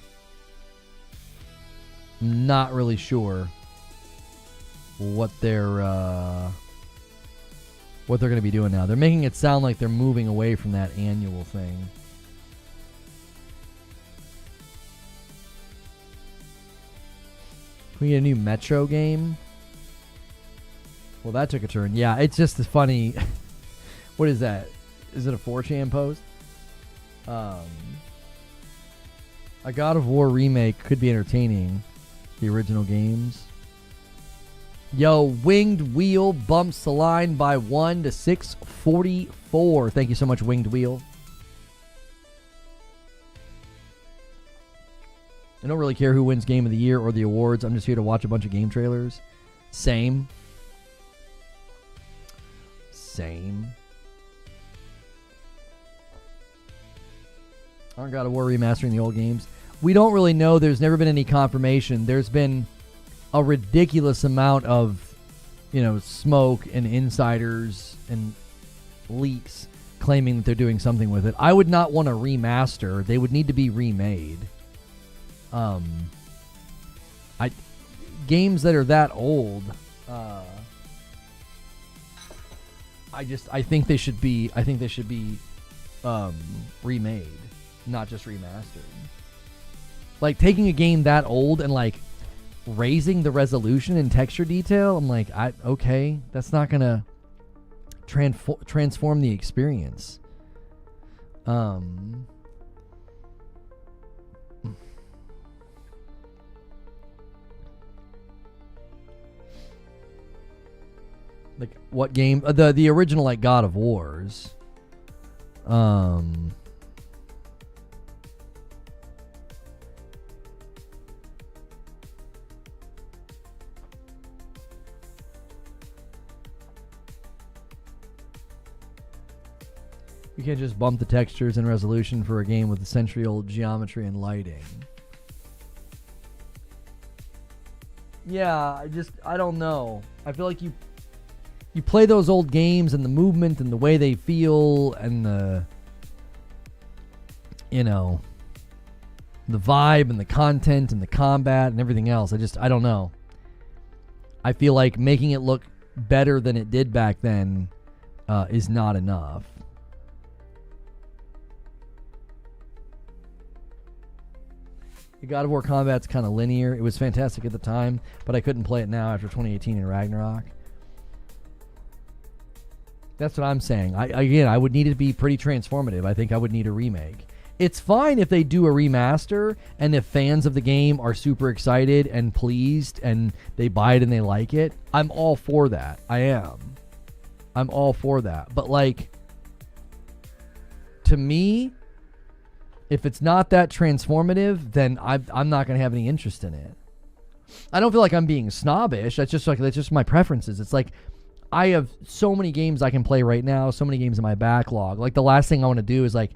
I'm not really sure what their what they're going to be doing now. They're making it sound like they're moving away from that annual thing. Can we get a new Metro game? Well, that took a turn. Yeah, it's just funny. What is that? Is it a 4chan post? A God of War remake could be entertaining. The original games. Yo, Winged Wheel bumps the line by 1 to 644. Thank you so much, Winged Wheel. I don't really care who wins Game of the Year or the awards. I'm just here to watch a bunch of game trailers. Same. Aren't God of War remastering the old games? We don't really know. There's never been any confirmation. There's been a ridiculous amount of, smoke and insiders and leaks claiming that they're doing something with it. I would not want a remaster. They would need to be remade. Games that are that old, I think they should be remade, not just remastered. Like taking a game that old and like raising the resolution and texture detail, I'm like, okay, that's not gonna transform the experience. Like what game? The original like God of Wars. You can't just bump the textures and resolution for a game with a century-old geometry and lighting. Yeah, I don't know. I feel like you play those old games and the movement and the way they feel and the vibe and the content and the combat and everything else. I don't know. I feel like making it look better than it did back then is not enough. The God of War combat's kind of linear. It was fantastic at the time, but I couldn't play it now after 2018 in Ragnarok. That's what I'm saying. I would need it to be pretty transformative. I think I would need a remake. It's fine if they do a remaster and if fans of the game are super excited and pleased and they buy it and they like it. I'm all for that. I am. I'm all for that. But like, to me, if it's not that transformative, then I'm not going to have any interest in it. I don't feel like I'm being snobbish. That's just my preferences. It's like I have so many games I can play right now, so many games in my backlog. Like the last thing I want to do is like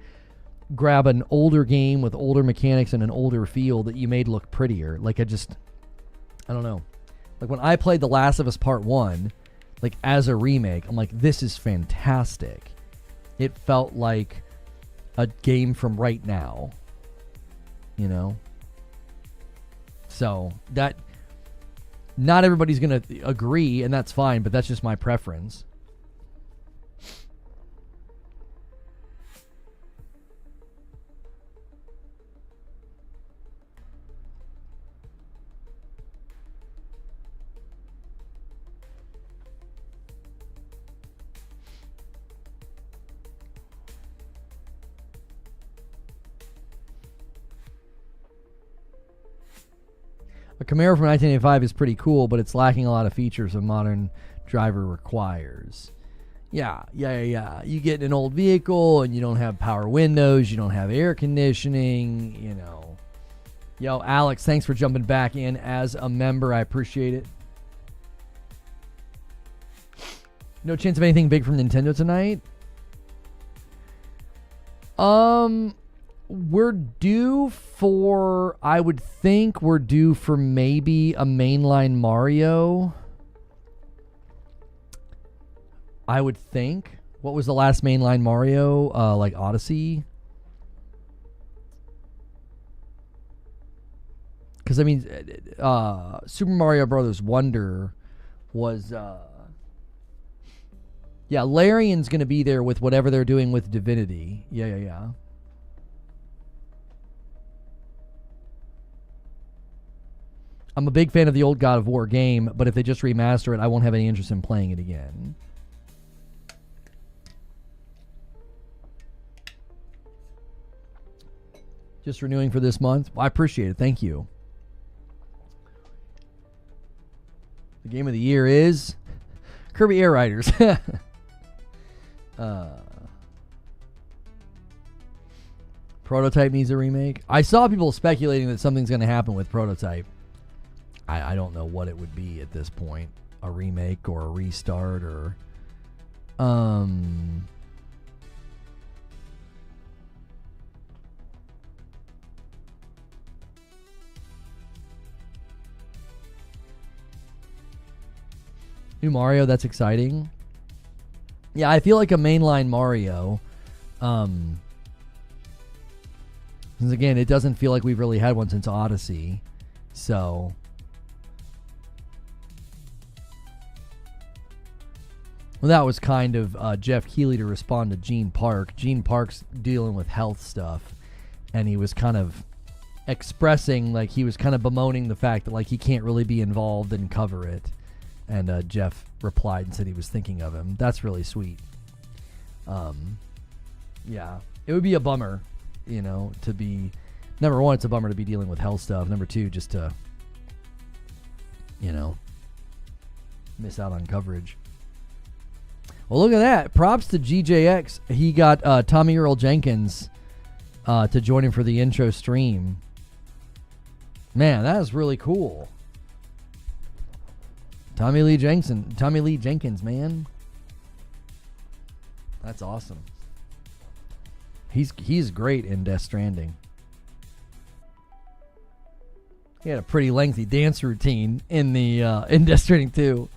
grab an older game with older mechanics and an older feel that you made look prettier. Like I don't know. Like when I played The Last of Us Part 1, like as a remake, I'm like, this is fantastic. It felt like a game from right now, so that not everybody's gonna agree, and that's fine, but that's just my preference. A Camaro from 1985 is pretty cool, but it's lacking a lot of features a modern driver requires. Yeah. You get an old vehicle and you don't have power windows, you don't have air conditioning, Yo, Alex, thanks for jumping back in as a member. I appreciate it. No chance of anything big from Nintendo tonight? We're due for, I would think we're due for maybe a mainline Mario. I would think. What was the last mainline Mario? Like Odyssey? Because, I mean, Super Mario Brothers Wonder was, Yeah, Larian's going to be there with whatever they're doing with Divinity. Yeah. I'm a big fan of the old God of War game, but if they just remaster it, I won't have any interest in playing it again. Just renewing for this month. Well, I appreciate it. Thank you. The game of the year is Kirby Air Riders. Prototype needs a remake. I saw people speculating that something's going to happen with Prototype. I don't know what it would be at this point. A remake or a restart or... New Mario, that's exciting. Yeah, I feel like a mainline Mario. Since again, it doesn't feel like we've really had one since Odyssey. So... Well, that was kind of Jeff Keighley to respond to Gene Park. Gene Park's dealing with health stuff, and he was kind of expressing, like, he was kind of bemoaning the fact that, like, he can't really be involved and cover it. And Jeff replied and said he was thinking of him. That's really sweet. Yeah, it would be a bummer, you know, to be... Number one, it's a bummer to be dealing with health stuff. Number two, just to, you know, miss out on coverage. Well, look at that. Props to GJX. He got Tommy Earl Jenkins to join him for the intro stream. Man, that is really cool. Tommy Lee Jenkins, man. That's awesome. He's great in Death Stranding. He had a pretty lengthy dance routine in the in Death Stranding 2.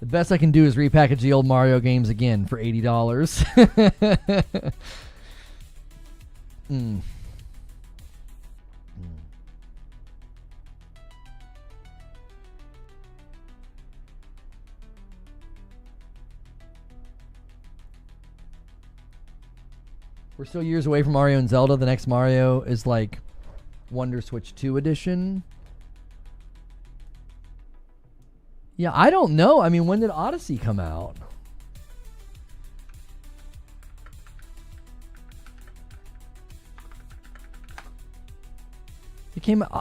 The best I can do is repackage the old Mario games again for $80. We're still years away from Mario and Zelda. The next Mario is like Wonder Switch 2 edition. Yeah, I don't know. I mean, when did Odyssey come out?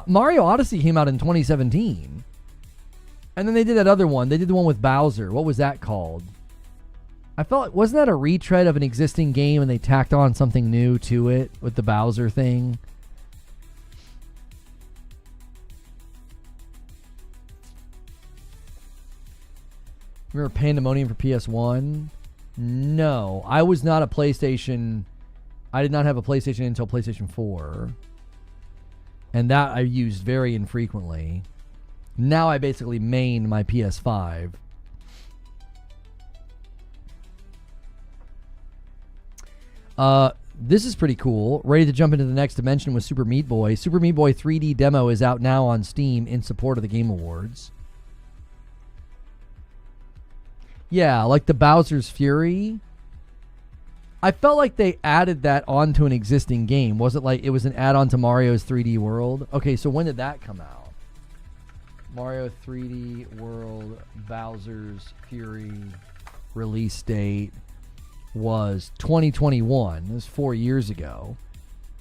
Mario Odyssey came out in 2017. And then they did that other one. They did the one with Bowser. What was that called? I felt, wasn't that a retread of an existing game and they tacked on something new to it with the Bowser thing? Remember Pandemonium for PS1? No, I was not a PlayStation. I did not have a PlayStation until PlayStation 4. And that I used very infrequently. Now I basically main my PS5. This is pretty cool. Ready to jump into the next dimension with Super Meat Boy. Super Meat Boy 3D demo is out now on Steam in support of the Game Awards. Yeah, like the Bowser's Fury. I felt like they added that onto an existing game. Was it like it was an add-on to Mario's 3D World? Okay, so when did that come out? Mario 3D World Bowser's Fury release date was 2021. It was 4 years ago.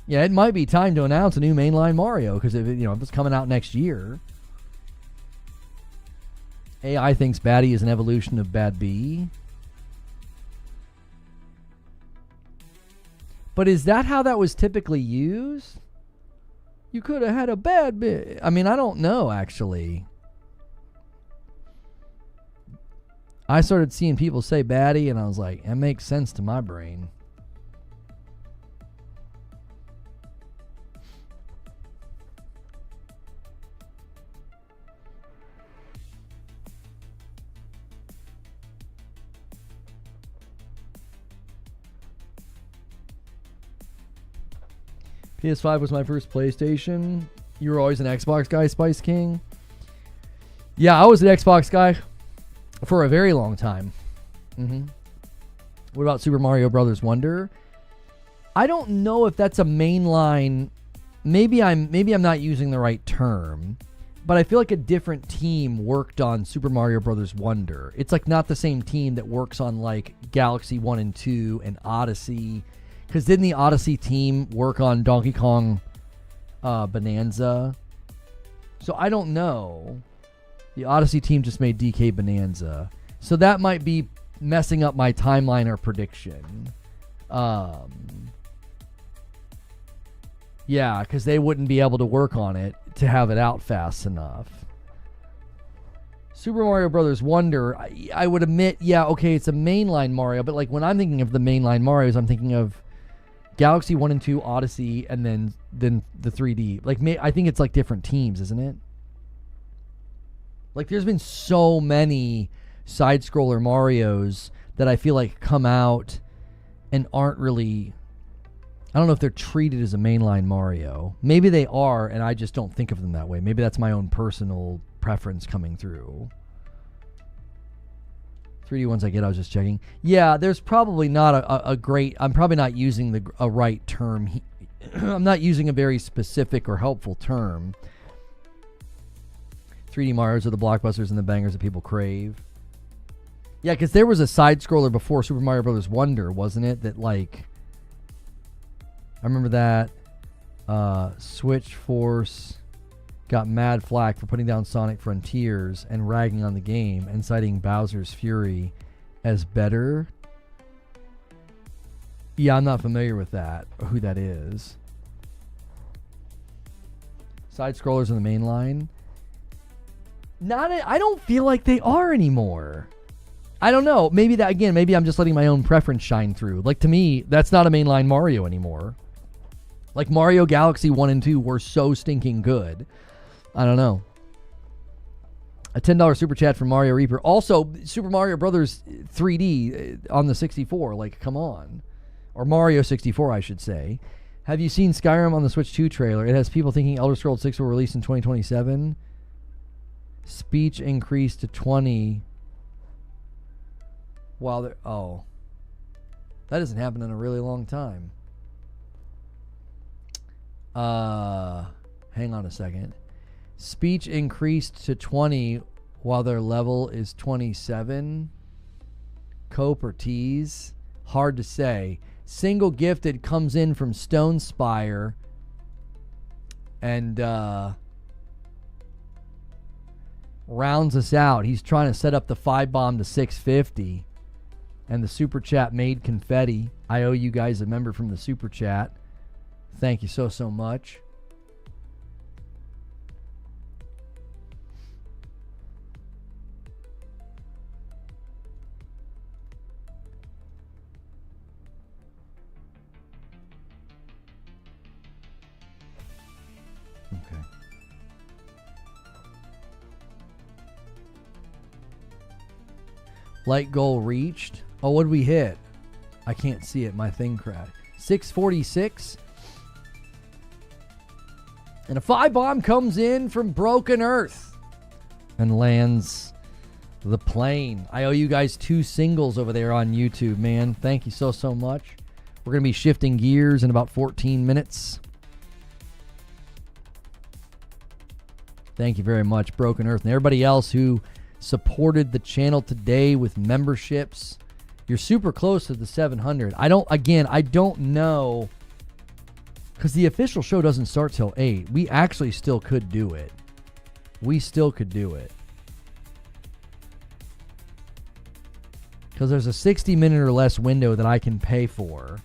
Yeah, it might be time to announce a new mainline Mario because if it's coming out next year. AI thinks Batty is an evolution of Bad B. But is that how that was typically used? You could have had a Bad B. I mean, I don't know, actually. I started seeing people say Batty, and I was like, it makes sense to my brain. PS5 was my first PlayStation. You were always an Xbox guy, Spice King? Yeah, I was an Xbox guy for a very long time. What about Super Mario Brothers Wonder? I don't know if that's a mainline. Maybe I'm not using the right term, but I feel like a different team worked on Super Mario Brothers Wonder. It's like not the same team that works on like Galaxy 1 and 2 and Odyssey. Because didn't the Odyssey team work on Donkey Kong Bonanza? So I don't know. The Odyssey team just made DK Bonanza. So that might be messing up my timeline or prediction. Yeah, because they wouldn't be able to work on it to have it out fast enough. Super Mario Brothers Wonder, I would admit, yeah, okay, it's a mainline Mario, but like when I'm thinking of the mainline Marios, I'm thinking of Galaxy 1 and 2, Odyssey, and then the 3D. Like, I think it's like different teams, isn't it? Like, there's been so many side-scroller Marios that I feel like come out and aren't really... I don't know if they're treated as a mainline Mario. Maybe they are, and I just don't think of them that way. Maybe that's my own personal preference coming through. 3D ones I get, I was just checking. Yeah, there's probably not a great... I'm probably not using a right term. I'm not using a very specific or helpful term. 3D Marios are the blockbusters and the bangers that people crave. Yeah, because there was a side-scroller before Super Mario Bros. Wonder, wasn't it? That, like... I remember that. Switch Force got mad flack for putting down Sonic Frontiers and ragging on the game and citing Bowser's Fury as better. Yeah, I'm not familiar with that, or who that is. Side-scrollers in the main line. I don't feel like they are anymore. I don't know. Maybe I'm just letting my own preference shine through. Like, to me, that's not a mainline Mario anymore. Like, Mario Galaxy 1 and 2 were so stinking good. I don't know. A $10 super chat from Mario Reaper. Also, Super Mario Brothers 3D on the 64. Like, come on. Or Mario 64, I should say. Have you seen Skyrim on the Switch 2 trailer? It has people thinking Elder Scrolls 6 will release in 2027. Speech increased to 20. While they're... Oh. That hasn't happened in a really long time. Hang on a second. Speech increased to 20 while their level is 27. Cope or tease? Hard to say. Single gifted comes in from Stone Spire and rounds us out. He's trying to set up the 5-bomb to 650. And the super chat made confetti. I owe you guys a member from the super chat. Thank you so much. Okay. Light goal reached. Oh, what did we hit? I can't see it. My thing crashed. 646. And a 5-bomb comes in from Broken Earth and lands the plane. I owe you guys 2 singles over there on YouTube, man. Thank you so much. We're going to be shifting gears in about 14 minutes. Thank you very much, Broken Earth, and everybody else who supported the channel today with memberships. You're super close to the 700. I don't know, because the official show doesn't start till 8. We actually still could do it. Because there's a 60-minute or less window that I can pay for.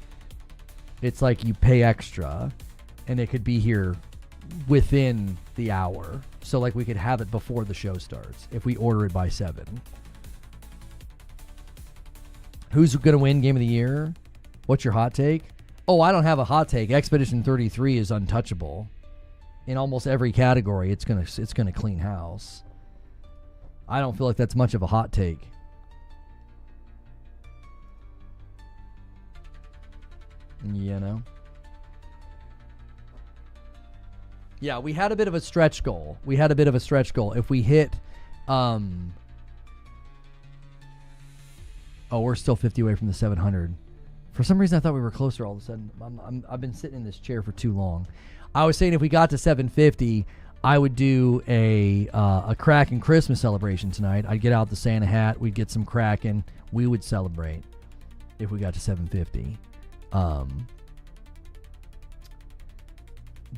It's like you pay extra, and it could be here within the hour. So like we could have it before the show starts if we order it by 7. Who's going to win Game of the Year? What's your hot take? Oh, I don't have a hot take. Expedition 33 is untouchable. In almost every category, it's gonna clean house. I don't feel like that's much of a hot take. You know? Yeah, we had a bit of a stretch goal. If we hit Oh, we're still 50 away from the 700. For some reason, I thought we were closer all of a sudden. I've been sitting in this chair for too long. I was saying if we got to 750, I would do a Kraken Christmas celebration tonight. I'd get out the Santa hat. We'd get some Kraken. We would celebrate if we got to 750.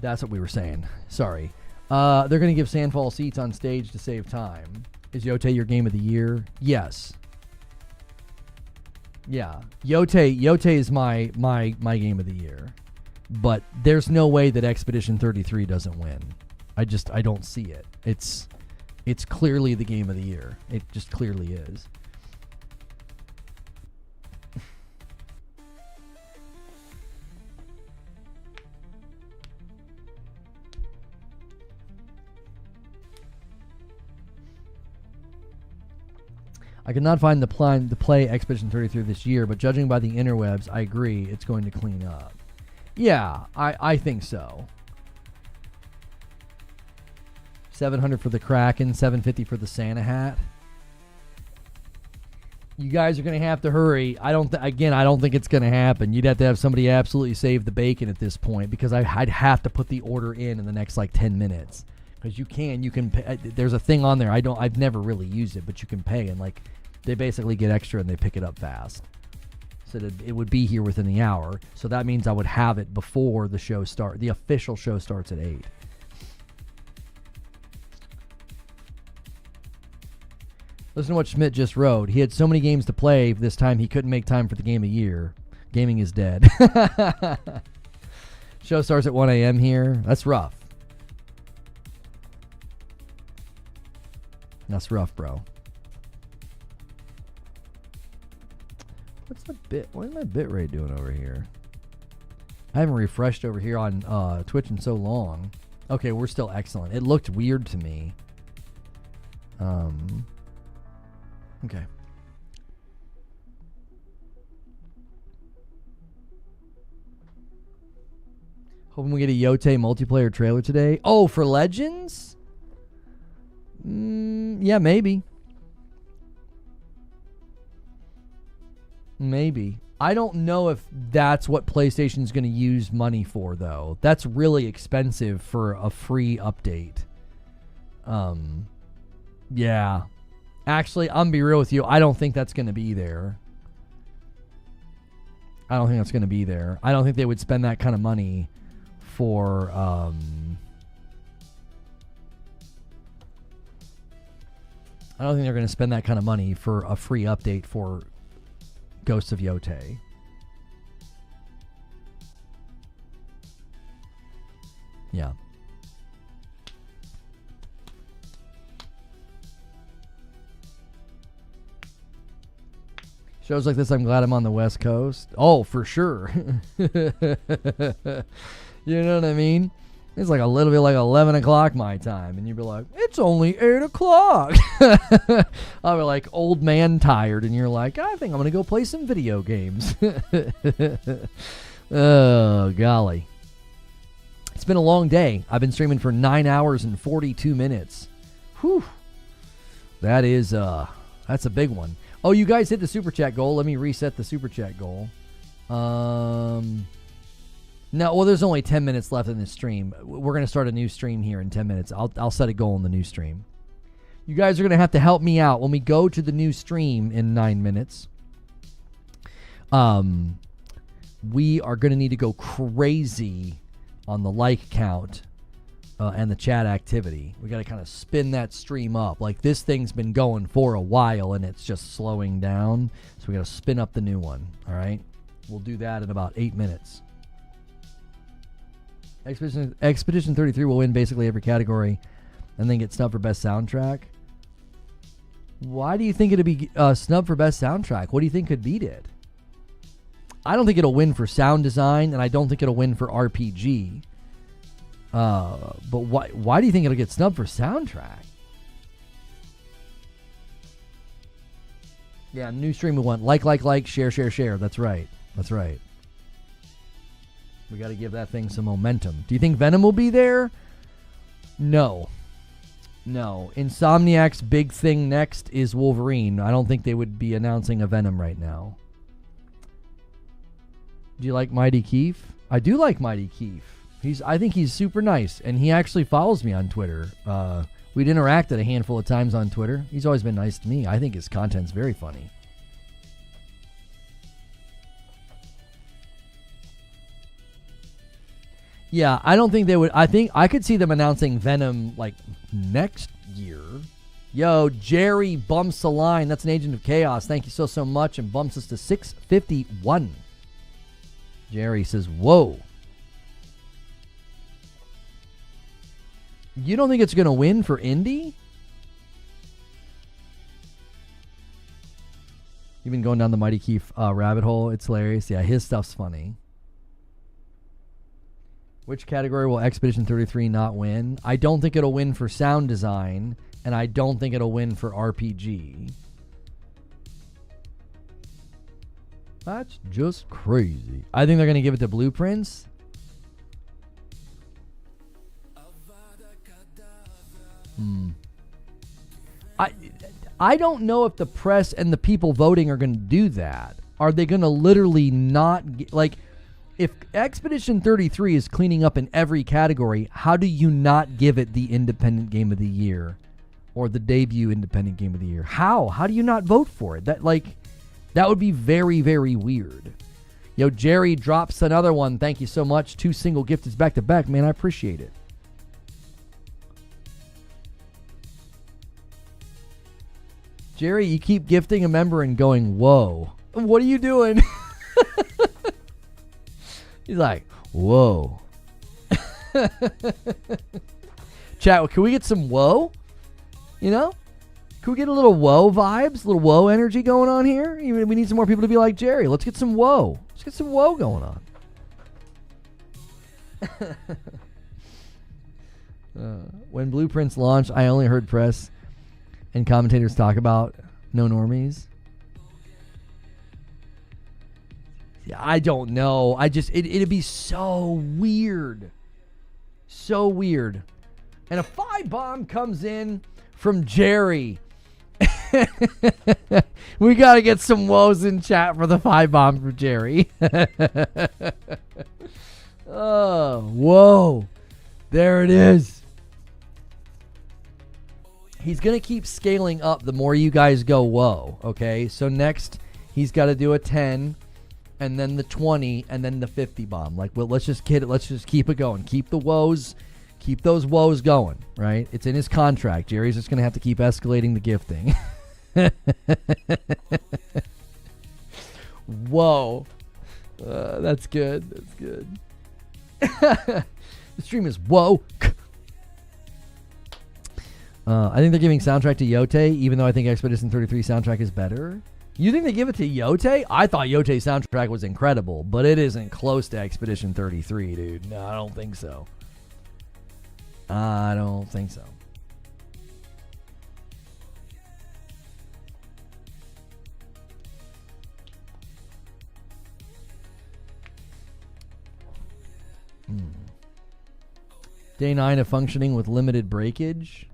That's what we were saying. Sorry. They're going to give Sandfall seats on stage to save time. Is Yote your game of the year? Yes. Yeah. Yote is my game of the year. But there's no way that Expedition 33 doesn't win. I don't see it. It's clearly the game of the year. It just clearly is. I could not find the plan to play Expedition 33 this year, but judging by the interwebs, I agree it's going to clean up. Yeah, I think so. 700 for the Kraken, 750 for the Santa hat. You guys are going to have to hurry. I don't think it's going to happen. You'd have to have somebody absolutely save the bacon at this point, because I'd have to put the order in the next like 10 minutes. Because you can pay, there's a thing on there. I've never really used it, but you can pay, and like they basically get extra and they pick it up fast. So that it would be here within the hour. So that means I would have it before the show start. The official show starts at 8. Listen to what Schmidt just wrote. He had so many games to play this time he couldn't make time for the game of the year. Gaming is dead. Show starts at 1 a.m. here. That's rough. That's rough, bro. What is my bit rate doing over here? I haven't refreshed over here on Twitch in so long. Okay, we're still excellent. It looked weird to me. Okay. Hoping we get a Yote multiplayer trailer today. Oh, for Legends? Yeah, maybe. Maybe. I don't know if that's what PlayStation's going to use money for, though. That's really expensive for a free update. Yeah. Actually, I'm going to be real with you. I don't think that's going to be there. I don't think that's going to be there. I don't think they would spend that kind of money for... I don't think they're going to spend that kind of money for a free update for Ghosts of Yote. Yeah. Shows like this, I'm glad I'm on the West Coast. Oh, for sure. You know what I mean? It's like a little bit like 11 o'clock my time. And you'd be like, it's only 8 o'clock. I'll be like old man tired. And you're like, I think I'm going to go play some video games. Oh, golly. It's been a long day. I've been streaming for 9 hours and 42 minutes. Whew. That is, that's a big one. Oh, you guys hit the super chat goal. Let me reset the super chat goal. No, well, there's only 10 minutes left in this stream. We're going to start a new stream here in 10 minutes. I'll set a goal in the new stream. You guys are going to have to help me out when we go to the new stream in 9 minutes. We are going to need to go crazy on the like count and the chat activity. We got to kind of spin that stream up. Like, this thing's been going for a while and it's just slowing down. So we got to spin up the new one. All right. We'll do that in about 8 minutes. Expedition 33 will win basically every category and then get snubbed for best soundtrack. Why do you think it'd be snubbed for best soundtrack? What do you think could beat it? I don't think it'll win for sound design, and I don't think it'll win for RPG. But why do you think it'll get snubbed for soundtrack? Yeah, new stream we want. Like, share. That's right. We got to give that thing some momentum. Do you think Venom will be there? No. No. Insomniac's big thing next is Wolverine. I don't think they would be announcing a Venom right now. Do you like Mighty Keith? I do like Mighty Keith. I think he's super nice, and he actually follows me on Twitter. We'd interacted a handful of times on Twitter. He's always been nice to me. I think his content's very funny. Yeah, I don't think they would. I think I could see them announcing Venom like next year. Yo, Jerry bumps the line. That's an Agent of Chaos. Thank you so much, and bumps us to 651. Jerry says, whoa. You don't think it's going to win for Indy? You've been going down the Mighty Keith rabbit hole. It's hilarious. Yeah, his stuff's funny. Which category will Expedition 33 not win? I don't think it'll win for sound design, and I don't think it'll win for RPG. That's just crazy. I think they're going to give it to Blueprints. I don't know if the press and the people voting are going to do that. Are they going to literally not like if Expedition 33 is cleaning up in every category, how do you not give it the Independent Game of the Year or the debut Independent Game of the Year? How do you not vote for it? That would be very, very weird. Yo, Jerry drops another one. Thank you so much. 2 single gifteds back to back, man. I appreciate it. Jerry, you keep gifting a member and going, whoa. What are you doing? He's like, whoa. Chat, can we get some whoa? You know? Can we get a little whoa vibes, a little whoa energy going on here? We need some more people to be like Jerry. Let's get some whoa. Let's get some whoa going on. When Blueprints launched, I only heard press and commentators talk about no normies. Yeah, I don't know. It'd be so weird. So weird. And a 5-bomb comes in from Jerry. We got to get some woes in chat for the 5-bomb for Jerry. Oh, whoa. There it is. He's going to keep scaling up the more you guys go whoa, okay? So next, he's got to do a 10, and then the 20, and then the 50 bomb. Like, well, let's just keep it going. Keep the woes, keep those woes going, right? It's in his contract. Jerry's just going to have to keep escalating the gifting. Whoa. That's good. That's good. The stream is whoa. I think they're giving soundtrack to Yote, even though I think Expedition 33 soundtrack is better. You think they give it to Yote? I thought Yote's soundtrack was incredible, but it isn't close to Expedition 33, dude. No, I don't think so. I don't think so. Day 9 of functioning with limited breakage.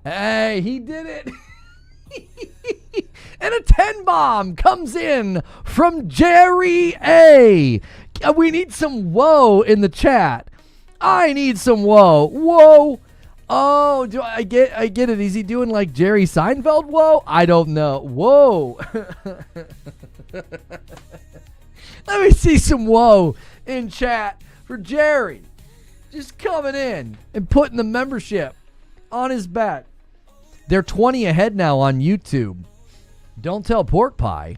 Hey, he did it. And a 10 bomb comes in from Jerry A. We need some whoa in the chat. I need some whoa. Whoa. Oh, I get it. Is he doing like Jerry Seinfeld whoa? I don't know. Whoa. Let me see some whoa in chat for Jerry. Just coming in and putting the membership on his back. They're 20 ahead now on YouTube. Don't tell Pork Pie.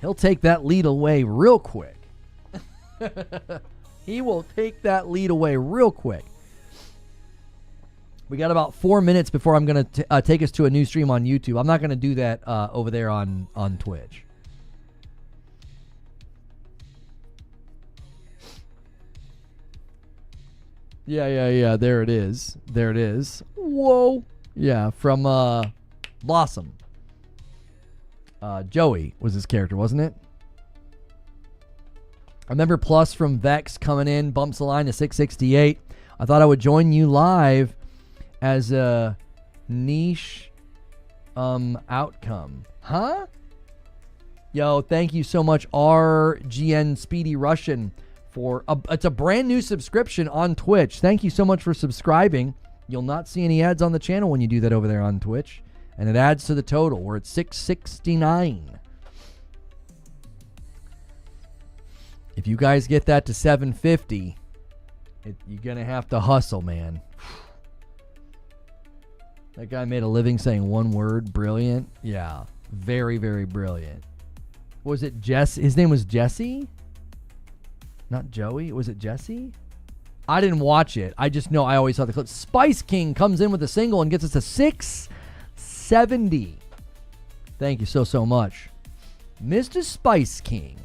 He'll take that lead away real quick. He will take that lead away real quick. We got about 4 minutes before I'm going to take us to a new stream on YouTube. I'm not going to do that over there on Twitch. Yeah. There it is. Whoa. Yeah, from Blossom. Joey was his character, wasn't it? I remember Plus from Vex coming in, bumps the line to 668. I thought I would join you live as a niche outcome. Huh? Yo, thank you so much, RGN Speedy Russian, for it's a brand new subscription on Twitch. Thank you so much for subscribing. You'll not see any ads on the channel when you do that over there on Twitch. And it adds to the total. We're at 669. If you guys get that to 750, you're going to have to hustle, man. That guy made a living saying one word. Brilliant. Yeah. Very, very brilliant. Was it Jesse? His name was Jesse? Not Joey? Was it Jesse? I didn't watch it. I just know I always saw the clip. Spice King comes in with a single and gets us to 670. Thank you so much, Mr. Spice King.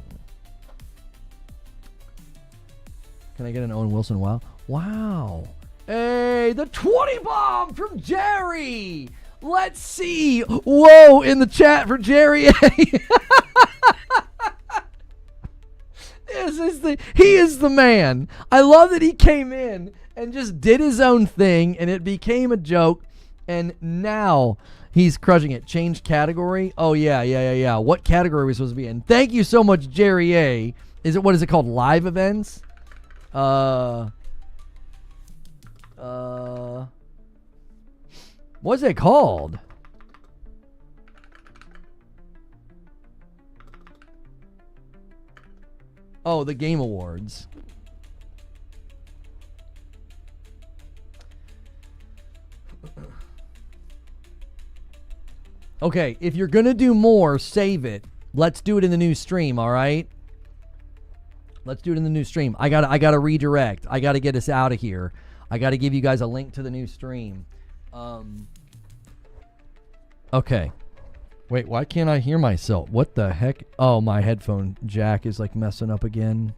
Can I get an Owen Wilson? Wow. Wow. Hey, the 20 bomb from Jerry. Let's see. Whoa, in the chat for Jerry. He is the man. I love that he came in and just did his own thing, and it became a joke, and now he's crushing it. Change category? Oh, yeah. What category are we supposed to be in? Thank you so much, Jerry A. What is it called? Live events? What's it called? Oh, the Game Awards. Okay, if you're going to do more, save it. Let's do it in the new stream, all right? Let's do it in the new stream. I gotta redirect. I gotta get us out of here. I gotta give you guys a link to the new stream. Okay. Wait, why can't I hear myself? What the heck? Oh, my headphone jack is like messing up again.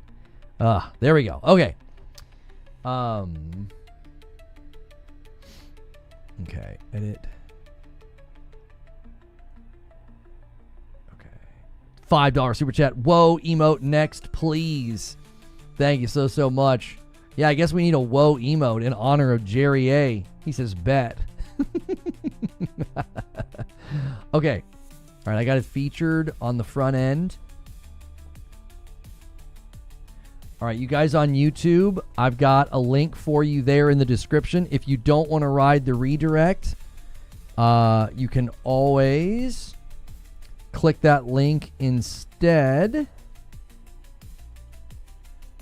There we go. Okay. Okay, edit. Okay. $5 super chat. Whoa, emote next, please. Thank you so much. Yeah, I guess we need a whoa emote in honor of Jerry A. He says bet. Okay. All right, I got it featured on the front end. All right, you guys on YouTube, I've got a link for you there in the description. If you don't want to ride the redirect, you can always click that link instead.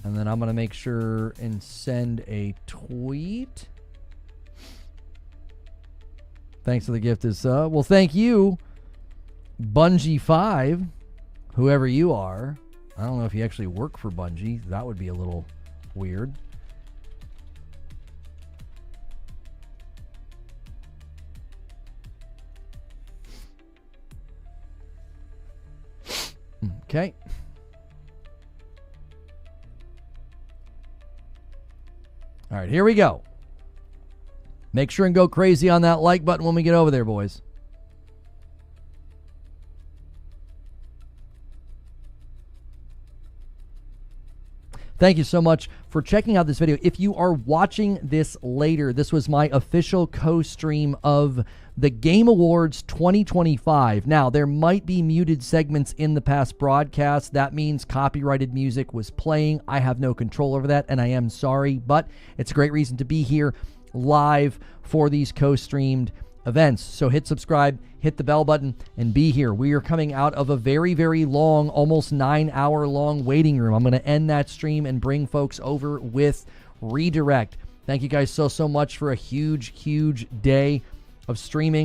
And then I'm going to make sure and send a tweet. Thanks for the gift is well, thank you, Bungie5, whoever you are. I don't know if you actually work for Bungie. That would be a little weird. Okay. All right, here we go. Make sure and go crazy on that like button when we get over there, boys. Thank you so much for checking out this video. If you are watching this later, this was my official co-stream of the Game Awards 2025. Now, there might be muted segments in the past broadcast. That means copyrighted music was playing. I have no control over that, and I am sorry, but it's a great reason to be here live for these co-streamed events. So hit subscribe, hit the bell button, and be here. We are coming out of a very, very long, almost 9-hour long waiting room. I'm going to end that stream and bring folks over with redirect. Thank you guys so much for a huge day of streaming.